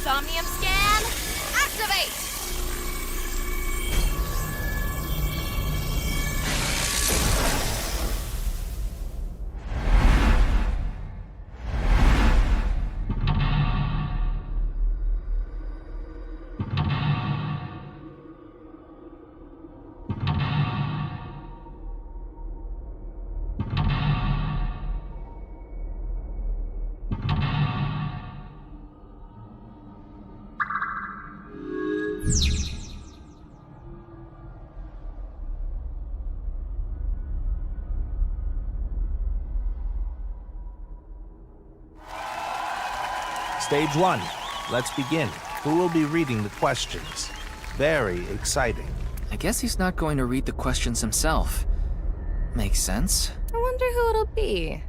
Somnium scan, activate! Stage 1. Let's begin. Who will be reading the questions? Very exciting. I guess he's not going to read the questions himself. Makes sense. I wonder who it'll be.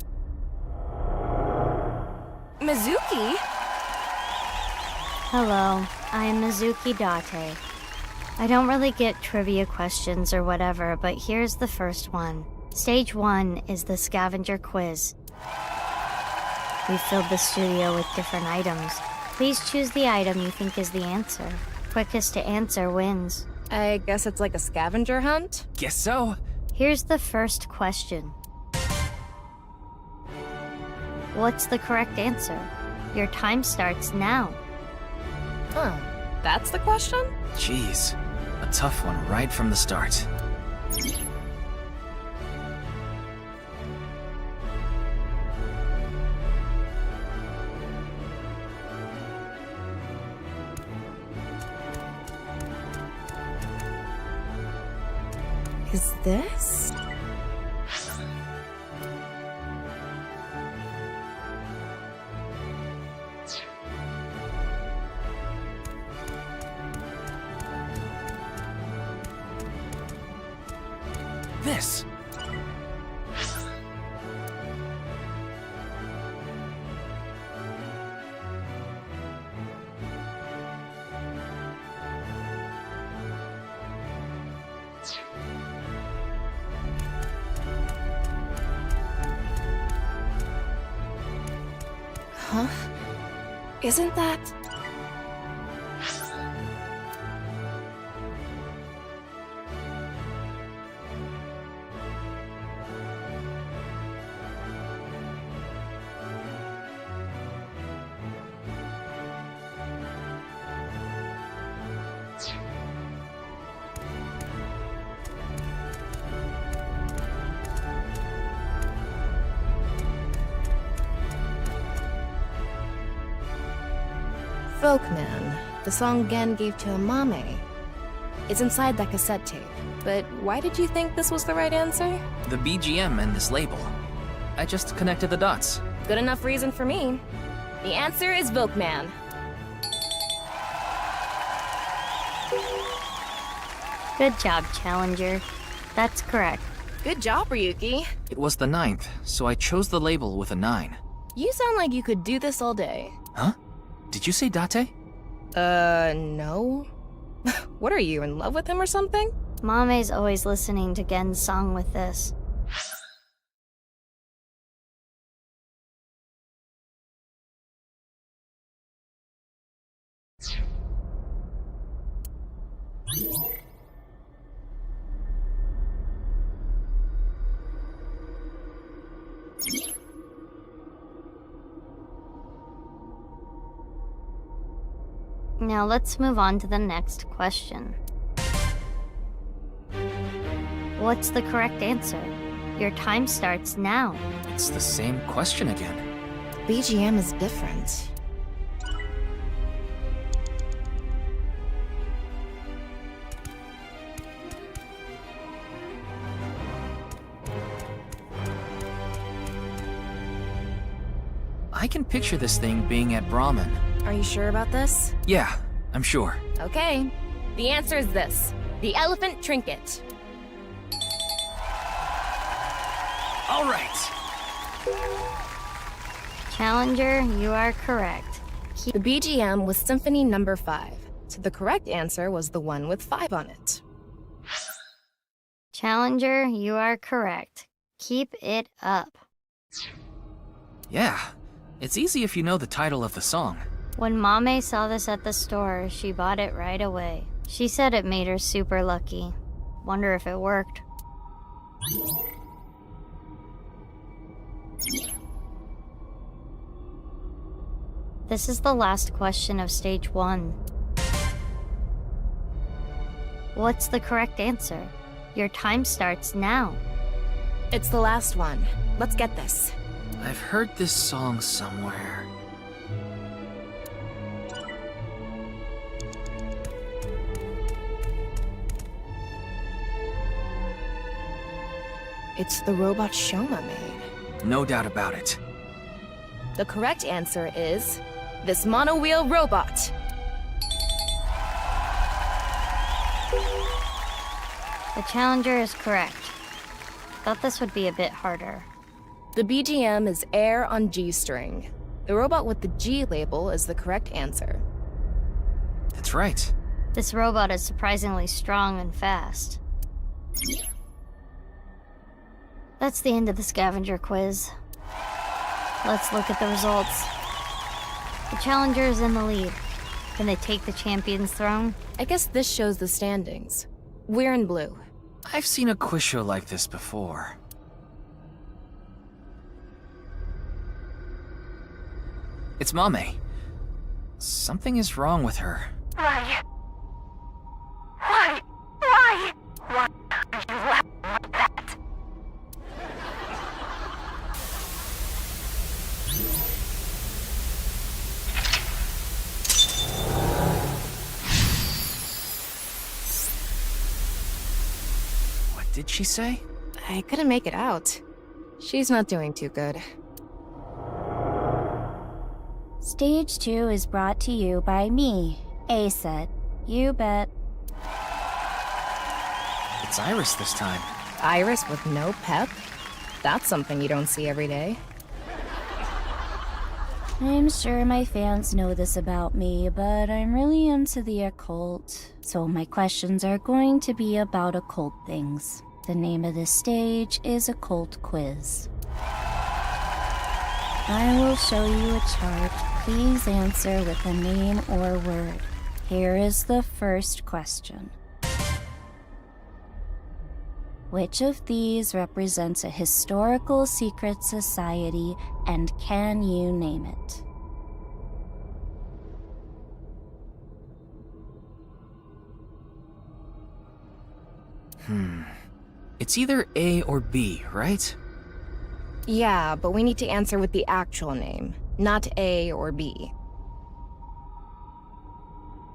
Mizuki? Hello, I'm Mizuki Date. I don't really get trivia questions or whatever, but here's the first one. Stage 1 is the scavenger quiz. We filled the studio with different items. Please choose the item you think is the answer. Quickest to answer wins. I guess it's like a scavenger hunt? Guess so. Here's the first question. What's the correct answer? Your time starts now. Huh, that's the question? Jeez, a tough one right from the start. Is this? This. Huh? Isn't that... Folkman, the song Gen gave to Amame. It's inside that cassette tape. But why did you think this was the right answer? The BGM and this label. I just connected the dots. Good enough reason for me. The answer is Volkman. Good job, Challenger. That's correct. Good job, Ryuki. It was the 9th, so I chose the label with a 9. You sound like you could do this all day. Huh? Did you say Date? No. What are you, in love with him or something? Mame's always listening to Gen's song with this. Now let's move on to the next question. What's the correct answer? Your time starts now. It's the same question again. BGM is different. I can picture this thing being at Brahmin. Are you sure about this? Yeah, I'm sure. Okay. The answer is this. The elephant trinket. All right. Challenger, you are correct. The BGM was Symphony number 5, so the correct answer was the one with 5 on it. Challenger, you are correct. Keep it up. Yeah, it's easy if you know the title of the song. When Mame saw this at the store, she bought it right away. She said it made her super lucky. Wonder if it worked. This is the last question of stage 1. What's the correct answer? Your time starts now. It's the last one. Let's get this. I've heard this song somewhere. It's the robot Shoma made. No doubt about it. The correct answer is this mono-wheel robot. The challenger is correct. Thought this would be a bit harder. The BGM is Air on G-string. The robot with the G label is the correct answer. That's right. This robot is surprisingly strong and fast. That's the end of the scavenger quiz. Let's look at the results. The challenger is in the lead. Can they take the champion's throne? I guess this shows the standings. We're in blue. I've seen a quiz show like this before. It's Mame. Something is wrong with her. Why? Why? Why? Why are you laughing like that? What did she say? I couldn't make it out. She's not doing too good. Stage 2 is brought to you by me, A-Set. You bet. It's Iris this time. Iris with no pep? That's something you don't see every day. I'm sure my fans know this about me, but I'm really into the occult. So my questions are going to be about occult things. The name of this stage is Occult Quiz. I will show you a chart. Please answer with a name or word. Here is the first question. Which of these represents a historical secret society, and can you name it? It's either A or B, right? Yeah, but we need to answer with the actual name, not A or B.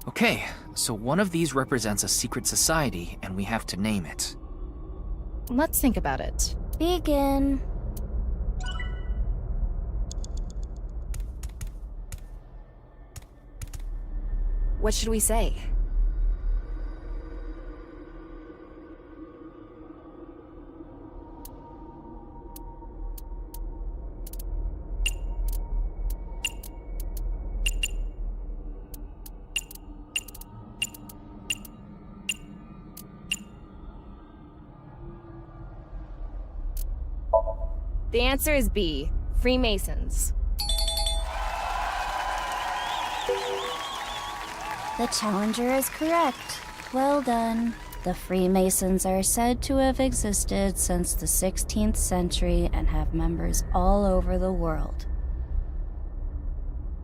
Okay, so one of these represents a secret society, and we have to name it. Let's think about it. Begin. What should we say? The answer is B, Freemasons. The challenger is correct. Well done. The Freemasons are said to have existed since the 16th century and have members all over the world.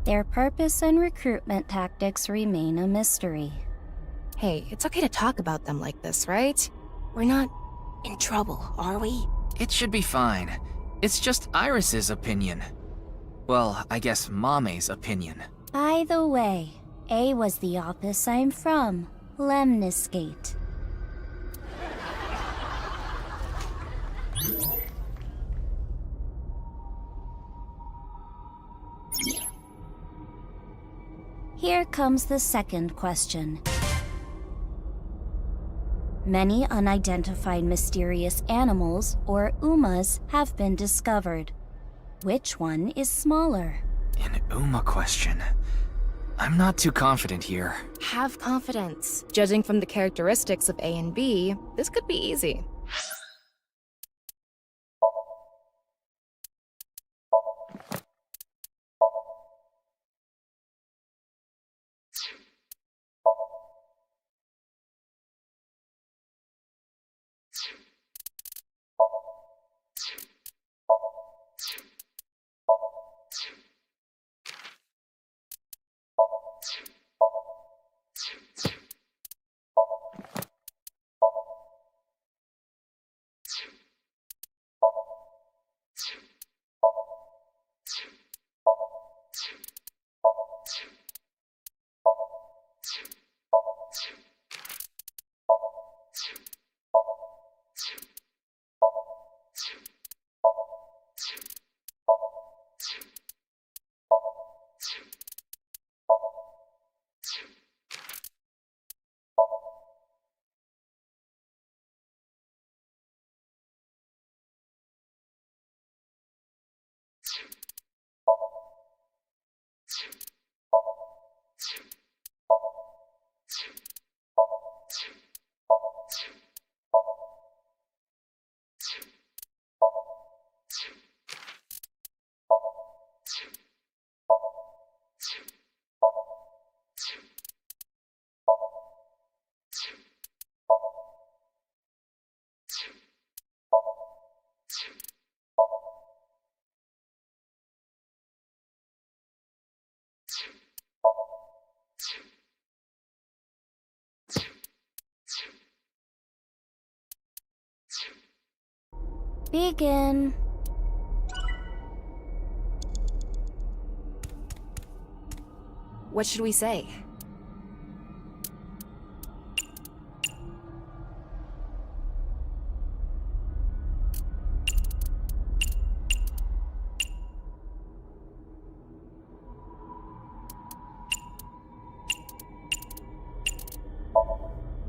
Their purpose and recruitment tactics remain a mystery. Hey, it's okay to talk about them like this, right? We're not in trouble, are we? It should be fine. It's just Iris's opinion. Well, I guess Mame's opinion. By the way, A was the office I'm from, Lemniscate. Here comes the second question. Many unidentified mysterious animals, or UMAs, have been discovered. Which one is smaller? An UMA question. I'm not too confident here. Have confidence. Judging from the characteristics of A and B, this could be easy. Begin. What should we say?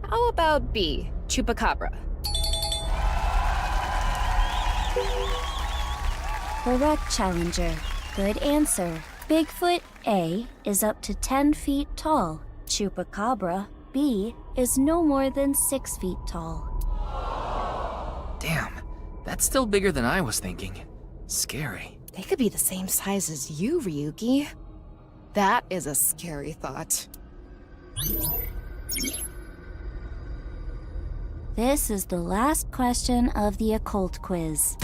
How about B, Chupacabra? Correct, Challenger. Good answer. Bigfoot A is up to 10 feet tall. Chupacabra B is no more than 6 feet tall. Damn, that's still bigger than I was thinking. Scary. They could be the same size as you, Ryuki. That is a scary thought. This is the last question of the occult quiz.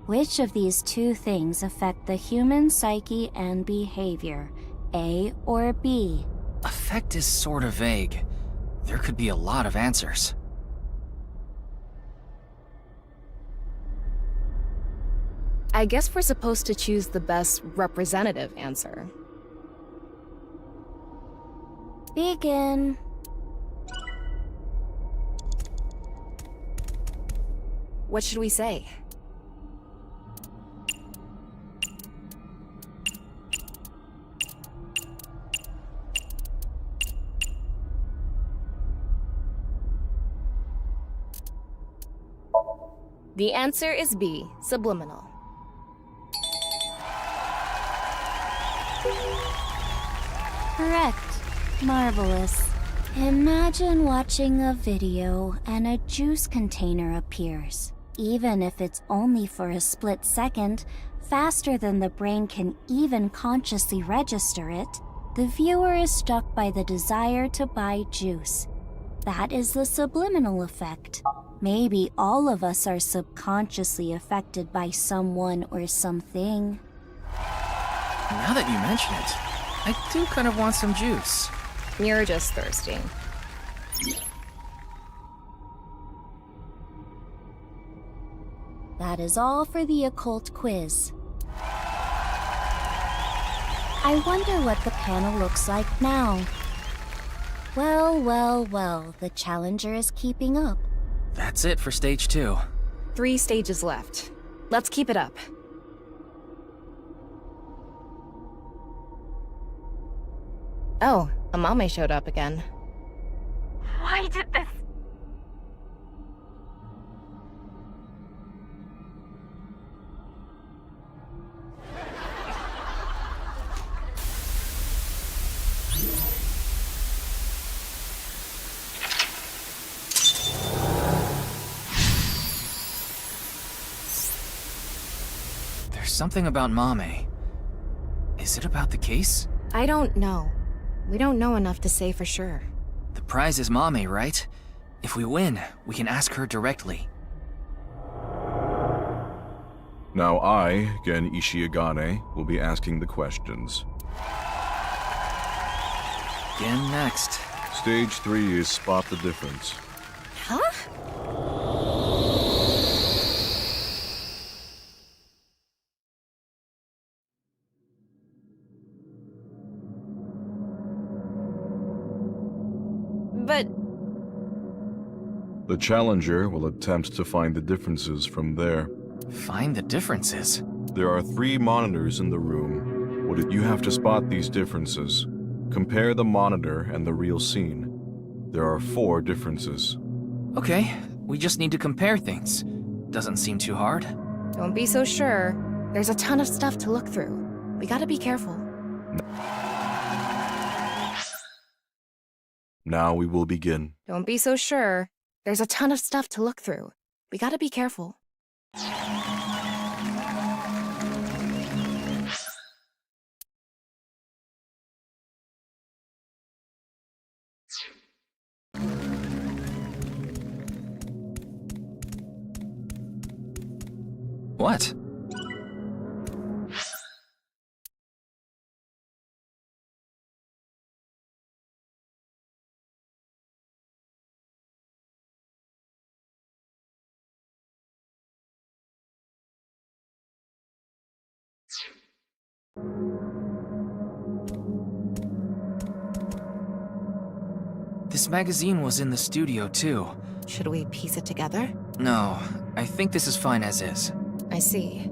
Which of these two things affect the human psyche and behavior? A or B? Effect is sort of vague. There could be a lot of answers. I guess we're supposed to choose the best representative answer. Begin. What should we say? The answer is B, subliminal. Correct. Marvelous. Imagine watching a video and a juice container appears. Even if it's only for a split second, faster than the brain can even consciously register it, the viewer is struck by the desire to buy juice. That is the subliminal effect. Maybe all of us are subconsciously affected by someone or something. Now that you mention it, I do kind of want some juice. You're just thirsty. That is all for the occult quiz. I wonder what the panel looks like now. Well, the challenger is keeping up. That's it for stage 2. 3 stages left. Let's keep it up. Oh, Amame showed up again. Why did this? There's something about Mame. Is it about the case? I don't know. We don't know enough to say for sure. The prize is Mame, right? If we win, we can ask her directly. Now I, Gen Ishiagane, will be asking the questions. Again next. Stage 3 is spot the difference. Huh? But The challenger will attempt to find the differences from there. Find the differences. There are 3 monitors in the room. You have to spot these differences. Compare the monitor and the real scene. There are 4 differences. Okay, we just need to compare things. Doesn't seem too hard. don't be so sure. There's a ton of stuff to look through. We gotta be careful. Now we will begin. Don't be so sure. There's a ton of stuff to look through. We gotta be careful. What? This magazine was in the studio, too. Should we piece it together? No, I think this is fine as is. I see.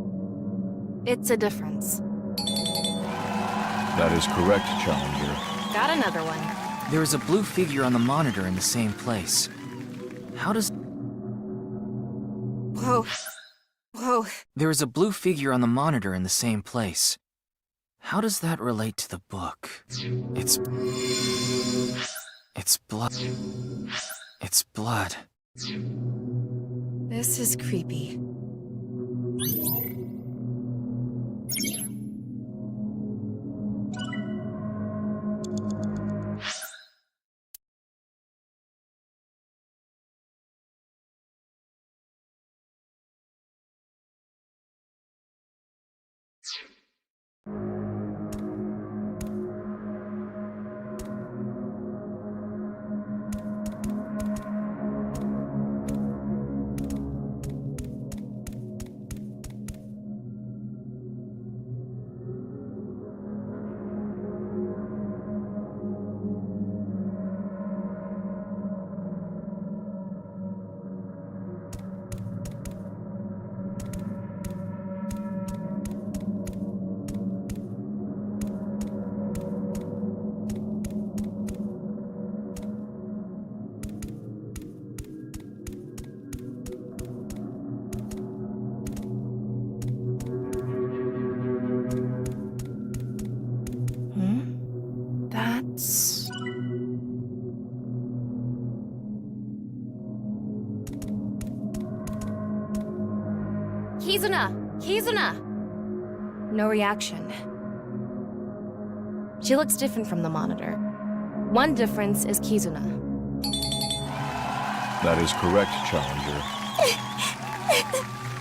It's a difference. That is correct, Challenger. Got another one. There is a blue figure on the monitor in the same place. How does... Whoa. Whoa. There is a blue figure on the monitor in the same place. How does that relate to the book? It's blood. It's blood. This is creepy. That's... Kizuna! Kizuna! No reaction. She looks different from the monitor. One difference is Kizuna. That is correct, Challenger.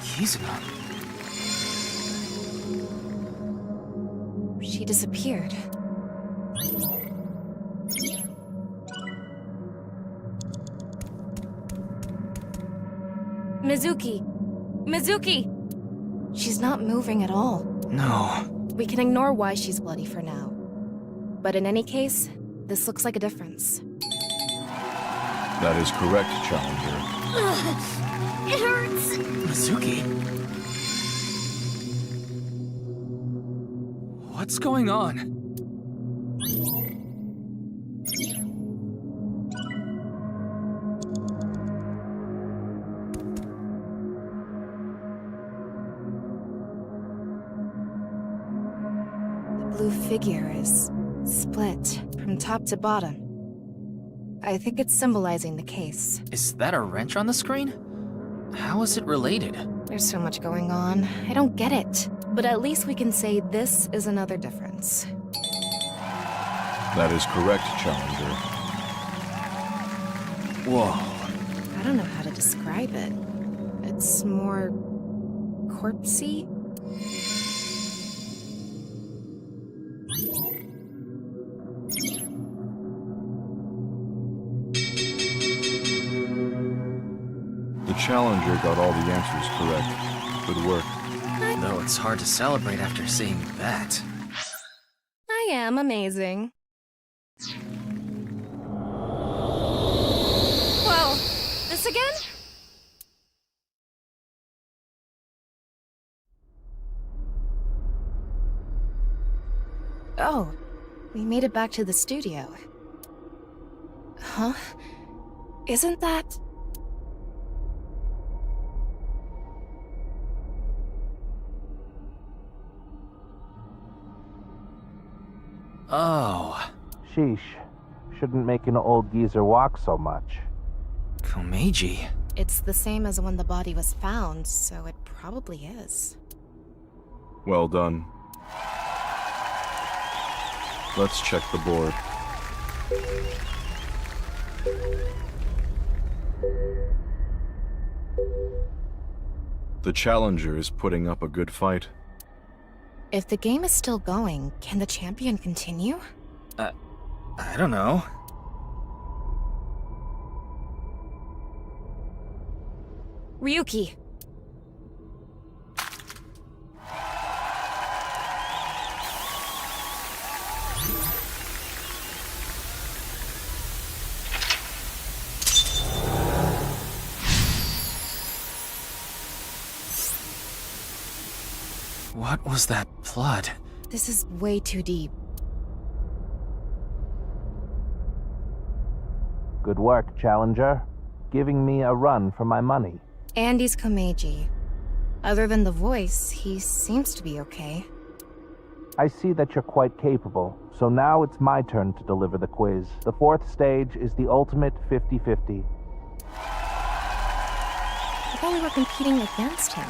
Kizuna? She disappeared. Mizuki! Mizuki! She's not moving at all. No. We can ignore why she's bloody for now. But in any case, this looks like a difference. That is correct, Challenger. It hurts! Mizuki? What's going on? The blue figure is split from top to bottom. I think it's symbolizing the case. Is that a wrench on the screen? How is it related? There's so much going on. I don't get it. But at least we can say this is another difference. That is correct, Challenger. Whoa. I don't know how to describe it. It's more... corpsey? The Challenger got all the answers correct. Good work. Though it's hard to celebrate after seeing that. I am amazing. Whoa! This again? Oh, we made it back to the studio. Huh? Isn't that... Oh. Sheesh. Shouldn't make an old geezer walk so much. Komeiji. It's the same as when the body was found, so it probably is. Well done. Let's check the board. The Challenger is putting up a good fight. If the game is still going, can the champion continue? I don't know. Ryuki! What was that blood? This is way too deep. Good work, Challenger. Giving me a run for my money. Andy's Komeiji. Other than the voice, he seems to be okay. I see that you're quite capable, so now it's my turn to deliver the quiz. The fourth stage is the ultimate 50-50. I thought we were competing against him.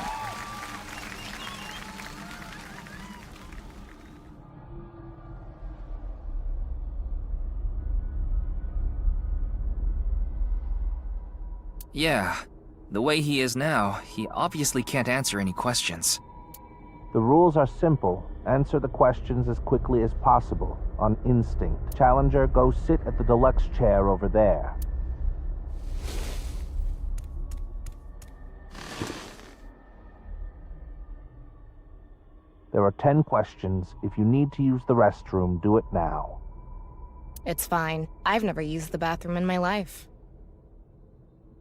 Yeah, the way he is now, he obviously can't answer any questions. The rules are simple. Answer the questions as quickly as possible, on instinct. Challenger, go sit at the deluxe chair over there. There are 10 questions. If you need to use the restroom, do it now. It's fine. I've never used the bathroom in my life.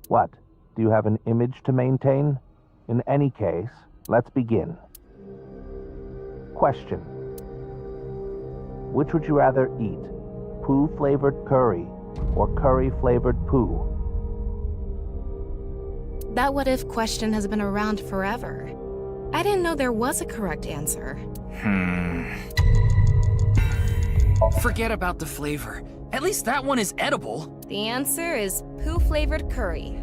What? Do you have an image to maintain? In any case, let's begin. Question. Which would you rather eat? Poo-flavored curry or curry-flavored poo? That what-if question has been around forever. I didn't know there was a correct answer. Forget about the flavor. At least that one is edible. The answer is poo-flavored curry.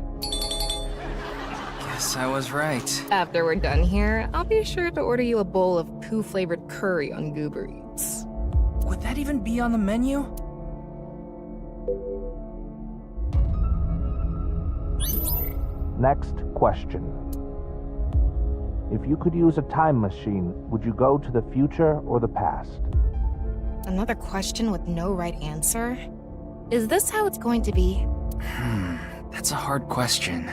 Guess I was right. After we're done here, I'll be sure to order you a bowl of poo-flavored curry on Goober Eats. Would that even be on the menu? Next question. If you could use a time machine, would you go to the future or the past? Another question with no right answer? Is this how it's going to be? That's a hard question.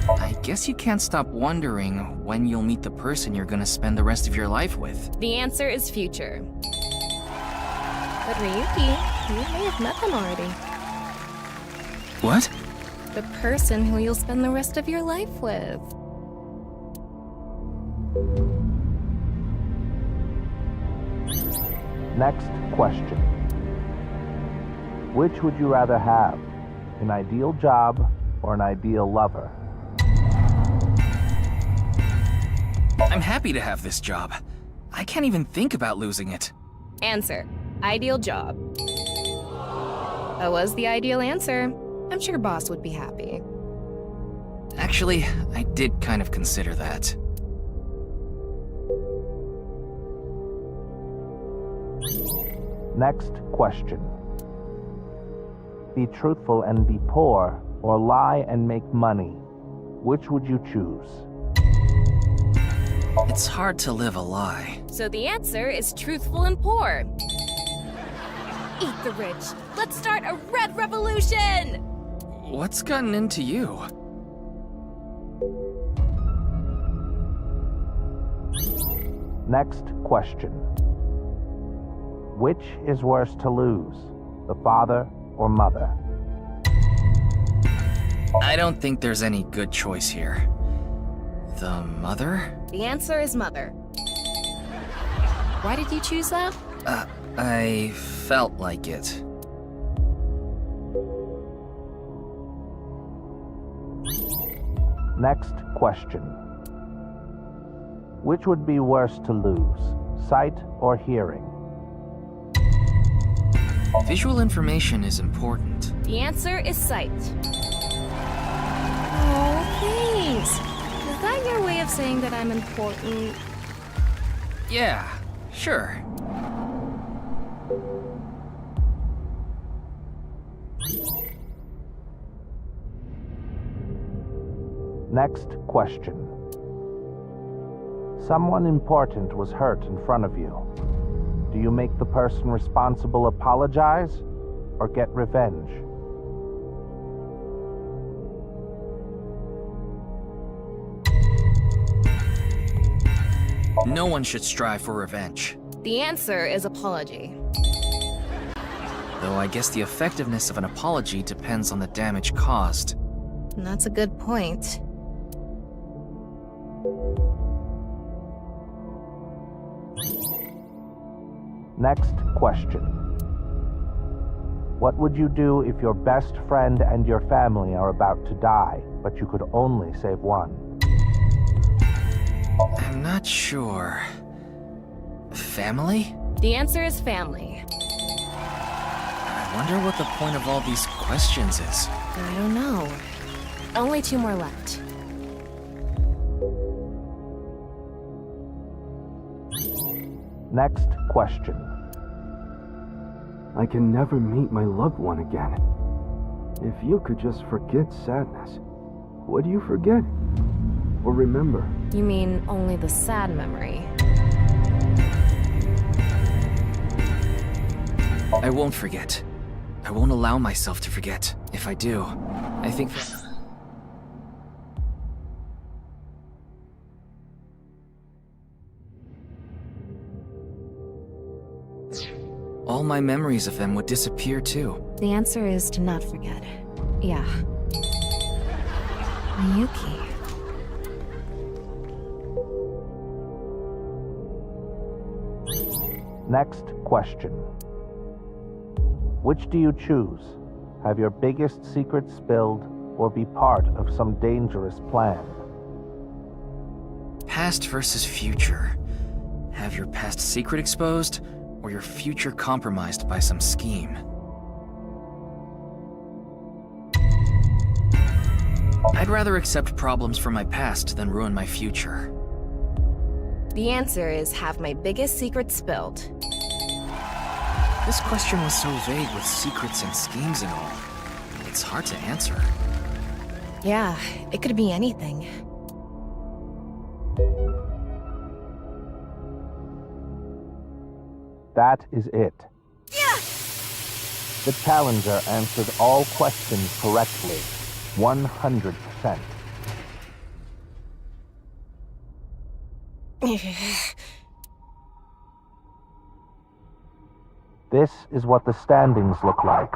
I guess you can't stop wondering when you'll meet the person you're gonna spend the rest of your life with. The answer is future. But Ryuki, you may have met them already. What? The person who you'll spend the rest of your life with. Next question. Which would you rather have? An ideal job or an ideal lover? I'm happy to have this job. I can't even think about losing it. Answer. Ideal job. That was the ideal answer. I'm sure boss would be happy. Actually, I did kind of consider that. Next question. Be truthful and be poor, or lie and make money. Which would you choose? It's hard to live a lie. So the answer is truthful and poor. Eat the rich. Let's start a red revolution! What's gotten into you? Next question. Which is worse to lose, the father or mother? I don't think there's any good choice here. The mother? The answer is mother. Why did you choose that? I felt like it. Next question. Which would be worse to lose, sight or hearing? Visual information is important. The answer is sight. Oh, thanks. Is that your way of saying that I'm important? Yeah, sure. Next question. Someone important was hurt in front of you. Do you make the person responsible apologize or get revenge? No one should strive for revenge. The answer is apology. Though I guess the effectiveness of an apology depends on the damage caused. And that's a good point. Next question. What would you do if your best friend and your family are about to die, but you could only save one? I'm not sure. Family? The answer is family. I wonder what the point of all these questions is. I don't know. Only 2 more left. Next question. I can never meet my loved one again. If you could just forget sadness, what do you forget? Or remember? You mean only the sad memory? I won't forget. I won't allow myself to forget. If I do, I think that... all my memories of them would disappear too. The answer is to not forget. Yeah. Miyuki. Next question. Which do you choose? Have your biggest secret spilled, or be part of some dangerous plan? Past versus future. Have your past secret exposed, or your future compromised by some scheme? I'd rather accept problems from my past than ruin my future. The answer is have my biggest secret spilled. This question was so vague with secrets and schemes and all. It's hard to answer. Yeah, it could be anything. That is it. The challenger answered all questions correctly, 100%. This is what the standings look like.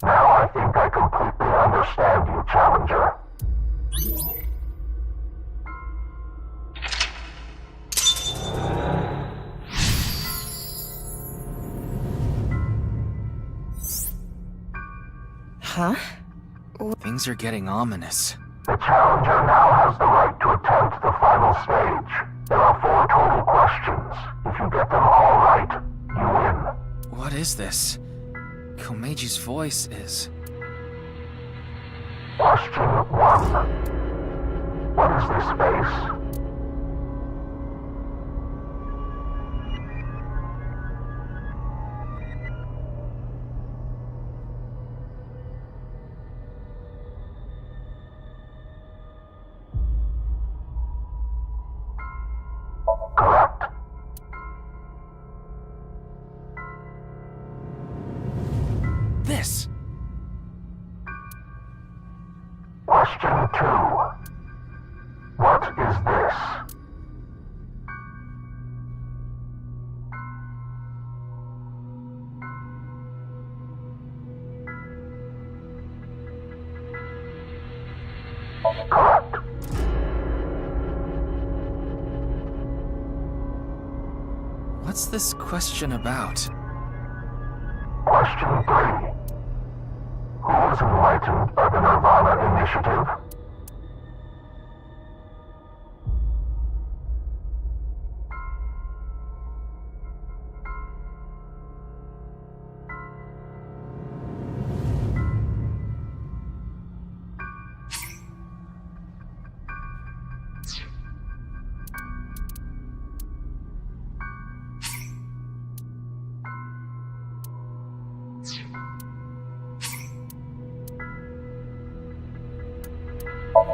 Now I think I completely understand you, Challenger. Huh? Things are getting ominous. The Challenger now has the right to attempt the final stage. There are 4 total questions. If you get them all right, you win. What is this? Komeji's voice is... Question 1. What is this face? Correct. this. Question 2. What is this? Correct. What's this question about? Question 3. Who was enlightened by the Nirvana Initiative?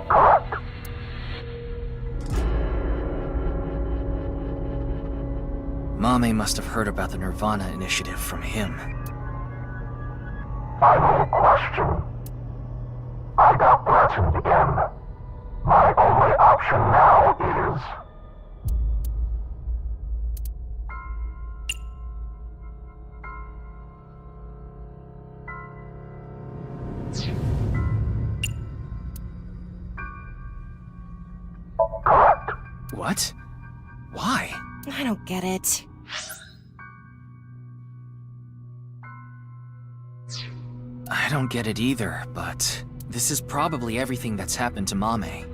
Correct. Mame must have heard about the Nirvana Initiative from him. Final question. I got threatened again. My only option now is... What? Why? I don't get it. I don't get it either, but this is probably everything that's happened to Mame.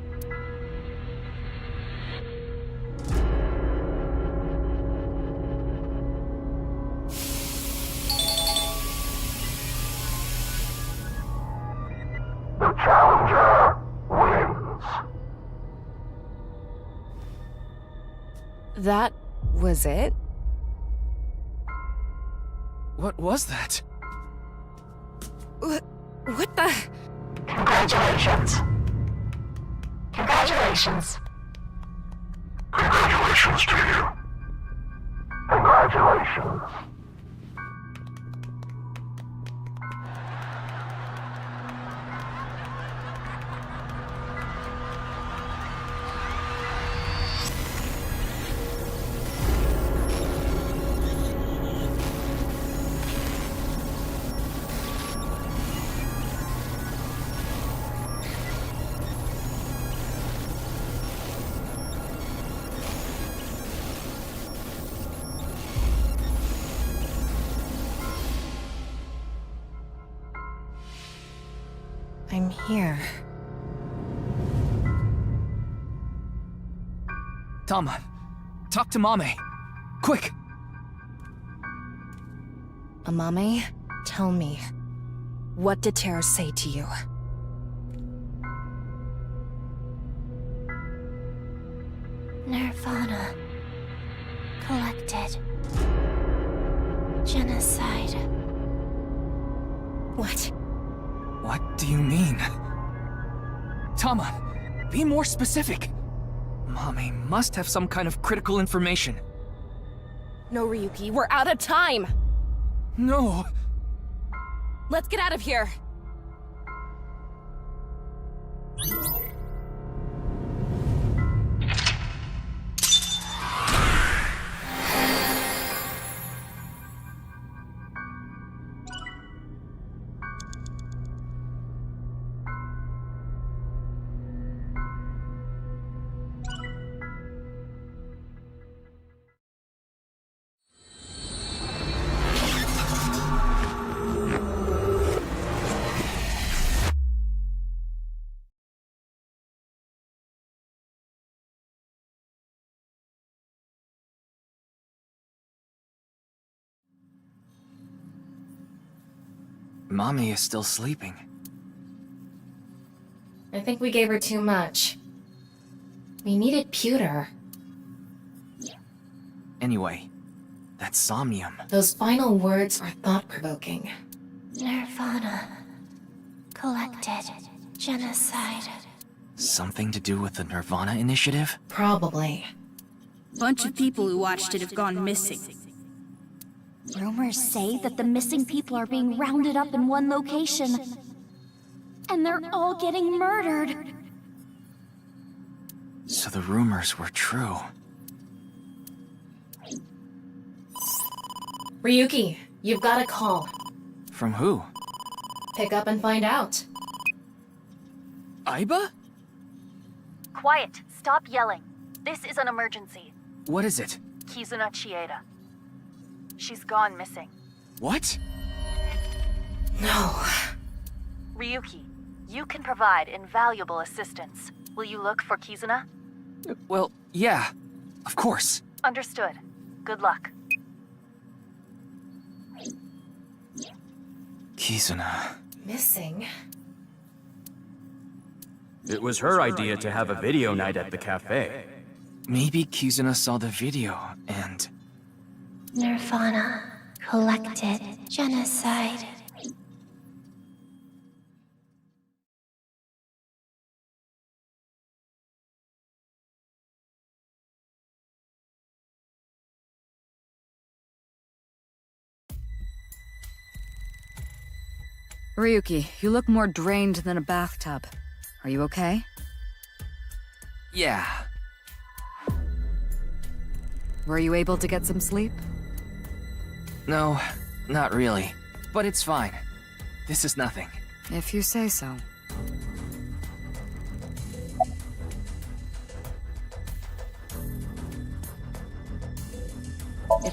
The challenger wins. That was it? What was that? What the? Congratulations. Congratulations. Congratulations to you. Congratulations. I'm here. Tama, talk to Mame. Quick! Amame, tell me, what did Terra say to you? Nirvana. Collected. Genocide. What? What do you mean? Tama, be more specific. Mame must have some kind of critical information. No, Ryuki, we're out of time! No! Let's get out of here! Mame is still sleeping. I think we gave her too much. We needed pewter. Anyway, that's Somnium. Those final words are thought-provoking. Nirvana. Collected. Genocide. Something to do with the Nirvana Initiative? Probably. Bunch of people who watched it have gone missing. Rumors say that the missing people are being rounded up in one location. And they're all getting murdered. So the rumors were true. Ryuki, you've got a call. From who? Pick up and find out. Aiba? Quiet. Stop yelling. This is an emergency. What is it? Kizuna Chieda. She's gone missing. What? No. Ryuki, you can provide invaluable assistance. Will you look for Kizuna? Well, yeah. Of course. Understood. Good luck. Kizuna. Missing? It was her idea to have a video night at the cafe. Maybe Kizuna saw the video and... Nirvana. Collected. Genocide. Ryuki, you look more drained than a bathtub. Are you okay? Yeah. Were you able to get some sleep? No, not really. But it's fine. This is nothing. If you say so.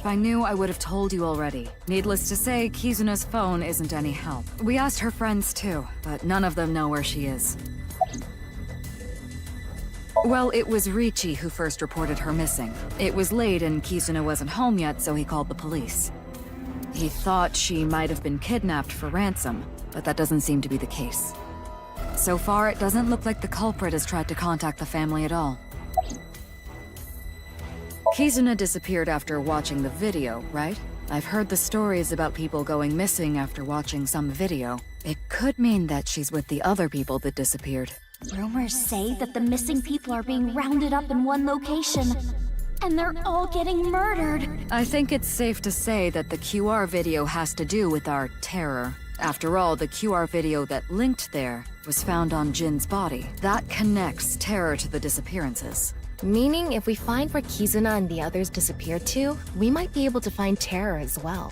If I knew, I would have told you already. Needless to say, Kizuna's phone isn't any help. We asked her friends too, but none of them know where she is. Well, it was Richie who first reported her missing. It was late and Kizuna wasn't home yet, so he called the police. He thought she might have been kidnapped for ransom, but that doesn't seem to be the case. So far, it doesn't look like the culprit has tried to contact the family at all. Kizuna disappeared after watching the video, right? I've heard the stories about people going missing after watching some video. It could mean that she's with the other people that disappeared. Rumors say that the missing people are being rounded up in one location, and they're all getting murdered. I think it's safe to say that the QR video has to do with our terror. After all, the QR video that linked there was found on Jin's body. That connects terror to the disappearances. Meaning, if we find where Kizuna and the others disappeared to, we might be able to find terror as well.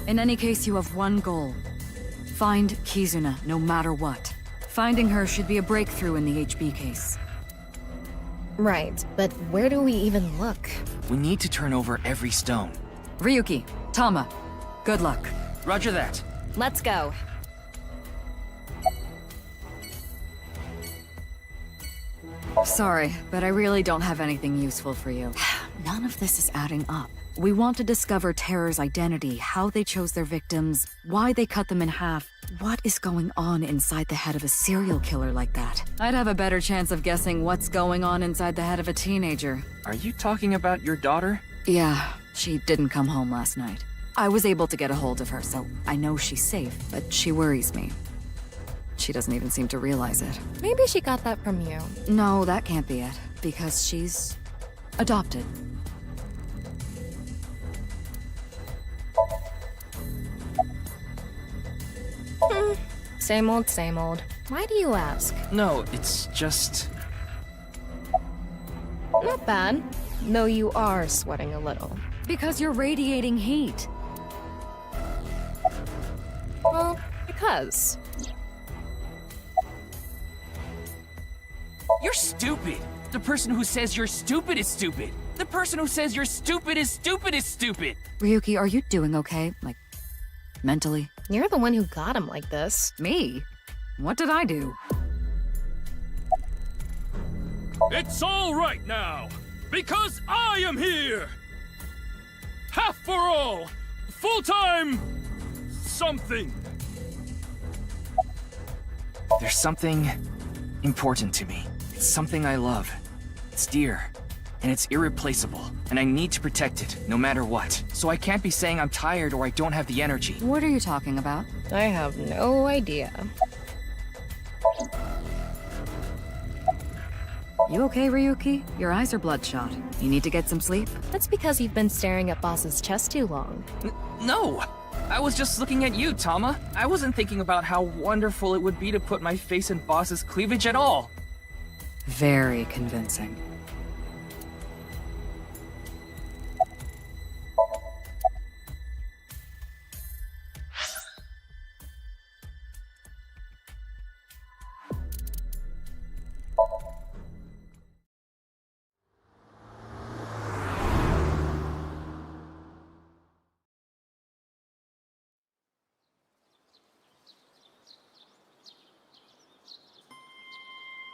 In any case, you have one goal. Find Kizuna, no matter what. Finding her should be a breakthrough in the HB case. Right, but where do we even look? We need to turn over every stone. Ryuki, Tama, good luck. Roger that. Let's go. Sorry, but I really don't have anything useful for you. None of this is adding up. We want to discover Terror's identity, how they chose their victims, why they cut them in half. What is going on inside the head of a serial killer like that? I'd have a better chance of guessing what's going on inside the head of a teenager. Are you talking about your daughter? Yeah, she didn't come home last night. I was able to get a hold of her, so I know she's safe, but she worries me. She doesn't even seem to realize it. Maybe she got that from you. No, that can't be it, because she's adopted. Same old, same old. Why do you ask? No, it's just... Not bad. Though you are sweating a little. Because you're radiating heat. Well, because. You're stupid! The person who says you're stupid is stupid! The person who says you're stupid is stupid is stupid! Ryuki, are you doing okay? Like, mentally? You're the one who got him like this. Me? What did I do? It's all right now, because I am here! Half for all! Full-time... something! There's something important to me. It's something I love. It's dear. And it's irreplaceable. And I need to protect it, no matter what. So I can't be saying I'm tired or I don't have the energy. What are you talking about? I have no idea. You okay, Ryuki? Your eyes are bloodshot. You need to get some sleep? That's because you've been staring at Boss's chest too long. No! I was just looking at you, Tama. I wasn't thinking about how wonderful it would be to put my face in Boss's cleavage at all. Very convincing.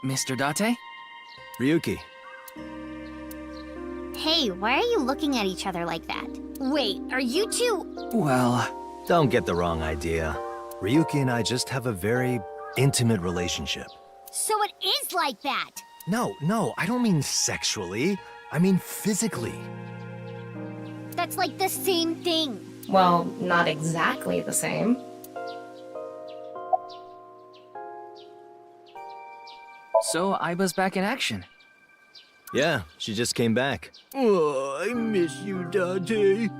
Mr. Date? Ryuki. Hey, why are you looking at each other like that? Wait, are you two... Well... Don't get the wrong idea. Ryuki and I just have a very intimate relationship. So it is like that! No, I don't mean sexually. I mean physically. That's like the same thing. Well, not exactly the same. So, Aiba's back in action. Yeah, she just came back. Oh, I miss you, Date.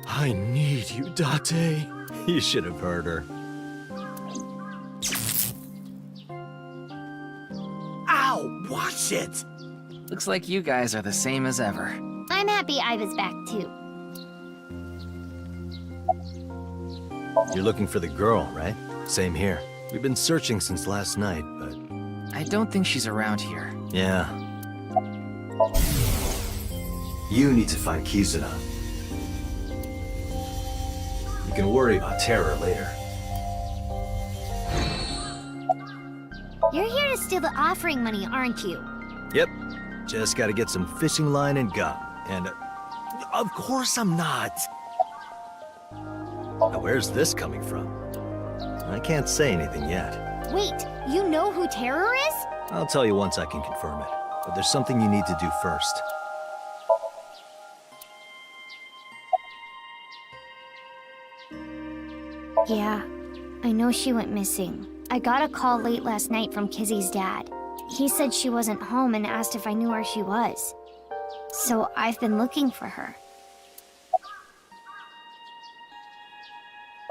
I need you, Date. You should have heard her. Ow! Watch it! Looks like you guys are the same as ever. I'm happy I was back too. You're looking for the girl, right? Same here. We've been searching since last night, but... I don't think she's around here. Yeah, You need to find Kizuna. You can worry about Terror later. You're here to steal the offering money, aren't you? Yep. Just gotta get some fishing line and gum. And, of course I'm not! Now where's this coming from? I can't say anything yet. Wait, you know who Terror is? I'll tell you once I can confirm it. But there's something you need to do first. Yeah, I know she went missing. I got a call late last night from Kizzy's dad. He said she wasn't home and asked if I knew where she was. So I've been looking for her.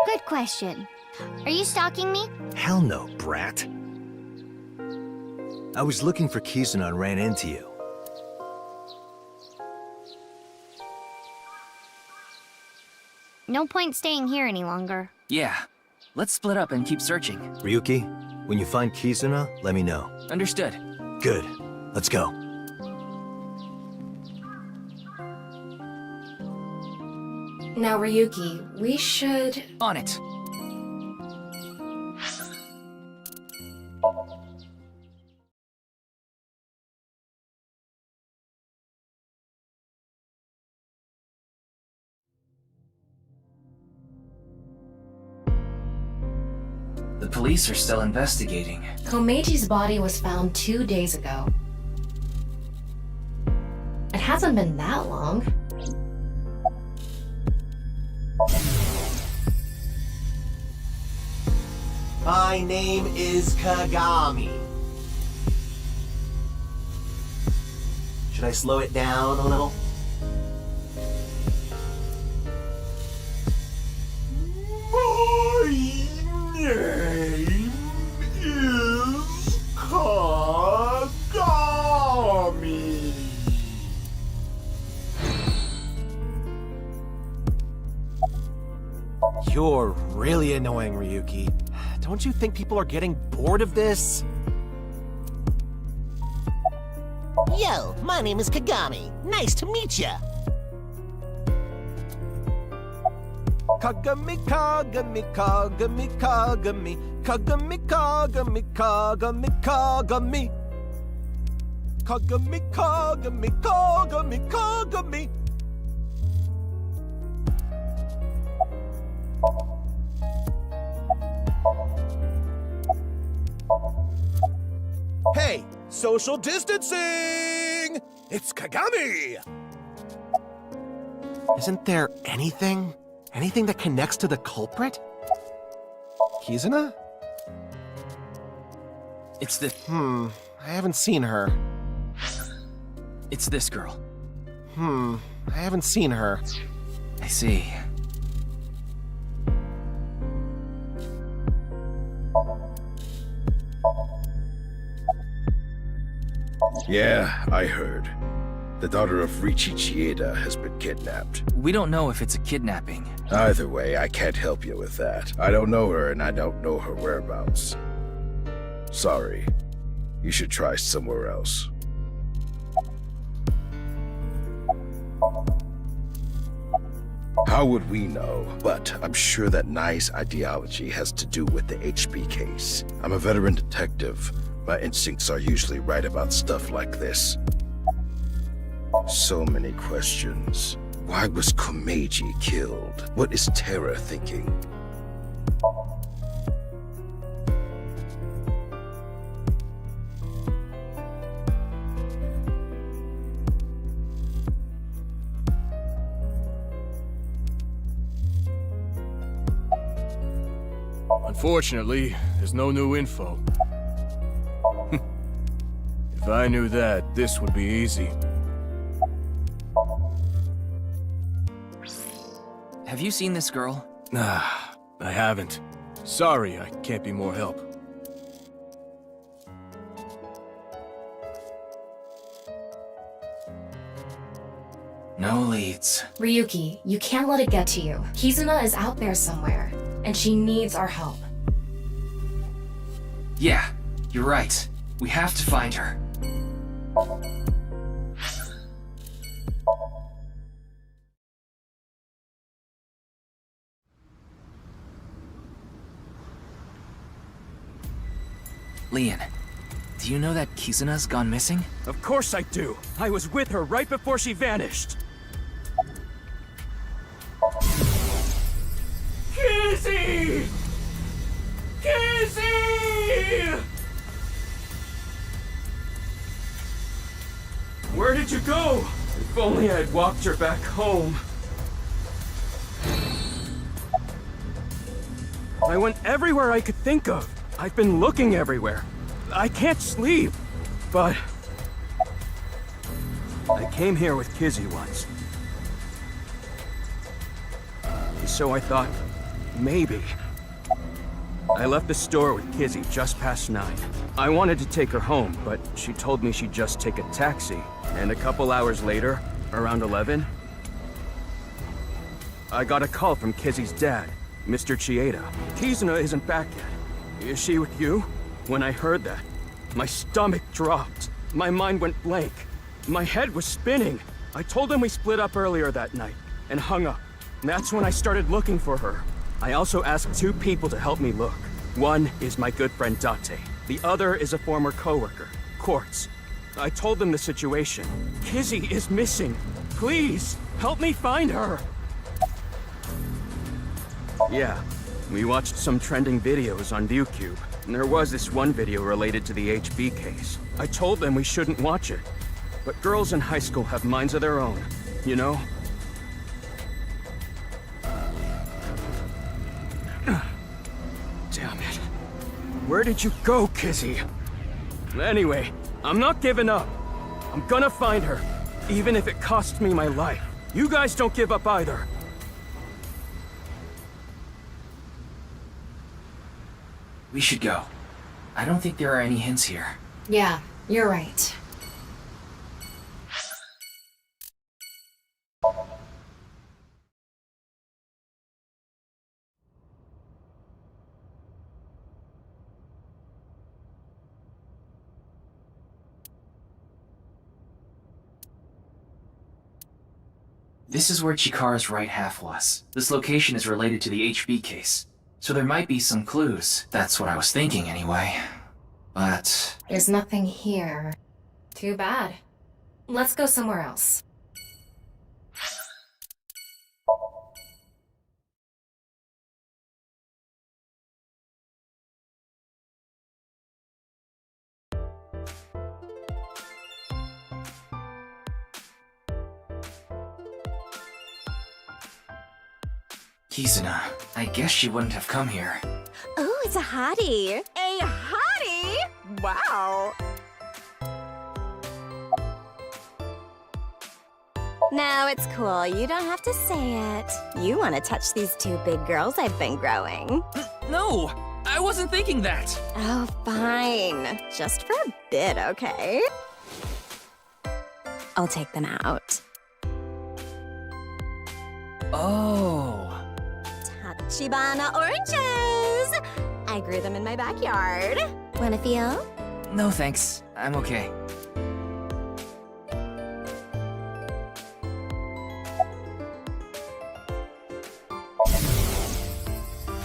Good question. Are you stalking me? Hell no, brat. I was looking for Kizuna and ran into you. No point staying here any longer. Yeah. Let's split up and keep searching. Ryuki, when you find Kizuna, let me know. Understood. Good. Let's go. Now, Ryuki, we should... On it. The police are still investigating. Komeji's body was found 2 days ago. It hasn't been that long. My name is Kagami. Should I slow it down a little? My name is Kagami. You're really annoying, Ryuki. Don't you think people are getting bored of this? Yo, my name is Kagami. Nice to meet ya. Kagami, Kagami, Kagami, Kagami, Kagami, Kagami, Kagami, Kagami. Kagami, Kagami, Kagami, Kagami. Hey, social distancing! It's Kagami! Isn't there anything that connects to the culprit? Kizuna? It's the... I haven't seen her. It's this girl. I haven't seen her. I see. Yeah, I heard. The daughter of Riichi Chieda has been kidnapped. We don't know if it's a kidnapping. Either way, I can't help you with that. I don't know her and I don't know her whereabouts. Sorry. You should try somewhere else. How would we know? But I'm sure that Nai's ideology has to do with the HB case. I'm a veteran detective. My instincts are usually right about stuff like this. So many questions. Why was Komeiji killed? What is Terra thinking? Unfortunately, there's no new info. If I knew that, this would be easy. Have you seen this girl? Nah, I haven't. Sorry, I can't be more help. No leads. Ryuki, you can't let it get to you. Kizuna is out there somewhere, and she needs our help. Yeah, you're right. We have to find her. Leon, do you know that Kizuna's gone missing? Of course I do. I was with her right before she vanished. Kizzy! Kizzy! Where did you go? If only I'd walked her back home. I went everywhere I could think of. I've been looking everywhere. I can't sleep, but I came here with Kizzy once. So I thought, maybe. I left the store with Kizzy just past 9. I wanted to take her home, but she told me she'd just take a taxi. And a couple hours later, around 11, I got a call from Kizzy's dad, Mr. Chieda. Kizuna isn't back yet. Is she with you? When I heard that, my stomach dropped. My mind went blank. My head was spinning. I told him we split up earlier that night and hung up. That's when I started looking for her. I also asked 2 people to help me look. One is my good friend Date. The other is a former coworker, Quartz. I told them the situation. Kizzy is missing. Please, help me find her. Yeah, we watched some trending videos on ViewCube. And there was this one video related to the HB case. I told them we shouldn't watch it. But girls in high school have minds of their own, you know? Damn it. Where did you go, Kizzy? Anyway, I'm not giving up. I'm gonna find her, even if it costs me my life. You guys don't give up either. We should go. I don't think there are any hints here. Yeah, you're right. This is where Chikara's right half was. This location is related to the HB case, so there might be some clues. That's what I was thinking anyway. But There's nothing here. Too bad. Let's go somewhere else. Kizuna, I guess she wouldn't have come here. Oh, it's a hottie. A hottie? Wow. No, it's cool. You don't have to say it. You want to touch these 2 big girls I've been growing. No! I wasn't thinking that! Oh, fine. Just for a bit, okay? I'll take them out. Oh. Tachibana oranges! I grew them in my backyard. Wanna feel? No thanks. I'm okay.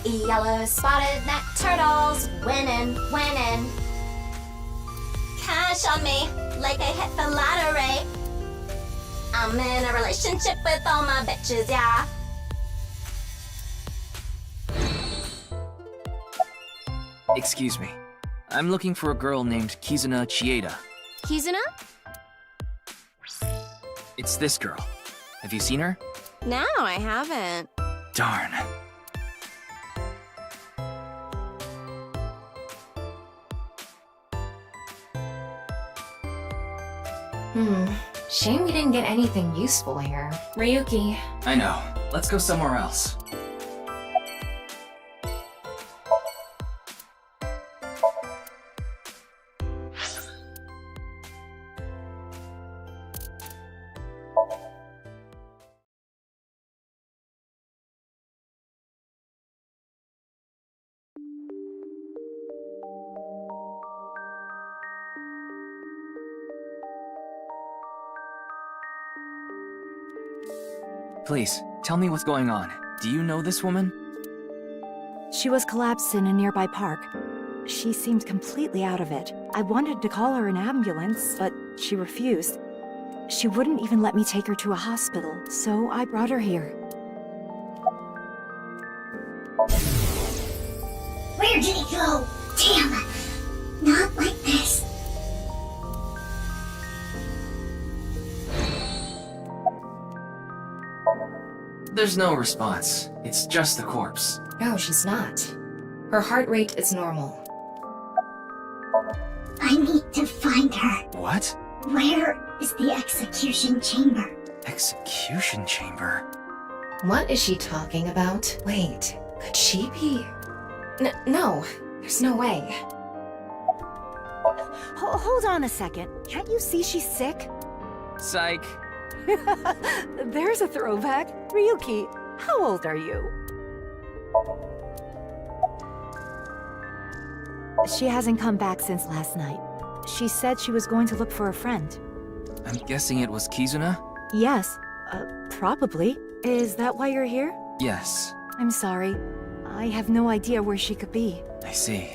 Yellow spotted neck turtles, winning, winning. Cash on me, like I hit the lottery. I'm in a relationship with all my bitches, yeah. Excuse me. I'm looking for a girl named Kizuna Chieda. Kizuna? It's this girl. Have you seen her? No, I haven't. Darn. Shame we didn't get anything useful here. Ryuki. I know. Let's go somewhere else. Please, tell me what's going on. Do you know this woman? She was collapsed in a nearby park. She seemed completely out of it. I wanted to call her an ambulance, but she refused. She wouldn't even let me take her to a hospital, so I brought her here. Where did he go? Damn! Not like this. There's no response. It's just the corpse. No, she's not. Her heart rate is normal. I need to find her. What? Where is the execution chamber? Execution chamber? What is she talking about? Wait, could she be... No, there's no way. Hold on a second. Can't you see she's sick? Psych. There's a throwback. Ryuki, how old are you? She hasn't come back since last night. She said she was going to look for a friend. I'm guessing it was Kizuna? Yes, probably. Is that why you're here? Yes. I'm sorry. I have no idea where she could be. I see.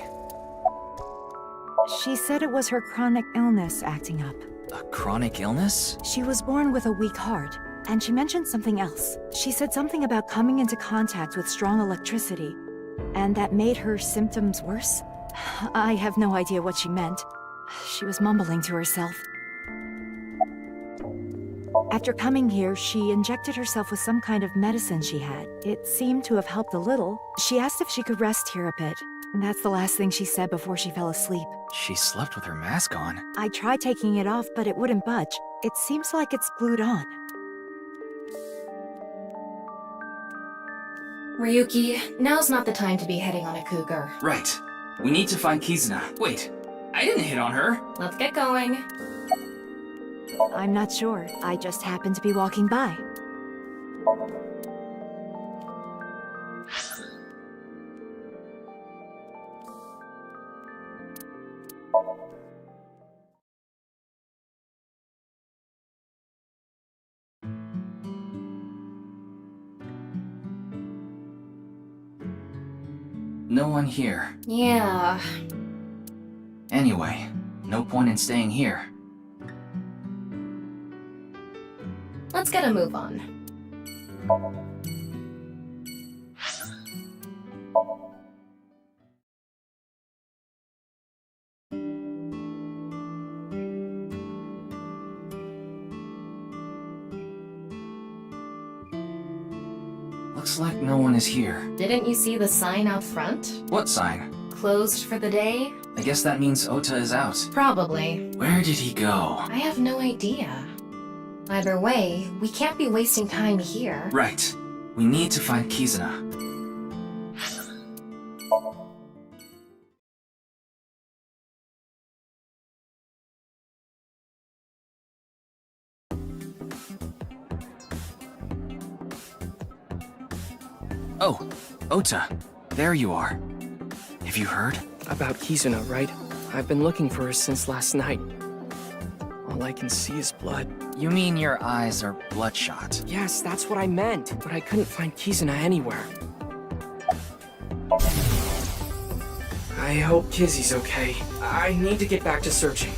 She said it was her chronic illness acting up. A chronic illness? She was born with a weak heart, and she mentioned something else. She said something about coming into contact with strong electricity, and that made her symptoms worse. I have no idea what she meant. She was mumbling to herself. After coming here, she injected herself with some kind of medicine she had. It seemed to have helped a little. She asked if she could rest here a bit. That's the last thing she said before she fell asleep. She slept with her mask on. I tried taking it off, but it wouldn't budge. It seems like it's glued on. Ryuki, now's not the time to be heading on a cougar. Right. We need to find Kizuna. Wait, I didn't hit on her. Let's get going. I'm not sure. I just happened to be walking by. No one here. Yeah. Anyway, no point in staying here. Let's get a move on. Looks like no one is here. Didn't you see the sign out front? What sign? Closed for the day? I guess that means Ota is out. Probably. Where did he go? I have no idea. Either way, we can't be wasting time here. Right. We need to find Kizuna. Oh, Ota. There you are. Have you heard? About Kizuna, right? I've been looking for her since last night. All I can see is blood. You mean your eyes are bloodshot? Yes, that's what I meant, but I couldn't find Kizuna anywhere. I hope Kizzy's okay. I need to get back to searching.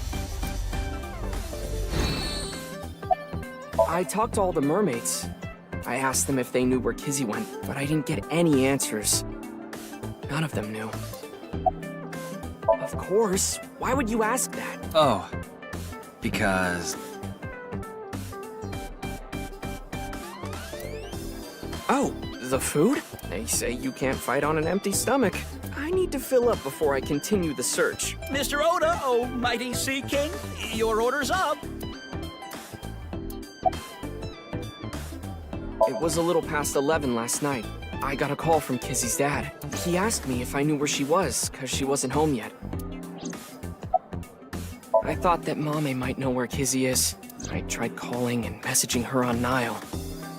I talked to all the mermaids. I asked them if they knew where Kizzy went, but I didn't get any answers. None of them knew. Of course. Why would you ask that? Oh, because... Oh, the food? They say you can't fight on an empty stomach. I need to fill up before I continue the search. Mr. Oda, oh mighty Sea King, your order's up. It was a little past 11 last night. I got a call from Kizzy's dad. He asked me if I knew where she was, because she wasn't home yet. I thought that Mame might know where Kizzy is. I tried calling and messaging her on Nile,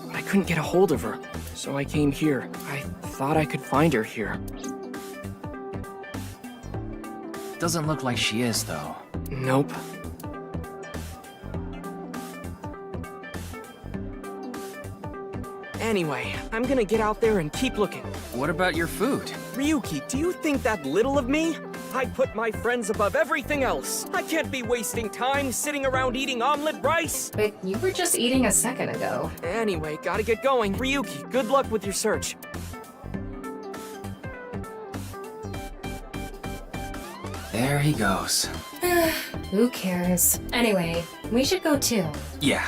but I couldn't get a hold of her, so I came here. I thought I could find her here. Doesn't look like she is, though. Nope. Anyway, I'm gonna get out there and keep looking. What about your food? Ryuki, do you think that little of me? I put my friends above everything else. I can't be wasting time sitting around eating omelet rice. But you were just eating a second ago. Anyway, gotta get going. Ryuki, good luck with your search. There he goes. Who cares? Anyway, we should go too. Yeah.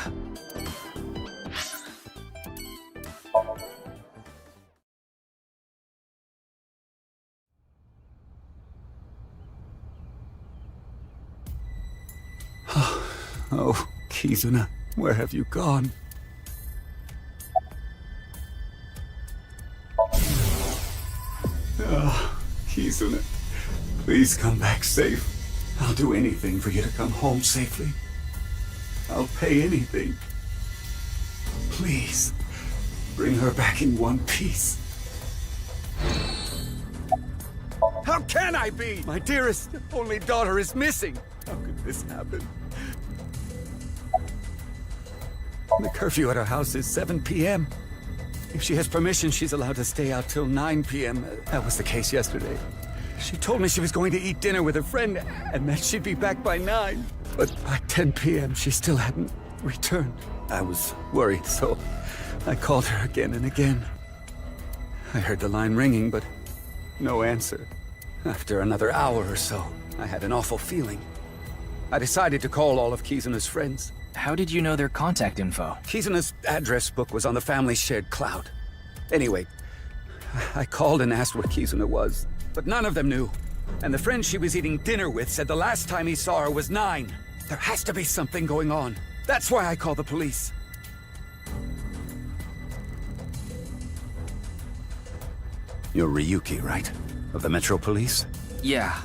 Oh, Kizuna, where have you gone? Oh, Kizuna, please come back safe. I'll do anything for you to come home safely. I'll pay anything. Please, bring her back in one piece. How can I be? My dearest, only daughter is missing. How could this happen? The curfew at her house is 7 p.m. If she has permission, she's allowed to stay out till 9 p.m. That was the case yesterday. She told me she was going to eat dinner with a friend and that she'd be back by 9. But by 10 p.m., she still hadn't returned. I was worried, so I called her again and again. I heard the line ringing, but no answer. After another hour or so, I had an awful feeling. I decided to call all of Kizuna's friends. How did you know their contact info? Kizuna's address book was on the family's shared cloud. Anyway, I called and asked where Kizuna was, but none of them knew. And the friend she was eating dinner with said the last time he saw her was 9. There has to be something going on. That's why I called the police. You're Ryuki, right? Of the Metro Police? Yeah.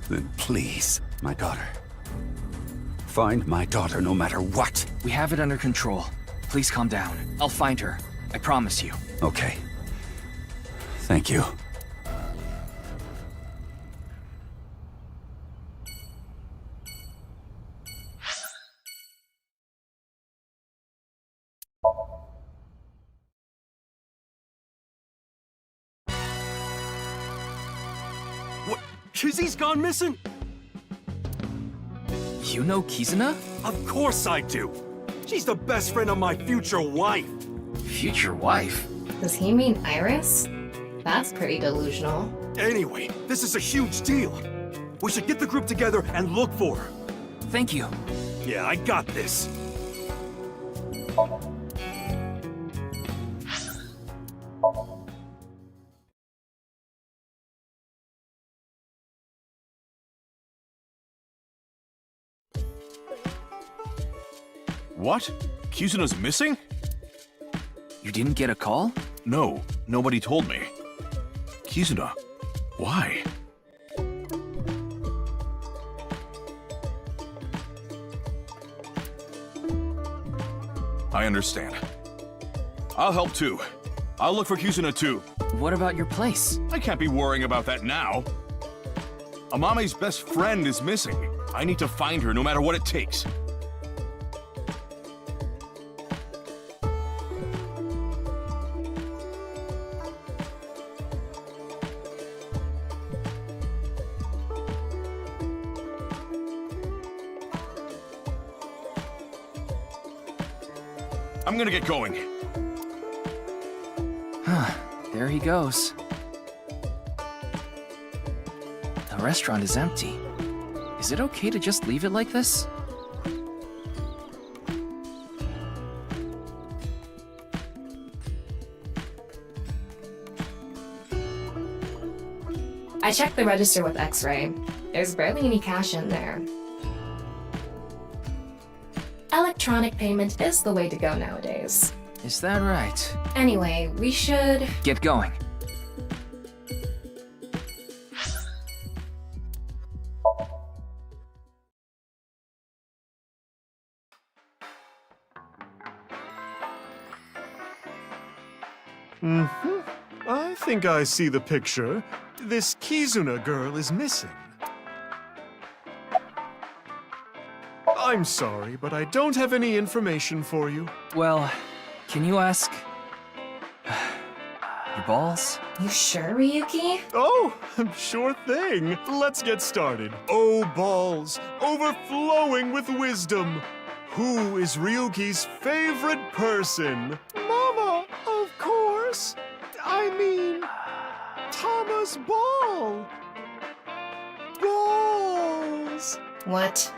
Then please, my daughter. Find my daughter no matter what. We have it under control. Please calm down. I'll find her. I promise you. Okay. Thank you. What? Kizzy's gone missing? You know Kizuna? Of course I do. She's the best friend of my future wife. Future wife? Does he mean Iris? That's pretty delusional. Anyway, this is a huge deal. We should get the group together and look for her. Thank you. Yeah, I got this. What? Kizuna's missing? You didn't get a call? No, nobody told me. Kizuna, why? I understand. I'll help too. I'll look for Kizuna too. What about your place? I can't be worrying about that now. Amame's best friend is missing. I need to find her no matter what it takes. I'm gonna get going. There he goes. The restaurant is empty. Is it okay to just leave it like this? I checked the register with X-Ray. There's barely any cash in there. Electronic payment is the way to go nowadays. Is that right? Anyway, we should... Get going. I think I see the picture. This Kizuna girl is missing. I'm sorry, but I don't have any information for you. Well, can you ask... Your balls? You sure, Ryuki? Oh, sure thing. Let's get started. Oh, balls, overflowing with wisdom. Who is Ryuki's favorite person? Mama, of course. I mean, Thomas Ball. Balls. What?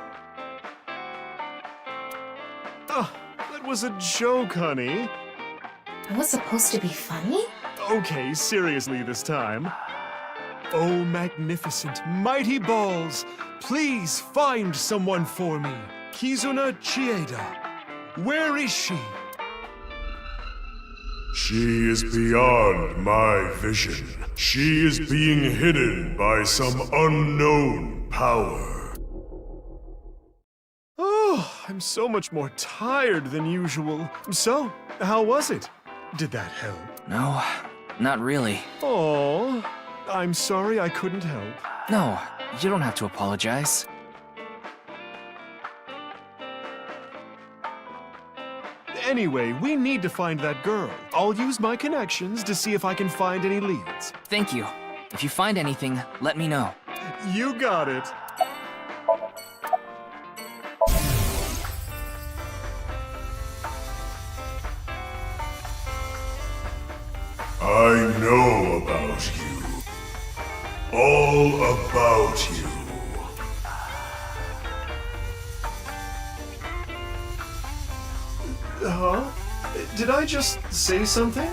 Oh, that was a joke, honey. That was supposed to be funny? Okay, seriously this time. Oh, magnificent, mighty balls, please find someone for me. Kizuna Chieda. Where is she? She is beyond my vision. She is being hidden by some unknown power. Oh, I'm so much more tired than usual. So, how was it? Did that help? No, not really. Oh, I'm sorry I couldn't help. No, you don't have to apologize. Anyway, we need to find that girl. I'll use my connections to see if I can find any leads. Thank you. If you find anything, let me know. You got it. I know about you. All about you. Huh? Did I just say something?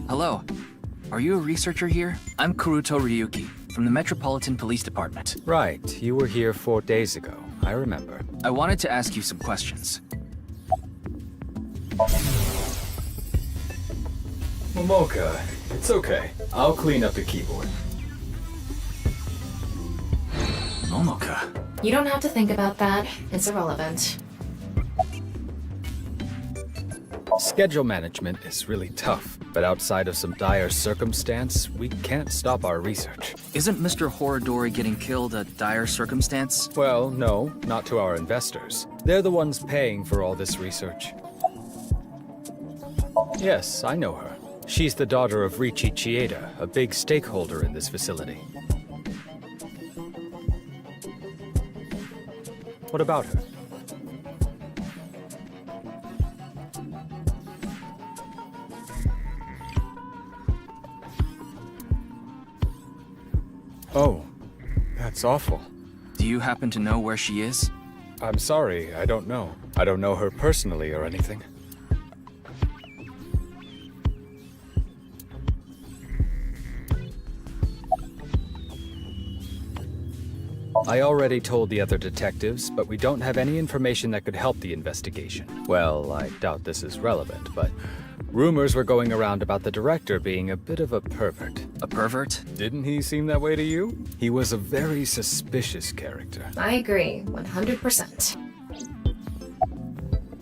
Hello. Are you a researcher here? I'm Kuruto Ryuki, from the Metropolitan Police Department. Right, you were here 4 days ago. I remember. I wanted to ask you some questions. Momoka, it's okay. I'll clean up the keyboard. Momoka. You don't have to think about that. It's irrelevant. Schedule management is really tough, but outside of some dire circumstance, we can't stop our research. Isn't Mr. Horadori getting killed a dire circumstance? Well, no, not to our investors. They're the ones paying for all this research. Yes, I know her. She's the daughter of Riichi Chieda, a big stakeholder in this facility. What about her? Oh, that's awful. Do you happen to know where she is? I'm sorry, I don't know. I don't know her personally or anything. I already told the other detectives, but we don't have any information that could help the investigation. Well, I doubt this is relevant, but rumors were going around about the director being a bit of a pervert. A pervert? Didn't he seem that way to you? He was a very suspicious character. I agree, 100%.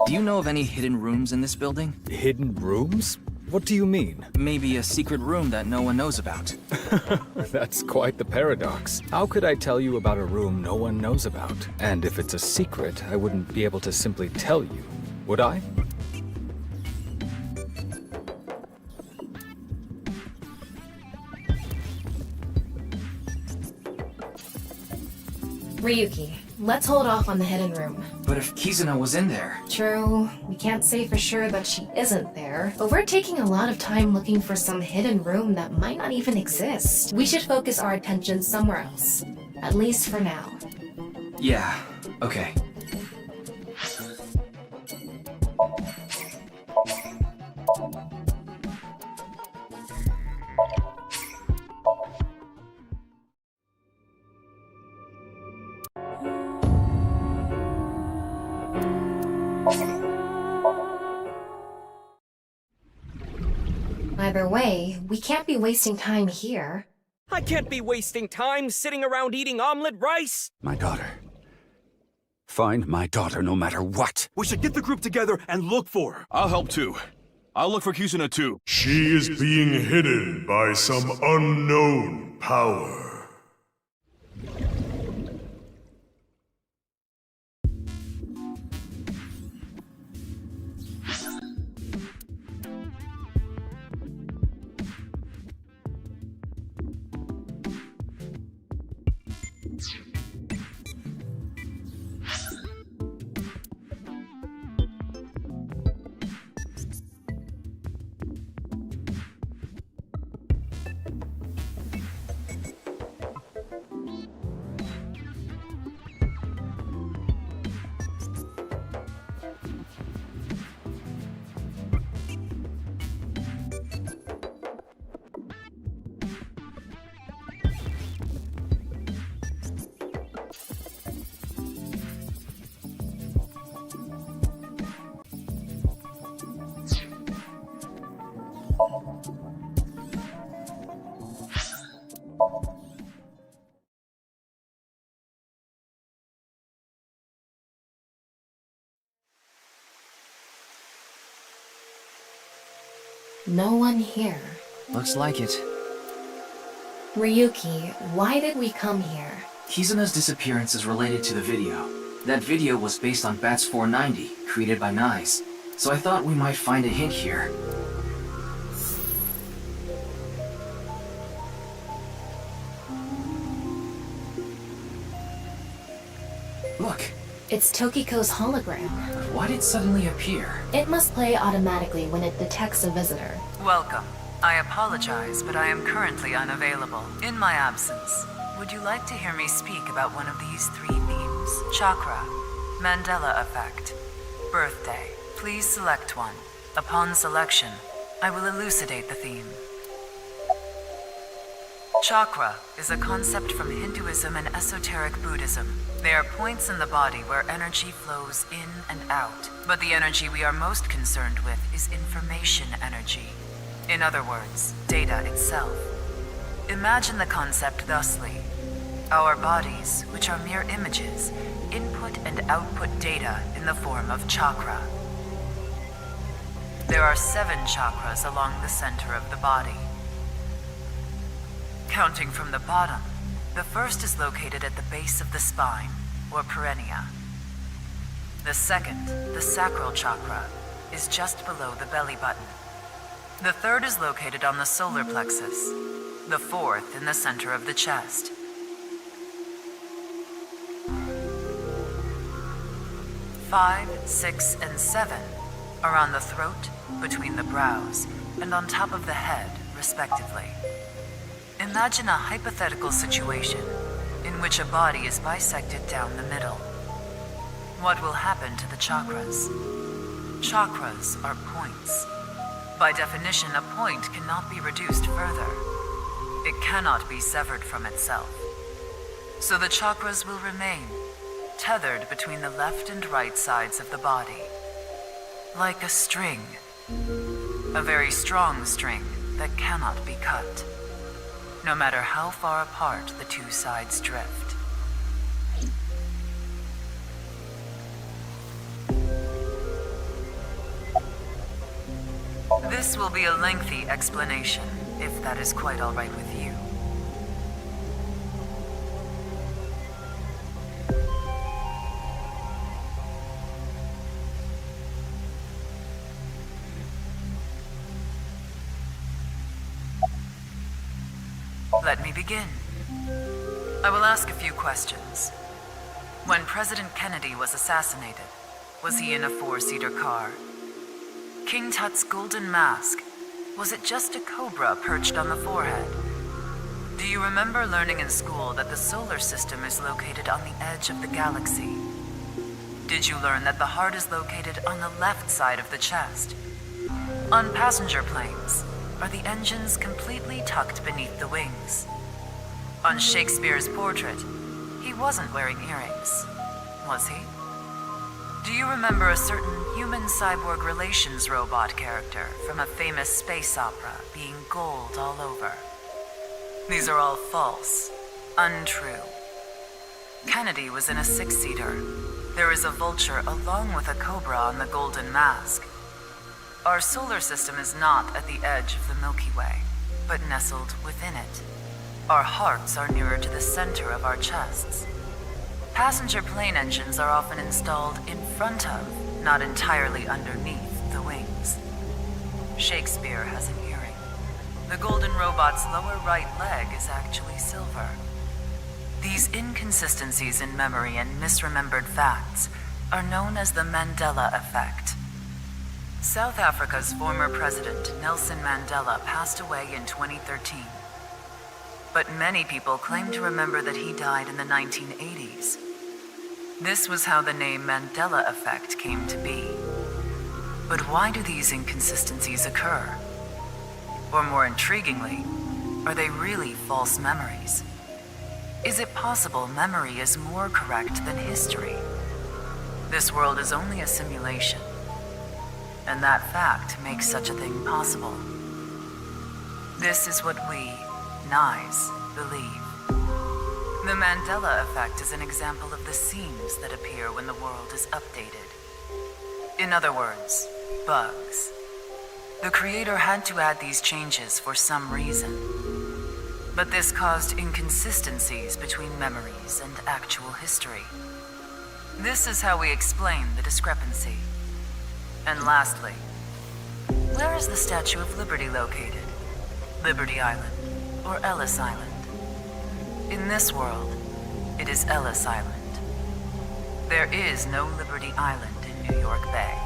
Do you know of any hidden rooms in this building? Hidden rooms? What do you mean? Maybe a secret room that no one knows about. That's quite the paradox. How could I tell you about a room no one knows about? And if it's a secret, I wouldn't be able to simply tell you, would I? Ryuki, let's hold off on the hidden room. But if Kizuna was in there... True, we can't say for sure that she isn't there, but we're taking a lot of time looking for some hidden room that might not even exist. We should focus our attention somewhere else, at least for now. Yeah, okay. Either way, we can't be wasting time here. I can't be wasting time sitting around eating omelet rice! My daughter. Find my daughter no matter what. We should get the group together and look for her. I'll help too. I'll look for Kizuna too. She is being hidden by some unknown power. No one here. Looks like it. Ryuki, why did we come here? Kizuna's disappearance is related to the video. That video was based on Bats 490, created by Nice. So I thought we might find a hint here. Look. It's Tokiko's hologram. Why did it suddenly appear? It must play automatically when it detects a visitor. Welcome. I apologize, but I am currently unavailable. In my absence, would you like to hear me speak about one of these 3 themes? Chakra, Mandela effect, birthday. Please select one. Upon selection, I will elucidate the theme. Chakra is a concept from Hinduism and esoteric Buddhism. They are points in the body where energy flows in and out. But the energy we are most concerned with is information energy. In other words, data itself. Imagine the concept thusly. Our bodies, which are mere images, input and output data in the form of chakra. There are 7 chakras along the center of the body. Counting from the bottom, the first is located at the base of the spine, or perineum. The second, the sacral chakra, is just below the belly button. The third is located on the solar plexus. The fourth in the center of the chest. 5, 6, and 7 are on the throat, between the brows, and on top of the head, respectively. Imagine a hypothetical situation in which a body is bisected down the middle. What will happen to the chakras? Chakras are points. By definition, a point cannot be reduced further. It cannot be severed from itself. So the chakras will remain, tethered between the left and right sides of the body. Like a string. A very strong string that cannot be cut. No matter how far apart the 2 sides drift. This will be a lengthy explanation, if that is quite all right with you. Let me begin. I will ask a few questions. When President Kennedy was assassinated, was he in a 4-seater car? King Tut's golden mask, was it just a cobra perched on the forehead? Do you remember learning in school that the solar system is located on the edge of the galaxy? Did you learn that the heart is located on the left side of the chest? On passenger planes, are the engines completely tucked beneath the wings? On Shakespeare's portrait, he wasn't wearing earrings, was he? Do you remember a certain human-cyborg relations robot character from a famous space opera being gold all over? These are all false, untrue. Kennedy was in a 6-seater. There is a vulture along with a cobra on the golden mask. Our solar system is not at the edge of the Milky Way, but nestled within it. Our hearts are nearer to the center of our chests. Passenger plane engines are often installed in front of, not entirely underneath, the wings. Shakespeare has an earring. The golden robot's lower right leg is actually silver. These inconsistencies in memory and misremembered facts are known as the Mandela effect. South Africa's former president, Nelson Mandela, passed away in 2013. But many people claim to remember that he died in the 1980s. This was how the name Mandela effect came to be. But why do these inconsistencies occur? Or more intriguingly, are they really false memories? Is it possible memory is more correct than history? This world is only a simulation, and that fact makes such a thing possible. This is what we, NICE, believe. The Mandela effect is an example of the seams that appear when the world is updated. In other words, bugs. The creator had to add these changes for some reason. But this caused inconsistencies between memories and actual history. This is how we explain the discrepancy. And lastly, where is the Statue of Liberty located? Liberty Island or Ellis Island? In this world, it is Ellis Island. There is no Liberty Island in New York Bay.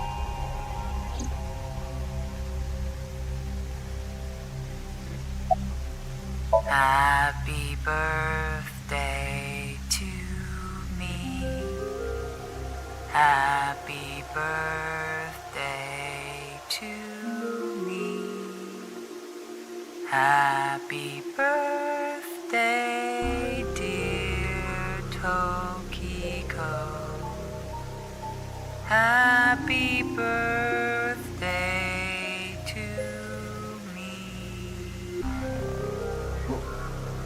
Happy birthday to me. Happy birthday to me. Happy birthday, dear Tokiko. Happy birthday to me.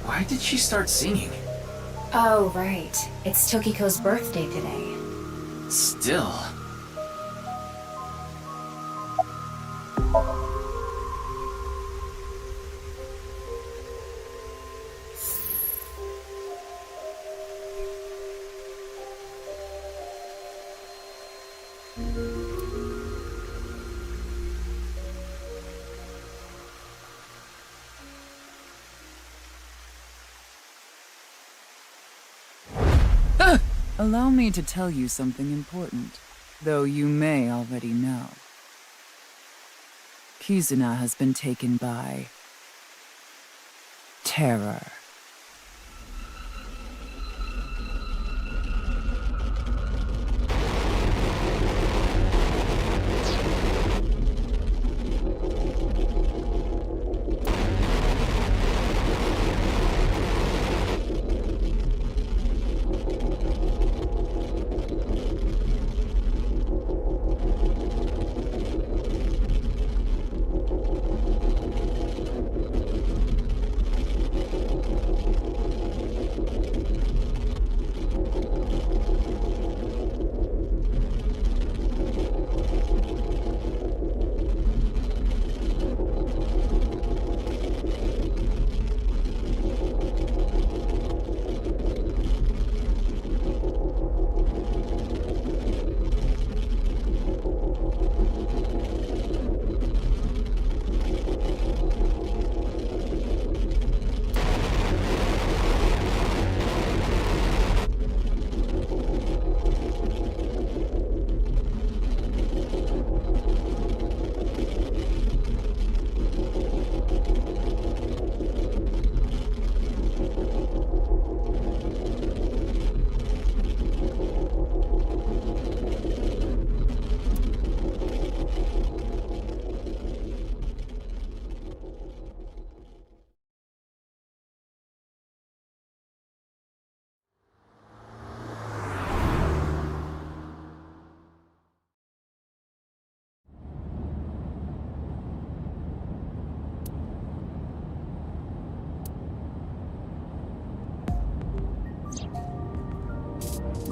Why did she start singing? Oh, right. It's Tokiko's birthday today. Still. Allow me to tell you something important, though you may already know. Kizuna has been taken by terror.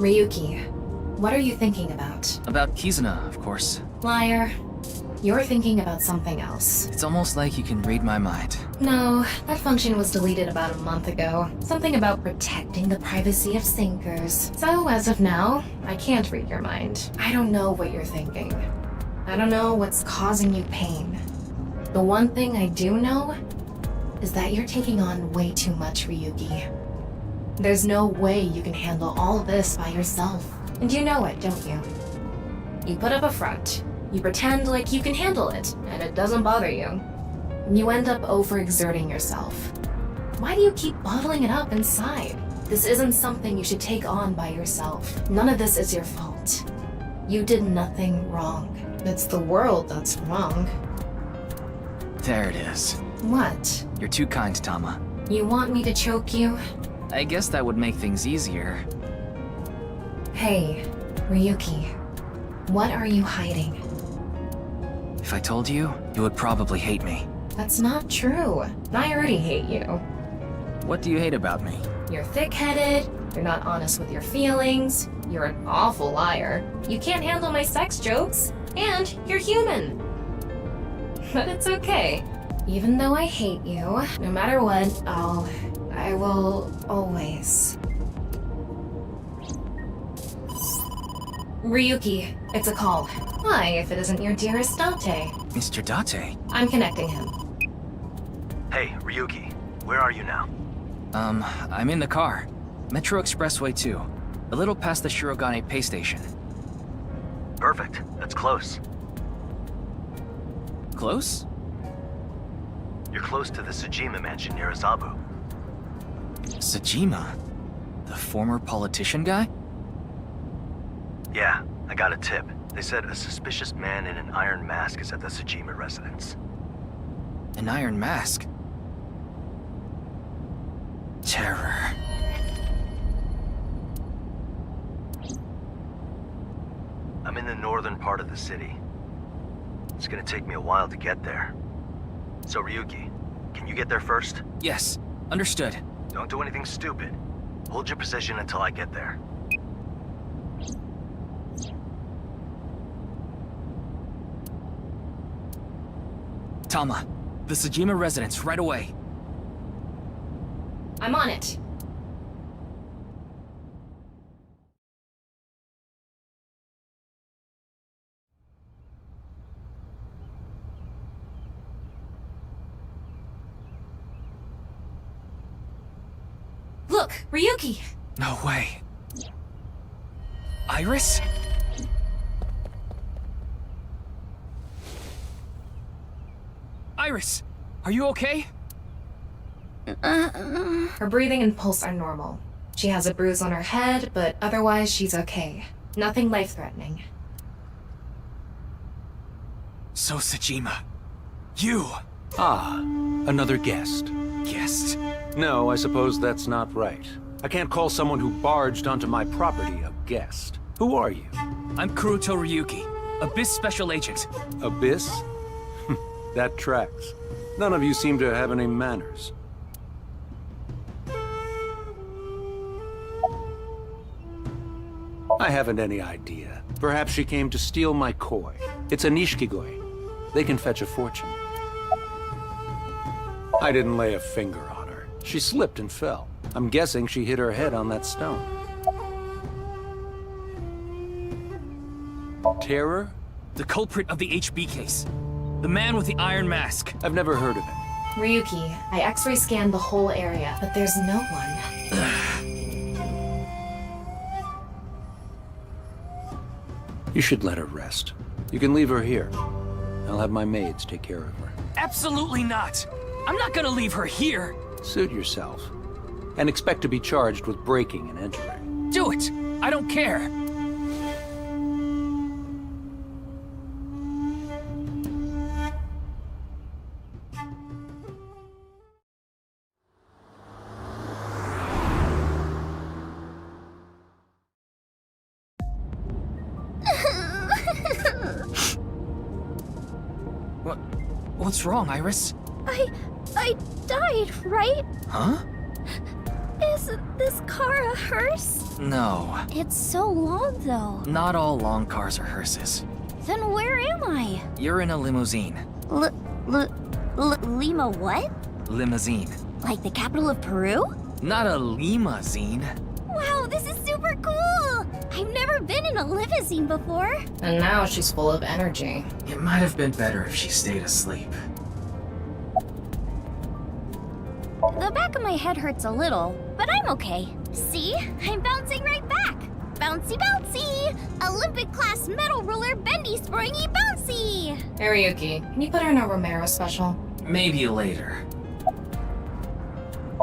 Ryuki, What are you thinking about? About Kizuna, of course. Liar. You're thinking about something else. It's almost like you can read my mind. No, that function was deleted about a month ago. Something about protecting the privacy of sinkers. So, as of now, I can't read your mind. I don't know what you're thinking. I don't know what's causing you pain. The one thing I do know is that you're taking on way too much, Ryuki. There's no way you can handle all this by yourself. And you know it, don't you? You put up a front. You pretend like you can handle it, and it doesn't bother you. You end up overexerting yourself. Why do you keep bottling it up inside? This isn't something you should take on by yourself. None of this is your fault. You did nothing wrong. It's the world that's wrong. There it is. What? You're too kind, Tama. You want me to choke you? I guess that would make things easier. Hey, Ryuki. What are you hiding? If I told you, you would probably hate me. That's not true. I already hate you. What do you hate about me? You're thick-headed, you're not honest with your feelings, you're an awful liar, you can't handle my sex jokes, and you're human. But it's okay. Even though I hate you, no matter what, I will always. Ryuki, it's a call. Why, if it isn't your dearest Date? Mr. Date? I'm connecting him. Hey, Ryuki, where are you now? I'm in the car. Metro Expressway 2. A little past the Shirogane pay station. Perfect, that's close. Close? You're close to the Tsujima mansion near Azabu. Tsujima? The former politician guy? Yeah, I got a tip. They said a suspicious man in an iron mask is at the Tsujima residence. An iron mask? Terror. I'm in the northern part of the city. It's gonna take me a while to get there. So Ryuki, can you get there first? Yes, understood. Don't do anything stupid. Hold your position until I get there. Tama, the Tsujima residence, right away. I'm on it. Look, Ryuki! No way. Iris? Iris, are you okay? Her breathing and pulse are normal. She has a bruise on her head, but otherwise she's okay. Nothing life-threatening. So Tsujima, you! Ah, another guest. Guest? No, I suppose that's not right. I can't call someone who barged onto my property a guest. Who are you? I'm Kuruto Ryuki, Abyss Special Agent. Abyss? That tracks. None of you seem to have any manners. I haven't any idea. Perhaps she came to steal my koi. It's a nishikigoi. They can fetch a fortune. I didn't lay a finger on her. She slipped and fell. I'm guessing she hit her head on that stone. Terror? The culprit of the HB case. The man with the iron mask. I've never heard of him. Ryuki, I x-ray scanned the whole area, but there's no one. You should let her rest. You can leave her here. I'll have my maids take care of her. Absolutely not! I'm not gonna leave her here! Suit yourself. And expect to be charged with breaking and entering. Do it! I don't care! What's wrong, Iris? I died, right? Huh? Isn't this car a hearse? No. It's so long, though. Not all long cars are hearses. Then where am I? You're in a limousine. Lima what? Limousine. Like the capital of Peru? Not a limousine. Wow, this is super cool! I've never been in a limousine before. And now she's full of energy. It might have been better if she stayed asleep. The back of my head hurts a little, but I'm okay. See? I'm bouncing right back. Bouncy, bouncy! Olympic-class metal ruler, bendy, springy, bouncy! Ariuki, can you put her in a Romero special? Maybe later.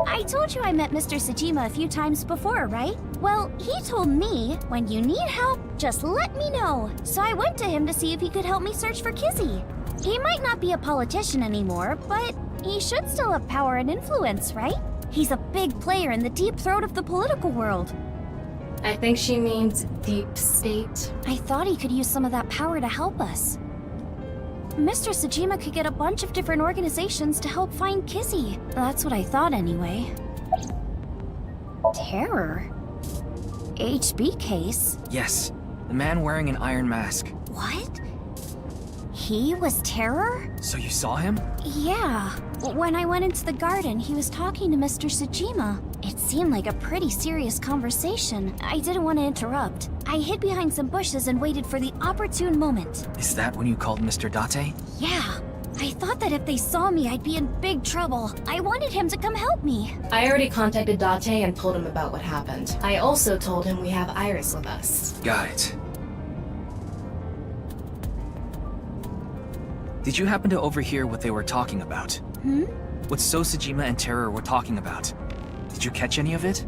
I told you I met Mr. Sajima a few times before, right? Well, he told me, when you need help, just let me know. So I went to him to see if he could help me search for Kizzy. He might not be a politician anymore, but he should still have power and influence, right? He's a big player in the deep throat of the political world. I think she means deep state. I thought he could use some of that power to help us. Mr. Sajima could get a bunch of different organizations to help find Kizzy. That's what I thought anyway. Terror? HB case? Yes, the man wearing an iron mask. What? He was Terror? So you saw him? Yeah. When I went into the garden, he was talking to Mr. Sajima. It seemed like a pretty serious conversation. I didn't want to interrupt. I hid behind some bushes and waited for the opportune moment. Is that when you called Mr. Date? Yeah. I thought that if they saw me, I'd be in big trouble. I wanted him to come help me. I already contacted Date and told him about what happened. I also told him we have Iris with us. Got it. Did you happen to overhear what they were talking about? What Sosajima and Terror were talking about? Did you catch any of it?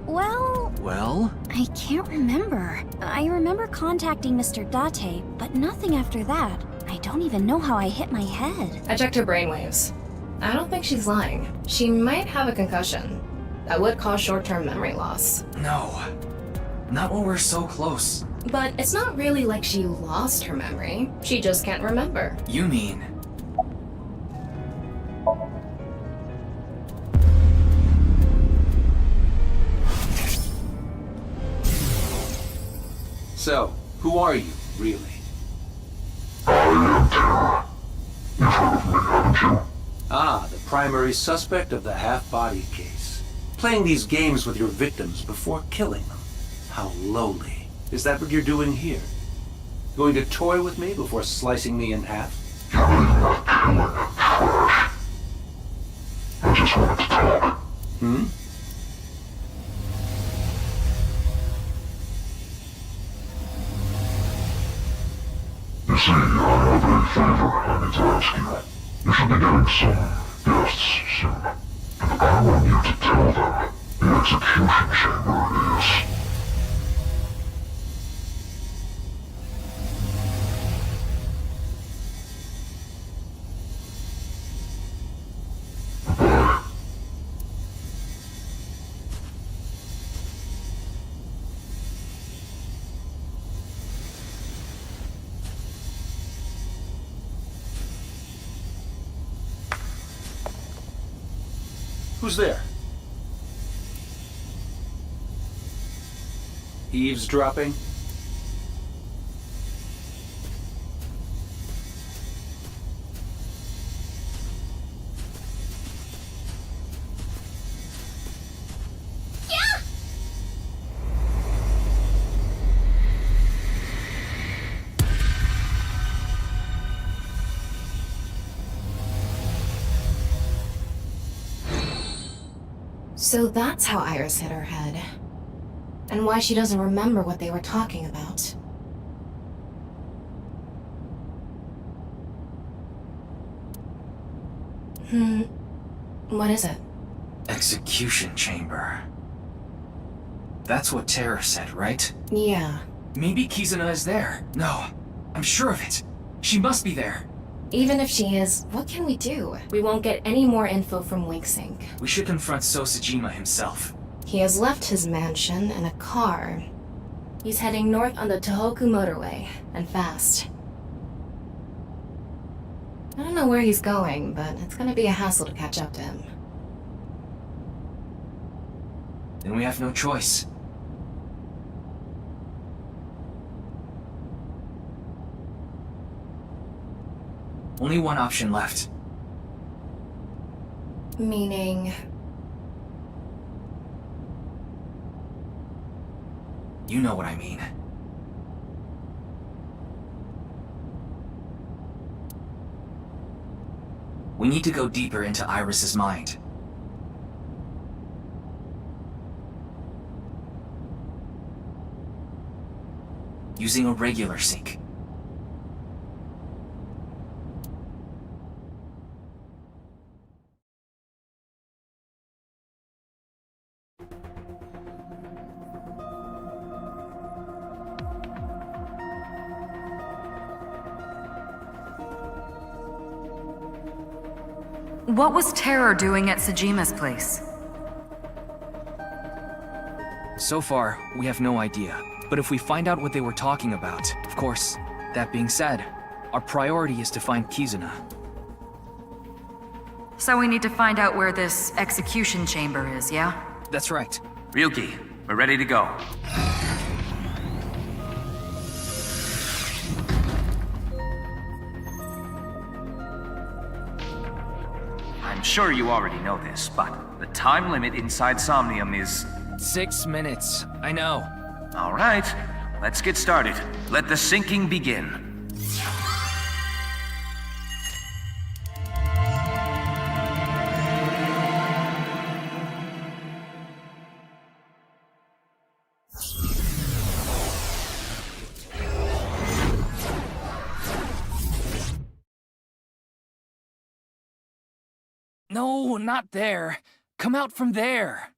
Well, I can't remember. I remember contacting Mr. Date, but nothing after that. I don't even know how I hit my head. I checked her brainwaves. I don't think she's lying. She might have a concussion. That would cause short-term memory loss. No. Not when we're so close. But it's not really like she lost her memory. She just can't remember. You mean... So, who are you, really? I am Terror. You've heard of me, haven't you? Ah, the primary suspect of the half-body case. Playing these games with your victims before killing them. How lowly. Is that what you're doing here? Going to toy with me before slicing me in half? Killing, not killing, trash. I just wanted to talk. You see, I have a favor I need to ask you. You should be getting some guests soon. And I want you to tell them the execution chamber is... Who's there? Eavesdropping? So that's how Iris hit her head. And why she doesn't remember what they were talking about. What is it? Execution chamber. That's what Terror said, right? Yeah. Maybe Kizuna is there. No, I'm sure of it. She must be there. Even if she is, what can we do? We won't get any more info from Winksink. We should confront Sosajima himself. He has left his mansion in a car. He's heading north on the Tohoku motorway, and fast. I don't know where he's going, but it's gonna be a hassle to catch up to him. then we have no choice. Only one option left. Meaning... You know what I mean. We need to go deeper into Iris's mind. Using a regular sync. What was Terror doing at Sejima's place? So far, we have no idea. But if we find out what they were talking about, of course, that being said, our priority is to find Kizuna. So we need to find out where this execution chamber is, yeah? That's right. Ryuki, we're ready to go. I'm sure you already know this, but the time limit inside Somnium is... 6 minutes. I know. All right, let's get started. Let the syncing begin. No, not there. Come out from there.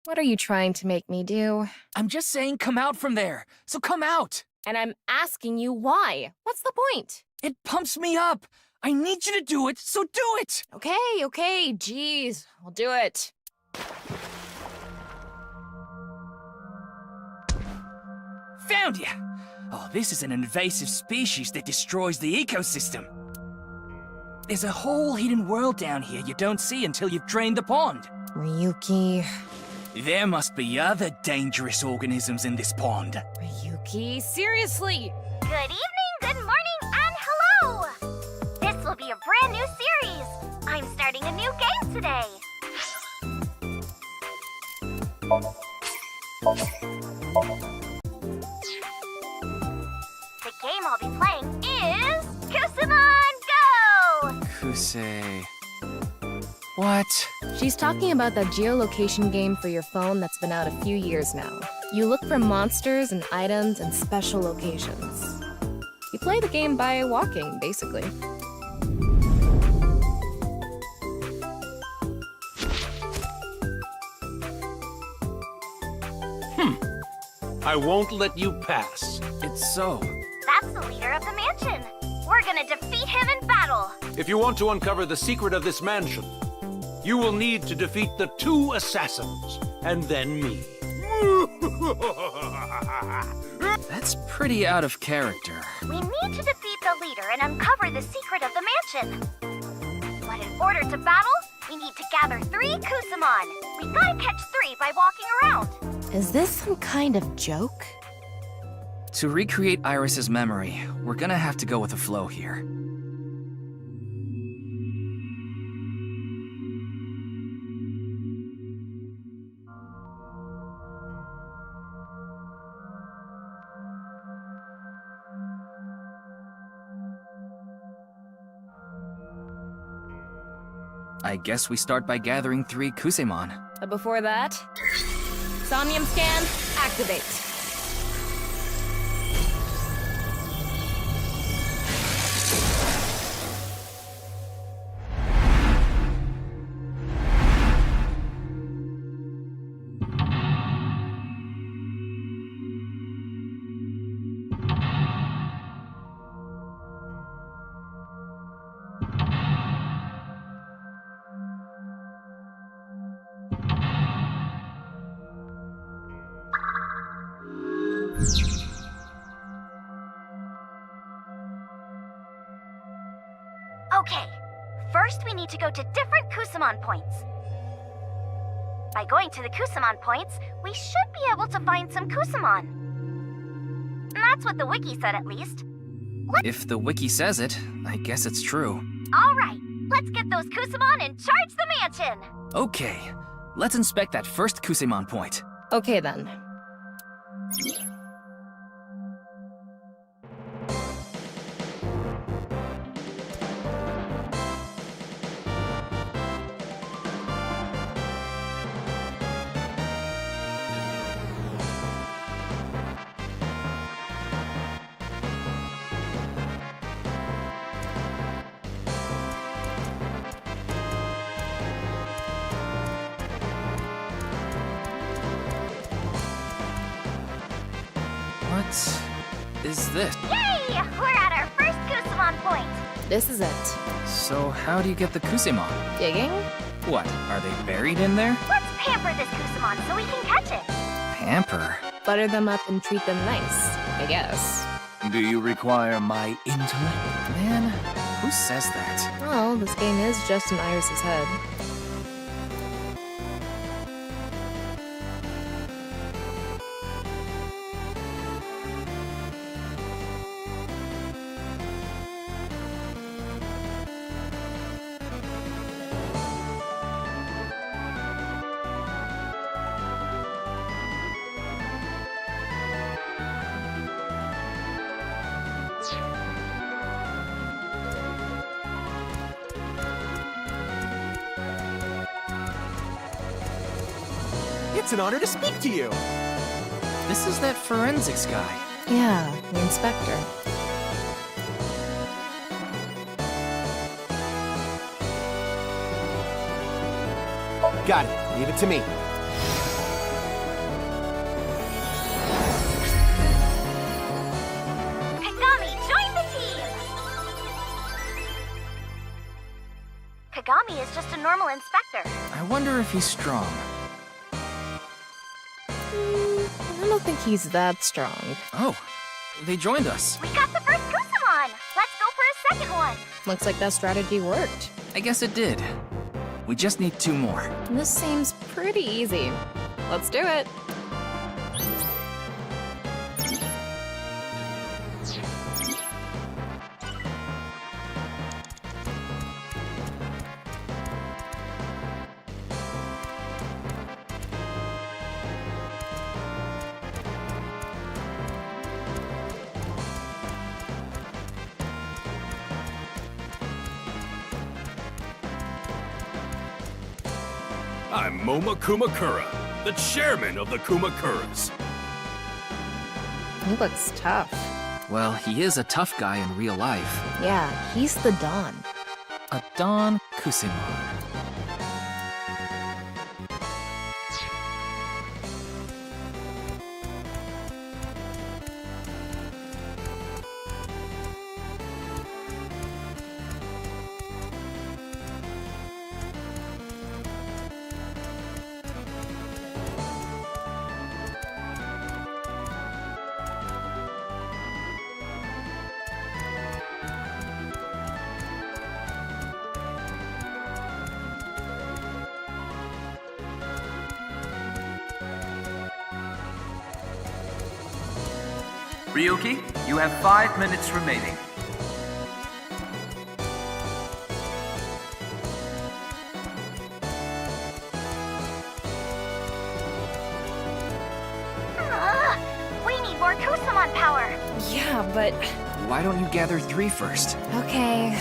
What are you trying to make me do? I'm just saying come out from there. So come out. And I'm asking you why. What's the point? It pumps me up. I need you to do it, so do it. Okay, jeez. I'll do it. Found ya! Oh, this is an invasive species that destroys the ecosystem. There's a whole hidden world down here you don't see until you've drained the pond. Ryuki... There must be other dangerous organisms in this pond. Ryuki, seriously! Good evening, good morning, and hello! This will be a brand new series. I'm starting a new game today. The game I'll be playing is Kusamon Go! Kusei... What? She's talking about that geolocation game for your phone that's been out a few years now. You look for monsters and items and special locations. You play the game by walking, basically. I won't let you pass. It's so. That's the leader of the mansion. We're gonna defeat him in battle. If you want to uncover the secret of this mansion, you will need to defeat the 2 assassins, and then me. That's pretty out of character. We need to defeat the leader and uncover the secret of the mansion. But in order to battle, we need to gather 3 Kusamon. We gotta catch 3 by walking around. Is this some kind of joke? To recreate Iris's memory, we're gonna have to go with the flow here. I guess we start by gathering 3 Kusamon. But before that, Somnium scan, activate. Okay, first we need to go to different Kusamon points. By going to the Kusamon points, we should be able to find some Kusamon. That's what the wiki said, at least. If the wiki says it, I guess it's true. All right, let's get those Kusamon and charge the mansion! Okay, let's inspect that first Kusamon point. Okay then. What is this? Yay! We're at our first Kusamon point! This is it. So how do you get the Kusamon? Digging? What, are they buried in there? Let's pamper this Kusamon so we can catch it! Pamper? Butter them up and treat them nice, I guess. Do you require my intellect? Man, who says that? Well, this game is just in Iris's head. It's an honor to speak to you. This is that forensics guy. Yeah, the inspector. Got it. Leave it to me. Kagami, join the team! Kagami is just a normal inspector. I wonder if he's strong. I don't think he's that strong. Oh, they joined us. We got the first Kusamon! Let's go for a second one! Looks like that strategy worked. I guess it did. We just need 2 more. This seems pretty easy. Let's do it. I'm Moma Kumakura, the chairman of the Kumakuras. He looks tough. Well, he is a tough guy in real life. Yeah, he's the Don. A Don Kusamon. Ryuki, you have 5 minutes remaining. We need more Kusamon power! Yeah, but... Why don't you gather 3 first? Okay.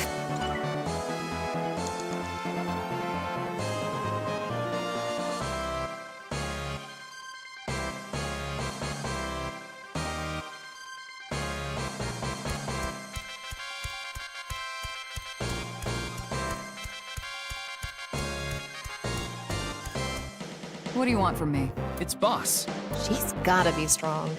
What do you want from me? It's Boss. She's gotta be strong.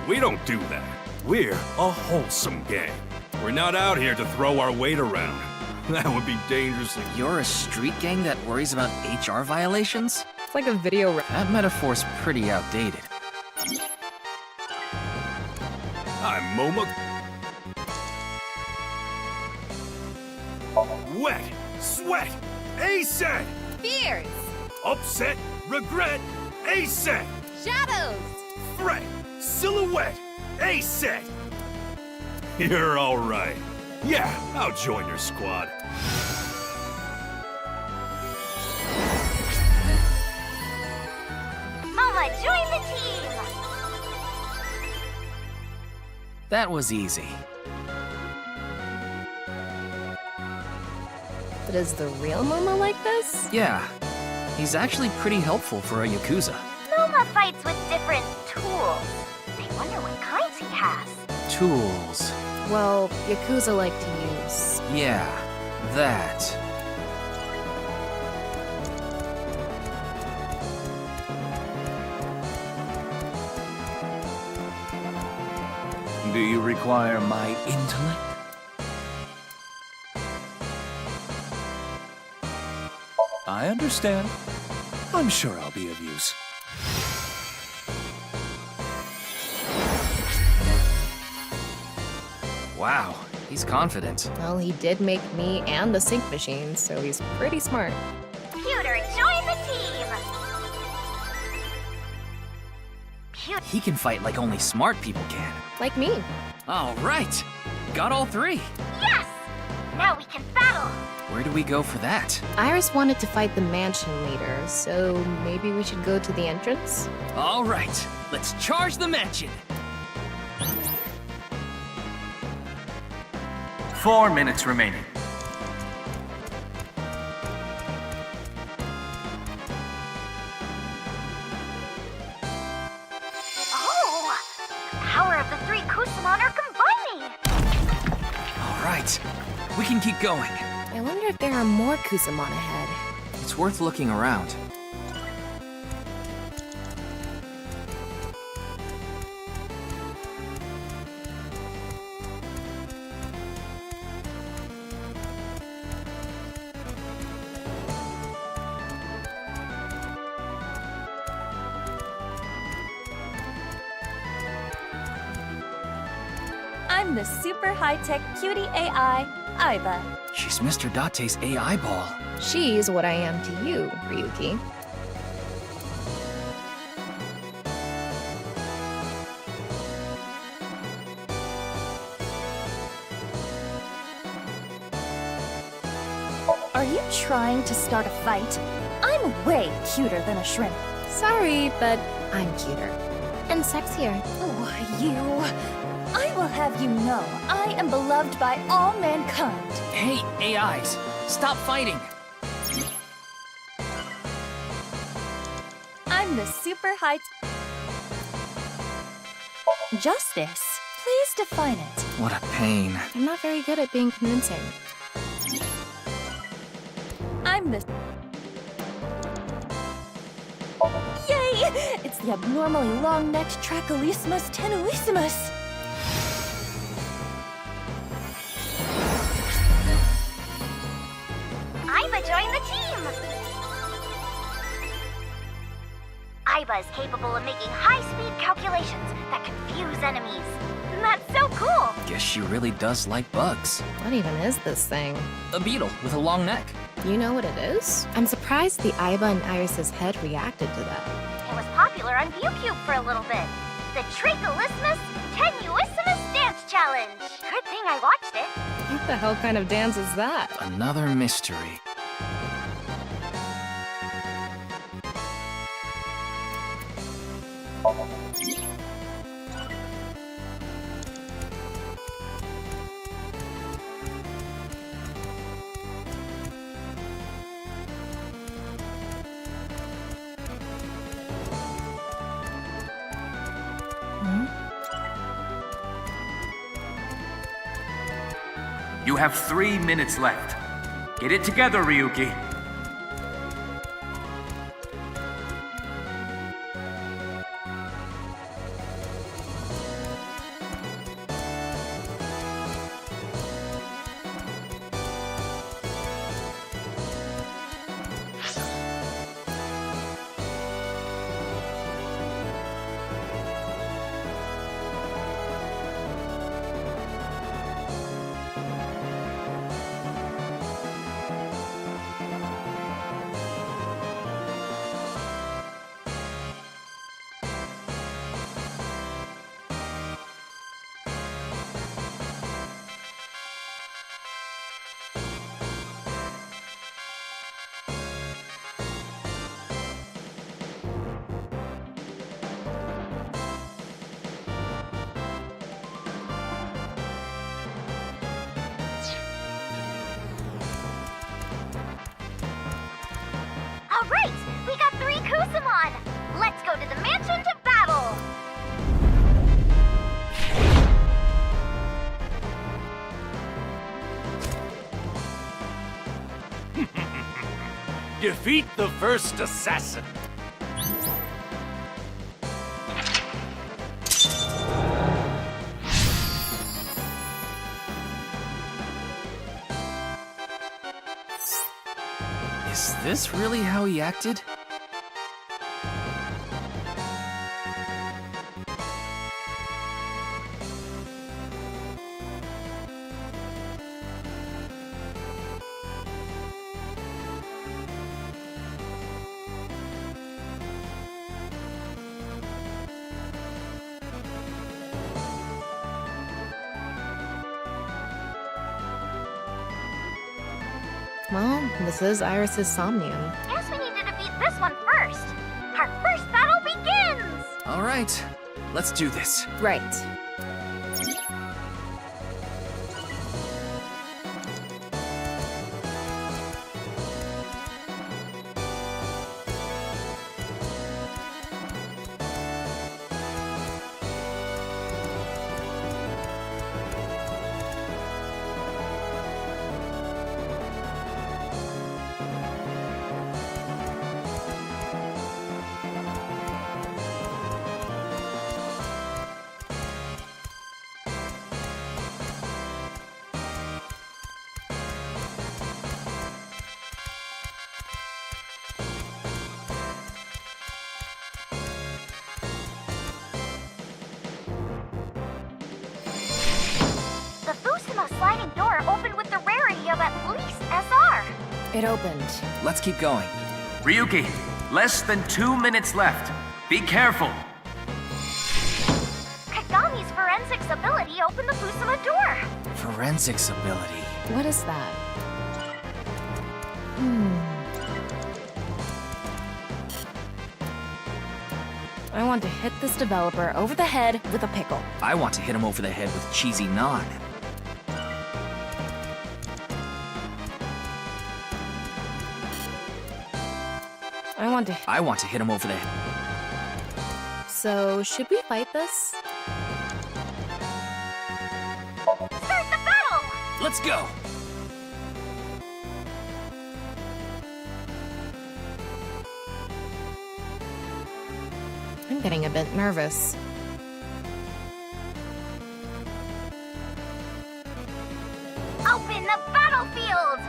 We don't do that. We're a wholesome gang. We're not out here to throw our weight around. That would be dangerous. You're a street gang that worries about HR violations? It's like a video. That metaphor's pretty outdated. I'm Moma. Wet, sweat, ASAP! Fears! Upset, regret, ASAP! Shadows! Fret, silhouette, ASAP! You're alright. Yeah, I'll join your squad. Mama, join the team! That was easy. But is the real Momo like this? Yeah. He's actually pretty helpful for a Yakuza. Noma fights with different tools. I wonder what kinds he has. Tools. Well, Yakuza like to use. Yeah, that. Do you require my intellect? I understand. I'm sure I'll be of use. Wow, he's confident. Well, he did make me and the sync machine, so he's pretty smart. Pewter, join the team! He can fight like only smart people can. Like me. All right. Got all three. Yes! Now we can battle! Where do we go for that? Iris wanted to fight the mansion leader, so maybe we should go to the entrance? All right. Let's charge the mansion. 4 minutes remaining. Oh! The power of the three Kusamon are combining! All right. We can keep going. I wonder if there are more Kusamon ahead. It's worth looking around. I'm the super high-tech cutie AI, Aiba. She's Mr. Date's AI ball. She's what I am to you, Ryuki. Are you trying to start a fight? I'm way cuter than a shrimp. Sorry, but I'm cuter. And sexier. Oh, you... I will have you know, I am beloved by all mankind. Hey, AIs, stop fighting. I'm the super high... Justice. Please define it. What a pain. I'm not very good at being convincing. I'm the... Yay! It's the abnormally long-necked Tracholismus tenuissimus. Aiba joined the team! Aiba is capable of making high-speed calculations that confuse enemies. That's so cool! Guess she really does like bugs. What even is this thing? A beetle with a long neck. You know what it is? I'm surprised the Aiba and Iris's head reacted to that. It was popular on ViewCube for a little bit. The Tracholismus tenuissimus dance challenge. Good thing I watched it. What the hell kind of dance is that? Another mystery. You have 3 minutes left. Get it together, Ryuki. Right! We got 3 Kusamon! Let's go to the mansion to battle! Defeat the first assassin. Is this really how he acted? Well, this is Iris's Somnium. Guess we need to defeat this one first. Our first battle begins! All right, let's do this. Right. Sliding door opened with the rarity of at least SR. It opened. Let's keep going. Ryuki, less than 2 minutes left. Be careful. Kagami's forensics ability opened the Fusuma door. Forensics ability. What is that? I want to hit this developer over the head with a pickle. I want to hit him over the head with cheesy naan. I want to hit him over the head. So, should we fight this? Start the battle! Let's go! I'm getting a bit nervous. Open the battlefield!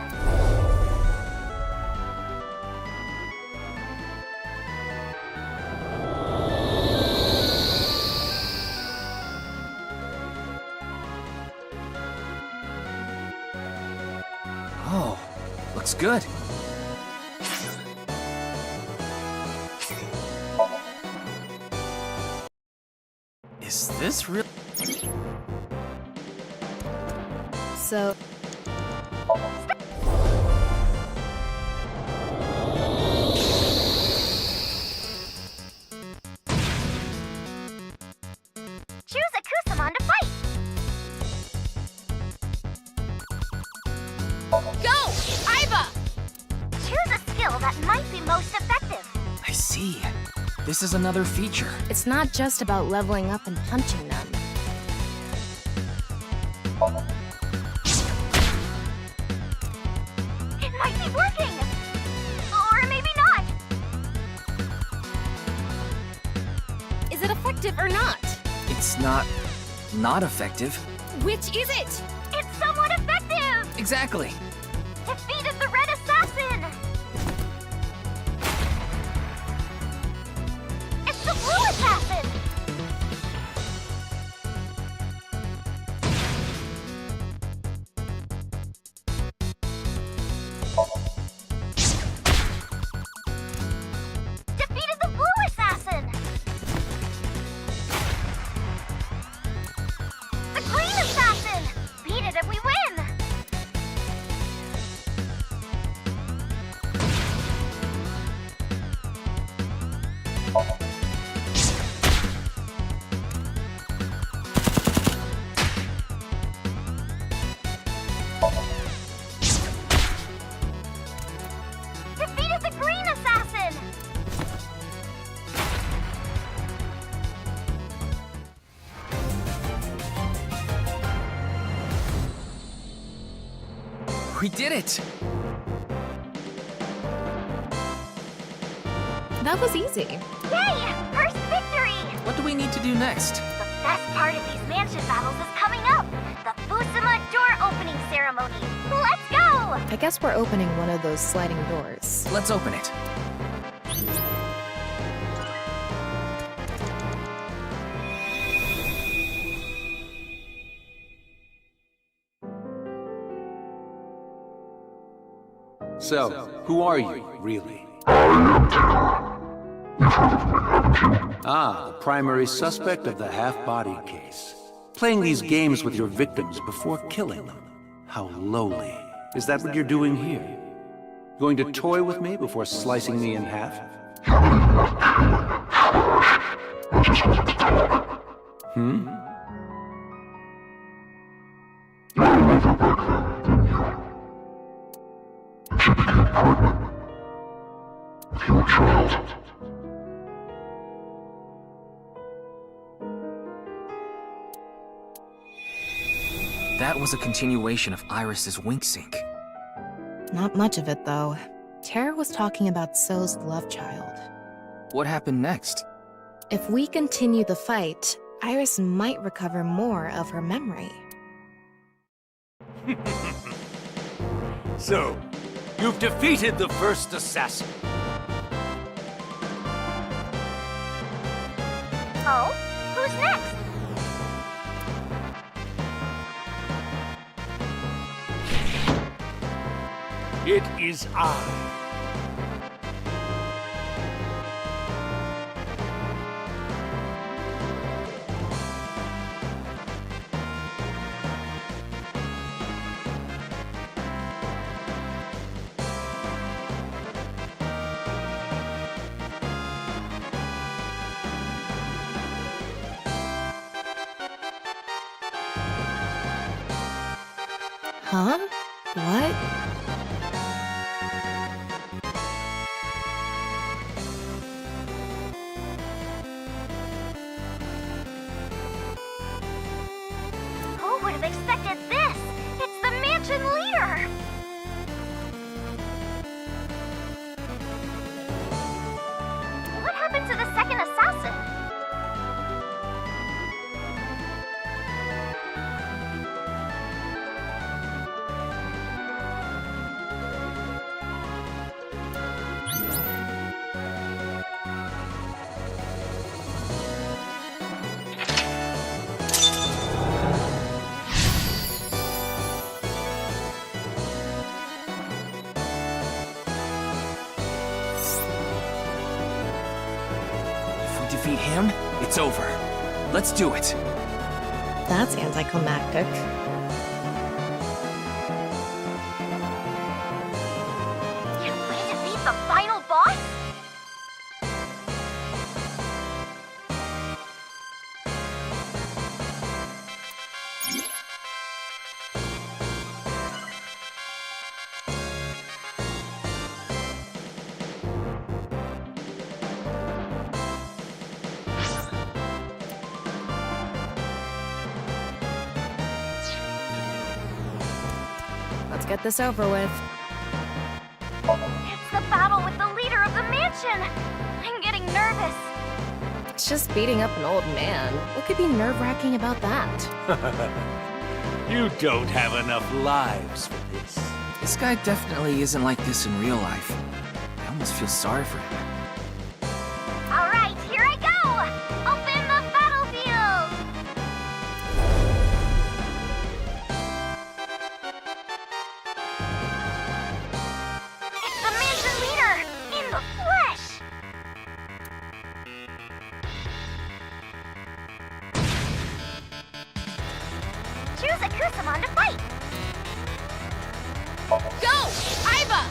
Oh, looks good. Is this real? So... Choose a Kusamon to fight! Go! Aiba! Choose a skill that might be most effective. I see. This is another feature. It's not just about leveling up and punching them. It might be working! Or maybe not! Is it effective or not? It's not effective. Which is it? It's somewhat effective! Exactly. Defeated the Red Assassin! It's the Blue Assassin! Defeated the Blue Assassin! The Green Assassin! Beat it if we win! We did it! That was easy. Yay! First victory! What do we need to do next? The best part of these mansion battles is coming up! The Fusuma door opening ceremony! Let's go! I guess we're opening one of those sliding doors. Let's open it. So, who are you, really? Ah, the primary suspect of the half-body case. Playing these games with your victims before killing them. How lowly. Is that what you're doing here? Going to toy with me before slicing me in half? Hmm? Your child. That was a continuation of Iris's wink sync. Not much of it, though. Tara was talking about So's love child. What happened next? If we continue the fight, Iris might recover more of her memory. So, you've defeated the first assassin. Oh? Who's next? It is I. Huh? What? Who would have expected this? It's the mansion leader! What happened to the second assassin? Defeat him, it's over. Let's do it. That's anticlimactic. Can we defeat the final boss? Let's get this over with. It's the battle with the leader of the mansion! I'm getting nervous. It's just beating up an old man. What could be nerve-wracking about that? You don't have enough lives for this. This guy definitely isn't like this in real life. I almost feel sorry for him. Alright, here I go! Open the battlefield! It's the mansion leader! In the flesh! Choose a Kusamon to fight! Go! Aiba!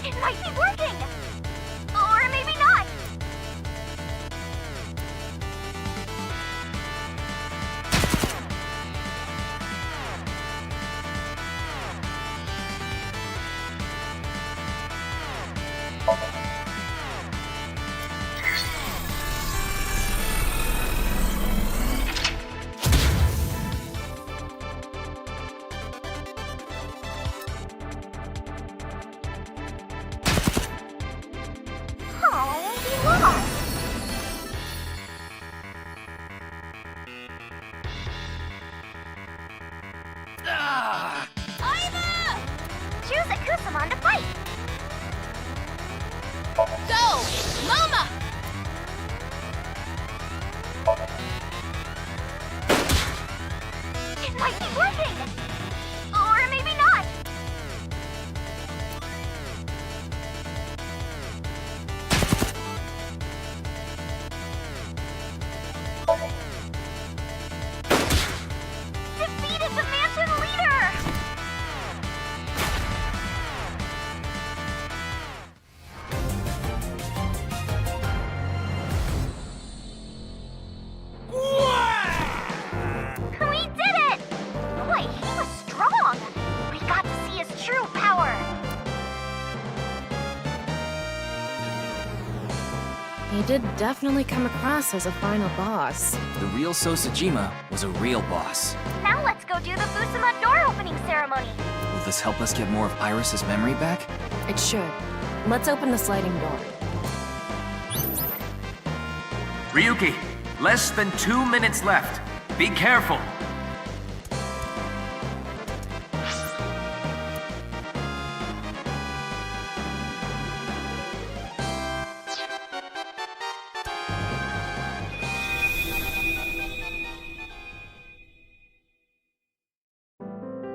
It might be working! Or maybe not! Kusamon to fight! Go! Mama! It might be working! Or maybe not! Defeated the mansion leader! We did it! Boy, he was strong! We got to see his true power! He did definitely come across as a final boss. The real Sosajima was a real boss. Now let's go do the Fusuma door opening ceremony! Will this help us get more of Iris's memory back? It should. Let's open the sliding door. Ryuki, less than 2 minutes left. Be careful.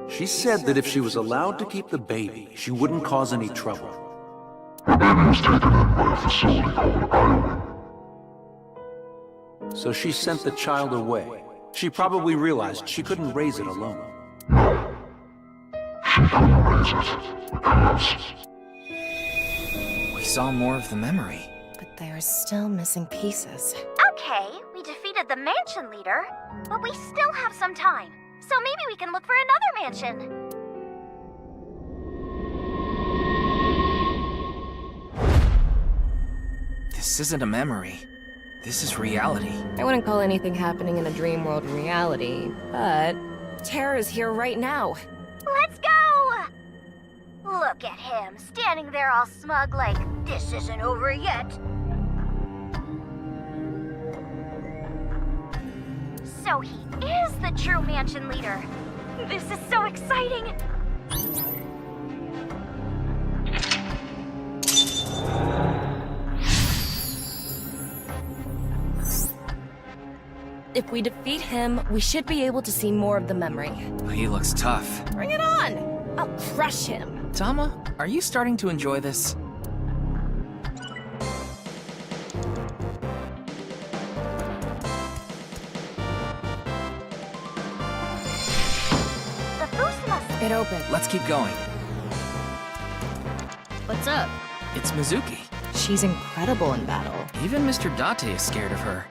She said that if she was allowed to keep the baby, she wouldn't cause any trouble. The baby was taken in by a facility called Iowa. So she sent the child away. She probably realized she couldn't raise it alone. She couldn't raise it because We saw more of the memory. But they are still missing pieces. Okay, we defeated the mansion leader, but we still have some time. So maybe we can look for another mansion. This isn't a memory. This is reality. I wouldn't call anything happening in a dream world reality, but terror is here right now. Let's go! Look at him, standing there all smug like, this isn't over yet. So he is the true mansion leader. This is so exciting! If we defeat him, we should be able to see more of the memory. He looks tough. Bring it on! I'll crush him. Tama, are you starting to enjoy this? The Fusuma... It opened. Let's keep going. What's up? It's Mizuki. She's incredible in battle. Even Mr. Date is scared of her.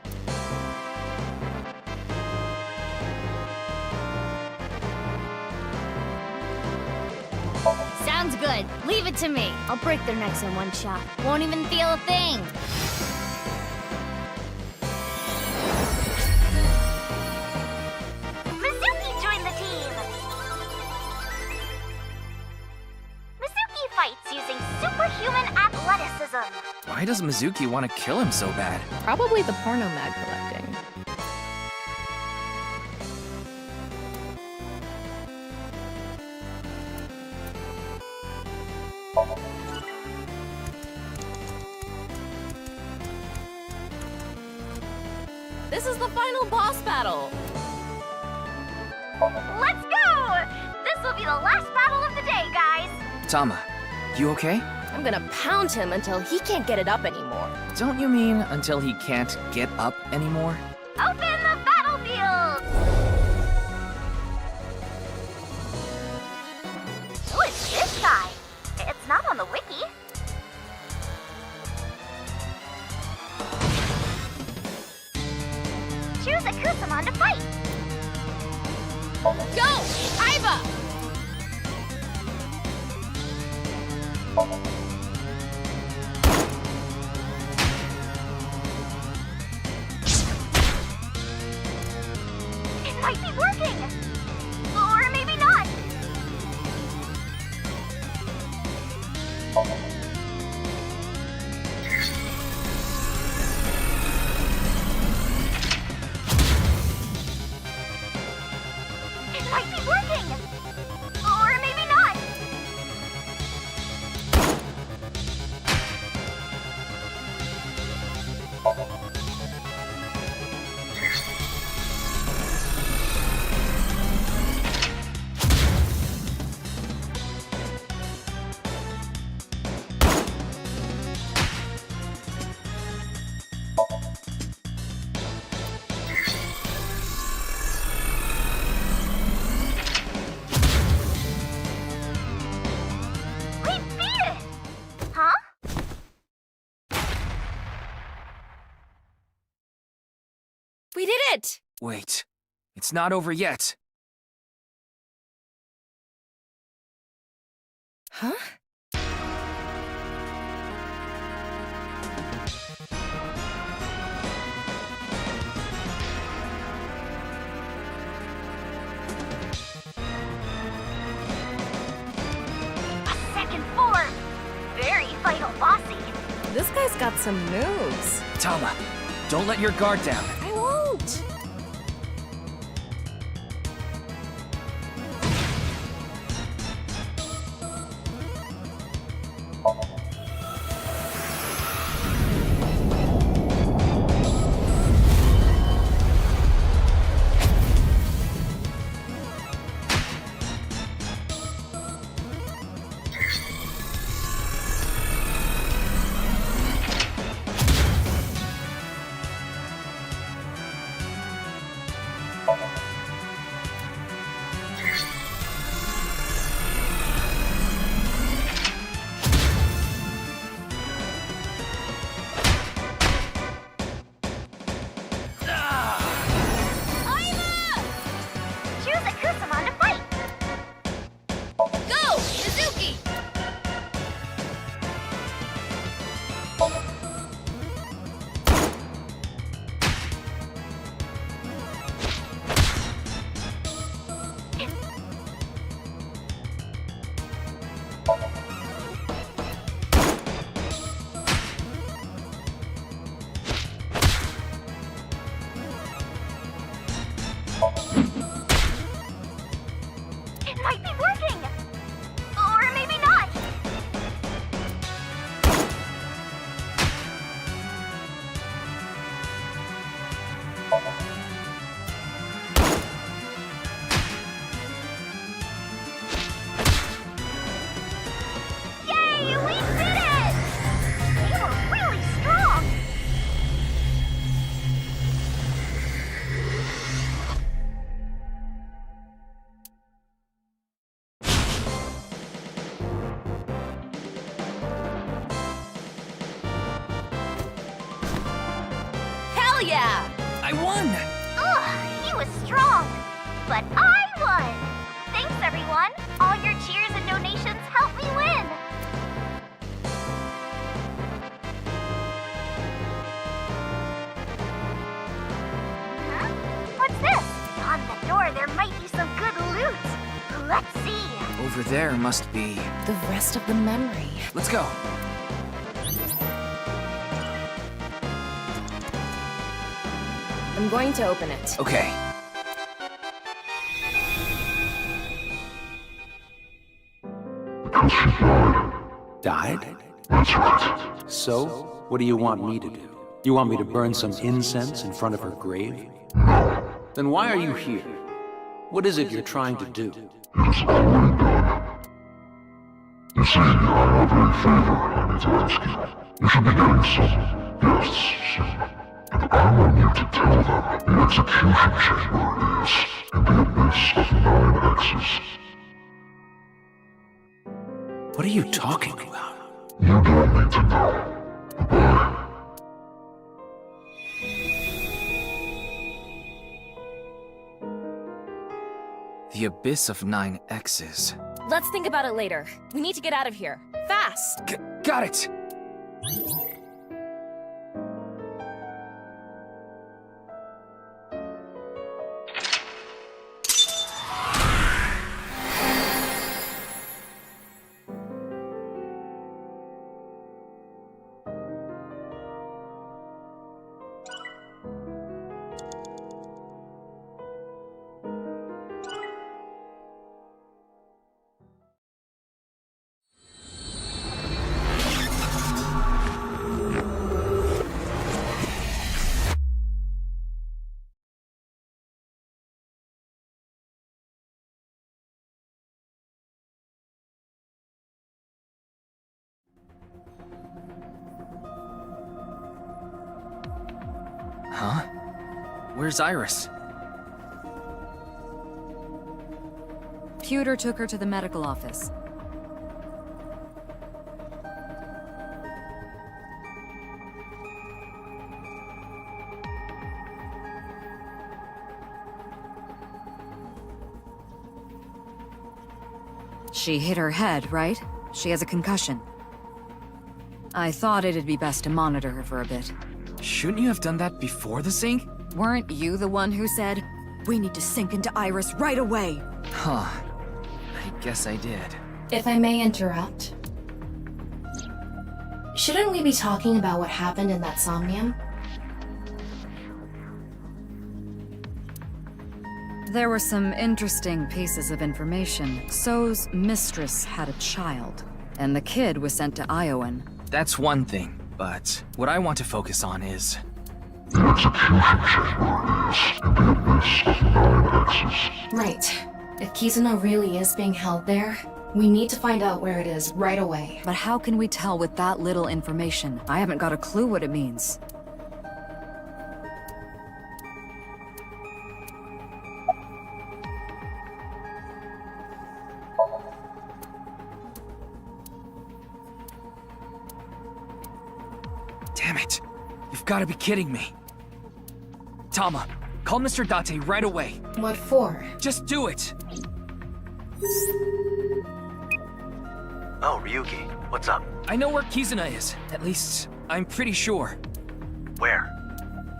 Sounds good. Leave it to me. I'll break their necks in one shot. Won't even feel a thing. Mizuki joined the team! Mizuki fights using superhuman athleticism. Why does Mizuki want to kill him so bad? Probably the porno mag collecting. This is the final boss battle! Let's go! This will be the last battle of the day, guys! Tama, you okay? I'm gonna pound him until he can't get it up anymore. Don't you mean until he can't get up anymore? Open the battlefield! Who is this guy? It's not on the wiki. Choose a Kusamon to fight! Go! Aiba! It might be working! Or maybe not! It might be working! Or maybe not! We did it! Wait, it's not over yet. Huh? A second form! Very vital bossy. This guy's got some moves. Tama, don't let your guard down. I won't. Choose a Kusamon to fight! Go, Mizuki! It might be working! Or maybe not! Yay! We did it! They were really strong! Hell yeah! I won! Ugh, he was strong! But I won! Thanks, everyone! All your cheers and donations helped me win! Huh? What's this? On the door, there might be some good loot! Let's see! Over there must be... The rest of the memory. Let's go. I'm going to open it. Okay. Because she died. Died? That's right. So, what do you want me to do? You want me to burn some incense in front of her grave? No. Then why are you here? What is it you're trying to do? It is already done. You see, I'm under a favor I need to ask you. You should be getting some guests soon. And I want you to tell them the execution chamber is in the abyss of 9 X's. What are you talking about? You don't need to know. Goodbye. The abyss of 9 X's. Let's think about it later. We need to get out of here. Fast! Got it! Huh? Where's Iris? Pewter took her to the medical office. She hit her head, right? She has a concussion. I thought it'd be best to monitor her for a bit. Shouldn't you have done that before the sync? Weren't you the one who said, "We need to sync into Iris right away"? Huh. I guess I did. If I may interrupt. Shouldn't we be talking about what happened in that Somnium? There were some interesting pieces of information. So's mistress had a child, and the kid was sent to Iowan. That's one thing, but what I want to focus on is... The execution chamber is in the abyss of 9X's. Right. If Kizuna really is being held there, we need to find out where it is right away. But how can we tell with that little information? I haven't got a clue what it means. Damn it. You've got to be kidding me. Tama, call Mr. Date right away. What for? Just do it. Oh, Ryuki, what's up? I know where Kizuna is. At least, I'm pretty sure. Where?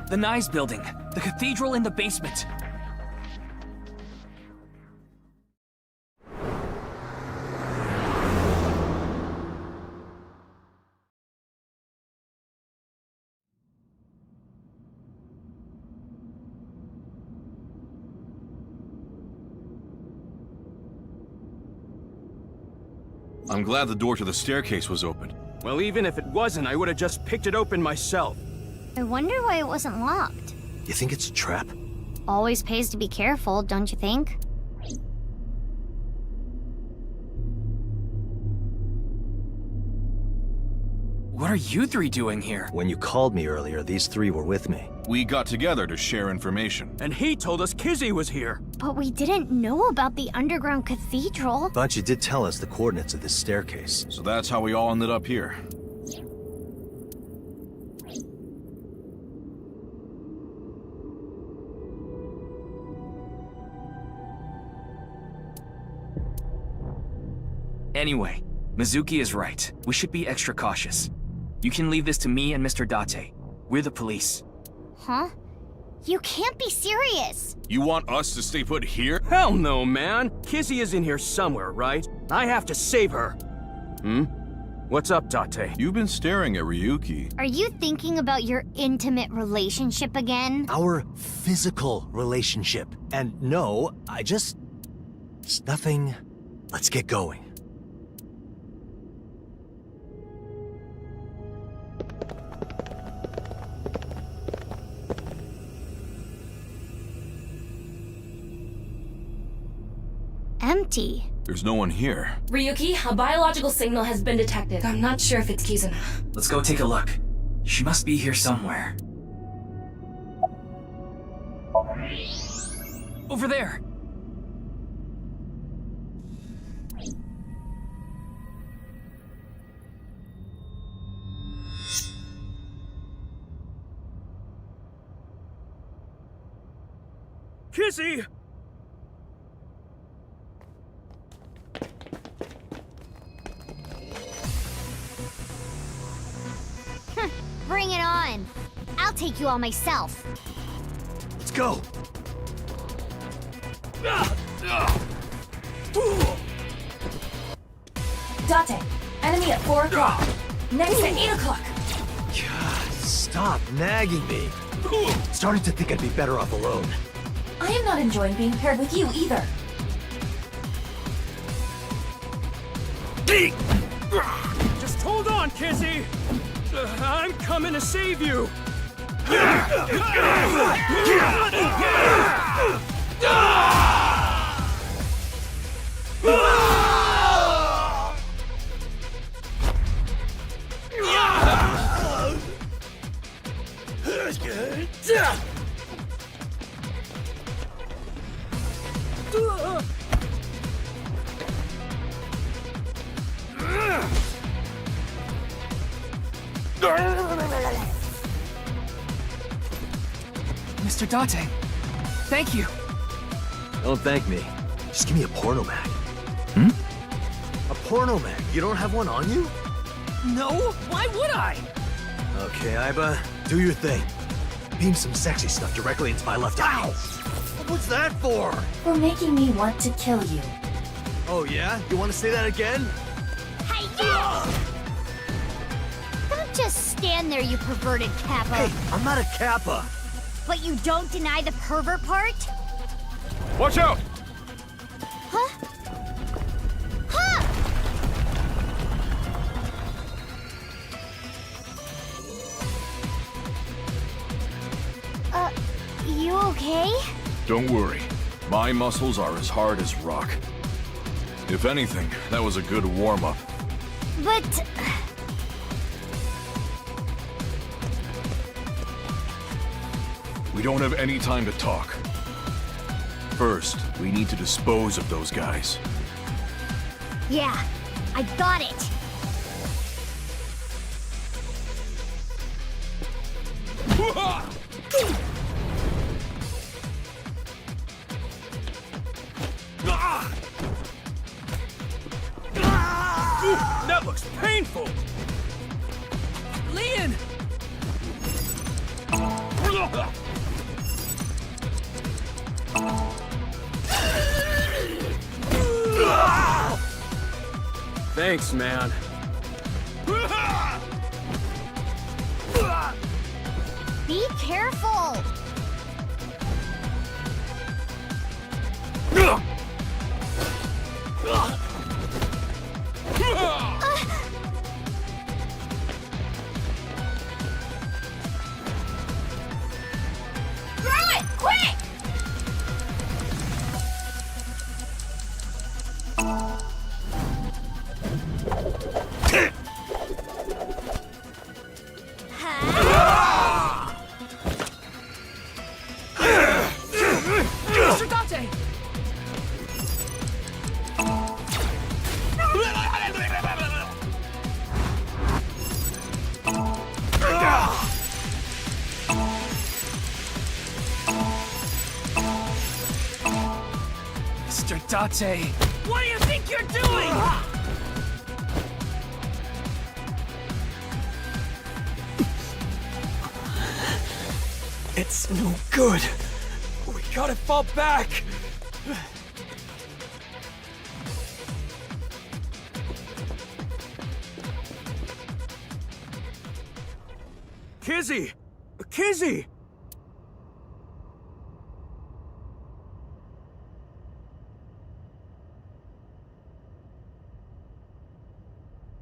The Nyes building. The cathedral in the basement. I'm glad the door to the staircase was open. Well, even if it wasn't, I would have just picked it open myself. I wonder why it wasn't locked. You think it's a trap? Always pays to be careful, don't you think? What are you three doing here? When you called me earlier, these three were with me. We got together to share information. And he told us Kizzy was here. But we didn't know about the underground cathedral. But you did tell us the coordinates of this staircase. So that's how we all ended up here. Anyway, Mizuki is right. We should be extra cautious. You can leave this to me and Mr. Date. We're the police. Huh? You can't be serious. You want us to stay put here? Hell no, man. Kizzy is in here somewhere, right? I have to save her. What's up, Date? You've been staring at Ryuki. Are you thinking about your intimate relationship again? Our physical relationship. And no, it's nothing. Let's get going. Empty. There's no one here. Ryuki, a biological signal has been detected. I'm not sure if it's Kizuna. Let's go take a look. She must be here somewhere. Over there! Kizzy! Bring it on. I'll take you all myself. Let's go. Date, enemy at 4 o'clock. Next at 8 o'clock. God, stop nagging me. Starting to think I'd be better off alone. I am not enjoying being paired with you either. Just hold on, Kizzy! I'm coming to save you! Mr. Date, thank you. Don't thank me. Just give me a porno mag. porno mag. You don't have one on you? No, why would I? Okay, Iba, do your thing. Beam some sexy stuff directly into my left eye. What's that for? For making me want to kill you. Oh yeah? You want to say that again? Hey, don't just stand there, you perverted Kappa. Hey, I'm not a Kappa. But you don't deny the pervert part? Watch out! Huh? Huh! You okay? Don't worry. My muscles are as hard as rock. If anything, that was a good warm-up. But... We don't have any time to talk. First, we need to dispose of those guys. Yeah, I got it. That looks painful! Leon! Thanks, man. Be careful! Throw it! Quick! Mr. Dante! Mr. Date. What do you think you're doing? It's no good. We gotta fall back. Kizzy! Kizzy!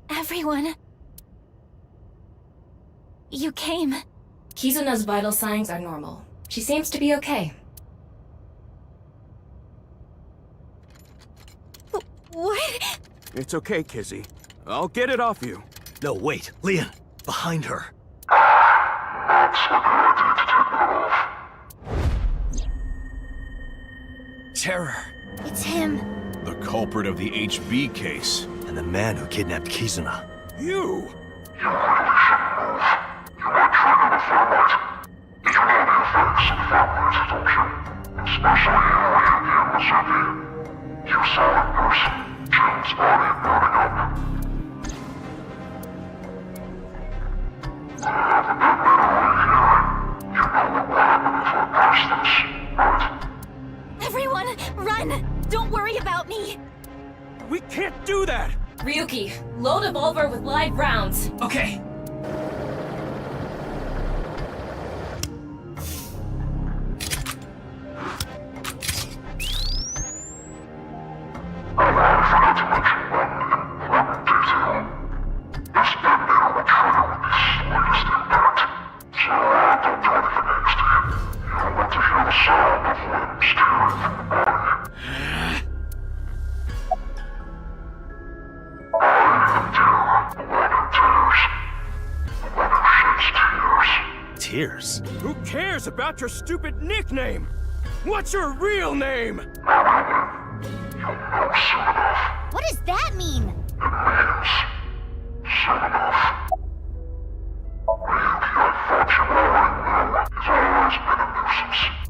Everyone. You came. Kizuna's vital signs are normal. She seems to be okay. What? It's okay, Kizzy. I'll get it off you. No, wait. Leon, behind her. Terror. It's him. The culprit of the HB case. And the man who kidnapped Kizuna. You! Everyone, run! Don't worry about me! We can't do that! Ryuki, load a revolver with live rounds. Okay. Tears? Who cares about your stupid nickname? What's your real name? What does that mean?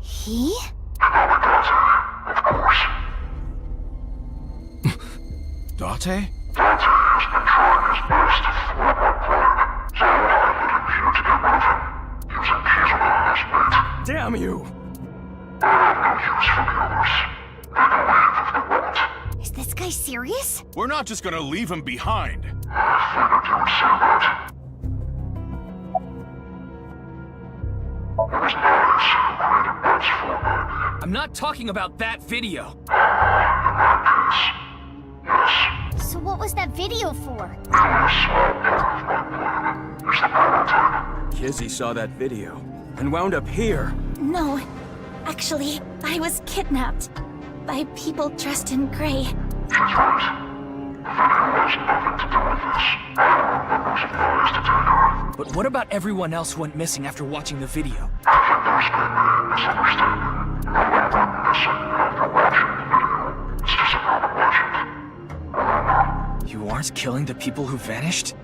He? Date? Date Damn you! Is this guy serious? We're not just gonna leave him behind. I'm not talking about that video. So what was that video for? Kizzy saw that video and wound up here. No, actually, I was kidnapped by people dressed in gray. But what about everyone else who went missing after watching the video? You aren't killing the people who vanished?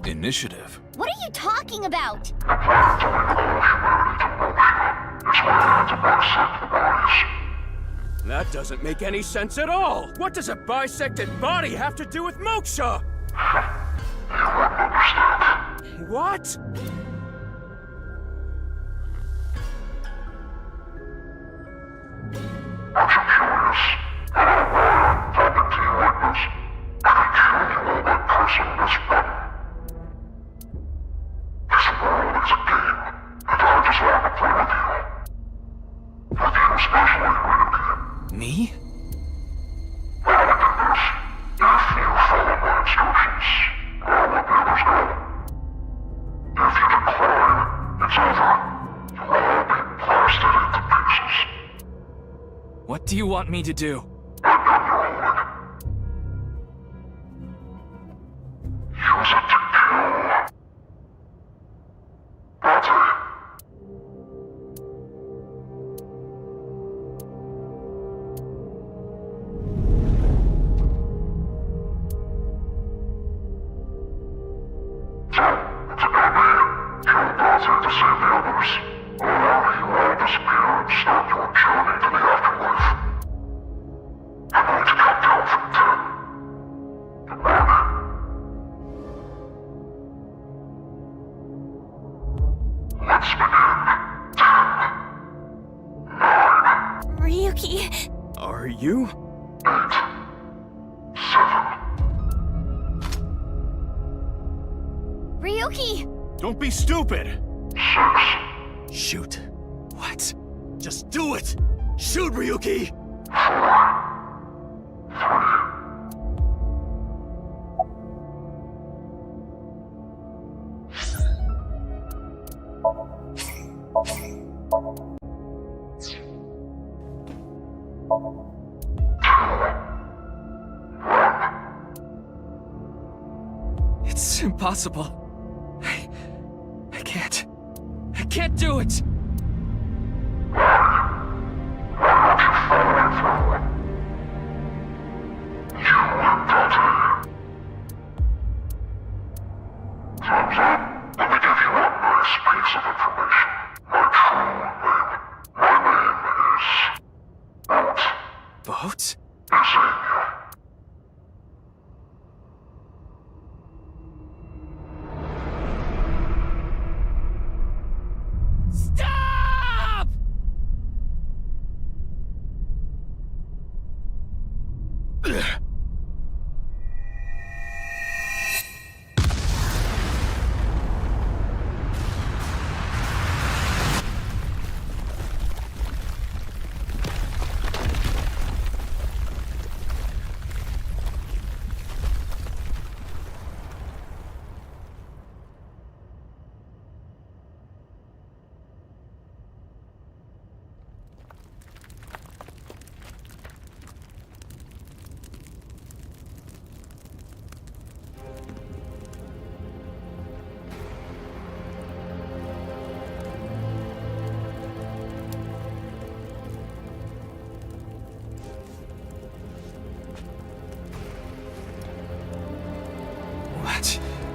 Initiative? What are you talking about? That doesn't make any sense at all! What does a bisected body have to do with Moksha? What? Me? What do you want me to do? Ryuki. Are you? 8, 7. Ryuki! Don't be stupid! 6. Shoot. What? Just do it! Shoot, Ryuki! 3. It's impossible. I can't. I can't do it! Boat? Stop!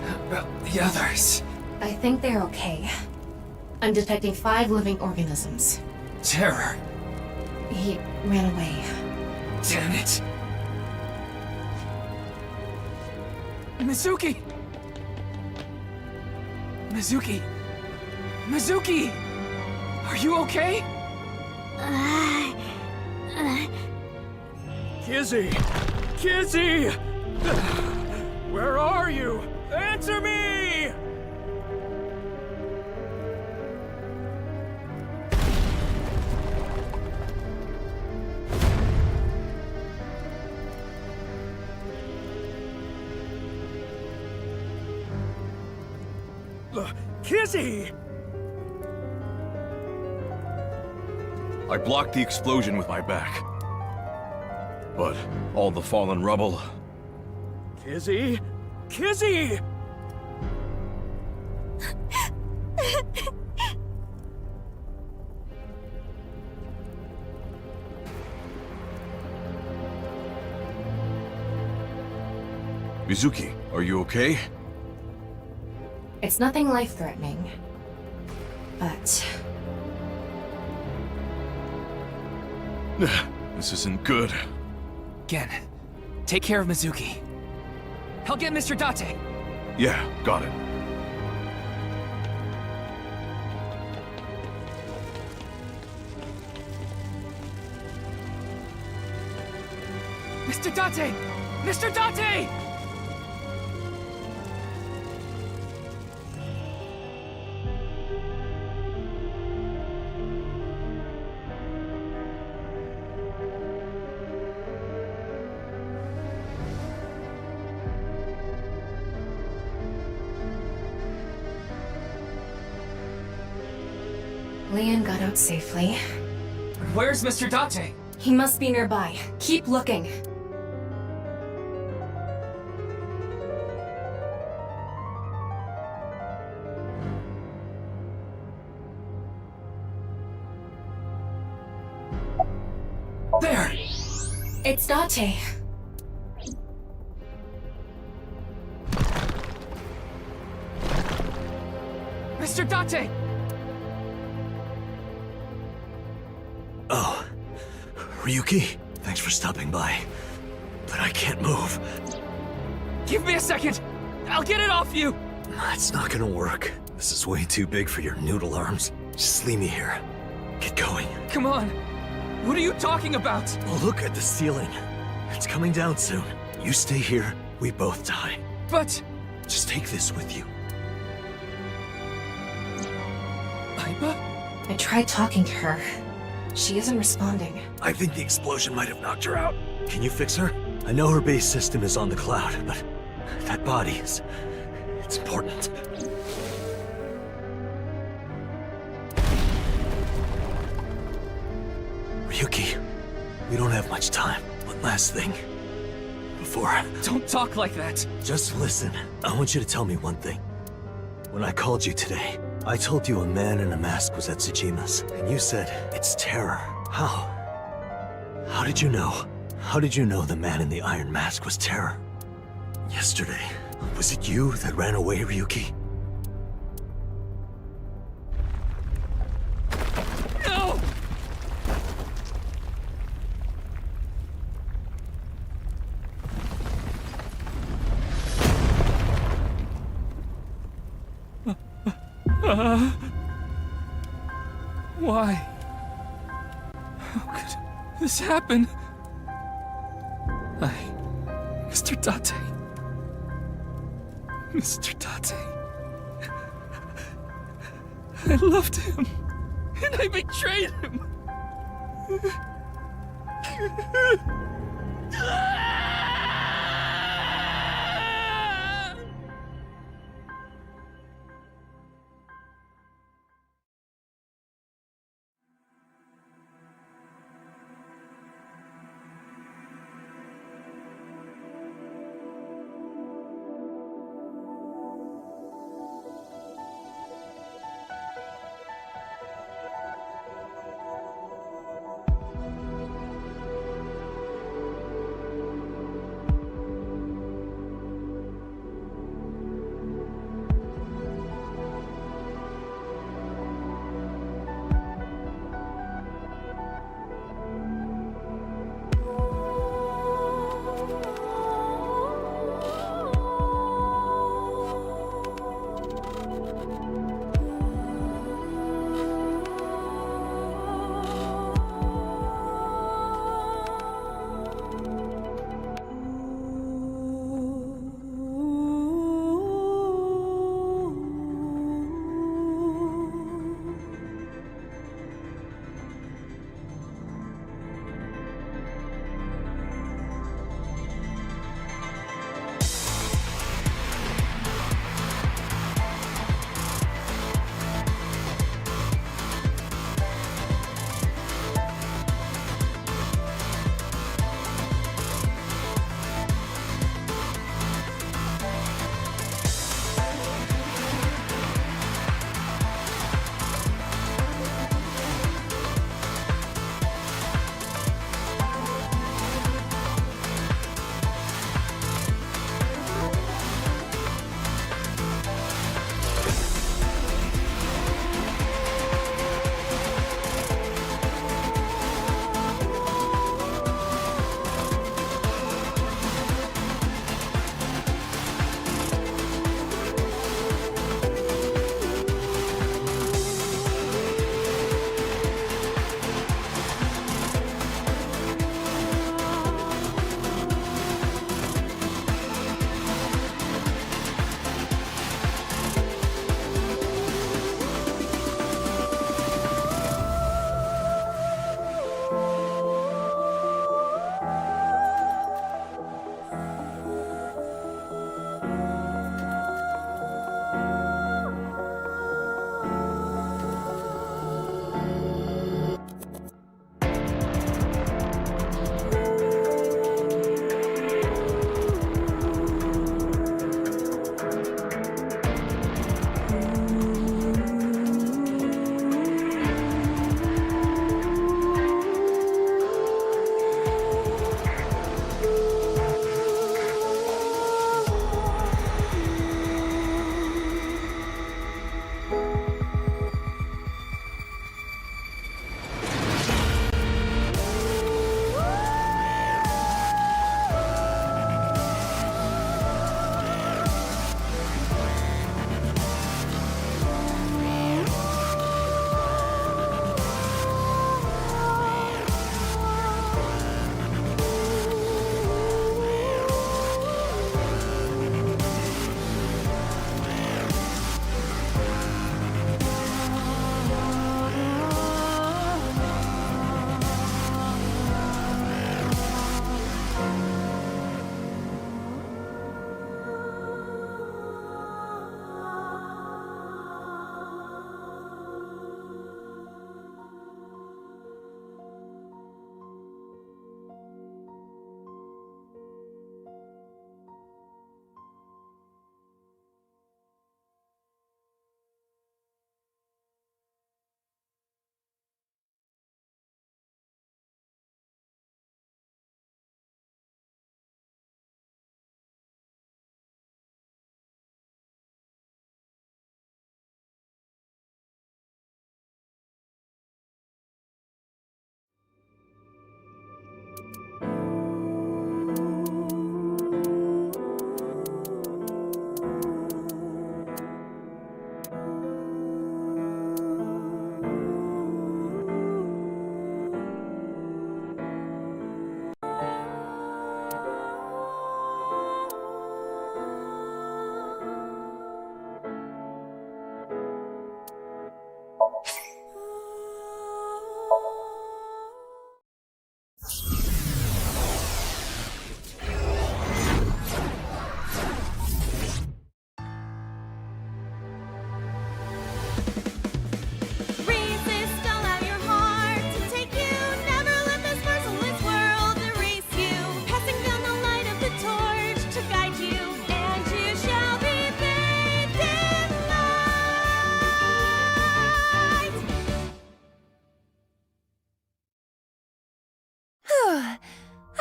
What about the others? I think they're okay. I'm detecting 5 living organisms. Terror. He ran away. Damn it. Mizuki! Mizuki! Mizuki! Are you okay? Kizzy! Kizzy! Where are you? Answer me! Kizzy! I blocked the explosion with my back. But all the fallen rubble... Kizzy? Kizzy! Mizuki, are you okay? It's nothing life-threatening. But... This isn't good. Gen, take care of Mizuki. I'll get Mr. Date. Yeah, got it. Mr. Date! Mr. Date! Leon got out safely. Where's Mr. Date? He must be nearby. Keep looking. There! It's Date. Mr. Date! Oh, Ryuki, thanks for stopping by. But I can't move. Give me a second! I'll get it off you! It's not gonna work. This is way too big for your noodle arms. Just leave me here. Get going. Come on! What are you talking about? Well, look at the ceiling. It's coming down soon. You stay here, we both die. But... Just take this with you. Aiba? I tried talking to her. She isn't responding. I think the explosion might have knocked her out. Can you fix her? I know her base system is on the cloud, but that body is... it's important. Ryuki, we don't have much time. One last thing. Before... Don't talk like that! Just listen. I want you to tell me one thing. When I called you today, I told you a man in a mask was at Tsujima's, and you said, it's terror. How? How did you know? How did you know the man in the iron mask was terror? Yesterday, was it you that ran away, Ryuki? No! Why? How could this happen? Mr. Date. Mr. Date. I loved him, and I betrayed him.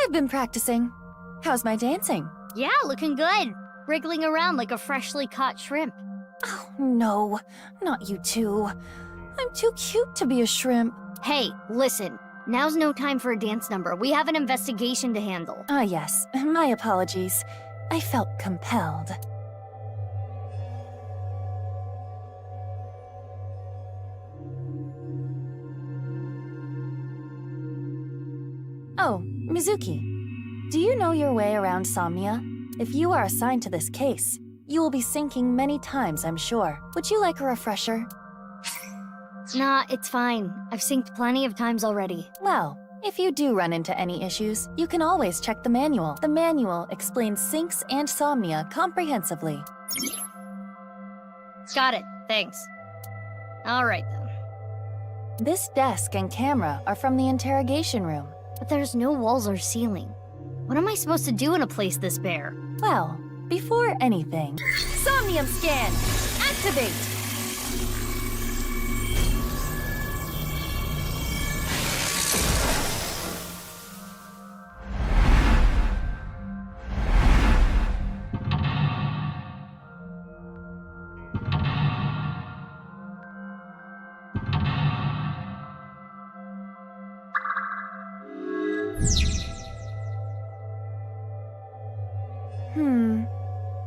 I've been practicing. How's my dancing? Yeah, looking good. Wriggling around like a freshly caught shrimp. Oh, no. Not you two. I'm too cute to be a shrimp. Hey, listen. Now's no time for a dance number. We have an investigation to handle. Ah, yes. My apologies. I felt compelled. Oh, Mizuki. Do you know your way around Somnia? If you are assigned to this case, you will be sinking many times, I'm sure. Would you like a refresher? Nah, it's fine. I've synced plenty of times already. Well, if you do run into any issues, you can always check the manual. The manual explains syncs and Somnia comprehensively. Got it. Thanks. Alright then. This desk and camera are from the interrogation room. But there's no walls or ceiling. What am I supposed to do in a place this bare? Well, before anything, Somnium scan! Activate!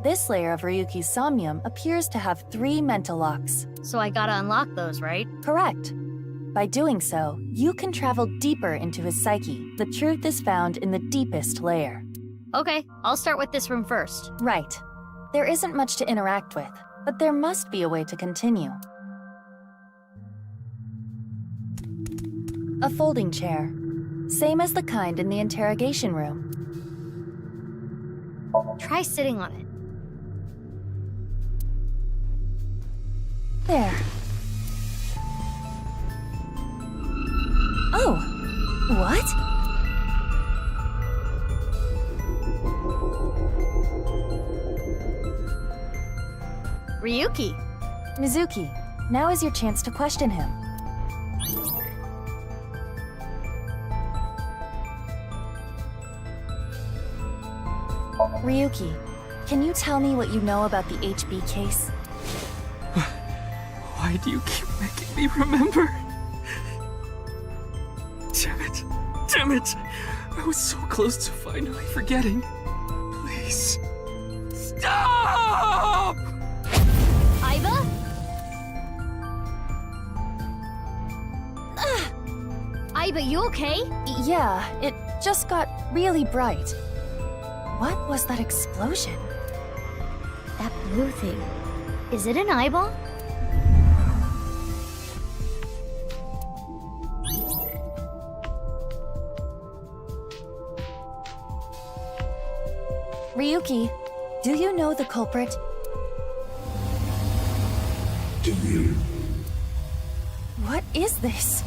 This layer of Ryuki's Somnium appears to have 3 mental locks. So I gotta unlock those, right? Correct. By doing so, you can travel deeper into his psyche. The truth is found in the deepest layer. Okay, I'll start with this room first. Right. There isn't much to interact with, but there must be a way to continue. A folding chair. Same as the kind in the interrogation room. Try sitting on it. There. Oh! What? Ryuki! Mizuki, now is your chance to question him. Ryuki, can you tell me what you know about the HB case? Why do you keep making me remember? Damn it. Damn it! I was so close to finally forgetting. Please. Stop! Aiba? Aiba, you okay? Yeah, it just got really bright. What was that explosion? That blue thing. Is it an eyeball? Ryuki, do you know the culprit? Do you? What is this?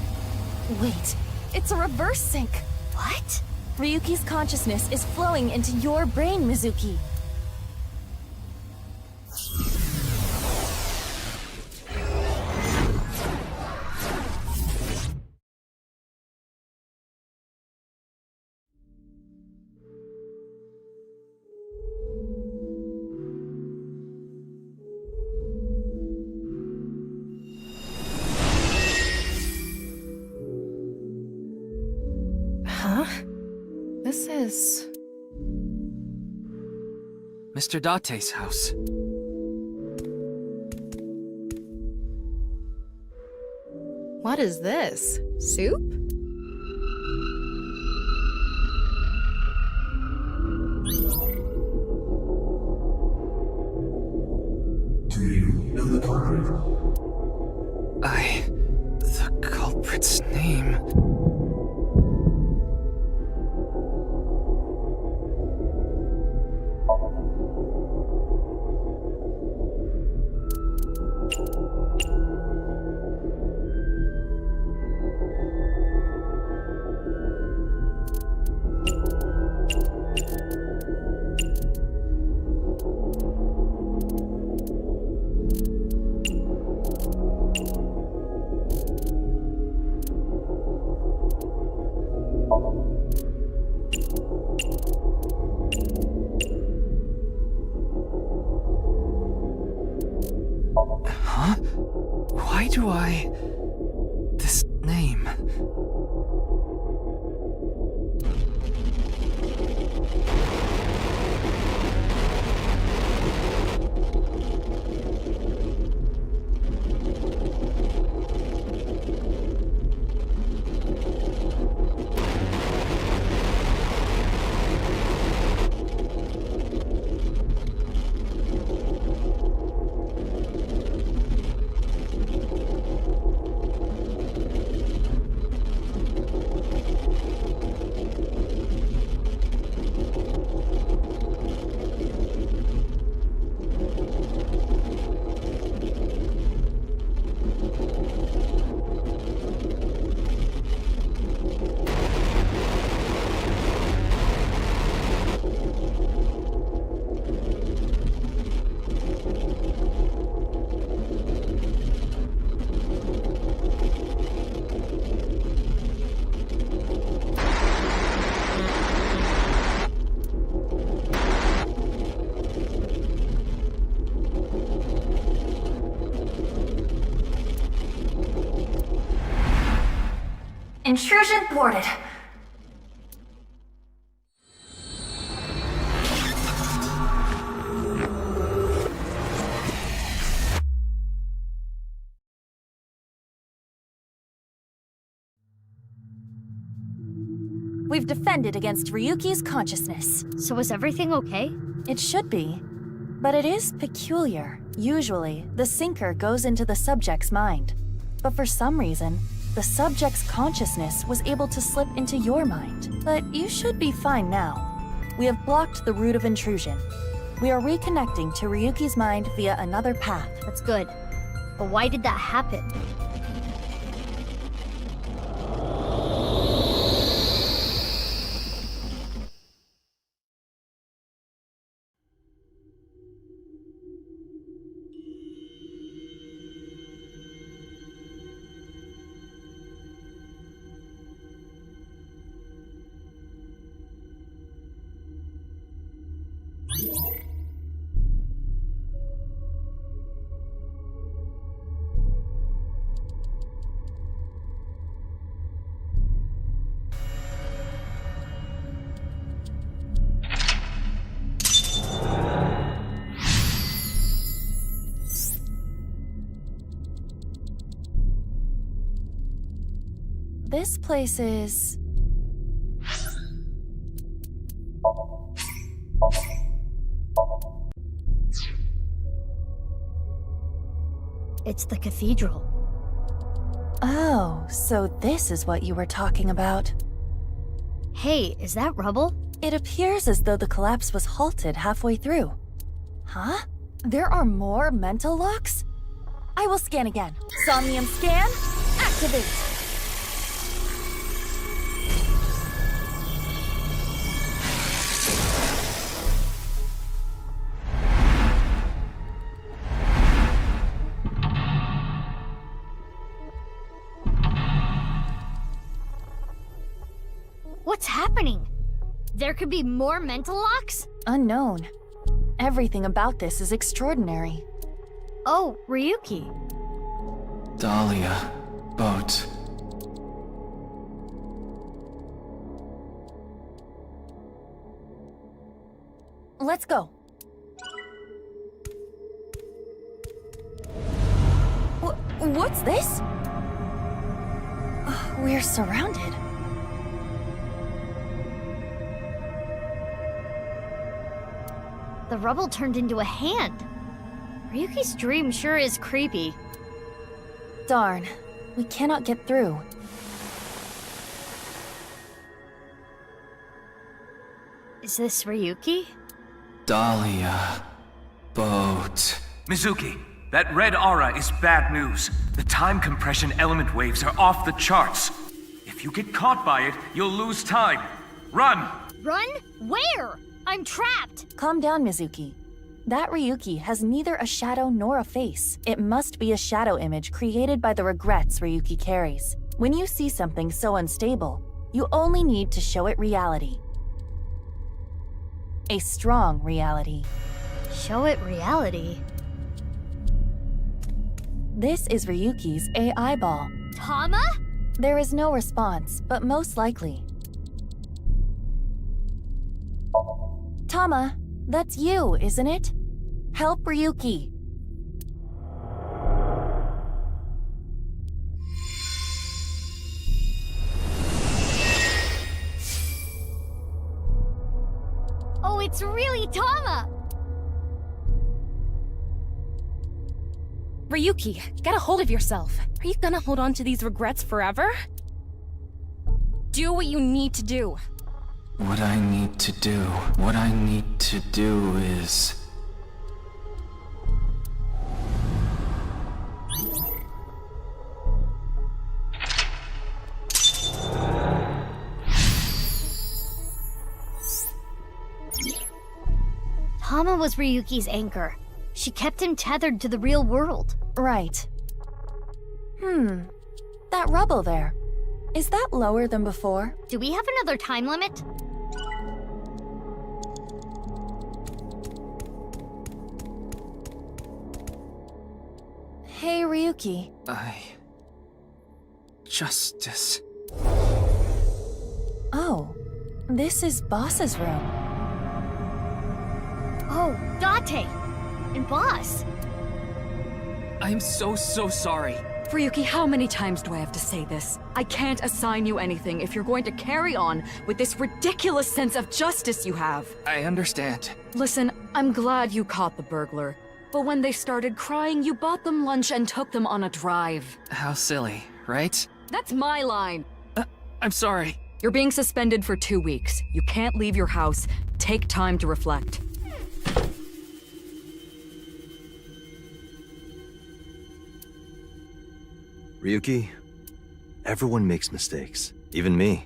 Wait, it's a reverse sync. What? Ryuki's consciousness is flowing into your brain, Mizuki. Huh? This is... Mr. Date's house. What is this? Soup? Do you know the culprit? The culprit's name... Intrusion thwarted. We've defended against Ryuki's consciousness. So is everything okay? It should be. But it is peculiar. Usually, the sinker goes into the subject's mind. But for some reason, the subject's consciousness was able to slip into your mind. But you should be fine now. We have blocked the route of intrusion. We are reconnecting to Ryuki's mind via another path. That's good. But why did that happen? This place is... It's the cathedral. Oh, so this is what you were talking about. Hey, is that rubble? It appears as though the collapse was halted halfway through. Huh? There are more mental locks? I will scan again. Somnium scan, activate! What's happening? There could be more mental locks? Unknown. Everything about this is extraordinary. Oh, Ryuki. Dahlia. Boat. Let's go. What's this? We're surrounded. The rubble turned into a hand. Ryuki's dream sure is creepy. Darn. We cannot get through. Is this Ryuki? Dahlia. Boat. Mizuki, that red aura is bad news. The time compression element waves are off the charts. If you get caught by it, you'll lose time. Run! Run? Where? I'm trapped! Calm down, Mizuki. That Ryuki has neither a shadow nor a face. It must be a shadow image created by the regrets Ryuki carries. When you see something so unstable, you only need to show it reality. A strong reality. Show it reality? This is Ryuki's AI ball. Tama? There is no response, but most likely. Tama, that's you, isn't it? Help Ryuki. Oh, it's really Tama! Ryuki, get a hold of yourself. Are you gonna hold on to these regrets forever? Do what you need to do. What I need to do is... Tama was Ryuki's anchor. She kept him tethered to the real world. Right. That rubble there. Is that lower than before? Do we have another time limit? Hey, Ryuki. Justice. This is Boss's room. Oh, Date! And Boss! I'm so sorry. Ryuki, how many times do I have to say this? I can't assign you anything if you're going to carry on with this ridiculous sense of justice you have. I understand. Listen, I'm glad you caught the burglar. But when they started crying, you bought them lunch and took them on a drive. How silly, right? That's my line. I'm sorry. You're being suspended for 2 weeks. You can't leave your house. Take time to reflect. Ryuki, everyone makes mistakes. Even me.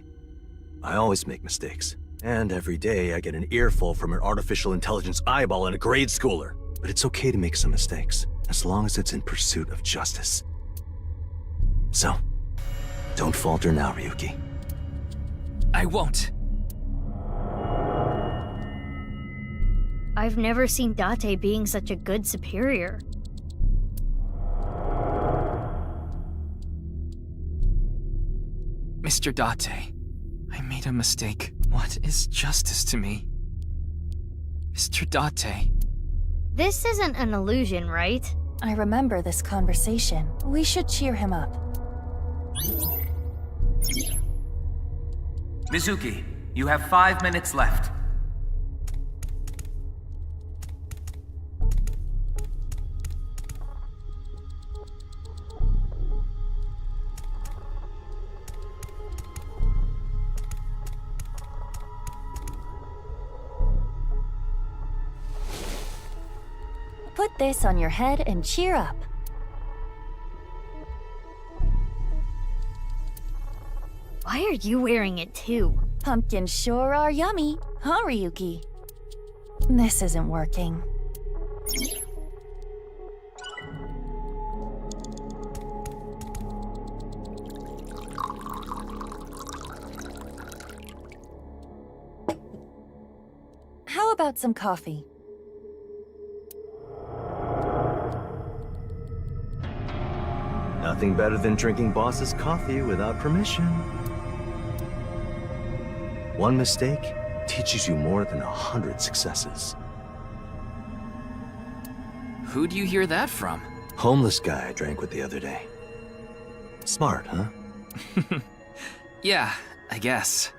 I always make mistakes. And every day I get an earful from an artificial intelligence eyeball in a grade schooler. But it's okay to make some mistakes, as long as it's in pursuit of justice. So, don't falter now, Ryuki. I won't. I've never seen Date being such a good superior. Mr. Date, I made a mistake. What is justice to me? Mr. Date. This isn't an illusion, right? I remember this conversation. We should cheer him up. Mizuki, you have 5 minutes left. Put this on your head and cheer up. Why are you wearing it too? Pumpkins sure are yummy, huh, Ryuki? This isn't working. How about some coffee? Nothing better than drinking Boss's coffee without permission. One mistake teaches you more than 100 successes. Who do you hear that from? Homeless guy I drank with the other day. Smart, huh? Yeah, I guess.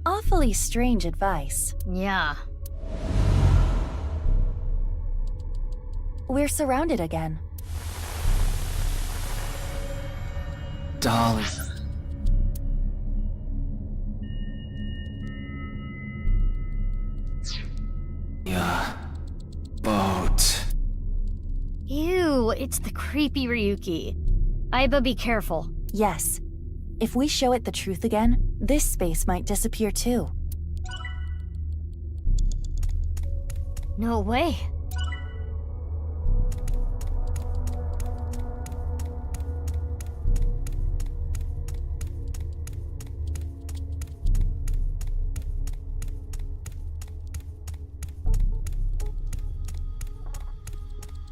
Awfully strange advice. Yeah. We're surrounded again. Dolly. Yeah. Boat. Ew, it's the creepy Ryuki. Aiba, be careful. Yes. If we show it the truth again, this space might disappear too. No way.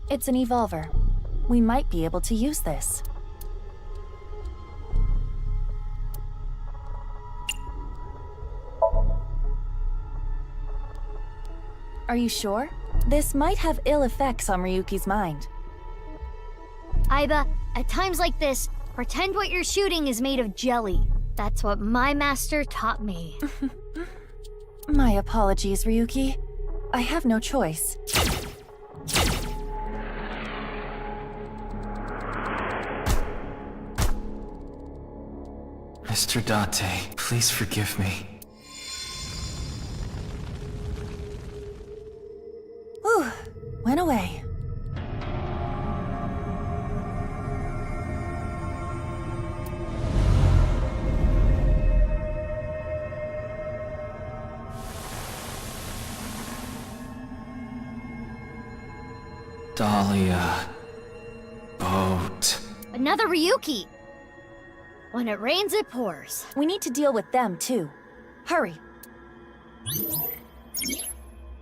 It's an evolver. We might be able to use this. Are you sure? This might have ill effects on Ryuki's mind. Aiba, at times like this, pretend what you're shooting is made of jelly. That's what my master taught me. My apologies, Ryuki. I have no choice. Mr. Date, please forgive me. Whew, went away. Dahlia. Boat. Another Ryuki! When it rains, it pours. We need to deal with them, too. Hurry.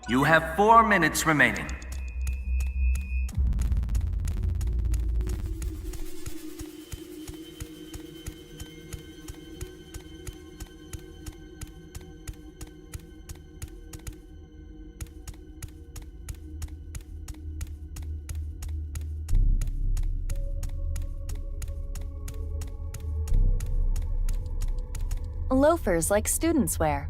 You have 4 minutes remaining. Loafers like students wear.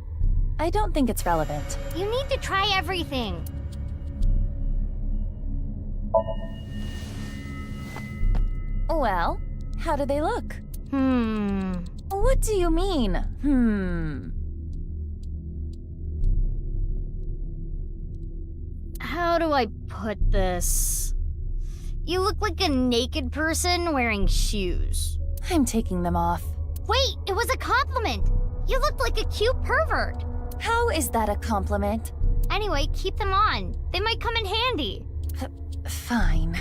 I don't think it's relevant. You need to try everything. Well, how do they look? What do you mean, How do I put this? You look like a naked person wearing shoes. I'm taking them off. Wait, it was a compliment! You look like a cute pervert! How is that a compliment? Anyway, keep them on. They might come in handy. Fine.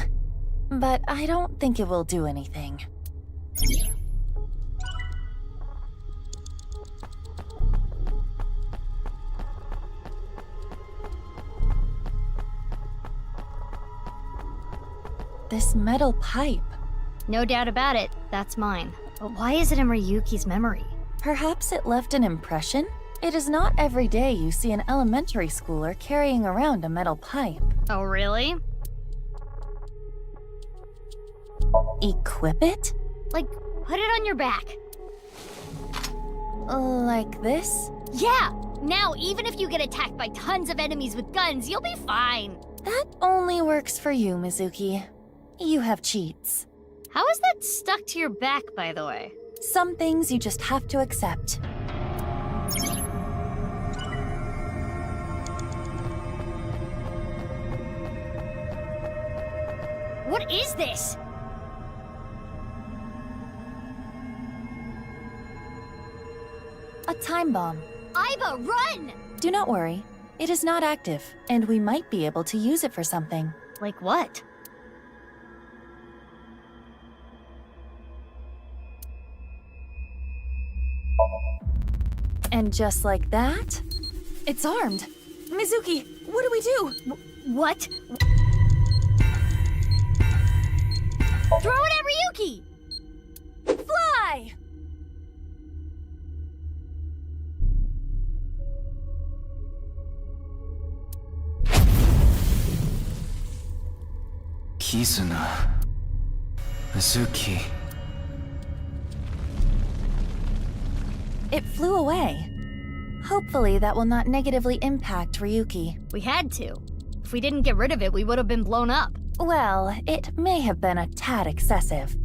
But I don't think it will do anything. This metal pipe. No doubt about it, that's mine. But why is it in Ryuki's memory? Perhaps it left an impression? It is not every day you see an elementary schooler carrying around a metal pipe. Oh, really? Equip it? Like, put it on your back. Like this? Yeah! Now, even if you get attacked by tons of enemies with guns, you'll be fine. That only works for you, Mizuki. You have cheats. How is that stuck to your back, by the way? Some things you just have to accept. What is this? A time bomb. Aiba, run! Do not worry. It is not active, and we might be able to use it for something. Like what? And just like that, it's armed. Mizuki, what do we do? What? Throw it at Ryuki! Fly! Kizuna. Mizuki. It flew away. Hopefully that will not negatively impact Ryuki. We had to. If we didn't get rid of it, we would have been blown up. Well, it may have been a tad excessive.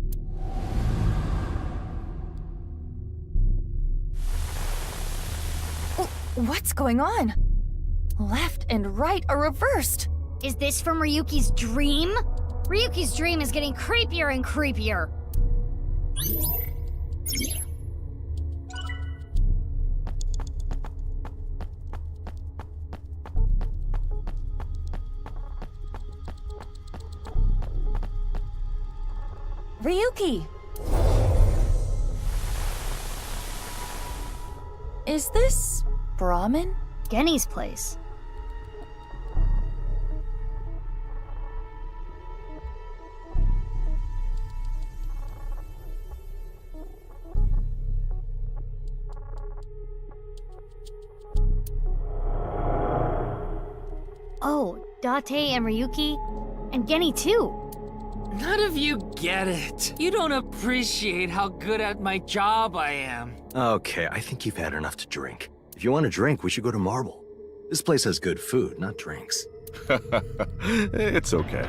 What's going on? Left and right are reversed. Is this from Ryuki's dream? Ryuki's dream is getting creepier and creepier. Ryuki! Is this Brahmin? Genny's place. Oh, Date and Ryuki, and Genny too. None of you get it. You don't appreciate how good at my job I am. Okay, I think you've had enough to drink. If you want a drink, we should go to Marble. This place has good food, not drinks. It's okay.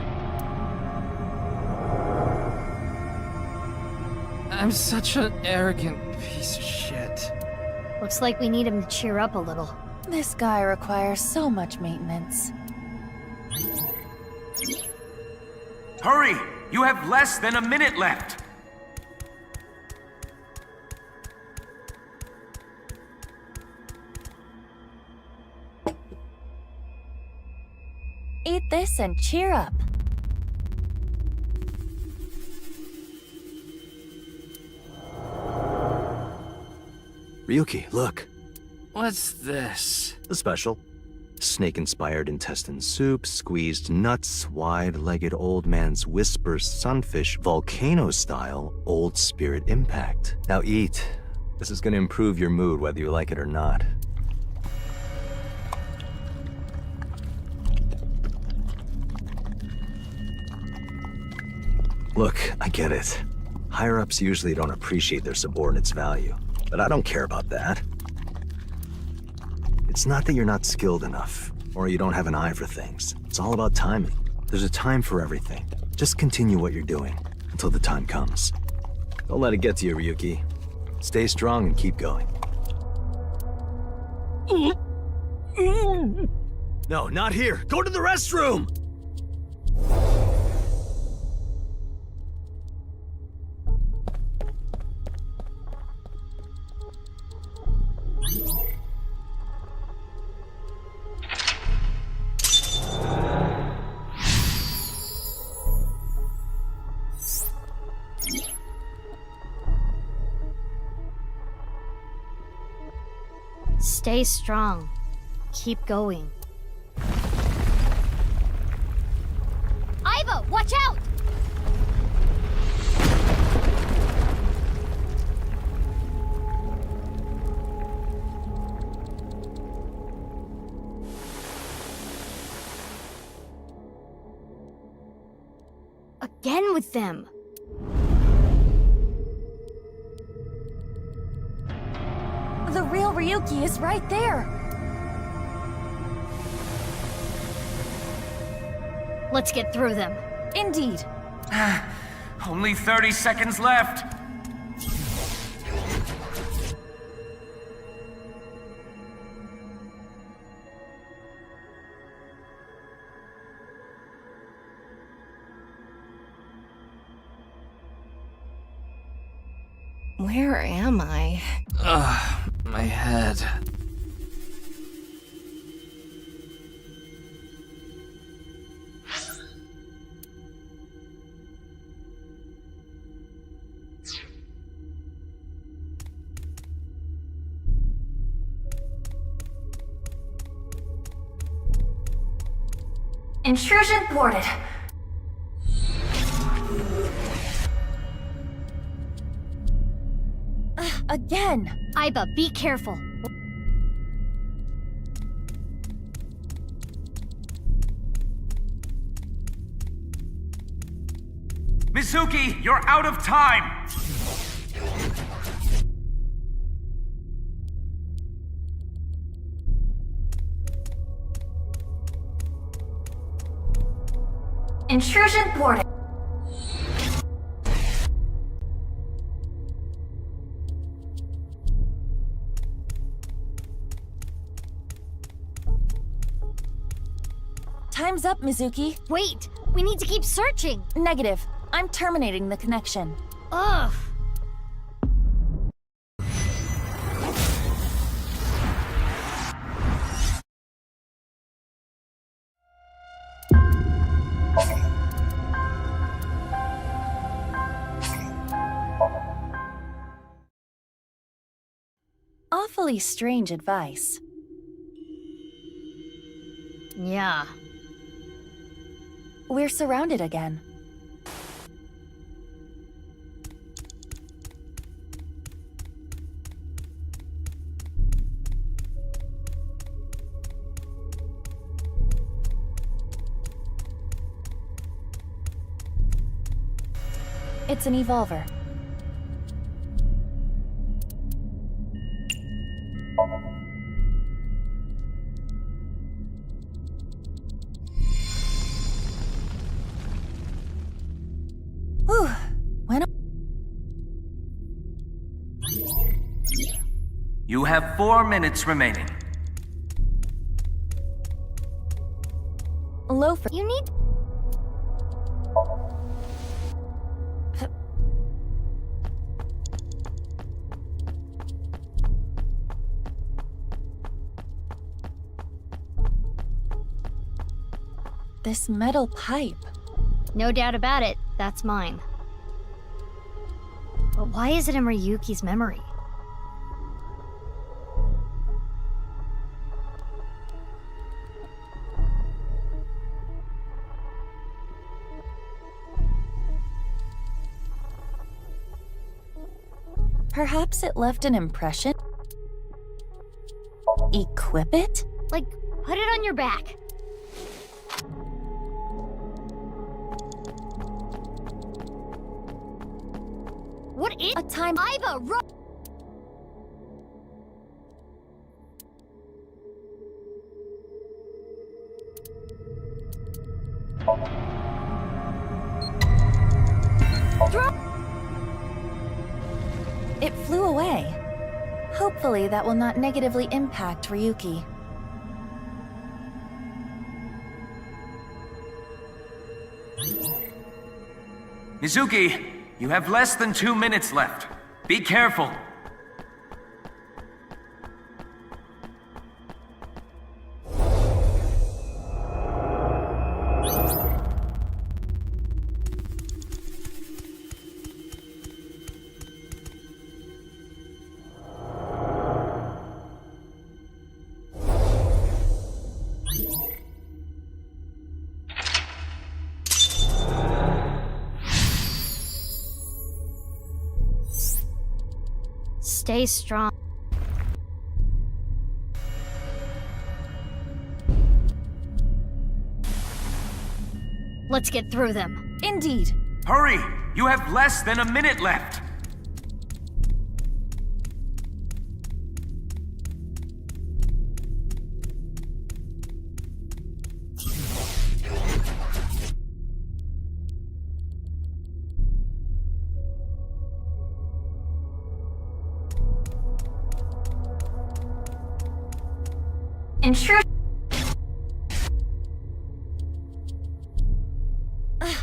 I'm such an arrogant piece of shit. Looks like we need him to cheer up a little. This guy requires so much maintenance. Hurry! You have less than a minute left! Eat this and cheer up. Ryuki, look. What's this? The special. Snake-inspired intestine soup, squeezed nuts, wide-legged old man's whisper sunfish, volcano-style, old spirit impact. Now eat. This is gonna improve your mood whether you like it or not. Look, I get it. Higher-ups usually don't appreciate their subordinates' value, but I don't care about that. It's not that you're not skilled enough, or you don't have an eye for things. It's all about timing. There's a time for everything. Just continue what you're doing, until the time comes. Don't let it get to you, Ryuki. Stay strong and keep going. No, not here! Go to the restroom! Stay strong. Keep going. Iva, watch out! Again with them. The real Ryuki is right there! Let's get through them. Indeed. Only 30 seconds left. Where am I? Ugh, my head. Intrusion thwarted. Again! Iba, be careful. Mizuki, you're out of time! Intrusion thwarted. Time's up, Mizuki. Wait, we need to keep searching. Negative. I'm terminating the connection. Ugh. Awfully strange advice. Yeah. We're surrounded again. It's an evolver. Whew. When You have 4 minutes remaining. Loafer. You need... This metal pipe. No doubt about it, that's mine. But why is it in Ryuki's memory? Perhaps it left an impression? Equip it? Like, put it on your back. What is a time? Iva, run! It flew away. Hopefully that will not negatively impact Ryuki. Mizuki, you have less than 2 minutes left. Be careful. Stay strong. Let's get through them. Indeed. Hurry! You have less than a minute left. Intrusion.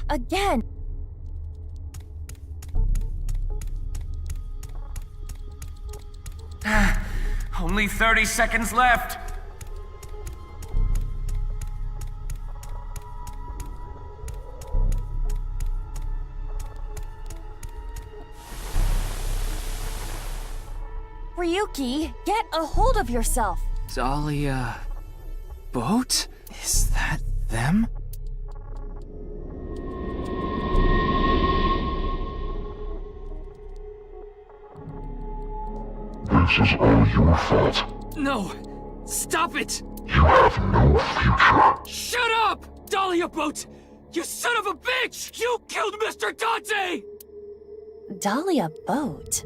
Again. Only 30 seconds left. Ryuki, get a hold of yourself. Dahlia... boat? Is that them? This is all your fault. No! Stop it! You have no future. Shut up! Dahlia Boat! You son of a bitch! You killed Mr. Dante! Dahlia Boat?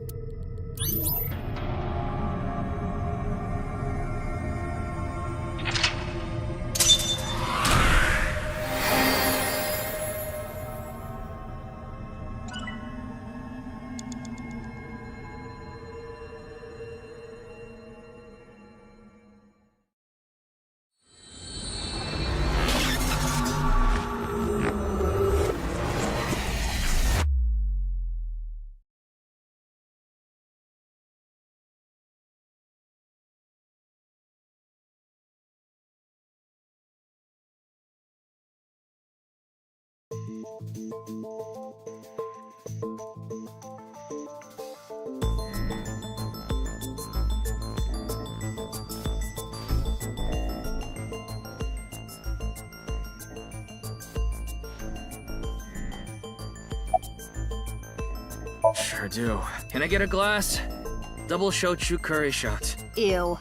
Sure do. Can I get a glass? Double shochu curry shot. Ew.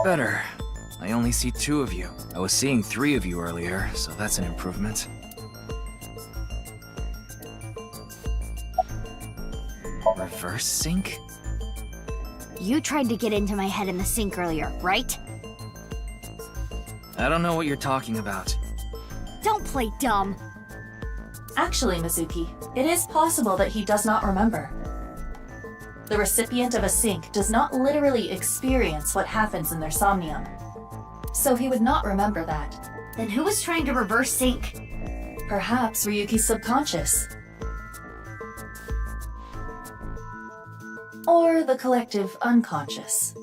Better. I only see 2 of you. I was seeing 3 of you earlier, so that's an improvement. Reverse sync? You tried to get into my head in the sink earlier, right? I don't know what you're talking about. Don't play dumb. Actually, Mizuki, it is possible that he does not remember. The recipient of a sync does not literally experience what happens in their somnium. So he would not remember that. Then who was trying to reverse sync? Perhaps Ryuki's subconscious. Or the collective unconscious.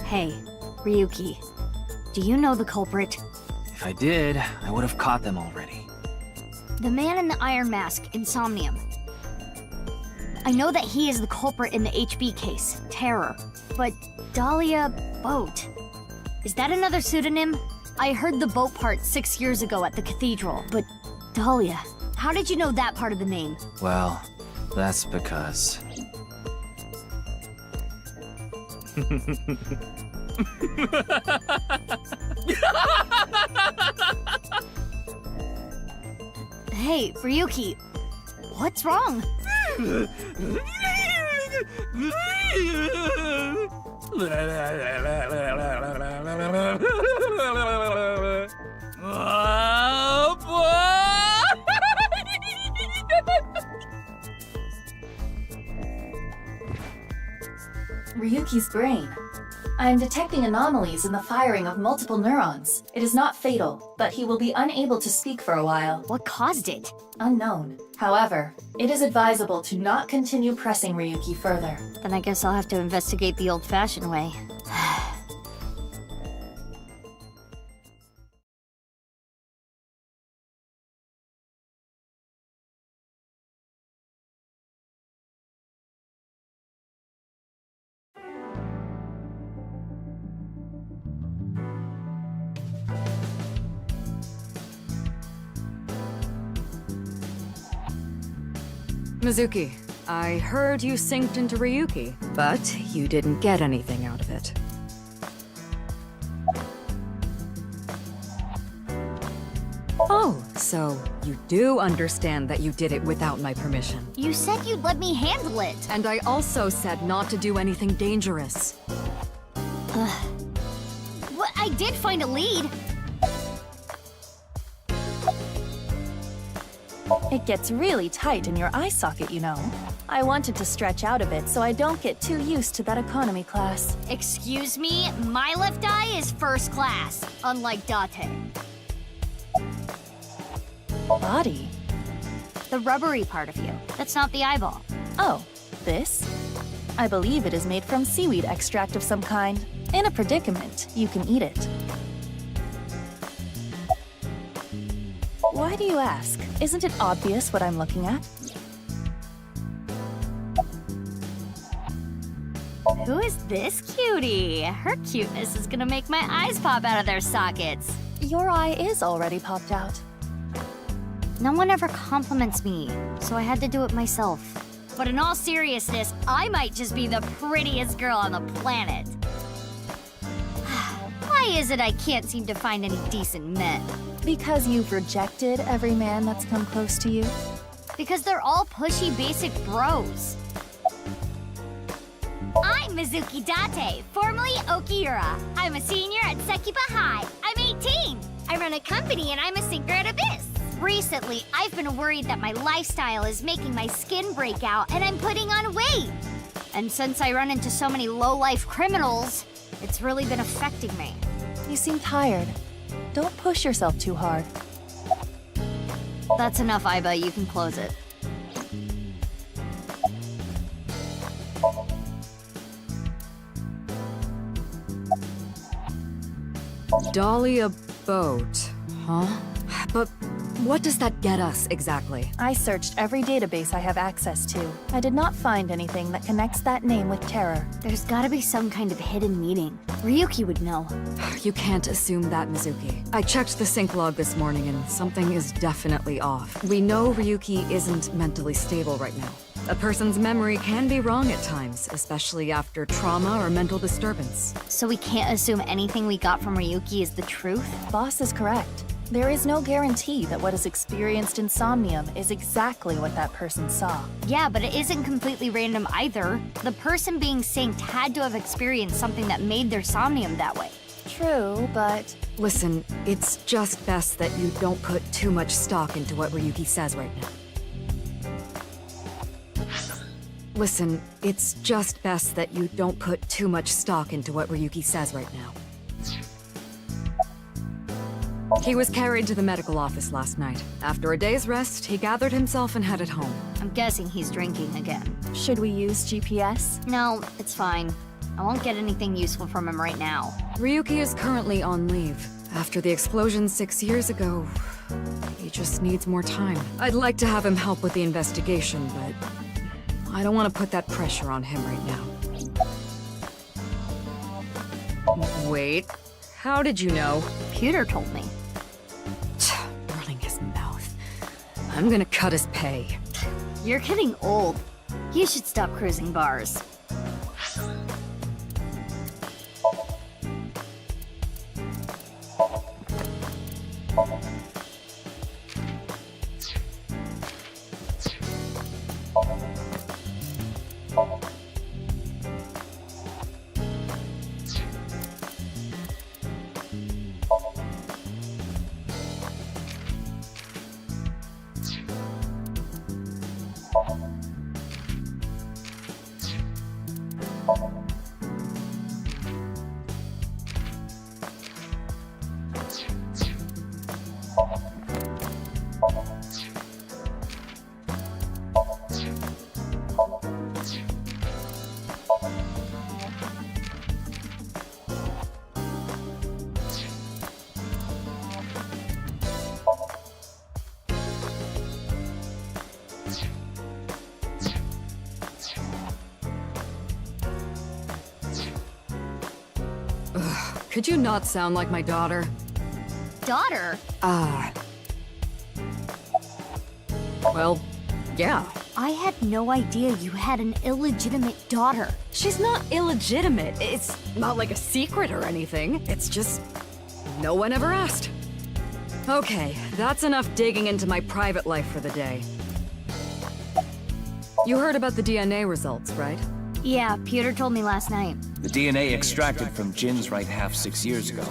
Hey, Ryuki. Do you know the culprit? If I did, I would have caught them already. The man in the iron mask in Somnium. I know that he is the culprit in the HB case, Terror. But Dahlia Boat. Is that another pseudonym? I heard the boat part 6 years ago at the cathedral, but Dahlia, how did you know that part of the name? Well, that's because... Hey, Ryuki, what's wrong? Oh, Ryuki's brain. I am detecting anomalies in the firing of multiple neurons. It is not fatal, but he will be unable to speak for a while. What caused it? Unknown. However, it is advisable to not continue pressing Ryuki further. Then I guess I'll have to investigate the old-fashioned way. Mizuki, I heard you synced into Ryuki, but you didn't get anything out of it. Oh, so you do understand that you did it without my permission. You said you'd let me handle it. And I also said not to do anything dangerous. What? I did find a lead. It gets really tight in your eye socket, you know. I wanted to stretch out a bit so I don't get too used to that economy class. Excuse me, my left eye is first class, unlike Date. Body? The rubbery part of you. That's not the eyeball. Oh, this? I believe it is made from seaweed extract of some kind. In a predicament, you can eat it. Why do you ask? Isn't it obvious what I'm looking at? Who is this cutie? Her cuteness is gonna make my eyes pop out of their sockets. Your eye is already popped out. No one ever compliments me, so I had to do it myself. But in all seriousness, I might just be the prettiest girl on the planet. Why is it I can't seem to find any decent men? Because you've rejected every man that's come close to you? Because they're all pushy basic bros. I'm Mizuki Date, formerly Okiura. I'm a senior at Sekiba High. I'm 18. I run a company and I'm a sinker at Abyss. Recently, I've been worried that my lifestyle is making my skin break out and I'm putting on weight. And since I run into so many low-life criminals, it's really been affecting me. You seem tired. Don't push yourself too hard. That's enough, Aiba. You can close it. Dahlia boat, huh? But what does that get us, exactly? I searched every database I have access to. I did not find anything that connects that name with terror. There's gotta be some kind of hidden meaning. Ryuki would know. You can't assume that, Mizuki. I checked the sync log this morning and something is definitely off. We know Ryuki isn't mentally stable right now. A person's memory can be wrong at times, especially after trauma or mental disturbance. So we can't assume anything we got from Ryuki is the truth? Boss is correct. There is no guarantee that what is experienced in Somnium is exactly what that person saw. Yeah, but it isn't completely random either. The person being synced had to have experienced something that made their Somnium that way. True, but... Listen, it's just best that you don't put too much stock into what Ryuki says right now. Listen, it's just best that you don't put too much stock into what Ryuki says right now. He was carried to the medical office last night. After a day's rest, he gathered himself and headed home. I'm guessing he's drinking again. Should we use GPS? No, it's fine. I won't get anything useful from him right now. Ryuki is currently on leave. After the explosion 6 years ago, he just needs more time. I'd like to have him help with the investigation, but I don't want to put that pressure on him right now. Wait, how did you know? Pewter told me. Running his mouth. I'm gonna cut his pay. You're getting old. You should stop cruising bars. Could you not sound like my daughter? Daughter? Well, yeah. I had no idea you had an illegitimate daughter. She's not illegitimate. It's not like a secret or anything. It's just... no one ever asked. Okay, that's enough digging into my private life for the day. You heard about the DNA results, right? Yeah, Pewter told me last night. The DNA extracted from Jin's right half 6 years ago.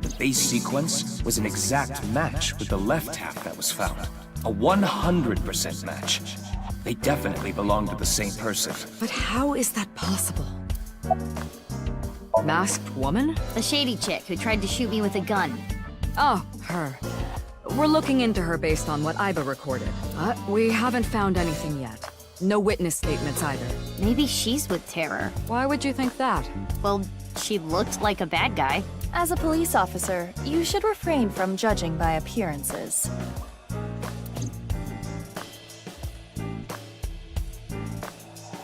The base sequence was an exact match with the left half that was found. A 100% match. They definitely belong to the same person. But how is that possible? Masked woman? The shady chick who tried to shoot me with a gun. Oh, her. We're looking into her based on what Iba recorded. But we haven't found anything yet. No witness statements either. Maybe she's with Terror. Why would you think that? Well, she looked like a bad guy. As a police officer, you should refrain from judging by appearances.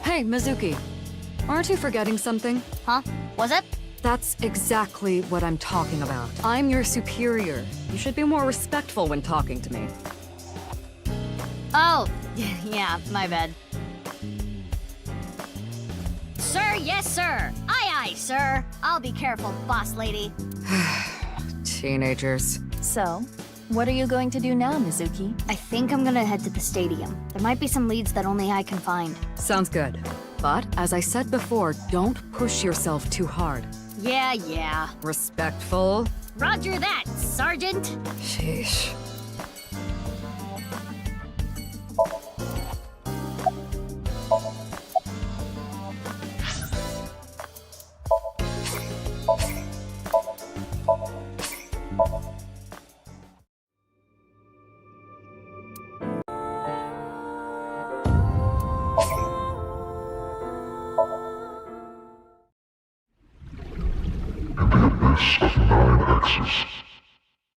Hey, Mizuki. Aren't you forgetting something? Huh? Was it? That's exactly what I'm talking about. I'm your superior. You should be more respectful when talking to me. Oh, yeah, my bad. Sir, yes, sir. Aye, aye, sir. I'll be careful, boss lady. Teenagers. So, what are you going to do now, Mizuki? I think I'm gonna head to the stadium. There might be some leads that only I can find. Sounds good. But, as I said before, don't push yourself too hard. Yeah. Respectful. Roger that, Sergeant. Sheesh.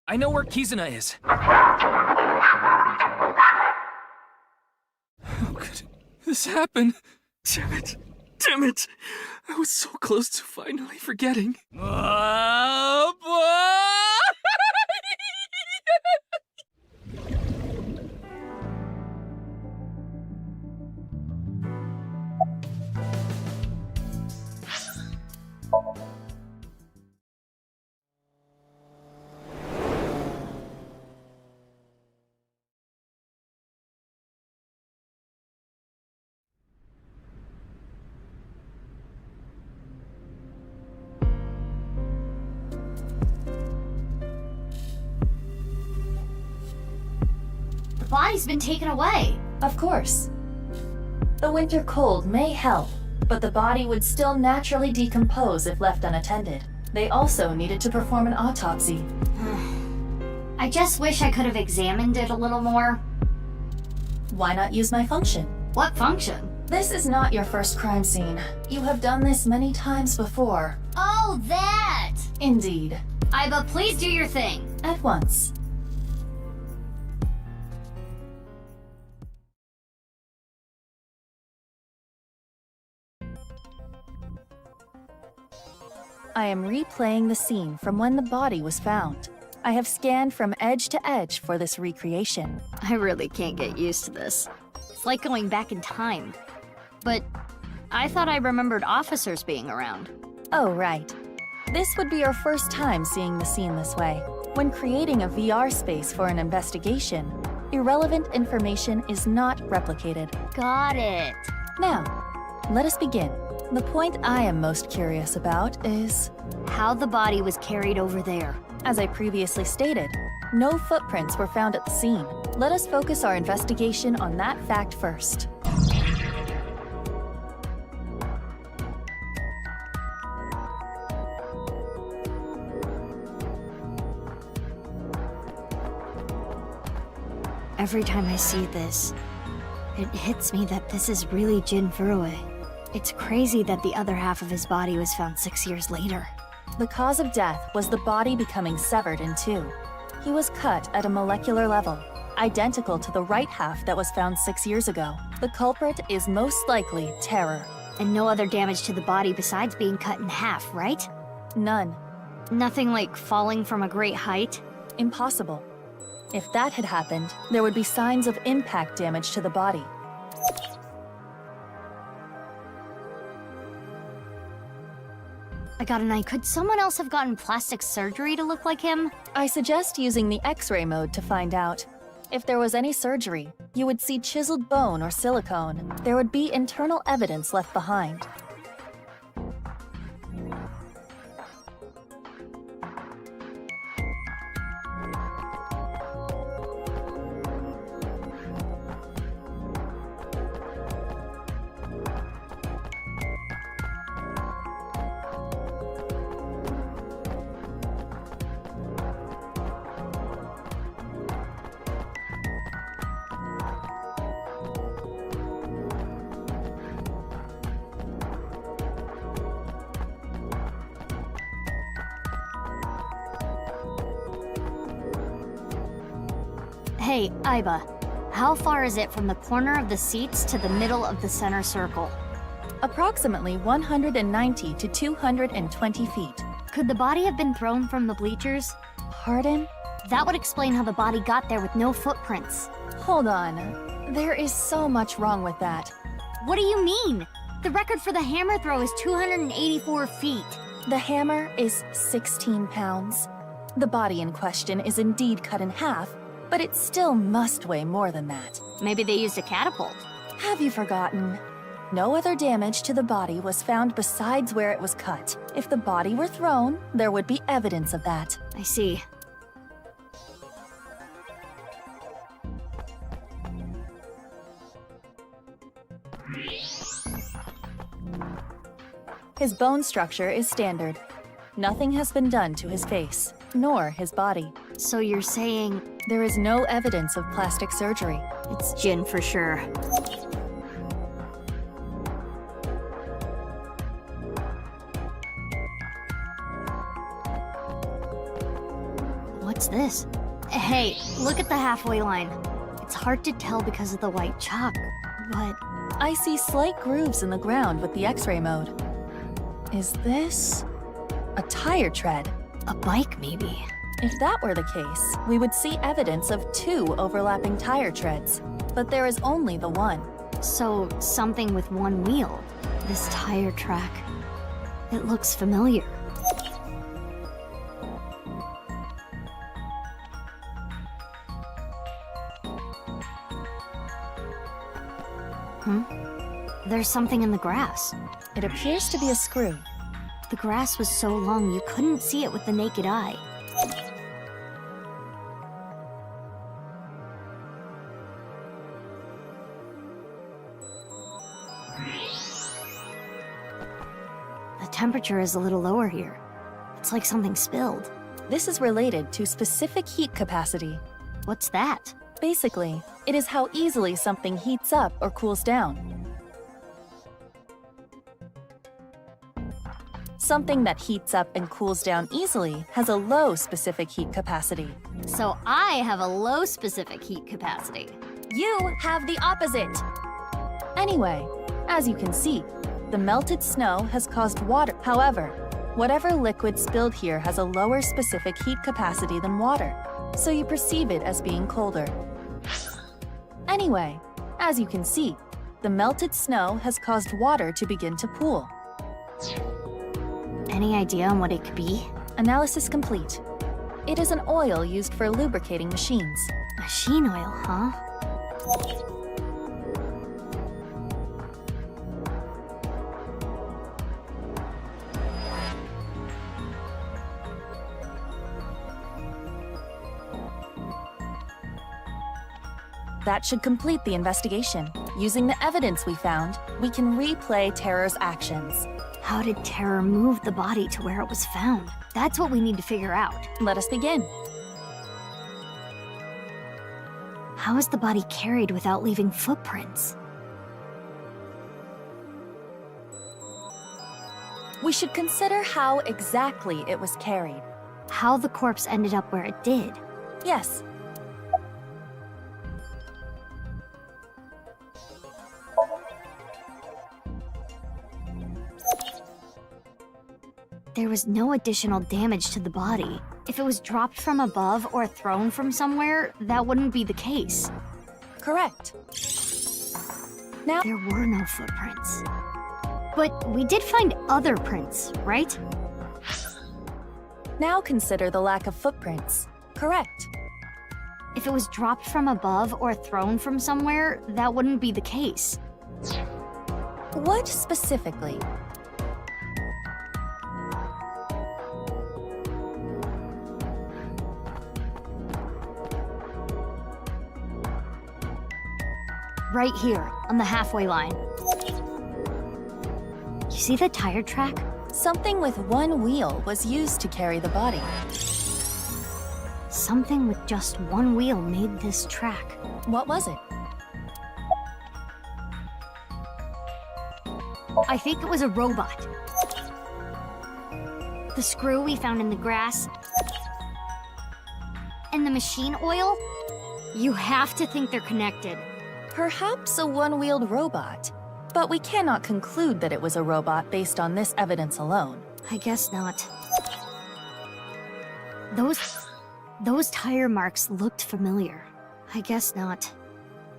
I know where Kizuna is. How could this happen? Damn it. Damn it. I was so close to finally forgetting. Oh, boy! The body's been taken away. Of course. The winter cold may help, but the body would still naturally decompose if left unattended. They also needed to perform an autopsy. I just wish I could have examined it a little more. Why not use my function? What function? This is not your first crime scene. You have done this many times before. Oh, that! Indeed. Iba, please do your thing. At once. I am replaying the scene from when the body was found. I have scanned from edge to edge for this recreation. I really can't get used to this. It's like going back in time. But I thought I remembered officers being around. Oh, right. This would be your first time seeing the scene this way. When creating a VR space for an investigation, irrelevant information is not replicated. Got it. Now, let us begin. The point I am most curious about is how the body was carried over there. As I previously stated, no footprints were found at the scene. Let us focus our investigation on that fact first. Every time I see this, it hits me that this is really Jin Furue. It's crazy that the other half of his body was found 6 years later. The cause of death was the body becoming severed in two. He was cut at a molecular level, identical to the right half that was found 6 years ago. The culprit is most likely terror. And no other damage to the body besides being cut in half, right? None. Nothing like falling from a great height? Impossible. If that had happened, there would be signs of impact damage to the body. I got an eye. Could someone else have gotten plastic surgery to look like him? I suggest using the X-ray mode to find out. If there was any surgery, you would see chiseled bone or silicone. There would be internal evidence left behind. Hey, Aiba, how far is it from the corner of the seats to the middle of the center circle? Approximately 190 to 220 feet. Could the body have been thrown from the bleachers? Pardon? That would explain how the body got there with no footprints. Hold on. There is so much wrong with that. What do you mean? The record for the hammer throw is 284 feet. The hammer is 16 pounds. The body in question is indeed cut in half, but it still must weigh more than that. Maybe they used a catapult. Have you forgotten? No other damage to the body was found besides where it was cut. If the body were thrown, there would be evidence of that. I see. His bone structure is standard. Nothing has been done to his face, nor his body. So you're saying there is no evidence of plastic surgery? It's Jin for sure. What's this? Hey, look at the halfway line. It's hard to tell because of the white chalk, but I see slight grooves in the ground with the X-ray mode. Is this a tire tread? A bike, maybe. If that were the case, we would see evidence of 2 overlapping tire treads, but there is only the one. So, something with one wheel. This tire track. It looks familiar. There's something in the grass. It appears to be a screw. The grass was so long you couldn't see it with the naked eye. The temperature is a little lower here. It's like something spilled. This is related to specific heat capacity. What's that? Basically, it is how easily something heats up or cools down. Something that heats up and cools down easily has a low specific heat capacity. So I have a low specific heat capacity. You have the opposite! Anyway, as you can see, the melted snow has caused water. However, Whatever liquid spilled here has a lower specific heat capacity than water, so you perceive it as being colder. Anyway, as you can see, the melted snow has caused water to begin to pool. Any idea on what it could be? Analysis complete. It is an oil used for lubricating machines. Machine oil, huh? That should complete the investigation. Using the evidence we found, we can replay Terror's actions. How did Terror move the body to where it was found? That's what we need to figure out. Let us begin. How is the body carried without leaving footprints? We should consider how exactly it was carried. How the corpse ended up where it did. Yes. There was no additional damage to the body. If it was dropped from above or thrown from somewhere, that wouldn't be the case. Correct. Now, there were no footprints. But we did find other prints, right? Now consider the lack of footprints. Correct. If it was dropped from above or thrown from somewhere, that wouldn't be the case. What specifically? Right here, on the halfway line. You see the tire track? Something with one wheel was used to carry the body. Something with just one wheel made this track. What was it? I think it was a robot. The screw we found in the grass. And the machine oil? You have to think they're connected. Perhaps a one-wheeled robot. But we cannot conclude that it was a robot based on this evidence alone. I guess not. Those tire marks looked familiar. I guess not.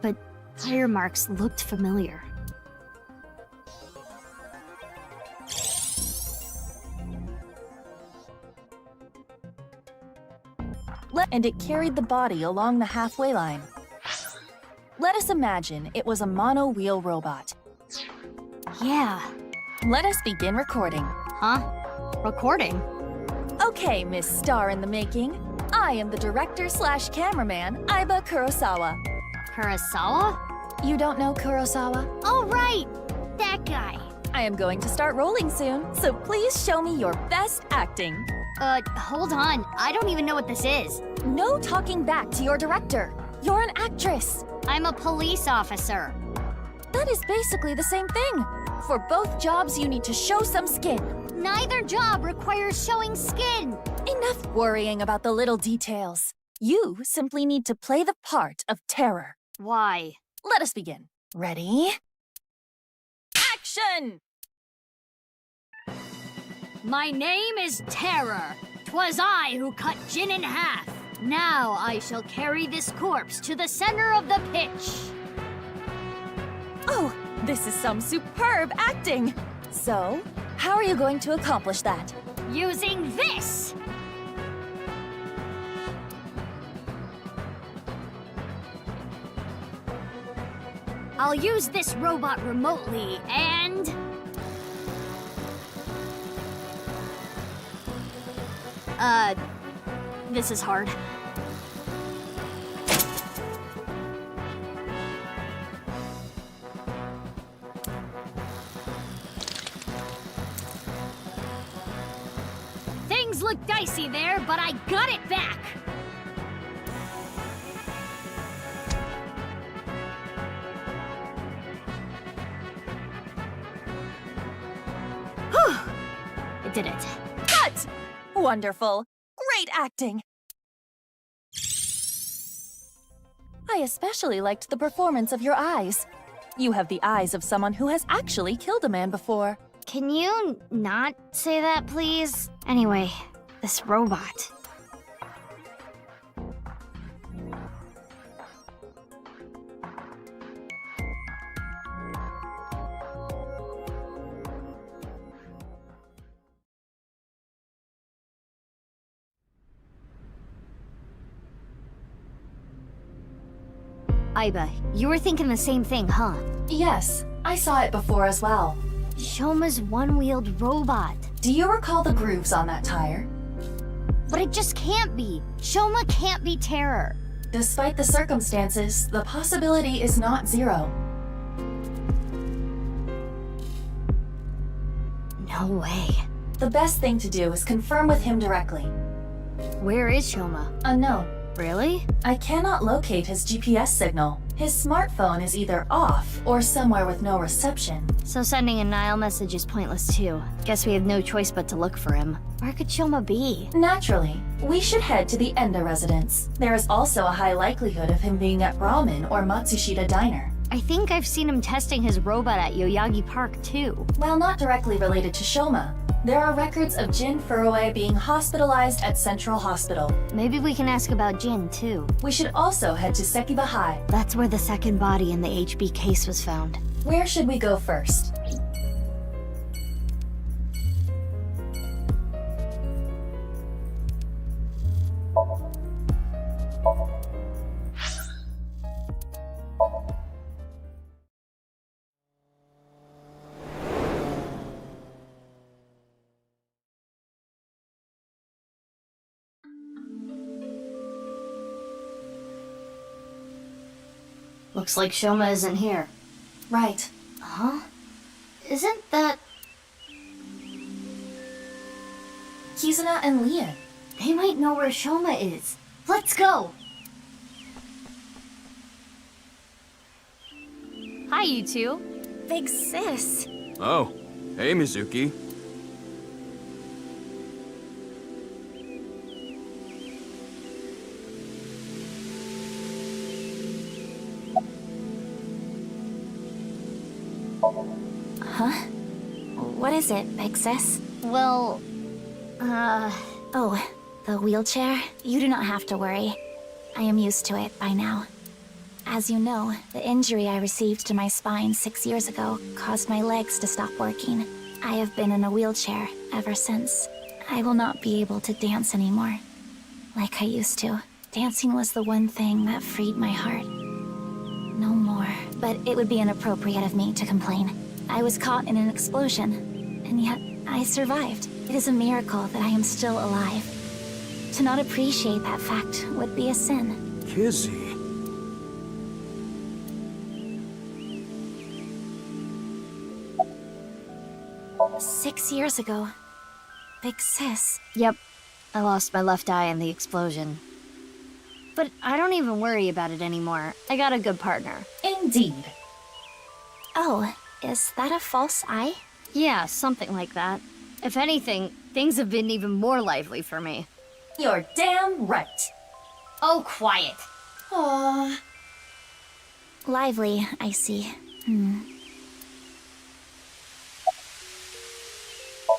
But tire marks looked familiar. And it carried the body along the halfway line. Let us imagine it was a mono-wheel robot. Yeah. Let us begin recording. Huh? Recording? Okay, Miss Star in the Making. I am the director/cameraman, Aiba Kurosawa. Kurosawa? You don't know Kurosawa? Oh, right! That guy. I am going to start rolling soon, so please show me your best acting. Hold on. I don't even know what this is. No talking back to your director. You're an actress. I'm a police officer. That is basically the same thing. For both jobs, you need to show some skin. Neither job requires showing skin. Enough worrying about the little details. You simply need to play the part of Terror. Why? Let us begin. Ready? Action! My name is Terror. 'Twas I who cut Jin in half. Now I shall carry this corpse to the center of the pitch. Oh, this is some superb acting. So, how are you going to accomplish that? Using this! I'll use this robot remotely and... This is hard. Things look dicey there, but I got it back! Whew! I did it. Cut! Wonderful. Great acting. I especially liked the performance of your eyes. You have the eyes of someone who has actually killed a man before. Can you not say that, please? Anyway, this robot. Aiba, you were thinking the same thing, huh? Yes, I saw it before as well. Shoma's one-wheeled robot. Do you recall the grooves on that tire? But it just can't be. Shoma can't be Terror. Despite the circumstances, the possibility is not zero. No way. The best thing to do is confirm with him directly. Where is Shoma? Unknown. Really? I cannot locate his GPS signal. His smartphone is either off or somewhere with no reception. So sending a Nile message is pointless too. Guess we have no choice but to look for him. Where could Shoma be? Naturally, we should head to the Enda residence. There is also a high likelihood of him being at Ramen or Matsushita Diner. I think I've seen him testing his robot at Yoyagi Park too. While not directly related to Shoma, there are records of Jin Furue being hospitalized at Central Hospital. Maybe we can ask about Jin too. We should also head to Sekiba High. That's where the second body in the HB case was found. Where should we go first? Looks like Shoma isn't here. Right. Huh? Isn't that... Kizuna and Leon. They might know where Shoma is. Let's go! Hi, you two. Big sis. Oh, hey, Mizuki. Huh? What is it, big sis? Well, Oh, the wheelchair? You do not have to worry. I am used to it by now. As you know, the injury I received to my spine 6 years ago caused my legs to stop working. I have been in a wheelchair ever since. I will not be able to dance anymore. Like I used to. Dancing was the one thing that freed my heart. No more. But it would be inappropriate of me to complain. I was caught in an explosion, and yet I survived. It is a miracle that I am still alive. To not appreciate that fact would be a sin. Kizzy. 6 years ago. Big sis. Yep. I lost my left eye in the explosion. But I don't even worry about it anymore. I got a good partner. Indeed. Oh, is that a false eye? Yeah, something like that. If anything, things have been even more lively for me. You're damn right. Oh, quiet. Aww. Lively, I see.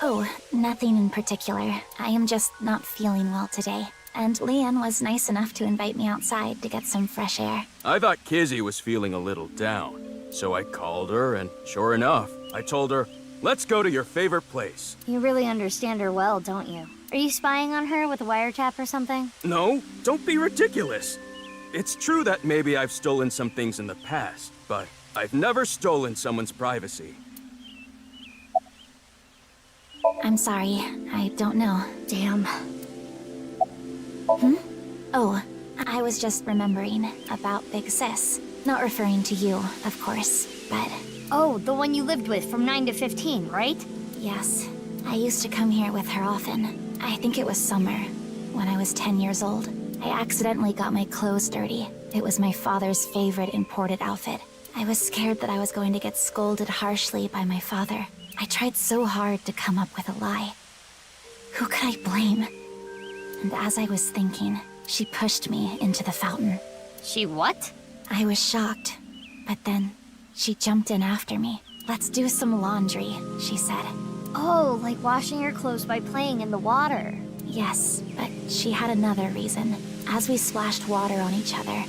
Oh, nothing in particular. I am just not feeling well today. And Leon was nice enough to invite me outside to get some fresh air. I thought Kizzy was feeling a little down, so I called her, and sure enough, I told her, let's go to your favorite place. You really understand her well, don't you? Are you spying on her with a wiretap or something? No, don't be ridiculous. It's true that maybe I've stolen some things in the past, but I've never stolen someone's privacy. I'm sorry, I don't know. Damn. Oh, I was just remembering about Big Sis. Not referring to you, of course, but... Oh, the one you lived with from 9 to 15, right? Yes. I used to come here with her often. I think it was summer, when I was 10 years old. I accidentally got my clothes dirty. It was my father's favorite imported outfit. I was scared that I was going to get scolded harshly by my father. I tried so hard to come up with a lie. Who could I blame? And as I was thinking, she pushed me into the fountain. She what? I was shocked, but then she jumped in after me. Let's do some laundry, she said. Oh, like washing your clothes by playing in the water. Yes, but she had another reason. As we splashed water on each other,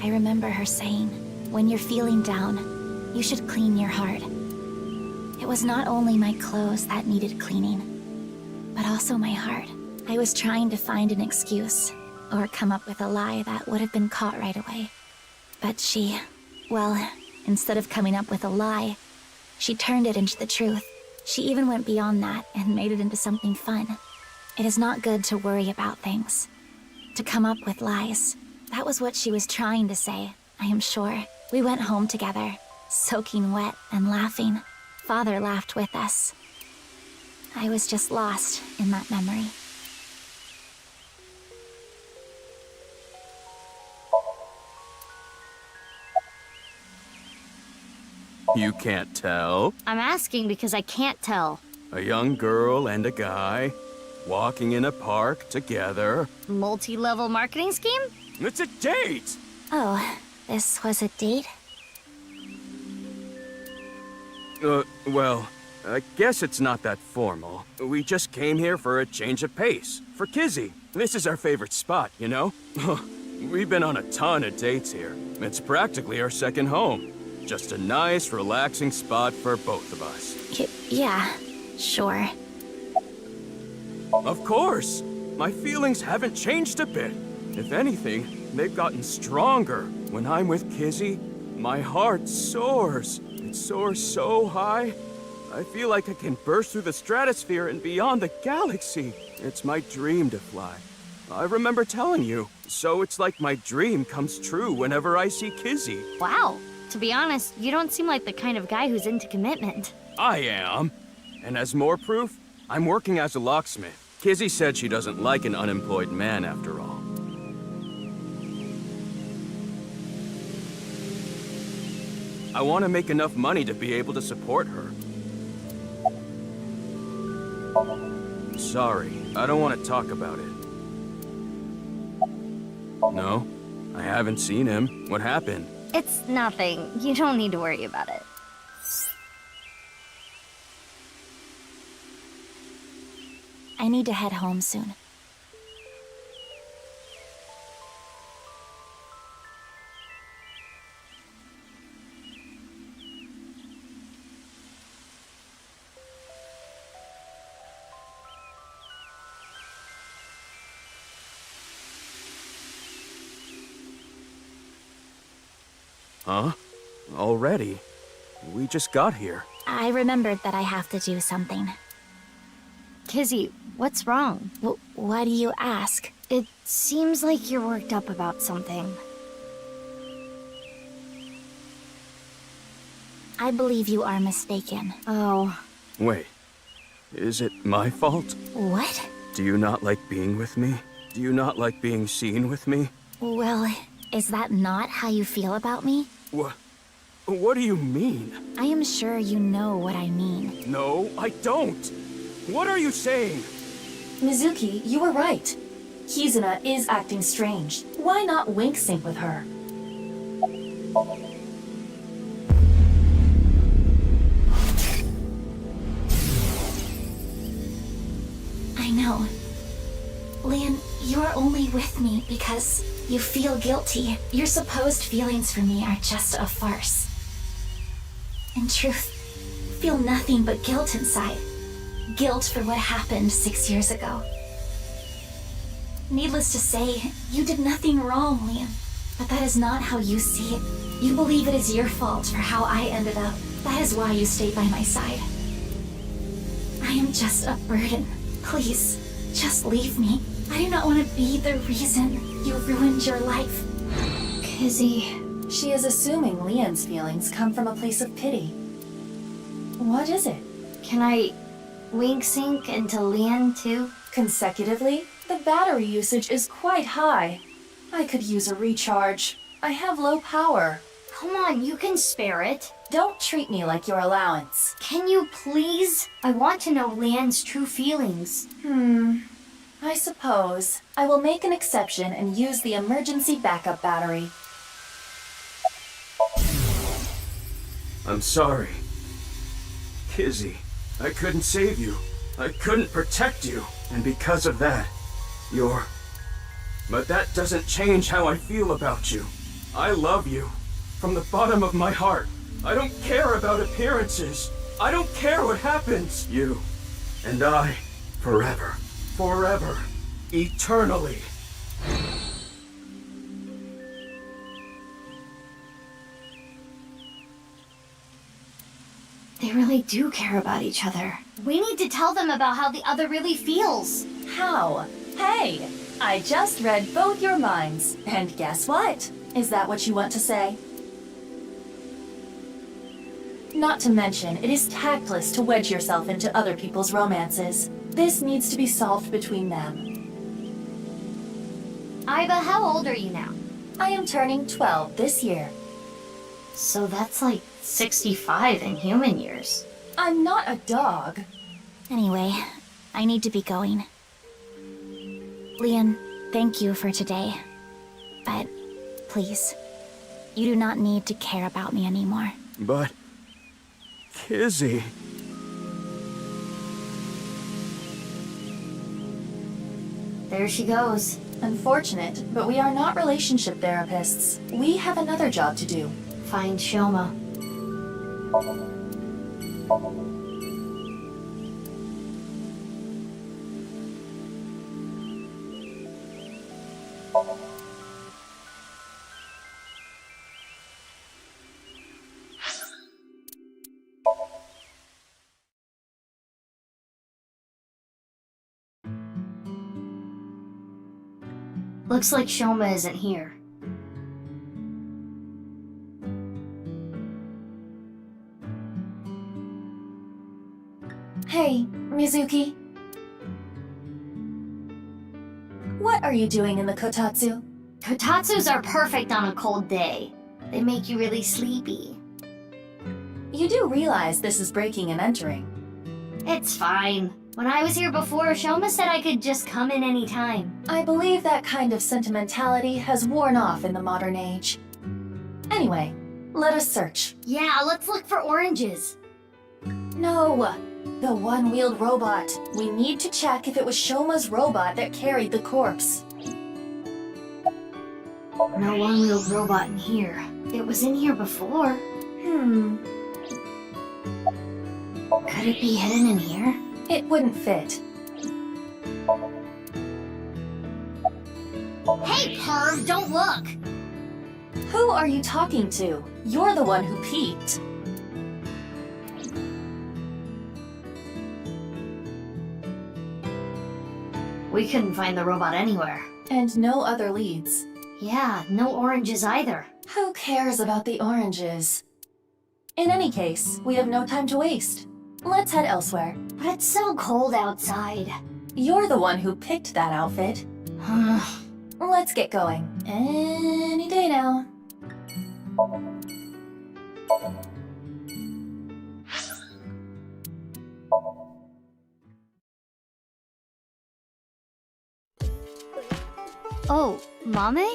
I remember her saying, when you're feeling down, you should clean your heart. It was not only my clothes that needed cleaning, but also my heart. I was trying to find an excuse, or come up with a lie that would have been caught right away. But she, well, instead of coming up with a lie, she turned it into the truth. She even went beyond that and made it into something fun. It is not good to worry about things, to come up with lies. That was what she was trying to say, I am sure. We went home together, soaking wet and laughing. Father laughed with us. I was just lost in that memory. You can't tell? I'm asking because I can't tell. A young girl and a guy, walking in a park together. Multi-level marketing scheme? It's a date! Oh, this was a date? Well, I guess it's not that formal. We just came here for a change of pace. For Kizzy. This is our favorite spot, you know? We've been on a ton of dates here. It's practically our second home. Just a nice, relaxing spot for both of us. Yeah, sure. Of course! My feelings haven't changed a bit. If anything, they've gotten stronger. When I'm with Kizzy, my heart soars. It soars so high, I feel like I can burst through the stratosphere and beyond the galaxy. It's my dream to fly. I remember telling you, so it's like my dream comes true whenever I see Kizzy. Wow. To be honest, you don't seem like the kind of guy who's into commitment. I am. And as more proof, I'm working as a locksmith. Kizzy said she doesn't like an unemployed man after all. I want to make enough money to be able to support her. Sorry, I don't want to talk about it. No, I haven't seen him. What happened? It's nothing. You don't need to worry about it. I need to head home soon. Huh? Already? We just got here. I remembered that I have to do something. Kizzy, what's wrong? Why do you ask? It seems like you're worked up about something. I believe you are mistaken. Oh. Wait. Is it my fault? What? Do you not like being with me? Do you not like being seen with me? Well, is that not how you feel about me? What do you mean? I am sure you know what I mean. No, I don't. What are you saying? Mizuki, you were right. Kizuna is acting strange. Why not wink sync with her? I know. Lian, you're only with me because you feel guilty. Your supposed feelings for me are just a farce. In truth, feel nothing but guilt inside. Guilt for what happened 6 years ago. Needless to say, you did nothing wrong, Liam. But that is not how you see it. You believe it is your fault for how I ended up. That is why you stayed by my side. I am just a burden. Please, just leave me. I do not want to be the reason you ruined your life. Kizzy. She is assuming Lian's feelings come from a place of pity. What is it? Can I wink sync into Lian too? Consecutively? The battery usage is quite high. I could use a recharge. I have low power. Come on, you can spare it. Don't treat me like your allowance. Can you please? I want to know Lian's true feelings. I suppose. I will make an exception and use the emergency backup battery. I'm sorry. Kizzy, I couldn't save you. I couldn't protect you. And because of that, you're... But that doesn't change how I feel about you. I love you. From the bottom of my heart. I don't care about appearances. I don't care what happens. You and I, forever. Forever. Eternally. They really do care about each other. We need to tell them about how the other really feels. How? Hey, I just read both your minds. And guess what? Is that what you want to say? Not to mention, it is tactless to wedge yourself into other people's romances. This needs to be solved between them. Iba, how old are you now? I am turning 12 this year. So that's like 65 in human years. I'm not a dog. Anyway, I need to be going. Leon, thank you for today. But please, you do not need to care about me anymore. But... Kizzy... There she goes. Unfortunate, but we are not relationship therapists. We have another job to do. Find Shoma. Looks like Shoma isn't here. Hey, Mizuki. What are you doing in the kotatsu? Kotatsus are perfect on a cold day. They make you really sleepy. You do realize this is breaking and entering. It's fine. When I was here before, Shoma said I could just come in any time. I believe that kind of sentimentality has worn off in the modern age. Anyway, let us search. Yeah, let's look for oranges. No! The one-wheeled robot. We need to check if it was Shoma's robot that carried the corpse. No one-wheeled robot in here. It was in here before. Could it be hidden in here? It wouldn't fit. Hey, perv, don't look! Who are you talking to? You're the one who peeked. We couldn't find the robot anywhere. And no other leads. Yeah, no oranges either. Who cares about the oranges? In any case, we have no time to waste. Let's head elsewhere. But it's so cold outside. You're the one who picked that outfit. Let's get going. Any day now. Oh, Mame?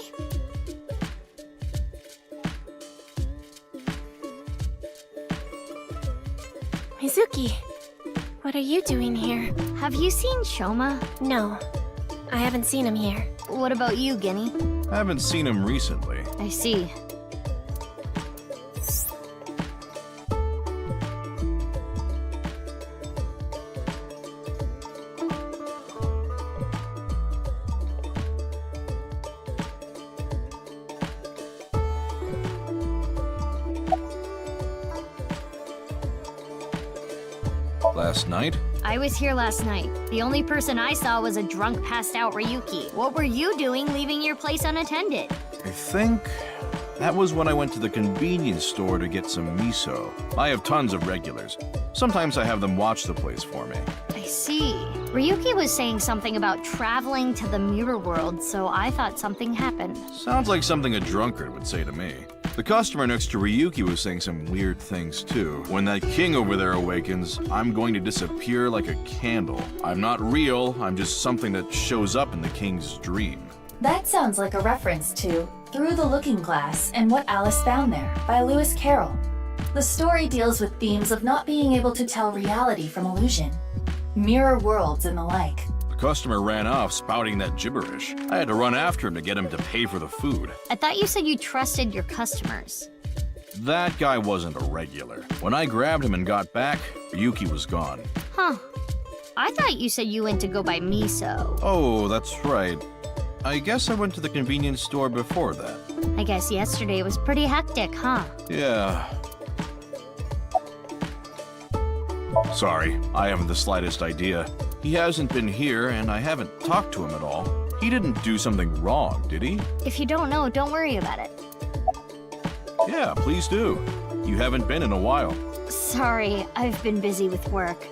Mizuki, what are you doing here? Have you seen Shoma? No, I haven't seen him here. What about you, Guinea? I haven't seen him recently. I see. Last night? I was here last night. The only person I saw was a drunk, passed-out Ryuki. What were you doing leaving your place unattended? I think that was when I went to the convenience store to get some miso. I have tons of regulars. Sometimes I have them watch the place for me. I see. Ryuki was saying something about traveling to the mirror world, so I thought something happened. Sounds like something a drunkard would say to me. The customer next to Ryuki was saying some weird things too. When that king over there awakens, I'm going to disappear like a candle. I'm not real, I'm just something that shows up in the king's dream. That sounds like a reference to Through the Looking Glass and What Alice Found There by Lewis Carroll. The story deals with themes of not being able to tell reality from illusion, mirror worlds and the like. The customer ran off spouting that gibberish. I had to run after him to get him to pay for the food. I thought you said you trusted your customers. That guy wasn't a regular. When I grabbed him and got back, Ryuki was gone. Huh. I thought you said you went to go buy miso. Oh, that's right. I guess I went to the convenience store before that. I guess yesterday was pretty hectic, huh? Yeah. Sorry, I haven't the slightest idea. He hasn't been here, and I haven't talked to him at all. He didn't do something wrong, did he? If you don't know, don't worry about it. Yeah, please do. You haven't been in a while. Sorry, I've been busy with work.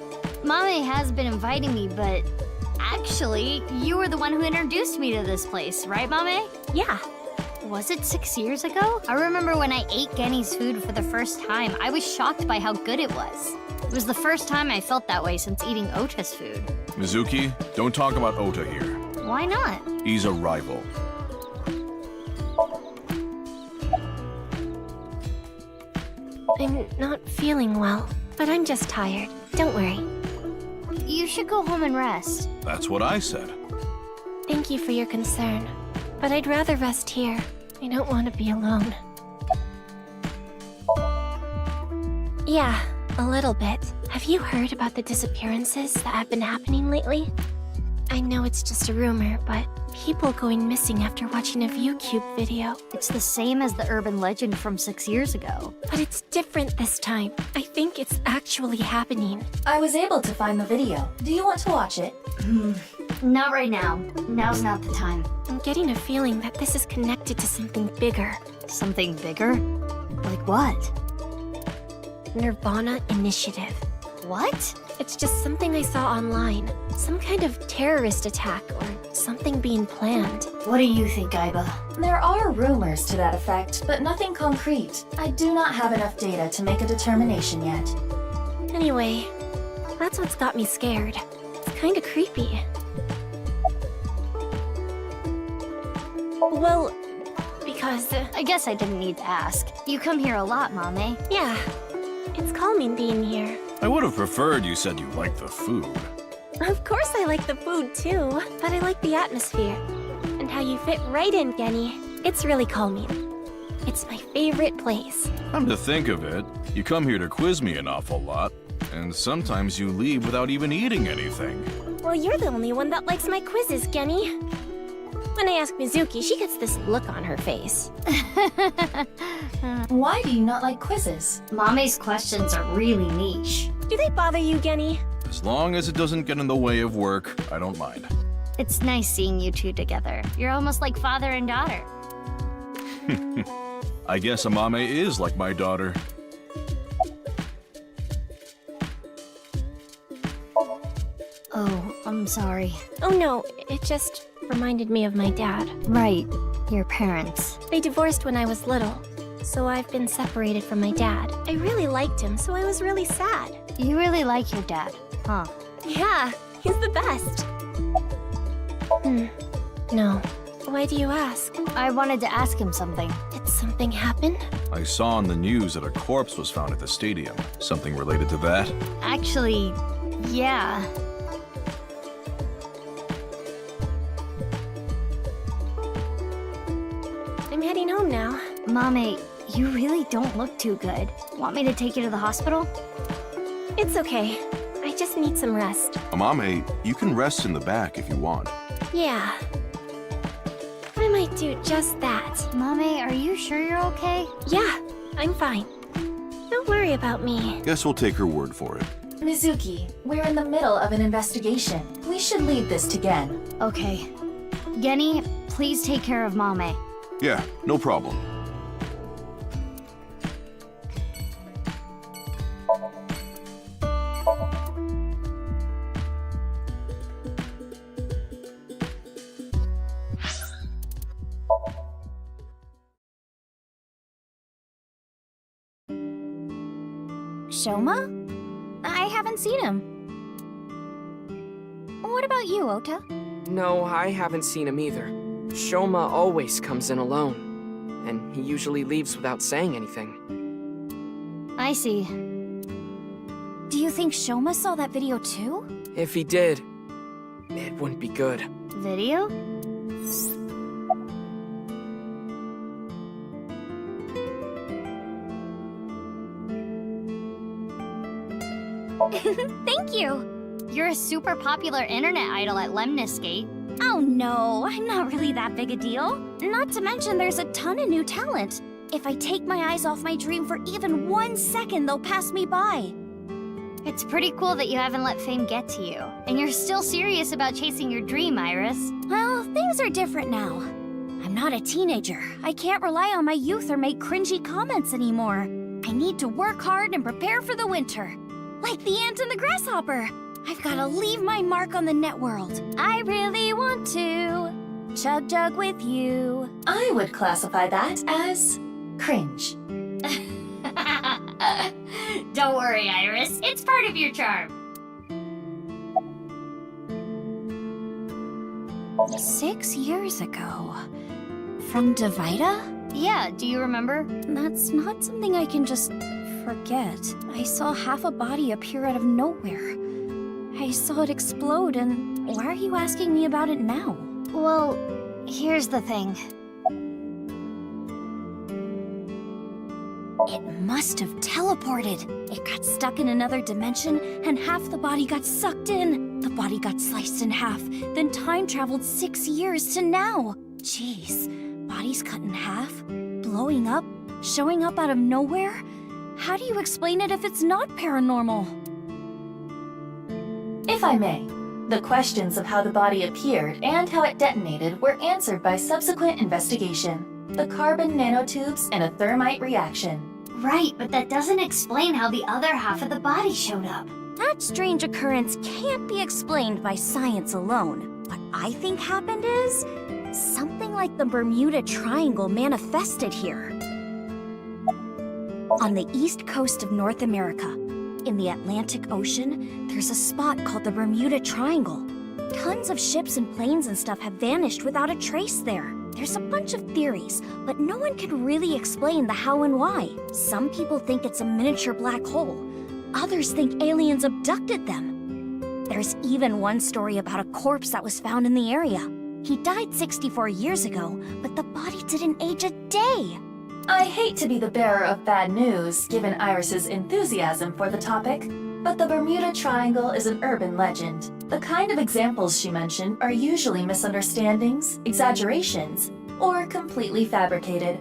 Mame has been inviting me, but actually, you were the one who introduced me to this place, right, Mame? Yeah. Was it 6 years ago? I remember when I ate Genny's food for the first time, I was shocked by how good it was. It was the first time I felt that way since eating Ota's food. Mizuki, don't talk about Ota here. Why not? He's a rival. I'm not feeling well, but I'm just tired. Don't worry. You should go home and rest. That's what I said. Thank you for your concern, but I'd rather rest here. I don't want to be alone. Yeah, a little bit. Have you heard about the disappearances that have been happening lately? I know it's just a rumor, but people going missing after watching a ViewCube video. It's the same as the urban legend from 6 years ago. But it's different this time. I think it's actually happening. I was able to find the video. Do you want to watch it? Not right now. Now's not the time. I'm getting a feeling that this is connected to something bigger. Something bigger? Like what? Nirvana Initiative. What? It's just something I saw online. Some kind of terrorist attack or something being planned. What do you think, Aiba? There are rumors to that effect, but nothing concrete. I do not have enough data to make a determination yet. Anyway, that's what's got me scared. It's kinda creepy. Well, because... I guess I didn't need to ask. You come here a lot, Mame. Yeah, it's calming being here. I would have preferred you said you liked the food. Of course I like the food too, but I like the atmosphere. And how you fit right in, Genny. It's really calming. It's my favorite place. Come to think of it, you come here to quiz me an awful lot, and sometimes you leave without even eating anything. Well, you're the only one that likes my quizzes, Genny. When I ask Mizuki, she gets this look on her face. Why do you not like quizzes? Mame's questions are really niche. Do they bother you, Genny? As long as it doesn't get in the way of work, I don't mind. It's nice seeing you two together. You're almost like father and daughter. I guess Amame is like my daughter. Oh, I'm sorry. Oh no, it just reminded me of my dad. Right, your parents. They divorced when I was little, so I've been separated from my dad. I really liked him, so I was really sad. You really like your dad, huh? Yeah, he's the best. No. Why do you ask? I wanted to ask him something. Did something happen? I saw on the news that a corpse was found at the stadium. Something related to that? Actually, yeah. I'm heading home now. Mame, you really don't look too good. Want me to take you to the hospital? It's okay. I just need some rest. Amame, you can rest in the back if you want. Yeah. I might do just that. Mame, are you sure you're okay? Yeah, I'm fine. Don't worry about me. Guess we'll take her word for it. Mizuki, we're in the middle of an investigation. We should leave this to Gen. Okay. Genny, please take care of Mame. Yeah, no problem. Shoma? I haven't seen him. What about you, Ota? No, I haven't seen him either. Shoma always comes in alone, and he usually leaves without saying anything. I I see. Do you think Shoma saw that video too? If he did, it wouldn't be good. Video? Thank you! You're a super popular internet idol at Lemniscate. Oh no, I'm not really that big a deal. Not to mention there's a ton of new talent. If I take my eyes off my dream for even 1 second, they'll pass me by. It's pretty cool that you haven't let fame get to you. And you're still serious about chasing your dream, Iris. Well, things are different now. I'm not a teenager. I can't rely on my youth or make cringy comments anymore. I need to work hard and prepare for the winter. Like the ant and the grasshopper. I've gotta leave my mark on the net world. I really want to chug jug with you. I would classify that as cringe. Don't worry, Iris. It's part of your charm. 6 years ago. From Davida? Yeah, do you remember? That's not something I can just forget. I saw half a body appear out of nowhere. I saw it explode, and why are you asking me about it now? Well, here's the thing. It must have teleported. It got stuck in another dimension, and half the body got sucked in. The body got sliced in half, then time traveled 6 years to now. Jeez, bodies cut in half, blowing up, showing up out of nowhere? How do you explain it if it's not paranormal? If I may, the questions of how the body appeared and how it detonated were answered by subsequent investigation. The carbon nanotubes and a thermite reaction. Right, but that doesn't explain how the other half of the body showed up. That strange occurrence can't be explained by science alone. What I think happened is something like the Bermuda Triangle manifested here. On the east coast of North America, in the Atlantic Ocean, there's a spot called the Bermuda Triangle. Tons of ships and planes and stuff have vanished without a trace there. There's a bunch of theories, but no one can really explain the how and why. Some people think it's a miniature black hole. Others think aliens abducted them. There's even one story about a corpse that was found in the area. He died 64 years ago, but the body didn't age a day. I hate to be the bearer of bad news, given Iris's enthusiasm for the topic, but the Bermuda Triangle is an urban legend. The kind of examples she mentioned are usually misunderstandings, exaggerations, or completely fabricated.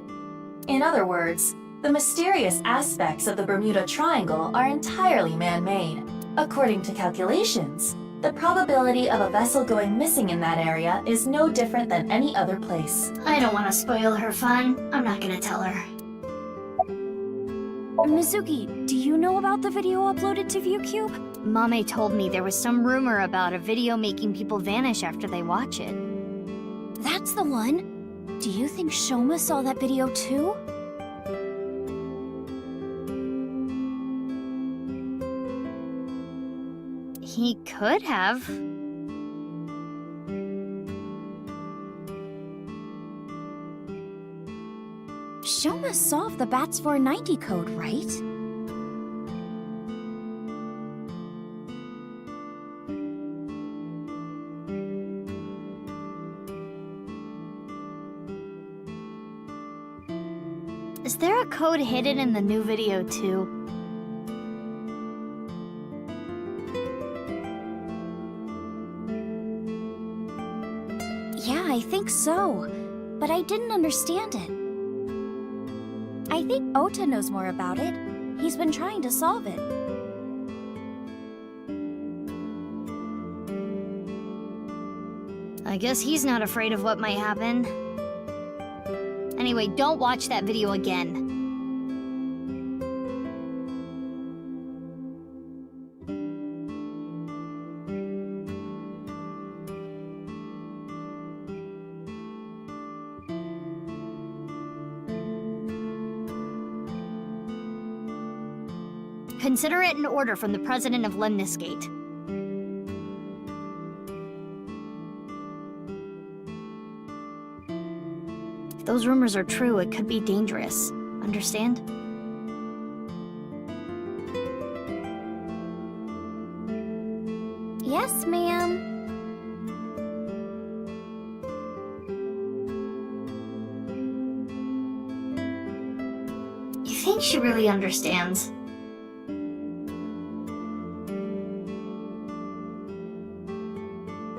In other words, the mysterious aspects of the Bermuda Triangle are entirely man-made. According to calculations, the probability of a vessel going missing in that area is no different than any other place. I don't want to spoil her fun. I'm not gonna tell her. Mizuki, do you know about the video uploaded to ViewCube? Mame told me there was some rumor about a video making people vanish after they watch it. That's the one. Do you think Shoma saw that video too? He could have. Shoma solved the BATS 490 code, right? Is there a code hidden in the new video too? Yeah, I think so. But I didn't understand it. I think Ota knows more about it. He's been trying to solve it. I guess he's not afraid of what might happen. Anyway, don't watch that video again. Consider it an order from the president of Lemniscate. If those rumors are true, it could be dangerous. Understand? think she really understands.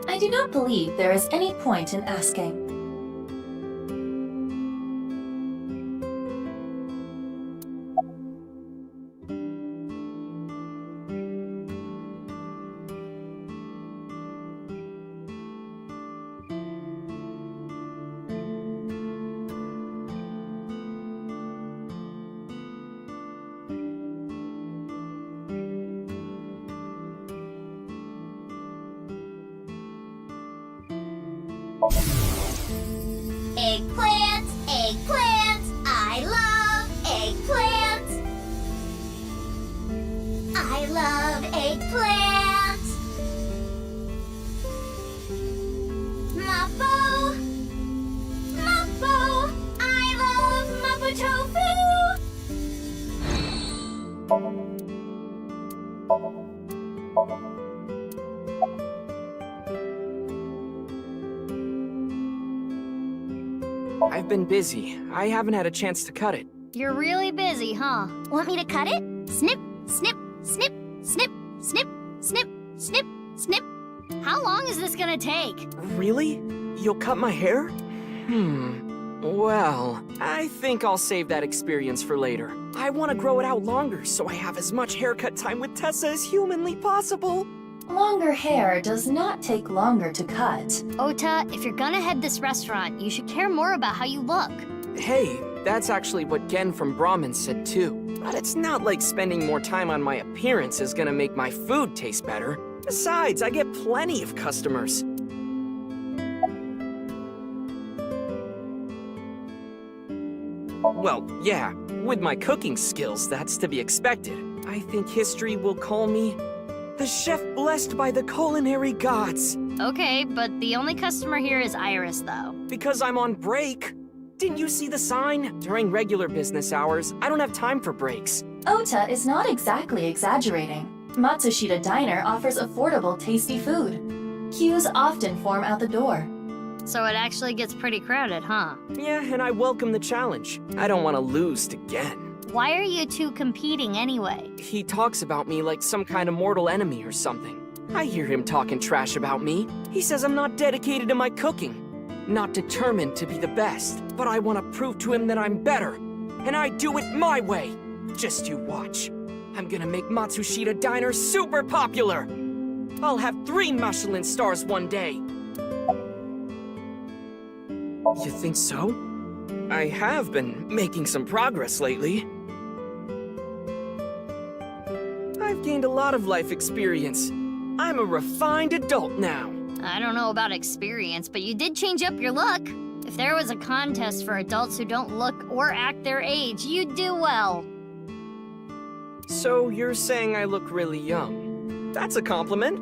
I do not believe there is any point in asking. Eggplants, eggplants, I love eggplants. I love eggplants. Mappo, Mappo, I love Mappo tofu. I've been busy. I haven't had a chance to cut it. You're really busy, huh? Want me to cut it? Snip, snip, snip, snip, snip, snip, snip, snip. How long is this gonna take? Really? You'll cut my hair? Well, I think I'll save that experience for later. I want to grow it out longer so I have as much haircut time with Tessa as humanly possible. Longer hair does not take longer to cut. Ota, if you're gonna head this restaurant, you should care more about how you look. Hey, that's actually what Gen from Brahmin said too. But it's not like spending more time on my appearance is gonna make my food taste better. Besides, I get plenty of customers. Well, yeah, with my cooking skills, that's to be expected. I think history will call me the chef blessed by the culinary gods. Okay, but the only customer here is Iris, though. Because I'm on break. Didn't you see the sign? During regular business hours, I don't have time for breaks. Ota is not exactly exaggerating. Matsushita Diner offers affordable, tasty food. Queues often form out the door. So it actually gets pretty crowded, huh? Yeah, and I welcome the challenge. I don't want to lose to Gen. Why are you two competing anyway? He talks about me like some kind of mortal enemy or something. I hear him talking trash about me. He says I'm not dedicated to my cooking, not determined to be the best. But I want to prove to him that I'm better, and I do it my way. Just you watch. I'm gonna make Matsushita Diner super popular. I'll have 3 Michelin stars one day. You think so? I have been making some progress lately. I've gained a lot of life experience. I'm a refined adult now. I don't know about experience, but you did change up your look. If there was a contest for adults who don't look or act their age, you'd do well. So you're saying I look really young? That's a compliment.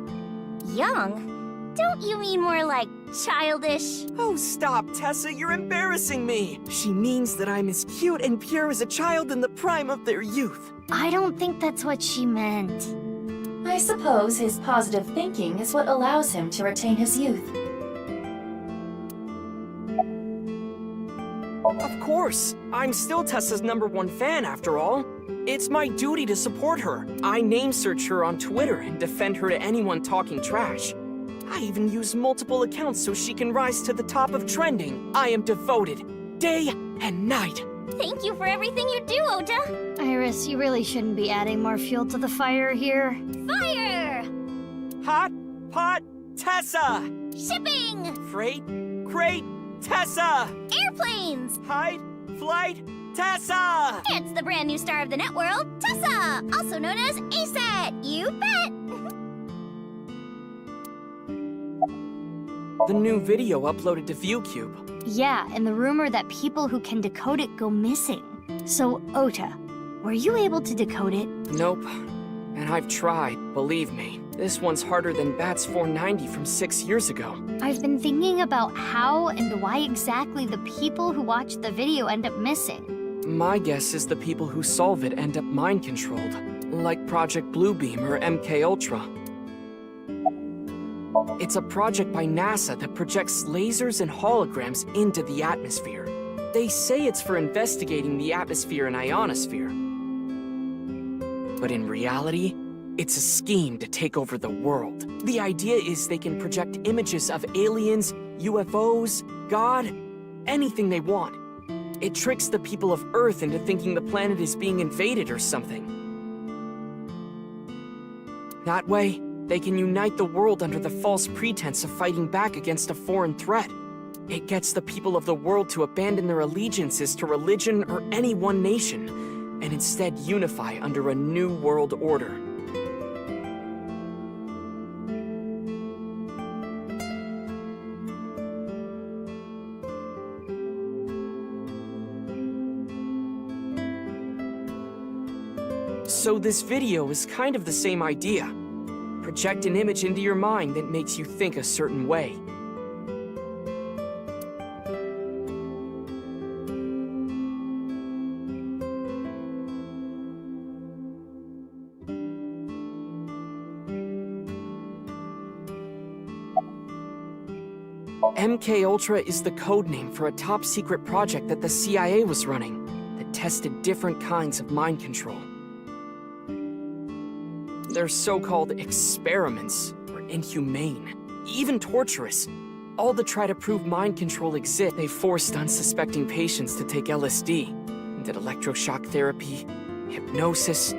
Young? Don't you mean more like childish? Oh, stop, Tessa, you're embarrassing me. She means that I'm as cute and pure as a child in the prime of their youth. I don't think that's what she meant. I suppose his positive thinking is what allows him to retain his youth. Of course. I'm still Tessa's #1 fan, after all. It's my duty to support her. I name search her on Twitter and defend her to anyone talking trash. I even use multiple accounts so she can rise to the top of trending. I am devoted, day and night. Thank you for everything you do, Ota. Iris, you really shouldn't be adding more fuel to the fire here. Fire! Hot pot Tessa! Shipping! Freight crate Tessa! Airplanes! Hide flight Tessa! It's the brand new star of the net world, Tessa! Also known as ASAT, you bet! The new video uploaded to ViewCube. Yeah, and the rumor that people who can decode it go missing. So, Ota, were you able to decode it? Nope. And I've tried, believe me. This one's harder than Bat's 490 from 6 years ago. I've been thinking about how and why exactly the people who watched the video end up missing. My guess is the people who solve it end up mind-controlled, like Project Bluebeam or MK Ultra. It's a project by NASA that projects lasers and holograms into the atmosphere. They say it's for investigating the atmosphere and ionosphere. But in reality, it's a scheme to take over the world. The idea is they can project images of aliens, UFOs, God, anything they want. It tricks the people of Earth into thinking the planet is being invaded or something. That way, they can unite the world under the false pretense of fighting back against a foreign threat. It gets the people of the world to abandon their allegiances to religion or any one nation, and instead unify under a new world order. So this video is kind of the same idea. Project an image into your mind that makes you think a certain way. MK-Ultra is the codename for a top-secret project that the CIA was running that tested different kinds of mind control. Their so-called experiments were inhumane, even torturous, all to try to prove mind control exists. They forced unsuspecting patients to take LSD, and did electroshock therapy, hypnosis.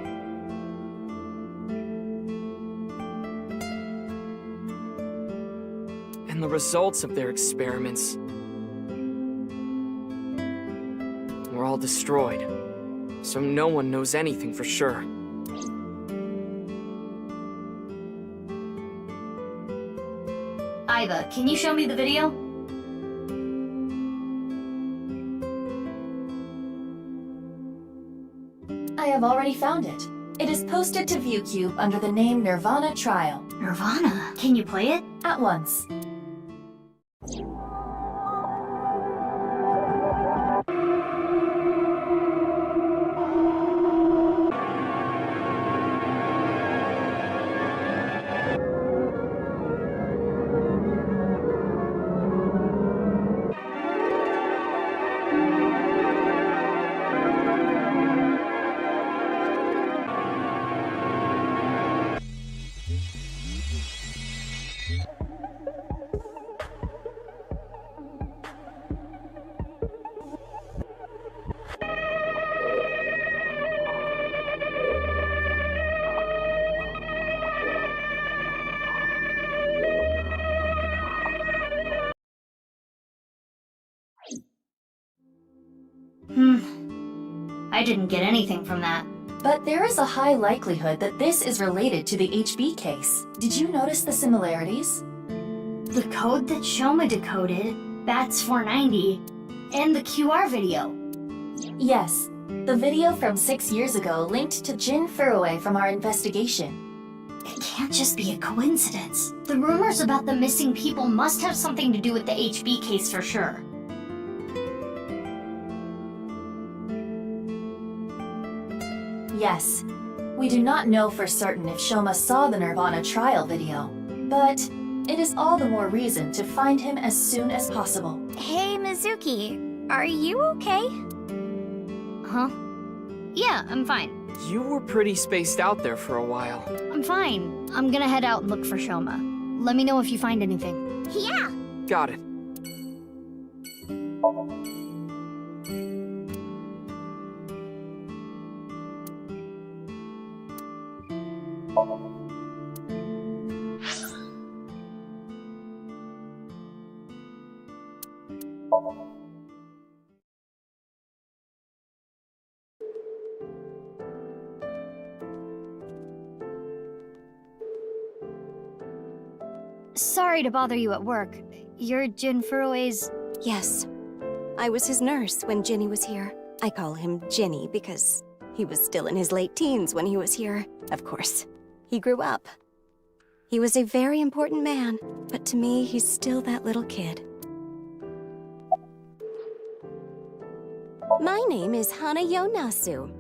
And the results of their experiments were all destroyed, so no one knows anything for sure. Iva, can you show me the video? I have already found it. It is posted to ViewCube under the name Nirvana Trial. Nirvana? Can you play it? At once. I didn't get anything from that. But there is a high likelihood that this is related to the HB case. Did you notice the similarities? The code that Shoma decoded, that's 490, and the QR video. Yes, the video from 6 years ago linked to Jin Furue from our investigation. It can't just be a coincidence. The rumors about the missing people must have something to do with the HB case for sure. Yes. We do not know for certain if Shoma saw the Nirvana trial video, but it is all the more reason to find him as soon as possible. Hey, Mizuki, are you okay? Huh? Yeah, I'm fine. You were pretty spaced out there for a while. I'm fine. I'm gonna head out and look for Shoma. Let me know if you find anything. Yeah! Got it. Sorry to bother you at work. You're Jin Furue's... Yes. I was his nurse when Ginny was here. I call him Ginny because he was still in his late teens when he was here. Of course, he grew up. He was a very important man, but to me, he's still that little kid. My name is Hana Yonasu.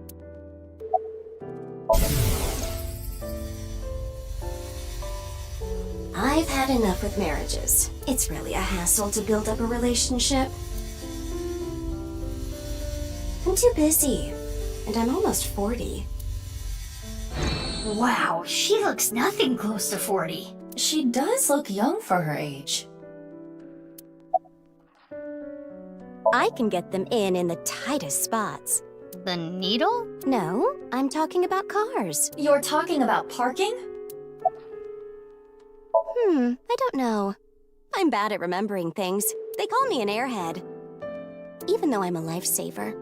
I've had enough with marriages. It's really a hassle to build up a relationship. I'm too busy. And I'm almost 40. Wow, she looks nothing close to 40. She does look young for her age. I can get them in the tightest spots. The needle? No, I'm talking about cars. You're talking about parking? I don't know. I'm bad at remembering things. They call me an airhead. Even though I'm a lifesaver.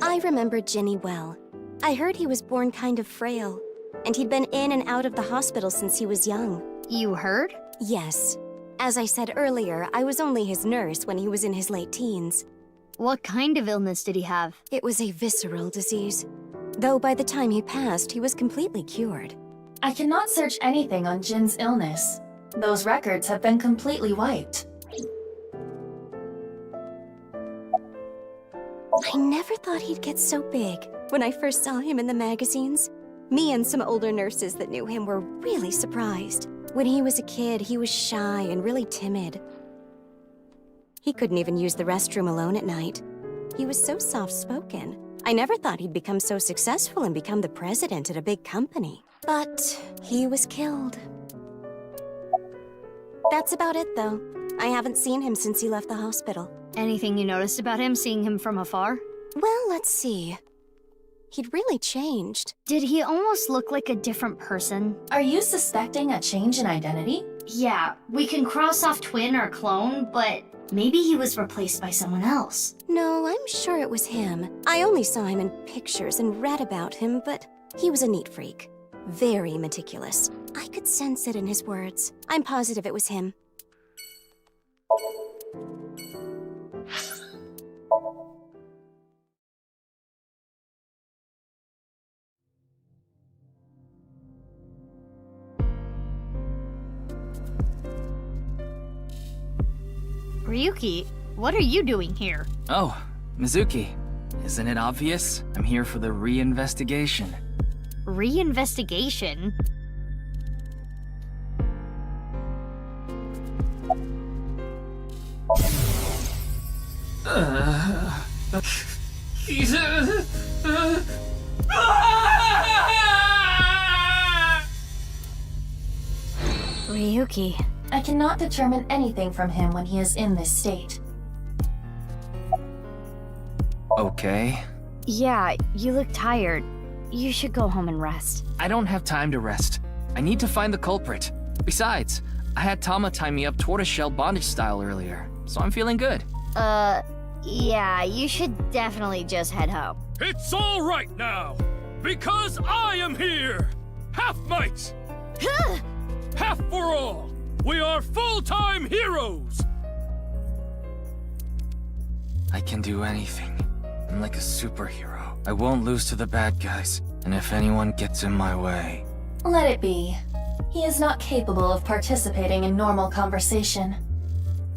I remember Ginny well. I heard he was born kind of frail, and he'd been in and out of the hospital since he was young. You heard? Yes. As I said earlier, I was only his nurse when he was in his late teens. What kind of illness did he have? It was a visceral disease. Though by the time he passed, he was completely cured. I cannot search anything on Jin's illness. Those records have been completely wiped. I never thought he'd get so big. When I first saw him in the magazines, me and some older nurses that knew him were really surprised. When he was a kid, he was shy and really timid. He couldn't even use the restroom alone at night. He was so soft-spoken. I never thought he'd become so successful and become the president at a big company. But he was killed. That's about it, though. I haven't seen him since he left the hospital. Anything you noticed about him seeing him from afar? Well, let's see. He'd really changed. Did he almost look like a different person? Are you suspecting a change in identity? Yeah, we can cross off twin or clone, but maybe he was replaced by someone else. No, I'm sure it was him. I only saw him in pictures and read about him, but he was a neat freak. Very meticulous. I could sense it in his words. I'm positive it was him. Ryuki, what are you doing here? Oh, Mizuki. Isn't it obvious? I'm here for the reinvestigation. Reinvestigation? Ryuki. I cannot determine anything from him when he is in this state. Okay. Yeah, you look tired. You should go home and rest. I don't have time to rest. I need to find the culprit. Besides, I had Tama tie me up tortoiseshell bondage style earlier, so I'm feeling good. Yeah, you should definitely just head home. It's all right now, because I am here! Half might! Half for all! We are full-time heroes! I can do anything. I'm like a superhero. I won't lose to the bad guys, and if anyone gets in my way... Let it be. He is not capable of participating in normal conversation.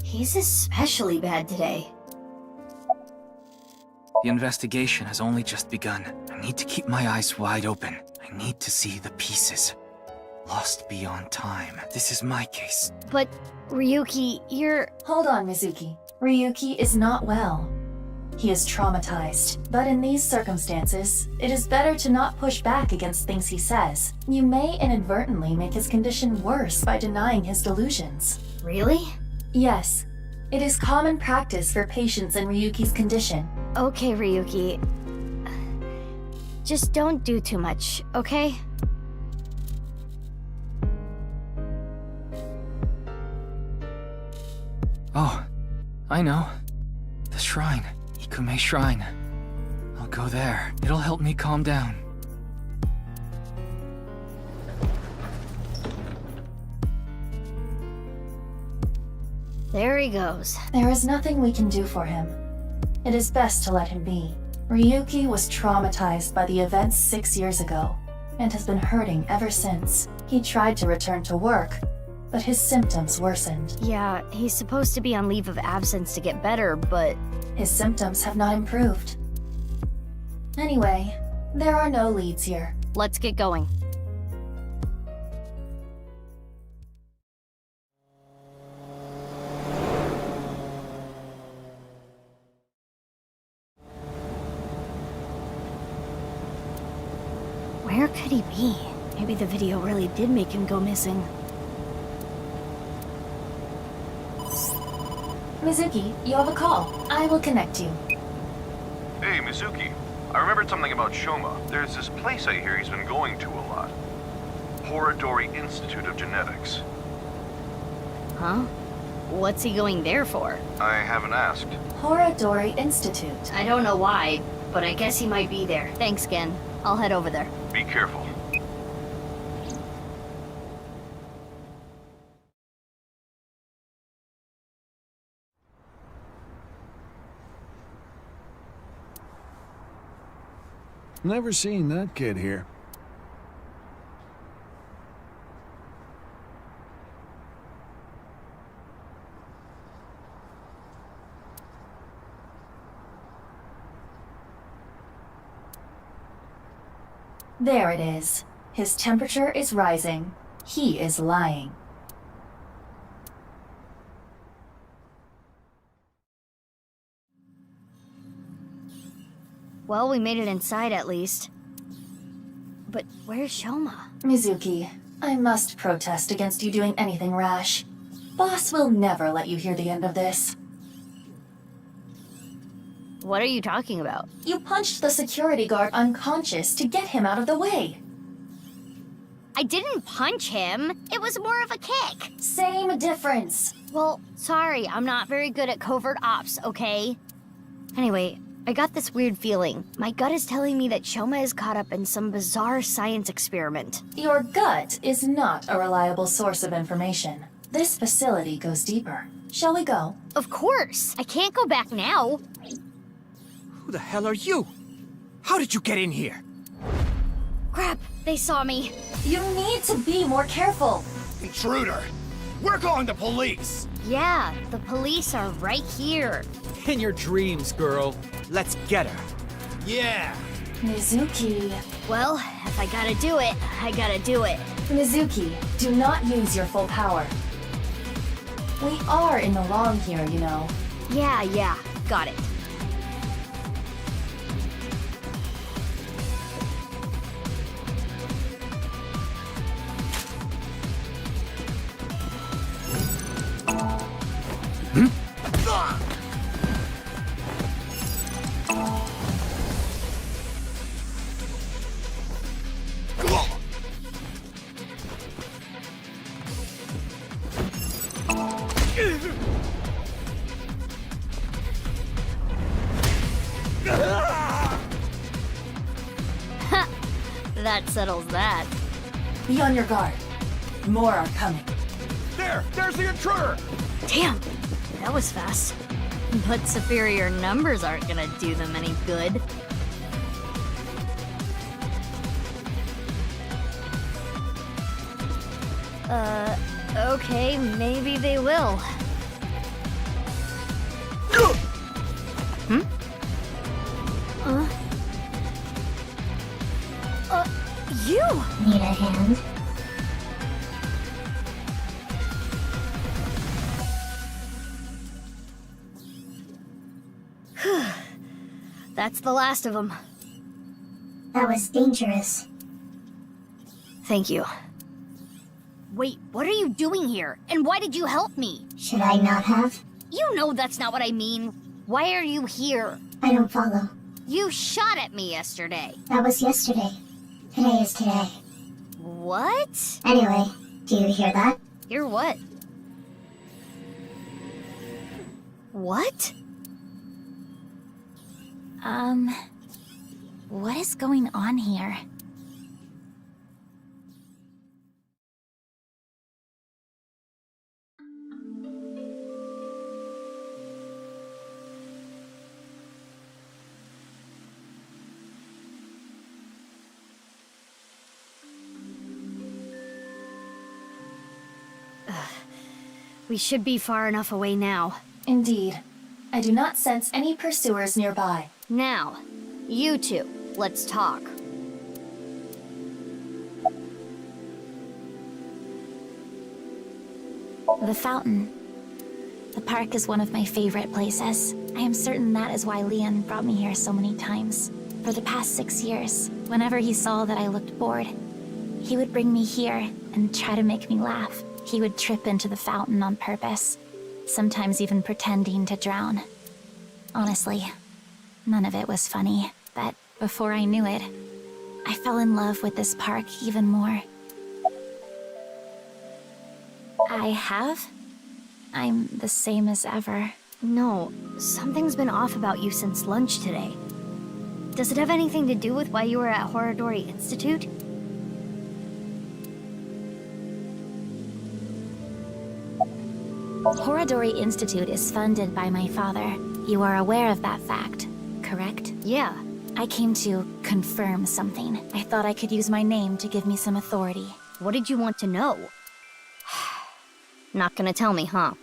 He's especially bad today. The investigation has only just begun. I need to keep my eyes wide open. I need to see the pieces. Lost beyond time. This is my case. But, Ryuki, you're... Hold on, Mizuki. Ryuki is not well. He is traumatized. But in these circumstances, it is better to not push back against things he says. You may inadvertently make his condition worse by denying his delusions. Really? Yes. It is common practice for patients in Ryuki's condition. Okay, Ryuki. Just don't do too much, okay? Oh, I know. The shrine. Ikume Shrine. I'll go there. It'll help me calm down. There he goes. There is nothing we can do for him. It is best to let him be. Ryuki was traumatized by the events 6 years ago, and has been hurting ever since. He tried to return to work, but his symptoms worsened. Yeah, he's supposed to be on leave of absence to get better, but... His symptoms have not improved. Anyway, there are no leads here. Let's get going. could he be? Maybe the video really did make him go missing. Mizuki, you have a call. I will connect you. Hey, Mizuki. I remembered something about Shoma. There's this place I hear he's been going to a lot. Horodori Institute of Genetics. Huh? What's he going there for? I haven't asked. Horodori Institute. I don't know why, but I guess he might be there. Thanks, Gen. I'll head over there. Be careful. Never seen that kid here. There it is. His temperature is rising. He is lying. Well, we made it inside at least. But where's Shoma? Mizuki, I must protest against you doing anything rash. Boss will never let you hear the end of this. What are you talking about? You punched the security guard unconscious to get him out of the way. I didn't punch him. It was more of a kick. Same difference. Well, sorry, I'm not very good at covert ops, okay? Anyway, I got this weird feeling. My gut is telling me that Shoma is caught up in some bizarre science experiment. Your gut is not a reliable source of information. This facility goes deeper. Shall we go? Of course. I can't go back now. Who the hell are you? How did you get in here? Crap, they saw me. You need to be more careful. Intruder! We're calling the police! Yeah, the police are right here. In your dreams, girl. Let's get her. Yeah! Mizuki. Well, if I gotta do it, I gotta do it. Mizuki, do not use your full power. We are in the long here, you know. Yeah, got it. That settles that. Be on your guard. More are coming. There's the intruder! Damn, that was fast. But superior numbers aren't gonna do them any good. Okay, maybe they will. You! Need a hand? That's the last of them. That was dangerous. Thank you. Wait, what are you doing here? And why did you help me? Should I not have? You know that's not what I mean. Why are you here? I don't follow. You shot at me yesterday. That was yesterday. Today is today. What? Anyway, do you hear that? Hear what? What? What is going on here? We should be far enough away now. Indeed. I do not sense any pursuers nearby. Now, you two, let's talk. The fountain. The park is one of my favorite places. I am certain that is why Leon brought me here so many times. For the past 6 years, Whenever he saw that I looked bored, he would bring me here and try to make me laugh. He would trip into the fountain on purpose, sometimes even pretending to drown. Honestly, none of it was funny, but before I knew it, I fell in love with this park even more. I have? I'm the same as ever. No, something's been off about you since lunch today. Does it have anything to do with why you were at Horadori Institute? Horadori Institute is funded by my father. You are aware of that fact, correct? Yeah. I came to confirm something. I thought I could use my name to give me some authority. What did you want to know? Not gonna tell me, huh?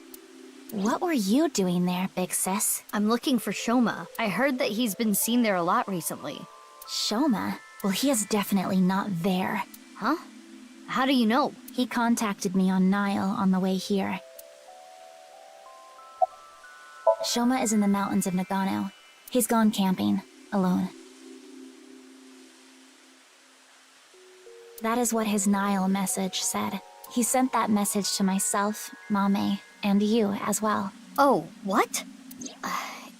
What were you doing there, big sis? I'm looking for Shoma. I heard that he's been seen there a lot recently. Shoma? Well, he is definitely not there. Huh? How do you know? He contacted me on Nile on the way here. Shoma is in the mountains of Nagano. He's gone camping, alone. That is what his Nile message said. He sent that message to myself, Mame, and you as well. Oh, what?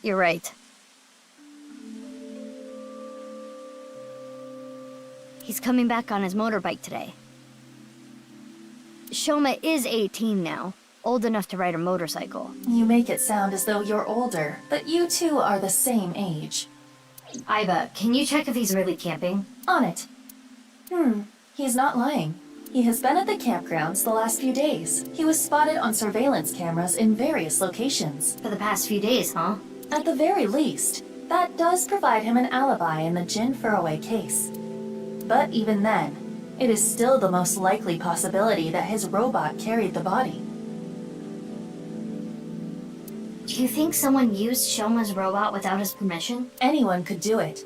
You're right. He's coming back on his motorbike today. Shoma is 18 now, old enough to ride a motorcycle. You make it sound as though you're older, but you two are the same age. Aiba, can you check if he's really camping? On it. He's not lying. He has been at the campgrounds the last few days. He was spotted on surveillance cameras in various locations. For the past few days, huh? At the very least, that does provide him an alibi in the Jin Furroway case. But even then, it is still the most likely possibility that his robot carried the body. Do you think someone used Shoma's robot without his permission? Anyone could do it.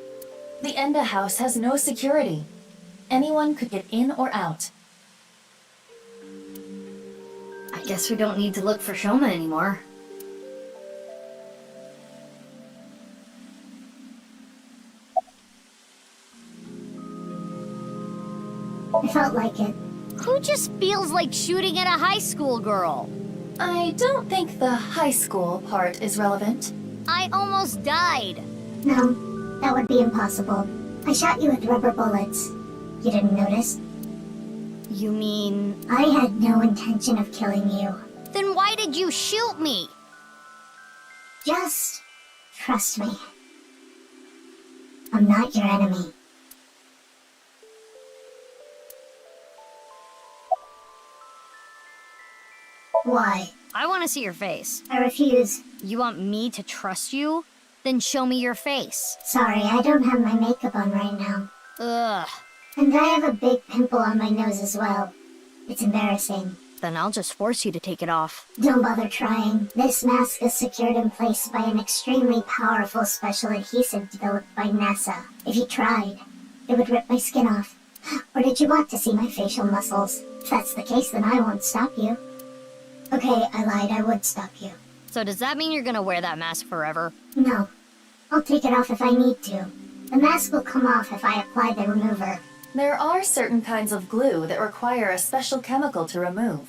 The Enda house has no security. Anyone could get in or out. I guess we don't need to look for Shoma anymore. I felt like it. Who just feels like shooting at a high school girl? I don't think the high school part is relevant. I almost died. No, that would be impossible. I shot you with rubber bullets. You didn't notice? You mean... I had no intention of killing you. Then why did you shoot me? Just trust me. I'm not your enemy. Why? I want to see your face. I refuse. You want me to trust you? Then show me your face. Sorry, I don't have my makeup on right now. Ugh. And I have a big pimple on my nose as well. It's embarrassing. Then I'll just force you to take it off. Don't bother trying. This mask is secured in place by an extremely powerful special adhesive developed by NASA. If you tried, it would rip my skin off. Or did you want to see my facial muscles? If that's the case, then I won't stop you. Okay, I lied. I would stop you. So does that mean you're gonna wear that mask forever? No. I'll take it off if I need to. The mask will come off if I apply the remover. There are certain kinds of glue that require a special chemical to remove.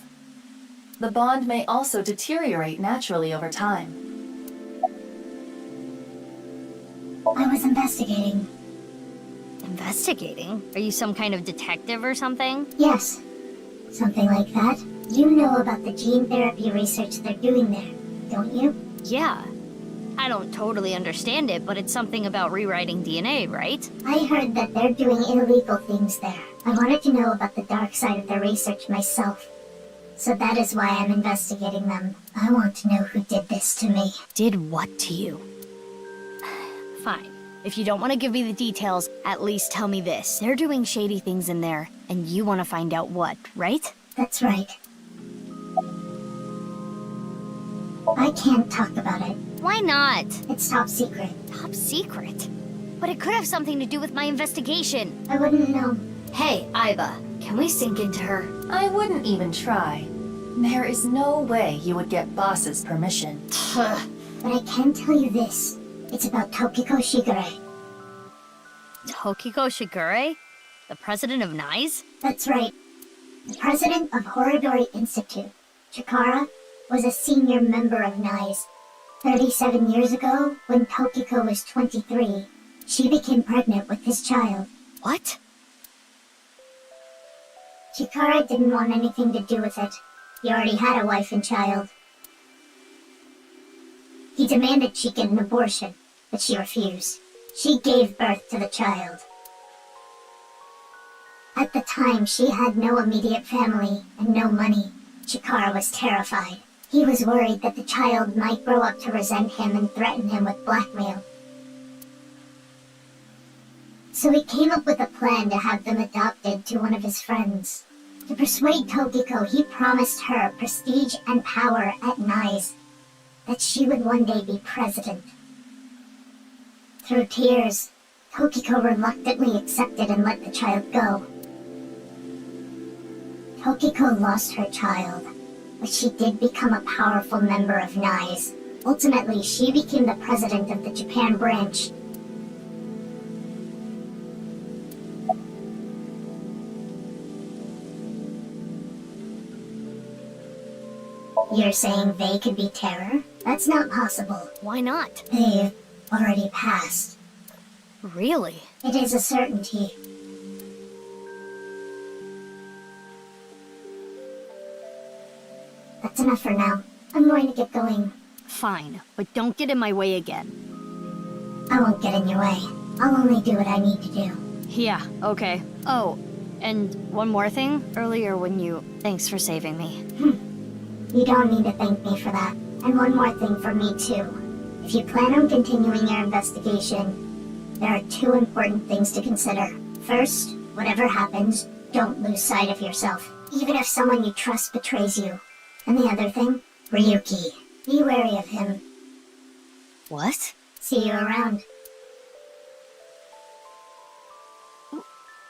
The bond may also deteriorate naturally over time. I was investigating. Investigating? Are you some kind of detective or something? Yes. Something like that. You know about the gene therapy research they're doing there, don't you? Yeah. I don't totally understand it, but it's something about rewriting DNA, right? I heard that they're doing illegal things there. I wanted to know about the dark side of their research myself. So that is why I'm investigating them. I want to know who did this to me. Did what to you? Fine. If you don't want to give me the details, at least tell me this. They're doing shady things in there, and you want to find out what, right? That's right. I can't talk about it. Why not? It's top secret. Top secret? But it could have something to do with my investigation. I wouldn't know. Hey, Aiba, can we sink into her? I wouldn't even try. There is no way you would get Boss's permission. But I can tell you this. It's about Tokiko Shigure. Tokiko Shigure? The president of NICE? That's right. The president of Horodori Institute, Chikara, was a senior member of NICE. 37 years ago, when Tokiko was 23, she became pregnant with his child. What? Chikara didn't want anything to do with it. He already had a wife and child. He demanded she get an abortion, but she refused. She gave birth to the child. At the time, she had no immediate family and no money. Chikara was terrified. He was worried that the child might grow up to resent him and threaten him with blackmail. So he came up with a plan to have them adopted to one of his friends. To persuade Tokiko, he promised her prestige and power at NICE, that she would one day be president. Through tears, Tokiko reluctantly accepted and let the child go. Tokiko lost her child, but she did become a powerful member of NICE. Ultimately, she became the president of the Japan branch. You're saying they could be terror? That's not possible. Why not? They've already passed. Really? It is a certainty. That's enough for now. I'm going to get going. Fine, but don't get in my way again. I won't get in your way. I'll only do what I need to do. Yeah, okay. Oh, and one more thing. Earlier when you... Thanks for saving me. You don't need to thank me for that. And one more thing for me, too. If you plan on continuing your investigation, there are two important things to consider. First, whatever happens, don't lose sight of yourself, even if someone you trust betrays you. And the other thing, Ryuki. Be wary of him. What? See you around.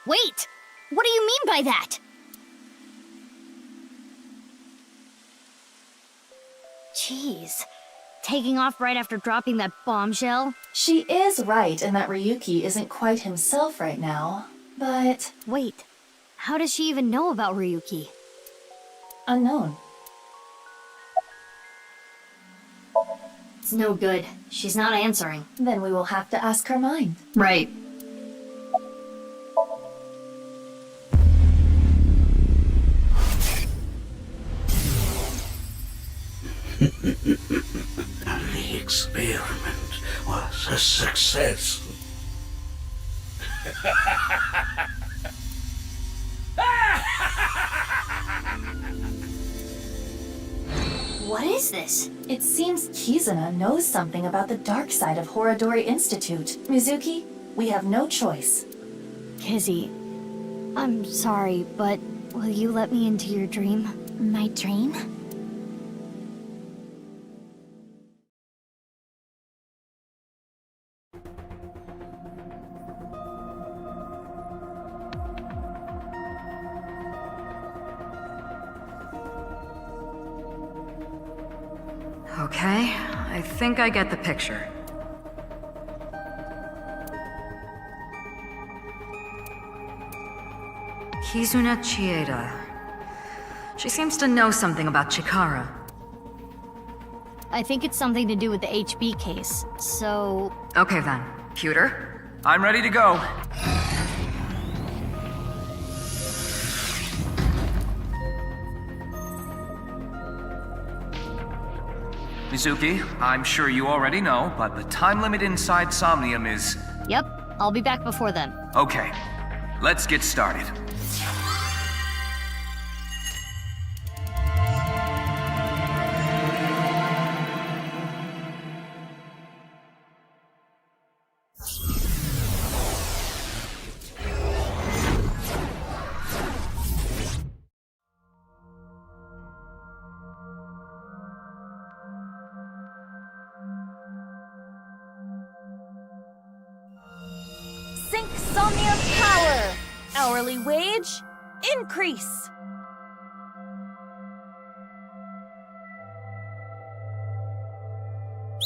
Wait! What do you mean by that? Jeez. Taking off right after dropping that bombshell? She is right in that Ryuki isn't quite himself right now, but... Wait, how does she even know about Ryuki? Unknown. It's no good. She's not answering. Then we will have to ask her mind. Right. The experiment was a success. What is this? It seems Kizuna knows something about the dark side of Horodori Institute. Mizuki, we have no choice. Kizzy, I'm sorry, but will you let me into your dream? My dream? Okay, I think I get the picture. Kizuna Chieda. She seems to know something about Chikara. I think it's something to do with the HB case, so... Okay then. Pewter? I'm ready to go. Mizuki, I'm sure you already know, but the time limit inside Somnium is... Yep, I'll be back before then. Okay, let's get started. Sync Somnium Power! Hourly wage, increase!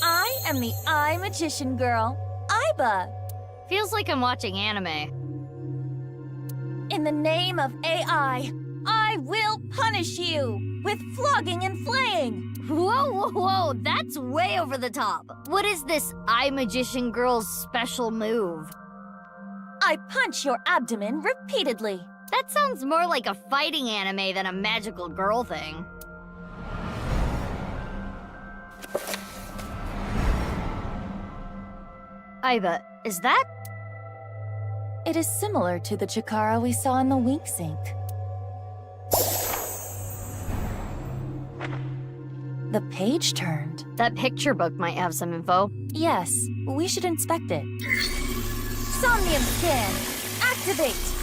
I am the Eye Magician Girl, Aiba. Feels like I'm watching anime. In the name of AI, I will punish you with flogging and flaying. Whoa, whoa, whoa, that's way over the top. What is this eye magician girl's special move? I punch your abdomen repeatedly. That sounds more like a fighting anime than a magical girl thing. Aiba, is that? It is similar to the Chikara we saw in the Wink Sink. The page turned. That picture book might have some info. Yes, we should inspect it. Somnium scan! Activate!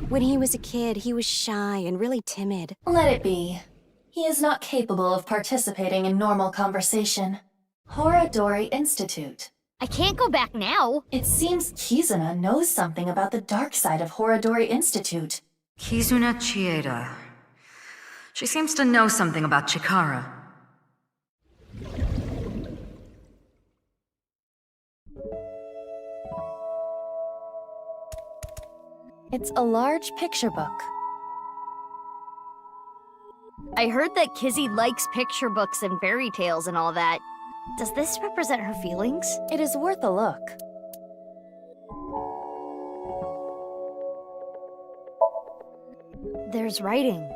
When he was a kid, he was shy and really timid. Let it be. He is not capable of participating in normal conversation. Horadori Institute. I can't go back now. It seems Kizuna knows something about the dark side of Horadori Institute. Kizuna Chieda. She seems to know something about Chikara. It's a large picture book. I heard that Kizzy likes picture books and fairy tales and all that. Does this represent her feelings? It is worth a look. There's writing.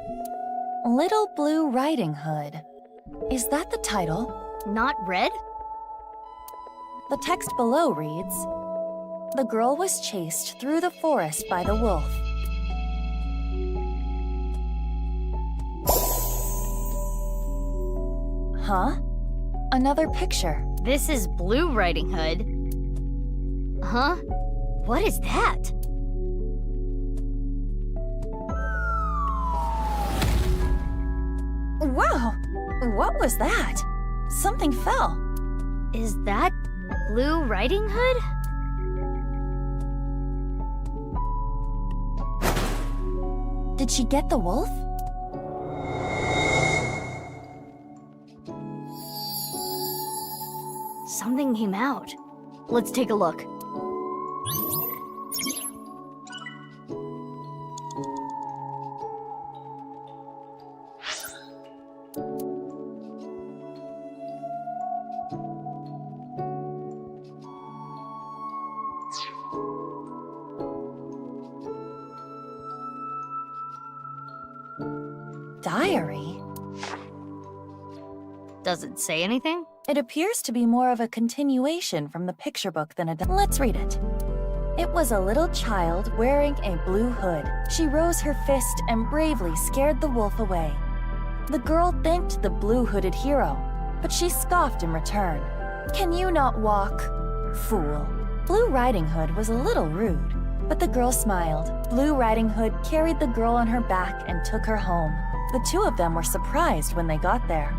Little Blue Riding Hood. Is that the title? Not red? The text below reads, "The girl was chased through the forest by the wolf. Huh? Another picture. This is Blue Riding Hood. Huh? What is that? Wow! What was that? Something fell. Is that Blue Riding Hood? Did she get the wolf? Something came out. Let's take a look. Diary? Does it say anything? It appears to be more of a continuation from the picture book than a... Let's read it. It was a little child wearing a blue hood. She rose her fist and bravely scared the wolf away. The girl thanked the blue-hooded hero, but she scoffed in return. Can you not walk? Fool. Blue Riding Hood was a little rude, but the girl smiled. Blue Riding Hood carried the girl on her back and took her home. The two of them were surprised when they got there.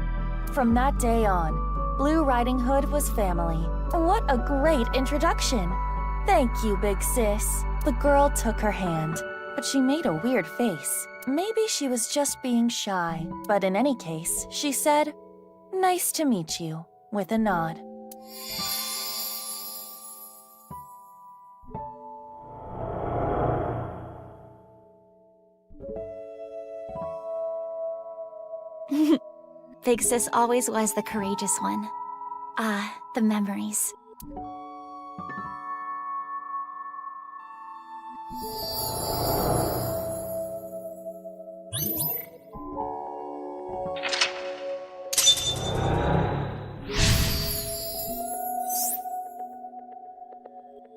From that day on, Blue Riding Hood was family. What a great introduction! Thank you, big sis. The girl took her hand, but she made a weird face. Maybe she was just being shy, but in any case, she said, "Nice to meet you," with a nod. Big sis always was the courageous one. Ah, the memories.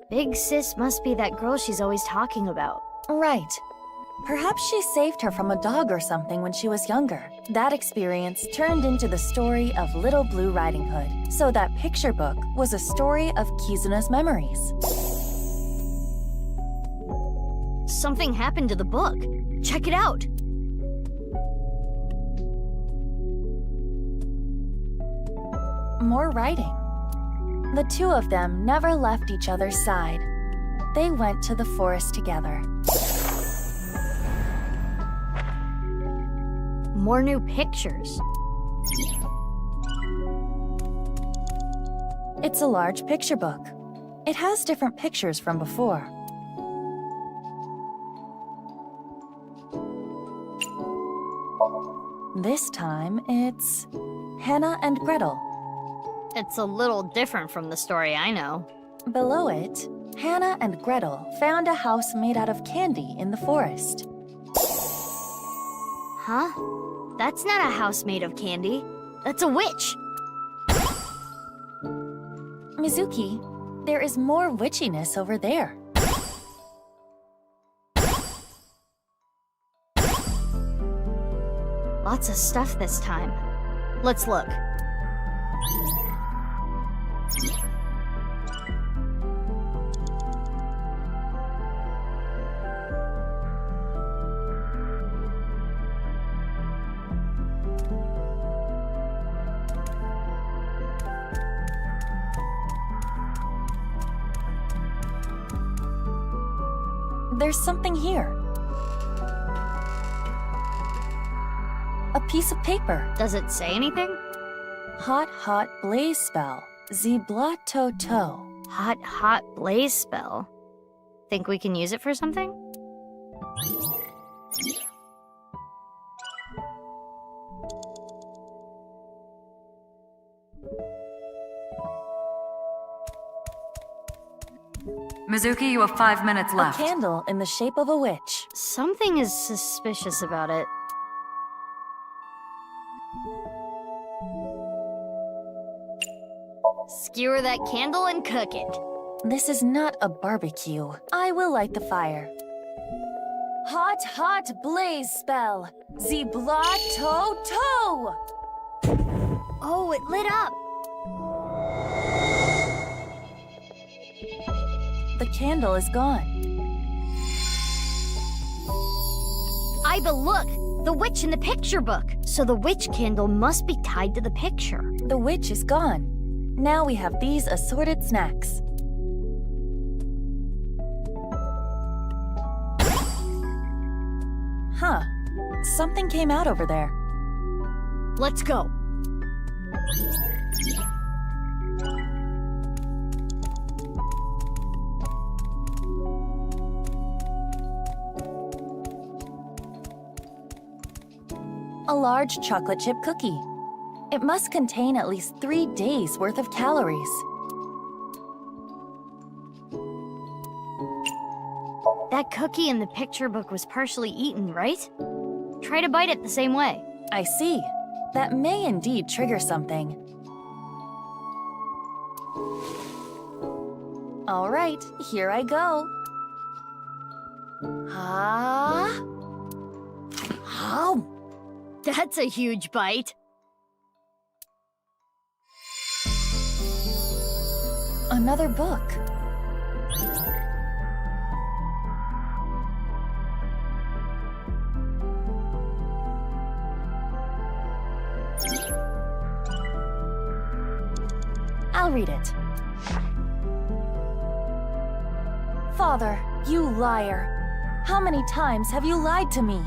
Big sis must be that girl she's always talking about. Right. Perhaps she saved her from a dog or something when she was younger. That experience turned into the story of Little Blue Riding Hood. So that picture book was a story of Kizuna's memories. Something happened to the book. Check it out. More writing. The two of them never left each other's side. They went to the forest together. More new pictures. It's a large picture book. It has different pictures from before. This time, it's Hannah and Gretel. It's a little different from the story I know. Below it, Hannah and Gretel found a house made out of candy in the forest. Huh? That's not a house made of candy. That's a witch. Mizuki, there is more witchiness over there. Lots of stuff this time. Let's look. There's something here. A piece of paper. Does it say anything? Hot, hot blaze spell. Ziblato to. Hot, hot blaze spell. Think we can use it for something? Mizuki, you have 5 minutes left. A candle in the shape of a witch. Something is suspicious about it. Skewer that candle and cook it. This is not a barbecue. I will light the fire. Hot, hot blaze spell. Ziblato to. Oh, it lit up. The candle is gone. Iba, look! The witch in the picture book! So the witch candle must be tied to the picture. The witch is gone. Now we have these assorted snacks. Huh. Something came out over there. Let's go. A large chocolate chip cookie. It must contain at least 3 days' worth of calories. That cookie in the picture book was partially eaten, right? Try to bite it the same way. I see. That may indeed trigger something. All right, here I go. Ah. How? That's a huge bite. Another book. I'll read it. Father, you liar. How many times have you lied to me?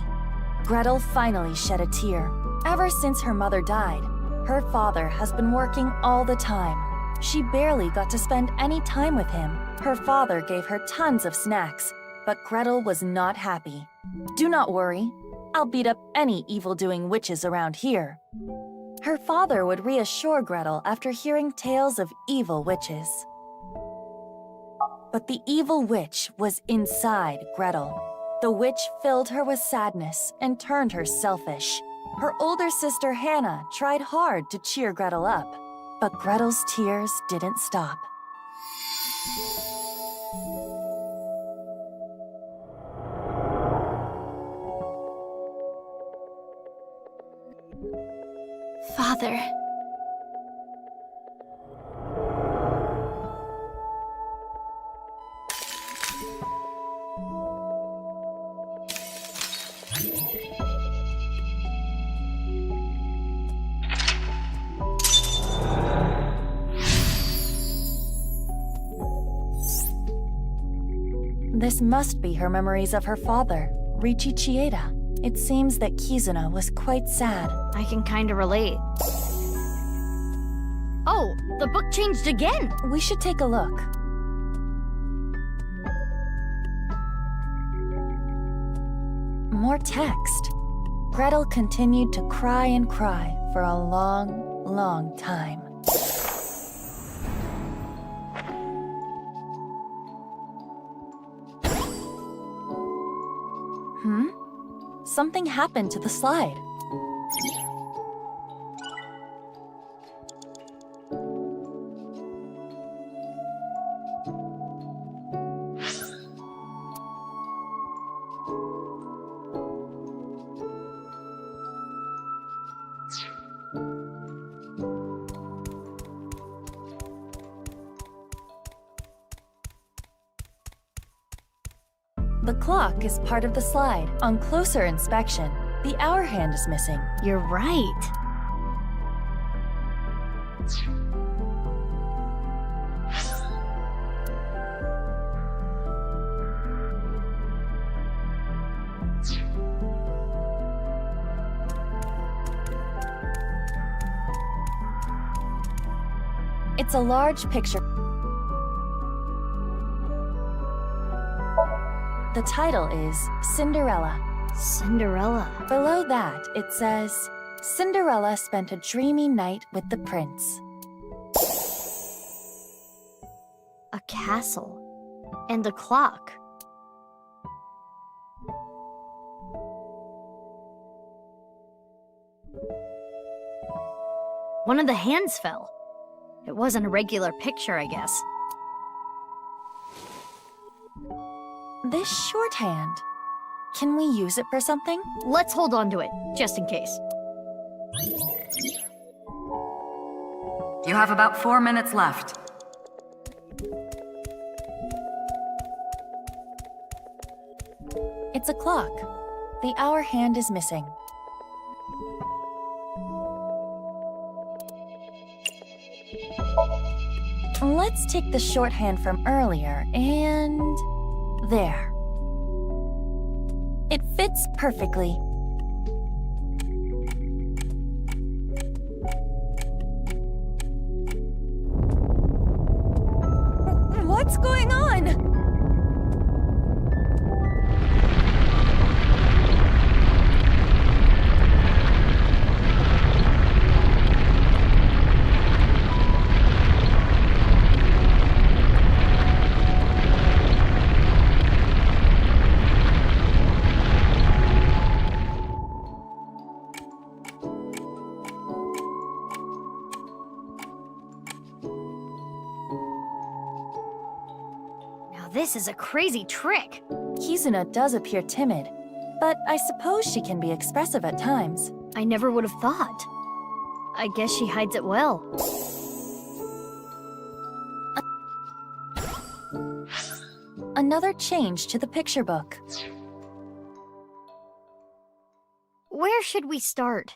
Gretel finally shed a tear. Ever since her mother died, her father has been working all the time. She barely got to spend any time with him. Her father gave her tons of snacks, but Gretel was not happy. Do not worry. I'll beat up any evil-doing witches around here. Her father would reassure Gretel after hearing tales of evil witches. But the evil witch was inside Gretel. The witch filled her with sadness and turned her selfish. Her older sister Hannah tried hard to cheer Gretel up, but Gretel's tears didn't stop. Father. This must be her memories of her father, Riichi Chieda. It seems that Kizuna was quite sad. I can kinda relate. Oh, the book changed again! We should take a look. More text. Gretel continued to cry and cry for a long, long time. Something happened to the slide. The clock is part of the slide. On closer inspection, the hour hand is missing. You're right. It's a large picture. The title is Cinderella. Cinderella. Below that, it says, Cinderella spent a dreamy night with the prince. A castle. And a clock. One of the hands fell. It wasn't a regular picture, I guess. This shorthand. Can we use it for something? Let's hold on to it, just in case. You have about 4 minutes left. It's a clock. The hour hand is missing. Let's take the shorthand from earlier and... there. It fits perfectly. What's going on? This is a crazy trick. Kizuna does appear timid, but I suppose she can be expressive at times. I never would have thought. I guess she hides it well. Another change to the picture book. Where should we start?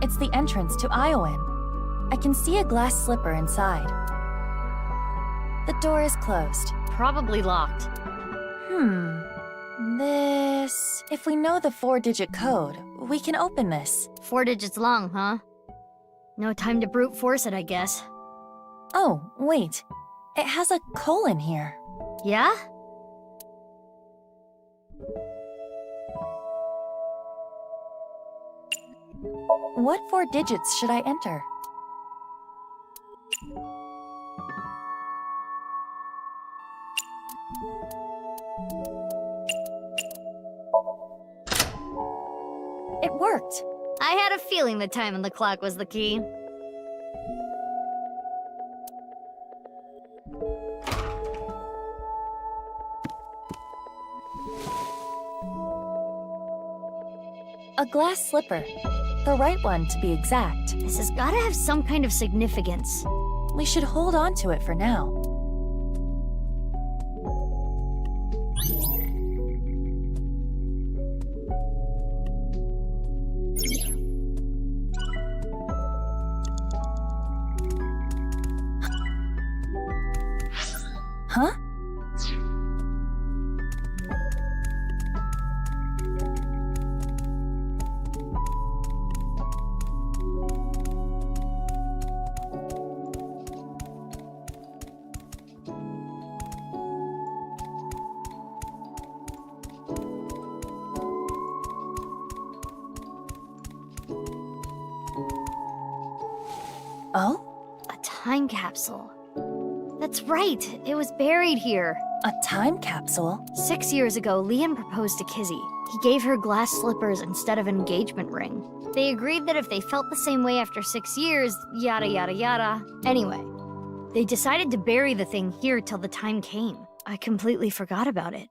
It's the entrance to Iowan. I can see a glass slipper inside. The door is closed. Probably locked. This... If we know the 4-digit code, we can open this. 4 digits long, huh? No time to brute force it, I guess. Oh, wait. It has a colon here. Yeah? What 4 digits should I enter? It worked! I had a feeling the time on the clock was the key. A glass slipper. The right one, to be exact. This has gotta have some kind of significance. We should hold on to it for now. Huh? Oh? A time capsule. That's right, it was buried here. A time capsule? 6 years ago, Leon proposed to Kizzy. He gave her glass slippers instead of an engagement ring. They agreed that if they felt the same way after 6 years, yada yada yada. Anyway, they decided to bury the thing here till the time came. I completely forgot about it.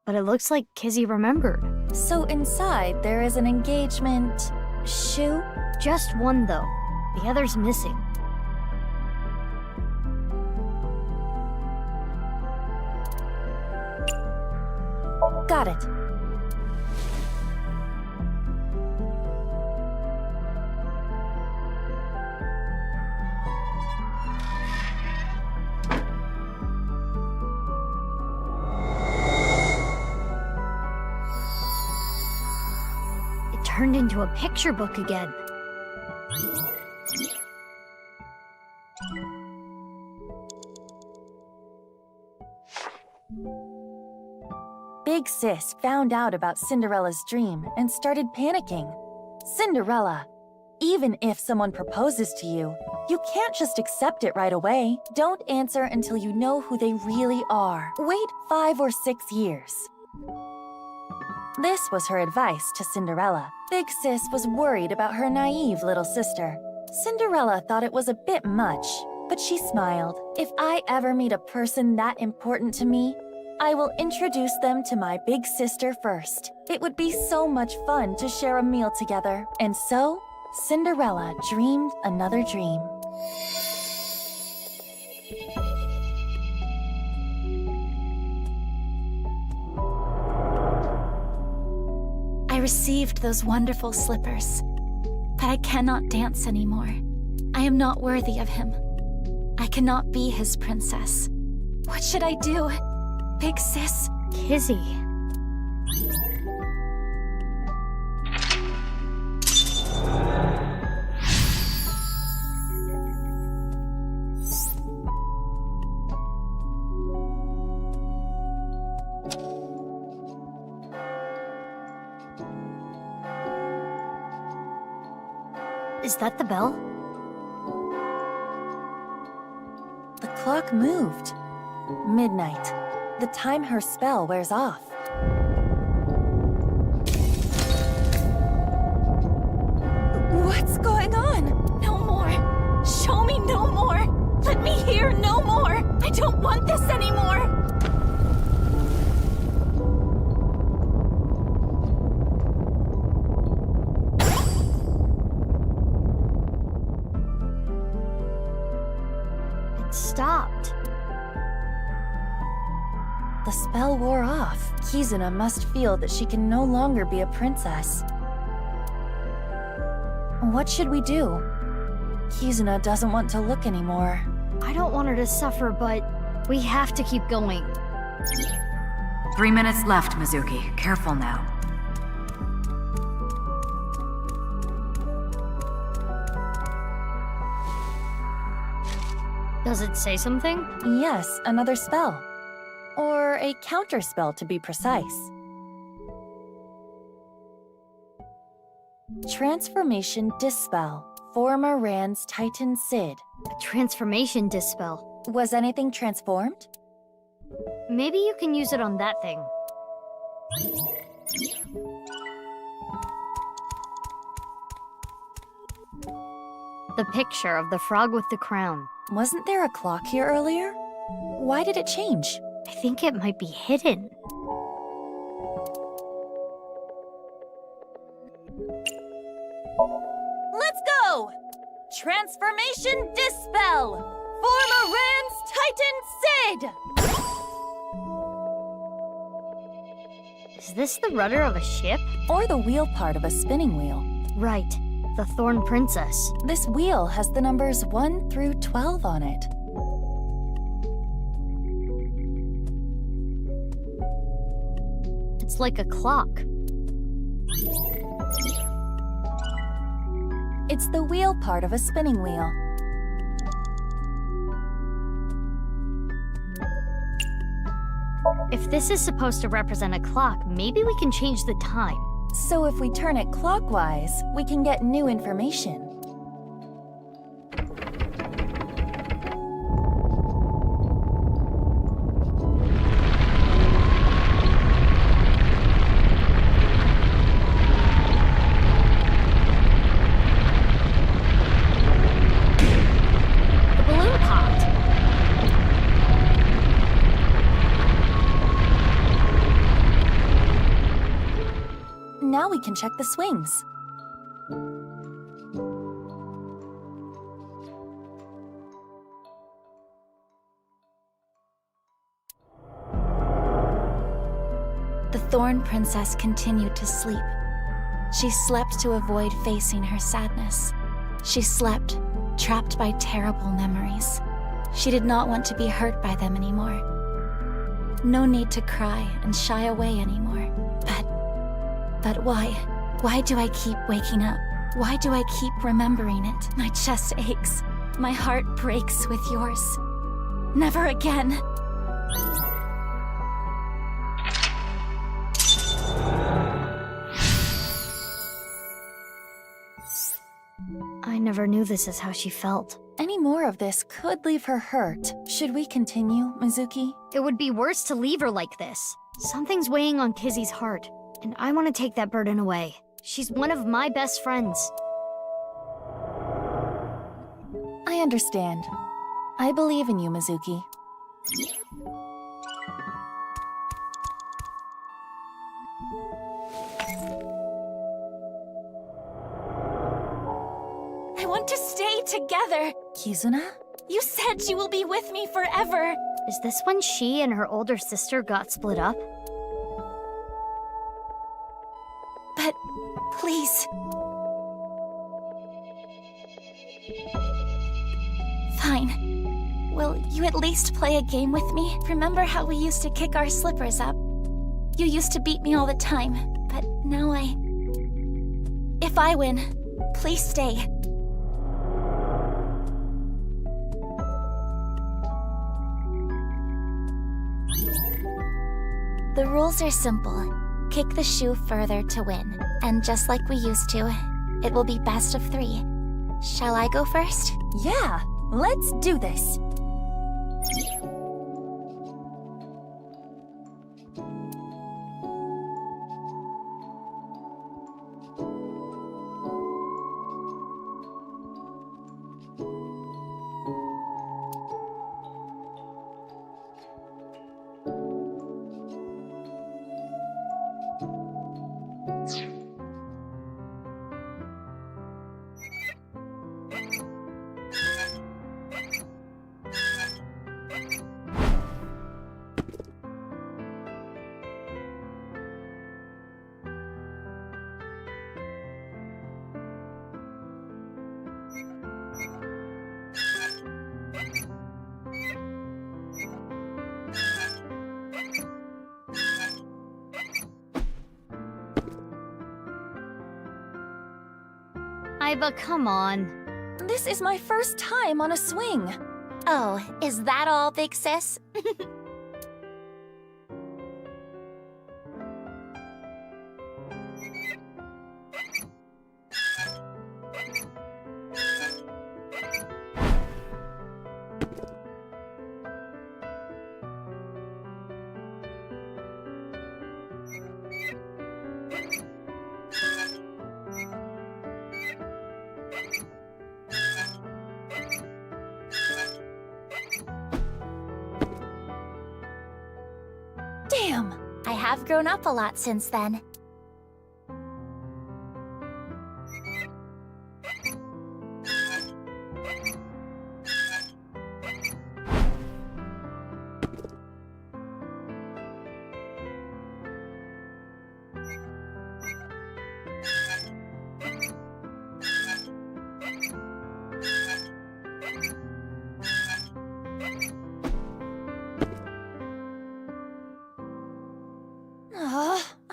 But it looks like Kizzy remembered. So inside there is an engagement... shoe? Just one though. The other's missing. Got it. It turned into a picture book again. Big Sis found out about Cinderella's dream and started panicking. Cinderella, even if someone proposes to you, you can't just accept it right away. Don't answer until you know who they really are. Wait 5 or 6 years. This was her advice to Cinderella. Big Sis was worried about her naive little sister. Cinderella thought it was a bit much, but she smiled. If I ever meet a person that important to me, I will introduce them to my big sister first. It would be so much fun to share a meal together. And so, Cinderella dreamed another dream. I received those wonderful slippers, but I cannot dance anymore. I am not worthy of him. I cannot be his princess. What should I do? Big Sis? Kizzy. Is that the bell? The clock moved. Midnight. The time her spell wears off. What's going on? No more. Show me no more. Let me hear no more. I don't want this anymore. It stopped. The spell wore off. Kizuna must feel that she can no longer be a princess. What should we do? Kizuna doesn't want to look anymore. I don't want her to suffer, but we have to keep going. 3 minutes left, Mizuki. Careful now. Does it say something? Yes, another spell. Or a counterspell to be precise. Transformation Dispel. Former Rand's Titan Sid. A transformation dispel. Was anything transformed? Maybe you can use it on that thing. The picture of the frog with the crown. Wasn't there a clock here earlier? Why did it change? I think it might be hidden. Let's go! Transformation Dispel! Former Rand's Titan Sid! Is this the rudder of a ship? Or the wheel part of a spinning wheel. Right. The Thorn Princess. This wheel has the numbers 1 through 12 on it. It's like a clock. It's the wheel part of a spinning wheel. If this is supposed to represent a clock, maybe we can change the time. So if we turn it clockwise, we can get new information. The balloon popped. Now we can check the swings. The Thorn Princess continued to sleep. She slept to avoid facing her sadness. She slept, trapped by terrible memories. She did not want to be hurt by them anymore. No need to cry and shy away anymore. But why? Why do I keep waking up? Why do I keep remembering it? My chest aches. My heart breaks with yours. Never again. I never knew this is how she felt. Any more of this could leave her hurt. Should we continue, Mizuki? It would be worse to leave her like this. Something's weighing on Kizzy's heart, and I want to take that burden away. She's one of my best friends. I understand. I believe in you, Mizuki. I want to stay together. Kizuna? You said you will be with me forever. Is this when she and her older sister got split up? But please. Fine. Will you at least play a game with me? Remember how we used to kick our slippers up? You used to beat me all the time, but now If I win, please stay. The rules are simple. Kick the shoe further to win. And just like we used to, it will be best of 3. Shall I go first? Yeah, let's do this. Iba, come on. This is my first time on a swing. Oh, is that all, big sis? Damn! I have grown up a lot since then.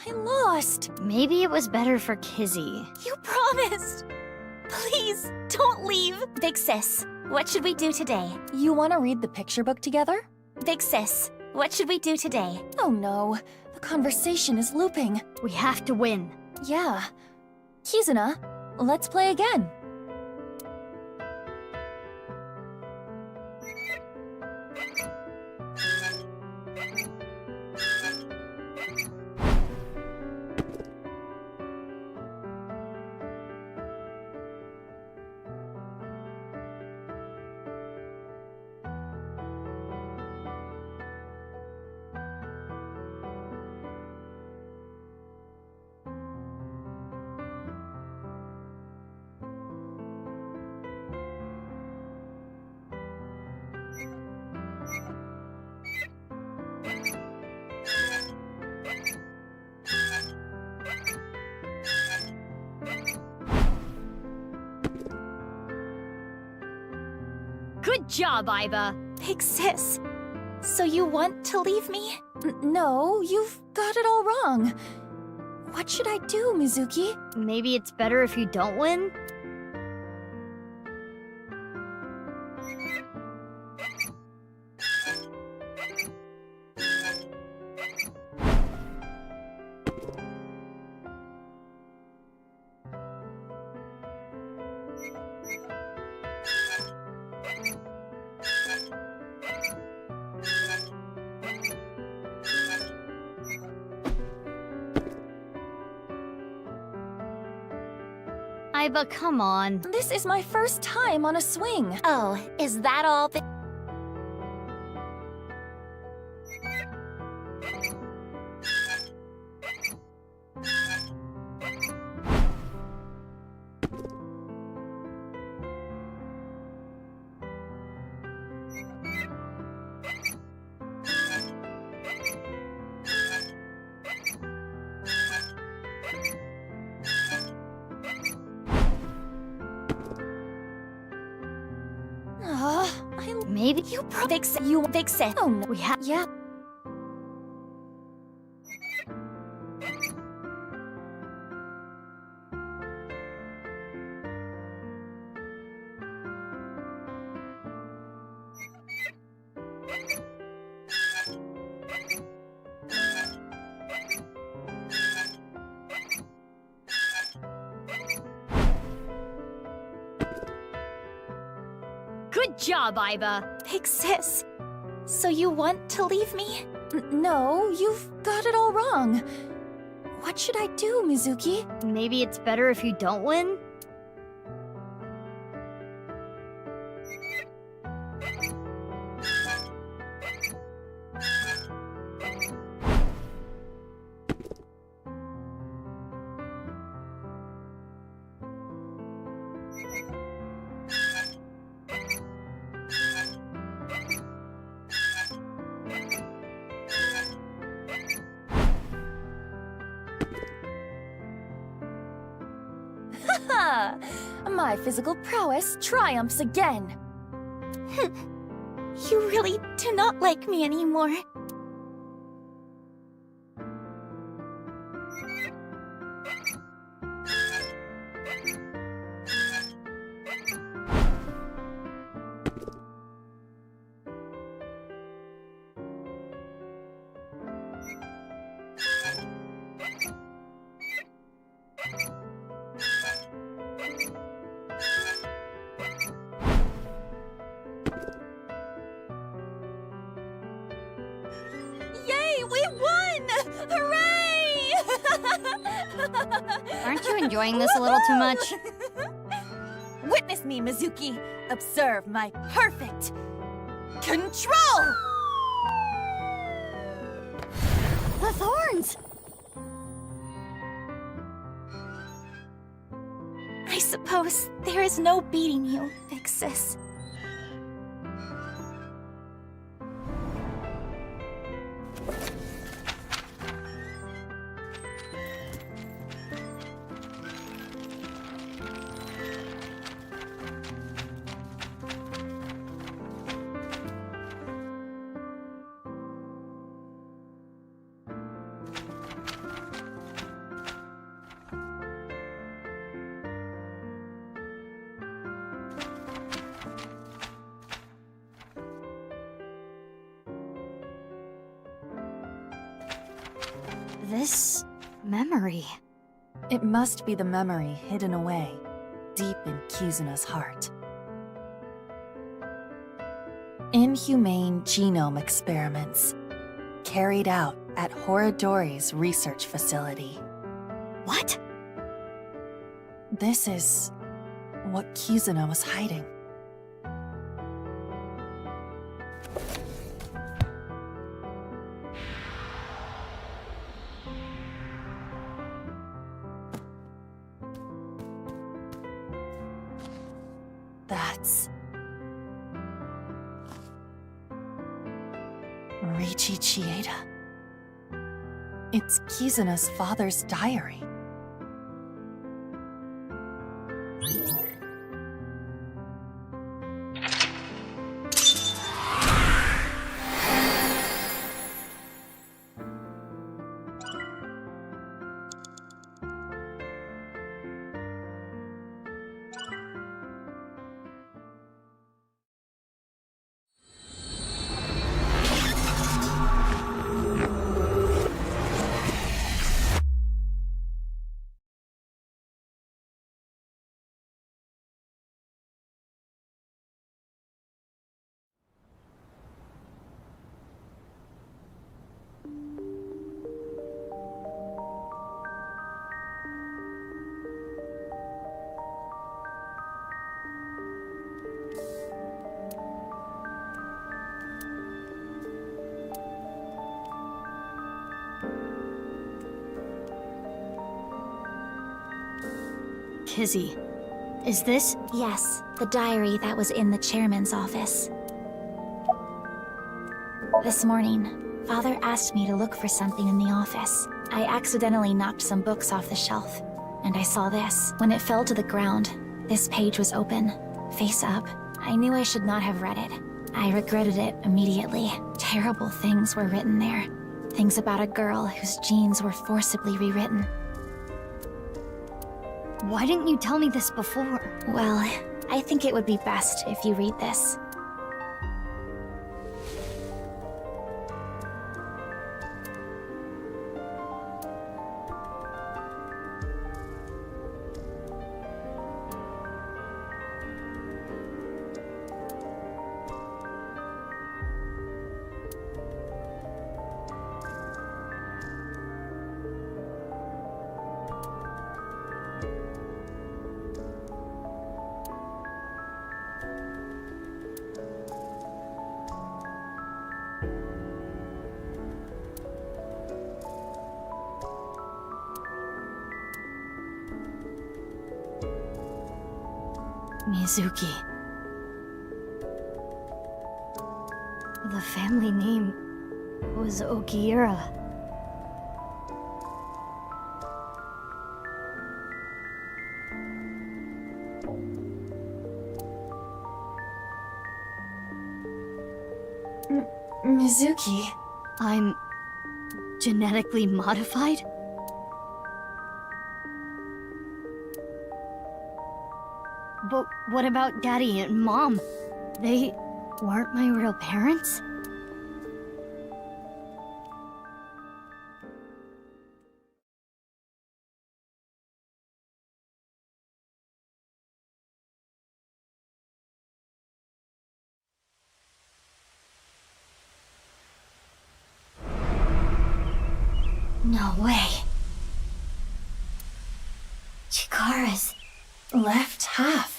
I lost. Maybe it was better for Kizzy. You promised! Please, don't leave! Big sis, what should we do today? You want to read the picture book together? Big sis, what should we do today? Oh no, the conversation is looping. We have to win. Yeah. Kizuna, let's play again. Good job, Iba. Big sis, so you want to leave me? No, you've got it all wrong. What should I do, Mizuki? Maybe it's better if you don't win? Iba, come on. This is my first time on a swing. Oh, is that all? Maybe you big sis. Oh no. we have. Yeah. Good job, Iba. Big sis, so you want to leave me? No, you've got it all wrong. What should I do, Mizuki? Maybe it's better if you don't win? My physical prowess triumphs again. You really do not like me anymore. Aren't you enjoying this a little too much? Witness me, Mizuki. Observe my perfect control! The thorns! I suppose there is no beating you, Big Sis. This memory. It must be the memory hidden away, deep in Kizuna's heart. Inhumane genome experiments, carried out at Horadori's research facility. What? This is what Kizuna was hiding. That's Reichi Chieda. It's Kizuna's father's diary. Kizzy, is this? Yes, the diary that was in the chairman's office. This morning, Father asked me to look for something in the office. I accidentally knocked some books off the shelf, and I saw this. When it fell to the ground, this page was open, face up. I knew I should not have read it. I regretted it immediately. Terrible things were written there. Things about a girl whose genes were forcibly rewritten. Why didn't you tell me this before? Well, I think it would be best if you read this. Mizuki. The family name was Okiura. Mizuki. I'm genetically modified? But what about Daddy and Mom? They weren't my real parents? No way. half.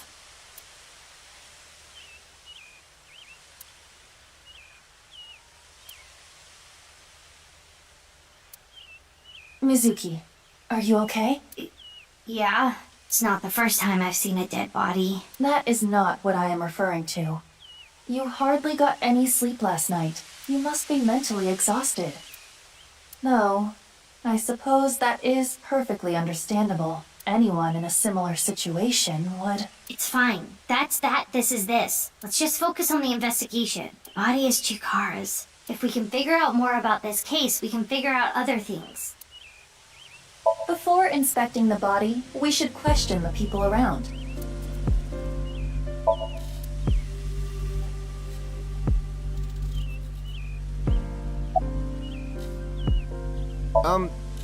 Mizuki, are you okay? Yeah, it's not the first time I've seen a dead body. That is not what I am referring to. You hardly got any sleep last night. You must be mentally exhausted. Though, I suppose that is perfectly understandable. Anyone in a similar situation would... It's fine. That's that, this is this. Let's just focus on the investigation. The body is Chikara's. If we can figure out more about this case, we can figure out other things. Before inspecting the body, we should question the people around.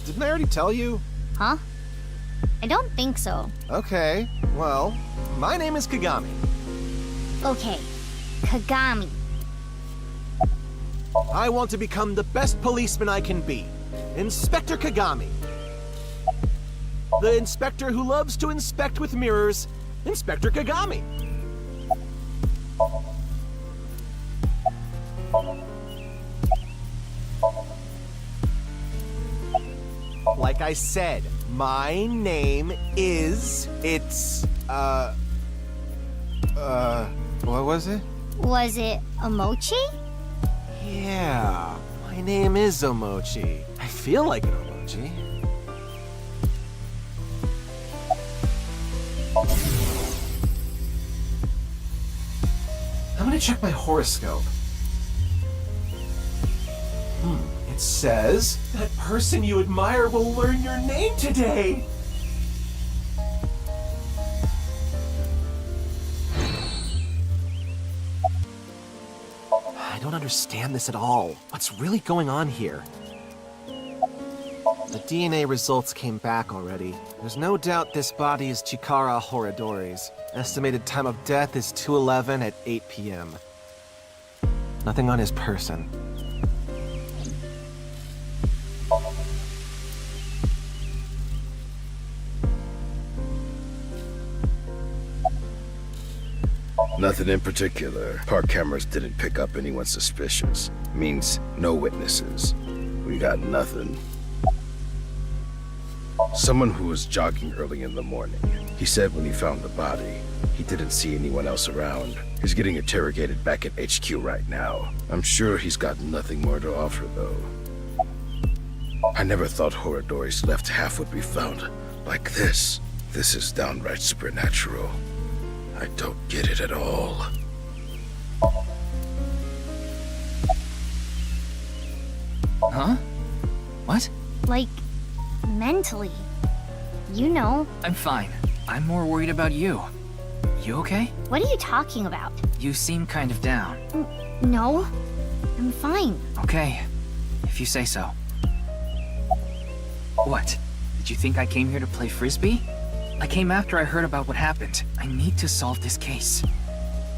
Didn't I already tell you? Huh? I don't think so. Okay, well, my name is Kagami. Okay, Kagami. I want to become the best policeman I can be. Inspector Kagami. The inspector who loves to inspect with mirrors, Inspector Kagami. Like I said, my name is... what was it? Was it Omochi? Yeah, my name is Omochi. I feel like an Omochi. I'm gonna check my horoscope. It says, that person you admire will learn your name today! I don't understand this at all. What's really going on here? The DNA results came back already. There's no doubt this body is Chikara Horadori's. Estimated time of death is 2:11 at 8 p.m. Nothing on his person. Nothing in particular. Park cameras didn't pick up anyone suspicious. Means no witnesses. We got nothing. Someone who was jogging early in the morning. He said when he found the body, he didn't see anyone else around. He's getting interrogated back at HQ right now. I'm sure he's got nothing more to offer, though. I never thought Horadori's left half would be found like this. This is downright supernatural. I don't get it at all. Huh? What? Like, mentally. You know. I'm fine. I'm more worried about you. You okay? What are you talking about? You seem kind of down. No, I'm fine. Okay, if you say so. What? Did you think I came here to play Frisbee? I came after I heard about what happened. I need to solve this case.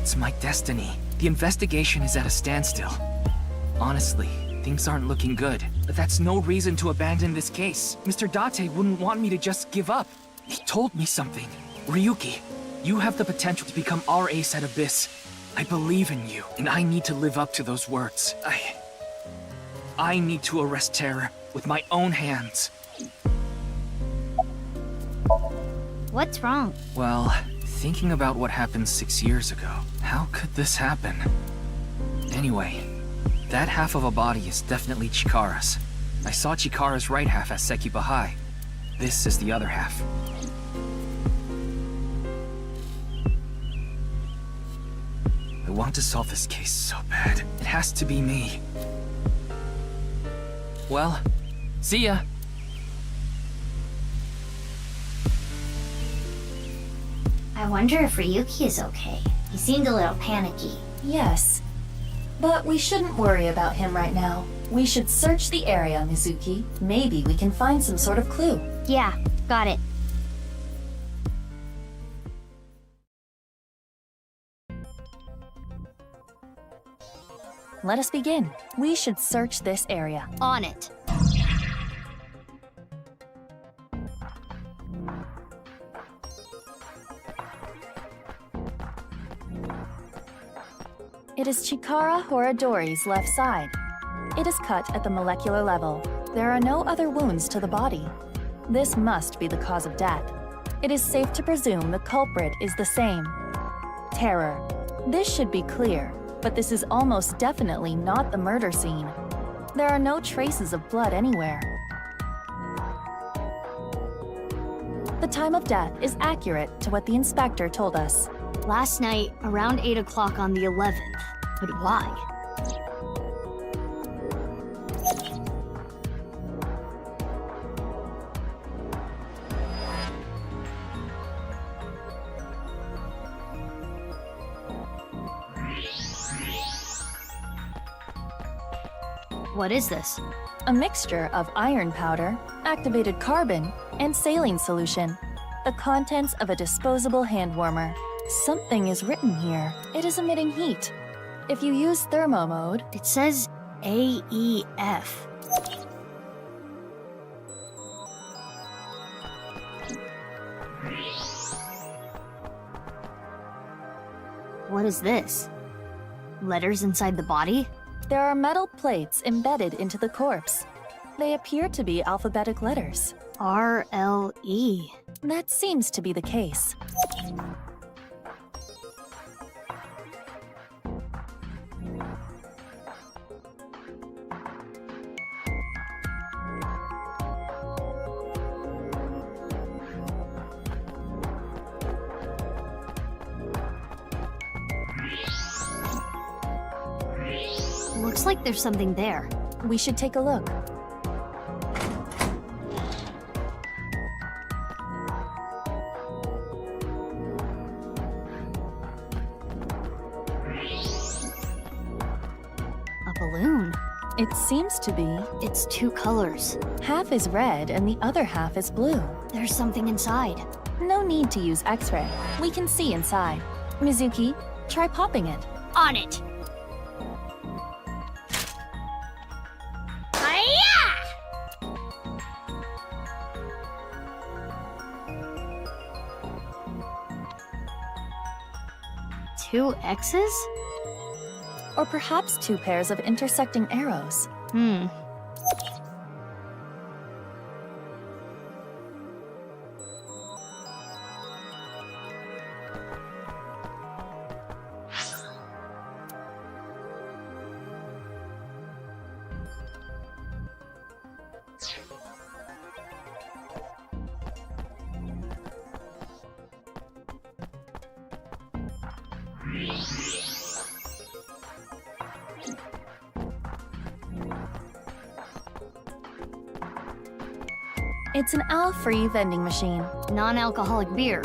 It's my destiny. The investigation is at a standstill. Honestly, things aren't looking good. But that's no reason to abandon this case. Mr. Date wouldn't want me to just give up. He told me something. Ryuki, you have the potential to become our ace at Abyss. I believe in you, and I need to live up to those words. I need to arrest terror with my own hands. What's wrong? Well, thinking about what happened 6 years ago, how could this happen? Anyway, that half of a body is definitely Chikara's. I saw Chikara's right half at Sekiba High. This is the other half. I want to solve this case so bad. It has to be me. Well, see ya. I wonder if Ryuki is okay. He seemed a little panicky. Yes. But we shouldn't worry about him right now. We should search the area, Mizuki. Maybe we can find some sort of clue. Yeah, got it. Let us begin. We should search this area. On it. It is Chikara Horadori's left side. It is cut at the molecular level. There are no other wounds to the body. This must be the cause of death. It is safe to presume the culprit is the same. Terror. This should be clear, but this is almost definitely not the murder scene. There are no traces of blood anywhere. The time of death is accurate to what the inspector told us. Last night, around 8 o'clock on the 11th. But why? What is this? A mixture of iron powder, activated carbon, and saline solution. The contents of a disposable hand warmer. Something is written here. It is emitting heat. If you use thermo mode, it says AEF. What is this? Letters inside the body? There are metal plates embedded into the corpse. They appear to be alphabetic letters. RLE. That seems to be the case. Looks like there's something there. We should take a look. A balloon. It seems to be. It's two colors. Half is red and the other half is blue. There's something inside. No need to use X-ray. We can see inside. Mizuki, try popping it. On it! Two X's? Or perhaps two pairs of intersecting arrows. It's an al-free vending machine. Non-alcoholic beer.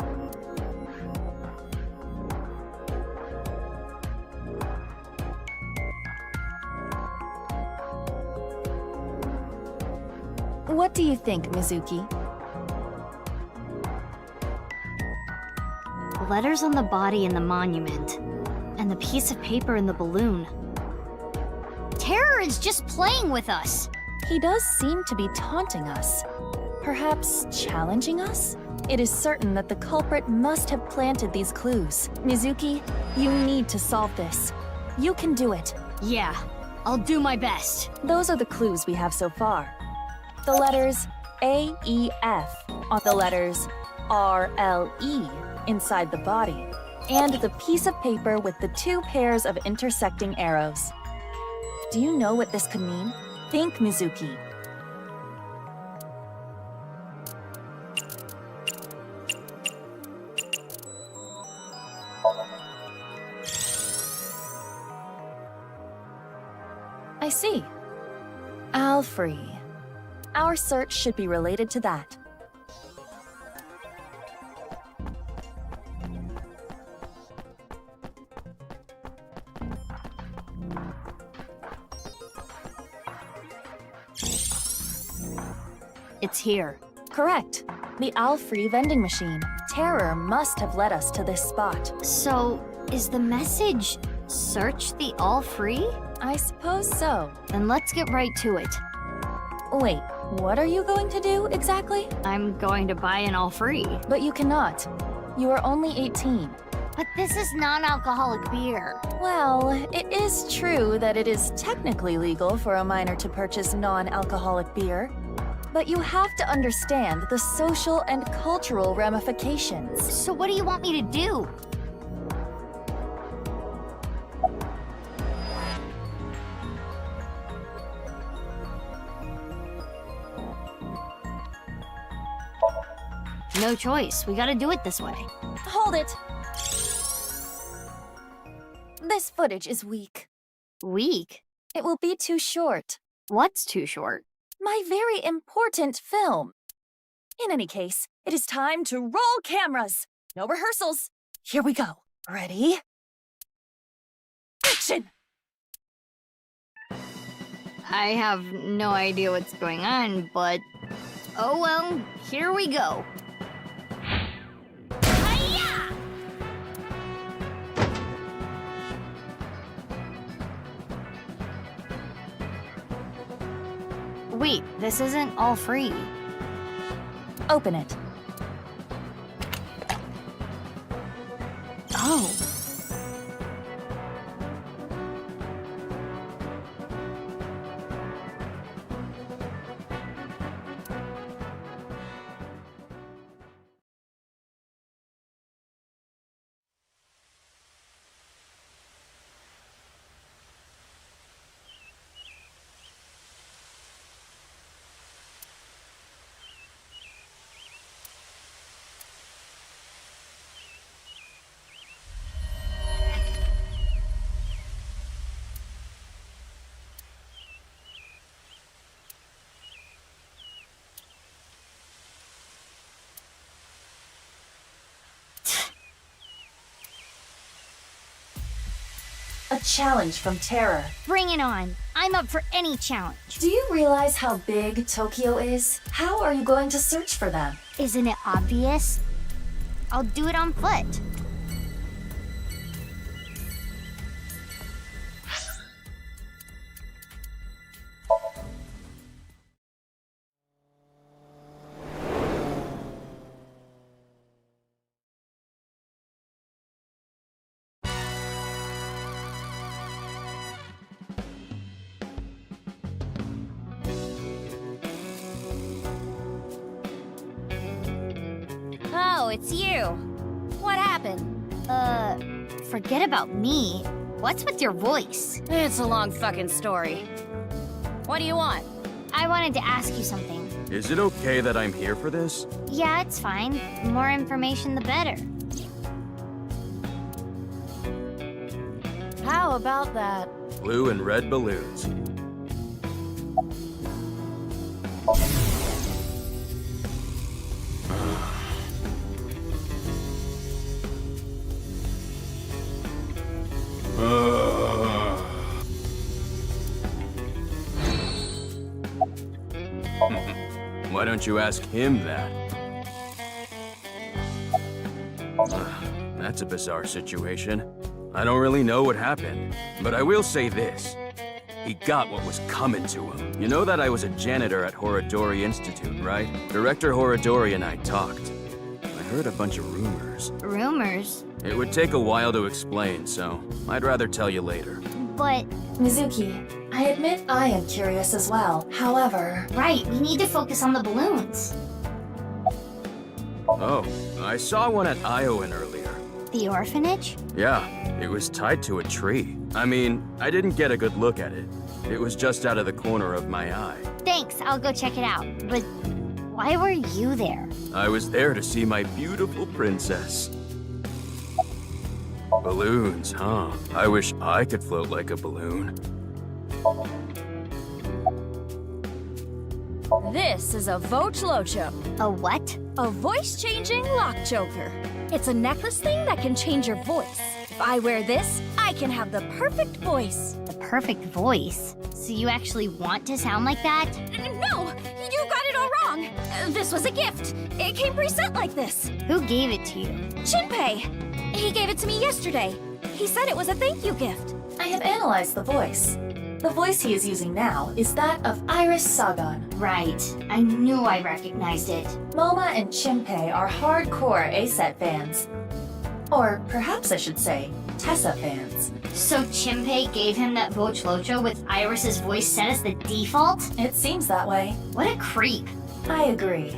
What do you think, Mizuki? The letters on the body and the monument. And the piece of paper in the balloon. Terror is just playing with us. He does seem to be taunting us. Perhaps challenging us? It is certain that the culprit must have planted these clues. Mizuki, you need to solve this. You can do it. Yeah, I'll do my best. Those are the clues we have so far. The letters AEF on the letters RLE inside the body, and the piece of paper with the two pairs of intersecting arrows. Do you know what this could mean? Think, Mizuki. I see. Al-free. Our search should be related to that. It's here. Correct. The al-free vending machine. Terror must have led us to this spot. So, is the message, search the all-free? I suppose so. Then let's get right to it. Wait, what are you going to do exactly? I'm going to buy an all-free. But you cannot. You are only 18. But this is non-alcoholic beer. Well, it is true that it is technically legal for a minor to purchase non-alcoholic beer, but you have to understand the social and cultural ramifications. So what do you want me to do? No choice. We gotta do it this way. Hold it! This footage is weak. Weak? It will be too short. What's too short? My very important film. In any case, it is time to roll cameras. No rehearsals. Here we go. Ready? Action! I have no idea what's going on, but... oh well, here we go. Hi-ya! Wait, this isn't all free. Open it. Oh. A challenge from Terror. Bring it on. I'm up for any challenge. Do you realize how big Tokyo is? How are you going to search for them? Isn't it obvious? I'll do it on foot. Oh, it's you. What happened? Forget about me. What's with your voice? It's a long fucking story. What do you want? I wanted to ask you something. Is it okay that I'm here for this? Yeah, it's fine. The more information, the better. How about that? Blue and red balloons. Why don't you ask him that? That's a bizarre situation. I don't really know what happened, but I will say this. He got what was coming to him. You know that I was a janitor at Horodori Institute, right? Director Horodori and I talked. I heard a bunch of rumors. Rumors? It would take a while to explain, so I'd rather tell you later. But... Mizuki, I admit I am curious as well. However... Right, we need to focus on the balloons. Oh, I saw one at Iowan earlier. The orphanage? Yeah, it was tied to a tree. I mean, I didn't get a good look at it. It was just out of the corner of my eye. Thanks, I'll go check it out. But why were you there? I was there to see my beautiful princess. Balloons, huh? I wish I could float like a balloon. This is a Voch Locho. A what? A voice-changing lock choker. It's a necklace thing that can change your voice. If I wear this, I can have the perfect voice. The perfect voice? So you actually want to sound like that? No! You got it all wrong! This was a gift. It came preset like this. Who gave it to you? Shinpei! He gave it to me yesterday. He said it was a thank you gift. I have analyzed the voice. The voice he is using now is that of Iris Sagan. Right. I knew I recognized it. Moma and Shinpei are hardcore A-Set fans. Or perhaps I should say, Tessa fans. So Chimpei gave him that Vochlocho with Iris's voice set as the default? It seems that way. What a creep. I agree.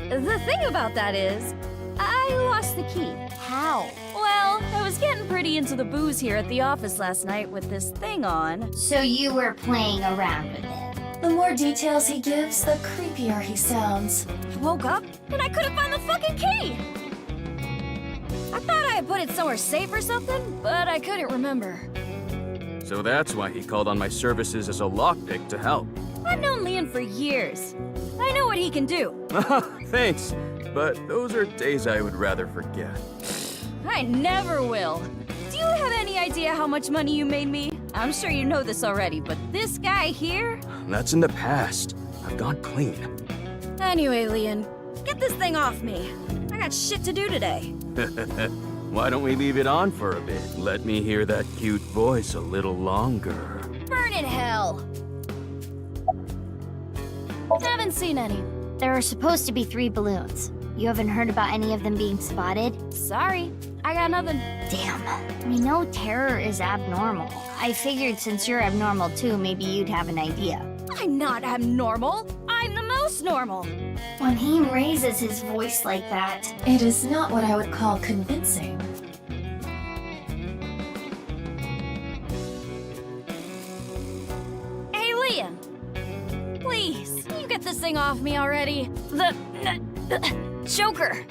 The thing about that is, I lost the key. How? Well, I was getting pretty into the booze here at the office last night with this thing on. So you were playing around with it. The more details he gives, the creepier he sounds. I woke up and I couldn't find the fucking key! I thought I had put it somewhere safe or something, but I couldn't remember. So that's why he called on my services as a lockpick to help. I've known Leon for years. I know what he can do. Thanks, but those are days I would rather forget. I never will. Do you have any idea how much money you made me? I'm sure you know this already, but this guy here? That's in the past. I've gone clean. Anyway, Leon, get this thing off me. I got shit to do today. Why don't we leave it on for a bit? Let me hear that cute voice a little longer. Burn in hell! Haven't seen any. There are supposed to be 3 balloons. You haven't heard about any of them being spotted? Sorry, I got nothing. Damn. We know terror is abnormal. I figured since you're abnormal too, maybe you'd have an idea. I'm not abnormal. I'm the most normal. When he raises his voice like that, it is not what I would call convincing. Hey, Leon. Please, can you get this thing off me already? The choker.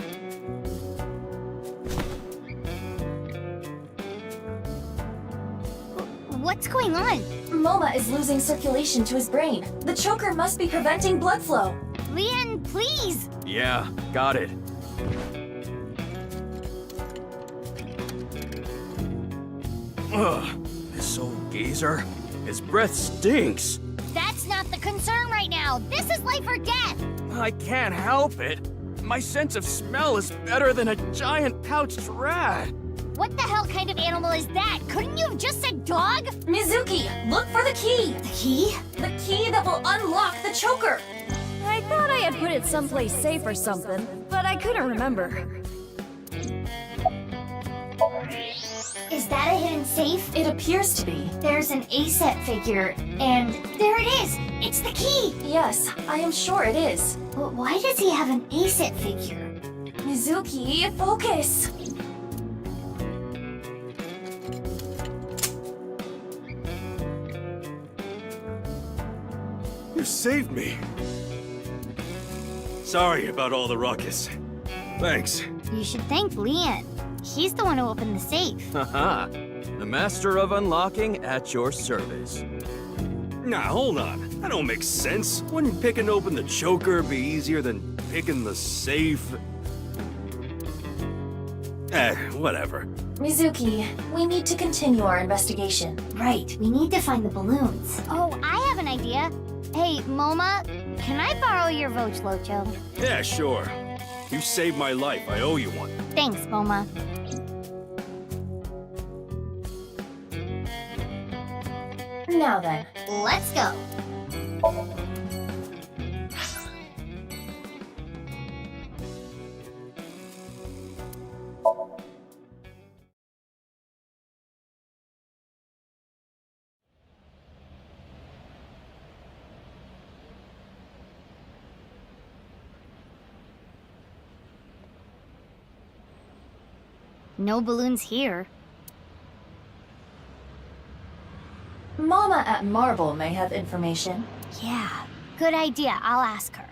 What's going on? Moma is losing circulation to his brain. The choker must be preventing blood flow. Leon, please! Yeah, got it. Ugh, this old geezer. His breath stinks. That's not the concern right now. This is life or death. I can't help it. My sense of smell is better than a giant pouched rat. What the hell kind of animal is that? Couldn't you have just said dog? Mizuki, look for the key! The key? The key that will unlock the choker! I thought I had put it someplace safe or something, but I couldn't remember. Is that a hidden safe? It appears to be. There's an A-set figure, and there it is! It's the key! Yes, I am sure it is. But why does he have an A-set figure? Mizuki, focus! You saved me. Sorry about all the ruckus. Thanks. You should thank Leon. He's the one who opened the safe. Haha. The master of unlocking at your service. Nah, hold on. That don't make sense. Wouldn't picking open the choker be easier than picking the safe? Whatever. Mizuki, we need to continue our investigation. Right, we need to find the balloons. Oh, I have an idea. Hey, Moma, can I borrow your Vochlocho? Yeah, sure. You saved my life. I owe you one. Thanks, Moma. Now then. Let's go. No balloons here. Mama at Marble may have information. Yeah, good idea. I'll ask her.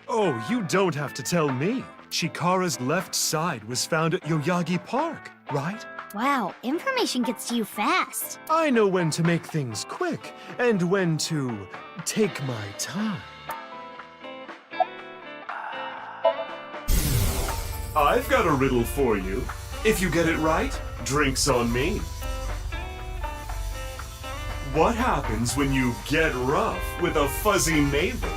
Oh, you don't have to tell me. Chikara's left side was found at Yoyagi Park, right? Wow, information gets to you fast. I know when to make things quick and when to take my time. I've got a riddle for you. If you get it right, drinks on me. What happens when you get rough with a fuzzy neighbor?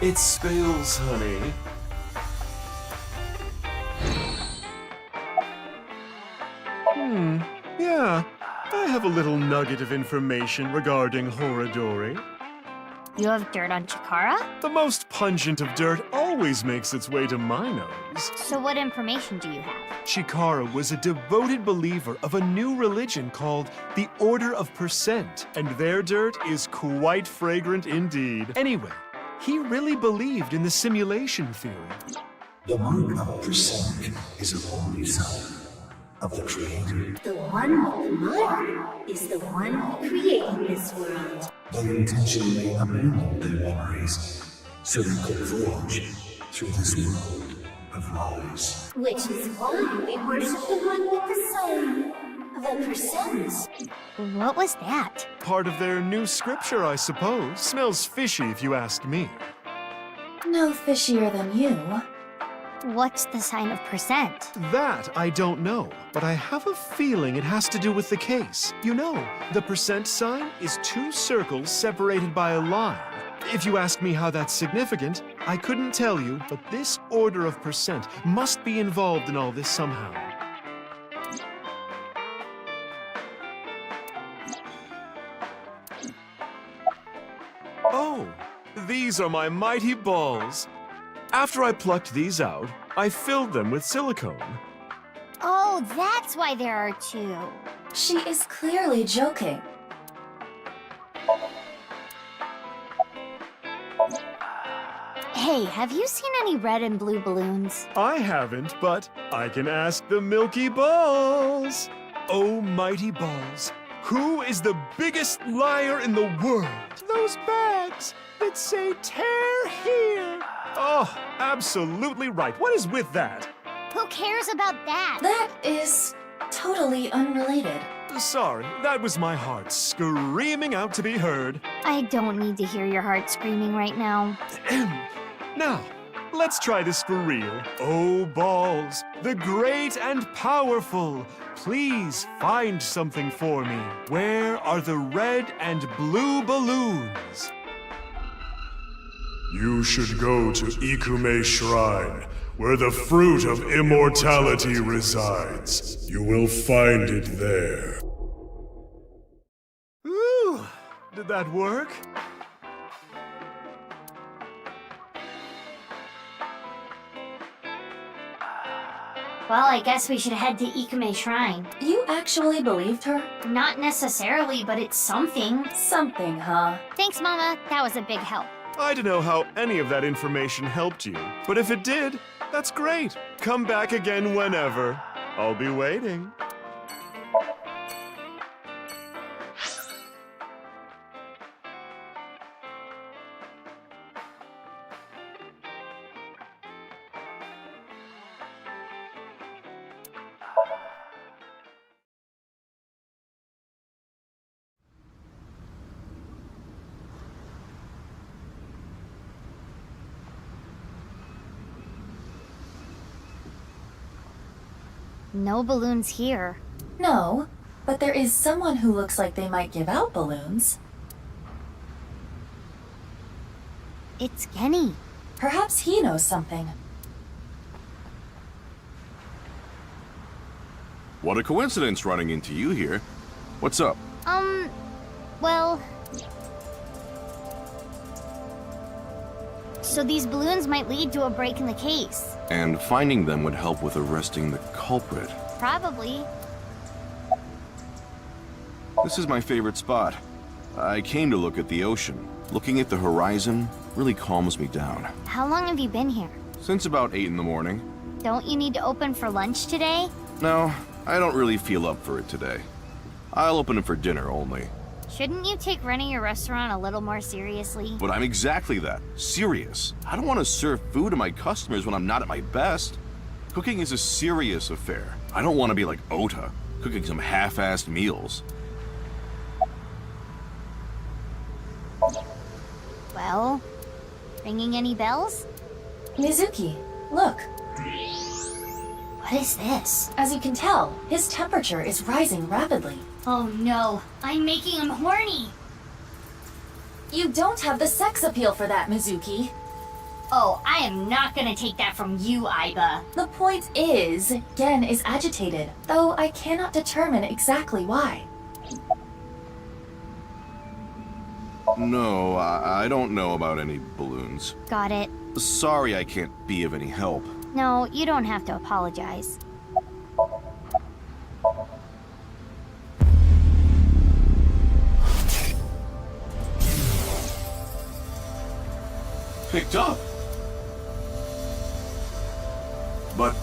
It spills, honey. Yeah. I have a little nugget of information regarding Horadori. You have dirt on Chikara? The most pungent of dirt always makes its way to my nose. So what information do you have? Chikara was a devoted believer of a new religion called the Order of Percent, and their dirt is quite fragrant indeed. Anyway, he really believed in the simulation theory. The mark of percent is a holy sign of the Creator. The one with the mark is the one who created this world. They intentionally abandoned their memories so they could voyage through this world of lies. Which is why we worship the one with the sign of the percent. What was that? Part of their new scripture, I suppose. Smells fishy if you ask me. No fishier than you. What's the sign of percent? That I don't know, but I have a feeling it has to do with the case. You know, the percent sign is two circles separated by a line. If you ask me how that's significant, I couldn't tell you, but this order of percent must be involved in all this somehow. Oh, these are my mighty balls. After I plucked these out, I filled them with silicone. Oh, that's why there are two. She is clearly joking. Hey, have you seen any red and blue balloons? I haven't, but I can ask the Milky Balls. Oh, mighty balls, who is the biggest liar in the world? Those bags that say tear here. Oh, absolutely right. What is with that? Who cares about that? That is totally unrelated. Sorry, that was my heart screaming out to be heard. I don't need to hear your heart screaming right now. Now, let's try this for real. Oh, balls, the great and powerful, please find something for me. Where are the red and blue balloons? You should go to Ikume Shrine, where the fruit of immortality resides. You will find it there. Ooh, did that work? Well, I guess we should head to Ikume Shrine. You actually believed her? Not necessarily, but it's something. Something, huh? Thanks, Mama. That was a big help. I don't know how any of that information helped you, but if it did, that's great. Come back again whenever. I'll be waiting. No balloons here. No, but there is someone who looks like they might give out balloons. It's Kenny. Perhaps he knows something. What a coincidence running into you here. What's up? Well... So these balloons might lead to a break in the case. And finding them would help with arresting the culprit. Probably. This is my favorite spot. I came to look at the ocean. Looking at the horizon really calms me down. How long have you been here? Since about 8 in the morning. Don't you need to open for lunch today? No, I don't really feel up for it today. I'll open it for dinner only. Shouldn't you take running your restaurant a little more seriously? But I'm exactly that. Serious. I don't want to serve food to my customers when I'm not at my best. Cooking is a serious affair. I don't want to be like Ota, cooking some half-assed meals. Well, ringing any bells? Mizuki, look. What is this? As you can tell, his temperature is rising rapidly. Oh no, I'm making him horny! You don't have the sex appeal for that, Mizuki. Oh, I am not gonna take that from you, Aiba. The point is, Gen is agitated, though I cannot determine exactly why. No, I don't know about any balloons. Got it. Sorry I can't be of any help. No, you don't have to apologize. Picked up. But,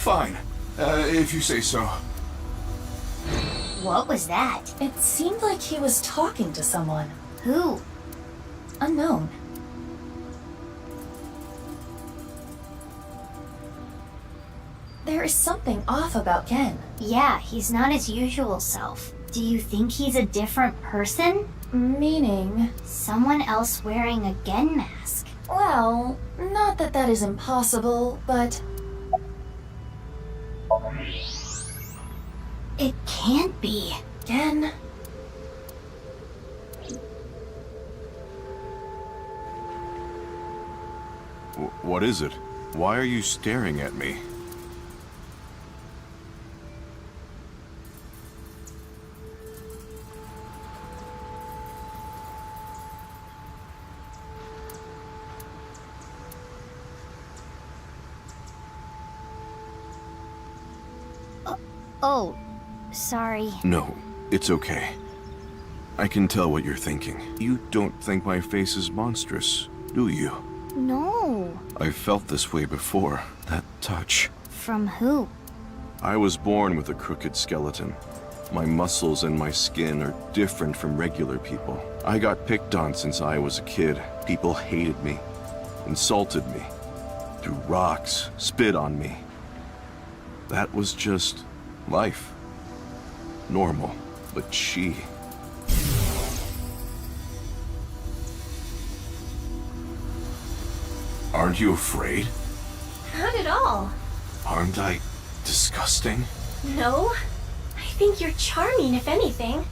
fine. If you say so. What was that? It seemed like he was talking to someone. Who? Unknown. There is something off about Gen. Yeah, he's not his usual self. Do you think he's a different person? Meaning? Someone else wearing a Gen mask. Well, not that that is impossible, but... It can't be. Gen... What is it? Why are you staring at me? Oh, sorry. No, it's okay. I can tell what you're thinking. You don't think my face is monstrous, do you? No. I've felt this way before. That touch. From who? I was born with a crooked skeleton. My muscles and my skin are different from regular people. I got picked on since I was a kid. People hated me, insulted me, threw rocks, spit on me. That was just life. Normal. But she... Aren't you afraid? Not at all. Aren't I disgusting? No. I think you're charming, if anything.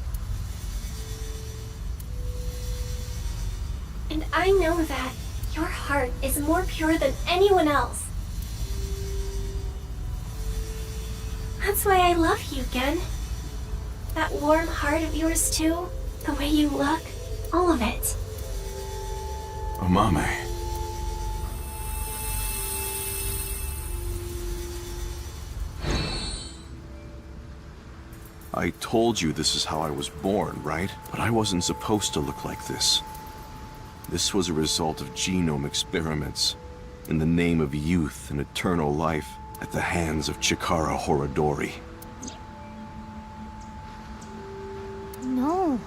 And I know that your heart is more pure than anyone else. That's why I love you, Gen. That warm heart of yours, too. The way you look. All of it. Amame. I told you this is how I was born, right? But I wasn't supposed to look like this. This was a result of genome experiments in the name of youth and eternal life at the hands of Chikara Horodori. No.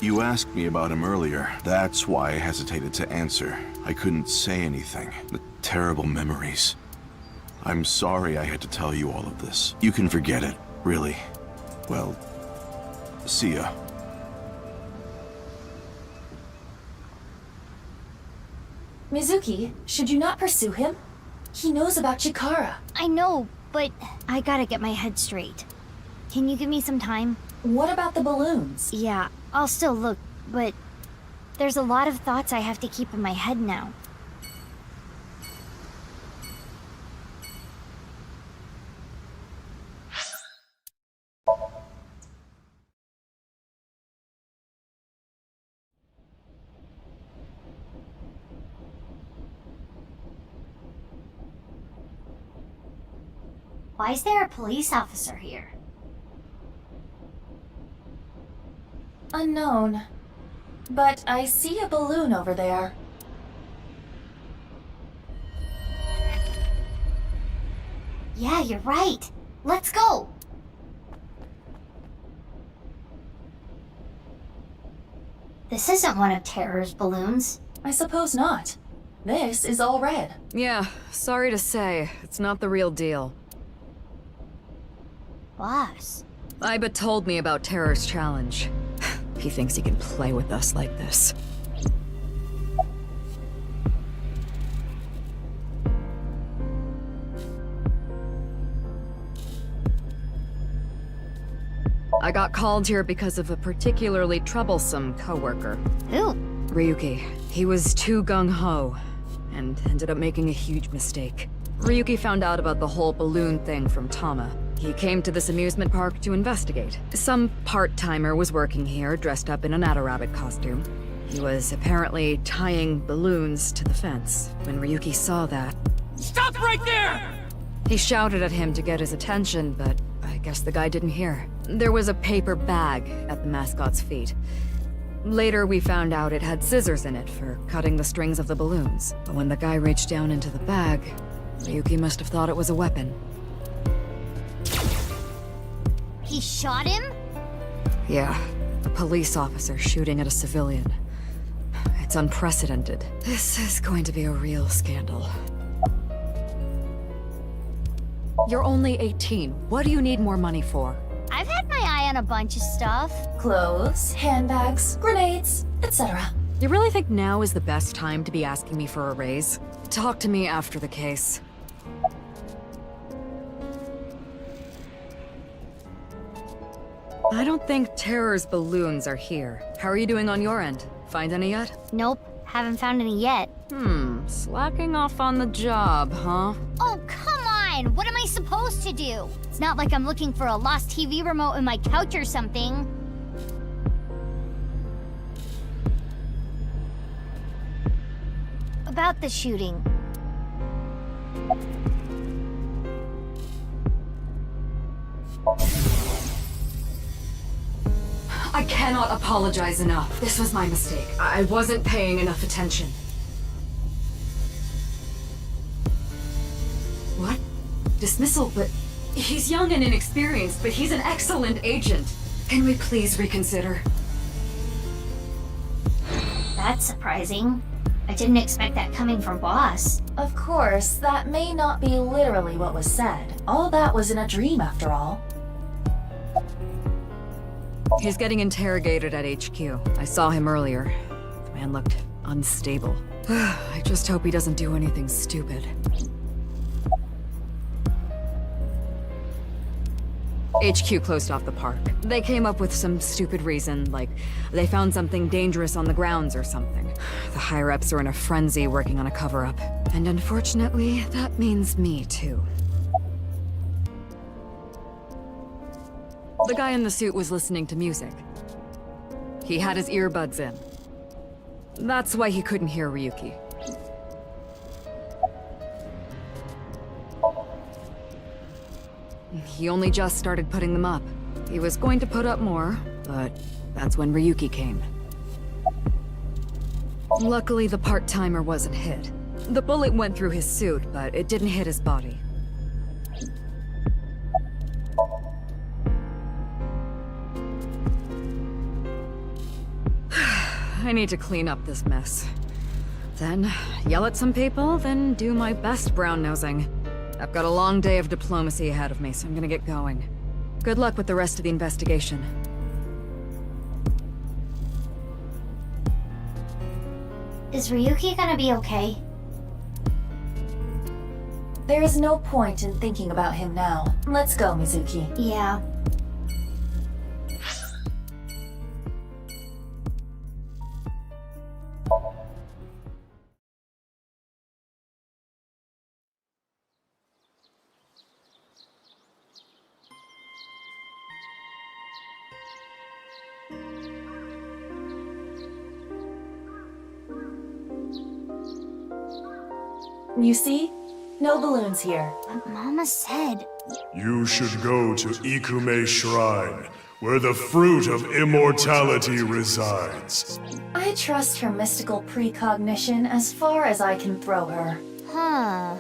You asked me about him earlier. That's why I hesitated to answer. I couldn't say anything. The terrible memories. I'm sorry I had to tell you all of this. You can forget it, really. Well, see ya. Mizuki, should you not pursue him? He knows about Chikara. I know, but I gotta get my head straight. Can you give me some time? What about the balloons? Yeah, I'll still look, but there's a lot of thoughts I have to keep in my head now. Why is there a police officer here? Unknown. But I see a balloon over there. Yeah, you're right. Let's go! This isn't one of Terror's balloons. I suppose not. This is all red. Yeah, sorry to say, it's not the real deal. Boss, Aiba told me about Terror's challenge. He thinks he can play with us like this. I got called here because of a particularly troublesome coworker. Who? Ryuki. He was too gung-ho, and ended up making a huge mistake. Ryuki found out about the whole balloon thing from Tama. He came to this amusement park to investigate. Some part-timer was working here, dressed up in an Adarabbit costume. He was apparently tying balloons to the fence. When Ryuki saw that... Stop right there! He shouted at him to get his attention, but I guess the guy didn't hear. There was a paper bag at the mascot's feet. Later, we found out it had scissors in it for cutting the strings of the balloons. But when the guy reached down into the bag, Ryuki must have thought it was a weapon. He shot him? Yeah, a police officer shooting at a civilian. It's unprecedented. This is going to be a real scandal. You're only 18. What do you need more money for? I've had my eye on a bunch of stuff. Clothes, handbags, grenades, etc. You really think now is the best time to be asking me for a raise? Talk to me after the case. I don't think Terror's balloons are here. How are you doing on your end? Find any yet? Nope, haven't found any yet. Slacking off on the job, huh? Oh, come on! What am I supposed to do? It's not like I'm looking for a lost TV remote in my couch or something. About the shooting. I cannot apologize enough. This was my mistake. I wasn't paying enough attention. What? Dismissal? But he's young and inexperienced, but he's an excellent agent. Can we please reconsider? That's surprising. I didn't expect that coming from Boss. Of course, that may not be literally what was said. All that was in a dream, after all. He's getting interrogated at HQ. I saw him earlier. The man looked unstable. I just hope he doesn't do anything stupid. HQ closed off the park. They came up with some stupid reason, like they found something dangerous on the grounds or something. The higher-ups are in a frenzy working on a cover-up. And unfortunately, that means me too. The guy in the suit was listening to music. He had his earbuds in. That's why he couldn't hear Ryuki. He only just started putting them up. He was going to put up more, but that's when Ryuki came. Luckily, the part-timer wasn't hit. The bullet went through his suit, but it didn't hit his body. I need to clean up this mess. Then, yell at some people, then do my best brown-nosing. I've got a long day of diplomacy ahead of me, so I'm gonna get going. Good luck with the rest of the investigation. Is Ryuki gonna be okay? There is no point in thinking about him now. Let's go, Mizuki. Yeah. You see? No balloons here. But Mama said... You should go to Ikume Shrine, where the fruit of immortality resides. I trust her mystical precognition as far as I can throw her. Huh.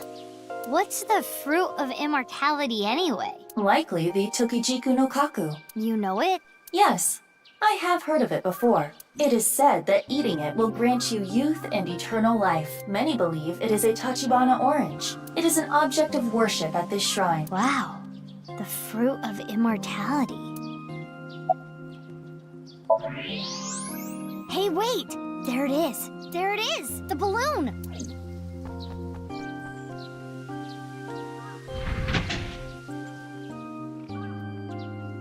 What's the fruit of immortality anyway? Likely the Tokijiku no Kaku. You know it? Yes. I have heard of it before. It is said that eating it will grant you youth and eternal life. Many believe it is a Tachibana orange. It is an object of worship at this shrine. Wow. The fruit of immortality. Hey, wait! There it is! There it is! The balloon!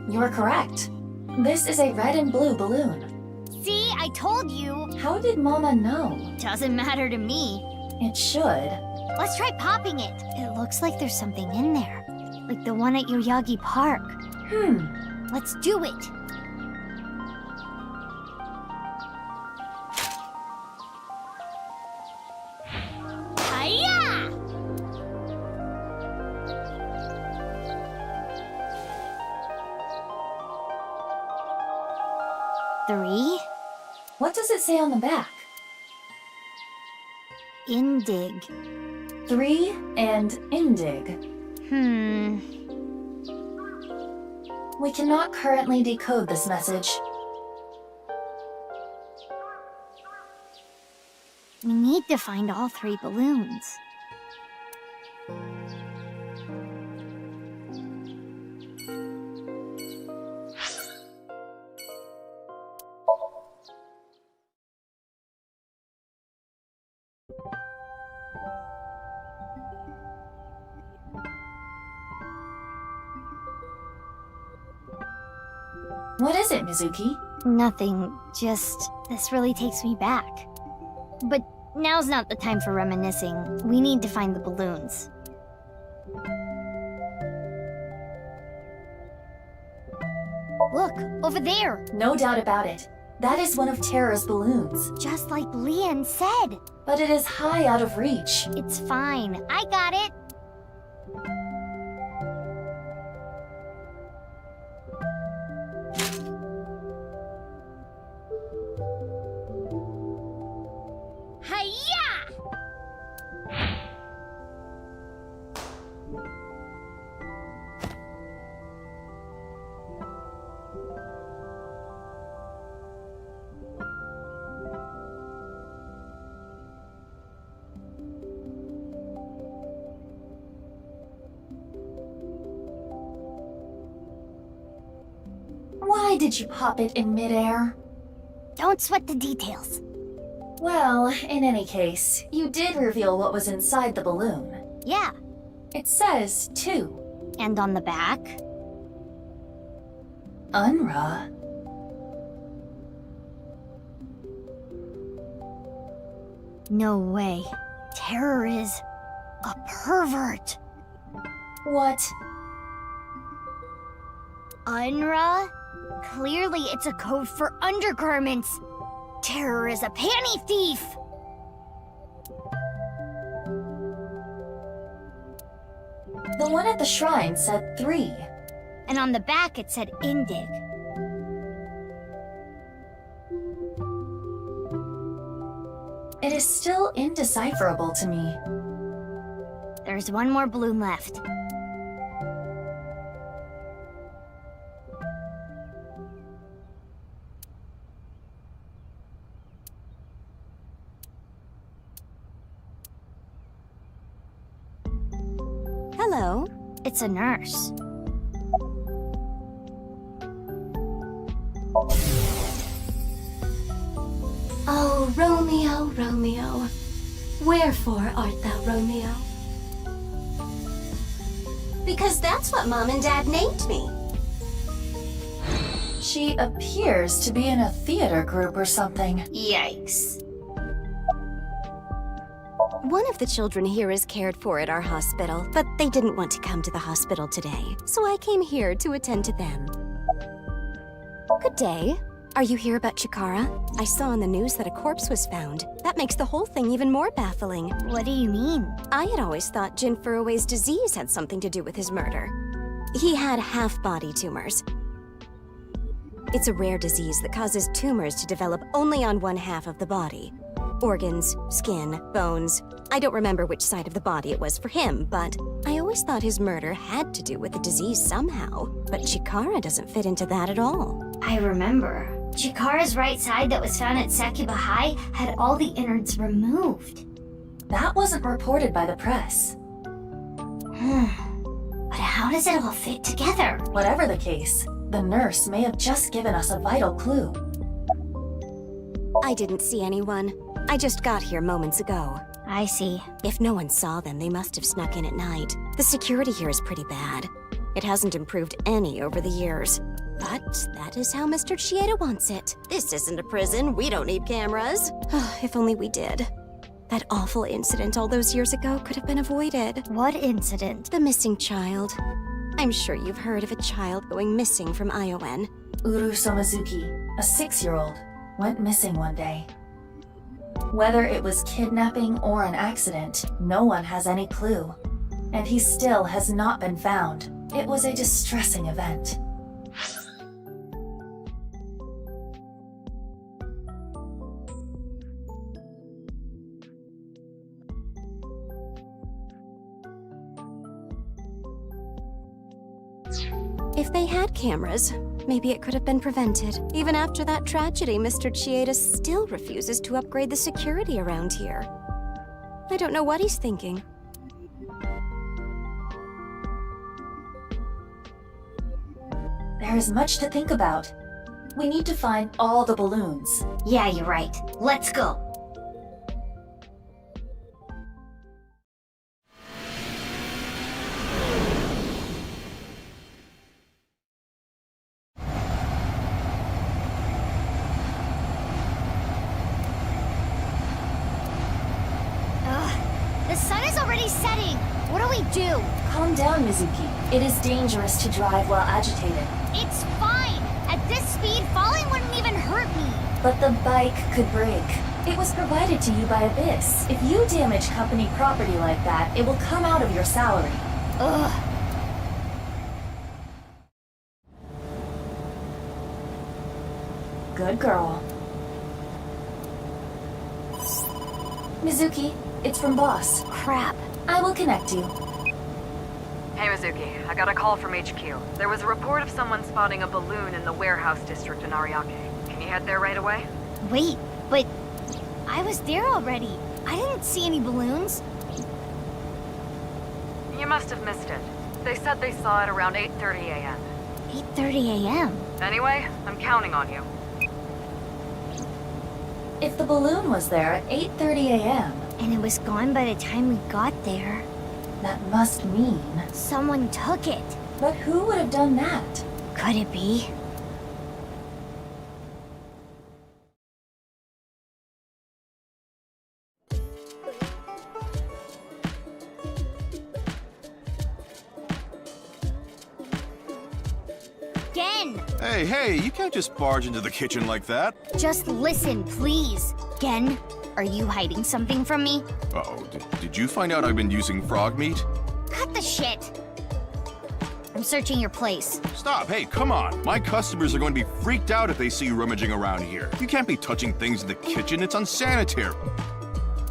You're correct. This is a red and blue balloon. See, I told you! How did Mama know? Doesn't matter to me. It should. Let's try popping it. It looks like there's something in there. Like the one at Yoyagi Park. Let's do it. Hiya! 3. What does it say on the back? Indig. 3 and Indig. We cannot currently decode this message. We need to find all 3 balloons. What is it, Mizuki? Nothing, just this really takes me back. But now's not the time for reminiscing. We need to find the balloons. Look, over there! No doubt about it. That is one of Terra's balloons. Just like Leon said. But it is high out of reach. It's fine. I got it. Why did you pop it in midair? Don't sweat the details. Well, in any case, you did reveal what was inside the balloon. Yeah. It says 2. And on the back? Unra. No way. Terror is a pervert. What? Unra? Clearly it's a code for undergarments. Terror is a panty thief. The one at the shrine said 3. And on the back it said Indig. It is still indecipherable to me. There's one more balloon left. Hello. It's a nurse. Oh, Romeo, Romeo. Wherefore art thou Romeo? Because that's what Mom and Dad named me. She appears to be in a theater group or something. Yikes. One of the children here is cared for at our hospital, but they didn't want to come to the hospital today, so I came here to attend to them. Good day. Are you here about Chikara? I saw on the news that a corpse was found. That makes the whole thing even more baffling. What do you mean? I had always thought Jin Furue's disease had something to do with his murder. He had half-body tumors. It's a rare disease that causes tumors to develop only on one half of the body. Organs, skin, bones. I don't remember which side of the body it was for him, but I always thought his murder had to do with the disease somehow. But Chikara doesn't fit into that at all. I remember. Chikara's right side that was found at Sakuba High had all the innards removed. That wasn't reported by the press. But how does it all fit together? Whatever the case, the nurse may have just given us a vital clue. I didn't see anyone. I just got here moments ago. I see. If no one saw them, they must have snuck in at night. The security here is pretty bad. It hasn't improved any over the years. But that is how Mr. Chieda wants it. This isn't a prison. We don't need cameras. If only we did. That awful incident all those years ago could have been avoided. What incident? The missing child. I'm sure you've heard of a child going missing from Iowen. Uru Somazuki, a 6-year-old, went missing one day. Whether it was kidnapping or an accident, no one has any clue. And he still has not been found. It was a distressing event. If they had cameras, maybe it could have been prevented. Even after that tragedy, Mr. Chieda still refuses to upgrade the security around here. I don't know what he's thinking. There is much to think about. We need to find all the balloons. Yeah, you're right. Let's go. The sun is already setting. What do we do? Calm down, Mizuki. It is dangerous to drive while agitated. It's fine. At this speed, falling wouldn't even hurt me. But the bike could break. It was provided to you by Abyss. If you damage company property like that, it will come out of your salary. Ugh. Good girl. Mizuki, it's from Boss. Crap. I will connect you. Hey Mizuki, I got a call from HQ. There was a report of someone spotting a balloon in the warehouse district in Ariake. Can you head there right away? Wait, but I was there already. I didn't see any balloons. You must have missed it. They said they saw it around 8:30 a.m. 8:30 a.m. Anyway, I'm counting on you. If the balloon was there at 8:30 a.m. and it was gone by the time we got there, that must mean someone took it. But who would have done that? Could it be? Gen! Hey, you can't just barge into the kitchen like that. Just listen, please. Gen, are you hiding something from me? Uh-oh, did you find out I've been using frog meat? Cut the shit. I'm searching your place. Stop, hey, come on. My customers are going to be freaked out if they see you rummaging around here. You can't be touching things in the kitchen, it's unsanitary.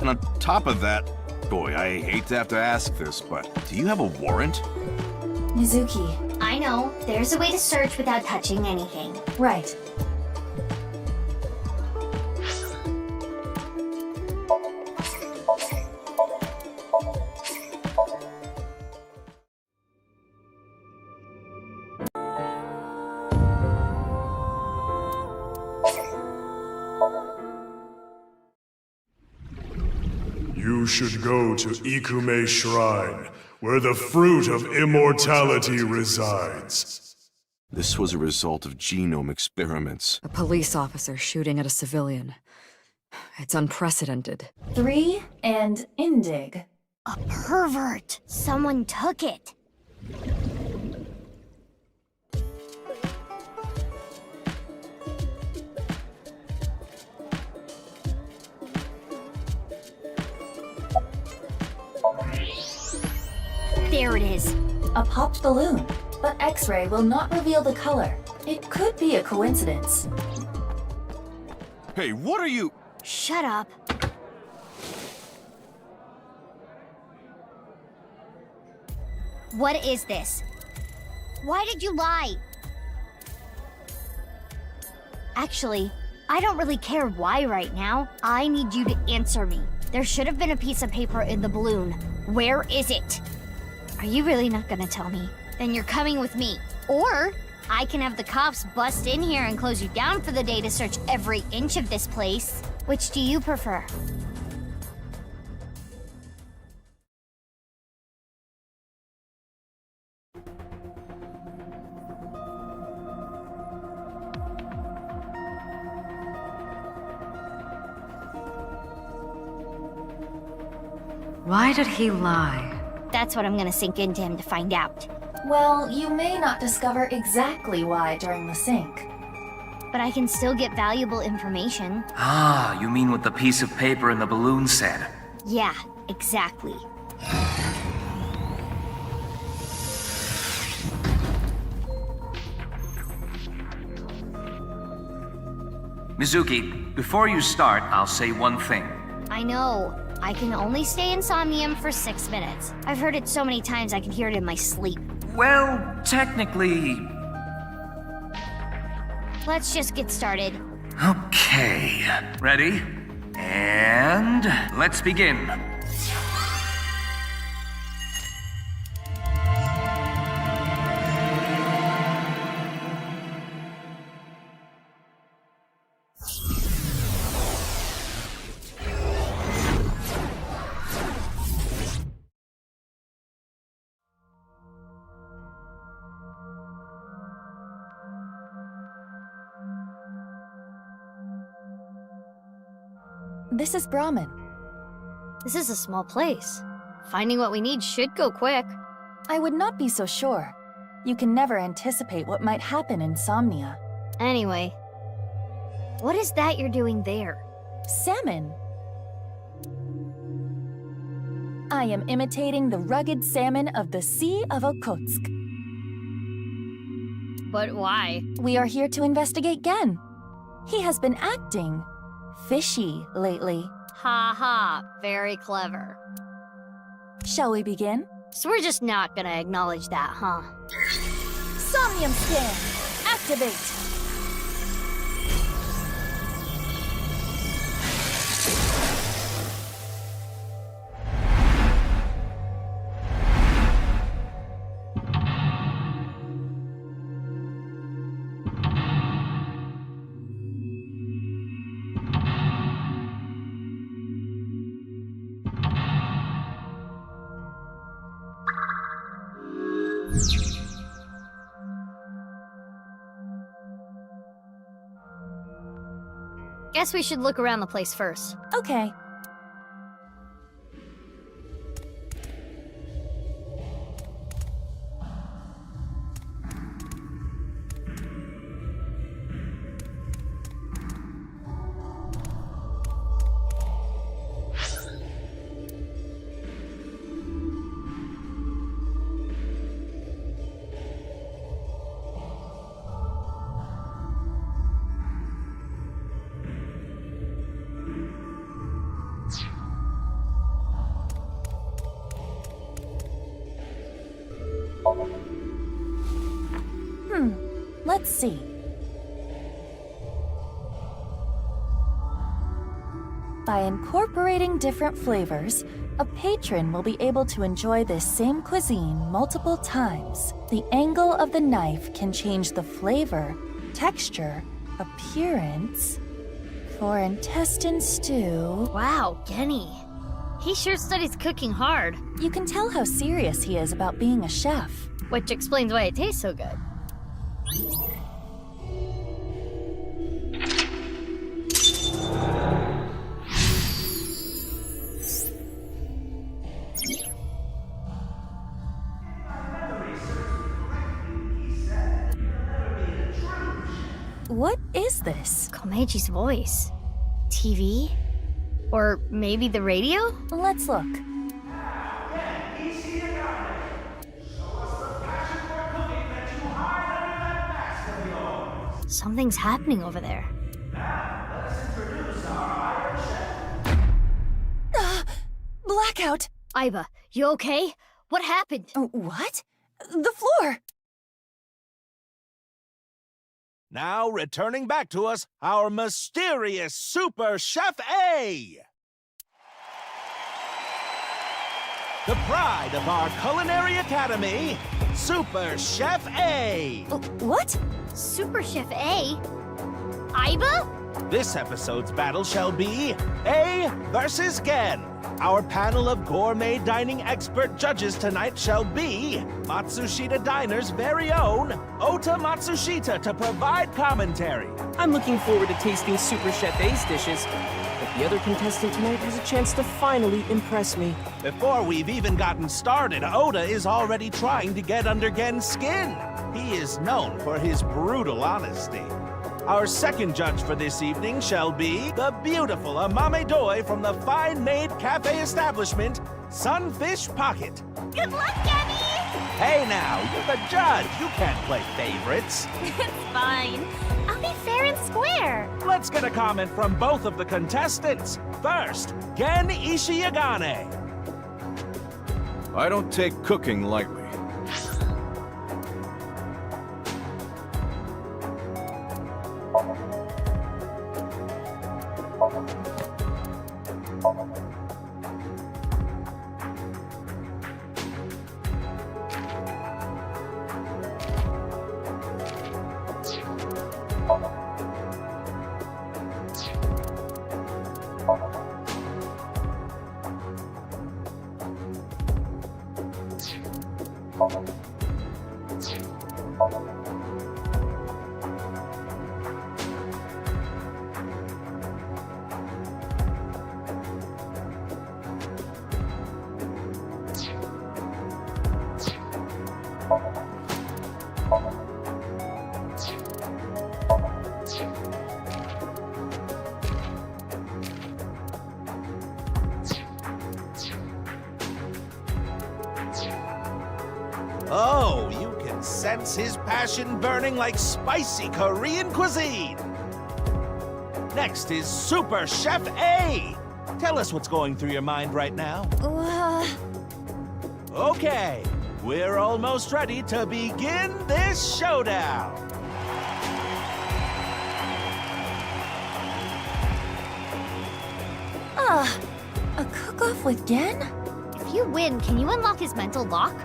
And on top of that, boy, I hate to have to ask this, but do you have a warrant? Mizuki. I know. There's a way to search without touching anything. Right. You should go to Ikume Shrine, where the fruit of immortality resides. This was a result of genome experiments. A police officer shooting at a civilian. It's unprecedented. 3 and Indig. A pervert. Someone took it. There it is. A popped balloon. But X-ray will not reveal the color. It could be a coincidence. Hey, what are you— Shut up. What is this? Why did you lie? Actually, I don't really care why right now. I need you to answer me. There should have been a piece of paper in the balloon. Where is it? Are you really not gonna tell me? Then you're coming with me. Or I can have the cops bust in here and close you down for the day to search every inch of this place. Which do you prefer? Why did he lie? That's what I'm gonna sink into him to find out. Well, you may not discover exactly why during the sync. But I can still get valuable information. Ah, you mean what the piece of paper in the balloon said? Yeah, exactly. Mizuki, before you start, I'll say one thing. I know. I can only stay in Somnium for 6 minutes. I've heard it so many times I can hear it in my sleep. Well, technically... Let's just get started. Okay. Ready? And... let's begin. This is Brahmin. This is a small place. Finding what we need should go quick. I would not be so sure. You can never anticipate what might happen in Somnia. Anyway, what is that you're doing there? Salmon. I am imitating the rugged salmon of the Sea of Okhotsk. But why? We are here to investigate Gen. He has been acting fishy lately. Ha ha, very clever. Shall we begin? So we're just not gonna acknowledge that, huh? Somnium scan! Activate! Guess we should look around the place first. Okay. Let's see. By incorporating different flavors, a patron will be able to enjoy this same cuisine multiple times. The angle of the knife can change the flavor, texture, appearance. For intestine stew... Wow, Genny. He sure studies cooking hard. You can tell how serious he is about being a chef. Which explains why it tastes so good. What is this? Komeji's voice. TV? Or maybe the radio? Let's look. Something's happening over there. Blackout! Aiba, you okay? What happened? What? The floor! Now returning back to us, our mysterious Super Chef A! The pride of our culinary academy, Super Chef A! What? Super Chef A? Iba? This episode's battle shall be A versus Gen. Our panel of gourmet dining expert judges tonight shall be Matsushita Diner's very own Ota Matsushita to provide commentary. I'm looking forward to tasting Super Chef A's dishes, but the other contestant tonight has a chance to finally impress me. Before we've even gotten started, Ota is already trying to get under Gen's skin. He is known for his brutal honesty. Our second judge for this evening shall be the beautiful Amame Doi from the fine-made cafe establishment, Sunfish Pocket. Good luck, Gabby! Hey now, you're the judge. You can't play favorites. It's fine. I'll be fair and square. Let's get a comment from both of the contestants. First, Gen Ishiyagane. I don't take cooking lightly. Oh, you can sense his passion burning like spicy Korean cuisine. Next is Super Chef A. Tell us what's going through your mind right now. Okay, we're almost ready to begin this showdown. A cook-off with Gen? If you win, can you unlock his mental lock?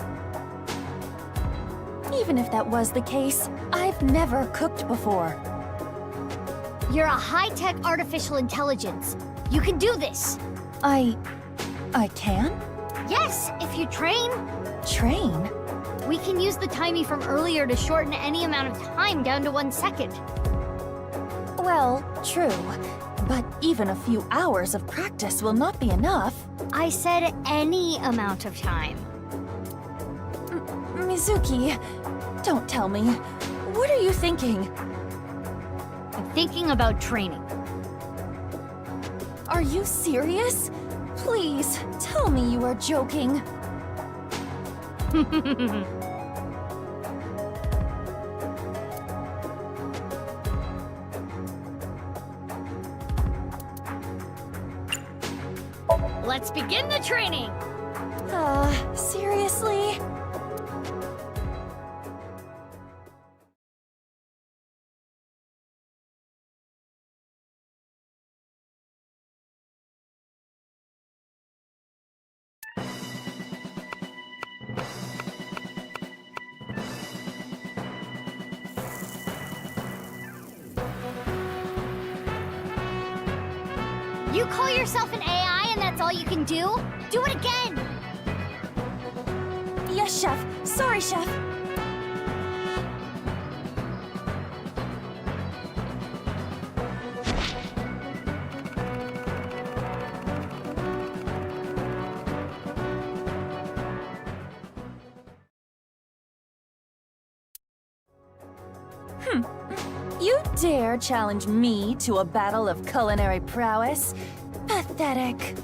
Even if that was the case, I've never cooked before. You're a high-tech artificial intelligence. You can do this. I can? Yes, if you train. Train? We can use the timey from earlier to shorten any amount of time down to 1 second. Well, true. But even a few hours of practice will not be enough. I said any amount of time. Mizuki, don't tell me. What are you thinking? I'm thinking about training. Are you serious? Please, tell me you are joking. Let's begin the training! Seriously? You call yourself an AI and that's all you can do? Do it again! Yes, Chef. Sorry, Chef. You dare challenge me to a battle of culinary prowess? Pathetic.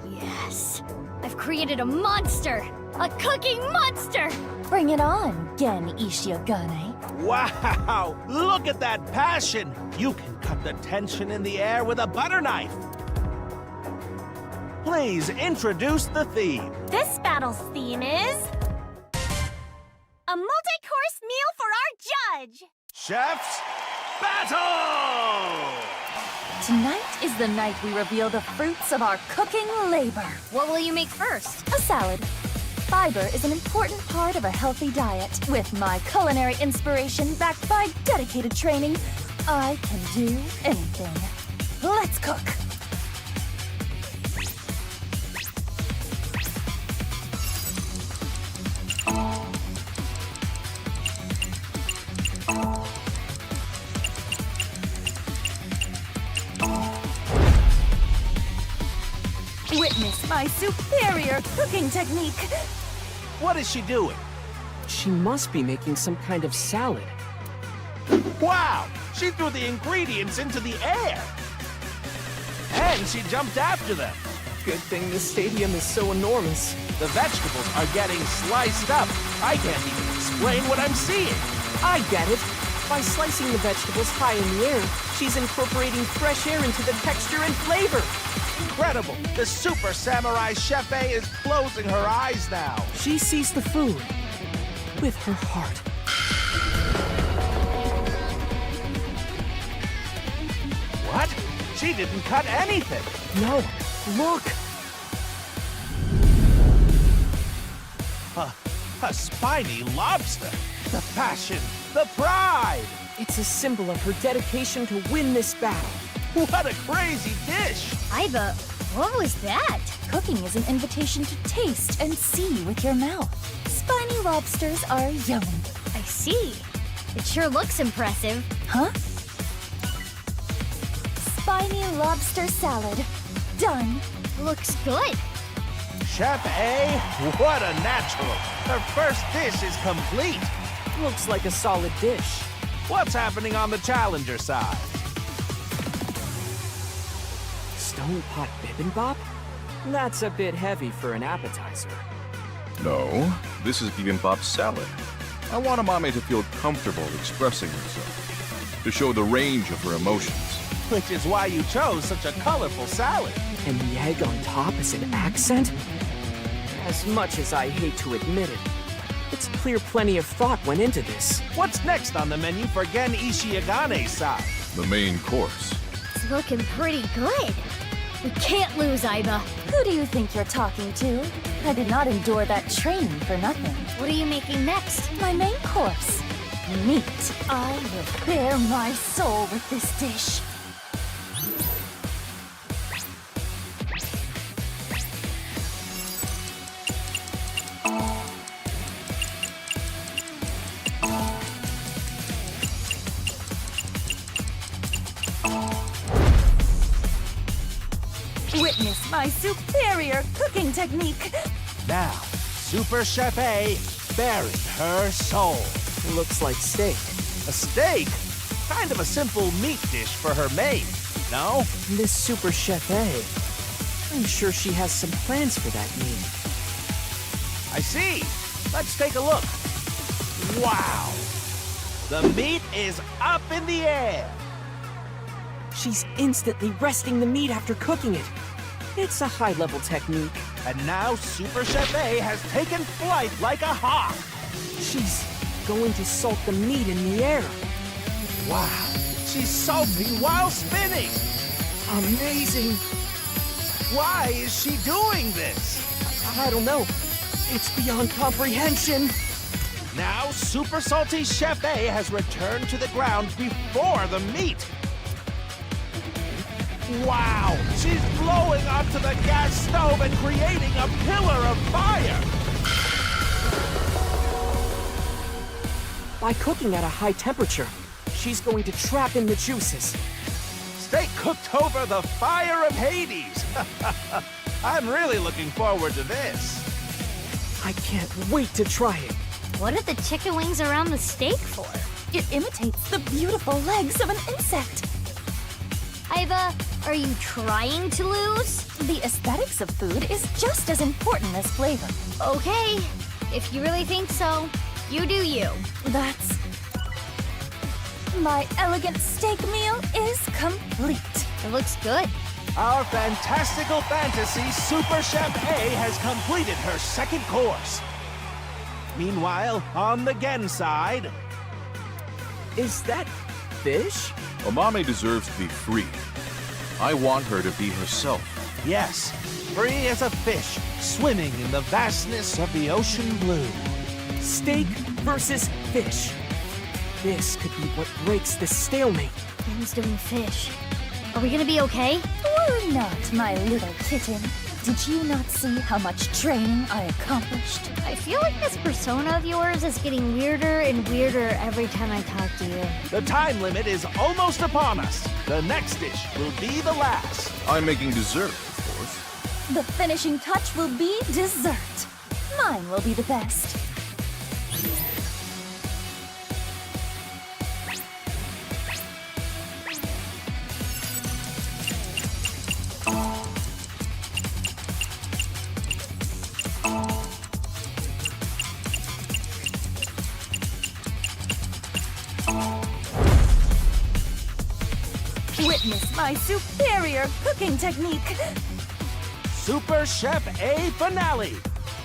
Yes. I've created a monster! A cooking monster! Bring it on, Gen Ishiyagane. Wow! Look at that passion! You can cut the tension in the air with a butter knife. Please introduce the theme. This battle's theme is... a multi-course meal for our judge! Chef's Battle! Tonight is the night we reveal the fruits of our cooking labor. What will you make first? A salad. Fiber is an important part of a healthy diet. With my culinary inspiration backed by dedicated training, I can do anything. Let's cook! Witness my superior cooking technique! What is she doing? She must be making some kind of salad. Wow! She threw the ingredients into the air! And she jumped after them! Good thing this stadium is so enormous. The vegetables are getting sliced up. I can't even explain what I'm seeing. I get it. By slicing the vegetables high in the air, she's incorporating fresh air into the texture and flavor. Incredible! The Super Samurai Chef A is closing her eyes now. She sees the food with her heart. What? She didn't cut anything. No, look. A spiny lobster. The passion, the pride. It's a symbol of her dedication to win this battle. What a crazy dish! Iva, what was that? Cooking is an invitation to taste and see with your mouth. Spiny lobsters are yummy. I see. It sure looks impressive. Huh? Spiny lobster salad. Done. Looks good. Chef A, what a natural. Her first dish is complete. Looks like a solid dish. What's happening on the challenger side? Stone pot bibimbap? That's a bit heavy for an appetizer. No, this is bibimbap salad. I want Amame to feel comfortable expressing herself, to show the range of her emotions. Which is why you chose such a colorful salad. And the egg on top is an accent? As much as I hate to admit it, it's clear plenty of thought went into this. What's next on the menu for Gen Ishiagane's side? The main course. It's looking pretty good. We can't lose, Iva. Who do you think you're talking to? I did not endure that training for nothing. What are you making next? My main course. Meat. I will bare my soul with this dish. Witness my superior cooking technique. Now, Super Chef A baring her soul. Looks like steak. A steak? Kind of a simple meat dish for her maid, no? This Super Chef A, I'm sure she has some plans for that meat. I see. Let's take a look. Wow! The meat is up in the air. She's instantly resting the meat after cooking it. It's a high-level technique. And now Super Chef A has taken flight like a hawk. She's going to salt the meat in the air. Wow, she's salting while spinning. Amazing. Why is she doing this? I don't know. It's beyond comprehension. Now Super Salty Chef A has returned to the ground before the meat. Wow! She's blowing onto the gas stove and creating a pillar of fire! By cooking at a high temperature, she's going to trap in the juices. Steak cooked over the fire of Hades! I'm really looking forward to this. I can't wait to try it. What are the chicken wings around the steak for? It imitates the beautiful legs of an insect. Iva, are you trying to lose? The aesthetics of food is just as important as flavor. Okay, if you really think so, you do you. That's... My elegant steak meal is complete. It looks good. Our fantastical fantasy Super Chef A has completed her second course. Meanwhile, on the Gen side... Is that fish? Amame deserves to be free. I want her to be herself. Yes, free as a fish, swimming in the vastness of the ocean blue. Steak versus fish. This could be what breaks this stalemate. Ben's doing fish. Are we gonna be okay? Worry not, my little kitten. Did you not see how much training I accomplished? I feel like this persona of yours is getting weirder and weirder every time I talk to you. The time limit is almost upon us. The next dish will be the last. I'm making dessert, of course. The finishing touch will be dessert. Mine will be the best. Witness my superior cooking technique. Super Chef A finale.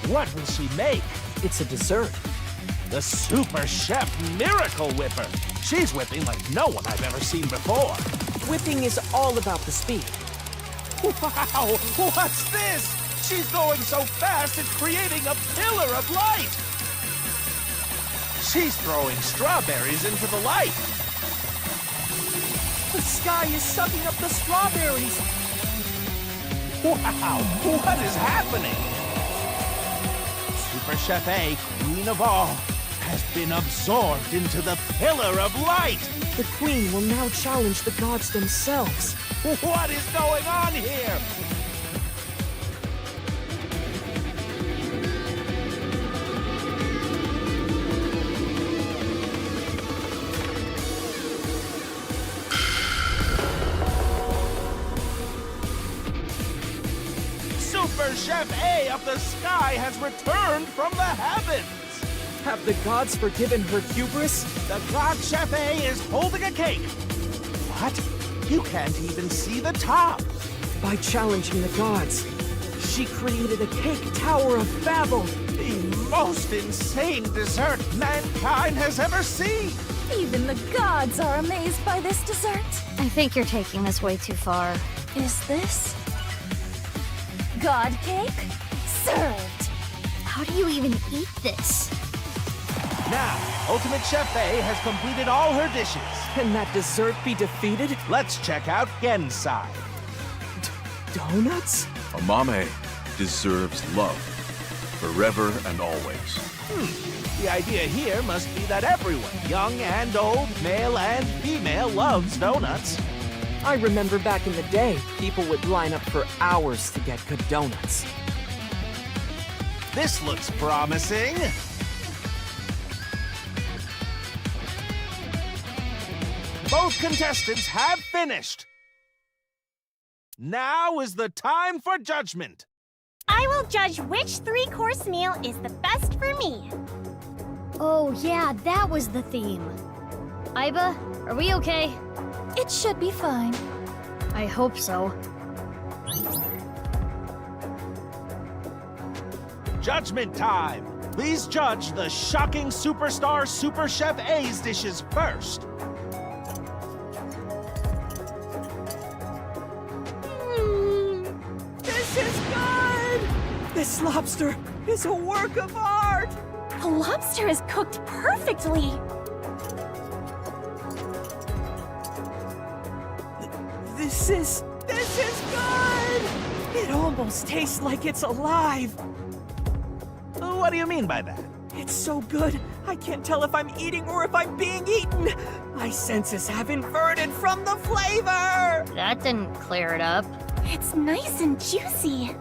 What will she make? It's a dessert. The Super Chef Miracle Whipper. She's whipping like no one I've ever seen before. Whipping is all about the speed. Wow! What's this? She's going so fast it's creating a pillar of light. She's throwing strawberries into the light. The sky is sucking up the strawberries. Wow! What is happening? Super Chef A, Queen of All, has been absorbed into the Pillar of Light! The Queen will now challenge the gods themselves. What is going on here? Super Chef A of the sky has returned from the heavens! Have the gods forgiven her hubris? The God Chef A is holding a cake! What? You can't even see the top! By challenging the gods, she created a cake tower of Babel! The most insane dessert mankind has ever seen! Even the gods are amazed by this dessert. I think you're taking this way too far. Is this God cake? Served! How do you even eat this? Now, Ultimate Chef A has completed all her dishes. Can that dessert be defeated? Let's check out Gen's side. Donuts? Amame deserves love, forever and always. The idea here must be that everyone, young and old, male and female, loves donuts. I remember back in the day, people would line up for hours to get good donuts. This looks promising. Both contestants have finished. Now is the time for judgment. I will judge which three-course meal is the best for me. Oh yeah, that was the theme. Iba, are we okay? It should be fine. I hope so. Judgment time. Please judge the shocking superstar Super Chef A's dishes first. This is good! This lobster is a work of art! The lobster is cooked perfectly. This is good! It almost tastes like it's alive. What do you mean by that? It's so good, I can't tell if I'm eating or if I'm being eaten. My senses have inverted from the flavor. That didn't clear it up. It's nice and juicy.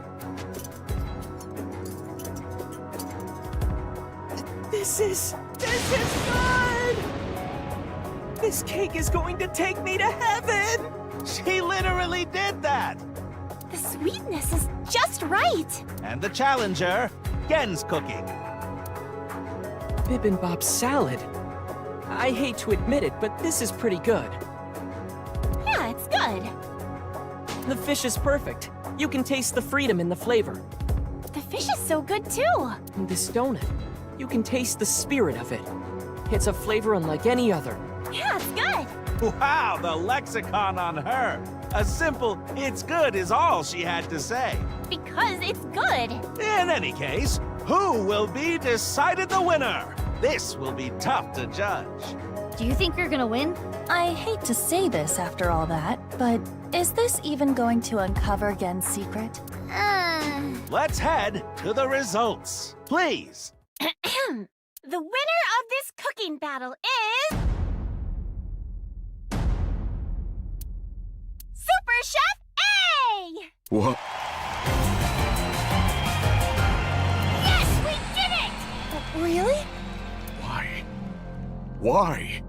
This is good! This cake is going to take me to heaven! She literally did that! The sweetness is just right. And the challenger, Gen's cooking. Bibimbap salad. I hate to admit it, but this is pretty good. Yeah, it's good. The fish is perfect. You can taste the freedom in the flavor. The fish is so good too. And this donut, you can taste the spirit of it. It's a flavor unlike any other. Yeah, it's good. Wow, the lexicon on her. A simple, "it's good" is all she had to say. Because it's good. In any case, who will be decided the winner? This will be tough to judge. Do you think you're gonna win? I hate to say this after all that, but is this even going to uncover Gen's secret? Let's head to the results, please. The winner of this cooking battle is... Super Chef A! What? Yes, we did it! Really? Why? Why?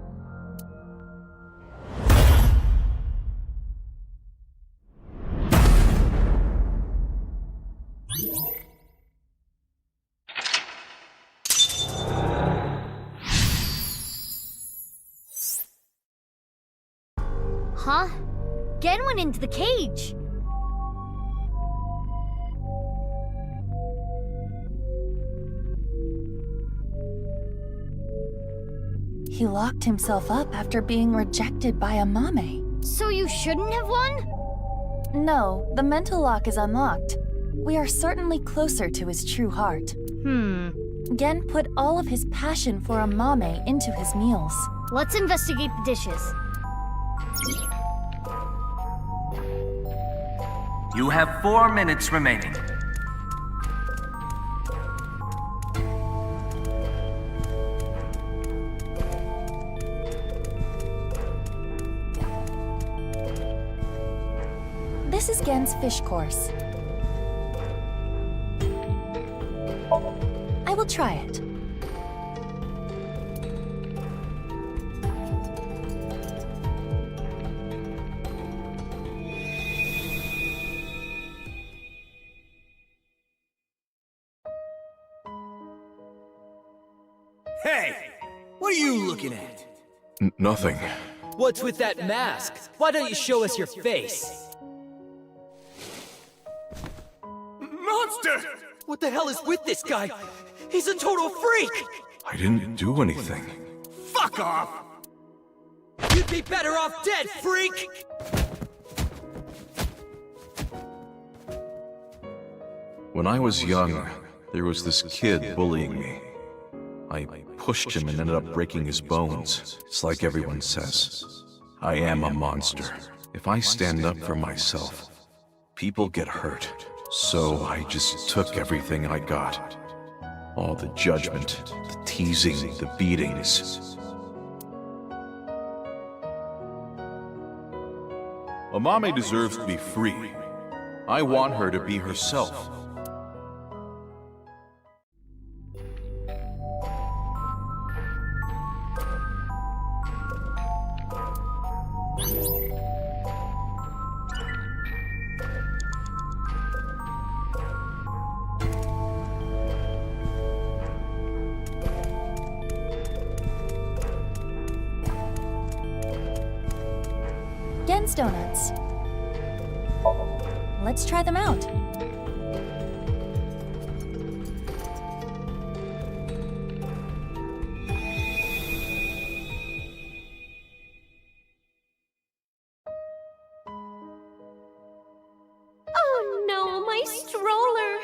Huh? Gen went into the cage. He locked himself up after being rejected by a mame. So you shouldn't have won? No, the mental lock is unlocked. We are certainly closer to his true heart. Gen put all of his passion for a mame into his meals. Let's investigate the dishes. You have 4 minutes remaining. This is Gen's fish course. I will try it. Hey! What are you looking at? Nothing. What's with that mask? Why don't you show us your face? Monster! What the hell is with this guy? He's a total freak! I didn't do anything. Fuck off! You'd be better off dead, freak! When I was young, there was this kid bullying me. I pushed him and ended up breaking his bones. It's like everyone says. I am a monster. If I stand up for myself, people get hurt. So I just took everything I got. All the judgment, the teasing, the beatings. Amame deserves to be free. I want her to be herself. Gen's donuts. Let's try them out. Oh no, my stroller!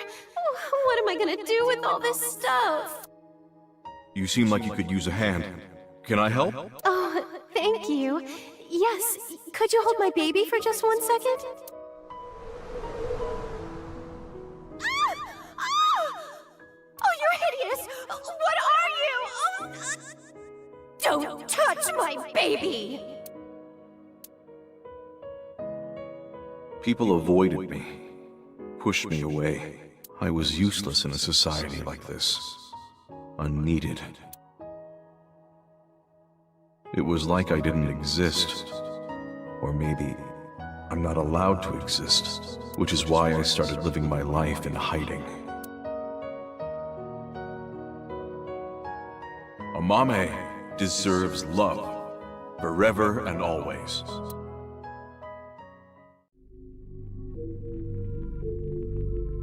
What am I gonna do with all this stuff? You seem like you could use a hand. Can I help? Oh, thank you. Yes, could you hold my baby for just 1 second? Oh, you're hideous! What are you? Don't touch my baby! People avoided me, pushed me away. I was useless in a society like this. Unneeded. It was like I didn't exist. Or maybe I'm not allowed to exist, which is why I started living my life in hiding. Amame deserves love, forever and always.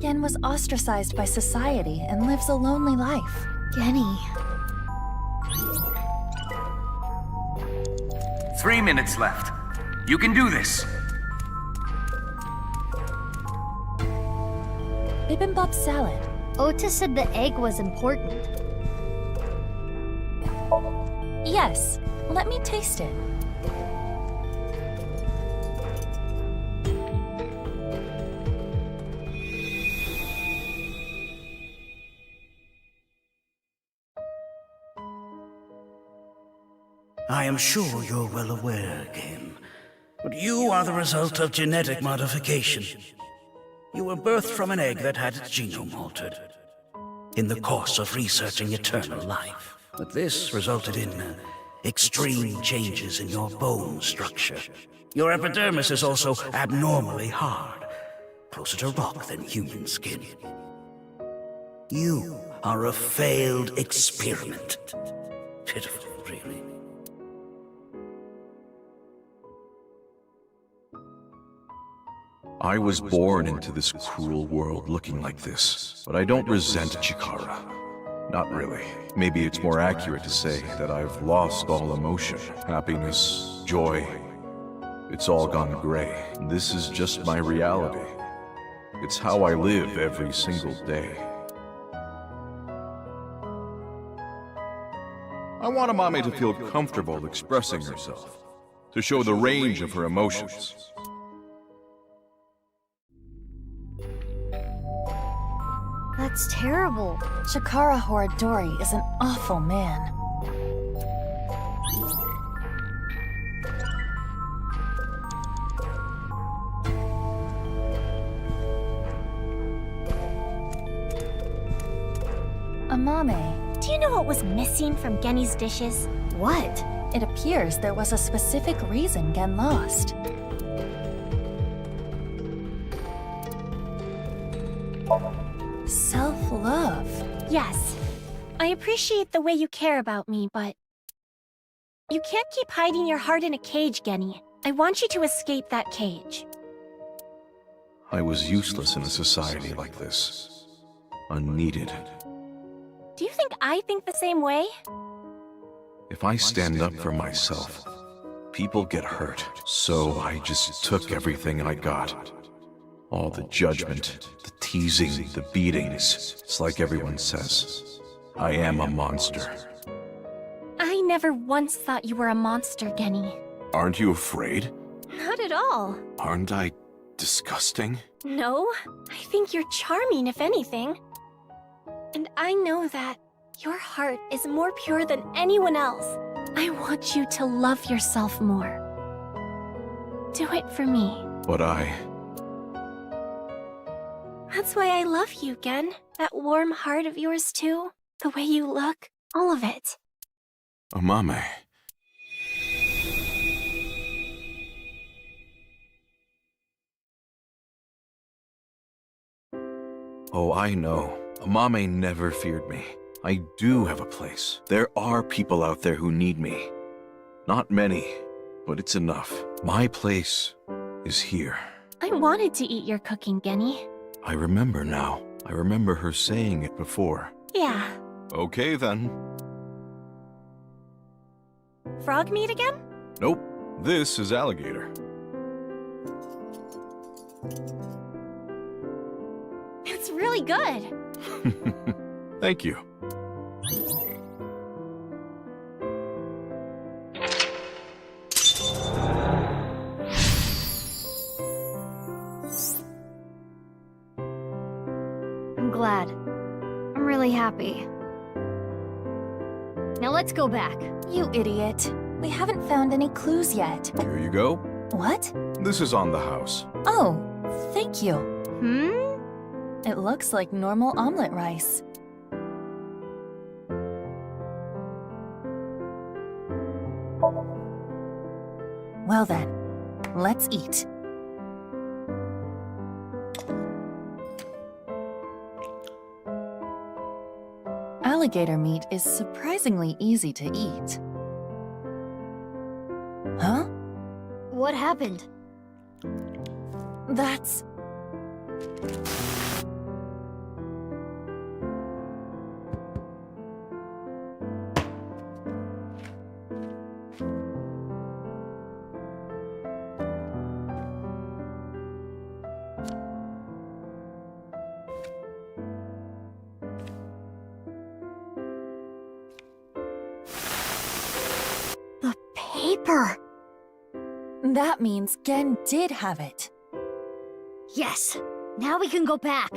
Gen was ostracized by society and lives a lonely life. Genny. 3 minutes left. You can do this. bibimbap salad. Ota said the egg was important. Yes, let me taste it. I am sure you're well aware, Game, but you are the result of genetic modification. You were birthed from an egg that had its genome altered in the course of researching eternal life. But this resulted in extreme changes in your bone structure. Your epidermis is also abnormally hard, closer to rock than human skin. You are a failed experiment. Pitiful, really. I was born into this cruel world looking like this, but I don't resent Chikara. Not really. Maybe it's more accurate to say that I've lost all emotion, happiness, joy. It's all gone gray. This is just my reality. It's how I live every single day. I want Amame to feel comfortable expressing herself, to show the range of her emotions. That's terrible. Chikara Horadori is an awful man. Amame. Do you know what was missing from Genny's dishes? What? It appears there was a specific reason Gen lost. Self-love. Yes. I appreciate the way you care about me, but... You can't keep hiding your heart in a cage, Genny. I want you to escape that cage. I was useless in a society like this. Unneeded. Do you think I think the same way? If I stand up for myself, people get hurt. So I just took everything I got. All the judgment, the teasing, the beatings. It's like everyone says, I am a monster. I never once thought you were a monster, Genny. Aren't you afraid? Not at all. Aren't I disgusting? No, I think you're charming, if anything. And I know that your heart is more pure than anyone else. I want you to love yourself more. Do it for me. But That's why I love you, Gen. That warm heart of yours, too. The way you look. All of it. Amame. Oh, I know. Amame never feared me. I do have a place. There are people out there who need me. Not many, but it's enough. My place is here. I wanted to eat your cooking, Genny. I remember now. I remember her saying it before. Yeah. Okay, then. Frog meat again? Nope. This is alligator. It's really good. Thank you. I'm glad. I'm really happy. Now let's go back. You idiot. We haven't found any clues yet. Here you go. What? This is on the house. Oh, thank you. Hmm? It looks like normal omelet rice. Well then, let's eat. Alligator meat is surprisingly easy to eat. Huh? What happened? That's... paper! That means Gen did have it. Yes! Now we can go back!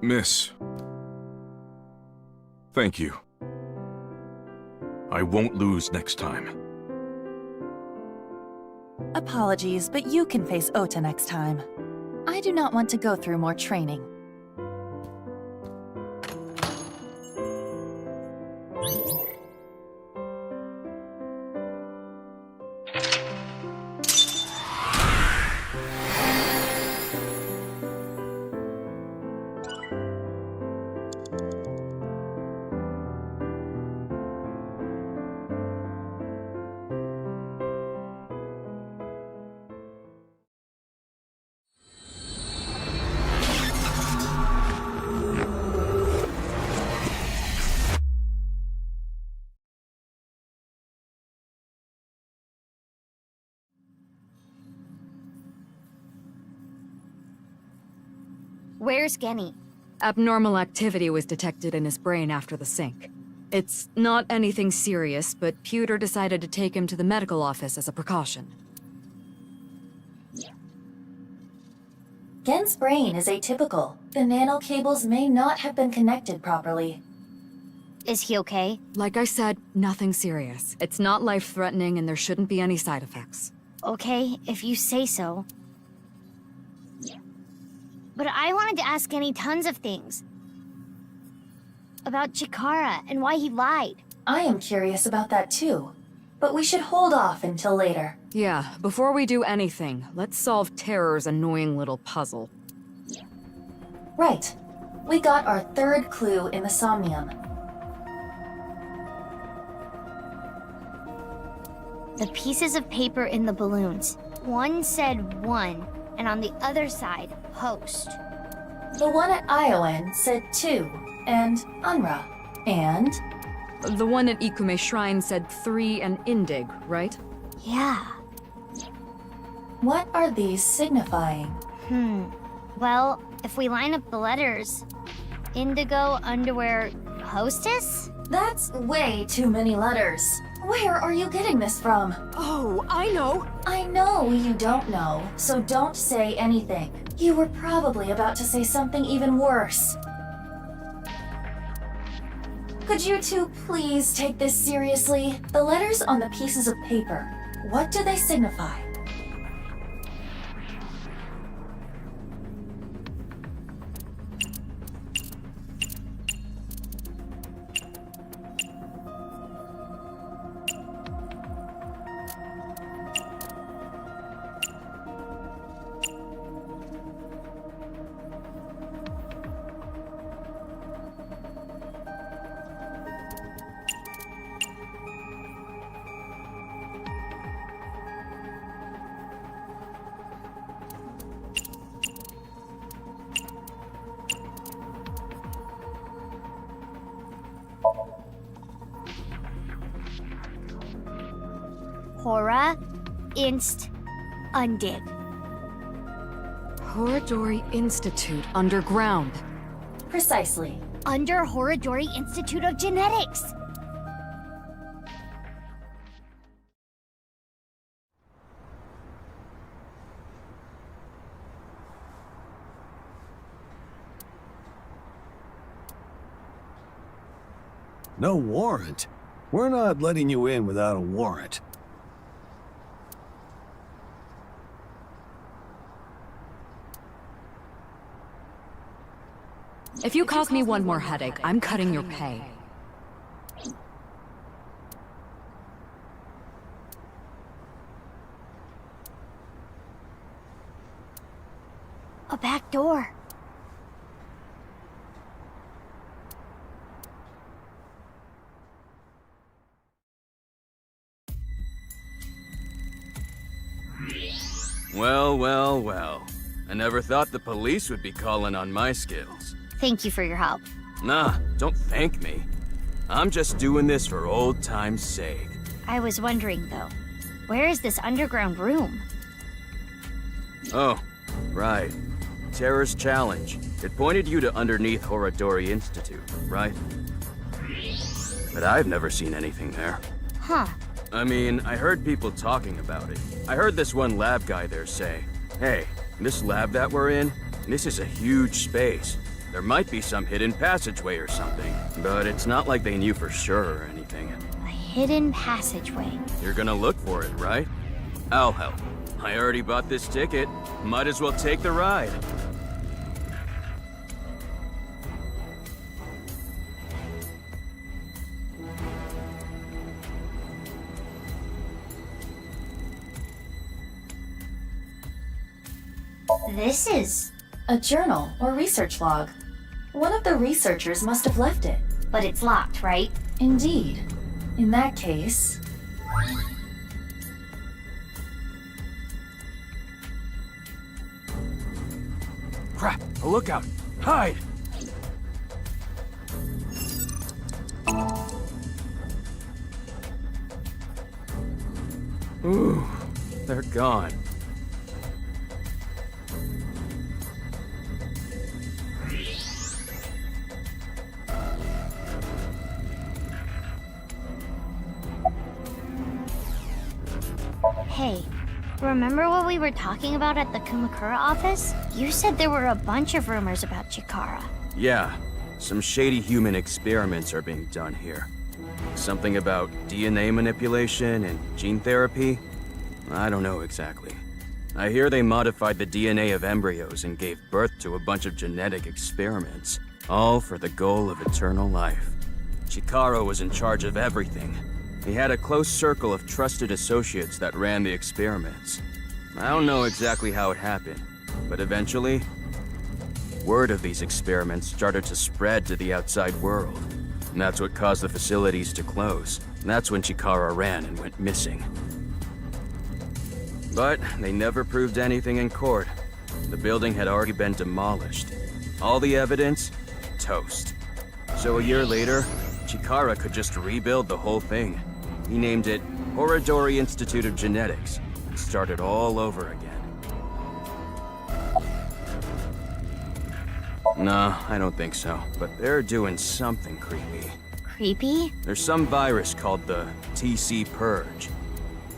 Miss. Thank you. I won't lose next time. Apologies, but you can face Ota next time. I do not want to go through more training. Where's Genny? Abnormal activity was detected in his brain after the sync. It's not anything serious, but Pewter decided to take him to the medical office as a precaution. Gen's brain is atypical. The nanocables may not have been connected properly. Is he okay? Like I said, nothing serious. It's not life-threatening and there shouldn't be any side effects. Okay, if you say so. But I wanted to ask Genny tons of things. About Chikara and why he lied. I am curious about that too. But we should hold off until later. Yeah, before we do anything, let's solve Terror's annoying little puzzle. Right. We got our third clue in the Somnium. The pieces of paper in the balloons. One said 1, and on the other side, host. The one at Iowan said 2, and Unra. And? The one at Ikume Shrine said 3 and Indig, right? Yeah. What are these signifying? Well, if we line up the letters... Indigo, underwear, hostess? That's way too many letters. Where are you getting this from? Oh, I know! I know you don't know, so don't say anything. You were probably about to say something even worse. Could you two please take this seriously? The letters on the pieces of paper, what do they signify? Hora, Inst, Undig. Horadori Institute underground. Precisely. Under Horadori Institute of Genetics. No warrant? We're not letting you in without a warrant. If you cause me one more headache, I'm cutting your pay. A back door. Well, well, well. I never thought the police would be calling on my skills. Thank you for your help. Nah, don't thank me. I'm just doing this for old time's sake. I was wondering, though, where is this underground room? Oh, right. Terror's challenge. It pointed you to underneath Horadori Institute, right? But I've never seen anything there. Huh. I mean, I heard people talking about it. I heard this one lab guy there say, "Hey, this lab that we're in, this is a huge space. There might be some hidden passageway or something, but it's not like they knew for sure or anything." A hidden passageway. You're gonna look for it, right? I'll help. I already bought this ticket. Might as well take the ride. This is... a journal or research log. One of the researchers must have left it. But it's locked, right? Indeed. In that case... Crap! A lookout! Hide! Ooh, they're gone. Hey, remember what we were talking about at the Kumakura office? You said there were a bunch of rumors about Chikara. Yeah, some shady human experiments are being done here. Something about DNA manipulation and gene therapy? I don't know exactly. I hear they modified the DNA of embryos and gave birth to a bunch of genetic experiments, all for the goal of eternal life. Chikara was in charge of everything. He had a close circle of trusted associates that ran the experiments. I don't know exactly how it happened, but eventually, word of these experiments started to spread to the outside world. And that's what caused the facilities to close. And that's when Chikara ran and went missing. But they never proved anything in court. The building had already been demolished. All the evidence, toast. So a year later, Chikara could just rebuild the whole thing. He named it Horadori Institute of Genetics and started all over again. No, I don't think so, but they're doing something creepy. Creepy? There's some virus called the TC Purge.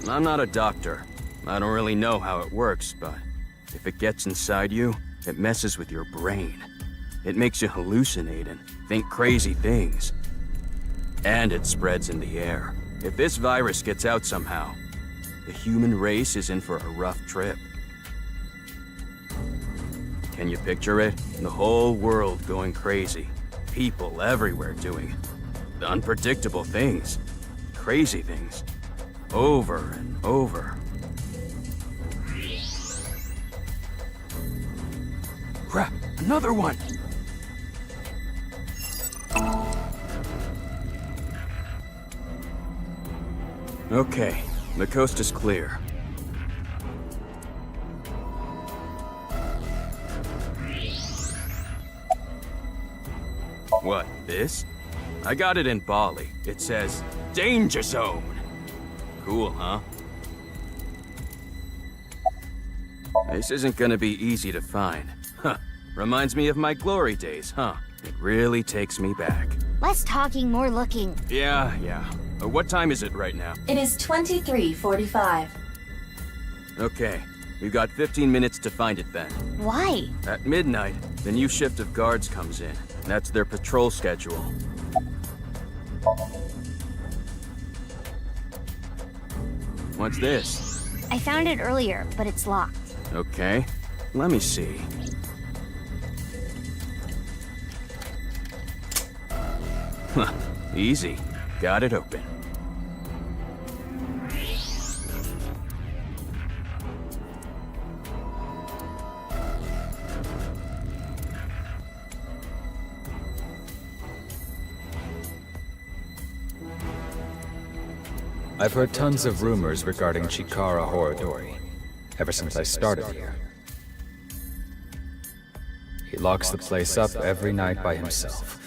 I'm not a doctor. I don't really know how it works, but if it gets inside you, it messes with your brain. It makes you hallucinate and think crazy things. And it spreads in the air. If this virus gets out somehow, the human race is in for a rough trip. Can you picture it? The whole world going crazy. People everywhere doing unpredictable things. Crazy things. Over and over. Crap! Another one! Okay, the coast is clear. What, this? I got it in Bali. It says, Danger Zone! Cool, huh? This isn't gonna be easy to find. Huh. Reminds me of my glory days, huh? It really takes me back. Less talking, more looking. Yeah. What time is it right now? It is 23:45. Okay, we've got 15 minutes to find it then. Why? At midnight, the new shift of guards comes in. That's their patrol schedule. What's this? I found it earlier, but it's locked. Okay, let me see. Huh, easy. Got it open. I've heard tons of rumors regarding Chikara Horadori, ever since I started here. He locks the place up every night by himself.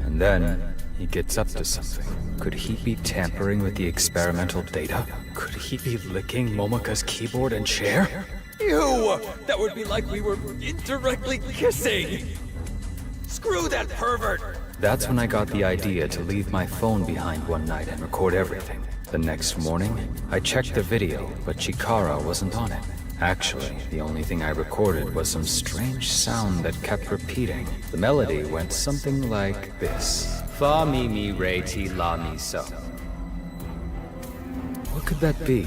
And then, he gets up to something. Could he be tampering with the experimental data? Could he be licking Momoka's keyboard and chair? Ew! That would be like we were indirectly kissing! Screw that pervert! That's when I got the idea to leave my phone behind one night and record everything. The next morning, I checked the video, but Chikara wasn't on it. Actually, the only thing I recorded was some strange sound that kept repeating. The melody went something like this. Fa mi mi re ti la mi so. What could that be?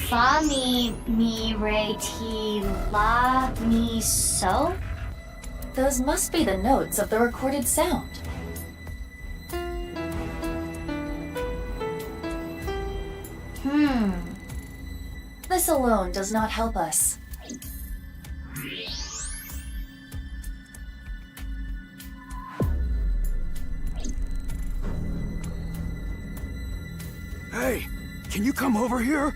Fa mi re ti la mi so? Those must be the notes of the recorded sound. This alone does not help us. Hey, can you come over here?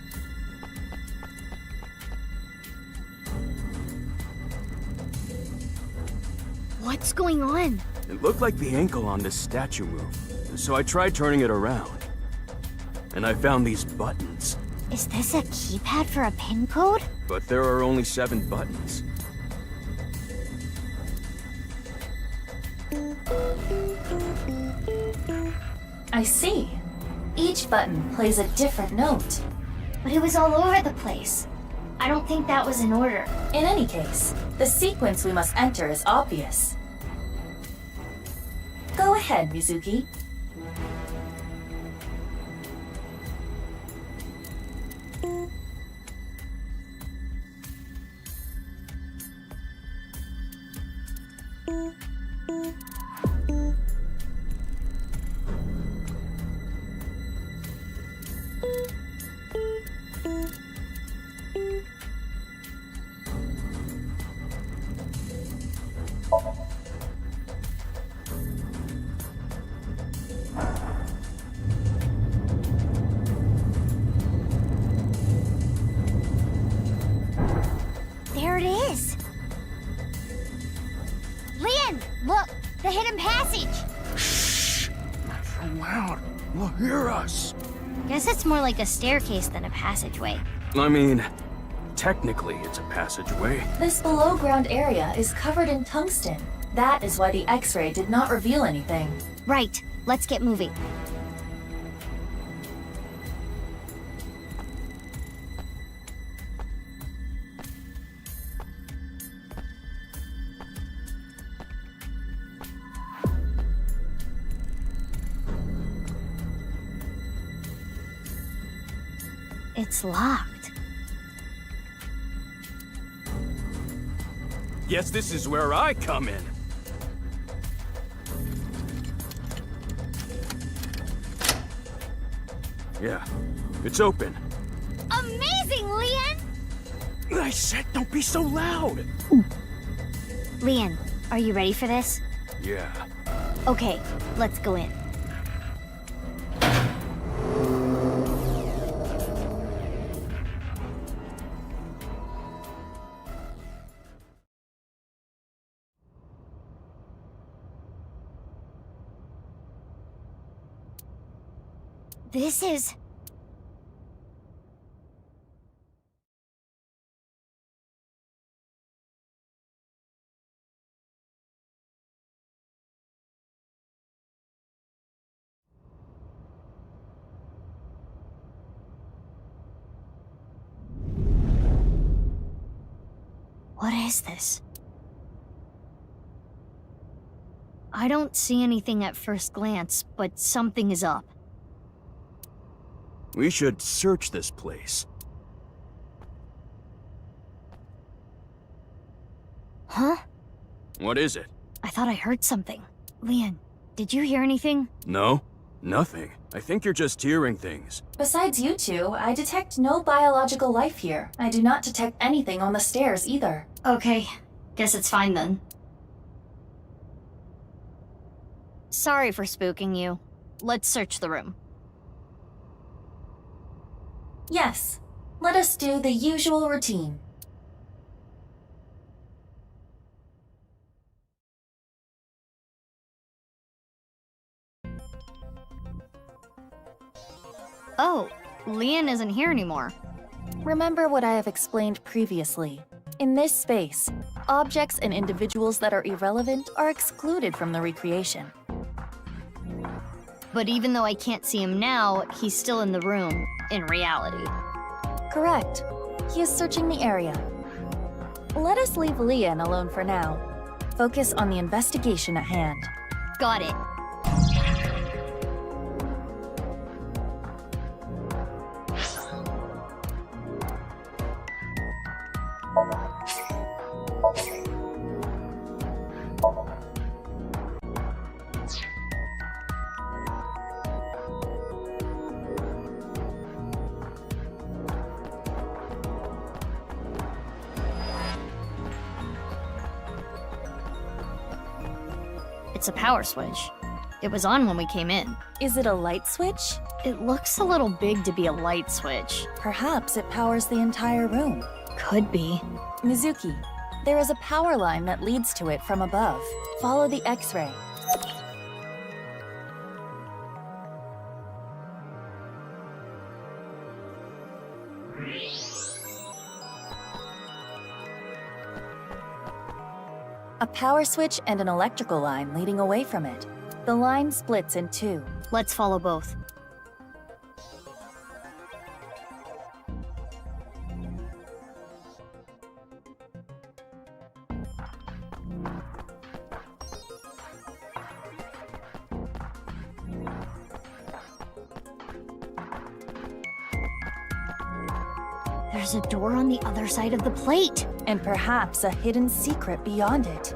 What's going on? It looked like the ankle on this statue moved, so I tried turning it around. And I found these buttons. Is this a keypad for a pin code? But there are only 7 buttons. I see. Each button plays a different note. But it was all over the place. I don't think that was in order. In any case, the sequence we must enter is obvious. Go ahead, Mizuki. There it is! Lian, look! The hidden passage! Shh! Not so loud. We'll hear us. Guess it's more like a staircase than a passageway. I mean, technically it's a passageway. This below-ground area is covered in tungsten. That is why the X-ray did not reveal anything. Right. Let's get moving. It's locked. Guess this is where I come in. Yeah, it's open. Amazing, Lian! I said don't be so loud! Lian, are you ready for this? Yeah. Okay, let's go in. This is... What is this? I don't see anything at first glance, but something is up. We should search this place. Huh? What is it? I thought I heard something. Lian, did you hear anything? No, nothing. I think you're just hearing things. Besides you two, I detect no biological life here. I do not detect anything on the stairs either. Okay, guess it's fine then. Sorry for spooking you. Let's search the room. Yes, let us do the usual routine. Oh, Lian isn't here anymore. Remember what I have explained previously. In this space, objects and individuals that are irrelevant are excluded from the recreation. But even though I can't see him now, he's still in the room, in reality. Correct. He is searching the area. Let us leave Lian alone for now. Focus on the investigation at hand. Got it. It's a power switch. It was on when we came in. Is it a light switch? It looks a little big to be a light switch. Perhaps it powers the entire room. Could be. Mizuki, there is a power line that leads to it from above. Follow the X-ray. A power switch and an electrical line leading away from it. The line splits in two. Let's follow both. There's a door on the other side of the plate. And perhaps a hidden secret beyond it.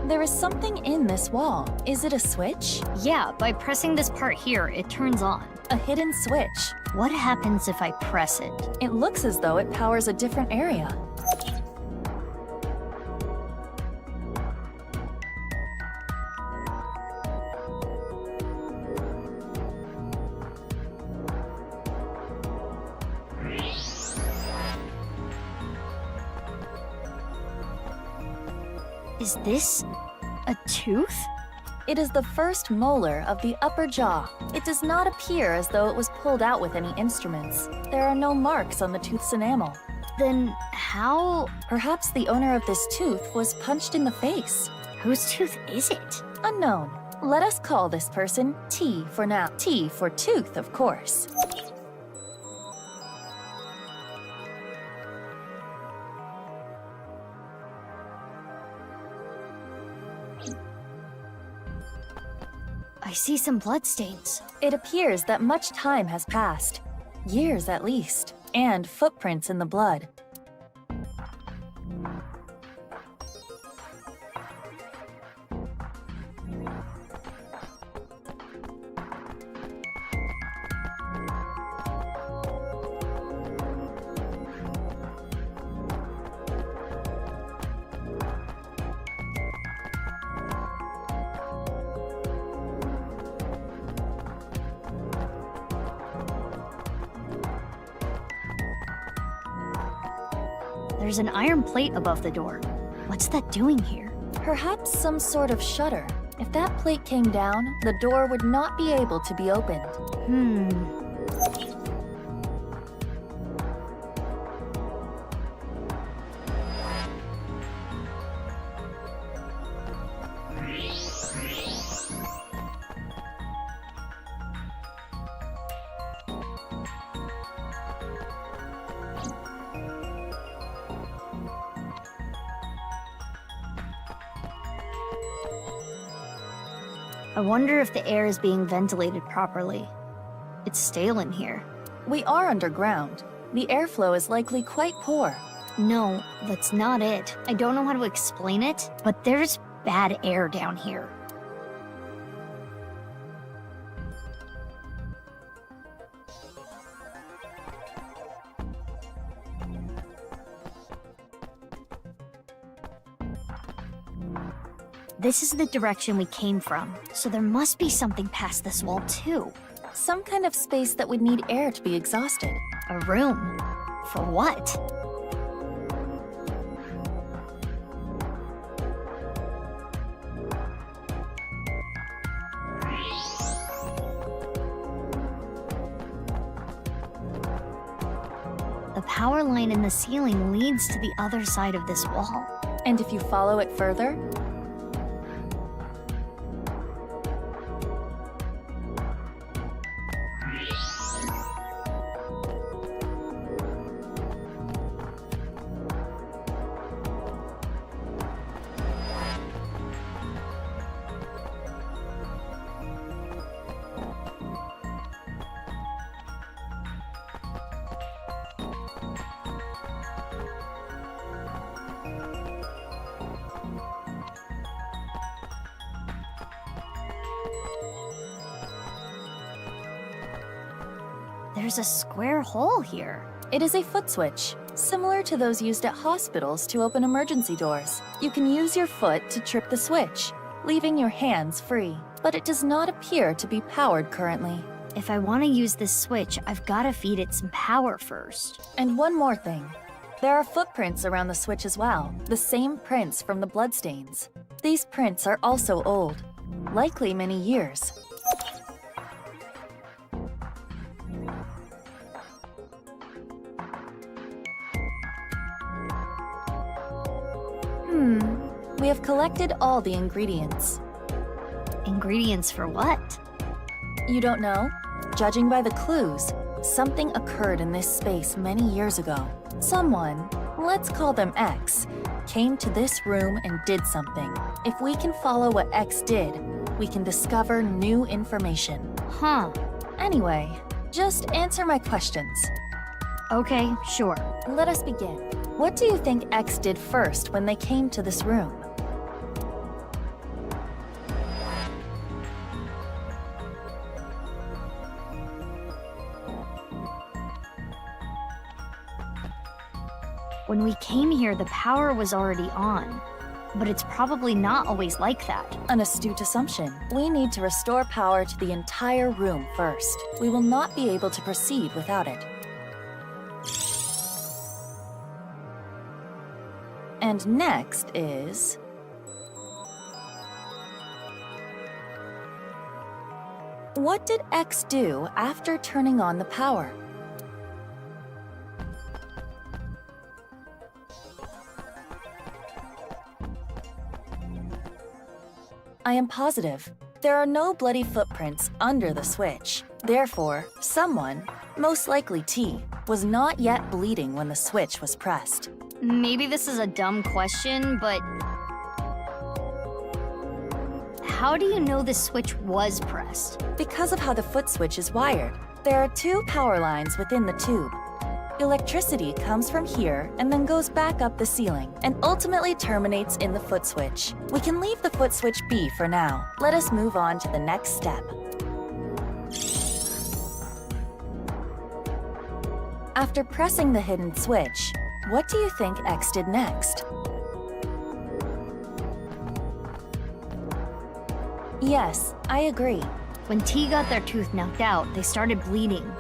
There is something in this wall. Is it a switch? Yeah, by pressing this part here, it turns on. A hidden switch. What happens if I press it? It looks as though it powers a different area. Is this a tooth? It is the first molar of the upper jaw. It does not appear as though it was pulled out with any instruments. There are no marks on the tooth's enamel. Then how? Perhaps the owner of this tooth was punched in the face. Whose tooth is it? Unknown. Let us call this person T for now. T for tooth, of course. I see some bloodstains. It appears that much time has passed. Years at least. And footprints in the blood. There's an iron plate above the door. What's that doing here? Perhaps some sort of shutter. If that plate came down, the door would not be able to be opened. I wonder if the air is being ventilated properly. It's stale in here. We are underground. The airflow is likely quite poor. No, that's not it. I don't know how to explain it, but there's bad air down here. This is the direction we came from, so there must be something past this wall too. Some kind of space that would need air to be exhausted. A room? For what? power line in the ceiling leads to the other side of this wall. And if you follow it further, There's a square hole here. it is a foot switch, similar to those used at hospitals to open emergency doors. You can use your foot to trip the switch, leaving your hands free, but it does not appear to be powered currently. If I want to use this switch, I've got to feed it some power first. And one more thing. There are footprints around the switch as well, the same prints from the bloodstains. These prints are also old, likely many years. We have collected all the ingredients. Ingredients for what? You don't know? Judging by the clues, something occurred in this space many years ago. Someone, let's call them X, came to this room and did something. If we can follow what X did, we can discover new information. Huh. Anyway, just answer my questions. Okay, sure. Let us begin. What do you think X did first when they came to this room? When we came here, the power was already on. But it's probably not always like that. An astute assumption. We need to restore power to the entire room first. We will not be able to proceed without it. And next is... what did X do after turning on the power? I am positive. There are no bloody footprints under the switch. Therefore, someone, most likely T, was not yet bleeding when the switch was pressed. Maybe this is a dumb question, but... how do you know the switch was pressed? Because of how the foot switch is wired. There are two power lines within the tube. Electricity comes from here and then goes back up the ceiling and ultimately terminates in the foot switch. We can leave the foot switch be for now. Let us move on to the next step. After pressing the hidden switch, what do you think X did next? Yes, I agree. When T got their tooth knocked out, they started bleeding.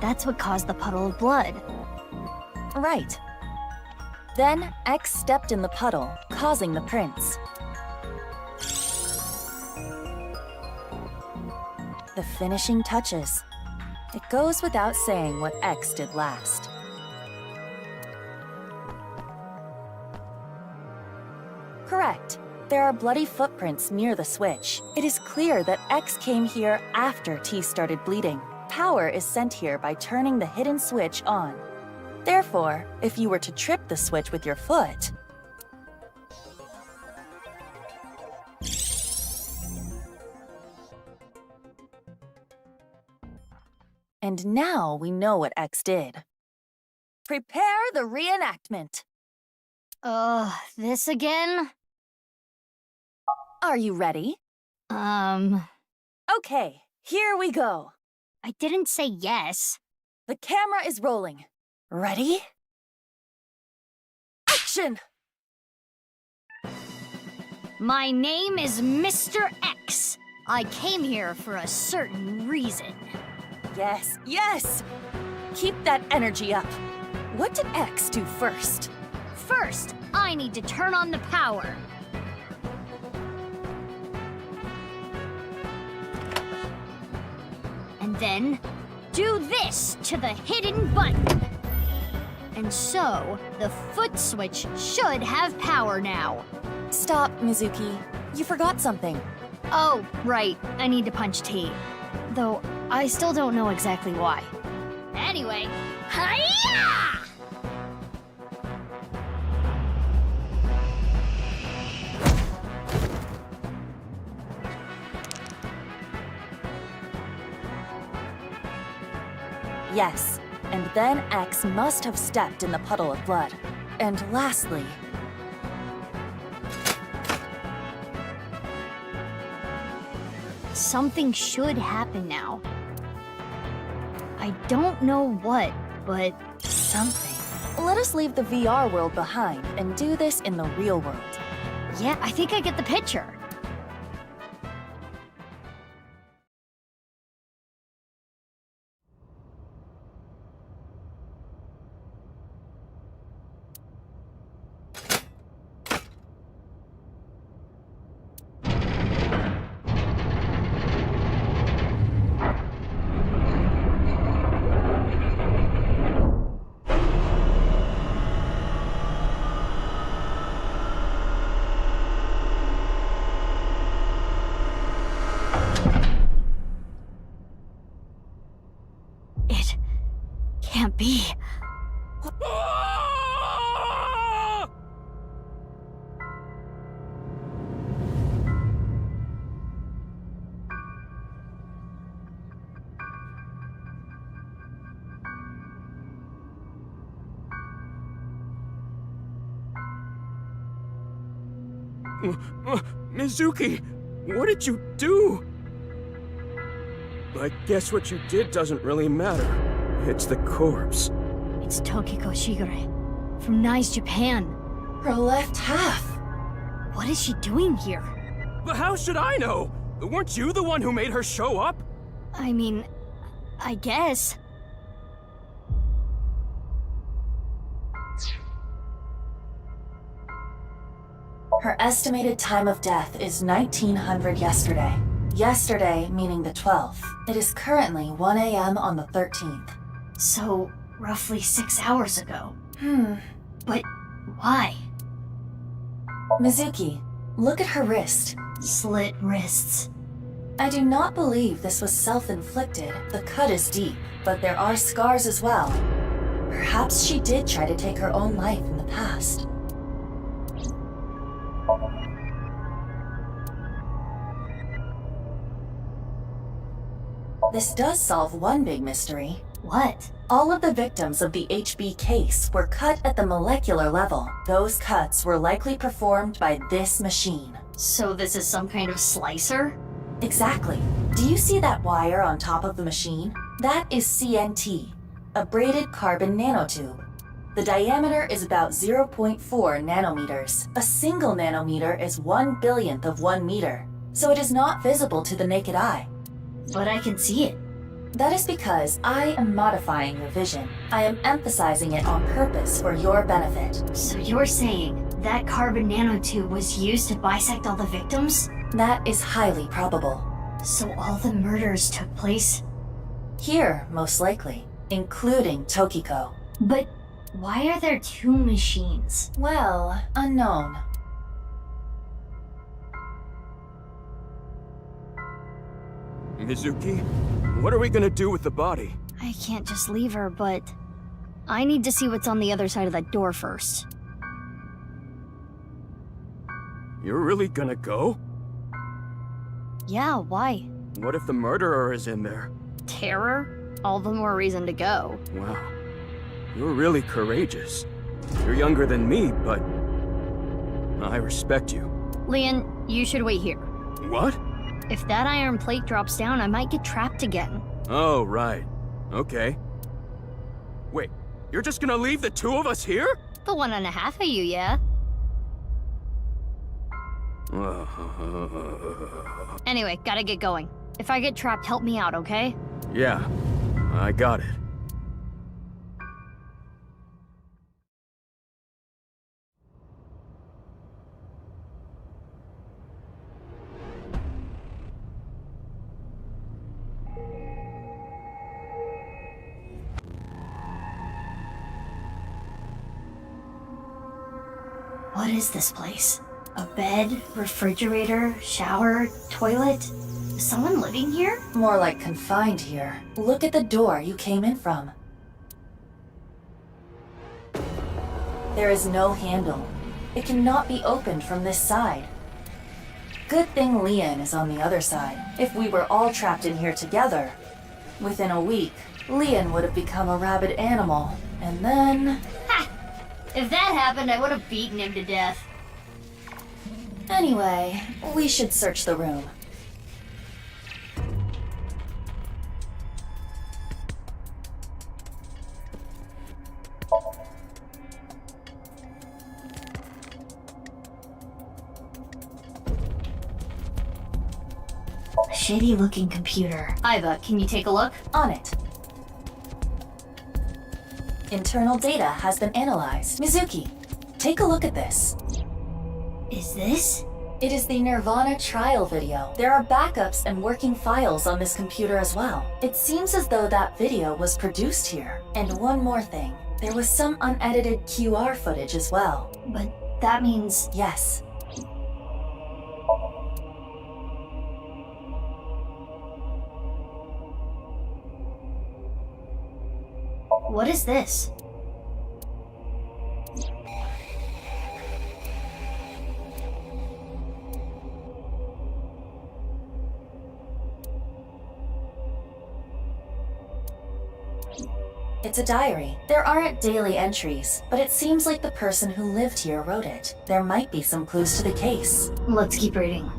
That's what caused the puddle of blood. Right. Then X stepped in the puddle, causing the prints. The finishing touches. It goes without saying what X did last. Correct. There are bloody footprints near the switch. It is clear that X came here after T started bleeding. Power is sent here by turning the hidden switch on. Therefore, if you were to trip the switch with your foot... And now we know what X did. Prepare the reenactment. This again? Are you ready? Okay, here we go. I didn't say yes. The camera is rolling. Ready? Action! My name is Mr. X. I came here for a certain reason. Yes, yes! Keep that energy up. What did X do first? First, I need to turn on the power. And then, do this to the hidden button. And so, the foot switch should have power now. Stop, Mizuki. You forgot something. Oh, right. I need to punch T. Though, I still don't know exactly why. Anyway, hiya! Yes, and then X must have stepped in the puddle of blood. And lastly... Something should happen now. I don't know what, but... something. Let us leave the VR world behind and do this in the real world. Yeah, I think I get the picture. Can't be. Mizuki, what did you do? I guess what you did doesn't really matter. It's the corpse. It's Tokiko Shigure from Nice, Japan. Her left half. What is she doing here? But how should I know? Weren't you the one who made her show up? I mean, I guess. Her estimated time of death is 1900 yesterday. Yesterday meaning the 12th. It is currently 1 a.m. on the 13th. So, roughly 6 hours ago. But why? Mizuki, look at her wrist. Slit wrists. I do not believe this was self-inflicted. The cut is deep, but there are scars as well. Perhaps she did try to take her own life in the past. This does solve one big mystery. What? All of the victims of the HB case were cut at the molecular level. Those cuts were likely performed by this machine. So this is some kind of slicer? Exactly. Do you see that wire on top of the machine? That is CNT, a braided carbon nanotube. The diameter is about 0.4 nanometers. A single nanometer is 1/1000th of 1 meter, so it is not visible to the naked eye. But I can see it. That is because I am modifying your vision. I am emphasizing it on purpose for your benefit. So you're saying that carbon nanotube was used to bisect all the victims? That is highly probable. So all the murders took place? Here, most likely, including Tokiko. But why are there two machines? Well, unknown. Mizuki, what are we gonna do with the body? I can't just leave her, but I need to see what's on the other side of that door first. You're really gonna go? Yeah, why? What if the murderer is in there? Terror? All the more reason to go. Wow. You're really courageous. You're younger than me, but I respect you. Leon, you should wait here. What? If that iron plate drops down, I might get trapped again. Oh, right. Okay. Wait, you're just gonna leave the two of us here? The 1.5 of you, yeah? Anyway, gotta get going. If I get trapped, help me out, okay? Yeah, I got it. What is this place? A bed, refrigerator, shower, toilet? Is someone living here? More like confined here. Look at the door you came in from. There is no handle. It cannot be opened from this side. Good thing Leon is on the other side. If we were all trapped in here together, within a week, Leon would have become a rabid animal, and then... Ha! If that happened, I would have beaten him to death. Anyway, we should search the room. Shitty looking computer. Iva, can you take a look? On it. Internal data has been analyzed. Mizuki, take a look at this. Is this? It is the Nirvana trial video. There are backups and working files on this computer as well. It seems as though that video was produced here. And one more thing. There was some unedited QR footage as well. But that means... Yes. What is this? It's a diary. There aren't daily entries, but it seems like the person who lived here wrote it. There might be some clues to the case. Let's keep reading.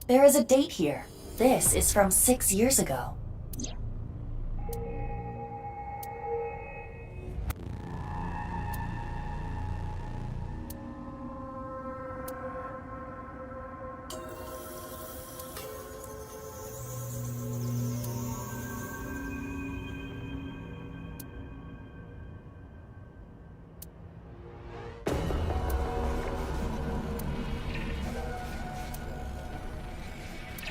There is a date here. This is from 6 years ago.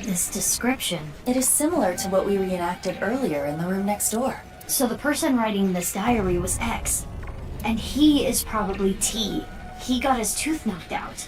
This description. It is similar to what we reenacted earlier in the room next door. So the person writing this diary was X. And he is probably T. He got his tooth knocked out.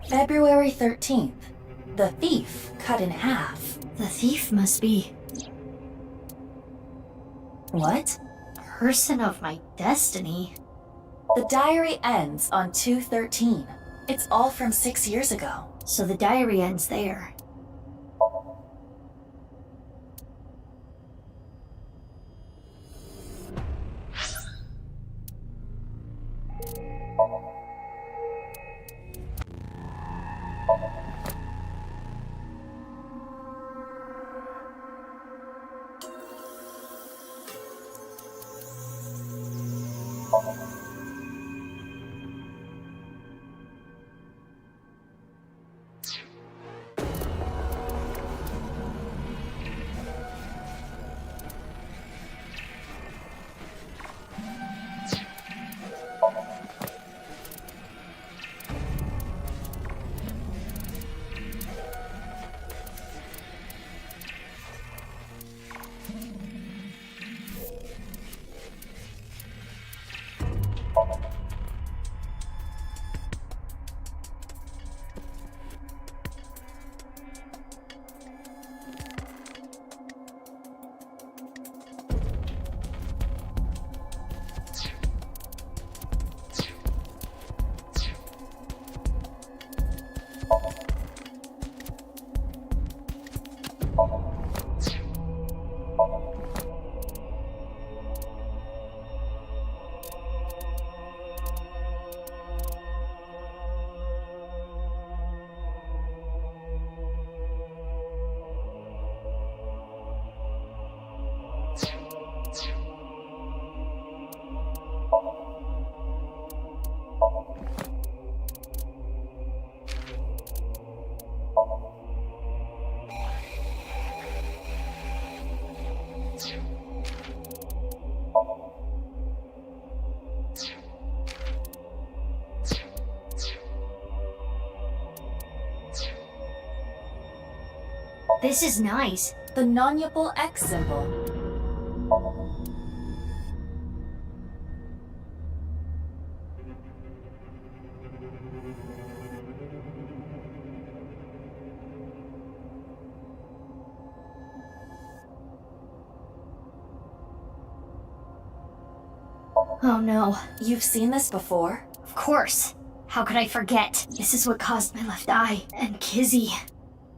February 13th. The thief cut in half. The thief must be... What? Person of my destiny. The diary ends on 2/13. It's all from 6 years ago. So the diary ends there. This is nice. The non-Yupal X symbol. Oh no. You've seen this before? Of course. How could I forget? This is what caused my left eye. And Kizzy.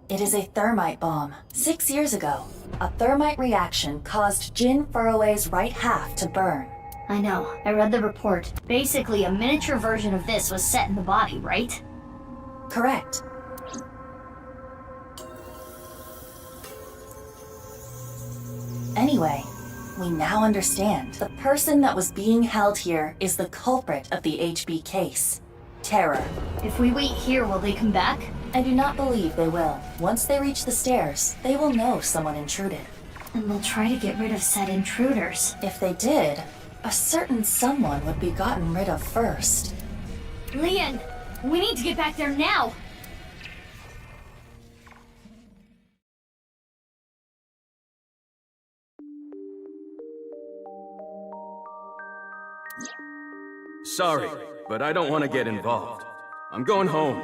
It is a thermite bomb. 6 years ago, a thermite reaction caused Jin Furroway's right half to burn. I know. I read the report. Basically, a miniature version of this was set in the body, right? Correct. Anyway, we now understand. The person that was being held here is the culprit of the HB case. Terror. If we wait here, will they come back? I do not believe they will. Once they reach the stairs, they will know someone intruded. And they'll try to get rid of said intruders. If they did, a certain someone would be gotten rid of first. Leon, we need to get back there now! Sorry, but I don't want to get involved. I'm going home.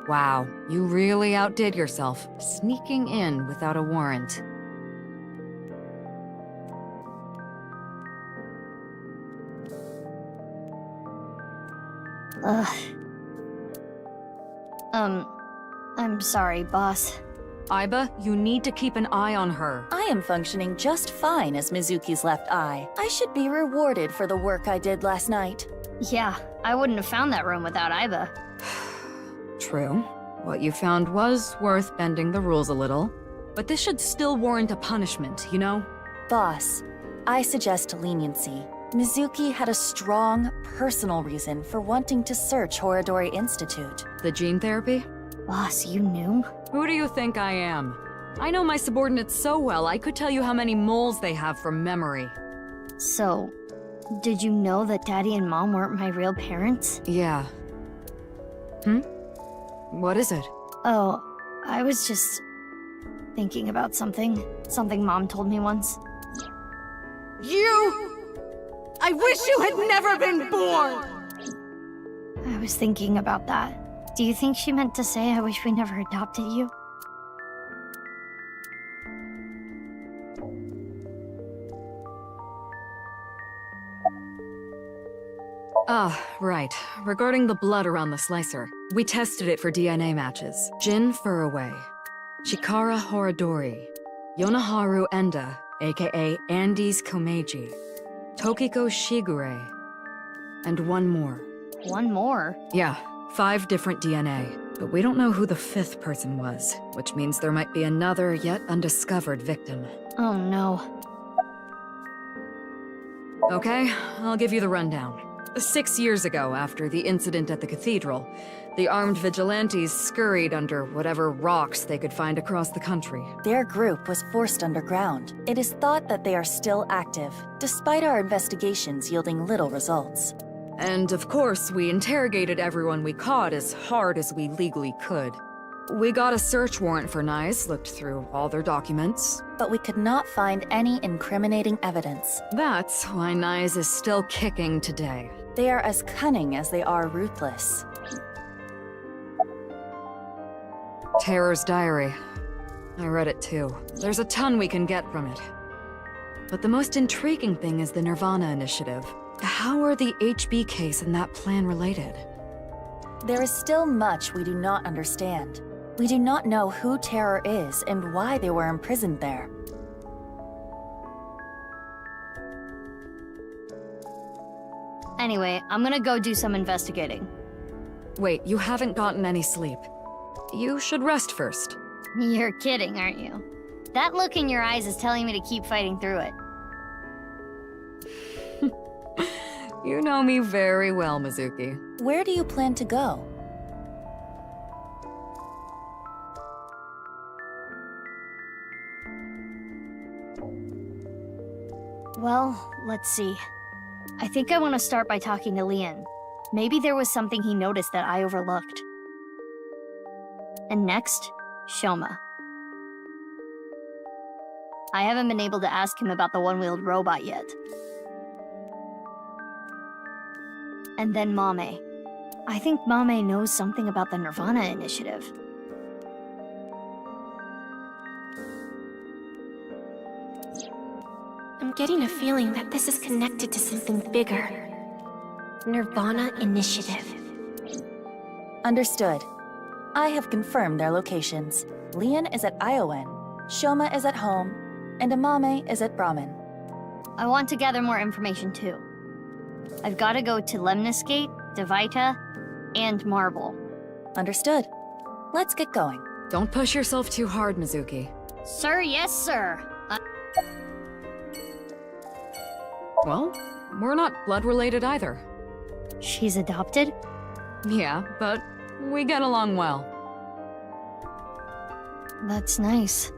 Wow, you really outdid yourself, sneaking in without a warrant. I'm sorry, boss. Aiba, you need to keep an eye on her. I am functioning just fine as Mizuki's left eye. I should be rewarded for the work I did last night. Yeah, I wouldn't have found that room without Aiba. True. What you found was worth bending the rules a little. But this should still warrant a punishment, you know? Boss, I suggest leniency. Mizuki had a strong, personal reason for wanting to search Horadori Institute. The gene therapy? Boss, you knew? Who do you think I am? I know my subordinates so well, I could tell you how many moles they have from memory. So, did you know that Daddy and Mom weren't my real parents? Yeah. What is it? Oh, I was just thinking about something. Something Mom told me once. You! I wish you had never been born! I was thinking about that. Do you think she meant to say I wish we never adopted you? Ah, right. Regarding the blood around the slicer, we tested it for DNA matches. Jin Furroway, Chikara Horadori, Yonaharu Enda, aka Andes Komeiji, Tokiko Shigure, and one more. One more? Yeah, 5 different DNA. But we don't know who the 5th person was, which means there might be another yet undiscovered victim. Oh no. Okay, I'll give you the rundown. 6 years ago, after the incident at the cathedral, the armed vigilantes scurried under whatever rocks they could find across the country. Their group was forced underground. It is thought that they are still active, despite our investigations yielding little results. And of course, we interrogated everyone we caught as hard as we legally could. We got a search warrant for Nyes, looked through all their documents. But we could not find any incriminating evidence. That's why Nyes is still kicking today. They are as cunning as they are ruthless. Terror's diary. I read it too. There's a ton we can get from it. But the most intriguing thing is the Nirvana Initiative. How are the HB case and that plan related? There is still much we do not understand. We do not know who Terror is and why they were imprisoned there. Anyway, I'm gonna go do some investigating. Wait, you haven't gotten any sleep. You should rest first. You're kidding, aren't you? That look in your eyes is telling me to keep fighting through it. You know me very well, Mizuki. Where do you plan to go? Well, let's see. I think I want to start by talking to Lian. Maybe there was something he noticed that I overlooked. And next, Shoma. I haven't been able to ask him about the one-wheeled robot yet. And then Mame. I think Mame knows something about the Nirvana Initiative. I'm getting a feeling that this is connected to something bigger. Nirvana Initiative. Understood. I have confirmed their locations. Lian is at Iowan, Shoma is at home, and Amame is at Brahmin. I want to gather more information too. I've got to go to Lemnis Gate, Devita, and Marble. Understood. Let's get going. Don't push yourself too hard, Mizuki. Sir, yes, sir. Well, we're not blood-related either. She's adopted? Yeah, but we get along well. That's nice.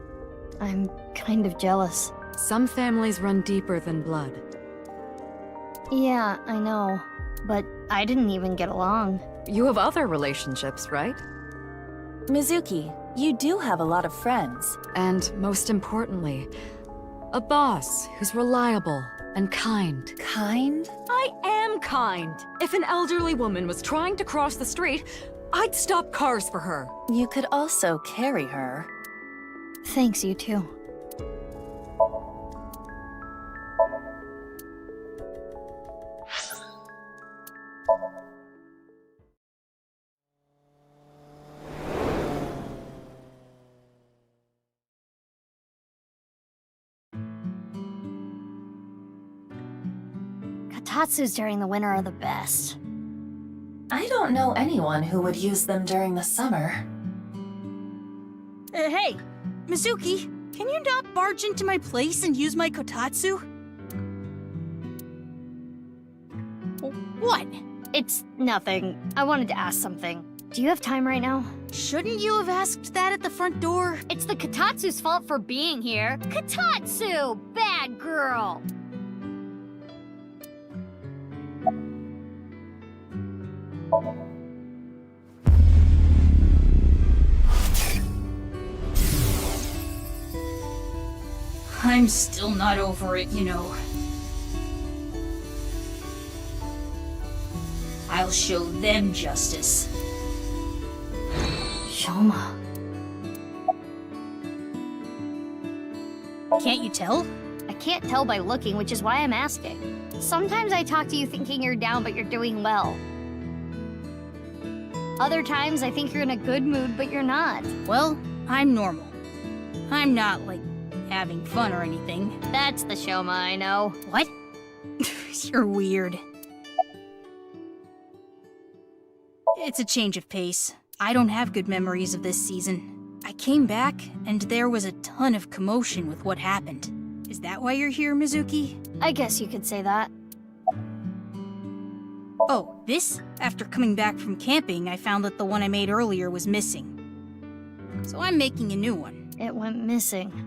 I'm kind of jealous. Some families run deeper than blood. Yeah, I know. But I didn't even get along. You have other relationships, right? Mizuki, you do have a lot of friends. And most importantly, a boss who's reliable and kind. Kind? I am kind. If an elderly woman was trying to cross the street, I'd stop cars for her. You could also carry her. Thanks, you too. Katatsus during the winter are the best. I don't know anyone who would use them during the summer. Hey, Mizuki, can you not barge into my place and use my kotatsu? What? It's nothing. I wanted to ask something. Do you have time right now? Shouldn't you have asked that at the front door? It's the Katatsu's fault for being here. Katatsu! Bad girl! I'm still not over it, you know. I'll show them justice. Shoma. Can't you tell? I can't tell by looking, which is why I'm asking. Sometimes I talk to you thinking you're down, but you're doing well. Other times I think you're in a good mood, but you're not. Well, I'm normal. I'm not, like, having fun or anything. That's the Shoma I know. What? You're weird. It's a change of pace. I don't have good memories of this season. I came back, and there was a ton of commotion with what happened. Is that why you're here, Mizuki? I guess you could say that. Oh, this? After coming back from camping, I found that the one I made earlier was missing. So I'm making a new one. It went missing.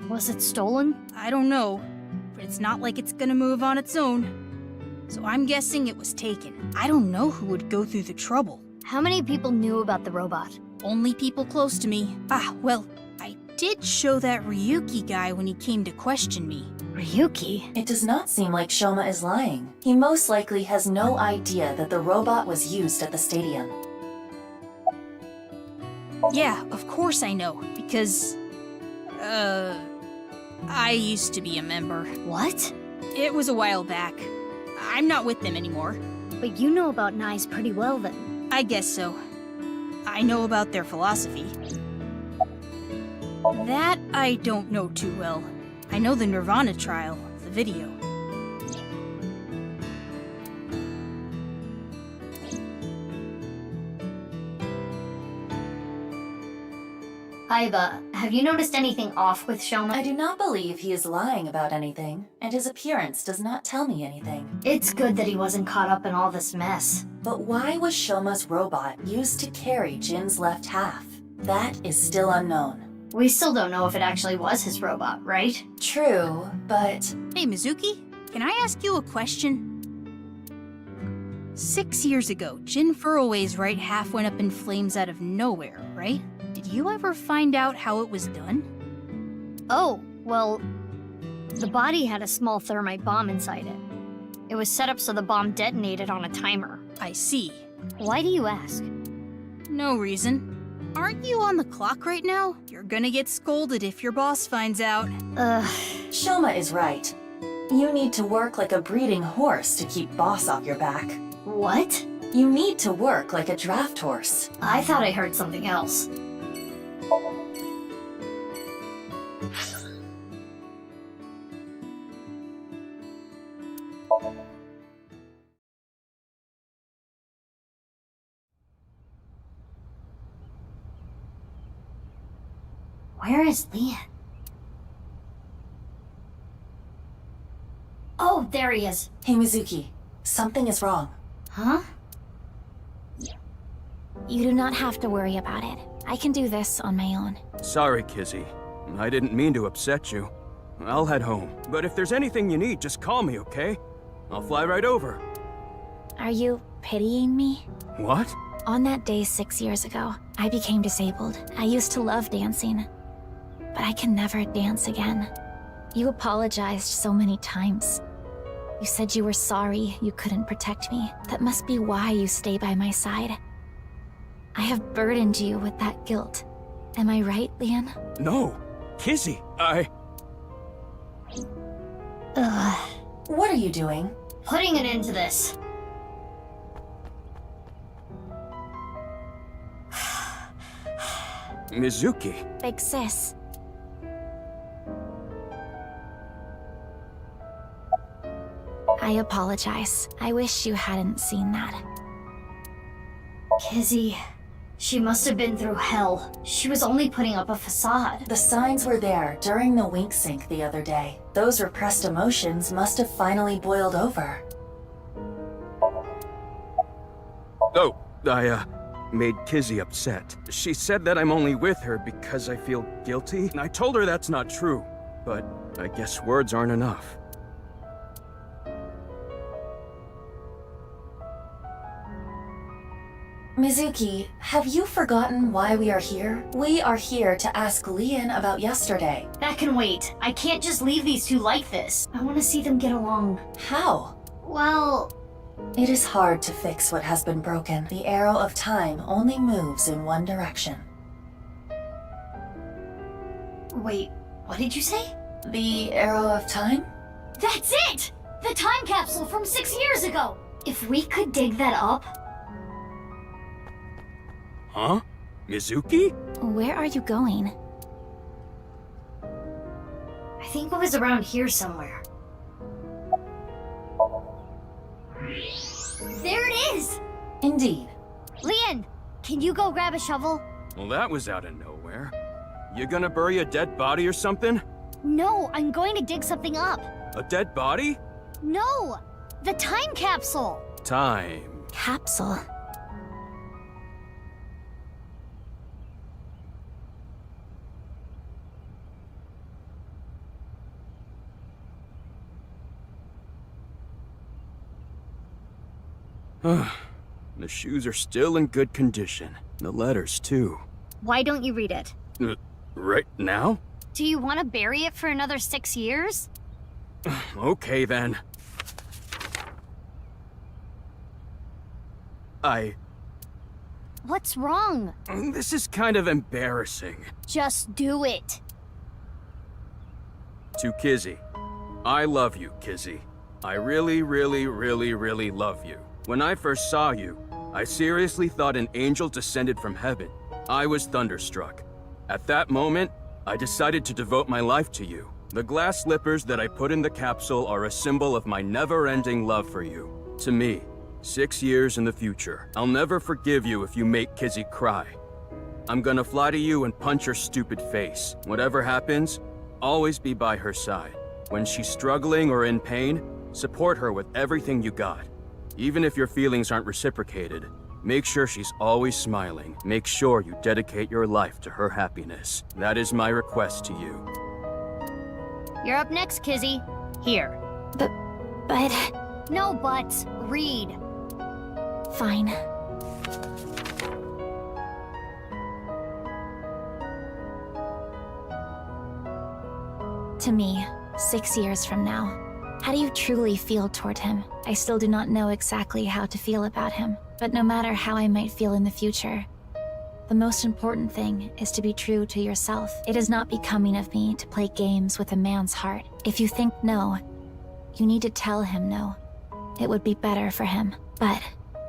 Was it stolen? I don't know, but it's not like it's gonna move on its own. So I'm guessing it was taken. I don't know who would go through the trouble. How many people knew about the robot? Only people close to me. Well, I did show that Ryuki guy when he came to question me. Ryuki? It does not seem like Shoma is lying. He most likely has no idea that the robot was used at the stadium. Yeah, of course I know, because... I used to be a member. What? It was a while back. I'm not with them anymore. But you know about Nais pretty well then. I guess so. I know about their philosophy. That I don't know too well. I know the Nirvana trial, the video. Aiba, Have you noticed anything off with Shoma? I do not believe he is lying about anything, and his appearance does not tell me anything. It's good that he wasn't caught up in all this mess. But why was Shoma's robot used to carry Jin's left half? That is still unknown. We still don't know if it actually was his robot, right? True, but... Hey, Mizuki, can I ask you a question? 6 years ago, Jin Furroway's right half went up in flames out of nowhere, right? Did you ever find out how it was done? Oh, well, the body had a small thermite bomb inside it. It was set up so the bomb detonated on a timer. I see. Why do you ask? No reason. Aren't you on the clock right now? You're gonna get scolded if your boss finds out. Shoma is right. You need to work like a breeding horse to keep boss off your back. What? You need to work like a draft horse. I thought I heard something else. Where is Leon? Oh, there he is. Hey, Mizuki. Something is wrong. Huh? You do not have to worry about it. I can do this on my own. Sorry, Kizzy. I didn't mean to upset you. I'll head home. But if there's anything you need, just call me, okay? I'll fly right over. Are you pitying me? What? On that day 6 years ago, I became disabled. I used to love dancing, but I can never dance again. You apologized so many times. You said you were sorry you couldn't protect me. That must be why you stay by my side. I have burdened you with that guilt. Am I right, Leon? No. Kizzy, Ugh. What are you doing? Putting an end to this. Mizuki. Big sis. I apologize. I wish you hadn't seen that. Kizzy, she must have been through hell. She was only putting up a facade. The signs were there during the wink sync the other day. Those repressed emotions must have finally boiled over. Oh, I made Kizzy upset. She said that I'm only with her because I feel guilty. I told her that's not true, but I guess words aren't enough. Mizuki, have you forgotten why we are here? We are here to ask Leon about yesterday. That can wait. I can't just leave these two like this. I want to see them get along. How? Well... It is hard to fix what has been broken. The arrow of time only moves in one direction. Wait, what did you say? The arrow of time? That's it! The time capsule from 6 years ago! If we could dig that up... Huh? Mizuki? Where are you going? I think it was around here somewhere. There it is! Indeed. Leon, can you go grab a shovel? Well, that was out of nowhere. You gonna bury a dead body or something? No, I'm going to dig something up. A dead body? No! The time capsule! Time. Capsule? The shoes are still in good condition. The letters, too. Why don't you read it? Right now? Do you want to bury it for another 6 years? Okay, then. What's wrong? This is kind of embarrassing. Just do it. To Kizzy. I love you, Kizzy. I really, really, really, really love you. When I first saw you, I seriously thought an angel descended from heaven. I was thunderstruck. At that moment, I decided to devote my life to you. The glass slippers that I put in the capsule are a symbol of my never-ending love for you. To me, 6 years in the future. I'll never forgive you if you make Kizzy cry. I'm gonna fly to you and punch her stupid face. Whatever happens, always be by her side. When she's struggling or in pain, support her with everything you got. Even if your feelings aren't reciprocated, make sure she's always smiling. Make sure you dedicate your life to her happiness. That is my request to you. You're up next, Kizzy. Here. But... No buts. Read. Fine. To me, 6 years from now, how do you truly feel toward him? I still do not know exactly how to feel about him, but no matter how I might feel in the future, the most important thing is to be true to yourself. It is not becoming of me to play games with a man's heart. If you think no, you need to tell him no. It would be better for him. But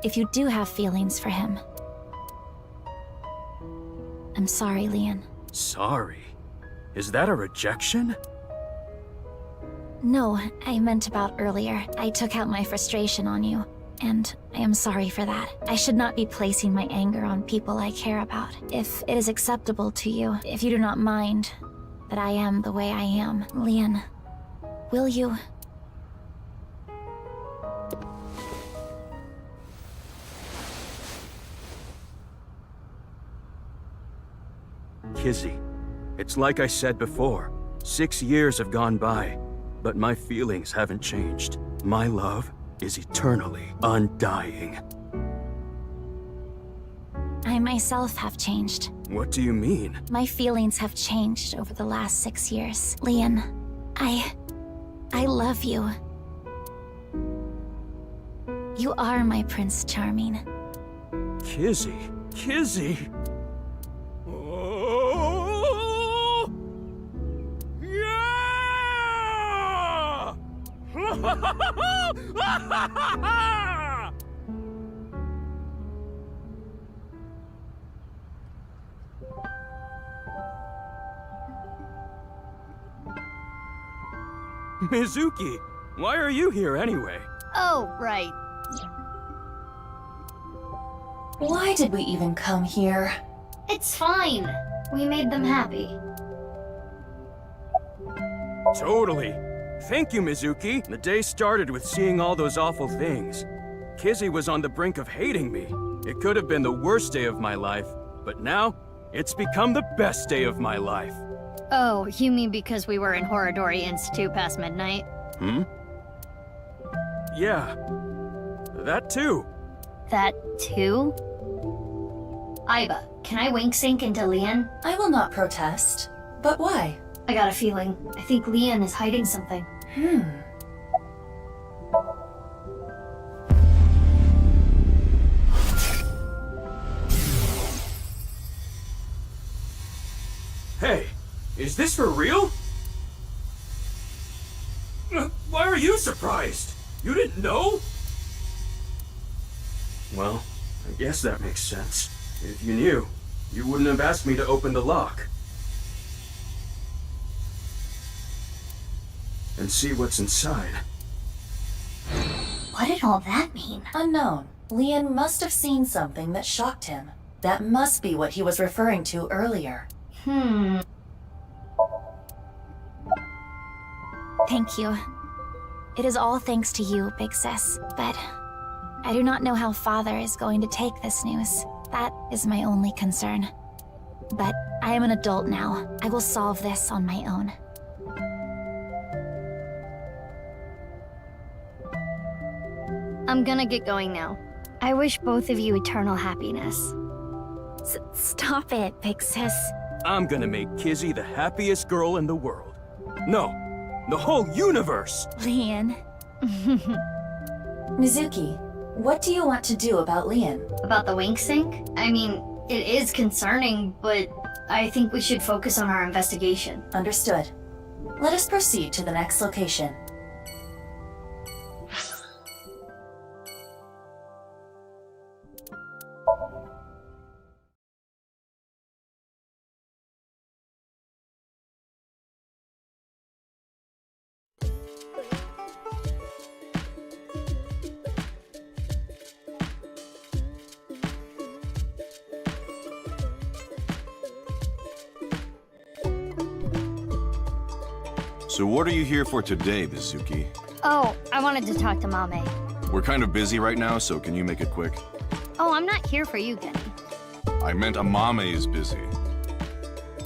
if you do have feelings for him, I'm sorry, Leon. Sorry? Is that a rejection? No, I meant about earlier. I took out my frustration on you, and I am sorry for that. I should not be placing my anger on people I care about. If it is acceptable to you, if you do not mind that I am the way I am, Leon, will you... Kizzy, it's like I said before. 6 years have gone by, but my feelings haven't changed. My love is eternally undying. I myself have changed. What do you mean? My feelings have changed over the last 6 years. Leon, I love you. You are my Prince Charming. Kizzy, Kizzy! Oh! Yeah! Mizuki, why are you here anyway? Oh, right. Why did we even come here? It's fine. We made them happy. Totally. Thank you, Mizuki. The day started with seeing all those awful things. Kizzy was on the brink of hating me. It could have been the worst day of my life, but now, it's become the best day of my life. Oh, you mean because we were in Horodori Institute past midnight? Hmm? Yeah. That too. That too? Aiba, can I wink sync into Leon? I will not protest. But why? I got a feeling. I think Leon is hiding something. Hey, is this for real? Why are you surprised? You didn't know? Well, I guess that makes sense. If you knew, you wouldn't have asked me to open the lock. And see what's inside. What did all that mean? Unknown. Leon must have seen something that shocked him. That must be what he was referring to earlier. Thank you. It is all thanks to you, Big Sis. But I do not know how Father is going to take this news. That is my only concern. But I am an adult now. I will solve this on my own. I'm gonna get going now. I wish both of you eternal happiness. Stop it, Big Sis. I'm gonna make Kizzy the happiest girl in the world. No, the whole universe! Leon. Mizuki, what do you want to do about Leon? About the wink sync? I mean, it is concerning, but I think we should focus on our investigation. Understood. Let us proceed to the next location. So what are you here for today, Mizuki? Oh, I wanted to talk to Mame. We're kind of busy right now, so can you make it quick? Oh, I'm not here for you, Genny. I meant Amame is busy.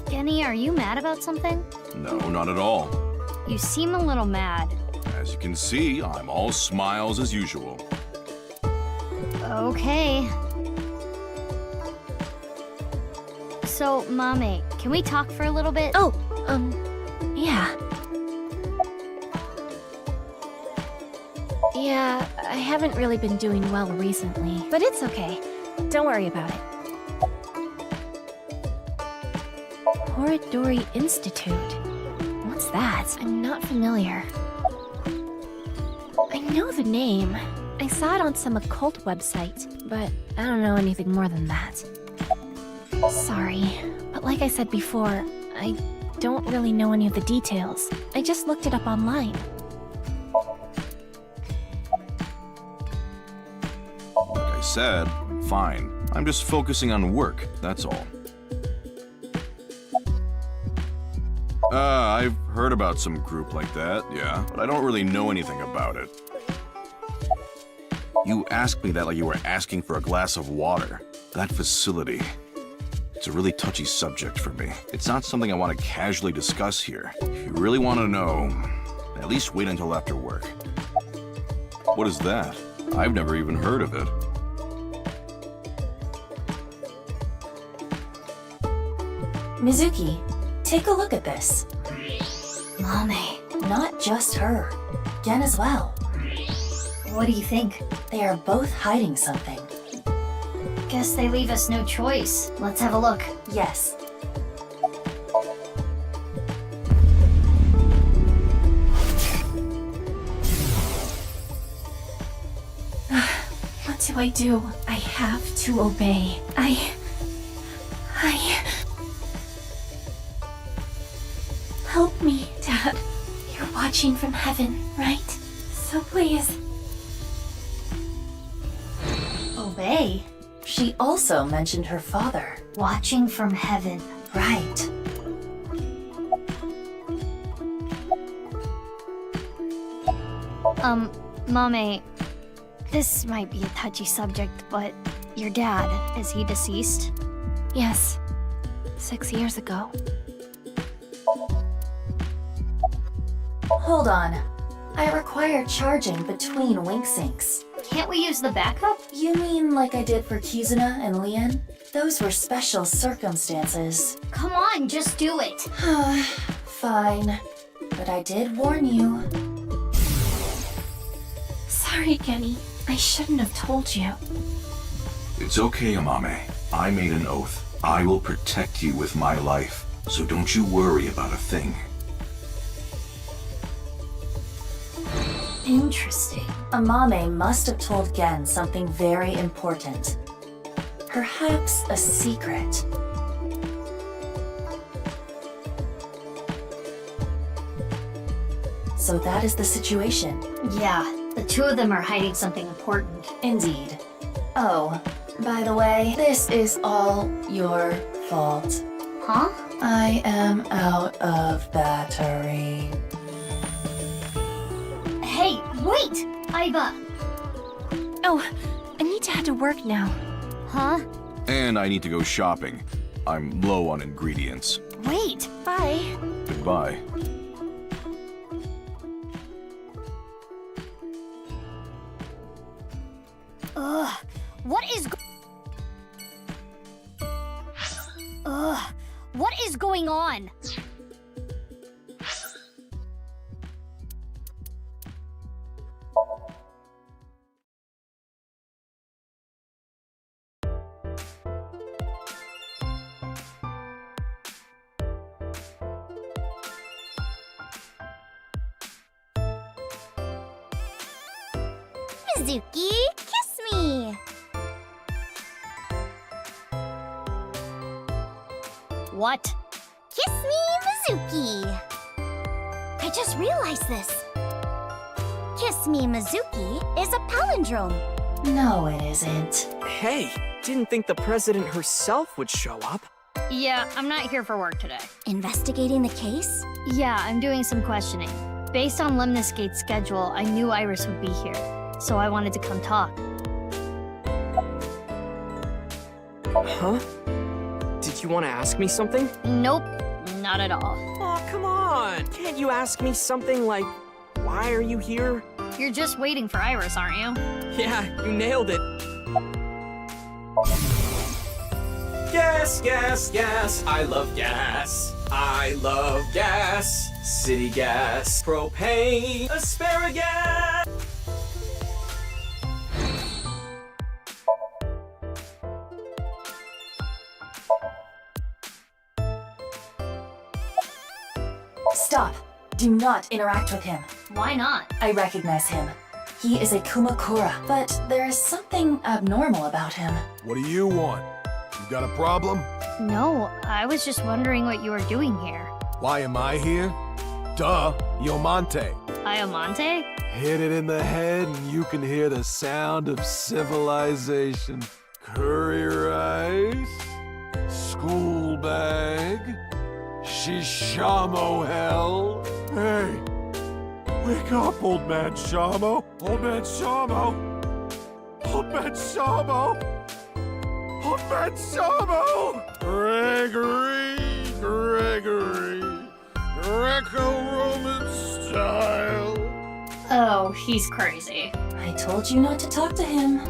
Genny, are you mad about something? No, not at all. You seem a little mad. As you can see, I'm all smiles as usual. Okay. So, Mame, can we talk for a little bit? Oh, yeah. Yeah, I haven't really been doing well recently, but it's okay. Don't worry about it. Horodori Institute. What's that? I'm not familiar. I know the name. I saw it on some occult website, but I don't know anything more than that. Sorry, but like I said before, I don't really know any of the details. I just looked it up online. Like I said, fine. I'm just focusing on work, that's all. I've heard about some group like that, yeah, but I don't really know anything about it. You asked me that like you were asking for a glass of water. That facility. It's a really touchy subject for me. It's not something I want to casually discuss here. If you really want to know, at least wait until after work. What is that? I've never even heard of it. Mizuki, take a look at this. Mame. Not just her. Gen as well. What do you think? They are both hiding something. Guess they leave us no choice. Let's have a look. Yes. What do I do? I have to obey. Help me, Dad. You're watching from heaven, right? So please. Obey? She also mentioned her father. Watching from heaven. Right. Mame, this might be a touchy subject, but your dad, is he deceased? Yes. 6 years ago. Hold on. I require charging between wink syncs. Can't we use the backup? You mean like I did for Kizuna and Lien? Those were special circumstances. Come on, just do it. Fine. But I did warn you. Sorry, Genny. I shouldn't have told you. It's okay, Amame. I made an oath. I will protect you with my life. So don't you worry about a thing. Interesting. Amame must have told Gen something very important. Perhaps a secret. So that is the situation. Yeah, the two of them are hiding something important. Indeed. Oh, by the way, this is all your fault. Huh? I am out of battery. Hey, wait! Oh, I need to head to work now. Huh? And I need to go shopping. I'm low on ingredients. Wait! Bye. Goodbye. Ugh, what is going on? Mizuki, kiss me! What? Kiss me, Mizuki! I just realized this. Kiss me, Mizuki is a palindrome. No, it isn't. Hey, didn't think the president herself would show up. Yeah, I'm not here for work today. Investigating the case? Yeah, I'm doing some questioning. Based on Lemnis Gate's schedule, I knew Iris would be here, so I wanted to come talk. Huh? Did you want to ask me something? Nope, not at all. Oh, come on! Can't you ask me something like, why are you here? You're just waiting for Iris, aren't you? Yeah, you nailed it. Gas, gas, gas, I love gas. I love gas. City gas, propane, asparagus. Stop. Do not interact with him. Why not? I recognize him. He is a Kumakura, but there is something abnormal about him. What do you want? You got a problem? No, I was just wondering what you were doing here. Why am I here? Duh, Yomante. Iomante? Hit it in the head and you can hear the sound of civilization. Curry rice, school bag, shishamo hell. Hey, wake up, old man Shamo. Old man Shamo. Old man Shamo. Old man Shamo. Gregory. Greco-Roman style. Oh, he's crazy. I told you not to talk to him.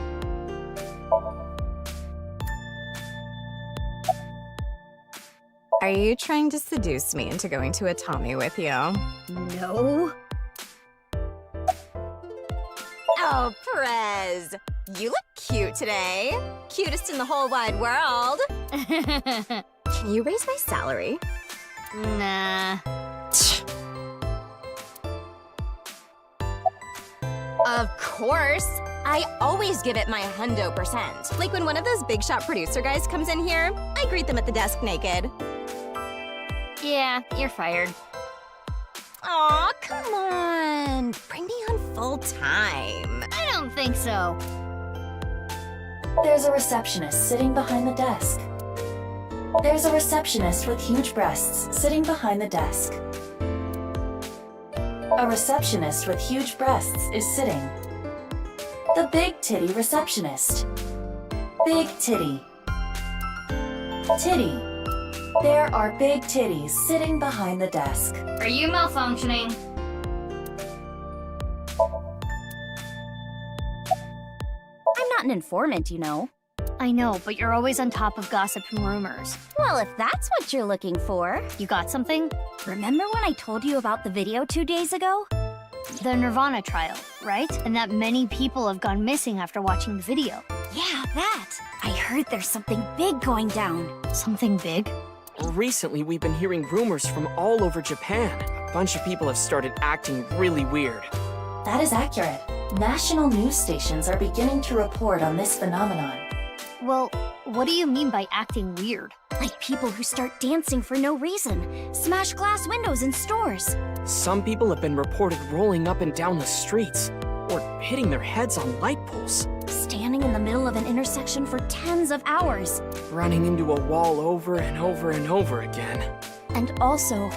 Are you trying to seduce me into going to a Tommy with you? No. Oh, Perez, you look cute today. Cutest in the whole wide world. Can you raise my salary? Nah. Of course. I always give it my 100%. Like when one of those big shot producer guys comes in here, I greet them at the desk naked. Yeah, you're fired. Aw, come on. Bring me on full time. I don't think so. There's a receptionist sitting behind the desk. There's a receptionist with huge breasts sitting behind the desk. A receptionist with huge breasts is sitting. The big titty receptionist. Big titty. Titty. There are big titties sitting behind the desk. Are you malfunctioning? I'm not an informant, you know. I know, but you're always on top of gossip and rumors. Well, if that's what you're looking for. You got something? Remember when I told you about the video 2 days ago? The Nirvana trial, right? And that many people have gone missing after watching the video. Yeah, that. I heard there's something big going down. Something big? Recently, we've been hearing rumors from all over Japan. A bunch of people have started acting really weird. That is accurate. National news stations are beginning to report on this phenomenon. Well, what do you mean by acting weird? Like people who start dancing for no reason, smash glass windows in stores. Some people have been reported rolling up and down the streets, or hitting their heads on light poles. Standing in the middle of an intersection for tens of hours. Running into a wall over and over and over again. And also,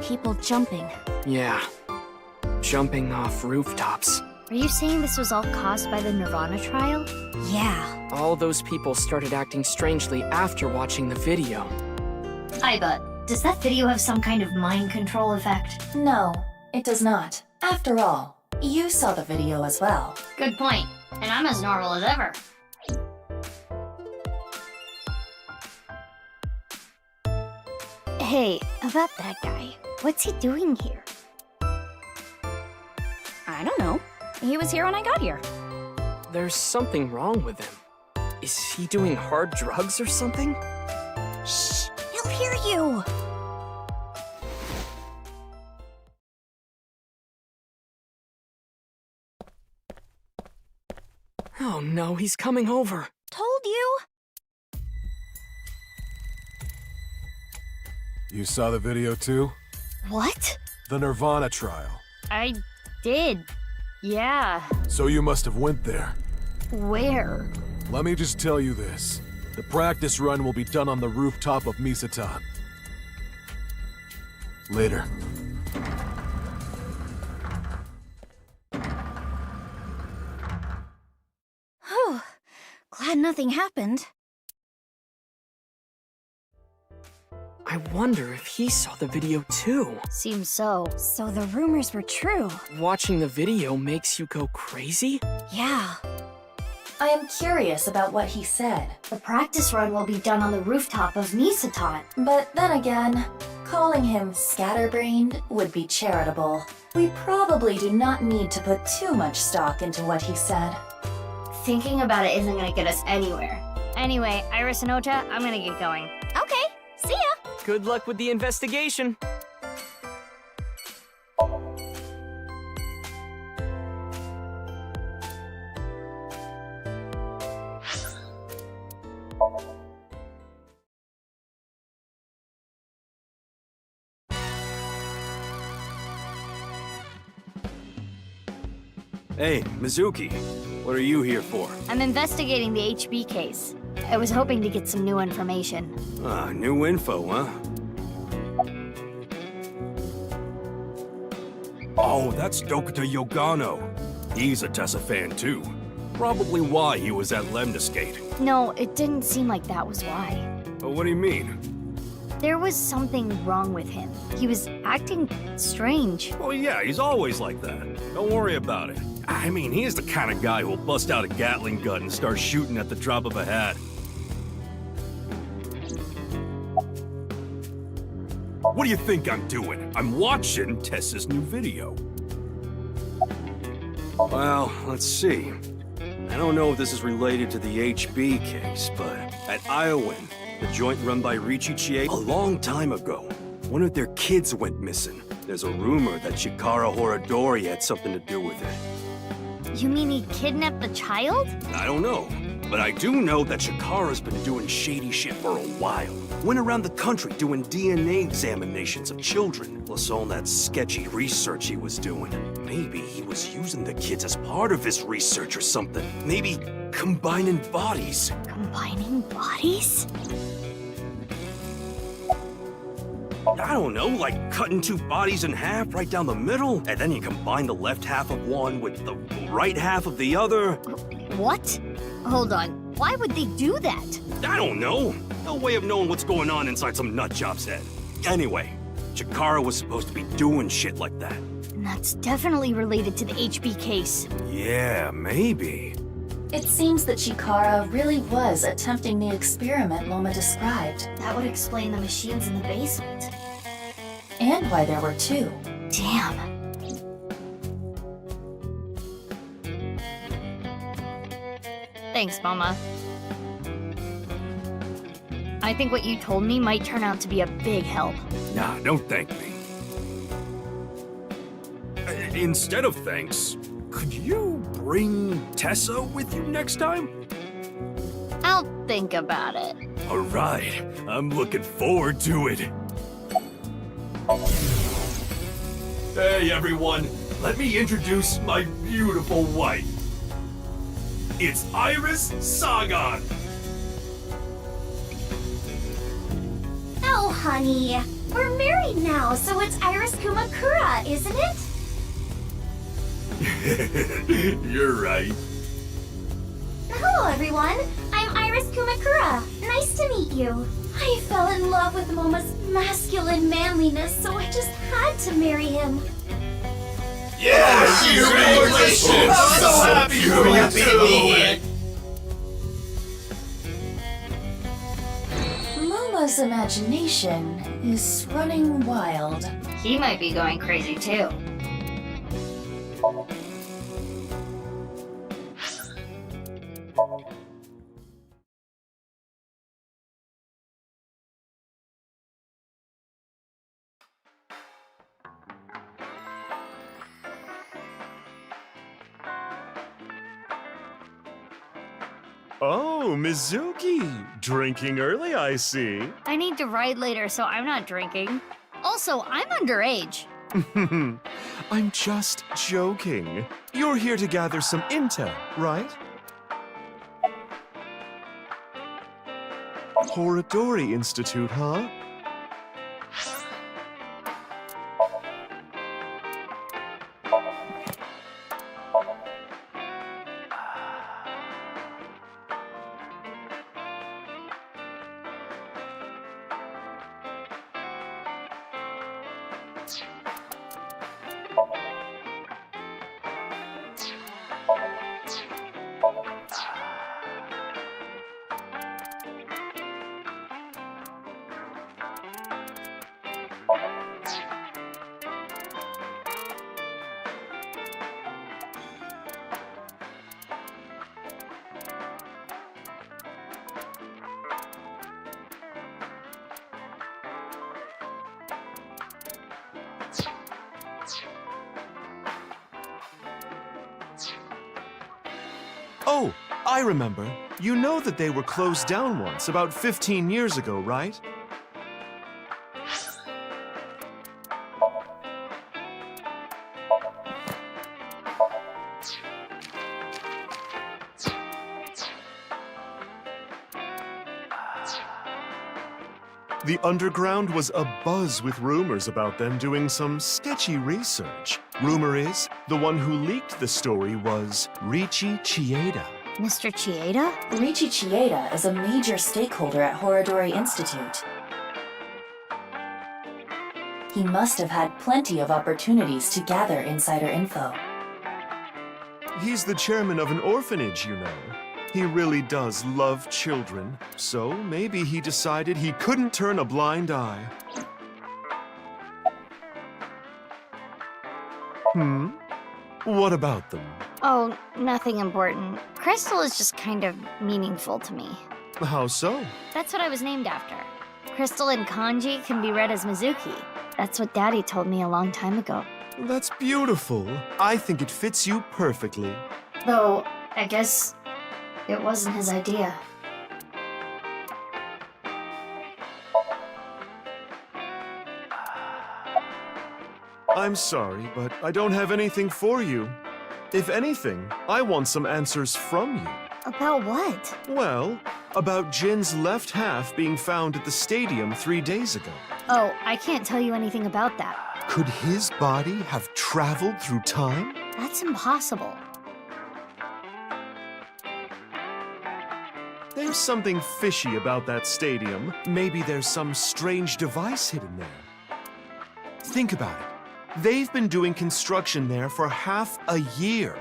people jumping. Yeah, jumping off rooftops. Are you saying this was all caused by the Nirvana trial? Yeah. All those people started acting strangely after watching the video. But does that video have some kind of mind control effect? No, it does not. After all, you saw the video as well. Good point. And I'm as normal as ever. Hey, about that guy. What's he doing here? I don't know. He was here when I got here. There's something wrong with him. Is he doing hard drugs or something? Shh! He'll hear you! Oh no, he's coming over. Told you! You saw the video too? What? The Nirvana trial. I did. Yeah. So you must have went there. Where? Let me just tell you this. The practice run will be done on the rooftop of Misatan. Later. Whew. Glad nothing happened. I wonder if he saw the video too. Seems so. So the rumors were true. Watching the video makes you go crazy? Yeah. I am curious about what he said. The practice run will be done on the rooftop of Misatan. But then again, calling him scatterbrained would be charitable. We probably do not need to put too much stock into what he said. Thinking about it isn't gonna get us anywhere. Anyway, Iris and Ota, I'm gonna get going. Okay, see ya! Good luck with the investigation. Hey, Mizuki, what are you here for? I'm investigating the HB case. I was hoping to get some new information. New info, huh? Oh, that's Dokita Yogano. He's a Tessa fan too. Probably why he was at Lemniscate. No, it didn't seem like that was why. Oh, what do you mean? There was something wrong with him. He was acting strange. Well, yeah, he's always like that. Don't worry about it. I mean, he's the kind of guy who'll bust out a Gatling gun and start shooting at the drop of a hat. What do you think I'm doing? I'm watching Tessa's new video. Well, let's see. I don't know if this is related to the HB case, but at Iowan, the joint run by Richichie, a long time ago, one of their kids went missing. There's a rumor that Chikara Horadori had something to do with it. You mean he kidnapped the child? I don't know, but I do know that Chikara's been doing shady shit for a while. Went around the country doing DNA examinations of children, plus all that sketchy research he was doing. Maybe he was using the kids as part of his research or something. Maybe combining bodies. Combining bodies? I don't know, like cutting two bodies in half right down the middle, and then you combine the left half of one with the right half of the other. What? Hold on. Why would they do that? I don't know. No way of knowing what's going on inside some nutjob's head. Anyway, Chikara was supposed to be doing shit like that. And that's definitely related to the HB case. Yeah, maybe. It seems that Chikara really was attempting the experiment Loma described. That would explain the machines in the basement. And why there were two. Damn. Thanks, Mama. I think what you told me might turn out to be a big help. Nah, don't thank me. Instead of thanks, could you bring Tessa with you next time? I'll think about it. All right, I'm looking forward to it. Hey, everyone. Let me introduce my beautiful wife. It's Iris Sagan. Oh, honey. We're married now, so it's Iris Kumakura, isn't it? You're right. Hello, everyone. I'm Iris Kumakura. Nice to meet you. I fell in love with Momo's masculine manliness, so I just had to marry him. Yeah, congratulations! I'm so happy for you too! Momo's imagination is running wild. He might be going crazy too. Oh, Mizuki! Drinking early, I see. I need to ride later, so I'm not drinking. Also, I'm underage. I'm just joking. You're here to gather some intel, right? Horadori Institute, huh? Oh, I remember. You know that they were closed down once, about 15 years ago, right? The underground was abuzz with rumors about them doing some sketchy research. Rumor is, the one who leaked the story was Riichi Chieda. Mr. Chieda? Riichi Chieda is a major stakeholder at Horadori Institute. He must have had plenty of opportunities to gather insider info. He's the chairman of an orphanage, you know. He really does love children, so maybe he decided he couldn't turn a blind eye. What about them? Oh, nothing important. Crystal is just kind of meaningful to me. How so? That's what I was named after. Crystal in kanji can be read as Mizuki. That's what Daddy told me a long time ago. That's beautiful. I think it fits you perfectly. Though, I guess it wasn't his idea. I'm sorry, but I don't have anything for you. If anything, I want some answers from you. About what? Well, about Jin's left half being found at the stadium 3 days ago. Oh, I can't tell you anything about that. Could his body have traveled through time? That's impossible. There's something fishy about that stadium. Maybe there's some strange device hidden there. Think about it. They've been doing construction there for half a year.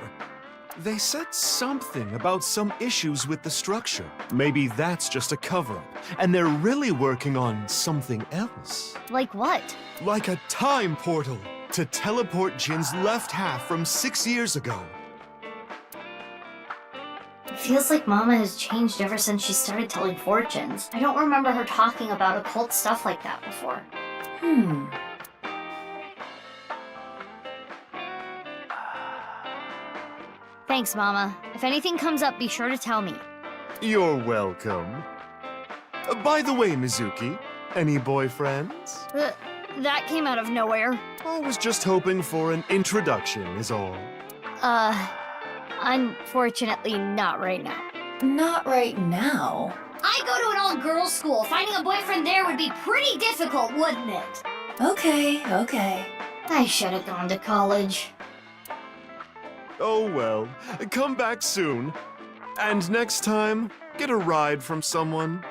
They said something about some issues with the structure. Maybe that's just a cover-up, and they're really working on something else. Like what? Like a time portal to teleport Jin's left half from 6 years ago. It feels like Mama has changed ever since she started telling fortunes. I don't remember her talking about occult stuff like that before. Thanks, Mama. If anything comes up, be sure to tell me. You're welcome. By the way, Mizuki, any boyfriends? That came out of nowhere. I was just hoping for an introduction, is all. Unfortunately, not right now. Not right now. I go to an all-girls school. Finding a boyfriend there would be pretty difficult, wouldn't it? Okay. I should have gone to college. Oh well, come back soon. And next time, get a ride from someone.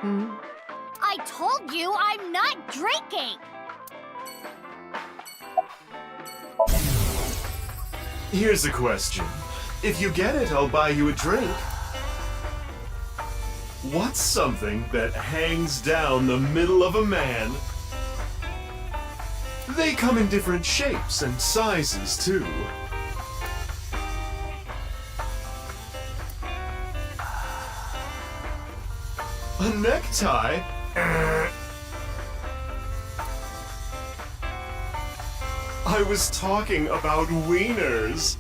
I told you I'm not drinking! Here's a question. If you get it, I'll buy you a drink. What's something that hangs down the middle of a man? They come in different shapes and sizes, too. A necktie? I was talking about wieners.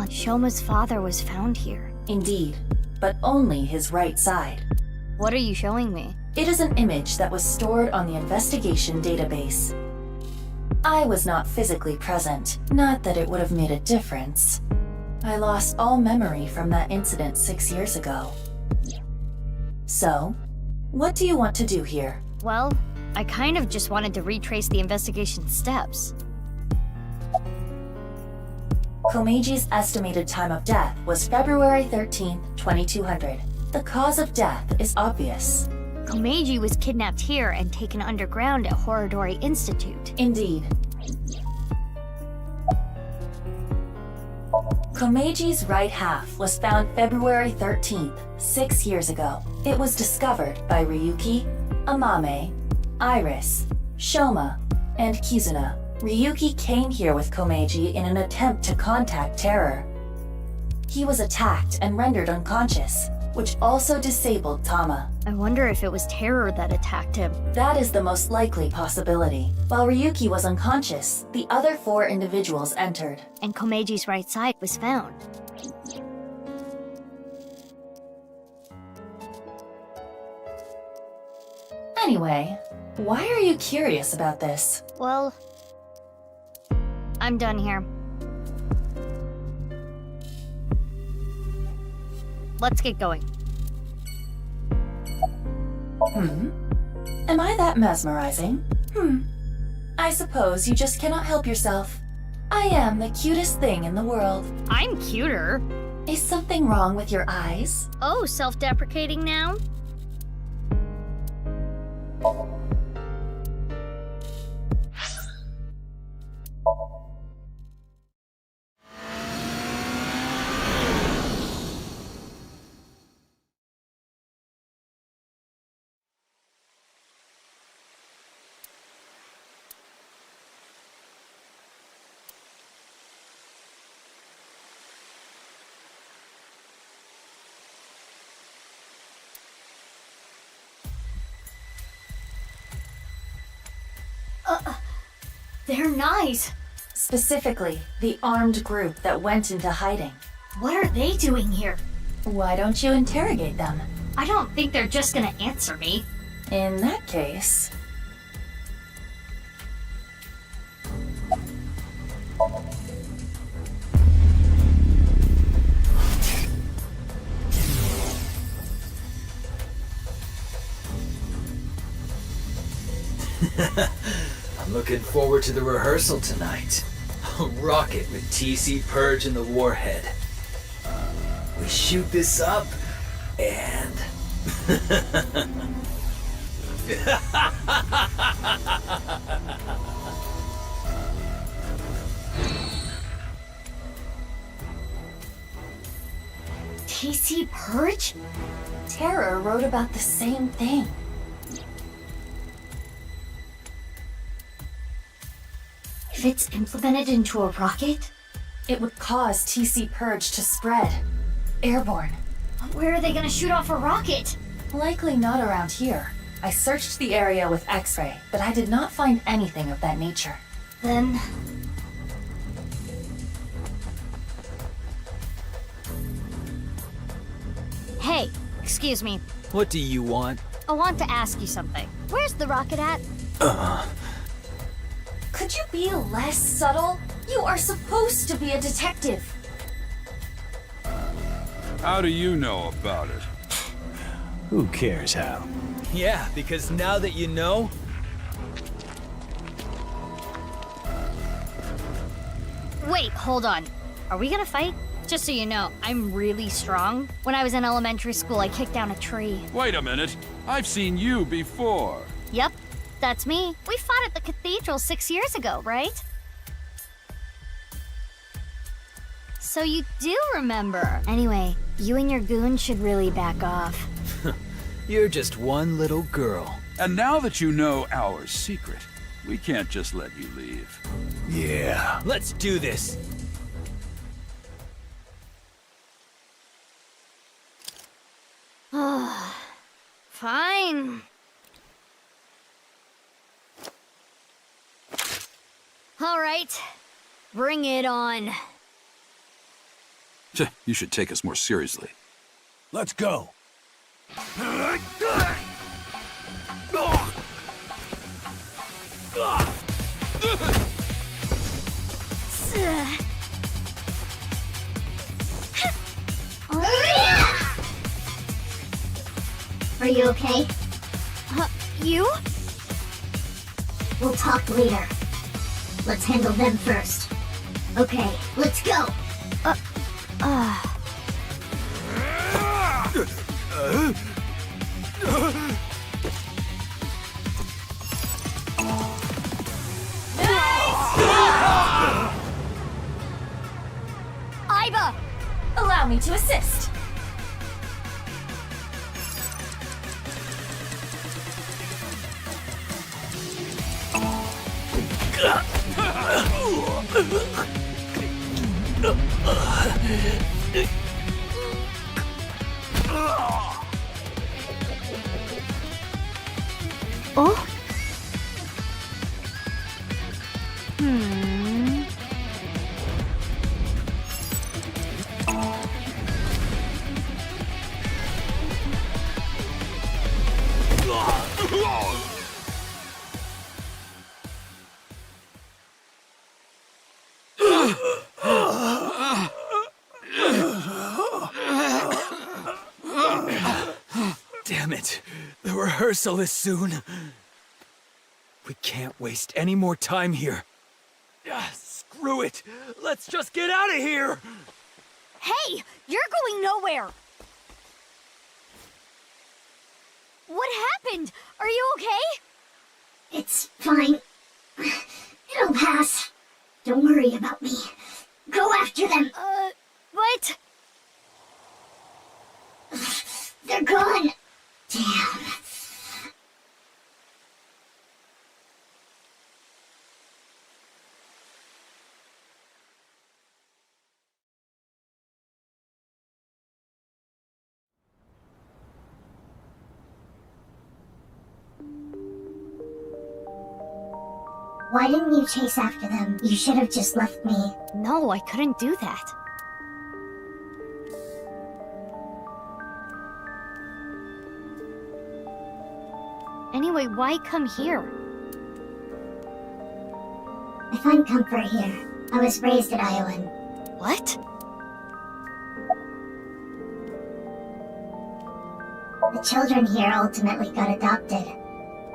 Shoma's father was found here. Indeed, but only his right side. What are you showing me? It is an image that was stored on the investigation database. I was not physically present, not that it would have made a difference. I lost all memory from that incident 6 years ago. So, what do you want to do here? Well, I kind of just wanted to retrace the investigation steps. Komeji's estimated time of death was February 13th, 2200. The cause of death is obvious. Komeji was kidnapped here and taken underground at Horodori Institute. Indeed. Komeji's right half was found February 13th, 6 years ago. It was discovered by Ryuki, Amame, Iris, Shoma, and Kizuna. Ryuki came here with Komeji in an attempt to contact Terror. He was attacked and rendered unconscious, which also disabled Tama. I wonder if it was Terror that attacked him. That is the most likely possibility. While Ryuki was unconscious, the other 4 individuals entered. And Komeji's right side was found. Anyway, why are you curious about this? Well, I'm done here. Let's get going. Am I that mesmerizing? I suppose you just cannot help yourself. I am the cutest thing in the world. I'm cuter. Is something wrong with your eyes? Oh, self-deprecating now? They're nice. Specifically, the armed group that went into hiding. What are they doing here? Why don't you interrogate them? I don't think they're just gonna answer me. In that case... I'm looking forward to the rehearsal tonight. A rocket with TC Purge and the warhead. We shoot this up, and... TC Purge? Terror wrote about the same thing. If it's implemented into a rocket, it would cause TC Purge to spread. Airborne. Where are they gonna shoot off a rocket? Likely not around here. I searched the area with X-ray, but I did not find anything of that nature. Then... Hey, excuse me. What do you want? I want to ask you something. Where's the rocket at? Could you be less subtle? You are supposed to be a detective. How do you know about it? Who cares how? Yeah, because now that you know... Wait, hold on. Are we gonna fight? Just so you know, I'm really strong. When I was in elementary school, I kicked down a tree. Wait a minute. I've seen you before. Yep, that's me. We fought at the cathedral 6 years ago, right? So you do remember. Anyway, you and your goon should really back off. You're just one little girl. And now that you know our secret, we can't just let you leave. Yeah. Let's do this. Fine. All right, bring it on. You should take us more seriously. Let's go. Are you okay? You? We'll talk later. Let's handle them first. Okay, let's go! Iva! Allow me to assist. Oh? Damn it. The rehearsal is soon. We can't waste any more time here. Screw it. Let's just get out of here. Hey! You're going nowhere! What happened? Are you okay? It's fine. It'll pass. Don't worry about me. Go after them. What? They're gone. Damn. Why didn't you chase after them? You should have just left me. No, I couldn't do that. Anyway, why come here? I find comfort here. I was raised at Iowan. What? The children here ultimately got adopted.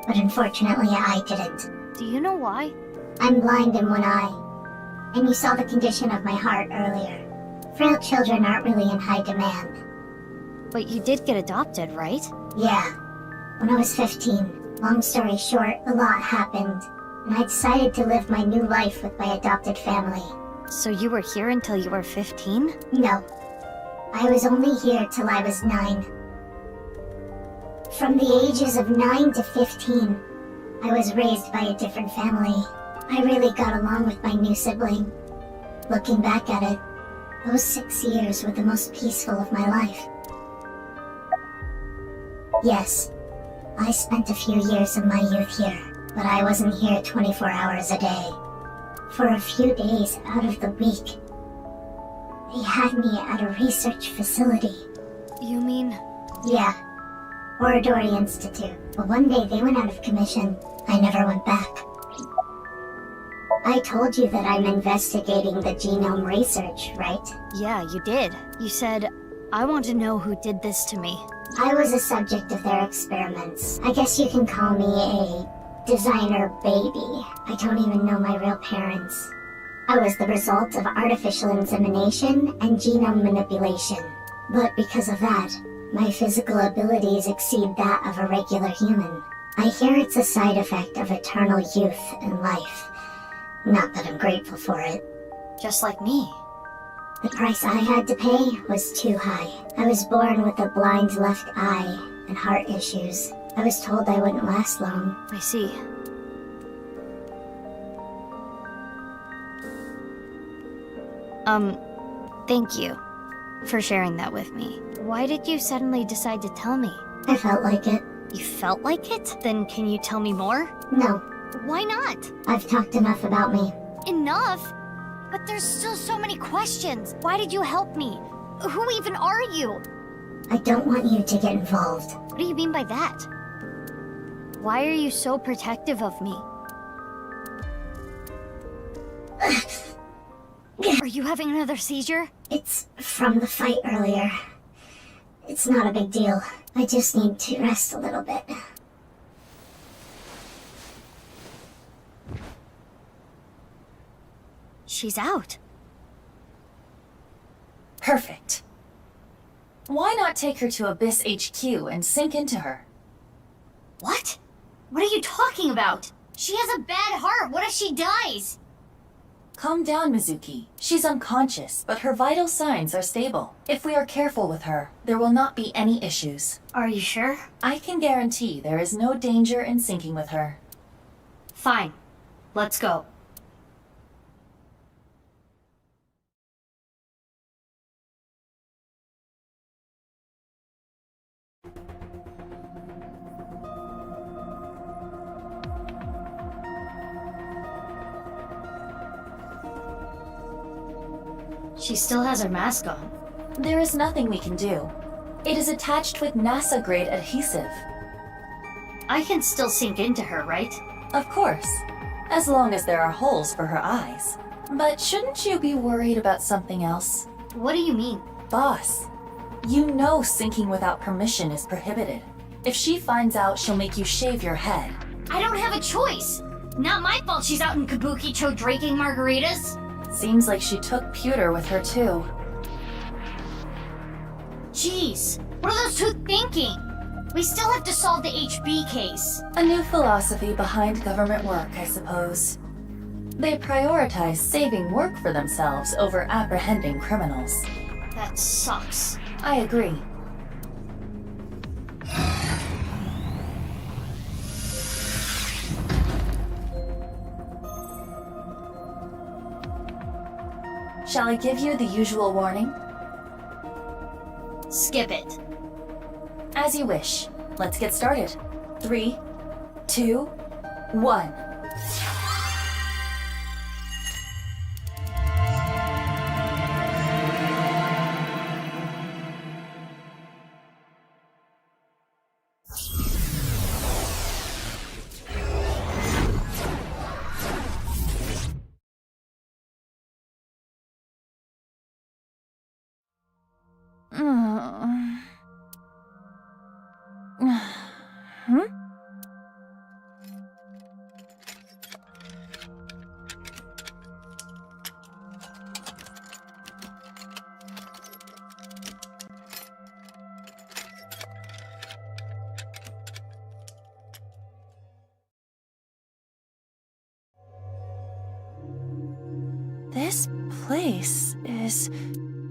But unfortunately, I didn't. Do you know why? I'm blind in one eye. And you saw the condition of my heart earlier. Frail children aren't really in high demand. But you did get adopted, right? Yeah. When I was 15, long story short, a lot happened. And I decided to live my new life with my adopted family. So you were here until you were 15? No. I was only here till I was 9. From the ages of 9 to 15, I was raised by a different family. I really got along with my new sibling. Looking back at it, those 6 years were the most peaceful of my life. Yes, I spent a few years of my youth here, but I wasn't here 24 hours a day. For a few days out of the week, they had me at a research facility. You mean? Yeah, Horadori Institute. But one day they went out of commission. I never went back. I told you that I'm investigating the genome research, right? Yeah, you did. You said, I want to know who did this to me. I was a subject of their experiments. I guess you can call me a designer baby. I don't even know my real parents. I was the result of artificial insemination and genome manipulation. But because of that, my physical abilities exceed that of a regular human. I hear it's a side effect of eternal youth and life. Not that I'm grateful for it. Just like me. The price I had to pay was too high. I was born with a blind left eye and heart issues. I was told I wouldn't last long. I see. Thank you for sharing that with me. Why did you suddenly decide to tell me? I felt like it. You felt like it? Then can you tell me more? No. Why not? I've talked enough about me. Enough? But there's still so many questions. Why did you help me? Who even are you? I don't want you to get involved. What do you mean by that? Why are you so protective of me? Are you having another seizure? It's from the fight earlier. It's not a big deal. I just need to rest a little bit. She's out. Perfect. Why not take her to Abyss HQ and sink into her? What? What are you talking about? She has a bad heart. What if she dies? Calm down, Mizuki. She's unconscious, but her vital signs are stable. If we are careful with her, there will not be any issues. Are you sure? I can guarantee there is no danger in sinking with her. Fine. Let's go. She still has her mask on. There is nothing we can do. It is attached with NASA-grade adhesive. I can still sink into her, right? Of course. As long as there are holes for her eyes. But shouldn't you be worried about something else? What do you mean? Boss, you know sinking without permission is prohibited. If she finds out, she'll make you shave your head. I don't have a choice! Not my fault she's out in Kabukicho drinking margaritas! Seems like she took pewter with her too. Jeez, what are those two thinking? We still have to solve the HB case. A new philosophy behind government work, I suppose. They prioritize saving work for themselves over apprehending criminals. That sucks. I agree. Shall I give you the usual warning? Skip it. As you wish. Let's get started. 3, 2, 1. This place is...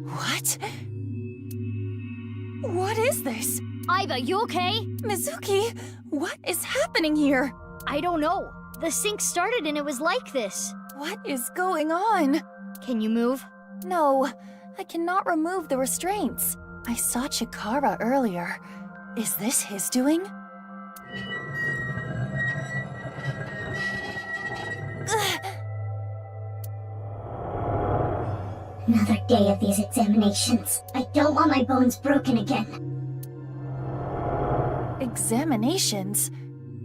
What? What is this? Aiba, you okay? Mizuki, what is happening here? I don't know. The sink started and it was like this. What is going on? Can you move? No, I cannot remove the restraints. I saw Chikara earlier. Is this his doing? Another day of these examinations. I don't want my bones broken again. Examinations?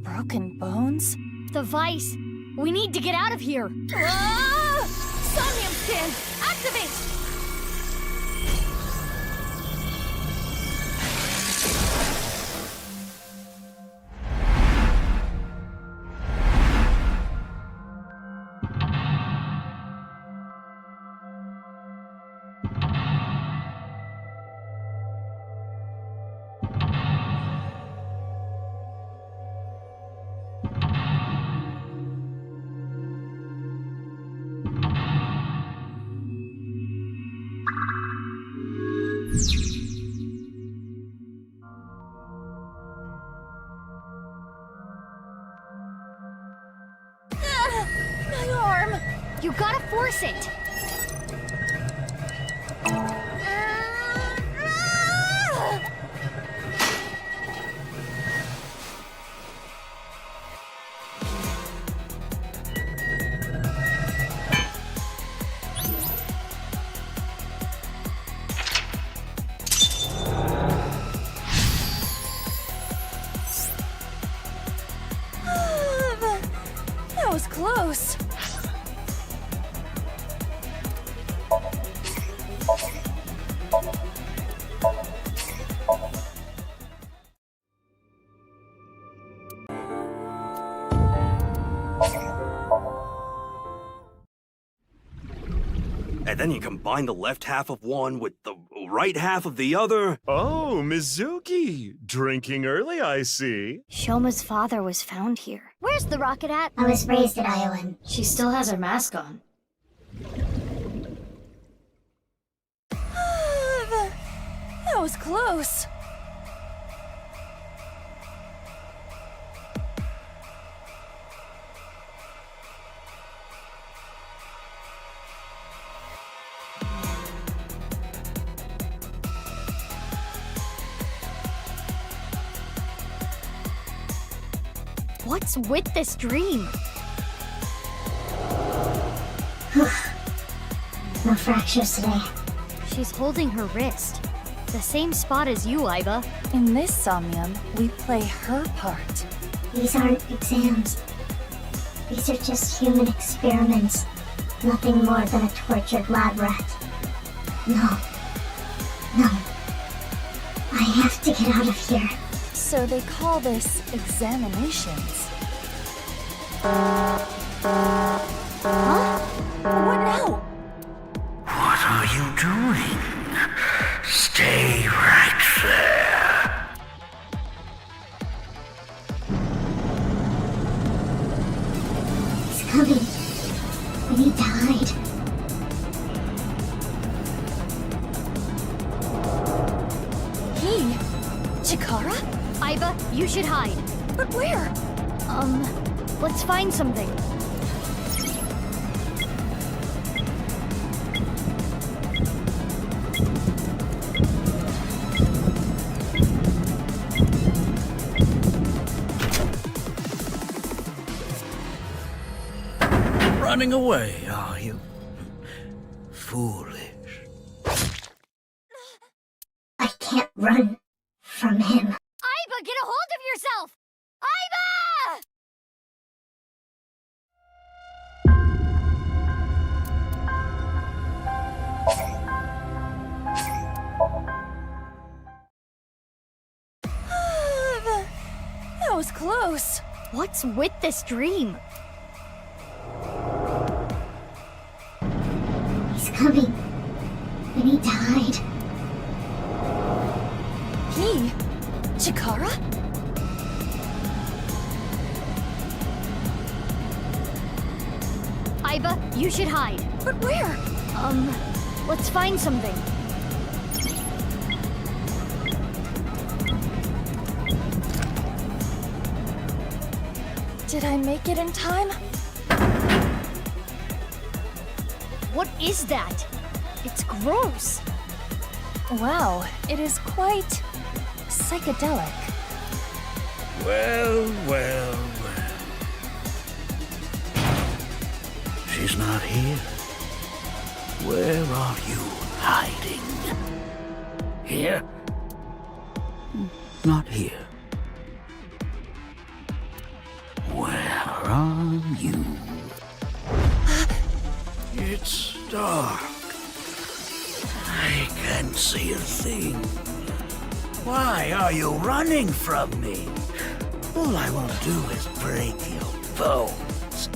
Broken bones? The vice. We need to get out of here. Ah! Somnium stand! Activate! My arm! You gotta force it! was close. And then you combine the left half of one with the right half of the other. Oh, Mizuki. Drinking early, I see. Shoma's father was found here. Where's the rocket at? I was raised at Iowan. She still has her mask on. That was close. What's with this dream? No fractures today. She's holding her wrist. The same spot as you, Iba. In this Somnium, we play her part. These aren't exams. These are just human experiments. Nothing more than a tortured lab rat. No. No. I have to get out of here. So they call this examinations. Huh? What now? What are you doing? Stay right there. He's coming. We need to hide. He? Chikara? Iba, you should hide. But where? Let's find something. Running away, are you? Foolish. I can't run from him. Iba, get a hold of yourself! Iba! That was close. What's with this dream? He's coming. We need to hide. He? Chikara? Iba, you should hide. But where? Let's find something. Did I make it in time? What is that? It's gross. Wow, it is quite psychedelic. Well, well, well. She's not here. Where are you hiding? Here? Not here. Where are you? It's dark. I can't see a thing. Why are you running from me? All I will do is break your bones.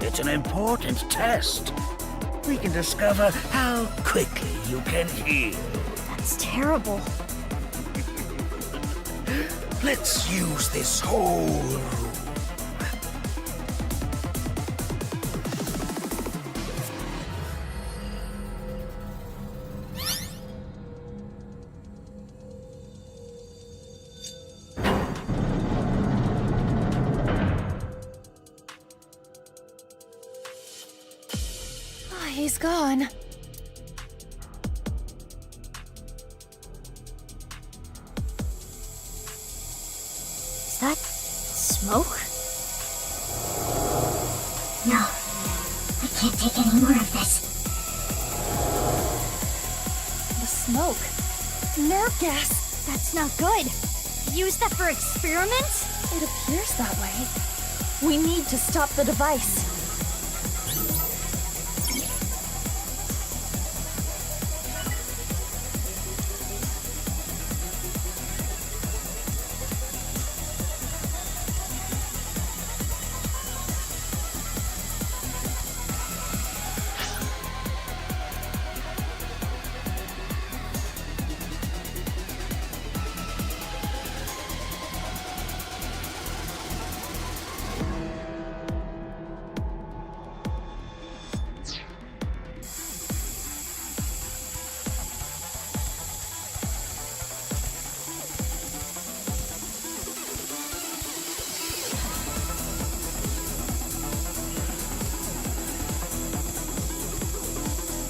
It's an important test. We can discover how quickly you can heal. That's terrible. Let's use this whole room. He's gone. Is that smoke? No. I can't take any more of this. The smoke. Nerve gas. That's not good. Use that for experiments? It appears that way. We need to stop the device.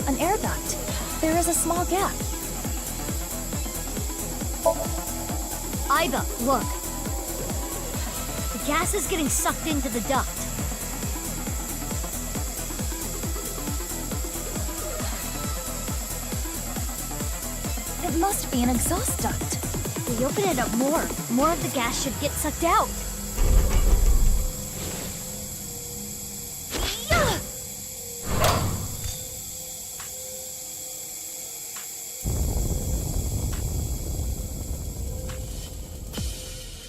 An air duct. There is a small gap. Iva, look. The gas is getting sucked into the duct. It must be an exhaust duct. If we open it up more of the gas should get sucked out.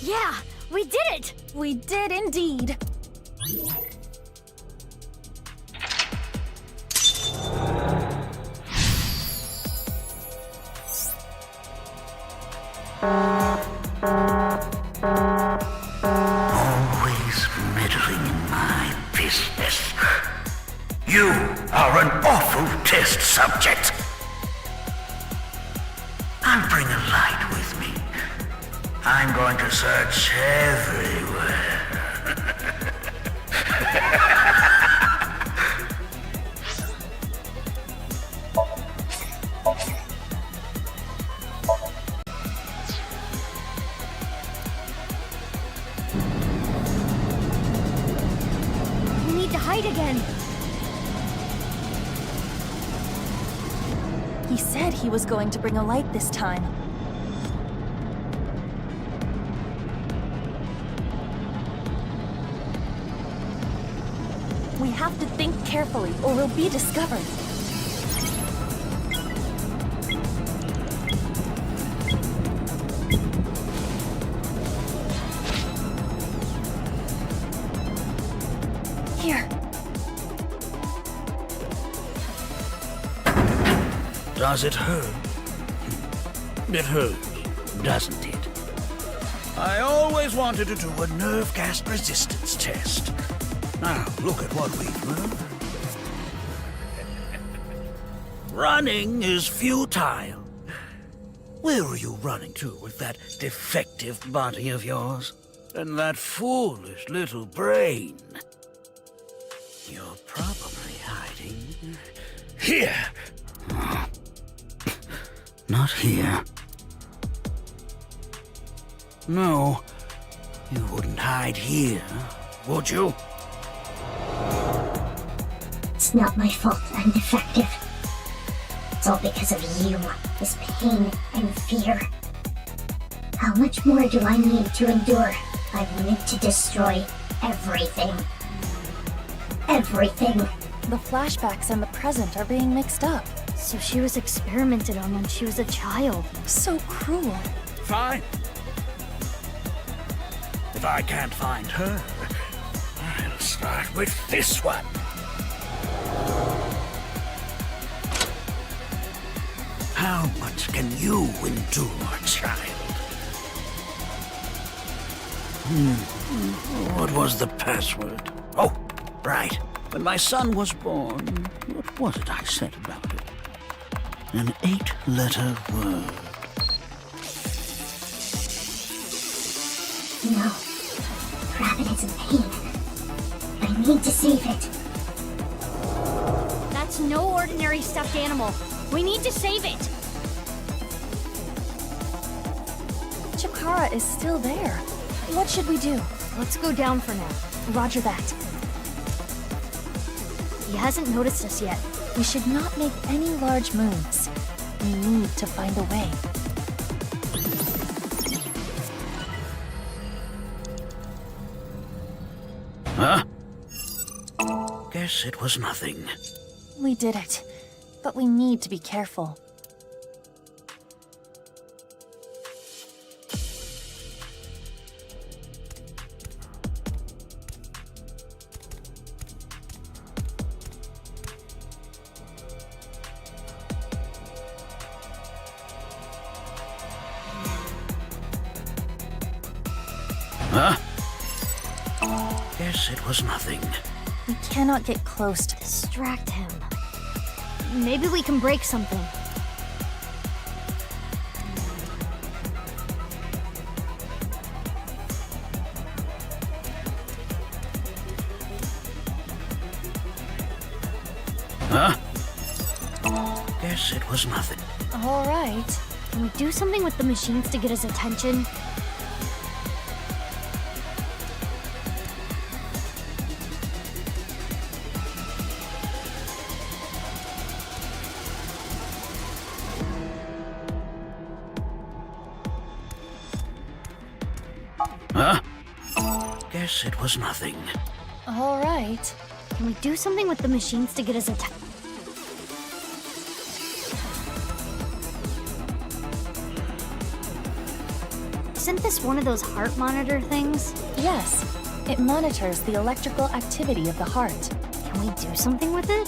Yeah, we did it! We did indeed. Always meddling in my business. You are an awful test subject. I'll bring a light with me. I'm going to search everywhere. We need to hide again. He said he was going to bring a light this time. We have to think carefully, or we'll be discovered. Here. Does it hurt? It hurts, doesn't it? I always wanted to do a nerve gas resistance test. Now, look at what we've learned. Running is futile. Where are you running to with that defective body of yours? And that foolish little brain? You're probably hiding here. Not here. No, you wouldn't hide here, would you? It's not my fault I'm defective. It's all because of you, this pain and fear. How much more do I need to endure? I wanted to destroy everything. Everything. The flashbacks and the present are being mixed up. So she was experimented on when she was a child. So cruel. Fine. If I can't find her, I'll start with this one. How much can you endure, child? What was the password? Oh, right. When my son was born, what was it I said about it? An 8-letter word. No. Rabbit is in pain. I need to save it. That's no ordinary stuffed animal. We need to save it. Chikara is still there. What should we do? Let's go down for now. Roger that. He hasn't noticed us yet. We should not make any large moves. We need to find a way. Huh? Guess it was nothing. We did it, but we need to be careful. Huh? Guess it was nothing. We cannot get close to Distract him. Maybe we can break something. Huh? Guess it was nothing. All right. Can we do something with the machines to get his attention? Huh? Guess it was nothing. All right. Can we do something with the machines to get his attention? Isn't this one of those heart monitor things? Yes. It monitors the electrical activity of the heart. Can we do something with it?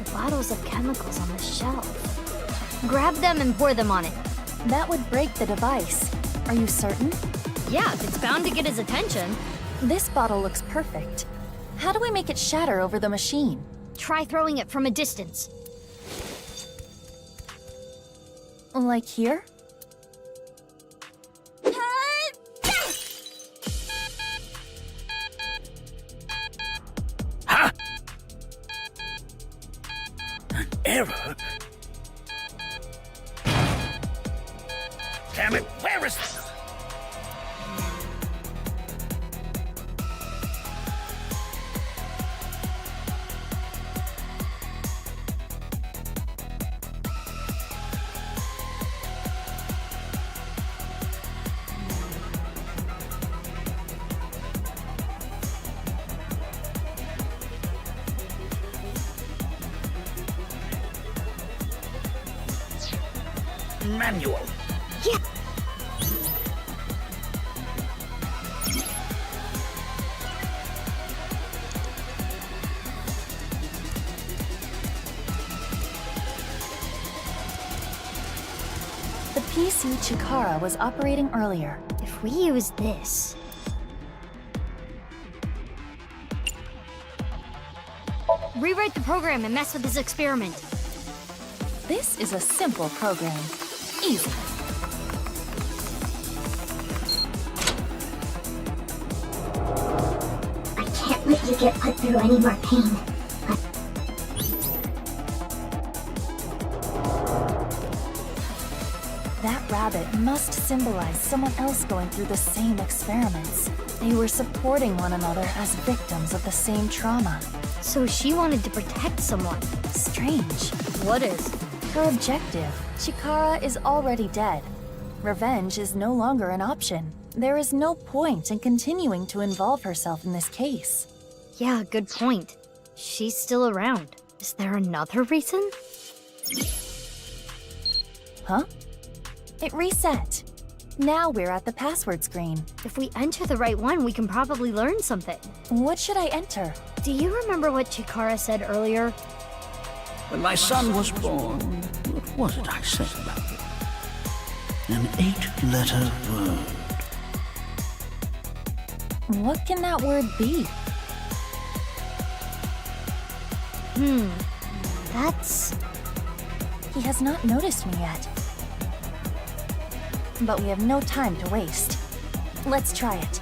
The bottles of chemicals on the shelf. Grab them and pour them on it. That would break the device. Are you certain? Yeah, it's bound to get his attention. This bottle looks perfect. How do we make it shatter over the machine? Try throwing it from a distance. Like here? Huh? An error? Damn it, where is... Manual. Yeah. The PC Chikara was operating earlier. If we use this... Rewrite the program and mess with this experiment. This is a simple program. Easy. I can't let you get put through any more pain. That rabbit must symbolize someone else going through the same experiments. They were supporting one another as victims of the same trauma. So she wanted to protect someone. Strange. What is? Her objective. Chikara is already dead. Revenge is no longer an option. There is no point in continuing to involve herself in this case. Yeah, good point. She's still around. Is there another reason? Huh? It reset. Now we're at the password screen. If we enter the right one, we can probably learn something. What should I enter? Do you remember what Chikara said earlier? When my son was born, what was it I said about it? An 8-letter word. What can that word be? That's... He has not noticed me yet. But we have no time to waste. Let's try it.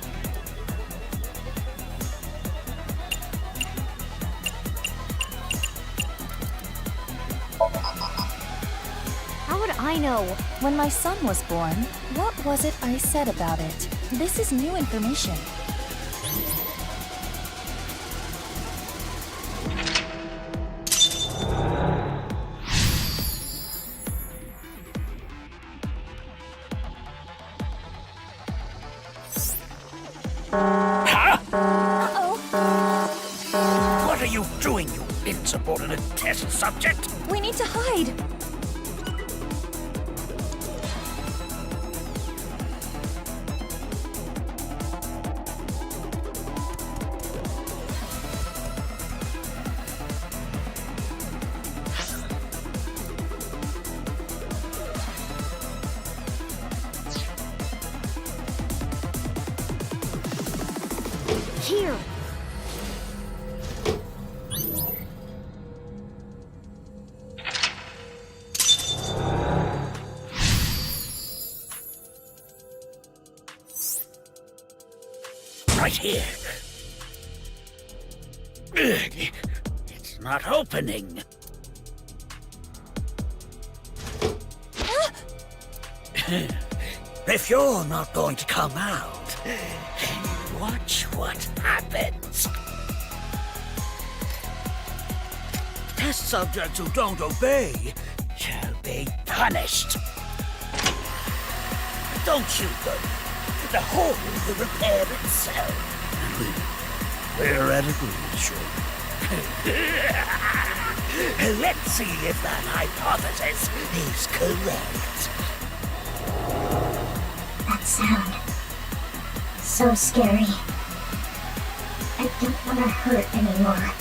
How would I know? When my son was born, what was it I said about it? This is new information. Huh? Uh-oh. What are you doing, you insubordinate test subject? We need to hide. Here. Right here. Ugh, it's not opening. If you're not going to come out, watch what happens. Test subjects who don't obey shall be punished. Don't you go. The hole will repair itself. We're at agreement. Let's see if that hypothesis is correct. That sound. So scary. I don't want to hurt anymore.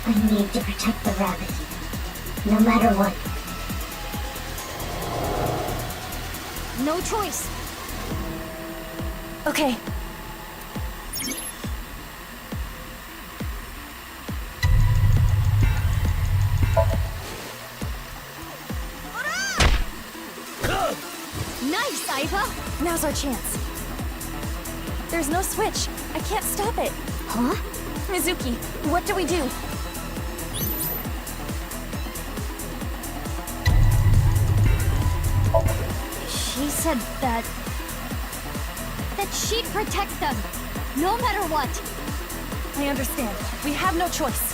I need to protect the rabbit. No matter what. No choice. Okay. Nice, Aiba! Now's our chance. There's no switch. I can't stop it. Huh? Mizuki, what do we do? She said that she'd protect them, no matter what. I understand. We have no choice.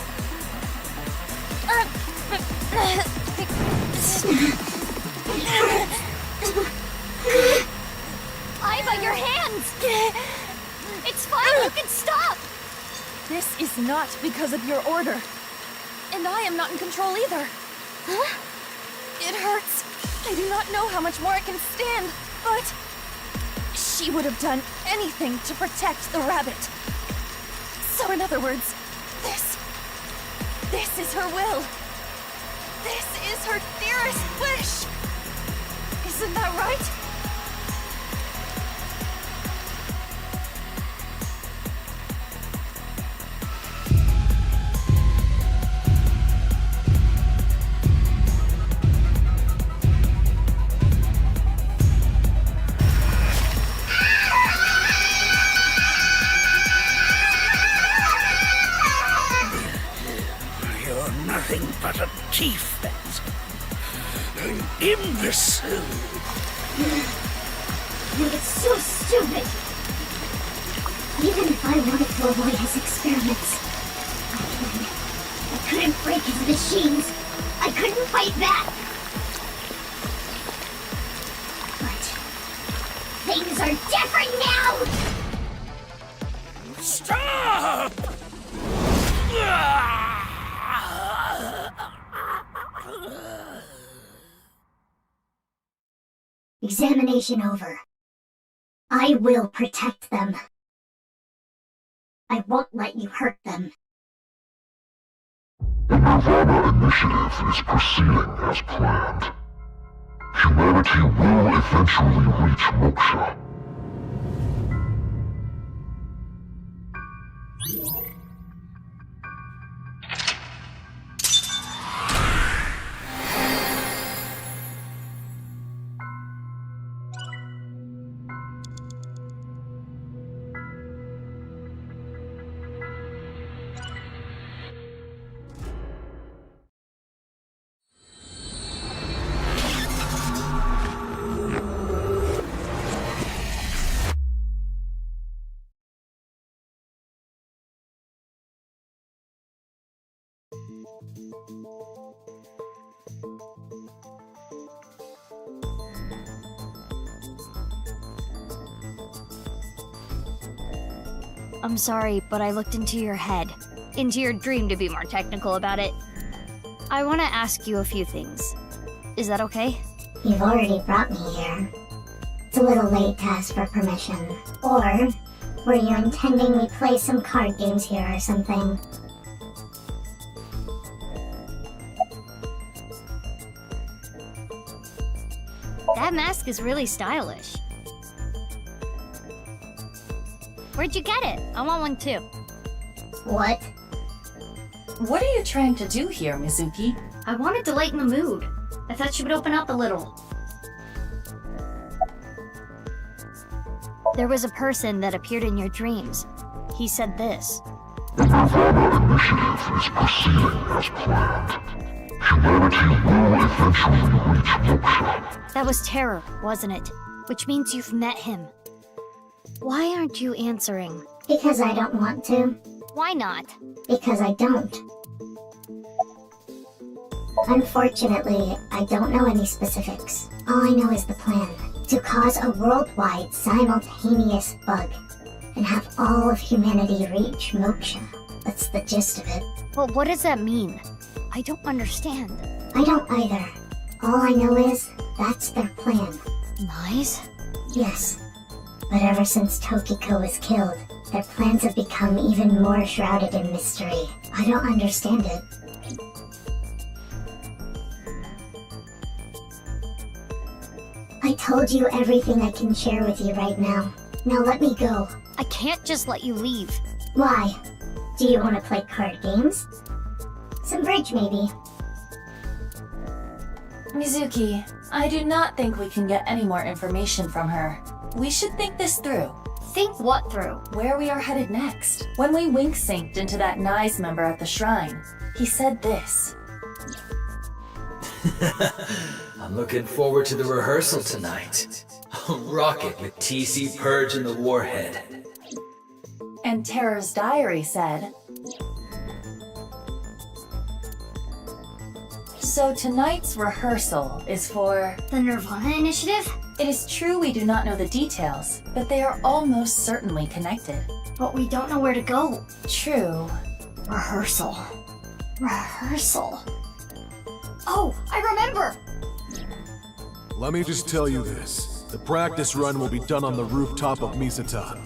Aiba, your hands! It's fine, you can stop! This is not because of your order. And I am not in control either. Huh? It hurts. I do not know how much more I can stand, but she would have done anything to protect the rabbit. So in other words, this is her will. This is her dearest wish. Isn't that right? But a defense. An imbecile. It's so stupid. Even if I wanted to avoid his experiments, I couldn't break his machines. I couldn't fight back. But things are different now. Stop! Examination over. I will protect them. I won't let you hurt them. The Nirvana Initiative is proceeding as planned. Humanity will eventually reach moksha. I'm sorry, but I looked into your head. Into your dream, to be more technical about it. I want to ask you a few things. Is that okay? You've already brought me here. It's a little late to ask for permission. Or were you intending we play some card games here or something? That mask is really stylish. Where'd you get it? I want one too. What? What are you trying to do here, Mizuki? I wanted to lighten the mood. I thought she would open up a little. There was a person that appeared in your dreams. He said this. The Nirvana Initiative is proceeding as planned. Humanity will eventually reach moksha. That was Terror, wasn't it? Which means you've met him. Why aren't you answering? Because I don't want to. Why not? Because I don't. Unfortunately, I don't know any specifics. All I know is the plan. To cause a worldwide simultaneous bug and have all of humanity reach moksha. That's the gist of it. Well, what does that mean? I don't understand. I don't either. All I know is that's their plan. Nice? Yes. But ever since Tokiko was killed, their plans have become even more shrouded in mystery. I don't understand it. I told you everything I can share with you right now. Now let me go. I can't just let you leave. Why? Do you want to play card games? Some bridge, maybe. Mizuki, I do not think we can get any more information from her. We should think this through. Think what through? Where we are headed next. When we wink-synced into that NICE member at the shrine, he said this. I'm looking forward to the rehearsal tonight. Rock it with TC Purge and the Warhead. And Terror's diary said, so tonight's rehearsal is for... the Nirvana Initiative? It is true we do not know the details, but they are almost certainly connected. But we don't know where to go. True. Rehearsal. Rehearsal. Oh, I remember! Let me just tell you this. The practice run will be done on the rooftop of Misatan.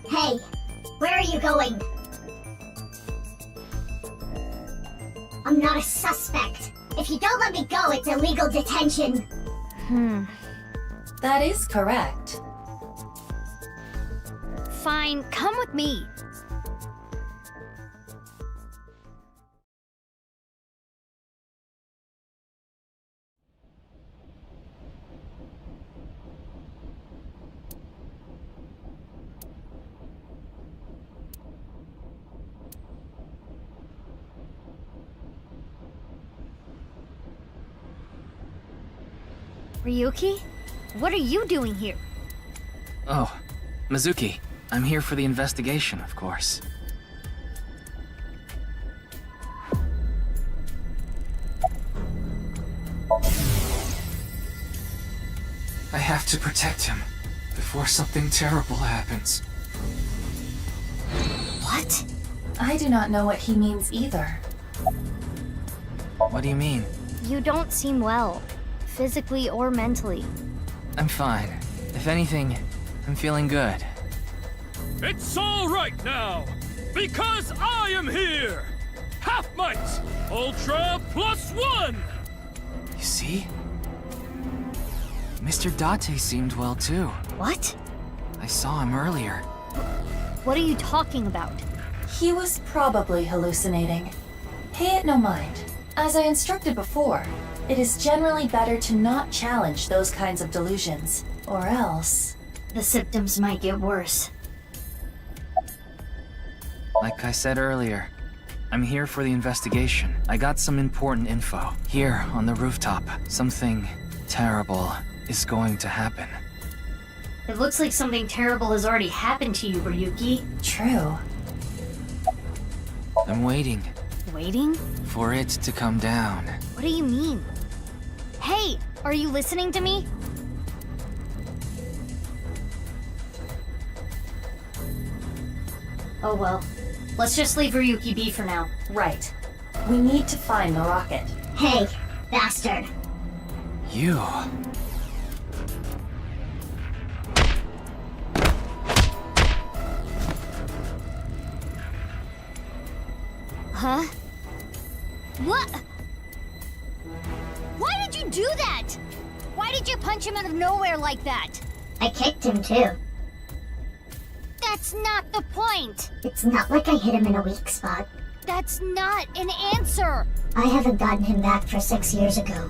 Hey, where are you going? I'm not a suspect. If you don't let me go, it's illegal detention. That is correct. Fine, come with me. Ryuki? What are you doing here? Oh, Mizuki. I'm here for the investigation, of course. I have to protect him before something terrible happens. What? I do not know what he means either. What do you mean? You don't seem well, physically or mentally. I'm fine. If anything, I'm feeling good. It's all right now, because I am here! Half Might! Ultra +1! You see? Mr. Date seemed well too. What? I saw him earlier. What are you talking about? He was probably hallucinating. Pay it no mind. As I instructed before, it is generally better to not challenge those kinds of delusions, or else... the symptoms might get worse. Like I said earlier, I'm here for the investigation. I got some important info. Here, on the rooftop, something terrible is going to happen. It looks like something terrible has already happened to you, Ryuki. True. I'm waiting. Waiting? For it to come down. What do you mean? Hey, are you listening to me? Oh well. Let's just leave Ryuki be for now. Right. We need to find the rocket. Hey, bastard. You. Huh? What? Why did you do that? Why did you punch him out of nowhere like that? I kicked him too. That's not the point. It's not like I hit him in a weak spot. That's not an answer. I haven't gotten him back for 6 years ago.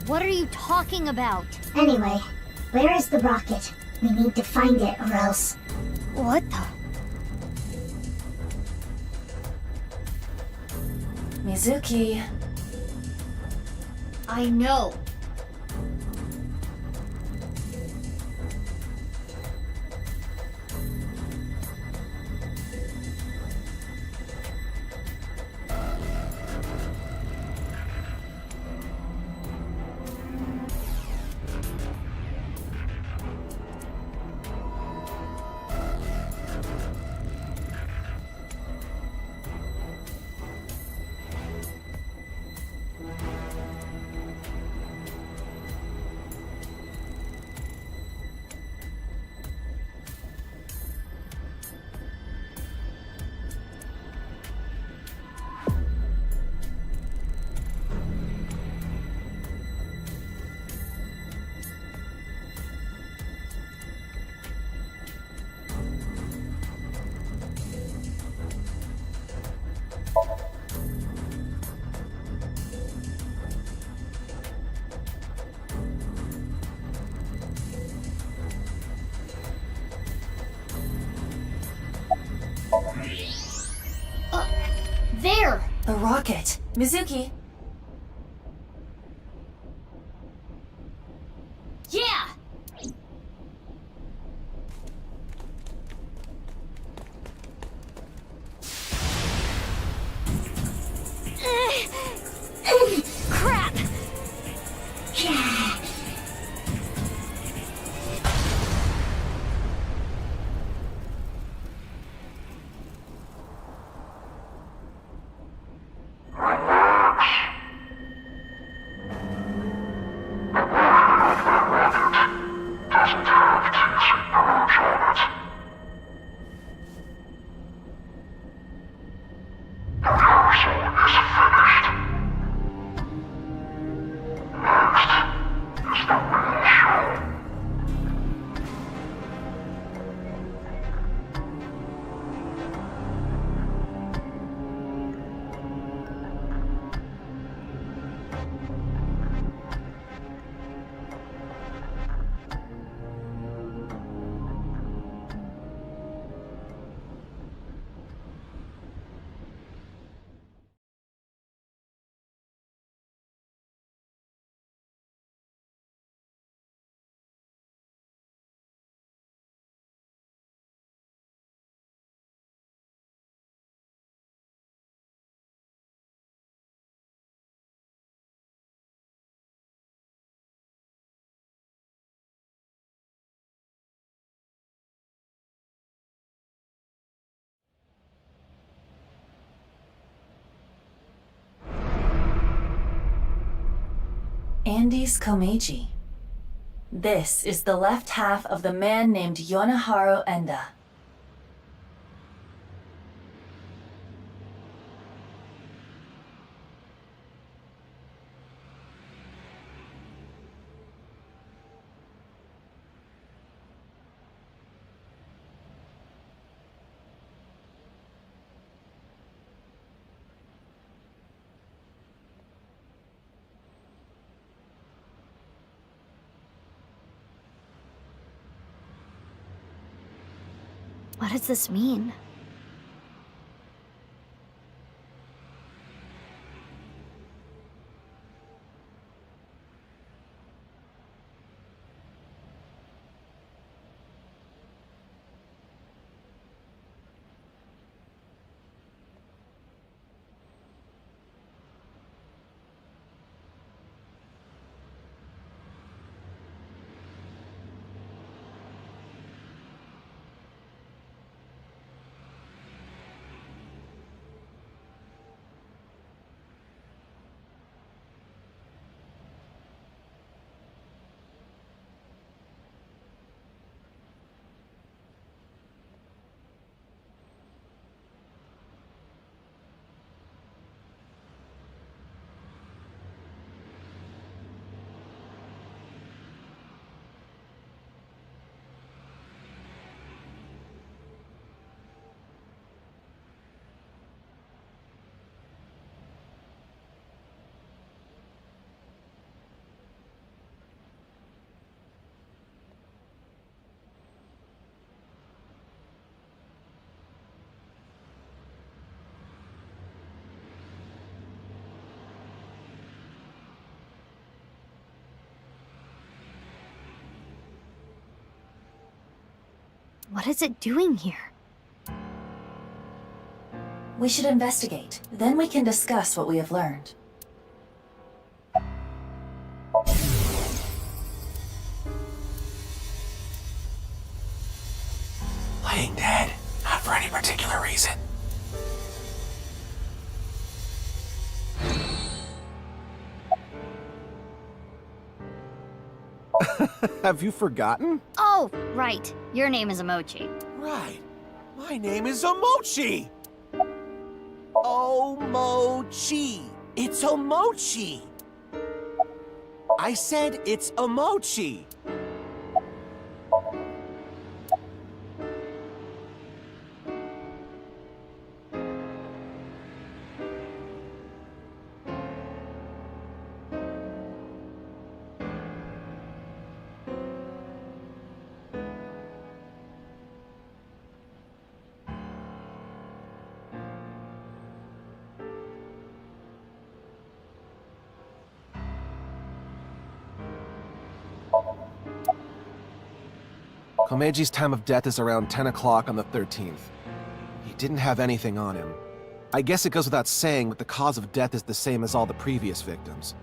What are you talking about? Anyway, where is the rocket? We need to find it or else... What the... Mizuki. I know. There! The rocket. Mizuki. Yeah! Crap! Doesn't have TC purge on it. Rehearsal is finished. Next is the real show. Andes Komeiji. This is the left half of the man named Yonaharu Enda. What does this mean? What is it doing here? We should investigate. Then we can discuss what we have learned. Playing dead, not for any particular reason. Have you forgotten? Oh, right. Your name is Omochi. Right. My name is Omochi. Omochi. It's Omochi. I said it's Omochi. Komeji's time of death is around 10 o'clock on the 13th. He didn't have anything on him. I guess it goes without saying that the cause of death is the same as all the previous victims.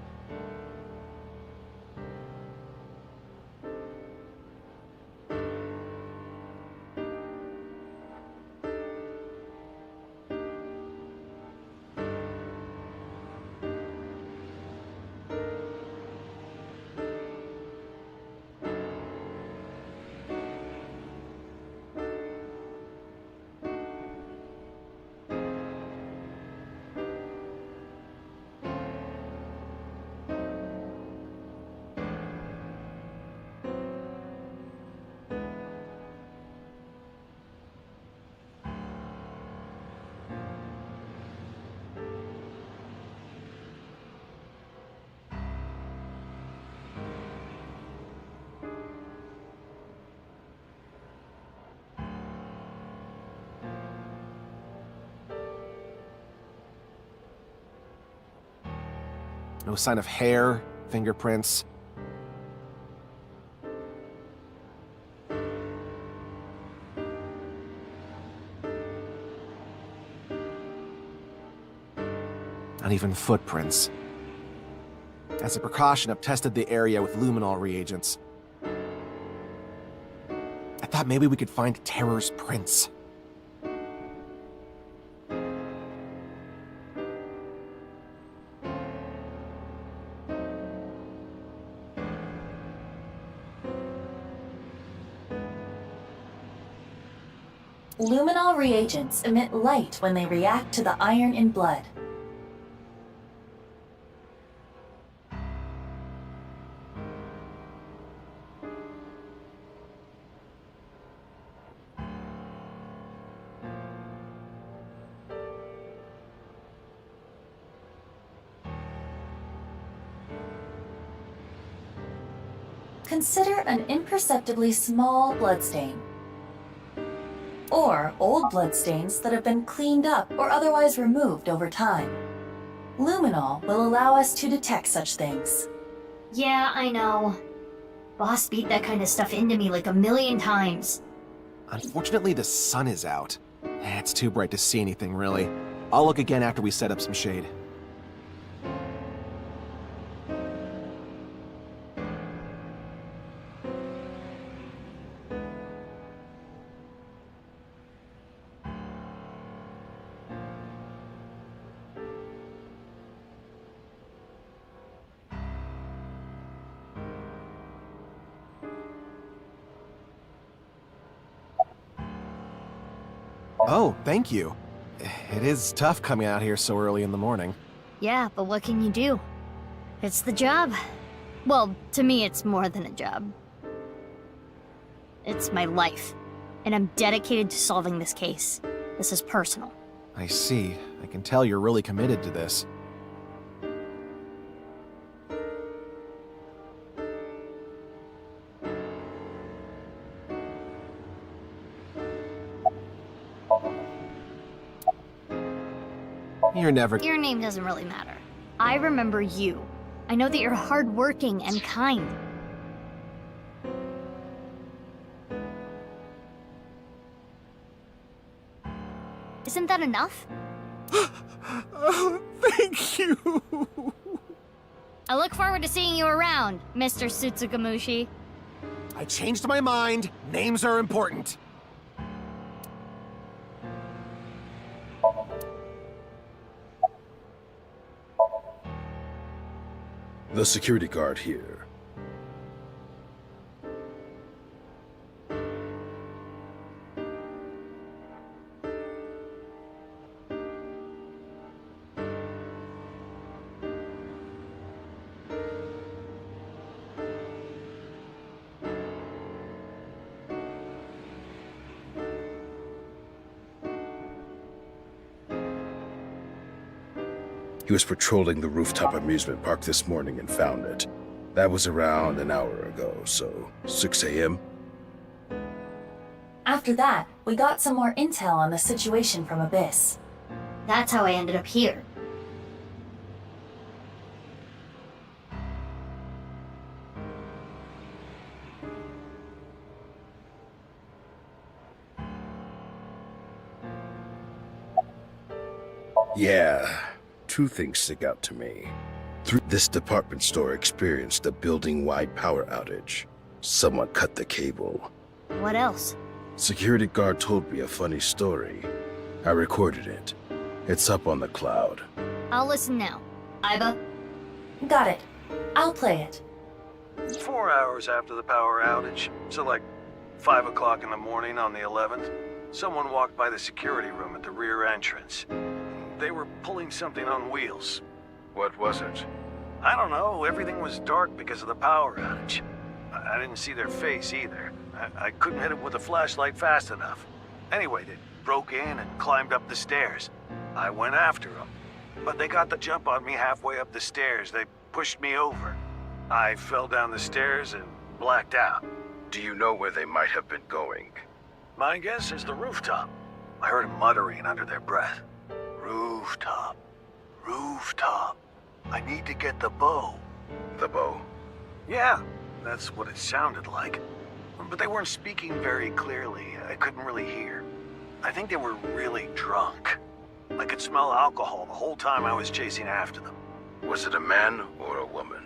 No sign of hair, fingerprints. Not even footprints. As a precaution, I've tested the area with luminol reagents. I thought maybe we could find Terror's prints. Luminol reagents emit light when they react to the iron in blood. Consider an imperceptibly small bloodstain, or old bloodstains that have been cleaned up or otherwise removed over time. Luminol will allow us to detect such things. Yeah, I know. Boss beat that kind of stuff into me like a million times. Unfortunately, the sun is out. It's too bright to see anything, really. I'll look again after we set up some shade. Oh, thank you. It is tough coming out here so early in the morning. Yeah, but what can you do? It's the job. Well, to me, it's more than a job. It's my life. And I'm dedicated to solving this case. This is personal. I see. I can tell you're really committed to this. You're never... Your name doesn't really matter. I remember you. I know that you're hardworking and kind. Isn't that enough? Oh, thank you! I look forward to seeing you around, Mr. Sutsugamushi. I changed my mind. Names are important. The security guard here. He was patrolling the rooftop amusement park this morning and found it. That was around an hour ago, so 6 a.m.? After that, we got some more intel on the situation from Abyss. That's how I ended up here. Yeah, two things stick out to me. This department store experienced a building-wide power outage. Someone cut the cable. What else? Security guard told me a funny story. I recorded it. It's up on the cloud. I'll listen now. Aiba? Got it. I'll play it. 4 hours after the power outage, so like 5 o'clock in the morning on the 11th, someone walked by the security room at the rear entrance. They were pulling something on wheels. What was it? I don't know, everything was dark because of the power outage. I didn't see their face either. I couldn't hit it with a flashlight fast enough. Anyway, they broke in and climbed up the stairs. I went after them, but they got the jump on me halfway up the stairs. They pushed me over. I fell down the stairs and blacked out. Do you know where they might have been going? My guess is the rooftop. I heard them muttering under their breath. Rooftop. Rooftop. I need to get the bow. The bow? Yeah, that's what it sounded like. But they weren't speaking very clearly. I couldn't really hear. I think they were really drunk. I could smell alcohol the whole time I was chasing after them. Was it a man or a woman?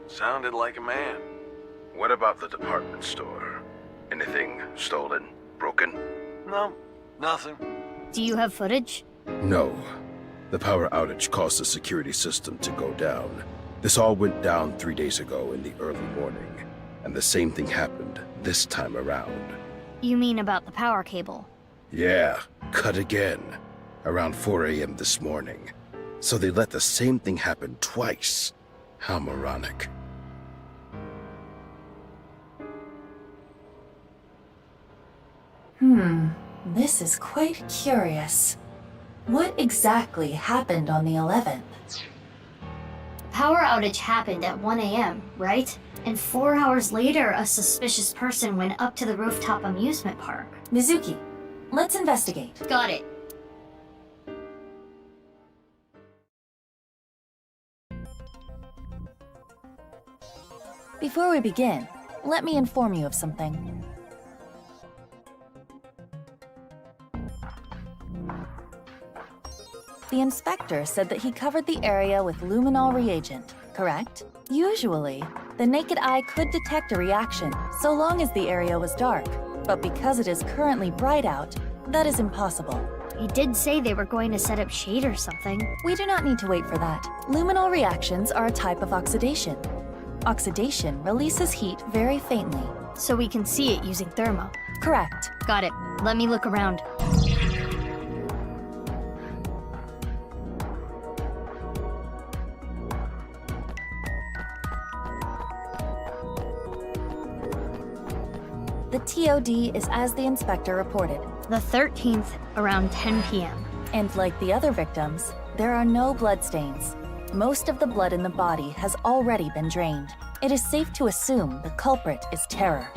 Sounded like a man. What about the department store? Anything stolen? Broken? No, nothing. Do you have footage? No. The power outage caused the security system to go down. This all went down 3 days ago in the early morning, and the same thing happened this time around. You mean about the power cable? Yeah, cut again. Around 4 a.m. this morning. So they let the same thing happen twice. How moronic. This is quite curious. What exactly happened on the 11th? Power outage happened at 1 a.m., right? And 4 hours later, a suspicious person went up to the rooftop amusement park. Mizuki, let's investigate. Got it. Before we begin, let me inform you of something. The inspector said that he covered the area with luminol reagent, correct? Usually, the naked eye could detect a reaction so long as the area was dark, but because it is currently bright out, that is impossible. He did say they were going to set up shade or something. We do not need to wait for that. Luminol reactions are a type of oxidation. Oxidation releases heat very faintly. So we can see it using thermo. Correct. Got it. Let me look around. The TOD is as the inspector reported. The 13th, around 10 p.m. And like the other victims, there are no bloodstains. Most of the blood in the body has already been drained. It is safe to assume the culprit is Terror.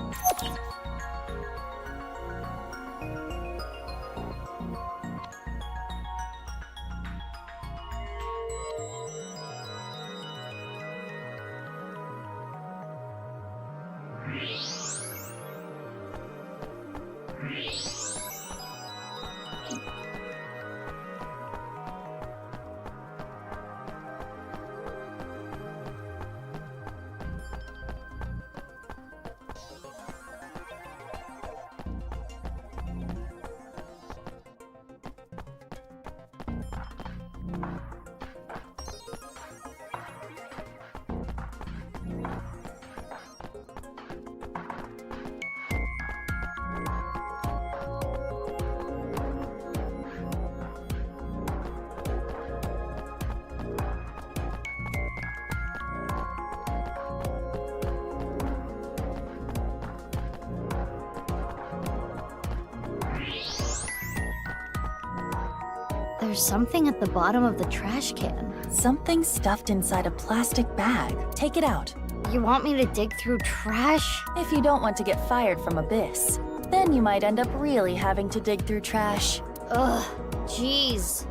There's something at the bottom of the trash can. Something stuffed inside a plastic bag. Take it out. You want me to dig through trash? If you don't want to get fired from Abyss, then you might end up really having to dig through trash. Ugh, jeez.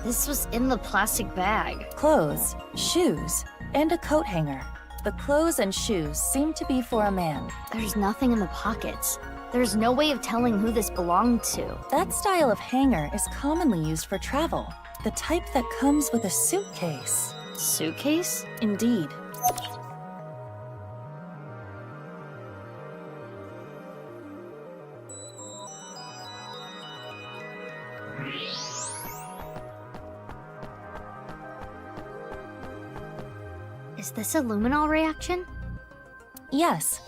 This was in the plastic bag. Clothes, shoes, and a coat hanger. The clothes and shoes seem to be for a man. There's nothing in the pockets. There's no way of telling who this belonged to. That style of hanger is commonly used for travel. The type that comes with a suitcase. Suitcase? Indeed. Is this a luminol reaction? Yes.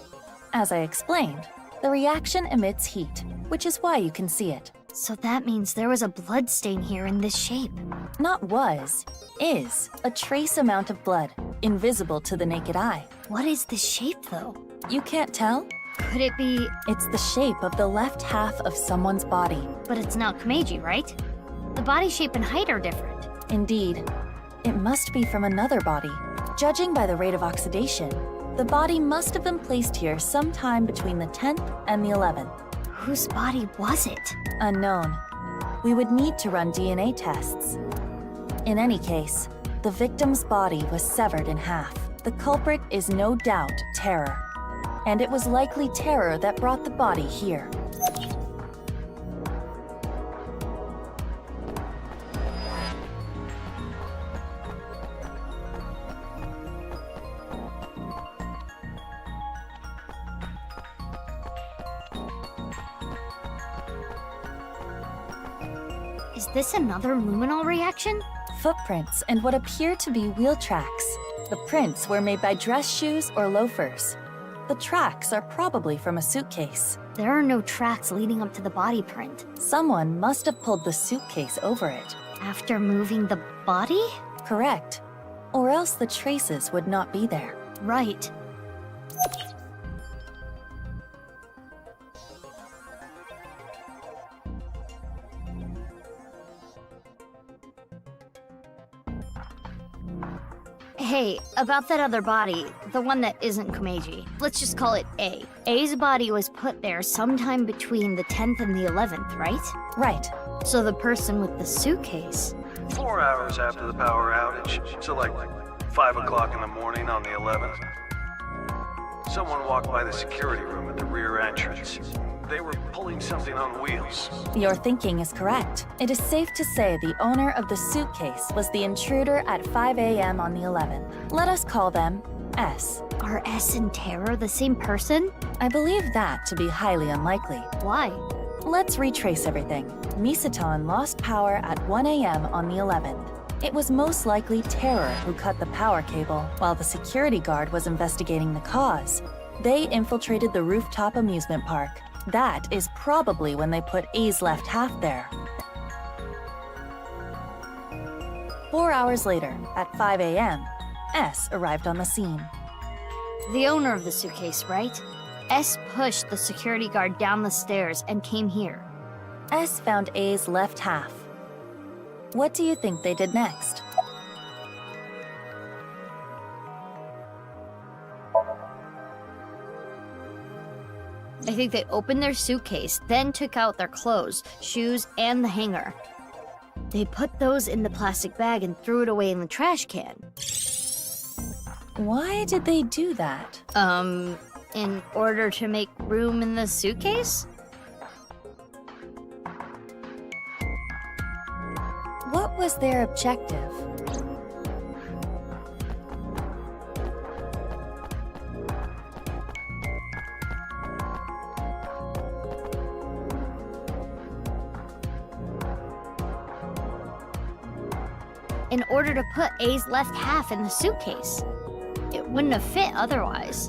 As I explained, the reaction emits heat, which is why you can see it. So that means there was a blood stain here in this shape. Not was, is a trace amount of blood, invisible to the naked eye. What is this shape, though? You can't tell? Could it be... It's the shape of the left half of someone's body. But it's not Kumeiji, right? The body shape and height are different. Indeed. It must be from another body. Judging by the rate of oxidation, the body must have been placed here sometime between the 10th and the 11th. Whose body was it? Unknown. We would need to run DNA tests. In any case, the victim's body was severed in half. The culprit is no doubt Terror. And it was likely Terror that brought the body here. Is this another luminol reaction? Footprints and what appear to be wheel tracks. The prints were made by dress shoes or loafers. The tracks are probably from a suitcase. There are no tracks leading up to the body print. Someone must have pulled the suitcase over it. After moving the body? Correct. Or else the traces would not be there. Right. Hey, about that other body, the one that isn't Kumeiji, let's just call it A. A's body was put there sometime between the 10th and the 11th, right? Right. So the person with the suitcase... 4 hours after the power outage, so like 5 o'clock in the morning on the 11th. Someone walked by the security room at the rear entrance. They were pulling something on wheels. Your thinking is correct. It is safe to say the owner of the suitcase was the intruder at 5 a.m. on the 11th. Let us call them S. Are S and Terror the same person? I believe that to be highly unlikely. Why? Let's retrace everything. Misaton lost power at 1 a.m. on the 11th. It was most likely Terror who cut the power cable, while the security guard was investigating the cause. They infiltrated the rooftop amusement park. That is probably when they put A's left half there. 4 hours later, at 5 a.m., S arrived on the scene. The owner of the suitcase, right? S pushed the security guard down the stairs and came here. S found A's left half. What do you think they did next? I think they opened their suitcase, then took out their clothes, shoes, and the hanger. They put those in the plastic bag and threw it away in the trash can. Why did they do that? In order to make room in the suitcase? What was their objective? In order to put A's left half in the suitcase. It wouldn't have fit otherwise.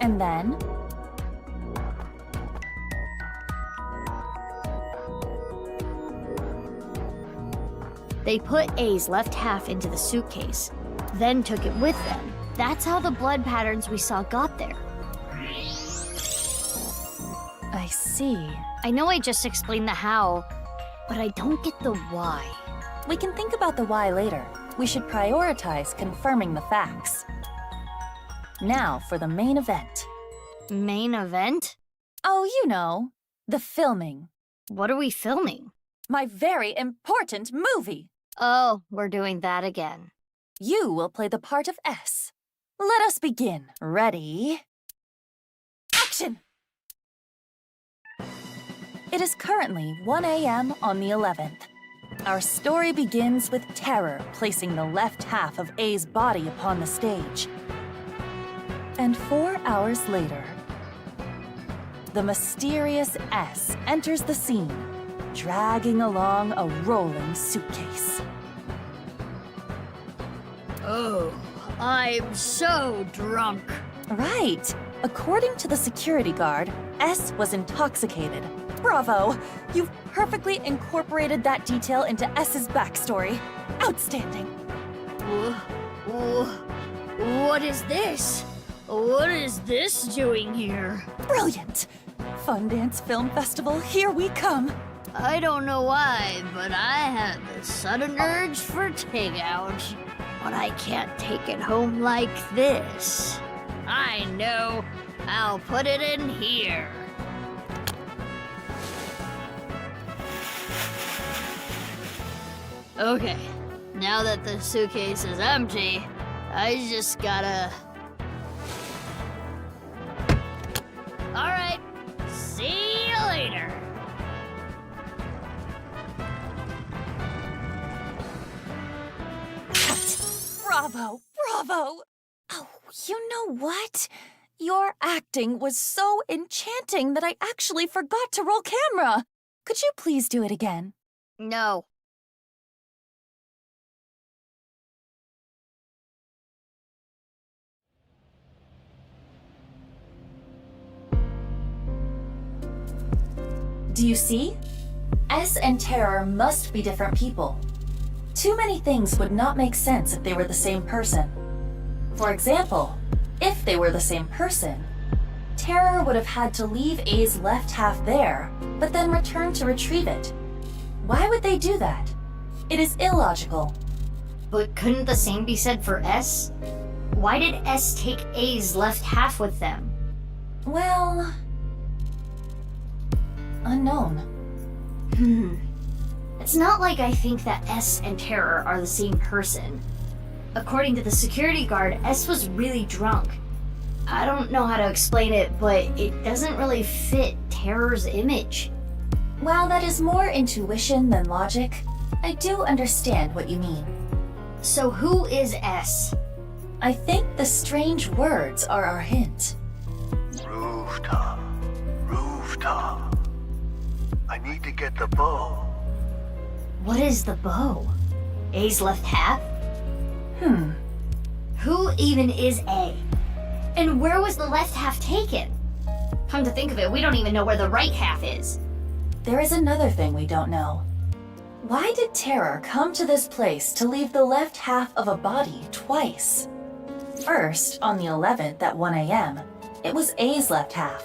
And then? They put A's left half into the suitcase, then took it with them. That's how the blood patterns we saw got there. A see. I know I just explained the how, but I don't get the why. We can think about the why later. We should prioritize confirming the facts. Now for the main event. Main event? Oh, you know, the filming. What are we filming? My very important movie. Oh, we're doing that again. You will play the part of S. Let us begin. Ready? Action! It is currently 1 a.m. on the 11th. Our story begins with Terror placing the left half of A's body upon the stage. And 4 hours later, the mysterious S enters the scene, dragging along a rolling suitcase. Oh, I'm so drunk. Right. According to the security guard, S was intoxicated. Bravo! You've perfectly incorporated that detail into S's backstory. Outstanding. What is this? What is this doing here? Brilliant! Fundance Film Festival, here we come. I don't know why, but I had the sudden urge for takeout. But I can't take it home like this. I know. I'll put it in here. Okay, now that the suitcase is empty, I just gotta... Alright, see you later. Bravo! Bravo! Oh, you know what? Your acting was so enchanting that I actually forgot to roll camera. Could you please do it again? No. Do you see? S and Terror must be different people. Too many things would not make sense if they were the same person. For example, if they were the same person, Terror would have had to leave A's left half there, but then return to retrieve it. Why would they do that? It is illogical. But couldn't the same be said for S? Why did S take A's left half with them? Well... unknown. It's not like I think that S and Terror are the same person. According to the security guard, S was really drunk. I don't know how to explain it, but it doesn't really fit Terror's image. While that is more intuition than logic, I do understand what you mean. So who is S? I think the strange words are our hint. Rooftop. Rooftop. I need to get the bow. What is the bow? A's left half? Who even is A? And where was the left half taken? Come to think of it, we don't even know where the right half is. There is another thing we don't know. Why did Terror come to this place to leave the left half of a body twice? First, on the 11th at 1 a.m., it was A's left half.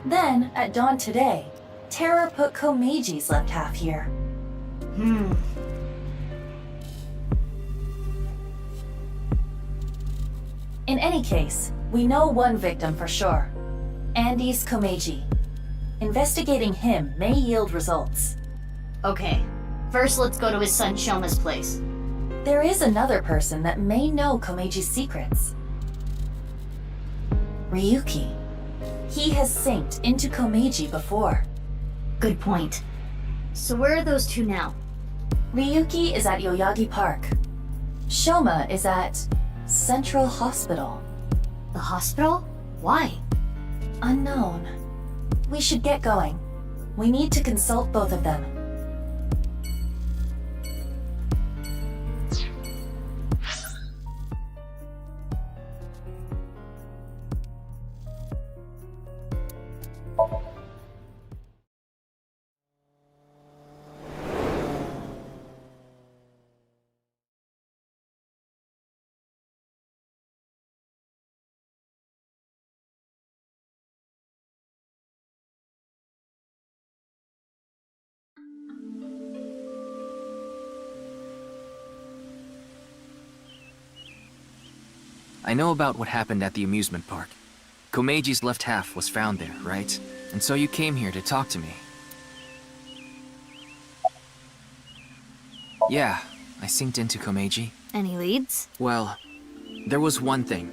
Then, at dawn today, Terror put Komeji's left half here. In any case, we know one victim for sure. Andy's Komeji. Investigating him may yield results. Okay, first let's go to his son Shoma's place. There is another person that may know Komeji's secrets. Ryuki. He has synced into Komeji before. Good point. So where are those two now? Ryuki is at Yoyagi Park. Shoma is at Central Hospital. The hospital? Why? Unknown. We should get going. We need to consult both of them. I know about what happened at the amusement park. Komeiji's left half was found there, right? And so you came here to talk to me. Yeah, I synced into Komeiji. Any leads? Well, there was one thing.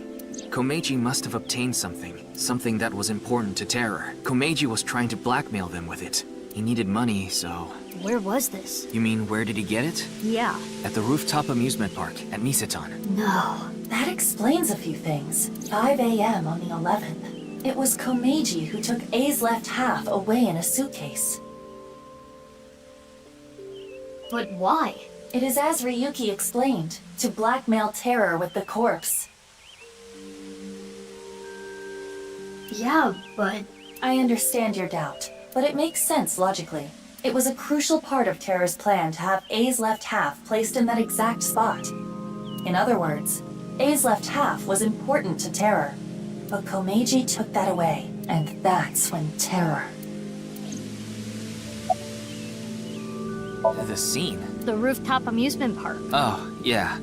Komeiji must have obtained something that was important to Terror. Komeiji was trying to blackmail them with it. He needed money, so... Where was this? You mean, where did he get it? Yeah. At the rooftop amusement park, at Nisetan. No. That explains a few things. 5 a.m. on the 11th. It was Komeiji who took A's left half away in a suitcase. But why? It is as Ryuki explained, to blackmail Terror with the corpse. Yeah, but... I understand your doubt, but it makes sense logically. It was a crucial part of Terror's plan to have A's left half placed in that exact spot. In other words, A's left half was important to Terror, but Komeiji took that away, and that's when Terror... The scene? The rooftop amusement park. Oh, yeah.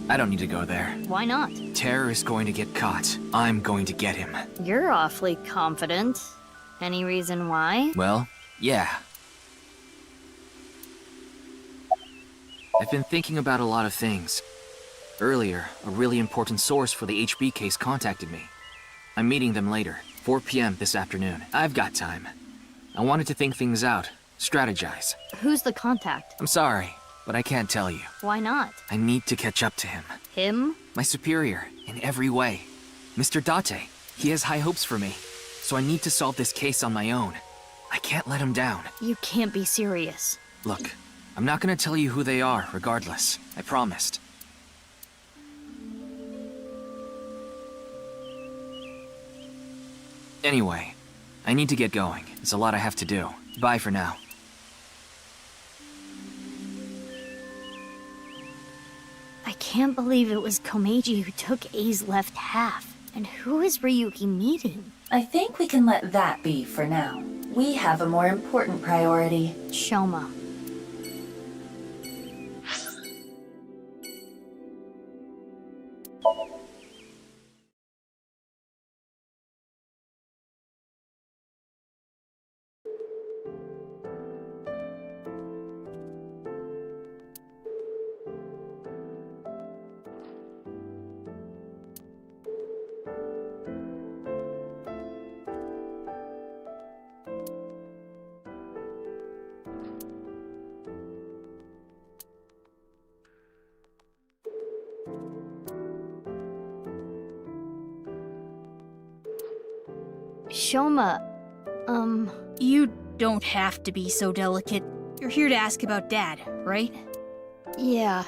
I don't need to go there. Why not? Terror is going to get caught. I'm going to get him. You're awfully confident. Any reason why? Well, yeah. I've been thinking about a lot of things. Earlier, a really important source for the HB case contacted me. I'm meeting them later, 4 p.m. this afternoon. I've got time. I wanted to think things out, strategize. Who's the contact? I'm sorry, but I can't tell you. Why not? I need to catch up to him. Him? My superior, in every way. Mr. Date. He has high hopes for me, so I need to solve this case on my own. I can't let him down. You can't be serious. Look, I'm not gonna tell you who they are, regardless. I promised. Anyway, I need to get going. There's a lot I have to do. Bye for now. I can't believe it was Komeiji who took A's left half. And who is Ryuki meeting? I think we can let that be for now. We have a more important priority. Shoma. Shoma, You don't have to be so delicate. You're here to ask about Dad, right? Yeah.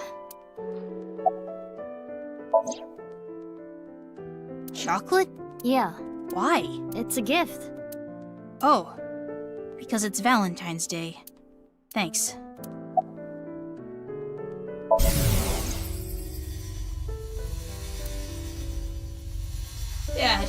Chocolate? Yeah. Why? It's a gift. Oh, because it's Valentine's Day. Thanks. Dad.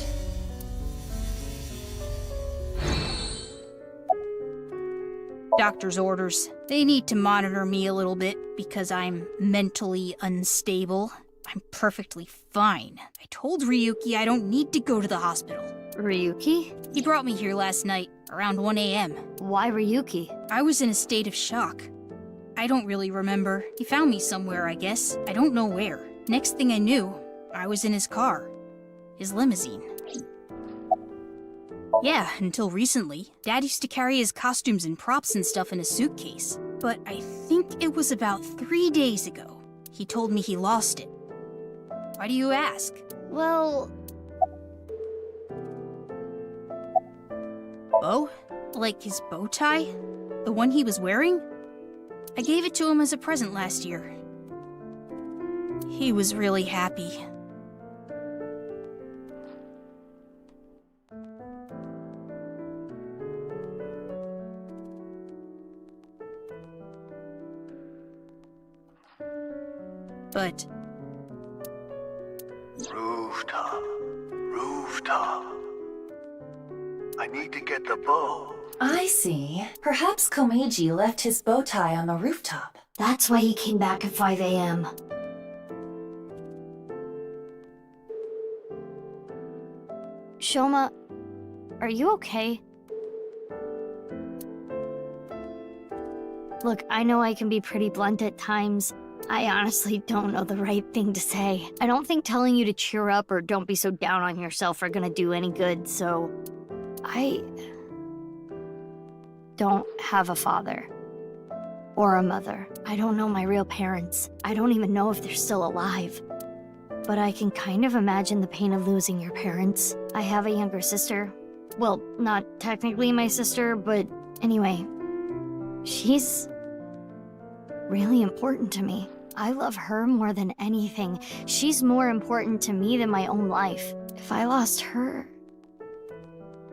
Doctor's orders. They need to monitor me a little bit because I'm mentally unstable. I'm perfectly fine. I told Ryuki I don't need to go to the hospital. Ryuki? He brought me here last night, around 1 a.m. Why Ryuki? I was in a state of shock. I don't really remember. He found me somewhere, I guess. I don't know where. Next thing I knew, I was in his car. His limousine. Yeah, until recently. Dad used to carry his costumes and props and stuff in a suitcase. But I think it was about 3 days ago. He told me he lost it. Why do you ask? Well... Bow? Like his bow tie? The one he was wearing? I gave it to him as a present last year. He was really happy. But... Rooftop. I need to get the bow. I see. Perhaps Komeiji left his bow tie on the rooftop. That's why he came back at 5 a.m. Shoma, are you okay? Look, I know I can be pretty blunt at times. I honestly don't know the right thing to say. I don't think telling you to cheer up or don't be so down on yourself are gonna do any good, so... I don't have a father. Or a mother. I don't know my real parents. I don't even know if they're still alive. But I can kind of imagine the pain of losing your parents. I have a younger sister. Well, not technically my sister, but anyway. She's really important to me. I love her more than anything. She's more important to me than my own life. If I lost her,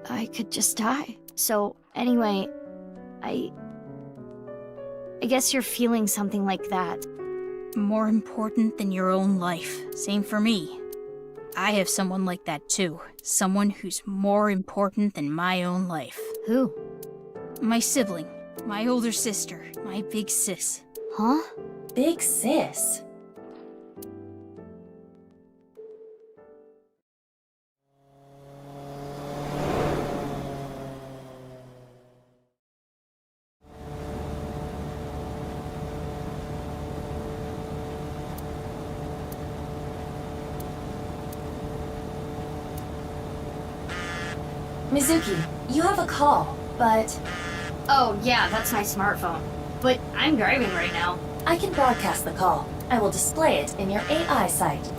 I could just die. So anyway, I guess you're feeling something like that. More important than your own life. Same for me. I have someone like that too. Someone who's more important than my own life. Who? My sibling. My older sister. My big sis. Huh? Big sis? Mizuki, you have a call, but... Oh, yeah, that's my smartphone. But I'm driving right now. I can broadcast the call. I will display it in your AI site.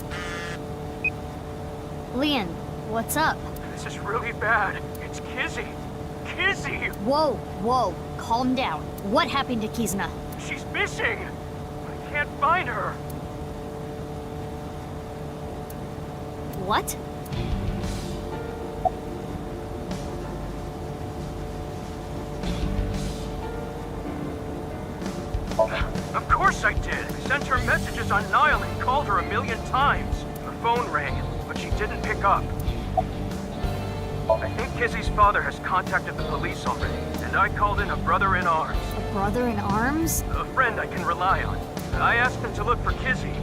Leon, what's up? This is really bad. It's Kizzy. Kizzy! Whoa, whoa, calm down. What happened to Kizna? She's missing! I can't find her. What? Of course I did. I sent her messages on Nile and called her 1,000,000 times. The phone rang, but she didn't pick up. I think Kizzy's father has contacted the police already, and I called in a brother-in-arms. A brother-in-arms? A friend I can rely on. I asked him to look for Kizzy.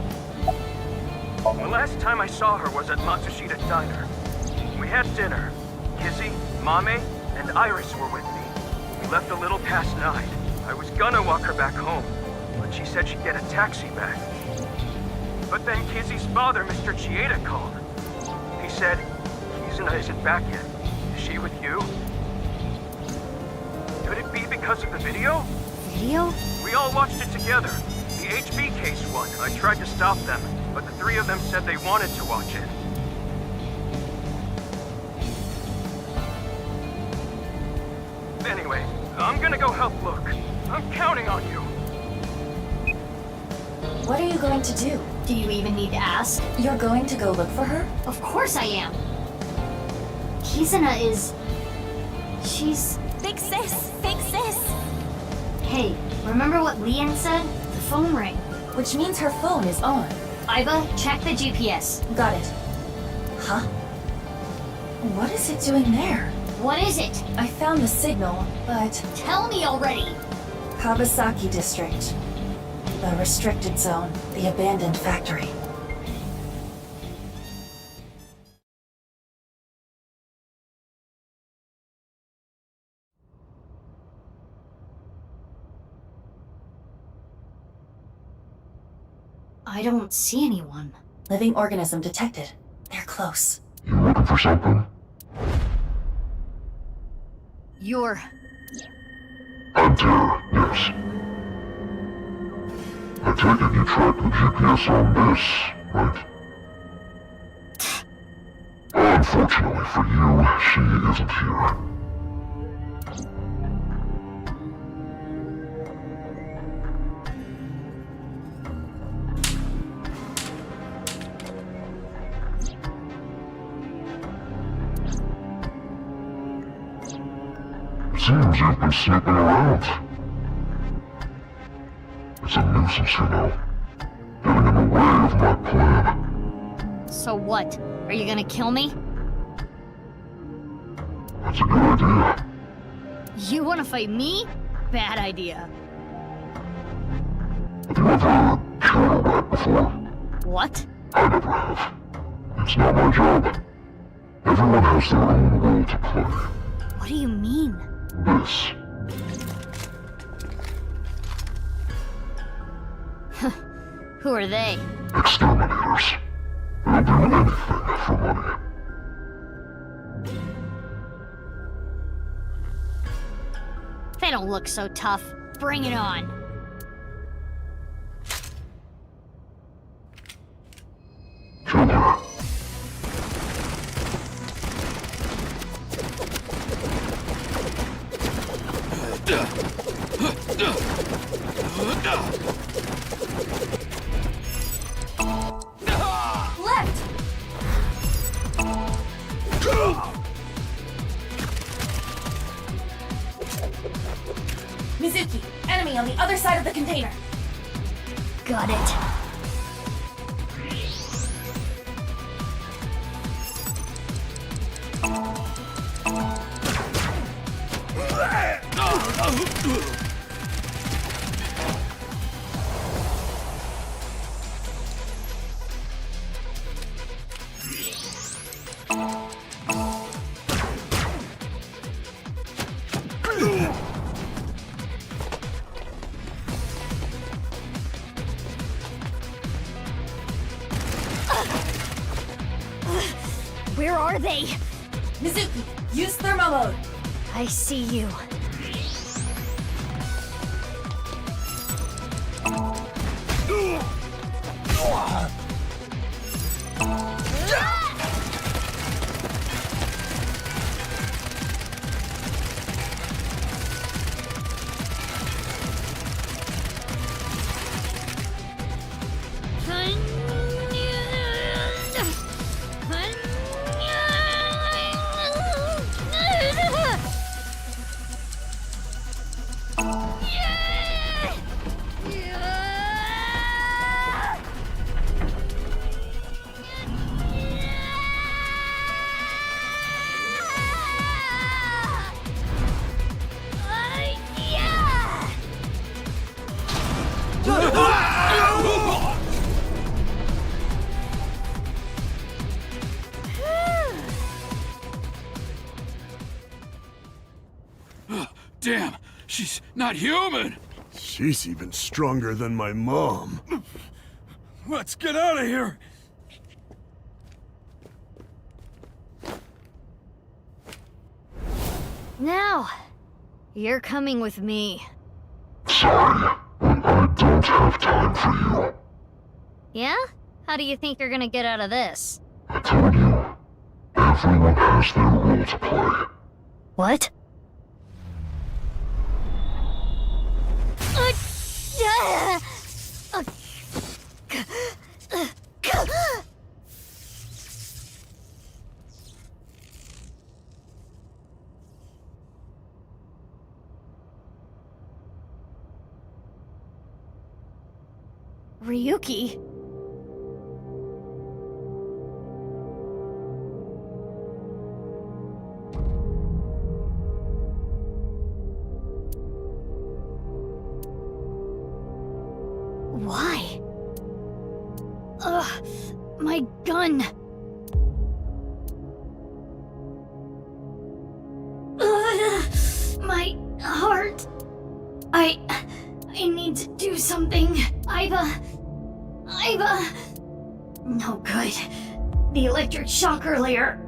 The last time I saw her was at Matsushita Diner. We had dinner. Kizzy, Mame, and Iris were with me. We left a little past 9. I was gonna walk her back home, but she said she'd get a taxi back. But then Kizzy's father, Mr. Chieda, called. He said, Kizuna isn't back yet. Is she with you? Could it be because of the video? Video? We all watched it together. The HB case one. I tried to stop them, but the 3 of them said they wanted to watch it. Anyway, I'm gonna go help look. I'm counting on you. What are you going to do? Do you even need to ask? You're going to go look for her? Of course I am. Kizuna is... She's... Big sis! Big sis! Hey, remember what Leon said? The phone rang. Which means her phone is on. Iva, check the GPS. Got it. Huh? What is it doing there? What is it? I found the signal, but... Tell me already! Kawasaki District. The restricted zone. The abandoned factory. I don't see anyone. Living organism detected. They're close. You looking for something? You're... Hunter, yes. I take it you tracked the GPS on this, right? Unfortunately for you, she isn't here. Seems you've been snooping around. It's a nuisance, you know. Getting in the way of my plan. So what? Are you gonna kill me? That's a good idea. You wanna fight me? Bad idea. Have you ever killed a rat before? What? I never have. It's not my job. Everyone has their own role to play. What do you mean? This. Who are they? Exterminators. They'll do anything for money. They don't look so tough. Bring it on. Left! Mizuki, enemy on the other side of the container. Got it. Where are they? Mizuki, use thermo mode. I see you. Damn, she's not human! She's even stronger than my mom. Let's get out of here! Now, you're coming with me. Sorry, but I don't have time for you. Yeah? How do you think you're gonna get out of this? I told you, everyone has their role to play. What? Ryuki? Why? Ugh, my gun! Ugh, my heart! I need to do something. No good. The electric shock earlier.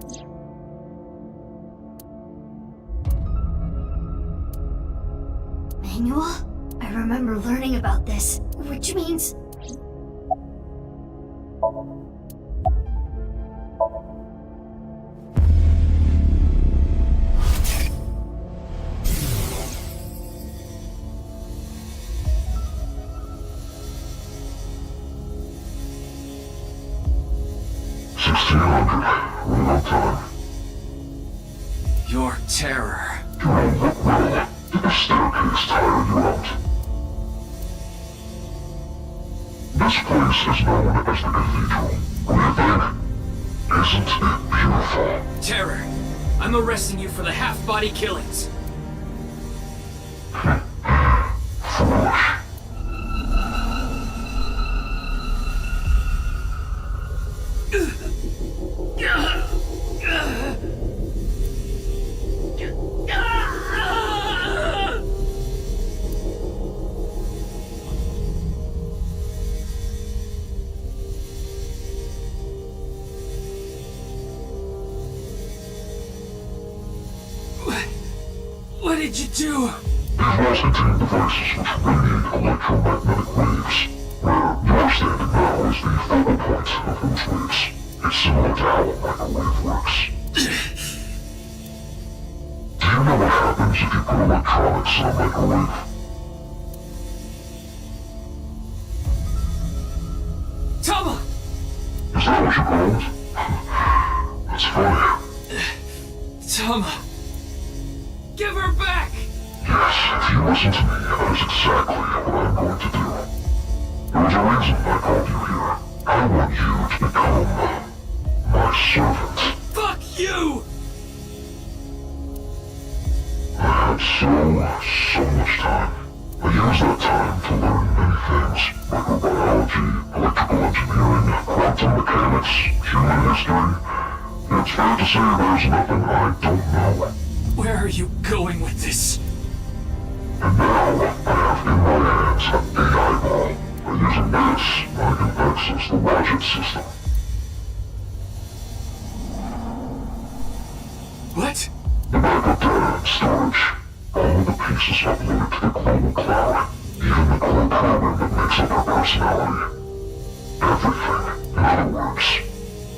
Manual? I remember learning about this, which means... Your terror. Did the staircase tire you out? This place is known as the Cathedral. What do you think? Isn't it beautiful? Terror. I'm arresting you for the half-body killings. Foolish. did you do? These walls contain devices which radiate electromagnetic waves, where you're standing now is the focal point of those waves. It's similar to how a microwave works. Do you know what happens if you put electronics in a microwave? Tama! Is that what you call it? That's funny. Tama! Give her back! Yes, if you listen to me, that is exactly what I'm going to do. There is a reason I called you here. I want you to become my servant. Fuck you! I had so much time. I used that time to learn many things. Microbiology, electrical engineering, quantum mechanics, human history. It's fair to say there's nothing I don't know. Where are you going with this? And now, I have in my hands an AI ball. By using this, I can access the logic system. What? The backup data and storage. All the pieces uploaded to the global cloud. Even the core program that makes up her personality. Everything. In other words,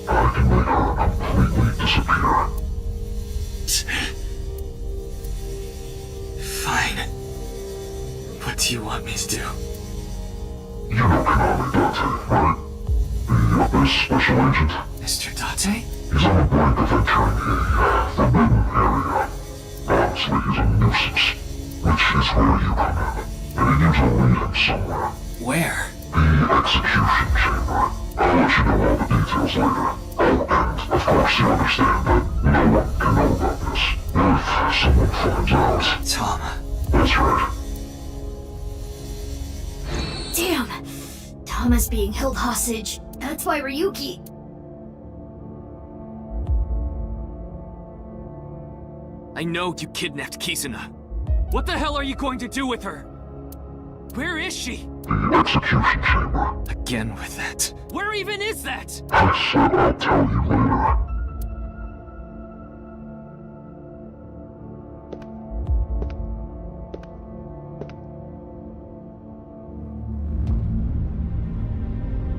I can make her completely disappear. Fine. What do you want me to do? You know Konami Date, right? The Abyss Special Agent? Mr. Date? He's on the brink of entering a forbidden area. Honestly, he's a nuisance, which is where you come in. And he needs to lead him somewhere. Where? The execution chamber. I'll let you know all the details later. Oh, and of course you understand that no one can know about this. If someone finds out... Tom. That's right. Damn! Tama's being held hostage. That's why Ryuki... I know you kidnapped Kizuna. What the hell are you going to do with her? Where is she? The execution chamber. Again with that. Where even is that? I said I'll tell you later.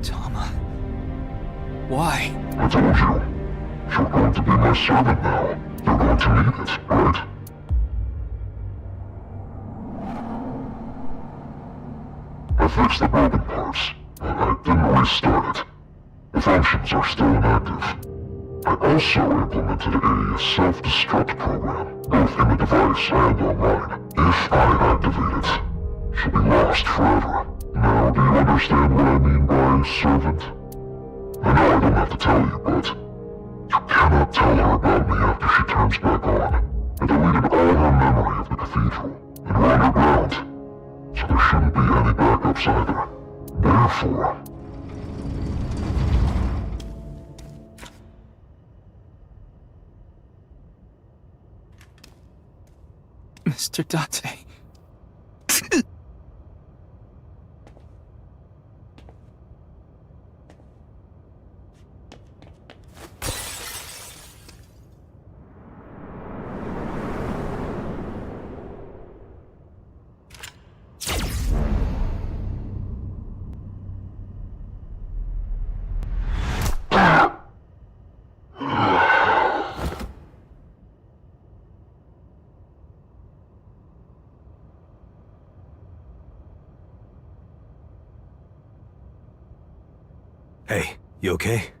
Tama. Why? I told you. You're going to be my servant now. You're going to need it, right? I fixed the broken parts, but I didn't restart it. The functions are still inactive. I also implemented a self-destruct program, both in the device and online. If I activate it, she'll be lost forever. Now, do you understand what I mean by servant? I know I don't have to tell you, but you cannot tell her about me after she turns back on. I deleted all her memory of the cathedral, and we're underground, so there shouldn't be any backups either. Therefore... Mr. Date. Hey, you okay?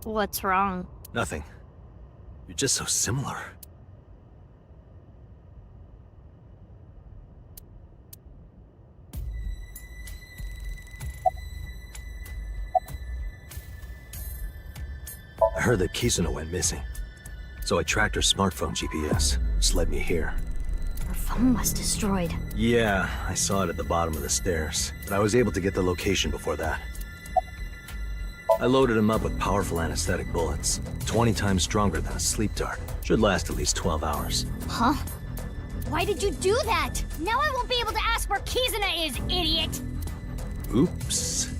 What's wrong? Nothing. You're just so similar. I heard that Kizuna went missing. So I tracked her smartphone GPS, which led me here. Her phone was destroyed. Yeah, I saw it at the bottom of the stairs, but I was able to get the location before that. I loaded him up with powerful anesthetic bullets, 20 times stronger than a sleep dart. Should last at least 12 hours. Huh? Why did you do that? Now I won't be able to ask where Kizuna is, idiot! Oops.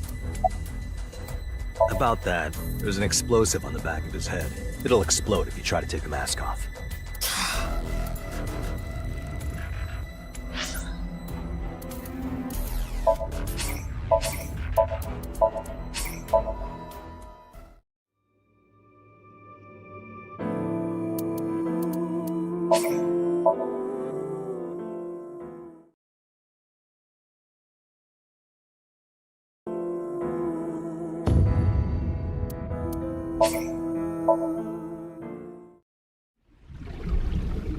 About that, there's an explosive on the back of his head. It'll explode if you try to take the mask off.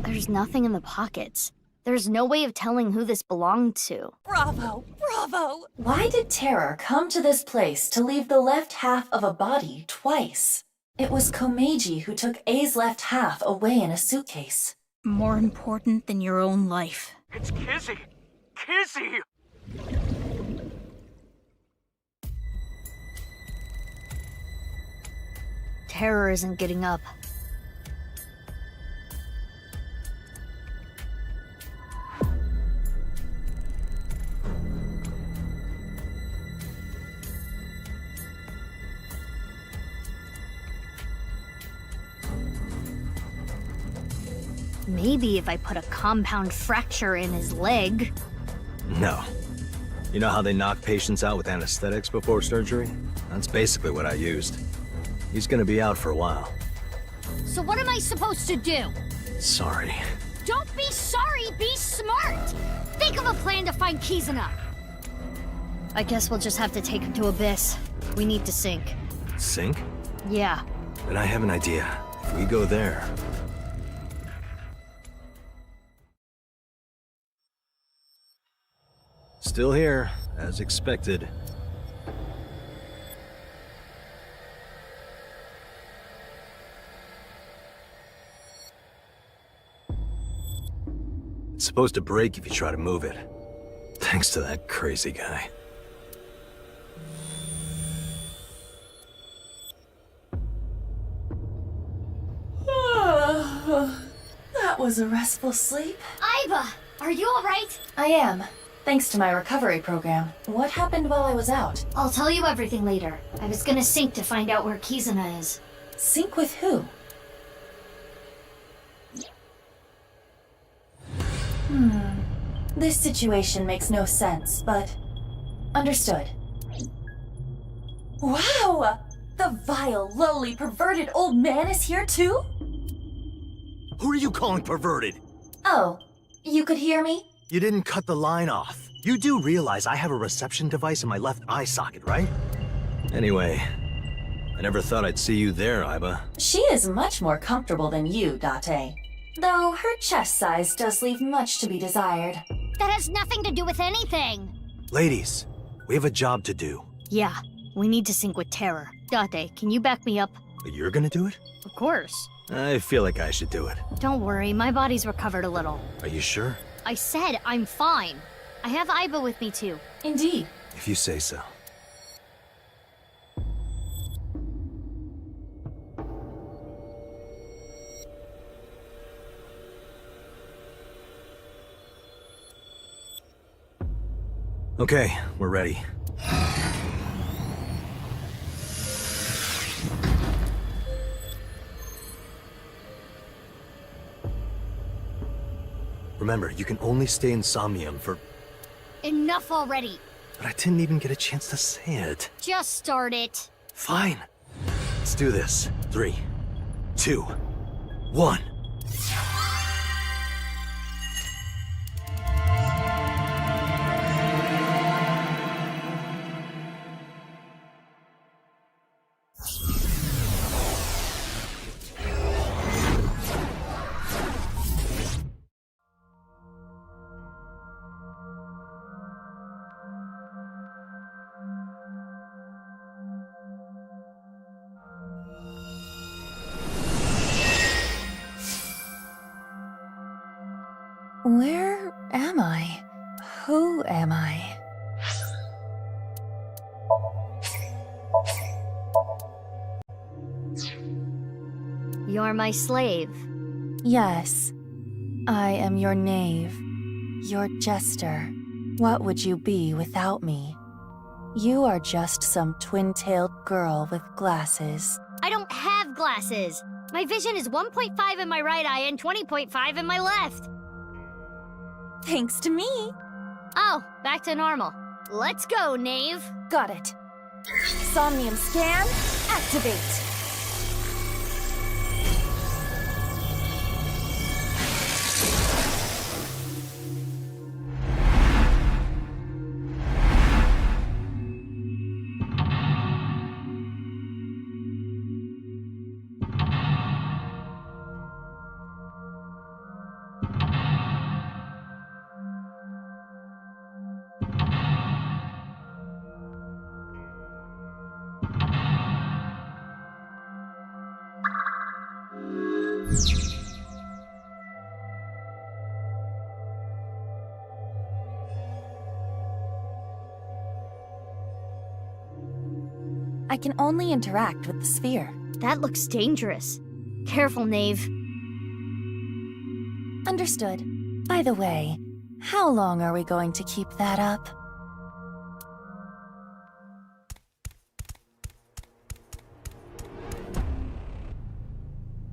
There's nothing in the pockets. There's no way of telling who this belonged to. Bravo! Bravo! Why did Terror come to this place to leave the left half of a body twice? It was Komeiji who took A's left half away in a suitcase. More important than your own life. It's Kizzy! Kizzy! Terror isn't getting up. Maybe if I put a compound fracture in his leg. No. You know how they knock patients out with anesthetics before surgery? That's basically what I used. He's gonna be out for a while. So what am I supposed to do? Sorry. Don't be sorry, be smart! Think of a plan to find Kizuna! I guess we'll just have to take him to Abyss. We need to sink. Sink? Yeah. Then I have an idea. If we go there... Still here, as expected. It's supposed to break if you try to move it. Thanks to that crazy guy. That was a restful sleep. Aiba! Are you alright? I am. Thanks to my recovery program. What happened while I was out? I'll tell you everything later. I was gonna sink to find out where Kizuna is. Sync with who? This situation makes no sense, but... Understood. Wow! The vile, lowly, perverted old man is here too? Who are you calling perverted? Oh, you could hear me? You didn't cut the line off. You do realize I have a reception device in my left eye socket, right? Anyway, I never thought I'd see you there, Aiba. She is much more comfortable than you, Date. Though her chest size does leave much to be desired. That has nothing to do with anything! Ladies, we have a job to do. Yeah, we need to sync with Terror. Date, can you back me up? You're gonna do it? Of course. I feel like I should do it. Don't worry, my body's recovered a little. Are you sure? I said I'm fine. I have Aiba with me too. Indeed. If you say so. Okay, we're ready. Remember, you can only stay in Somnium for... Enough already. But I didn't even get a chance to say it. Just start it. Fine. Let's do this. 3, 2, 1. Where am I? Who am I? You're my slave. Yes. I am your knave. Your jester. What would you be without me? You are just some twin-tailed girl with glasses. I don't have glasses. My vision is 1.5 in my right eye and 20.5 in my left. Thanks to me. Oh, back to normal. Let's go, Knave. Got it. Somnium scan, activate. I can only interact with the sphere. That looks dangerous. Careful, Knave. Understood. By the way, how long are we going to keep that up?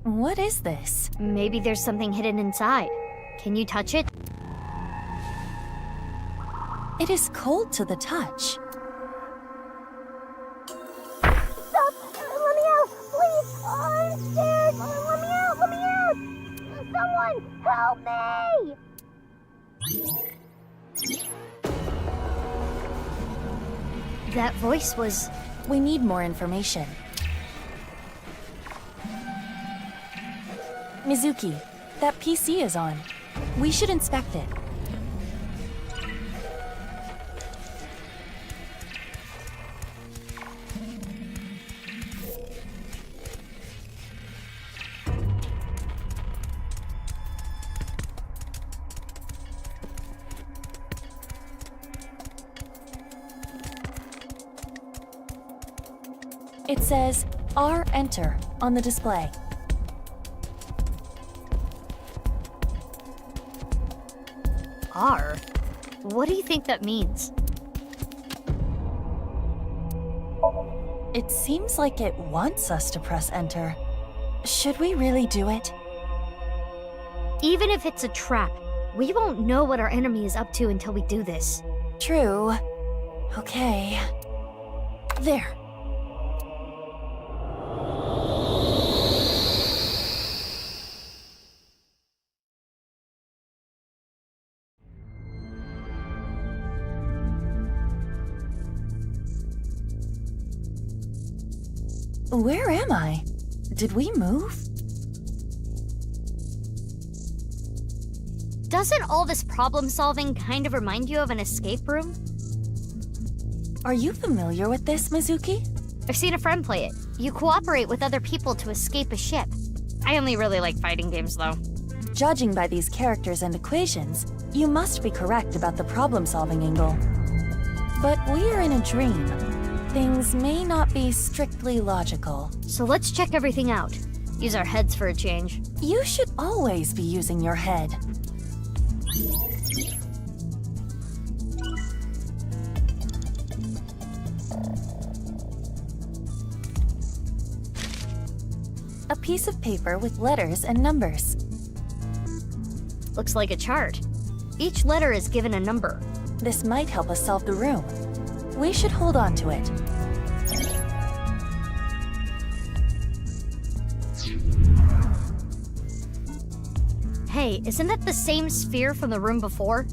What is this? Maybe there's something hidden inside. Can you touch it? It is cold to the touch. I'm scared! Let me out! Let me out! Someone help me! That voice was... We need more information. Mizuki, that PC is on. We should inspect it. It says R Enter on the display. R? What do you think that means? It seems like it wants us to press enter. Should we really do it? Even if it's a trap, we won't know what our enemy is up to until we do this. True. Okay. There. Where am I? Did we move? Doesn't all this problem-solving kind of remind you of an escape room? Are you familiar with this, Mizuki? I've seen a friend play it. You cooperate with other people to escape a ship. I only really like fighting games, though. Judging by these characters and equations, you must be correct about the problem-solving angle. But we are in a dream. Things may not be strictly logical. So let's check everything out. Use our heads for a change. You should always be using your head. A piece of paper with letters and numbers. Looks like a chart. Each letter is given a number. This might help us solve the room. We should hold on to it. Hey, isn't that the same sphere from the room before?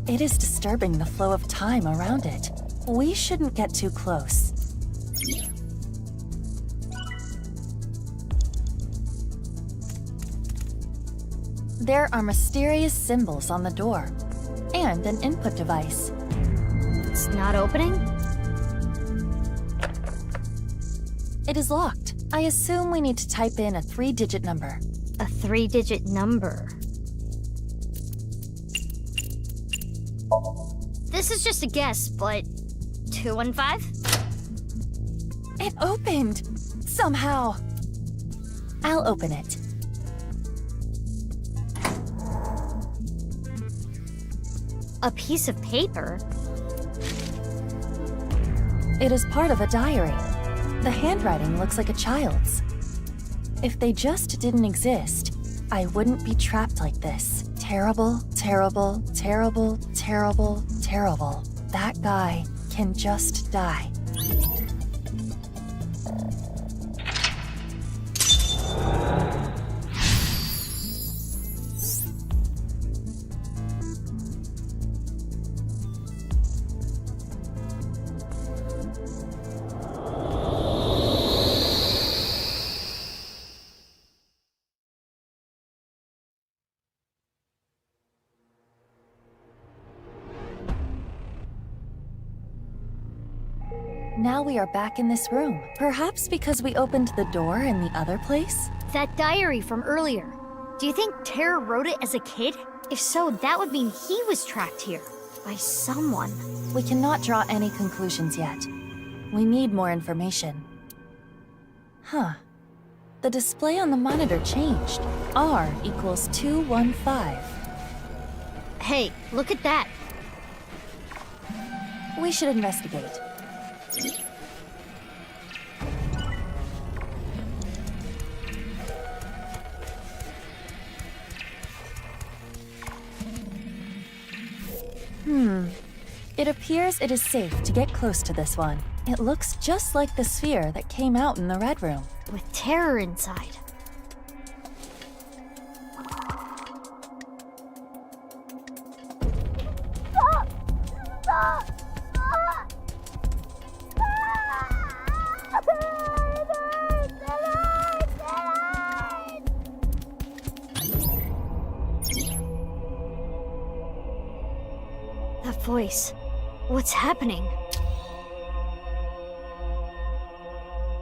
It is disturbing the flow of time around it. We shouldn't get too close. There are mysterious symbols on the door, and an input device. It's not opening? It is locked. I assume we need to type in a 3-digit number. A 3-digit number. This is just a guess, but 215? It opened! Somehow. I'll open it. A piece of paper? It is part of a diary. The handwriting looks like a child's. If they just didn't exist, I wouldn't be trapped like this. Terrible, terrible, terrible, terrible, terrible. That guy can just die. Now we are back in this room. Perhaps because we opened the door in the other place? That diary from earlier. Do you think Tara wrote it as a kid? If so, that would mean he was trapped here. By someone. We cannot draw any conclusions yet. We need more information. Huh. The display on the monitor changed. R equals 215. Hey, look at that. We should investigate. It appears it is safe to get close to this one. It looks just like the sphere that came out in the red room. With terror inside. That voice. What's happening?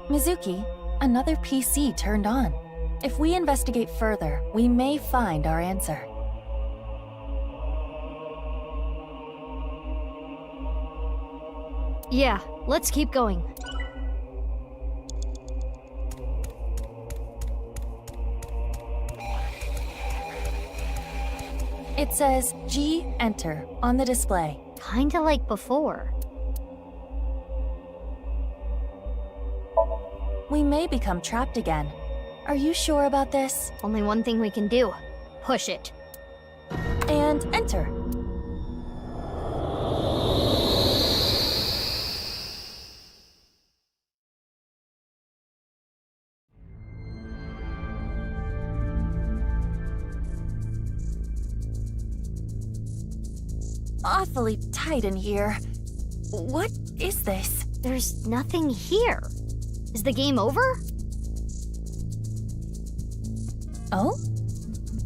Mizuki, another PC turned on. If we investigate further, we may find our answer. Yeah, let's keep going. It says G Enter on the display. Kinda like before. We may become trapped again. Are you sure about this? Only one thing we can do. Push it. And enter. Awfully tight in here. What is this? There's nothing here. Is the game over? Oh?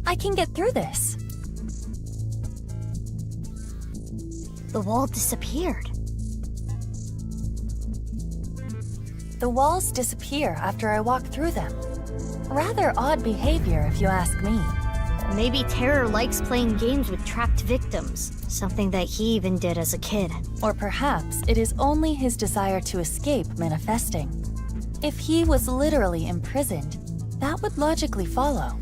I can get through this. The wall disappeared. The walls disappear after I walk through them. Rather odd behavior, if you ask me. Maybe Terror likes playing games with trapped victims, something that he even did as a kid. Or perhaps it is only his desire to escape manifesting. If he was literally imprisoned, that would logically follow.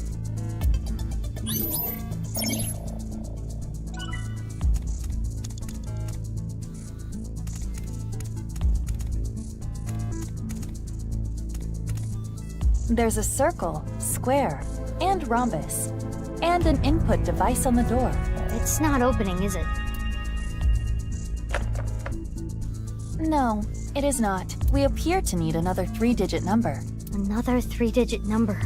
There's a circle, square, and rhombus, and an input device on the door. It's not opening, is it? No, it is not. We appear to need another 3-digit number. Another 3-digit number.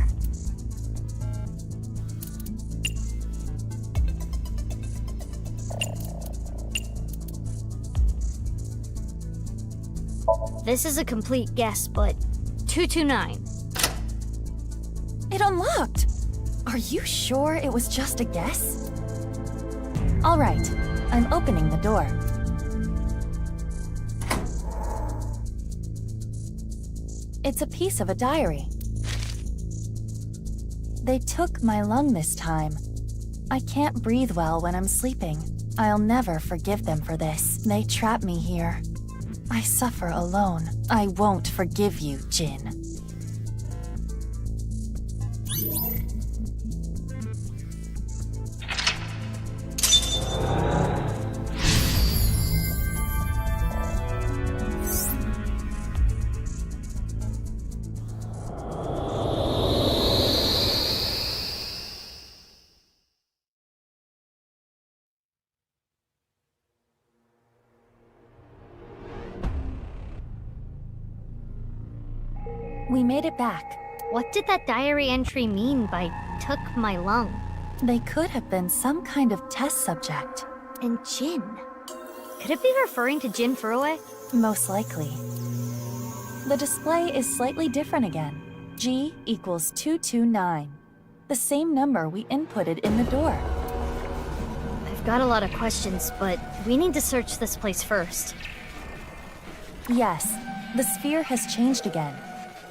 This is a complete guess, but 229. It unlocked! Are you sure it was just a guess? All right, I'm opening the door. It's a piece of a diary. They took my lung this time. I can't breathe well when I'm sleeping. I'll never forgive them for this. They trap me here. I suffer alone. I won't forgive you, Jin. We made it back. What did that diary entry mean by took my lung? They could have been some kind of test subject. And Jin. Could it be referring to Jin Furue? Most likely. The display is slightly different again. G equals 229. The same number we inputted in the door. I've got a lot of questions, but we need to search this place first. Yes, the sphere has changed again.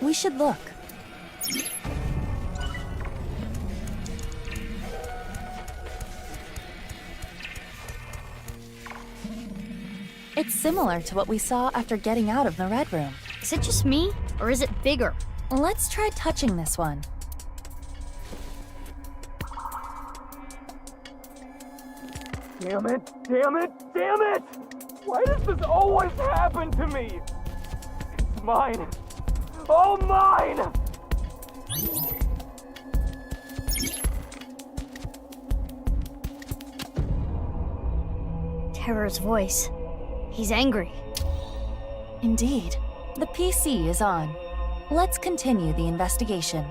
We should look. It's similar to what we saw after getting out of the Red Room. Is it just me, or is it bigger? Let's try touching this one. Damn it! Damn it! Damn it! Why does this always happen to me? It's mine. All mine! Terror's voice. He's angry. Indeed. The PC is on. Let's continue the investigation.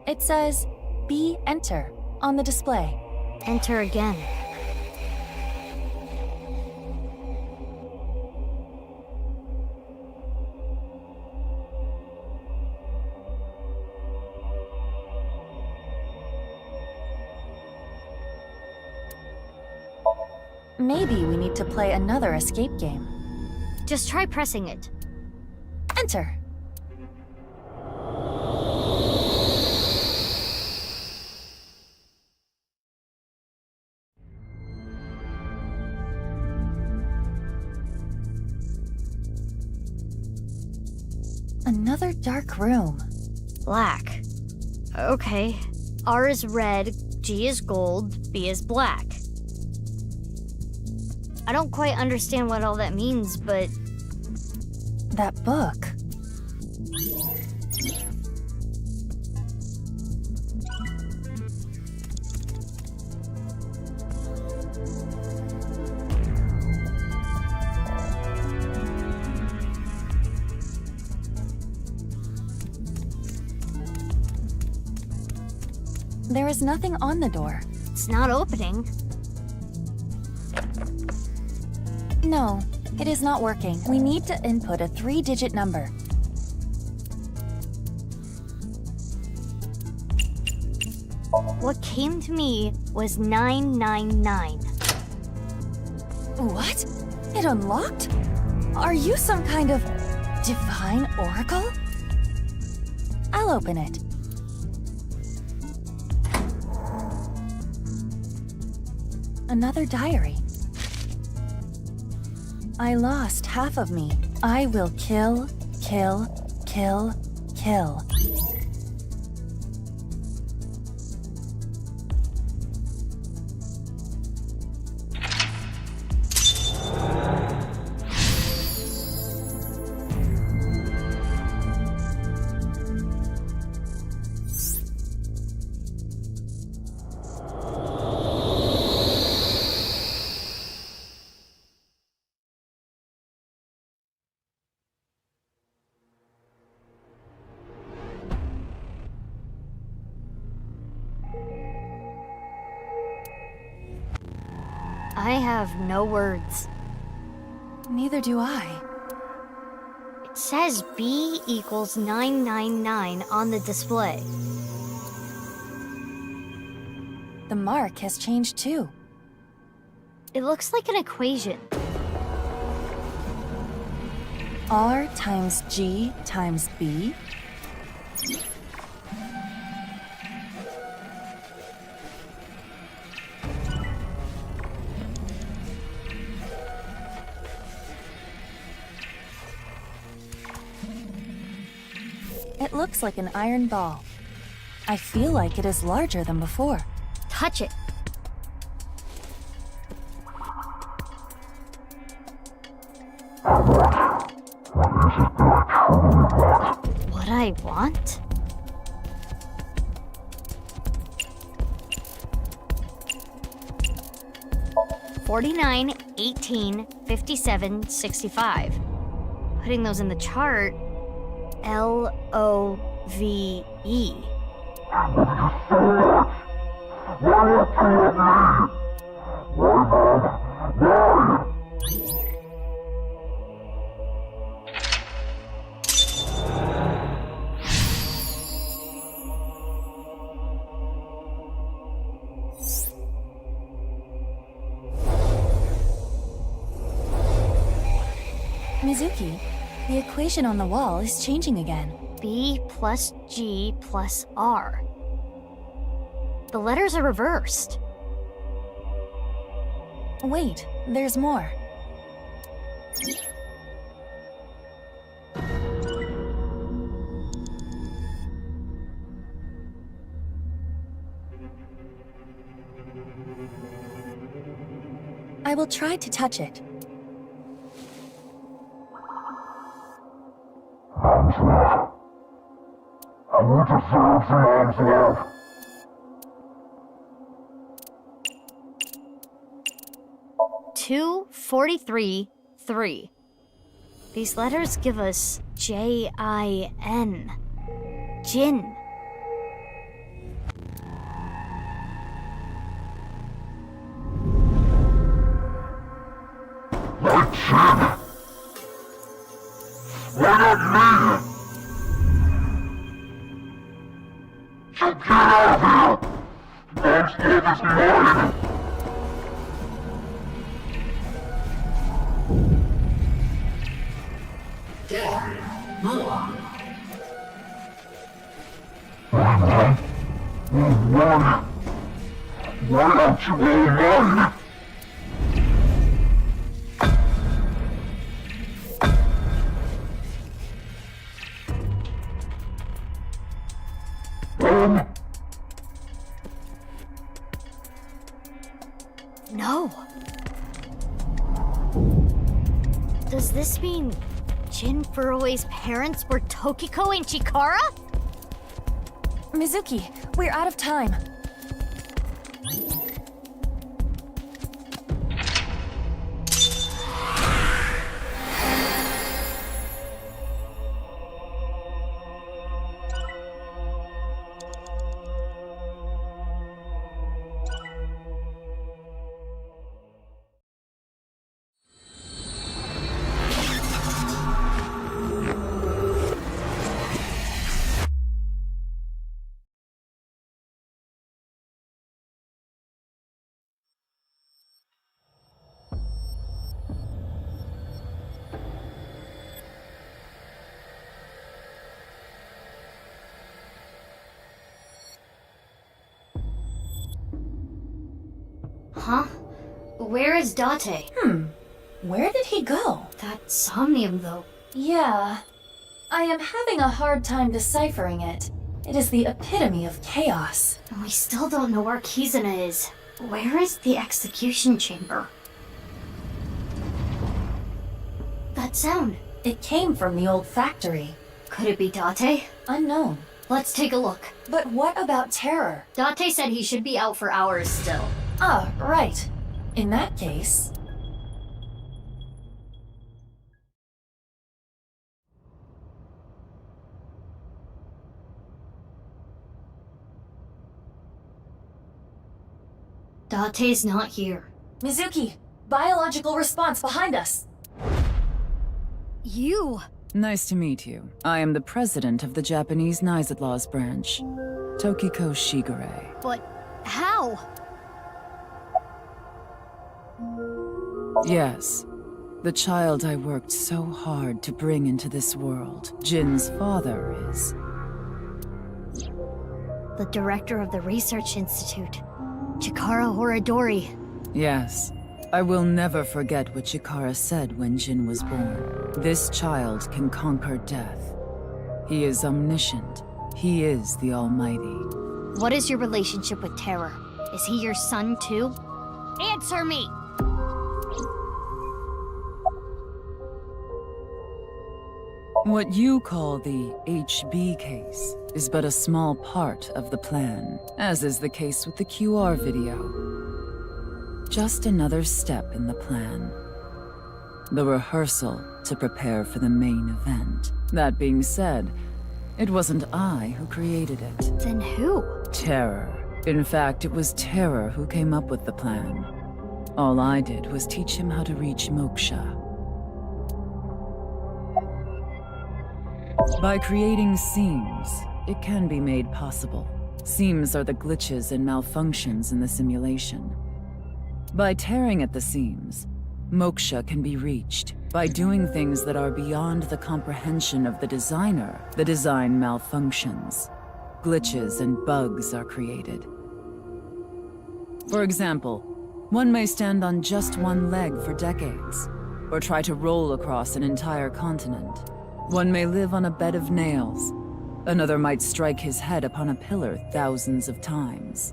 It says, B enter on the display. Enter again. Maybe we need to play another escape game. Just try pressing it. Enter. Another dark room. Black. Okay. R is red, G is gold, B is black. I don't quite understand what all that means, but... That book. There is nothing on the door. It's not opening. No, it is not working. We need to input a 3-digit number. What came to me was 999. What? It unlocked? Are you some kind of divine oracle? I'll open it. Another diary. I lost half of me. I will kill, kill, kill, kill. I have no words. Neither do I. It says B equals 999 on the display. The mark has changed too. It looks like an equation. R times G times B. It looks like an iron ball. I feel like it is larger than before. Touch it. What I want? $49, $18, $57, $65. Putting those in the chart. L-O-V-E. Mizuki, the equation on the wall is changing again. B plus G plus R. The letters are reversed. Wait, there's more. I will try to touch it. I want to serve the arms love. 243-3. These letters give us J-I-N. Jin. My Jin! Why not me? So get out of here! Mom's love is mine! Why aren't you all mine? No. Does this mean Jin Furue's parents were Tokiko and Chikara? Mizuki, we're out of time. Huh? Where is Date? Where did he go? That Somnium, though. Yeah. I am having a hard time deciphering it. It is the epitome of chaos. We still don't know where Kizuna is. Where is the execution chamber? That sound. It came from the old factory. Could it be Date? Unknown. Let's take a look. But what about Terror? Date said he should be out for hours still. Ah, right. In that case... Date's not here. Mizuki, biological response behind us. You! Nice to meet you. I am the president of the Japanese Nizatlaws branch, Tokiko Shigure. But how? Yes. The child I worked so hard to bring into this world. Jin's father is. The director of the Research Institute, Chikara Horadori. Yes. I will never forget what Chikara said when Jin was born. This child can conquer death. He is omniscient. He is the Almighty. What is your relationship with Terror? Is he your son too? Answer me! What you call the HB case is but a small part of the plan, as is the case with the QR video. Just another step in the plan. The rehearsal to prepare for the main event. That being said, it wasn't I who created it. Then who? Terror. In fact, it was Terror who came up with the plan. All I did was teach him how to reach Moksha. By creating seams, it can be made possible. Seams are the glitches and malfunctions in the simulation. By tearing at the seams, Moksha can be reached. By doing things that are beyond the comprehension of the designer, the design malfunctions. Glitches and bugs are created. For example, one may stand on just one leg for decades, or try to roll across an entire continent. One may live on a bed of nails. Another might strike his head upon a pillar thousands of times.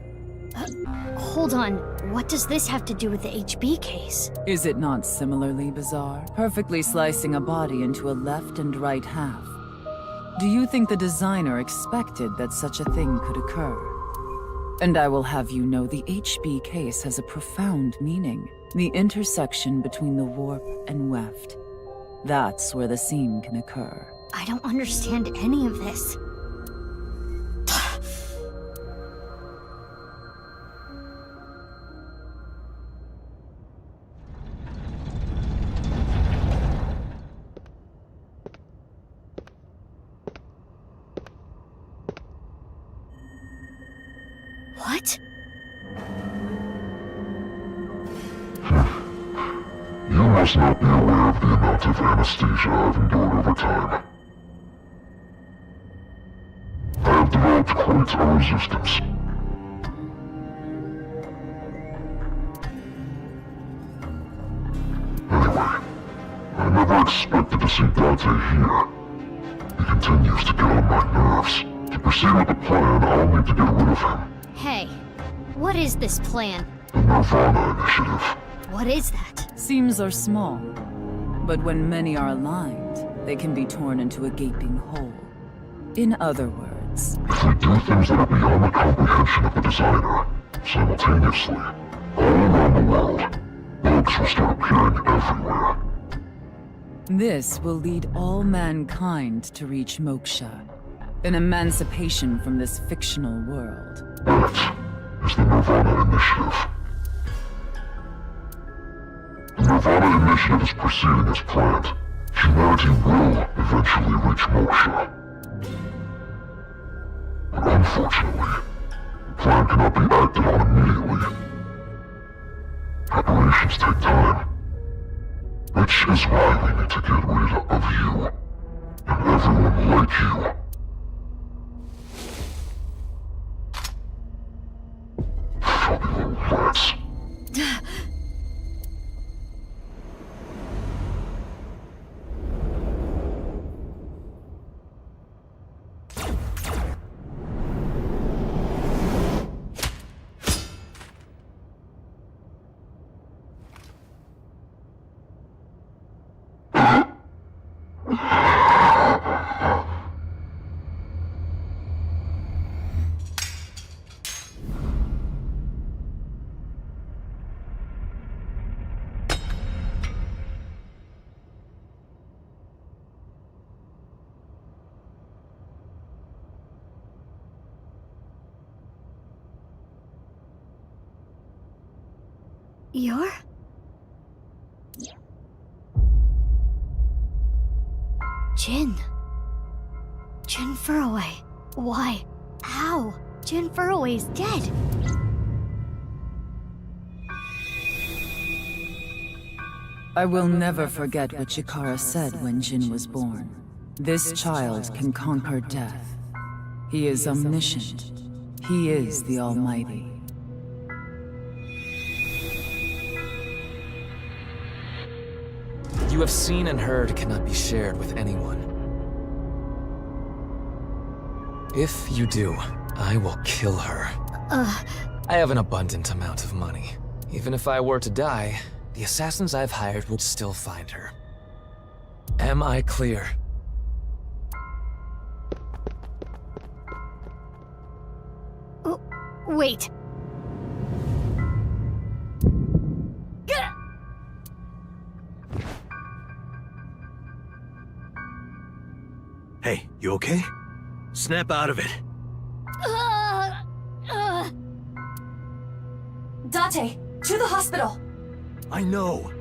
Hold on, what does this have to do with the HB case? Is it not similarly bizarre? Perfectly slicing a body into a left and right half. Do you think the designer expected that such a thing could occur? And I will have you know the HB case has a profound meaning. The intersection between the warp and weft. That's where the seam can occur. I don't understand any of this. What? You must not be aware of the amount of anesthesia I've endured over time. I have developed quite a resistance. Anyway, I never expected to see Dante here. He continues to get on my nerves. To proceed with the plan, I'll need to get rid of him. Hey, what is this plan? The Nirvana Initiative. What is that? Seams are small, but when many are aligned, they can be torn into a gaping hole. In other words, if we do things that are beyond the comprehension of the designer, simultaneously, all around the world, bugs will start appearing everywhere. This will lead all mankind to reach Moksha, an emancipation from this fictional world. That is the Nirvana Initiative. The Nirvana Initiative is proceeding as planned. Humanity will eventually reach Moksha. But unfortunately, the plan cannot be acted on immediately. Preparations take time. Which is why we need to get rid of you, and everyone like you. Filthy little rats. You're? Jin. Jin Furroway. Why? How? Jin Furroway's dead. I will never forget what Chikara said when Jin was born. This child can conquer death. He is omniscient. He is the Almighty. You have seen and heard cannot be shared with anyone. If you do, I will kill her. I have an abundant amount of money. Even if I were to die, the assassins I've hired would still find her. Am I clear? Wait. Hey, you okay? Snap out of it. Dante, to the hospital! I know.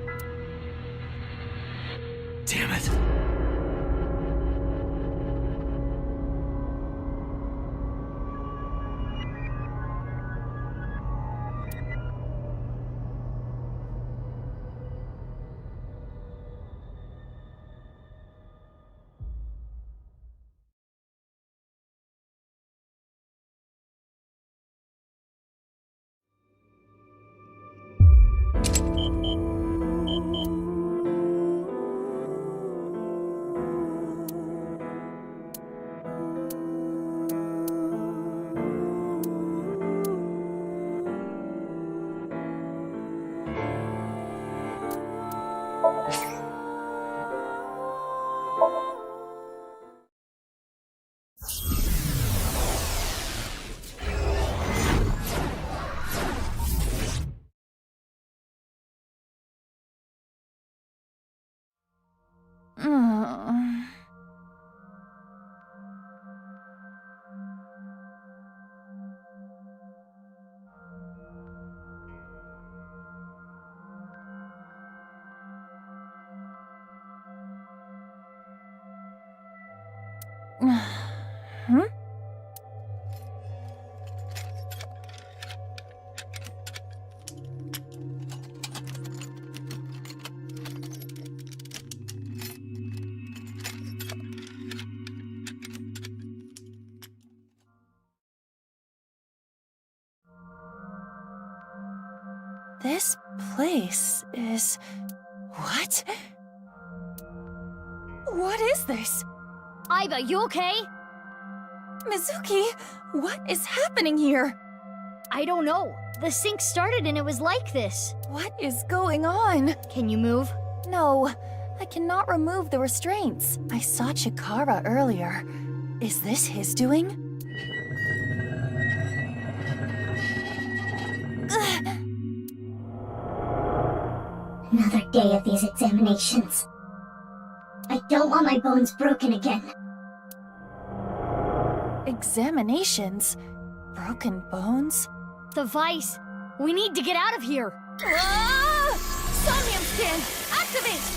Damn it. Hmm? This place is... What? What is this? Aiba, you okay? Mizuki, what is happening here? I don't know. The sink started and it was like this. What is going on? Can you move? No, I cannot remove the restraints. I saw Chikara earlier. Is this his doing? Another day of these examinations. I don't want my bones broken again. Examinations? Broken bones? The vice. We need to get out of here. Ah! Somnium stand! Activate!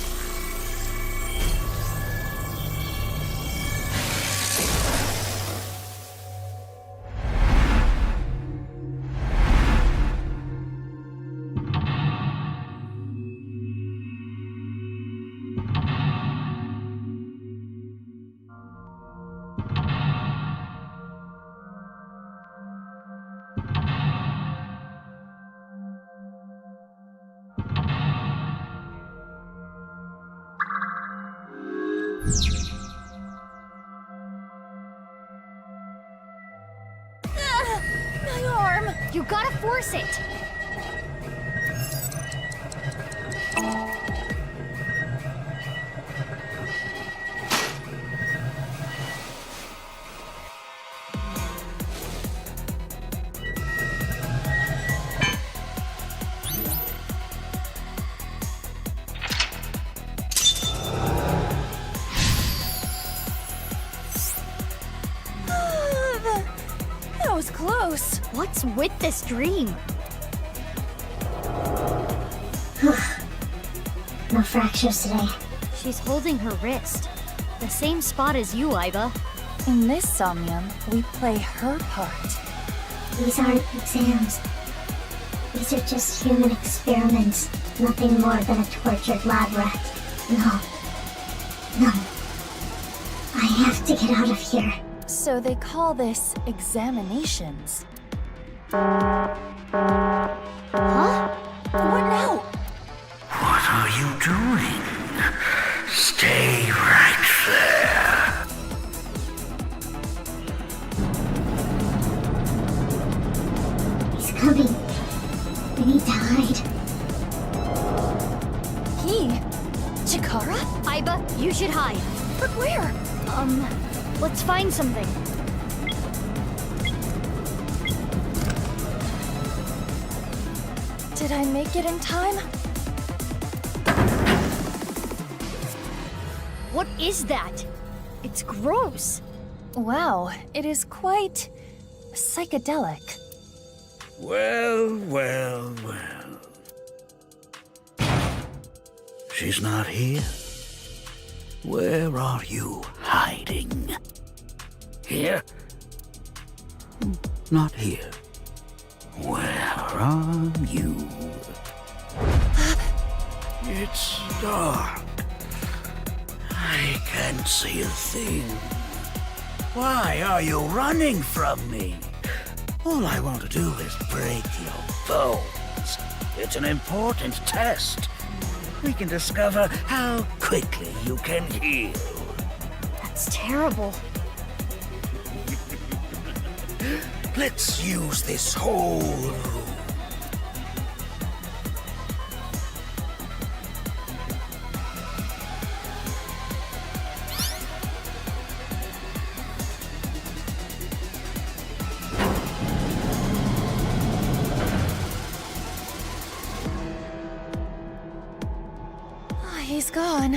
My arm! You gotta force it! That was close. What's with this dream? No fractures today. She's holding her wrist. The same spot as you, Aiba. In this Somnium, we play her part. These aren't exams. These are just human experiments. Nothing more than a tortured lab rat. No. No. I have to get out of here. So they call this examinations. Huh? What now? What are you doing? Stay right there. He's coming. We need to hide. He? Chikara? Aiba, you should hide. But where? Let's find something. Did I make it in time? What is that? It's gross. Wow, it is quite psychedelic. Well, well, well. She's not here. Where are you hiding? Here? Not here. Where are you? It's dark. I can't see a thing. Why are you running from me? All I want to do is break your bones. It's an important test. We can discover how quickly you can heal. That's terrible. Let's use this whole room. He's gone.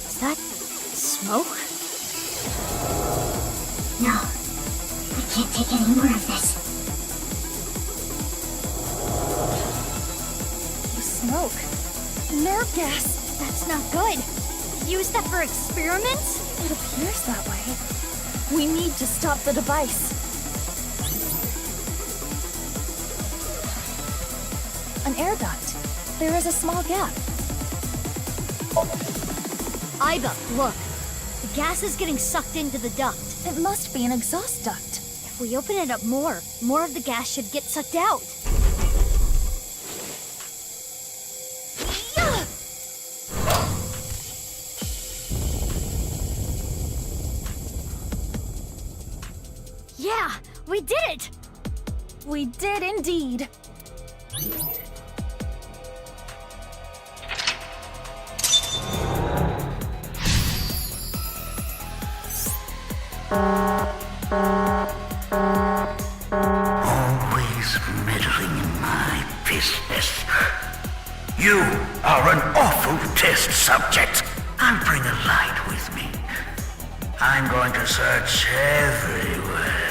Is that smoke? No. I can't take any more of this. The smoke. Nerve gas. That's not good. Use that for experiments? It appears that way. We need to stop the device. An air duct. There is a small gap. Iba, look. The gas is getting sucked into the duct. It must be an exhaust duct. If we open it up more of the gas should get sucked out. Yeah, we did it! We did indeed. Always meddling in my business. You are an awful test subject. I'll bring a light with me. I'm going to search everywhere.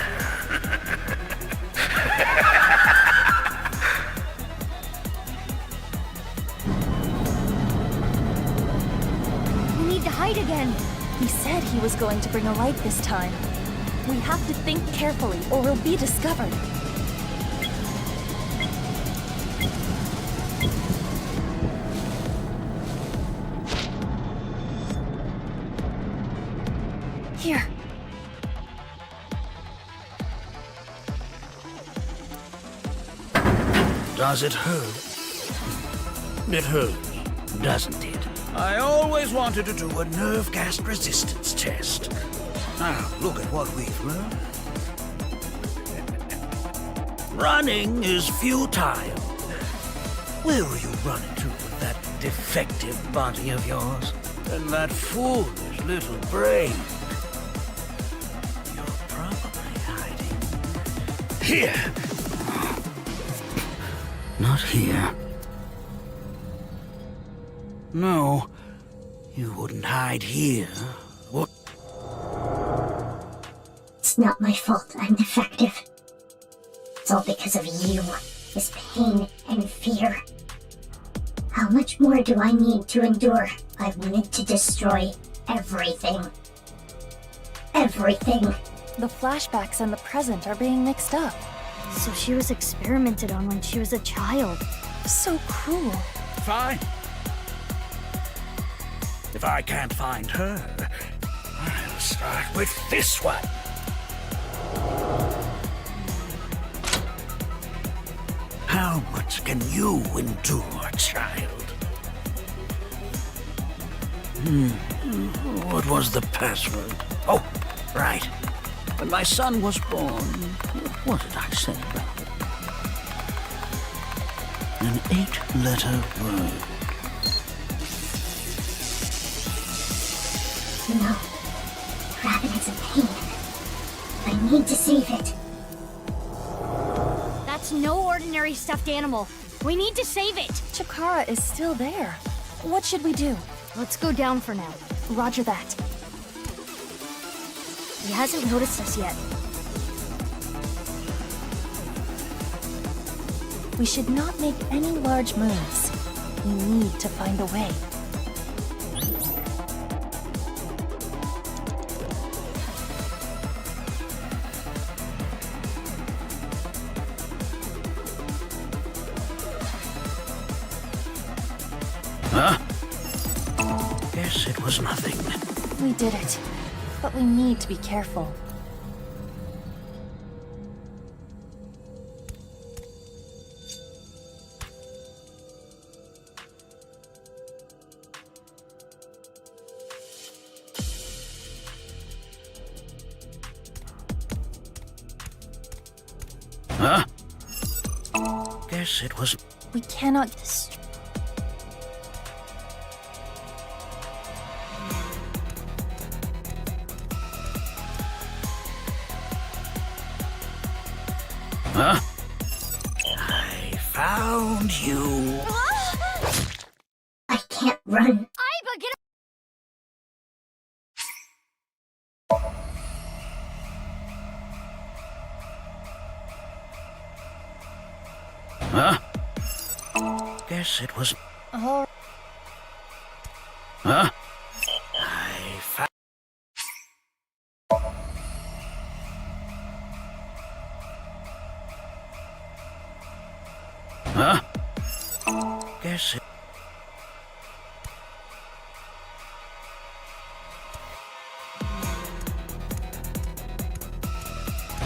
We need to hide again. He said he was going to bring a light this time. We have to think carefully or we'll be discovered. Here. Does it hurt? It hurts, doesn't it? I always wanted to do a nerve gas resistance test. Now, look at what we've learned. Running is futile. Where will you run into with that defective body of yours? And that foolish little brain? You're probably hiding here. Not here. No, you wouldn't hide here. What? It's not my fault I'm defective. It's all because of you. This pain and fear. How much more do I need to endure? I wanted to destroy everything. Everything. The flashbacks and the present are being mixed up. So she was experimented on when she was a child. So cruel. Fine. If I can't find her, I'll start with this one. How much can you endure, child? What was the password? Oh, right. When my son was born, what did I say about it? An 8-letter word. No. Rabbit is a need to save it. That's no ordinary stuffed animal. We need to save it. Chikara is still there. What should we do? Let's go down for now. Roger that. He hasn't noticed us yet. We should not make any large moves. We need to find a way. Huh? Guess it was nothing. We did it. But we need to be careful. Huh? Guess it was... We cannot... Huh? I found you. I can't run. Aiba, get Huh? Guess it was... Oh. Huh? I found... Huh? Guess it...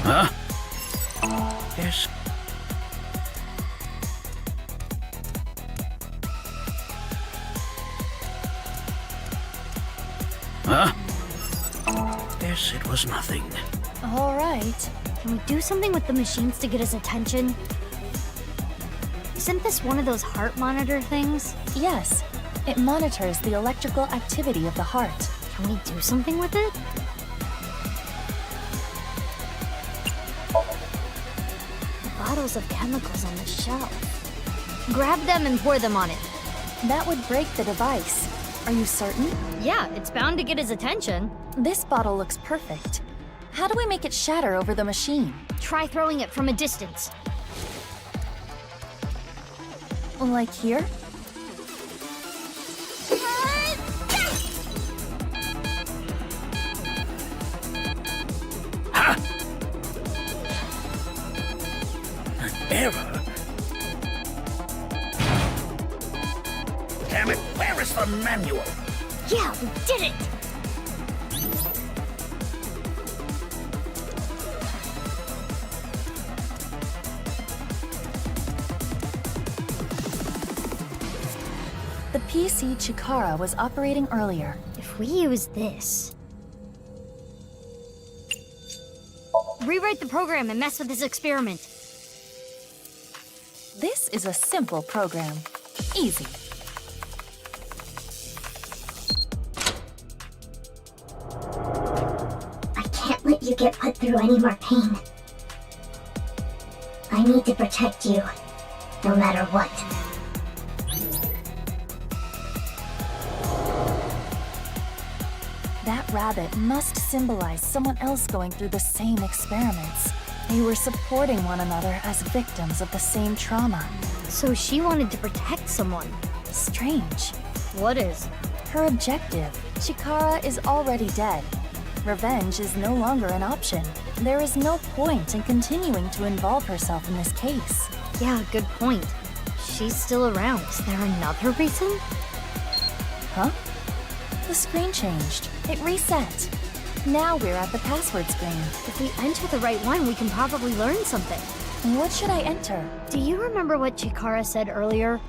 Huh? Guess... Huh? Guess it was nothing. All right. Can we do something with the machines to get his attention? Isn't this one of those heart monitor things? Yes. It monitors the electrical activity of the heart. Can we do something with it? The bottles of chemicals on the shelf. Grab them and pour them on it. That would break the device. Are you certain? Yeah, it's bound to get his attention. This bottle looks perfect. How do we make it shatter over the machine? Try throwing it from a distance. Like here? Ha! An error? Damn it, where is the manual? Yeah, we did it! The PC Chikara was operating earlier. If we use this... Rewrite the program and mess with this experiment. This is a simple program. Easy. I can't let you get put through any more pain. I need to protect you, no matter what. That rabbit must symbolize someone else going through the same experiments. They were supporting one another as victims of the same trauma. So she wanted to protect someone. Strange. What is? Her objective. Chikara is already dead. Revenge is no longer an option. There is no point in continuing to involve herself in this case. Yeah, good point. She's still around. Is there another reason? Huh? The screen changed. It reset. Now we're at the password screen. If we enter the right one, we can probably learn something. What should I enter? Do you remember what Chikara said earlier?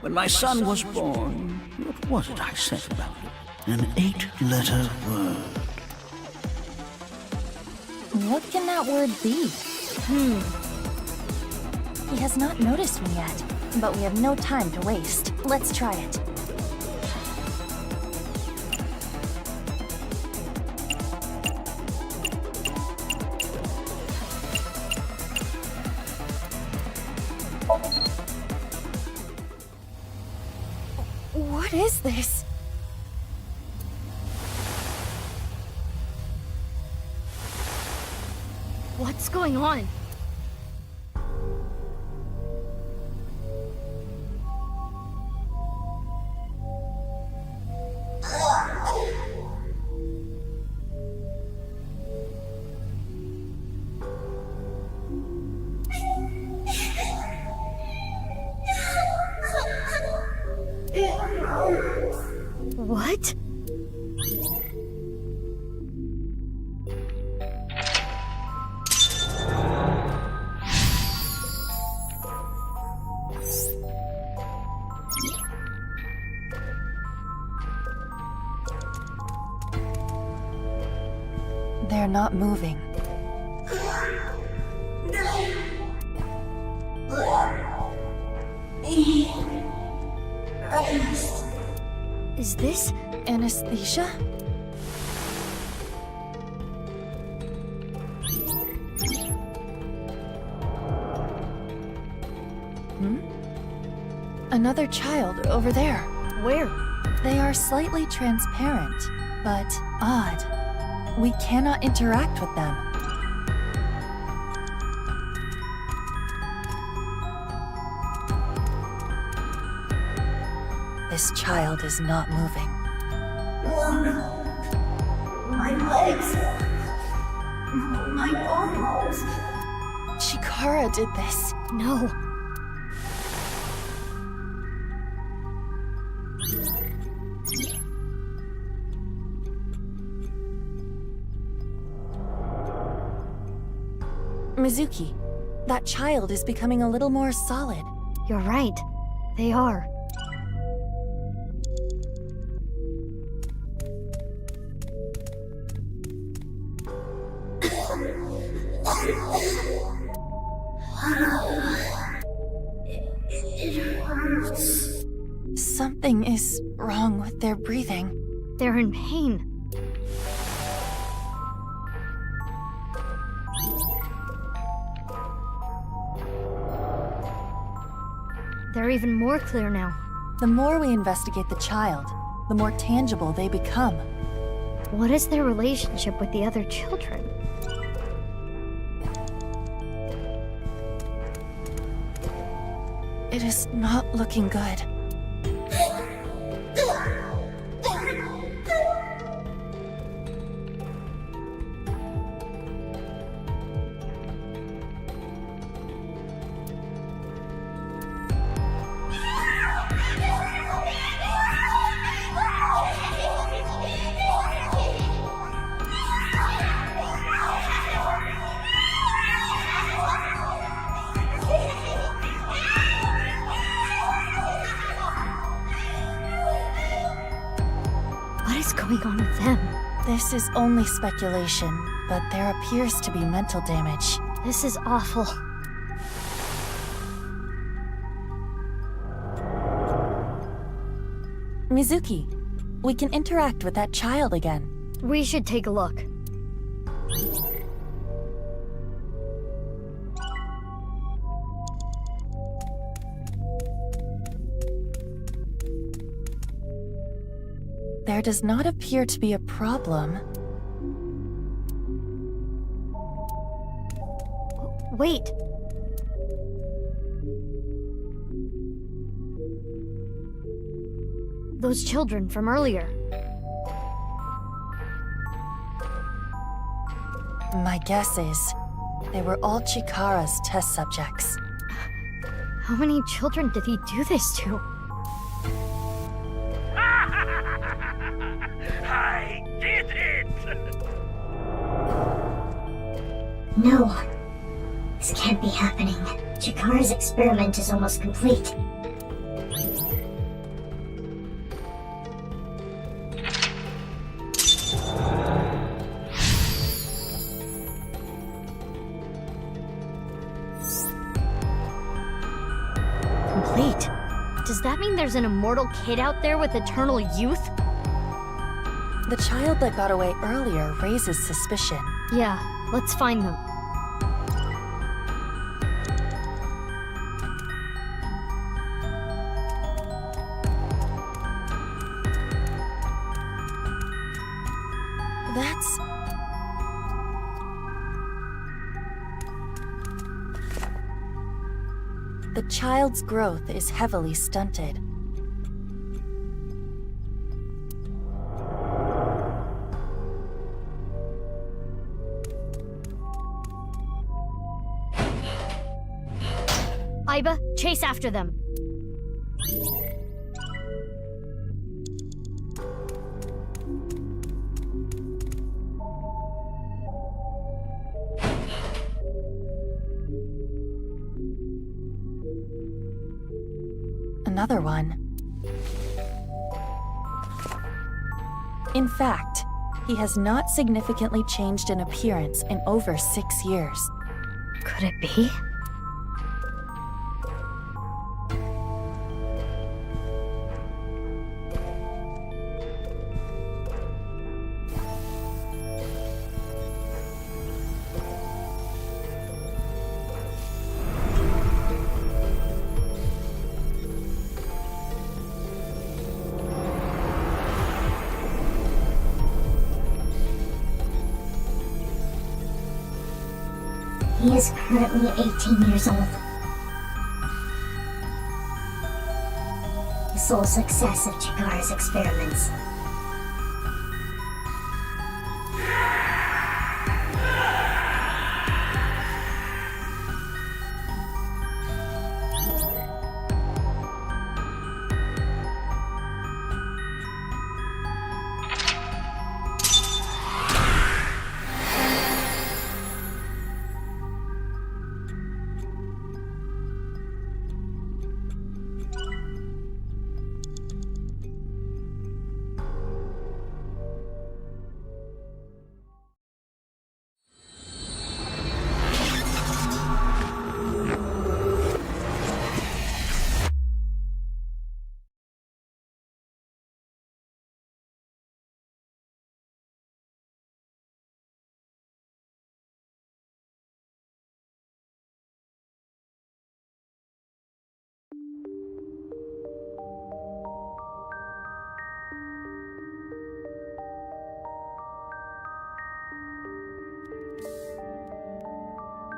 When my son was born, what was it I said about it? An 8-letter word. What can that word be? He has not noticed me yet, but we have no time to waste. Let's try it. What is this? What's going on? What? They're not moving. Is this anesthesia? Another child over there. Where? They are slightly transparent, but odd. We cannot interact with them. This child is not moving. My legs. My arms. Chikara did this. No. Mizuki, that child is becoming a little more solid. You're right. They are. It hurts. Something is wrong with their breathing. They're in pain. They're even more clear now. The more we investigate the child, the more tangible they become. What is their relationship with the other children? It is not looking good. What is going on with them? This is only speculation, but there appears to be mental damage. This is awful. Mizuki, we can interact with that child again. We should take a look. There does not appear to be a problem. Wait. Those children from earlier. My guess is they were all Chikara's test subjects. How many children did he do this to? I did it! No. This can't be happening. Chikara's experiment is almost complete. Complete? Does that mean there's an immortal kid out there with eternal youth? The child that got away earlier raises suspicion. Yeah, let's find them. That's... The child's growth is heavily stunted. Iba, chase after them. Another one. In fact, he has not significantly changed in appearance in over 6 years. Could it be? He is currently 18 years old. The sole success of Chikara's experiments.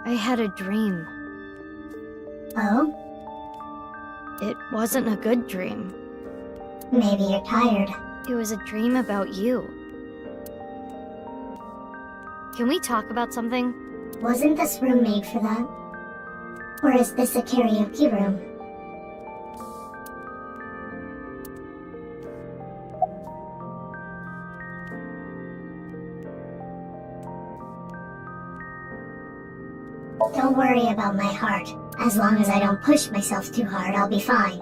I had a dream. Oh? It wasn't a good dream. Maybe you're tired. It was a dream about you. Can we talk about something? Wasn't this room made for that? Or is this a karaoke room? Don't worry about my heart. As long as I don't push myself too hard, I'll be fine.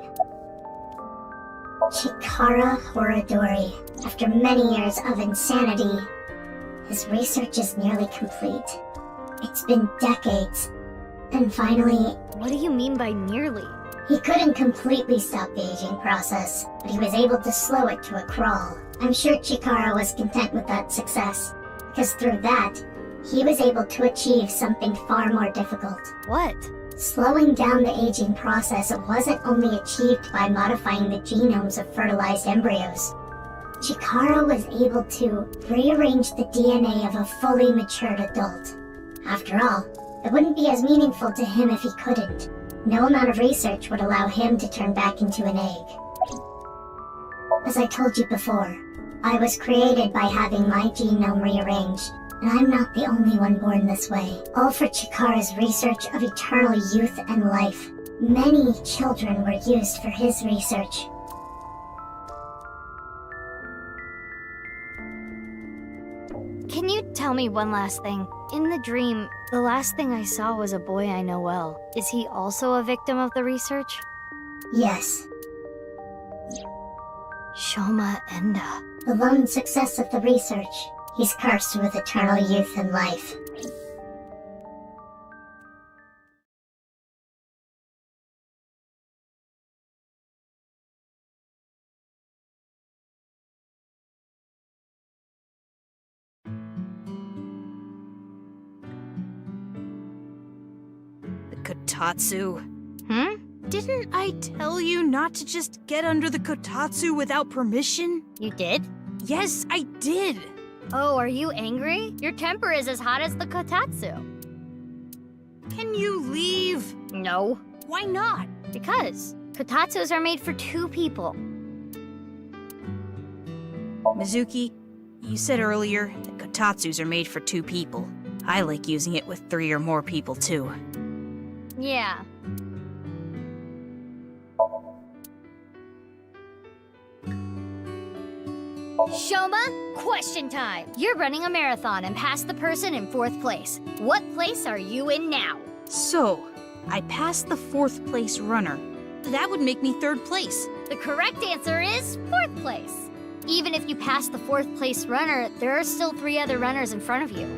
Chikara Horadori. After many years of insanity, his research is nearly complete. It's been decades. And finally... What do you mean by nearly? He couldn't completely stop the aging process, but he was able to slow it to a crawl. I'm sure Chikara was content with that success, because through that, he was able to achieve something far more difficult. What? Slowing down the aging process wasn't only achieved by modifying the genomes of fertilized embryos. Chikara was able to rearrange the DNA of a fully matured adult. After all, it wouldn't be as meaningful to him if he couldn't. No amount of research would allow him to turn back into an egg. As I told you before, I was created by having my genome rearranged. And I'm not the only one born this way. All for Chikara's research of eternal youth and life. Many children were used for his research. Can you tell me one last thing? In the dream, the last thing I saw was a boy I know well. Is he also a victim of the research? Yes. Shoma Enda. The lone success of the research. He's cursed with eternal youth and life. The Kotatsu. Didn't I tell you not to just get under the Kotatsu without permission? You did? Yes, I did. Oh, are you angry? Your temper is as hot as the kotatsu. Can you leave? No. Why not? Because kotatsus are made for 2 people. Mizuki, you said earlier that kotatsus are made for 2 people. I like using it with 3 or more people, too. Yeah. Shoma, question time. You're running a marathon and passed the person in 4th place. What place are you in now? So, I passed the 4th place runner. That would make me 3rd place. The correct answer is 4th place. Even if you pass the 4th place runner, there are still 3 other runners in front of you.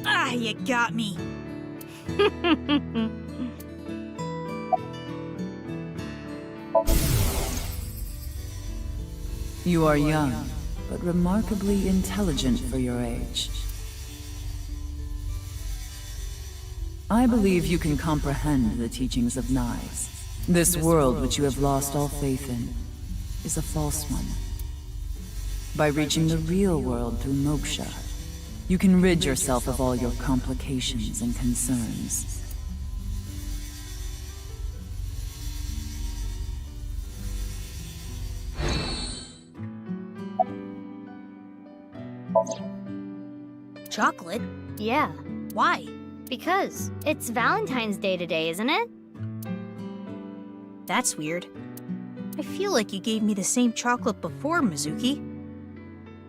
Ah, you got me. You are young, but remarkably intelligent for your age. I believe you can comprehend the teachings of Nyes. This world which you have lost all faith in is a false one. By reaching the real world through moksha, you can rid yourself of all your complications and concerns. Chocolate? Yeah. Why? Because it's Valentine's Day today, isn't it? That's weird. I feel like you gave me the same chocolate before, Mizuki.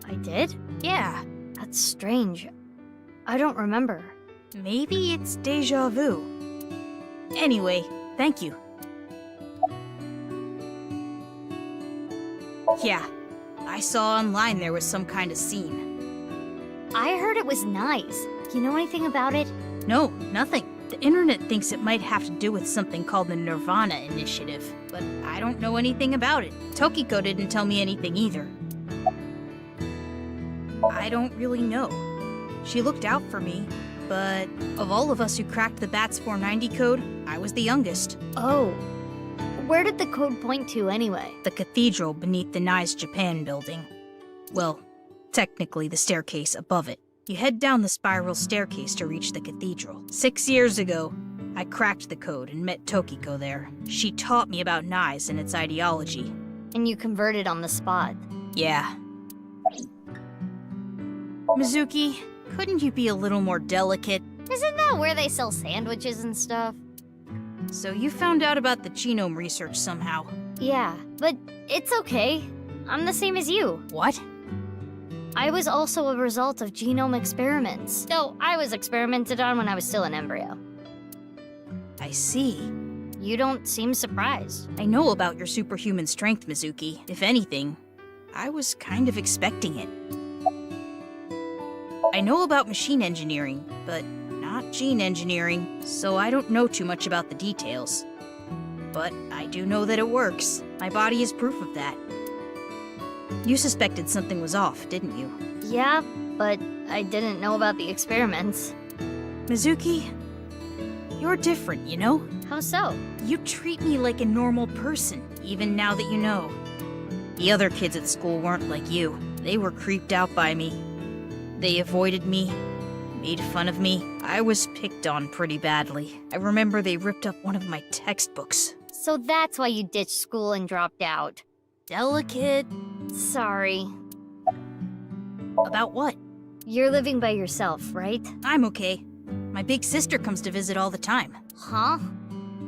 I did? Yeah. That's strange. I don't remember. Maybe it's deja vu. Anyway, thank you. Yeah, I saw online there was some kind of scene. I heard it was nice. You know anything about it? No, nothing. The internet thinks it might have to do with something called the Nirvana Initiative, but I don't know anything about it. Tokiko didn't tell me anything either. I don't really know. She looked out for me, but of all of us who cracked the BATS 490 code, I was the youngest. Oh. Where did the code point to anyway? The cathedral beneath the Nyes Japan building. Well, technically the staircase above it. You head down the spiral staircase to reach the cathedral. 6 years ago, I cracked the code and met Tokiko there. She taught me about Nyes and its ideology. And you converted on the spot. Yeah. Mizuki, couldn't you be a little more delicate? Isn't that where they sell sandwiches and stuff? So you found out about the genome research somehow. Yeah, but it's okay. I'm the same as you. What? I was also a result of genome experiments. Though I was experimented on when I was still an embryo. I see. You don't seem surprised. I know about your superhuman strength, Mizuki. If anything, I was kind of expecting it. I know about machine engineering, but not gene engineering, so I don't know too much about the details. But I do know that it works. My body is proof of that. You suspected something was off, didn't you? Yeah, but I didn't know about the experiments. Mizuki, you're different, you know? How so? You treat me like a normal person, even now that you know. The other kids at school weren't like you. They were creeped out by me. They avoided me, made fun of me. I was picked on pretty badly. I remember they ripped up one of my textbooks. So that's why you ditched school and dropped out. Delicate. Sorry. About what? You're living by yourself, right? I'm okay. My big sister comes to visit all the time. Huh?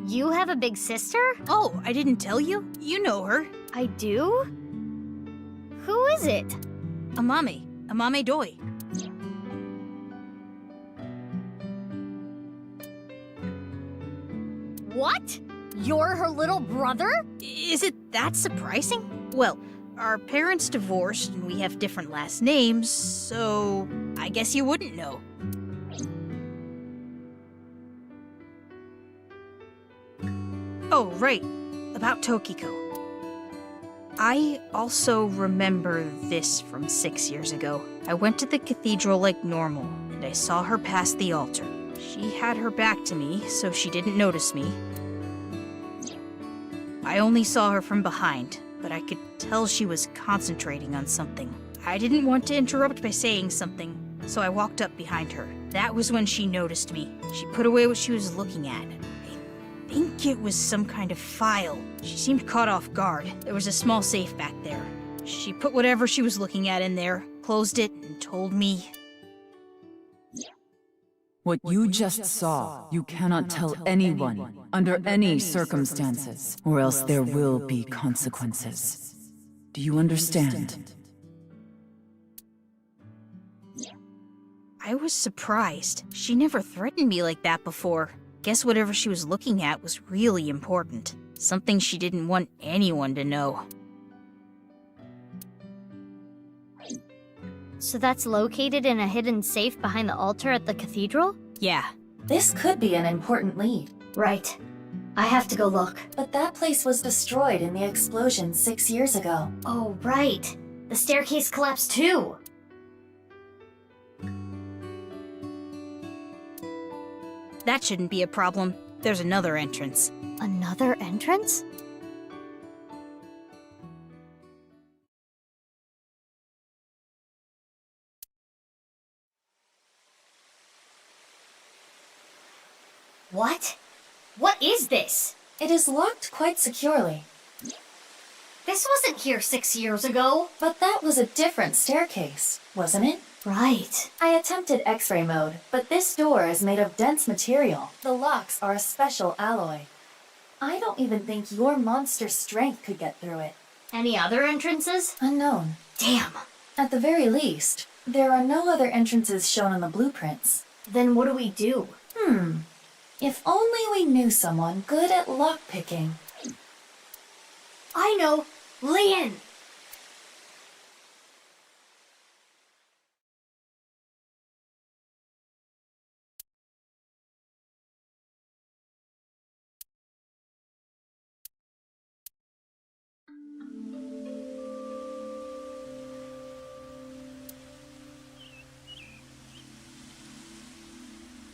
You have a big sister? Oh, I didn't tell you? You know her. I do? Who is it? Amame Doi. What? You're her little brother? Is it that surprising? Well, our parents divorced and we have different last names, so I guess you wouldn't know. Oh, right. About Tokiko. I also remember this from 6 years ago. I went to the cathedral like normal, and I saw her pass the altar. She had her back to me, so she didn't notice me. I only saw her from behind, but I could tell she was concentrating on something. I didn't want to interrupt by saying something, so I walked up behind her. That was when she noticed me. She put away what she was looking at. I think it was some kind of file. She seemed caught off guard. There was a small safe back there. She put whatever she was looking at in there, closed it, and told me... What you just saw, you cannot tell anyone, under any circumstances, or else there will be consequences. Do you understand? I was surprised. She never threatened me like that before. Guess whatever she was looking at was really important. Something she didn't want anyone to know. So that's located in a hidden safe behind the altar at the cathedral? Yeah. This could be an important lead. Right. I have to go look. But that place was destroyed in the explosion 6 years ago. Oh, right. The staircase collapsed too. That shouldn't be a problem. There's another entrance. Another entrance? What? What is this? It is locked quite securely. This wasn't here 6 years ago. But that was a different staircase, wasn't it? Right. I attempted X-ray mode, but this door is made of dense material. The locks are a special alloy. I don't even think your monster strength could get through it. Any other entrances? Unknown. Damn. At the very least, there are no other entrances shown in the blueprints. Then what do we do? If only we knew someone good at lockpicking. I know! Lian!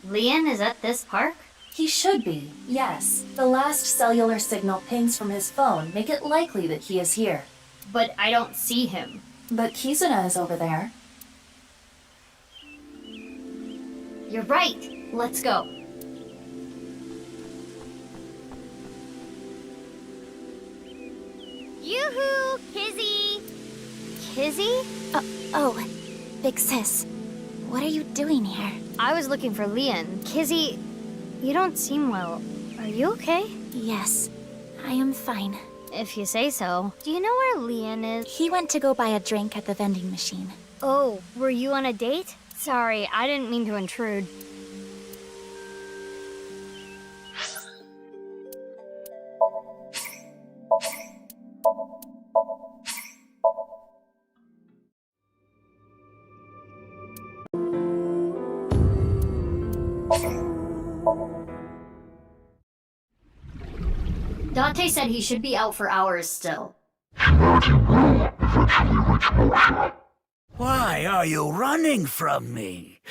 Lian is at this park? He should be, yes. The last cellular signal pings from his phone make it likely that he is here. But I don't see him. But Kizuna is over there. You're right. Let's go. Yoo-hoo! Kizzy! Kizzy? Oh, Big Sis. What are you doing here? I was looking for Lian. Kizzy, you don't seem well. Are you okay? Yes, I am fine. If you say so. Do you know where Lian is? He went to go buy a drink at the vending machine. Oh, were you on a date? Sorry, I didn't mean to intrude. Dante said he should be out for hours still. Humanity will eventually reach moksha. Why are you running from me?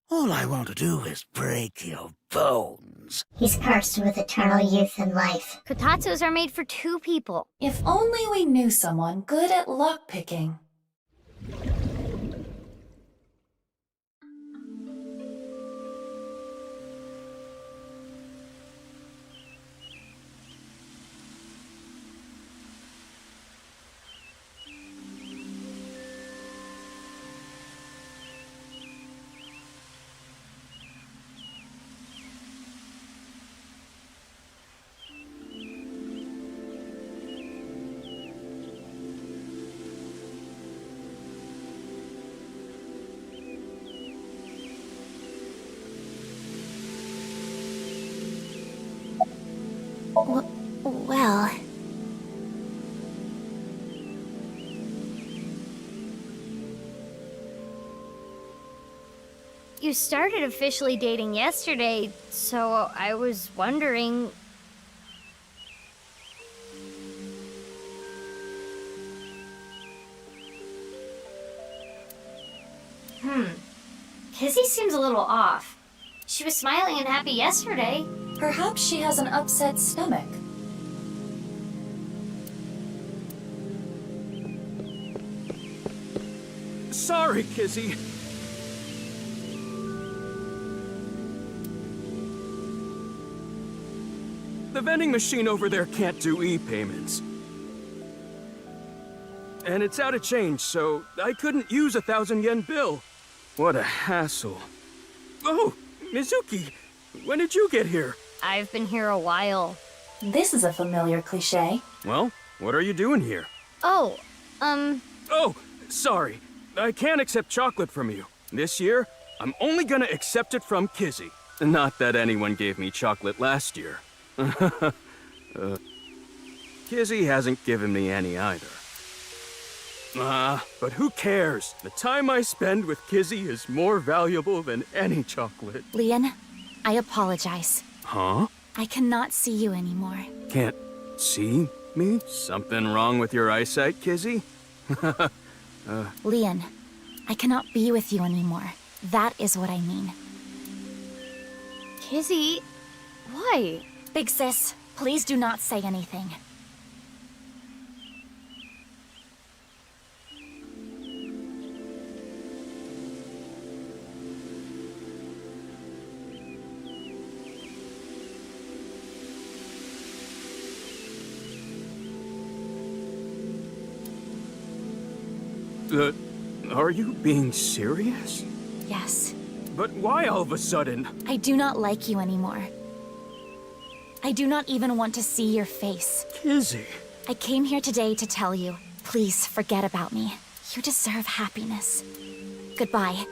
All I want to do is break your bones. He's cursed with eternal youth and life. Kotatsus are made for 2 people. If only we knew someone good at lockpicking. Well... You started officially dating yesterday, so I was wondering... Kizzy seems a little off. She was smiling and happy yesterday. Perhaps she has an upset stomach. sorry, Kizzy. The vending machine over there can't do e-payments. And it's out of change, so I couldn't use a 1,000-yen bill. What a hassle. Oh, Mizuki, when did you get here? I've been here a while. This is a familiar cliché. Well, what are you doing here? Oh, Oh, sorry. I can't accept chocolate from you. This year, I'm only gonna accept it from Kizzy. Not that anyone gave me chocolate last year. Kizzy hasn't given me any either. But who cares? The time I spend with Kizzy is more valuable than any chocolate. Leon, I apologize. Huh? I cannot see you anymore. Can't see me? Something wrong with your eyesight, Kizzy? Leon, I cannot be with you anymore. That is what I mean. Kizzy, why? Big sis, please do not say anything. Are you being serious? Yes. But why all of a sudden? I do not like you anymore. I do not even want to see your face. Kizzy. I came here today to tell you, please forget about me. You deserve happiness. Goodbye.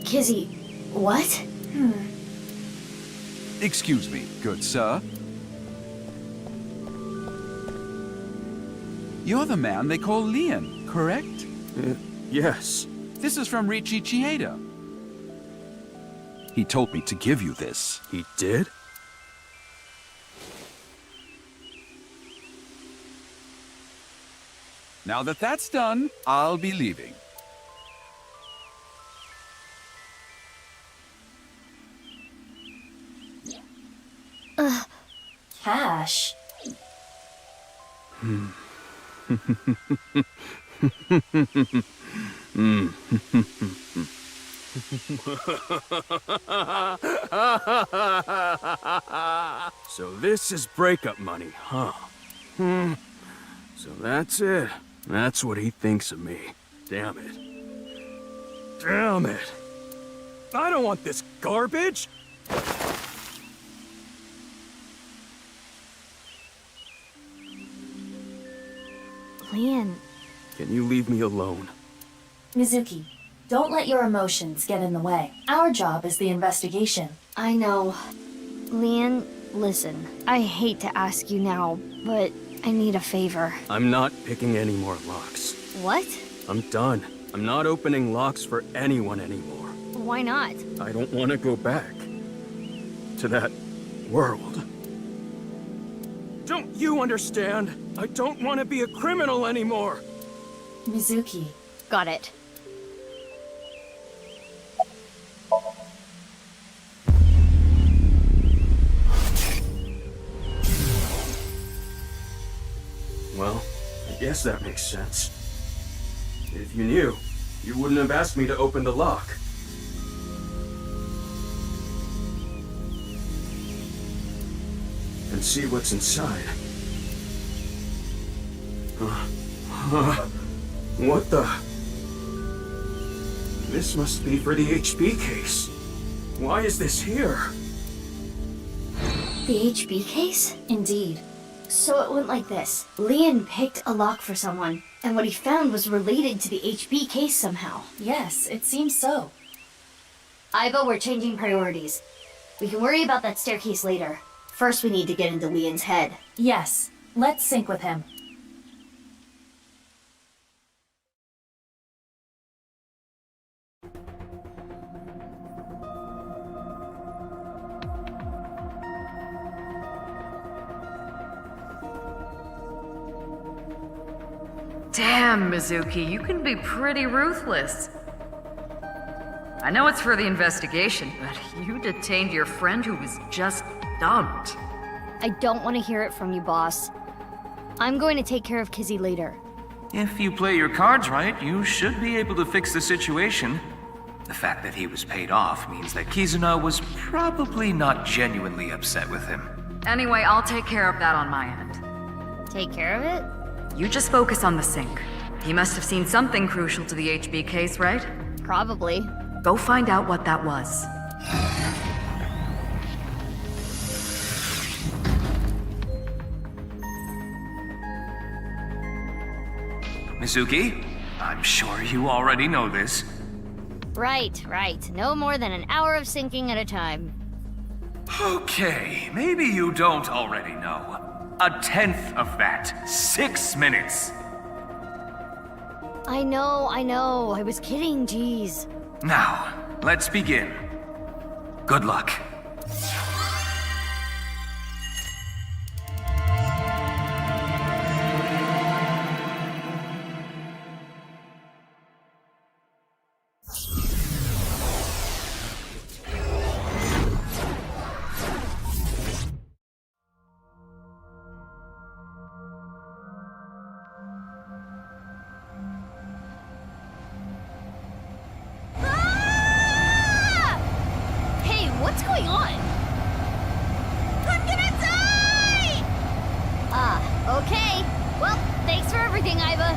Kizzy, what? Excuse me, good sir. You're the man they call Leon, correct? Yes. This is from Richie Chieda. He told me to give you this. He did? Now that that's done, I'll be leaving. Cash. So this is breakup money, huh? So that's it. That's what he thinks of me. Damn it. Damn it. I don't want this garbage! Leon. Can you leave me alone? Mizuki, don't let your emotions get in the way. Our job is the investigation. I know. Leon, listen, I hate to ask you now, but I need a favor. I'm not picking any more locks. What? I'm done. I'm not opening locks for anyone anymore. Why not? I don't want to go back to that world. Don't you understand? I don't want to be a criminal anymore. Mizuki. Got it. Well, I guess that makes sense. If you knew, you wouldn't have asked me to open the lock. And see what's inside. What the? This must be for the HB case. Why is this here? The HB case? Indeed. So it went like this. Leon picked a lock for someone, and what he found was related to the HB case somehow. Yes, it seems so. Iva, we're changing priorities. We can worry about that staircase later. First, we need to get into Leon's head. Yes, let's sync with him. Damn, Mizuki, you can be pretty ruthless. I know it's for the investigation, but you detained your friend who was just dumped. I don't want to hear it from you, boss. I'm going to take care of Kizzy later. If you play your cards right, you should be able to fix the situation. The fact that he was paid off means that Kizuna was probably not genuinely upset with him. Anyway, I'll take care of that on my end. Take care of it? You just focus on the sink. He must have seen something crucial to the HB case, right? Probably. Go find out what that was. Mizuki, I'm sure you already know this. Right. No more than an hour of sinking at a time. Okay, maybe you don't already know. 1/10 of that. 6 minutes. I know. I was kidding, jeez. Now, let's begin. Good luck. What's going on? I'm gonna die! Okay. Well, thanks for everything, Iva.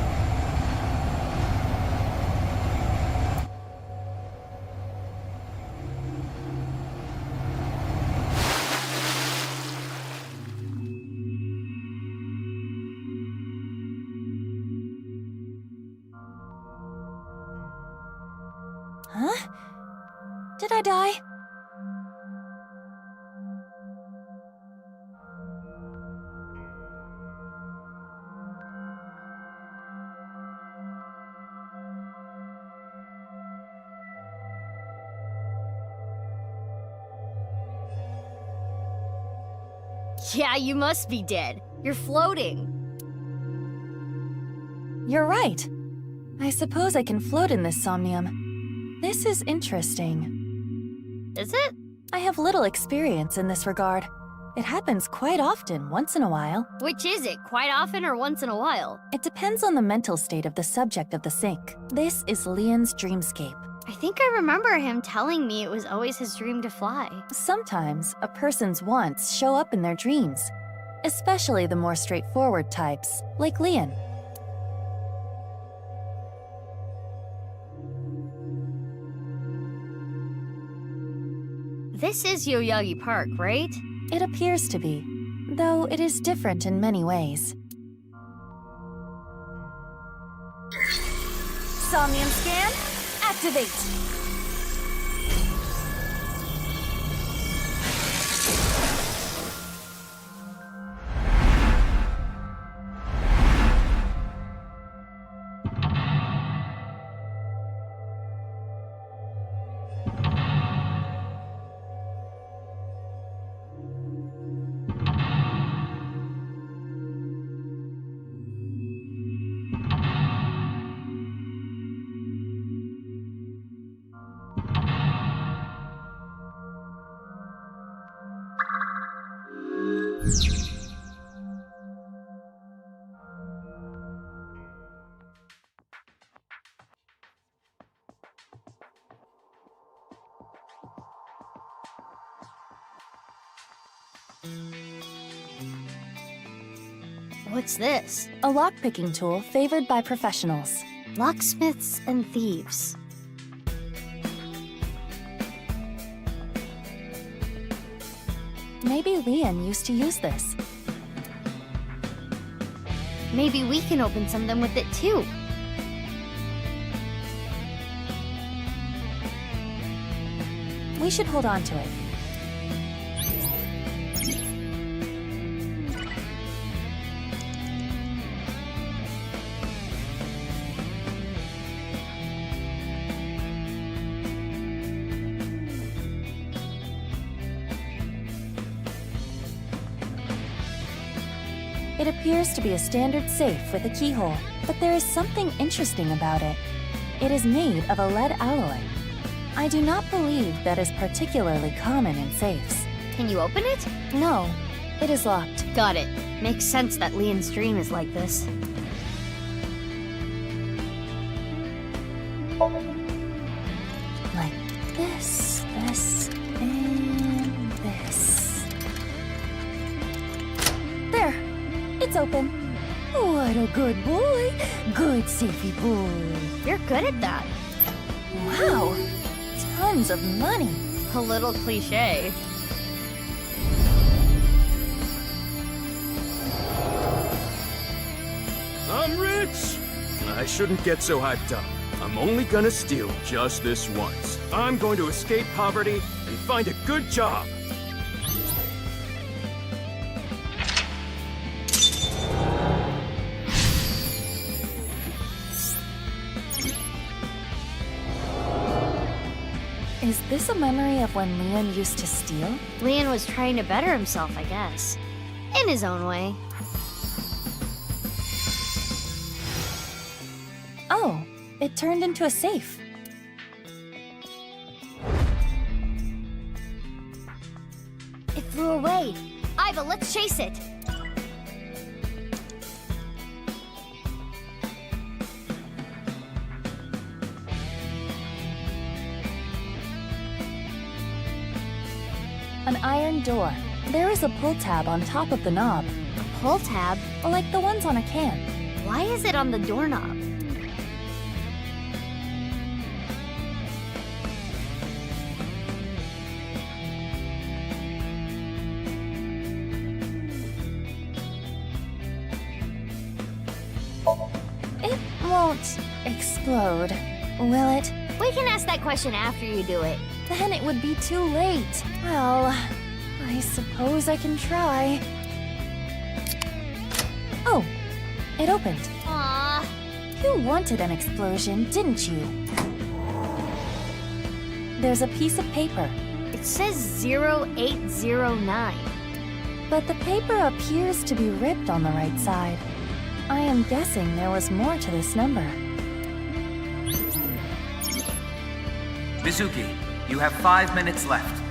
Huh? Did I die? Yeah, you must be dead. You're floating. You're right. I suppose I can float in this somnium. This is interesting. Is it? I have little experience in this regard. It happens quite often, once in a while. Which is it, quite often or once in a while? It depends on the mental state of the subject of the sink. This is Leon's dreamscape. I think I remember him telling me it was always his dream to fly. Sometimes a person's wants show up in their dreams, especially the more straightforward types, like Leon. This is Yoyagi Park, right? It appears to be, though it is different in many ways. Somnium scan, activate! What's this? A lockpicking tool favored by professionals. Locksmiths and thieves. Maybe Leon used to use this. Maybe we can open something with it too. We should hold on to it. It appears to be a standard safe with a keyhole, but there is something interesting about it. It is made of a lead alloy. I do not believe that is particularly common in safes. Can you open it? No, it is locked. Got it. Makes sense that Leon's dream is like this. Like this, and this. There! It's open. What a good boy! Good safety boy. You're good at that. Wow! Tons of money. A little cliche. I'm rich! I shouldn't get so hyped up. I'm only gonna steal just this once. I'm going to escape poverty and find a good job. Is this a memory of when Leon used to steal? Leon was trying to better himself, I guess. In his own way. Oh, it turned into a safe. It flew away. Iva, let's chase it. An iron door. There is a pull tab on top of the knob. A pull tab? Like the ones on a can. Why is it on the doorknob? It won't explode, will it? We can ask that question after you do it. Then it would be too late. Well, I suppose I can try. Oh, it opened. Aww. You wanted an explosion, didn't you? There's a piece of paper. It says 0809. But the paper appears to be ripped on the right side. I am guessing there was more to this number. Mizuki, you have 5 minutes left.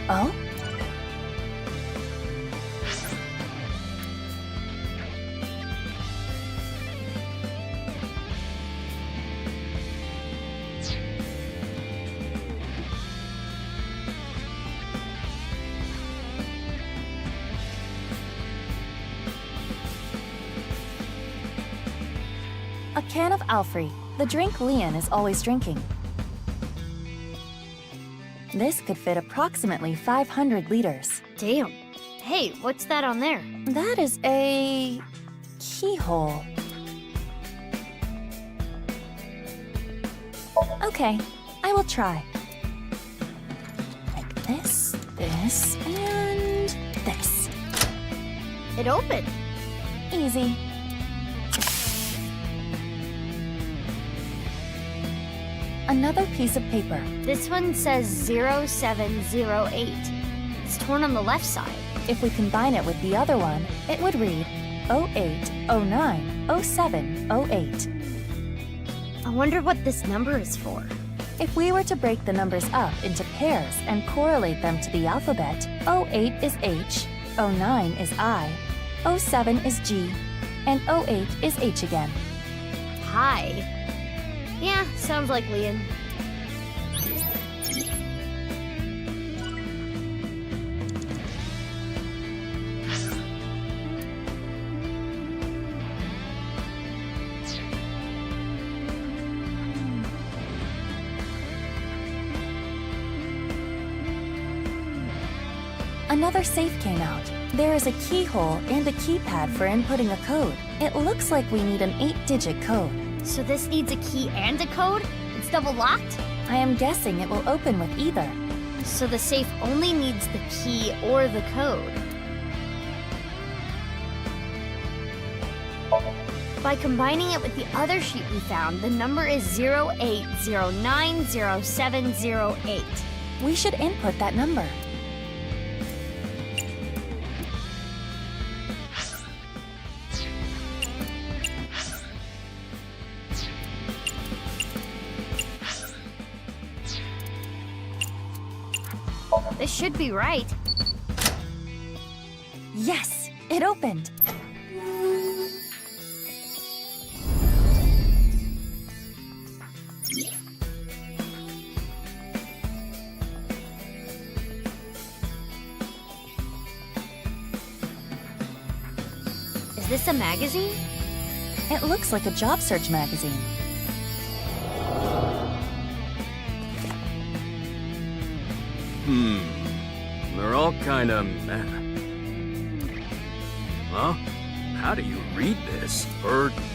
Oh? A can of Alfrey, the drink Leon is always drinking. This could fit approximately 500 liters. Damn. Hey, what's that on there? That is a keyhole. Okay, I will try. Like this, and this. It opened. Easy. Another piece of paper. This one says 0708. It's torn on the left side. If we combine it with the other one, it would read 08090708. I wonder what this number is for. If we were to break the numbers up into pairs and correlate them to the alphabet, 08 is H, 09 is I, 07 is G, and 08 is H again. Hi. Yeah, sounds like Leon. Another safe came out. There is a keyhole and a keypad for inputting a code. It looks like we need an 8-digit code. So this needs a key and a code? It's double locked? I am guessing it will open with either. So the safe only needs the key or the code. By combining it with the other sheet we found, the number is 08090708. We should input that number. This should be right. Yes, it opened. Is this a magazine? It looks like a job search magazine. They're all kinda meh. Huh? How do you read this?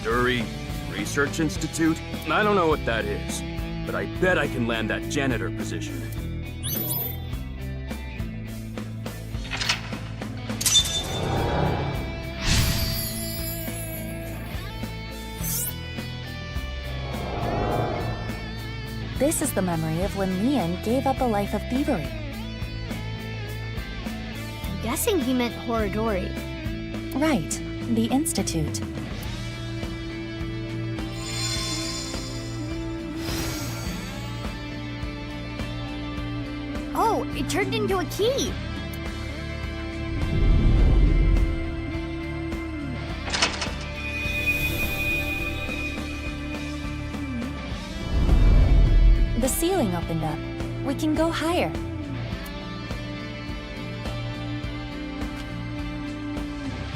Dury Research Institute? I don't know what that is, but I bet I can land that janitor position. This is the memory of when Leon gave up a life of thievery. I'm guessing he meant Horadori. Right, the Institute. Oh, it turned into a key! The ceiling opened up. We can go higher.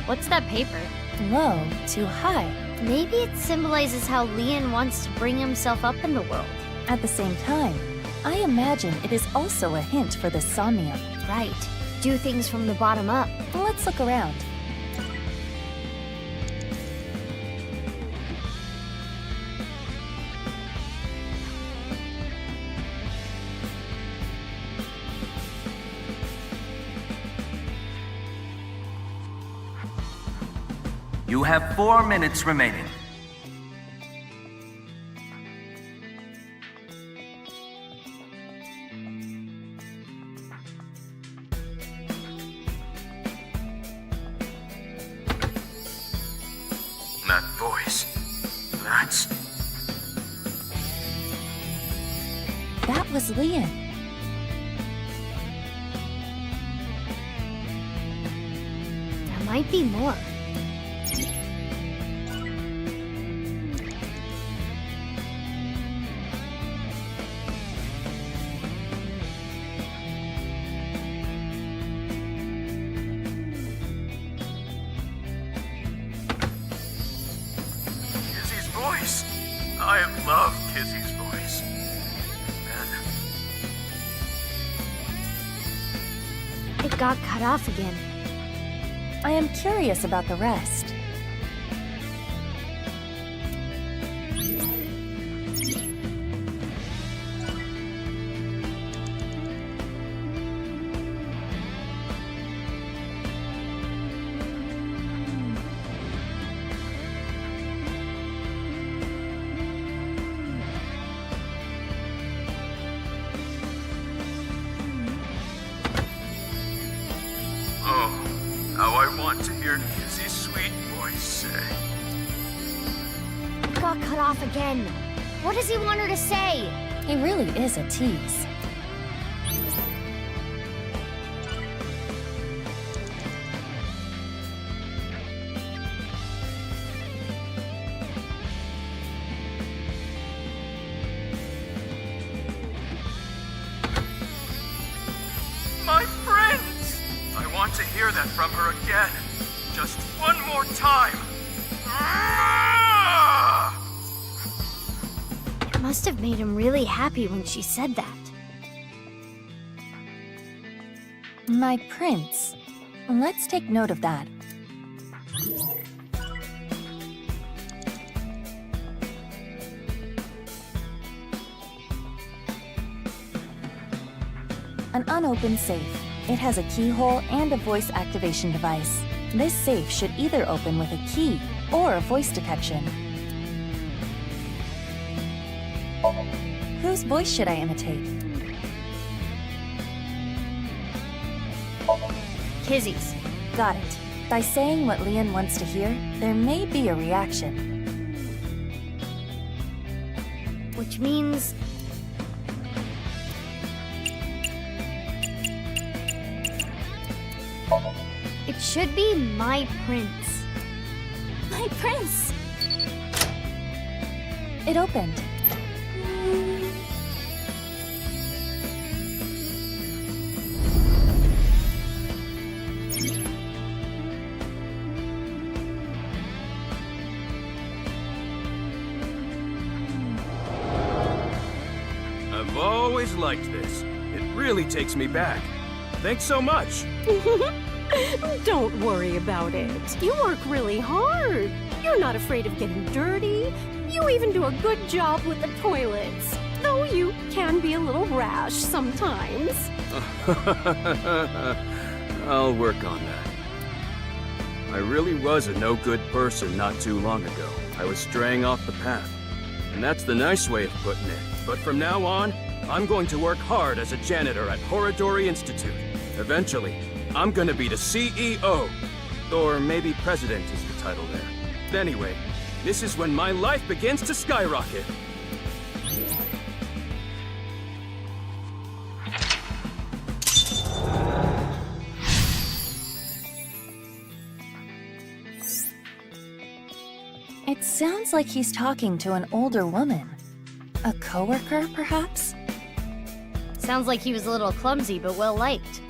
What's that paper? Low to high. Maybe it symbolizes how Leon wants to bring himself up in the world. At the same time, I imagine it is also a hint for the Somnium. Right. Do things from the bottom up. Let's look around. You have 4 minutes remaining. That voice. That's... That was Leon. There might be more. I love Kizzy's voice. And it got cut off again. I am curious about the rest. How I want to hear Kizzy's sweet voice say. Got cut off again. What does he want her to say? He really is a tease. My friends! I want to hear that from her again. Just one more time. It must have made him really happy when she said that. My prince. Let's take note of that. An unopened safe. It has a keyhole and a voice activation device. This safe should either open with a key or voice detection. Whose voice should I imitate? Kizzy's. Got it. By saying what Leon wants to hear, there may be a reaction. Which means... it should be my prince. My prince! It opened. I've always liked this. It really takes me back. Thanks so much. Don't worry about it. You work really hard. You're not afraid of getting dirty. You even do a good job with the toilets. Though you can be a little rash sometimes. I'll work on that. I really was a no-good person not too long ago. I was straying off the path. And that's the nice way of putting it. But from now on, I'm going to work hard as a janitor at Horadori Institute. Eventually, I'm gonna be the CEO. Or maybe president is the title there. Anyway, this is when my life begins to skyrocket. It sounds like he's talking to an older woman. A coworker, perhaps? Sounds like he was a little clumsy, but well-liked.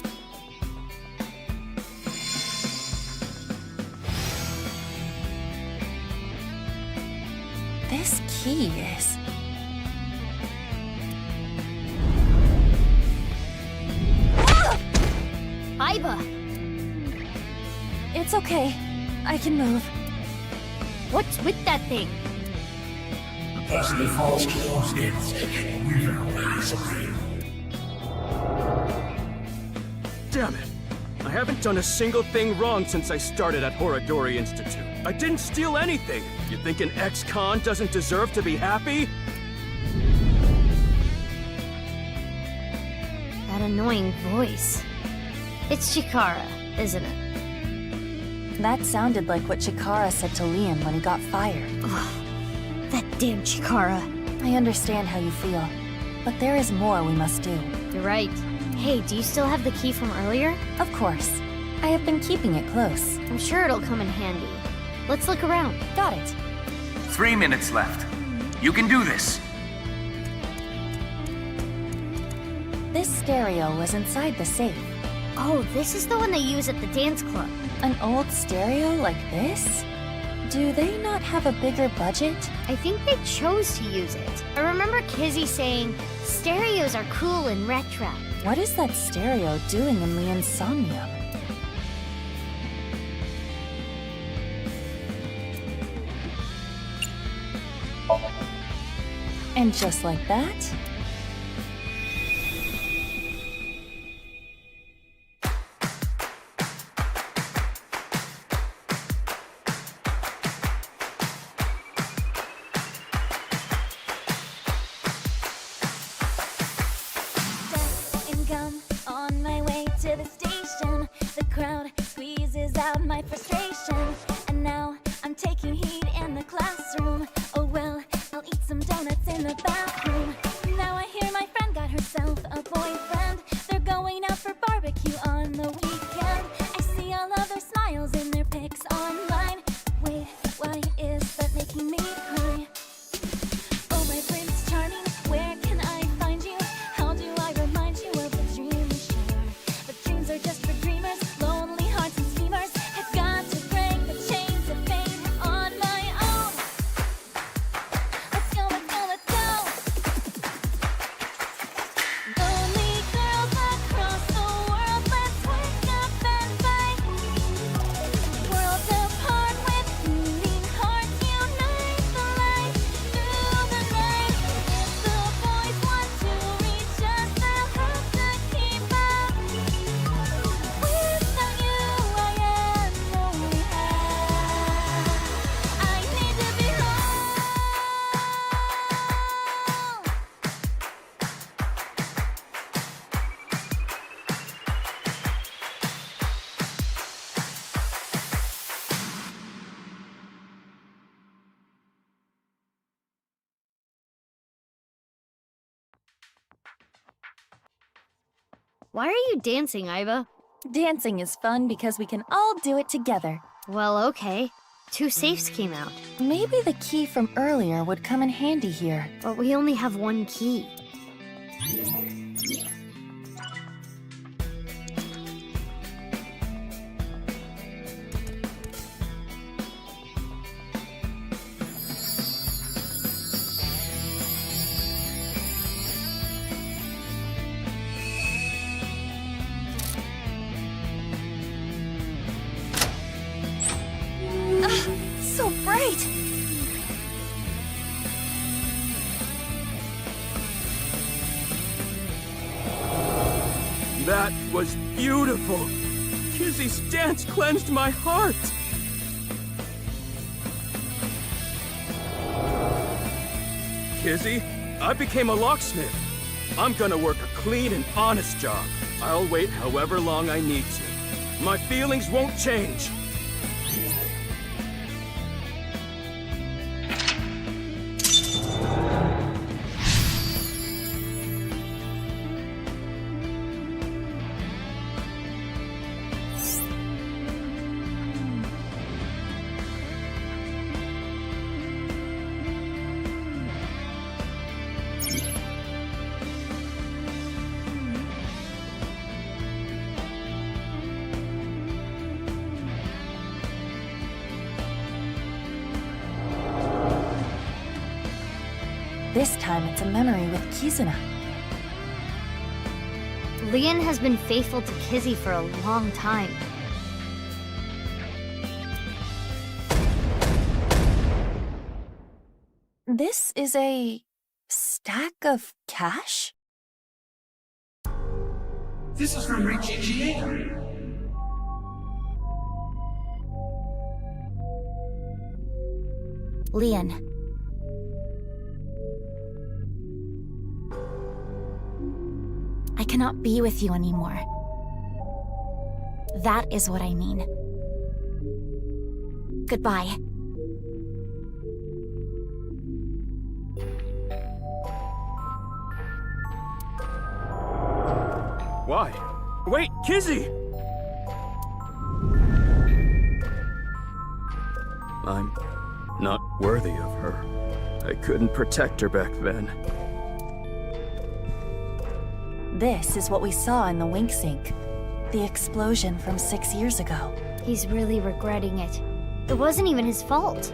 This key is... Iba! It's okay. I can move. What's with that thing? Damn it! I haven't done a single thing wrong since I started at Horadori Institute. I didn't steal anything! You think an ex-con doesn't deserve to be happy? That annoying voice. It's Chikara, isn't it? That sounded like what Chikara said to Liam when he got fired. Ugh, that damn Chikara. I understand how you feel, but there is more we must do. You're right. Hey, do you still have the key from earlier? Of course. I have been keeping it close. I'm sure it'll come in handy. Let's look around. Got it. 3 minutes left. You can do this. This stereo was inside the safe. Oh, this is the one they use at the dance club. An old stereo like this? Do they not have a bigger budget? I think they chose to use it. I remember Kizzy saying, stereos are cool and retro. What is that stereo doing in Leon's Somnium? And just like that, Why are you dancing, Iva? Dancing is fun because we can all do it together. Well, okay. 2 safes came out. Maybe the key from earlier would come in handy here. But we only have 1 key. So bright! That was beautiful. Kizzy's dance cleansed my heart. Kizzy, I became a locksmith. I'm gonna work a clean and honest job. I'll wait however long I need to. My feelings won't change. This time it's a memory with Kizuna. Leon has been faithful to Kizzy for a long time. This is a stack of cash? This is from Richie. Leon. I cannot be with you anymore. That is what I mean. Goodbye. Why? Wait, Kizzy! I'm not worthy of her. I couldn't protect her back then. This is what we saw in the wink sink. The explosion from 6 years ago. He's really regretting it. It wasn't even his fault.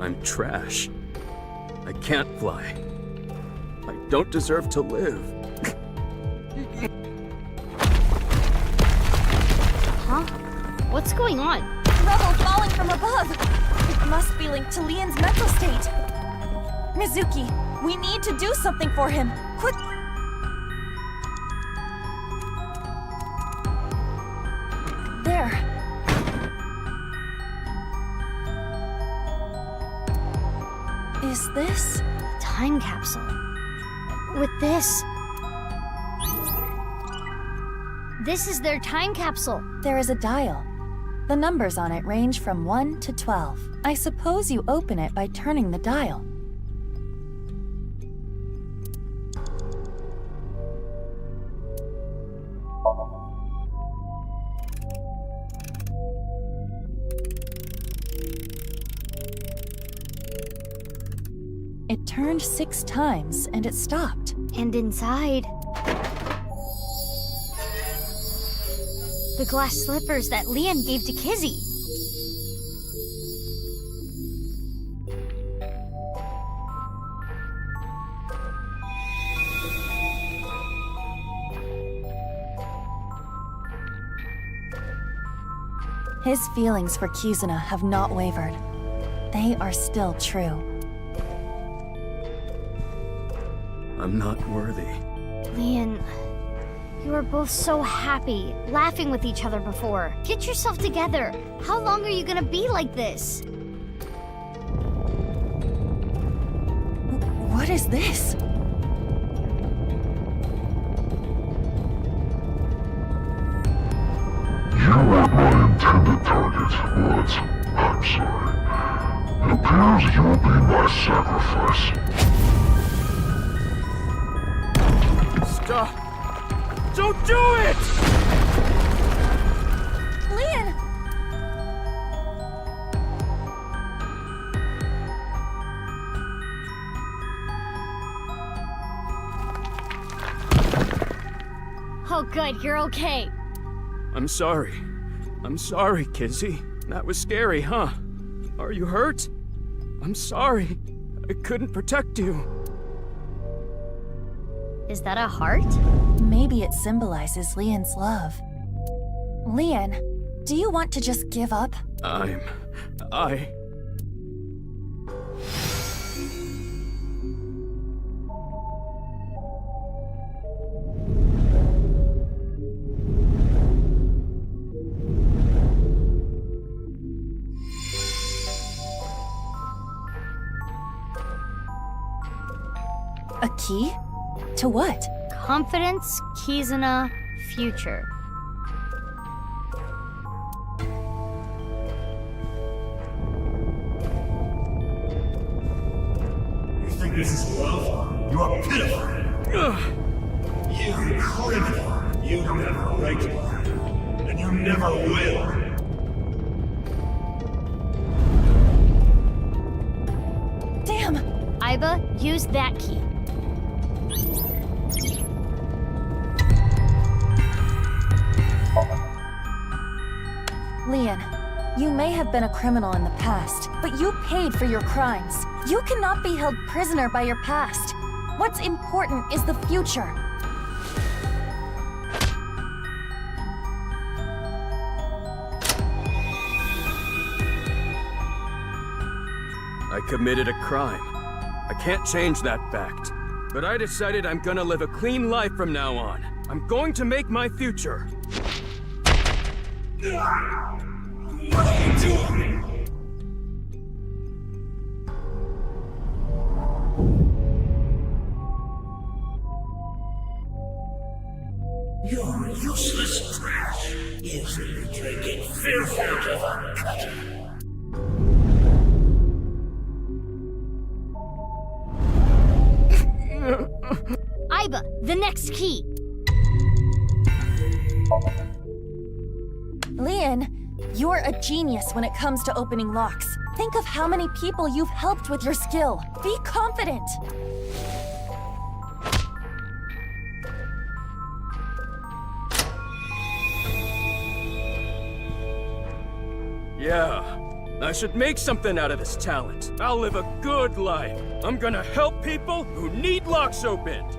I'm trash. I can't fly. I don't deserve to live. Huh? What's going on? Rubble falling from above! It must be linked to Leon's mental state. Mizuki, we need to do something for him. Quick! There. Is this? Time capsule. With this. This is their time capsule. There is a dial. The numbers on it range from 1 to 12. I suppose you open it by turning the dial. It turned 6 times and it stopped. And inside... the glass slippers that Leon gave to Kizzy. His feelings for Kizuna have not wavered. They are still true. I'm not worthy. Leon, you were both so happy, laughing with each other before. Get yourself together. How long are you gonna be like this? What is this? You weren't my intended target, but I'm sorry. It appears you'll be my sacrifice. Stop! Don't do it! Lian! Oh, good, you're okay. I'm sorry. I'm sorry, Kizzy. That was scary, huh? Are you hurt? I'm sorry. I couldn't protect you. Is that a heart? Maybe it symbolizes Lian's love. Lian, do you want to just give up? A key? To what? Confidence, Kizuna, future. You think this is love? You are pitiful! You criminal! You never liked me. And you never will! Damn! Iba, use that key. Lian, you may have been a criminal in the past, but you paid for your crimes. You cannot be held prisoner by your past. What's important is the future. I committed a crime. I can't change that fact. But I decided I'm gonna live a clean life from now on. I'm going to make my future. What are you doing? You're useless trash. Easily taken, fearful of uncut. Iba, the next key. Lian, you're a genius when it comes to opening locks. Think of how many people you've helped with your skill. Be confident. Yeah, I should make something out of this talent. I'll live a good life. I'm gonna help people who need locks opened.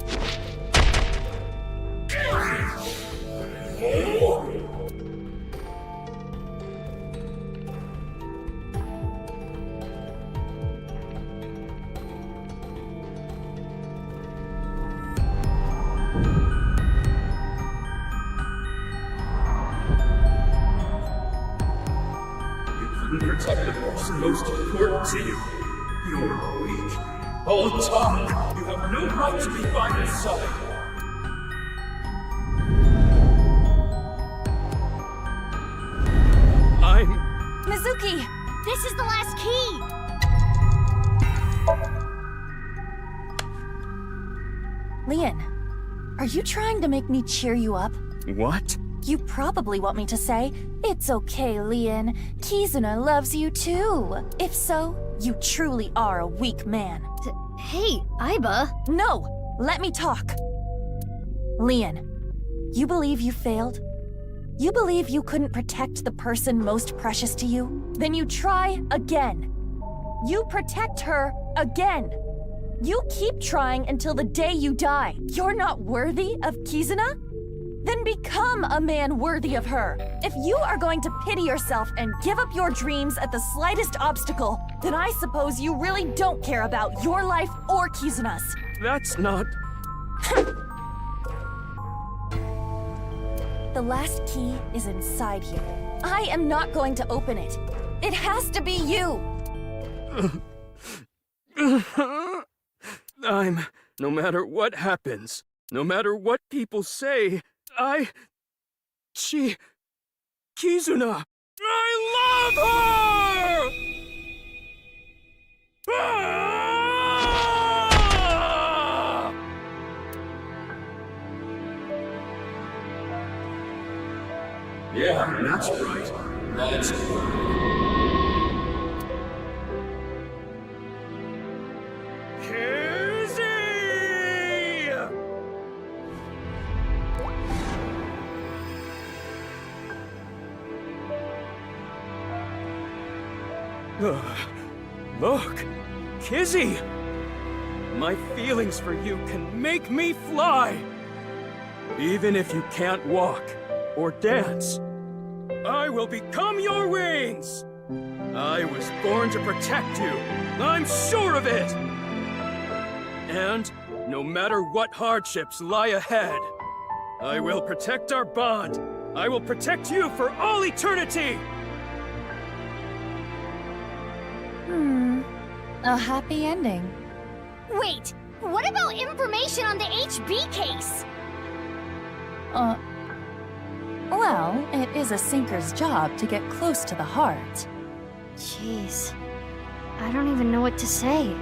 Protect the person most important to you. You're weak. All talk. You have no right to be by your side. Mizuki! This is the last key! Lian, are you trying to make me cheer you up? What? You probably want me to say, "It's okay, Lian. Kizuna loves you too." If so, you truly are a weak man. Hey, Iba. No! Let me talk. Lian, you believe you failed? You believe you couldn't protect the person most precious to you? Then you try again. You protect her again. You keep trying until the day you die. You're not worthy of Kizuna? Then become a man worthy of her. If you are going to pity yourself and give up your dreams at the slightest obstacle, then I suppose you really don't care about your life or Kizuna's. That's not... The last key is inside here. I am not going to open it. It has to be you! No matter what happens, no matter what people say, Kizuna, I love her! Yeah, that's right. That's Look! Kizzy! My feelings for you can make me fly! Even if you can't walk or dance, I will become your wings! I was born to protect you! I'm sure of it! And no matter what hardships lie ahead, I will protect our bond! I will protect you for all eternity! A happy ending. Wait, what about information on the HB case? Well, it is a sinker's job to get close to the heart. Jeez, I don't even know what to say.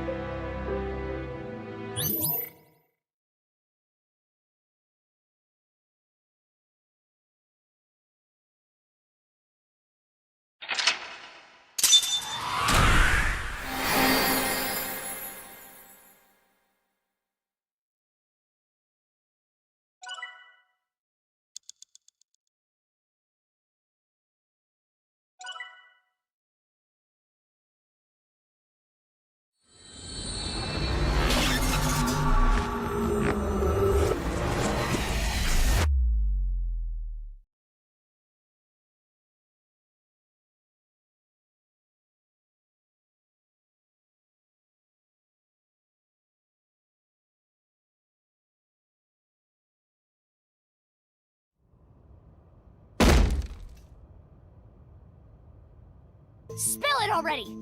Spill it already!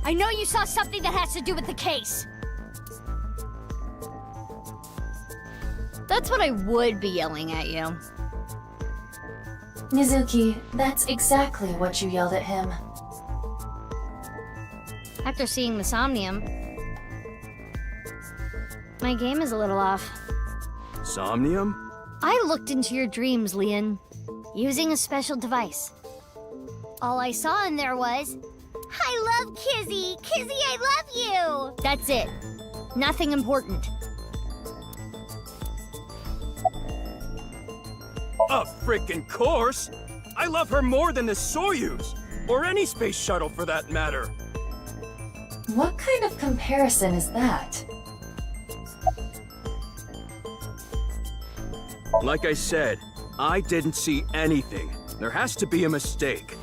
I know you saw something that has to do with the case. That's what I would be yelling at you. Mizuki, that's exactly what you yelled at him. After seeing the Somnium, my game is a little off. Somnium? I looked into your dreams, Leon, using a special device. All I saw in there was, I love Kizzy! Kizzy, I love you! That's it. Nothing important. A frickin' course! I love her more than the Soyuz, or any space shuttle for that matter. What kind of comparison is that? Like I said, I didn't see anything. There has to be a mistake.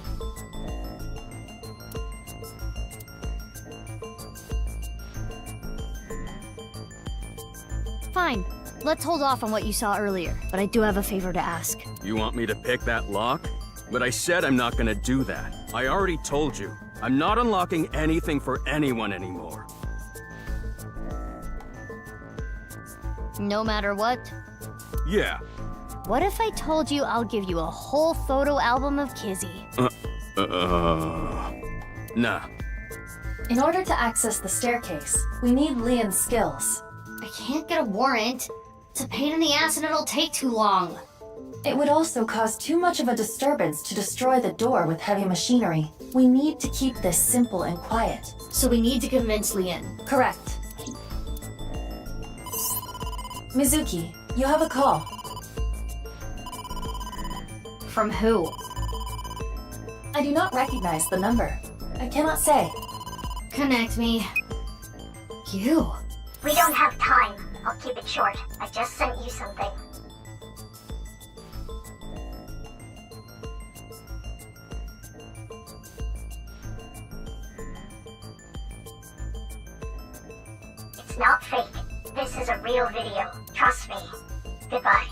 Fine. Let's hold off on what you saw earlier, but I do have a favor to ask. You want me to pick that lock? But I said I'm not gonna do that. I already told you. I'm not unlocking anything for anyone anymore. No matter what? Yeah. What if I told you I'll give you a whole photo album of Kizzy? Nah. In order to access the staircase, we need Leon's skills. I can't get a warrant. It's a pain in the ass and it'll take too long. It would also cause too much of a disturbance to destroy the door with heavy machinery. We need to keep this simple and quiet. So we need to convince Leon. Correct. Mizuki, you have a call. From who? I do not recognize the number. I cannot say. Connect me. You? We don't have time. I'll keep it short. I just sent you something. It's not fake. This is a real video. Trust me. Goodbye.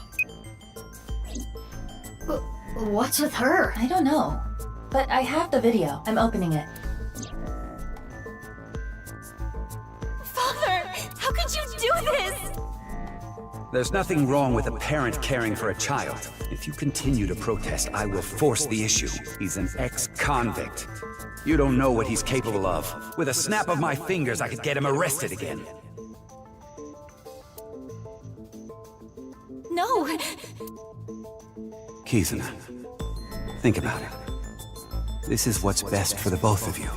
What's with her? I don't know. But I have the video. I'm opening it. Father, how could you do this? There's nothing wrong with a parent caring for a child. If you continue to protest, I will force the issue. He's an ex-convict. You don't know what he's capable of. With a snap of my fingers, I could get him arrested again. No. Kizuna, think about it. This is what's best for the both of you.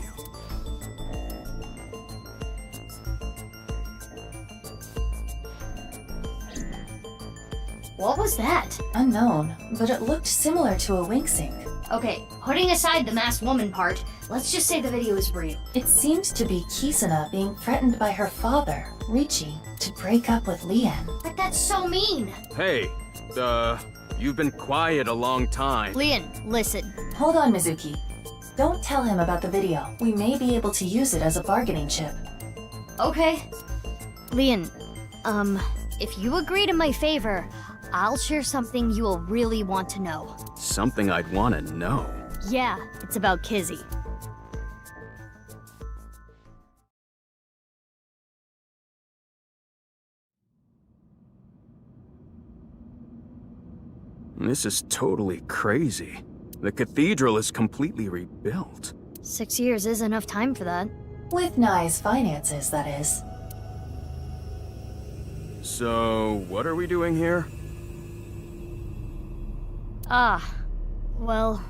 What was that? Unknown, but it looked similar to a wink sync. Okay, putting aside the masked woman part, let's just say the video is real. It seemed to be Kizuna being threatened by her father, Richie, to break up with Leanne. But that's so mean! Hey, you've been quiet a long time. Leanne, listen. Hold on, Mizuki. Don't tell him about the video. We may be able to use it as a bargaining chip. Okay. Leanne, if you agree to my favor, I'll share something you will really want to know. Something I'd want to know. Yeah, it's about Kizzy. This is totally crazy. The cathedral is completely rebuilt. 6 years is enough time for that. With Nye's finances, that is. So, what are we doing here? Well...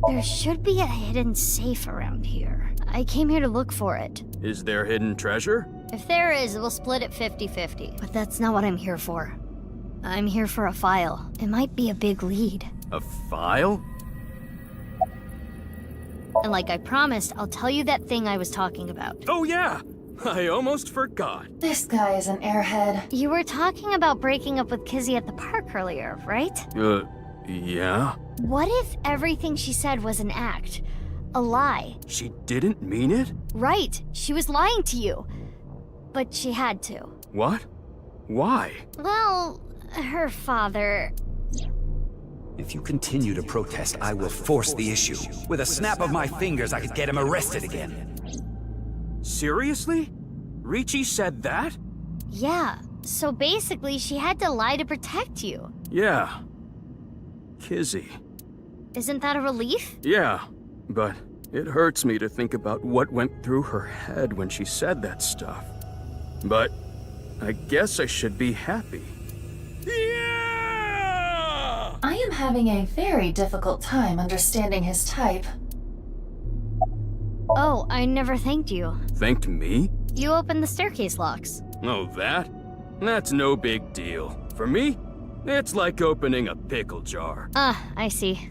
There should be a hidden safe around here. I came here to look for it. Is there hidden treasure? If there is, we'll split it 50-50. But that's not what I'm here for. I'm here for a file. It might be a big lead. A file? And like I promised, I'll tell you that thing I was talking about. Oh yeah! I almost forgot. This guy is an airhead. You were talking about breaking up with Kizzy at the park earlier, right? Yeah? What if everything she said was an act? A lie? She didn't mean it? Right. She was lying to you. But she had to. What? Why? Well, her father... If you continue to protest, I will force the issue. With a snap of my fingers, I could get him arrested again. Seriously? Richie said that? Yeah. So basically, she had to lie to protect you. Yeah. Kizzy. Isn't that a relief? Yeah, but it hurts me to think about what went through her head when she said that stuff. But I guess I should be happy. Yeah! I am having a very difficult time understanding his type. Oh, I never thanked you. Thanked me? You opened the staircase locks. Oh, that? That's no big deal. For me, it's like opening a pickle jar. Ah, I see.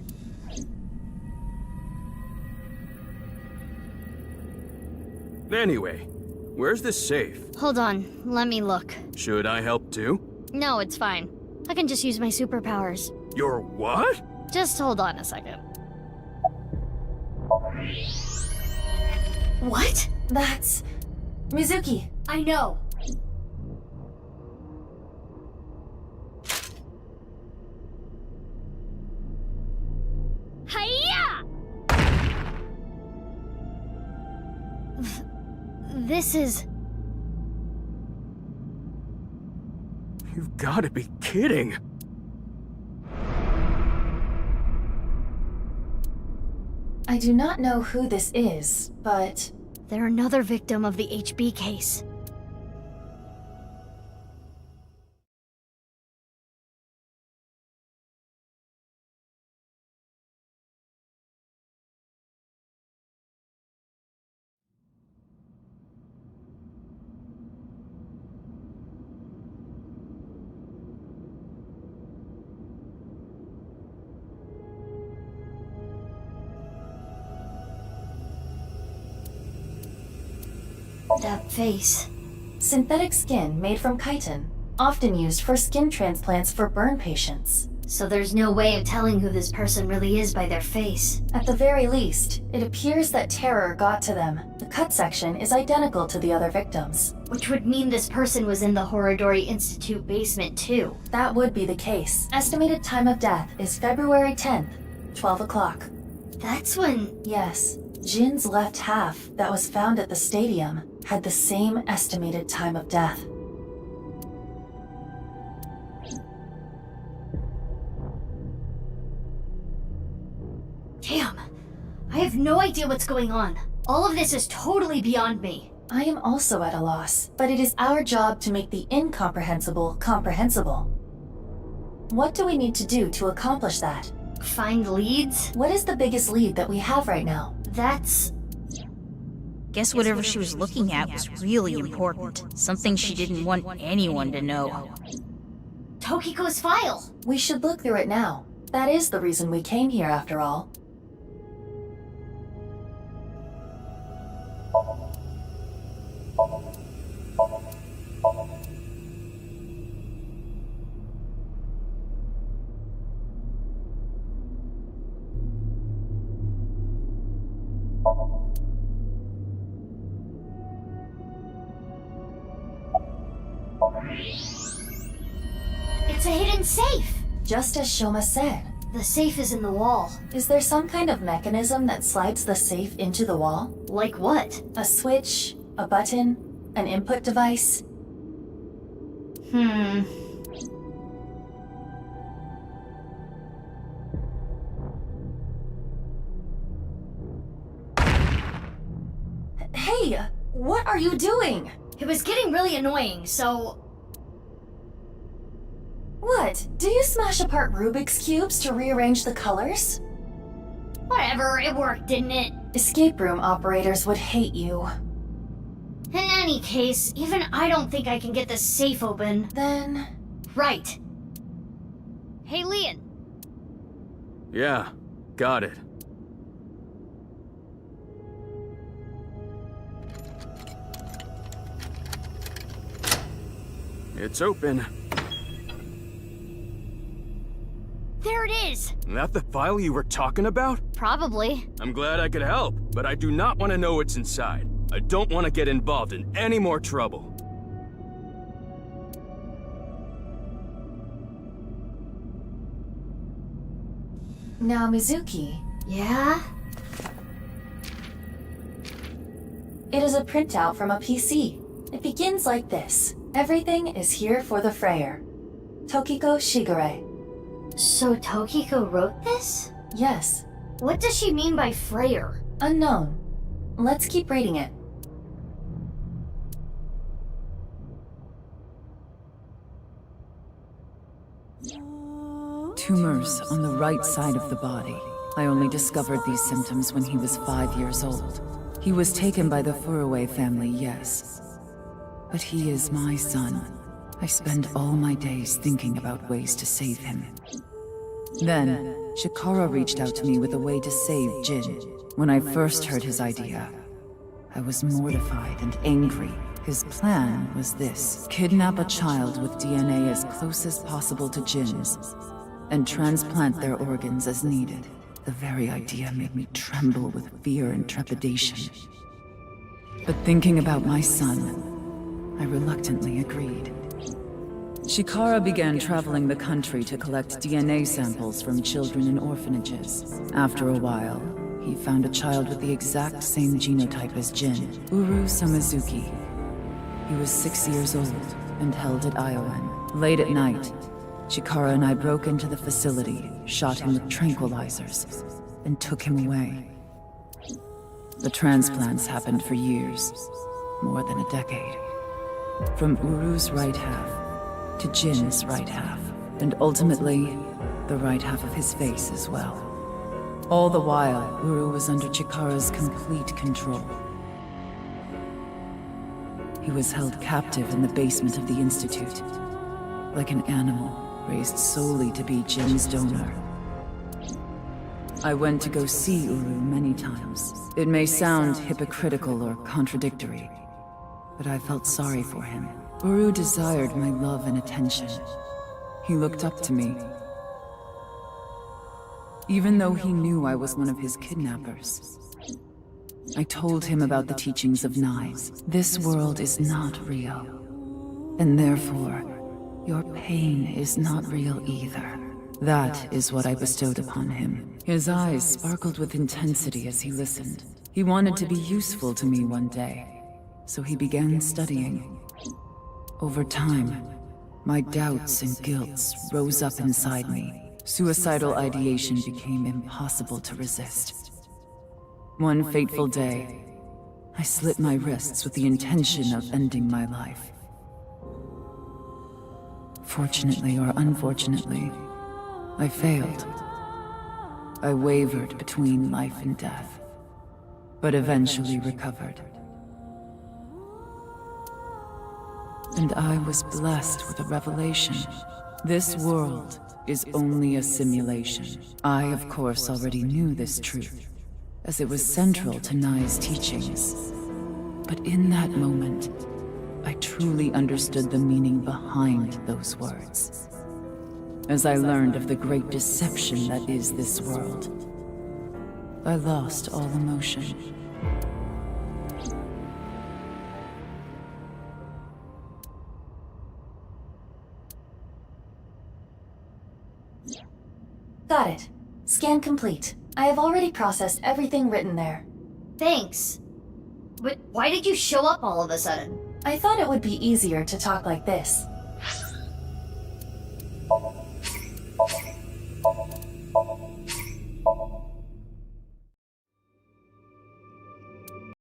Anyway, where's the safe? Hold on, let me look. Should I help too? No, it's fine. I can just use my superpowers. Your what? Just hold on a second. What? That's... Mizuki. I know. Hiya! This is... You've gotta be kidding. I do not know who this is, but... They're another victim of the HB case. That face. Synthetic skin made from chitin, often used for skin transplants for burn patients. So there's no way of telling who this person really is by their face. At the very least, it appears that terror got to them. The cut section is identical to the other victims. Which would mean this person was in the Horodori Institute basement too. That would be the case. Estimated time of death is February 10th, 12 o'clock. That's when... Yes. Jin's left half that was found at the stadium had the same estimated time of death. Damn. I have no idea what's going on. All of this is totally beyond me. I am also at a loss, but it is our job to make the incomprehensible comprehensible. What do we need to do to accomplish that? Find leads? What is the biggest lead that we have right now? That's... Guess whatever she was looking at was really important. Something she didn't want anyone to know. Tokiko's file! We should look through it now. That is the reason we came here after all. It's a hidden safe! Just as Shoma said. The safe is in the wall. Is there some kind of mechanism that slides the safe into the wall? Like what? A switch? A button? An input device? Hey! What are you doing? It was getting really annoying, so... What? Do you smash apart Rubik's Cubes to rearrange the colors? Whatever, it worked, didn't it? Escape room operators would hate you. In any case, even I don't think I can get this safe open. Then... Right. Hey, Leon. Yeah, got it. It's open. There it is! That the file you were talking about? Probably. I'm glad I could help, but I do not want to know what's inside. I don't want to get involved in any more trouble. Now, Mizuki. Yeah? It is a printout from a PC. It begins like this. Everything is here for the Freyer. Tokiko Shigure. So Tokiko wrote this? Yes. What does she mean by Freyer? Unknown. Let's keep reading it. Tumors on the right side of the body. I only discovered these symptoms when he was 5 years old. He was taken by the Furuwe family, yes. But he is my son. I spend all my days thinking about ways to save him. Then, Chikara reached out to me with a way to save Jin. When I first heard his idea, I was mortified and angry. His plan was this: kidnap a child with DNA as close as possible to Jin's, and transplant their organs as needed. The very idea made me tremble with fear and trepidation. But thinking about my son, I reluctantly agreed. Chikara began traveling the country to collect DNA samples from children in orphanages. After a while, he found a child with the exact same genotype as Jin, Uru Samizuki. He was 6 years old and held at Iowan. Late at night, Chikara and I broke into the facility, shot him with tranquilizers, and took him away. The transplants happened for years, more than a decade. From Uru's right half to Jin's right half, and ultimately, the right half of his face as well. All the while, Uru was under Chikara's complete control. He was held captive in the basement of the Institute, like an animal raised solely to be Jin's donor. I went to go see Uru many times. It may sound hypocritical or contradictory, but I felt sorry for him. Uru desired my love and attention. He looked up to me, even though he knew I was one of his kidnappers. I told him about the teachings of knives. This world is not real, and therefore, your pain is not real either. That is what I bestowed upon him. His eyes sparkled with intensity as he listened. He wanted to be useful to me one day, so he began studying. Over time, my doubts and guilts rose up inside me. Suicidal ideation became impossible to resist. One fateful day, I slit my wrists with the intention of ending my life. Fortunately or unfortunately, I failed. I wavered between life and death, but eventually recovered. And I was blessed with a revelation. This world is only a simulation. I, of course, already knew this truth, as it was central to Nai's teachings. But in that moment, I truly understood the meaning behind those words. As I learned of the great deception that is this world, I lost all emotion. Got it. Scan complete. I have already processed everything written there. Thanks. But why did you show up all of a sudden? I thought it would be easier to talk like this.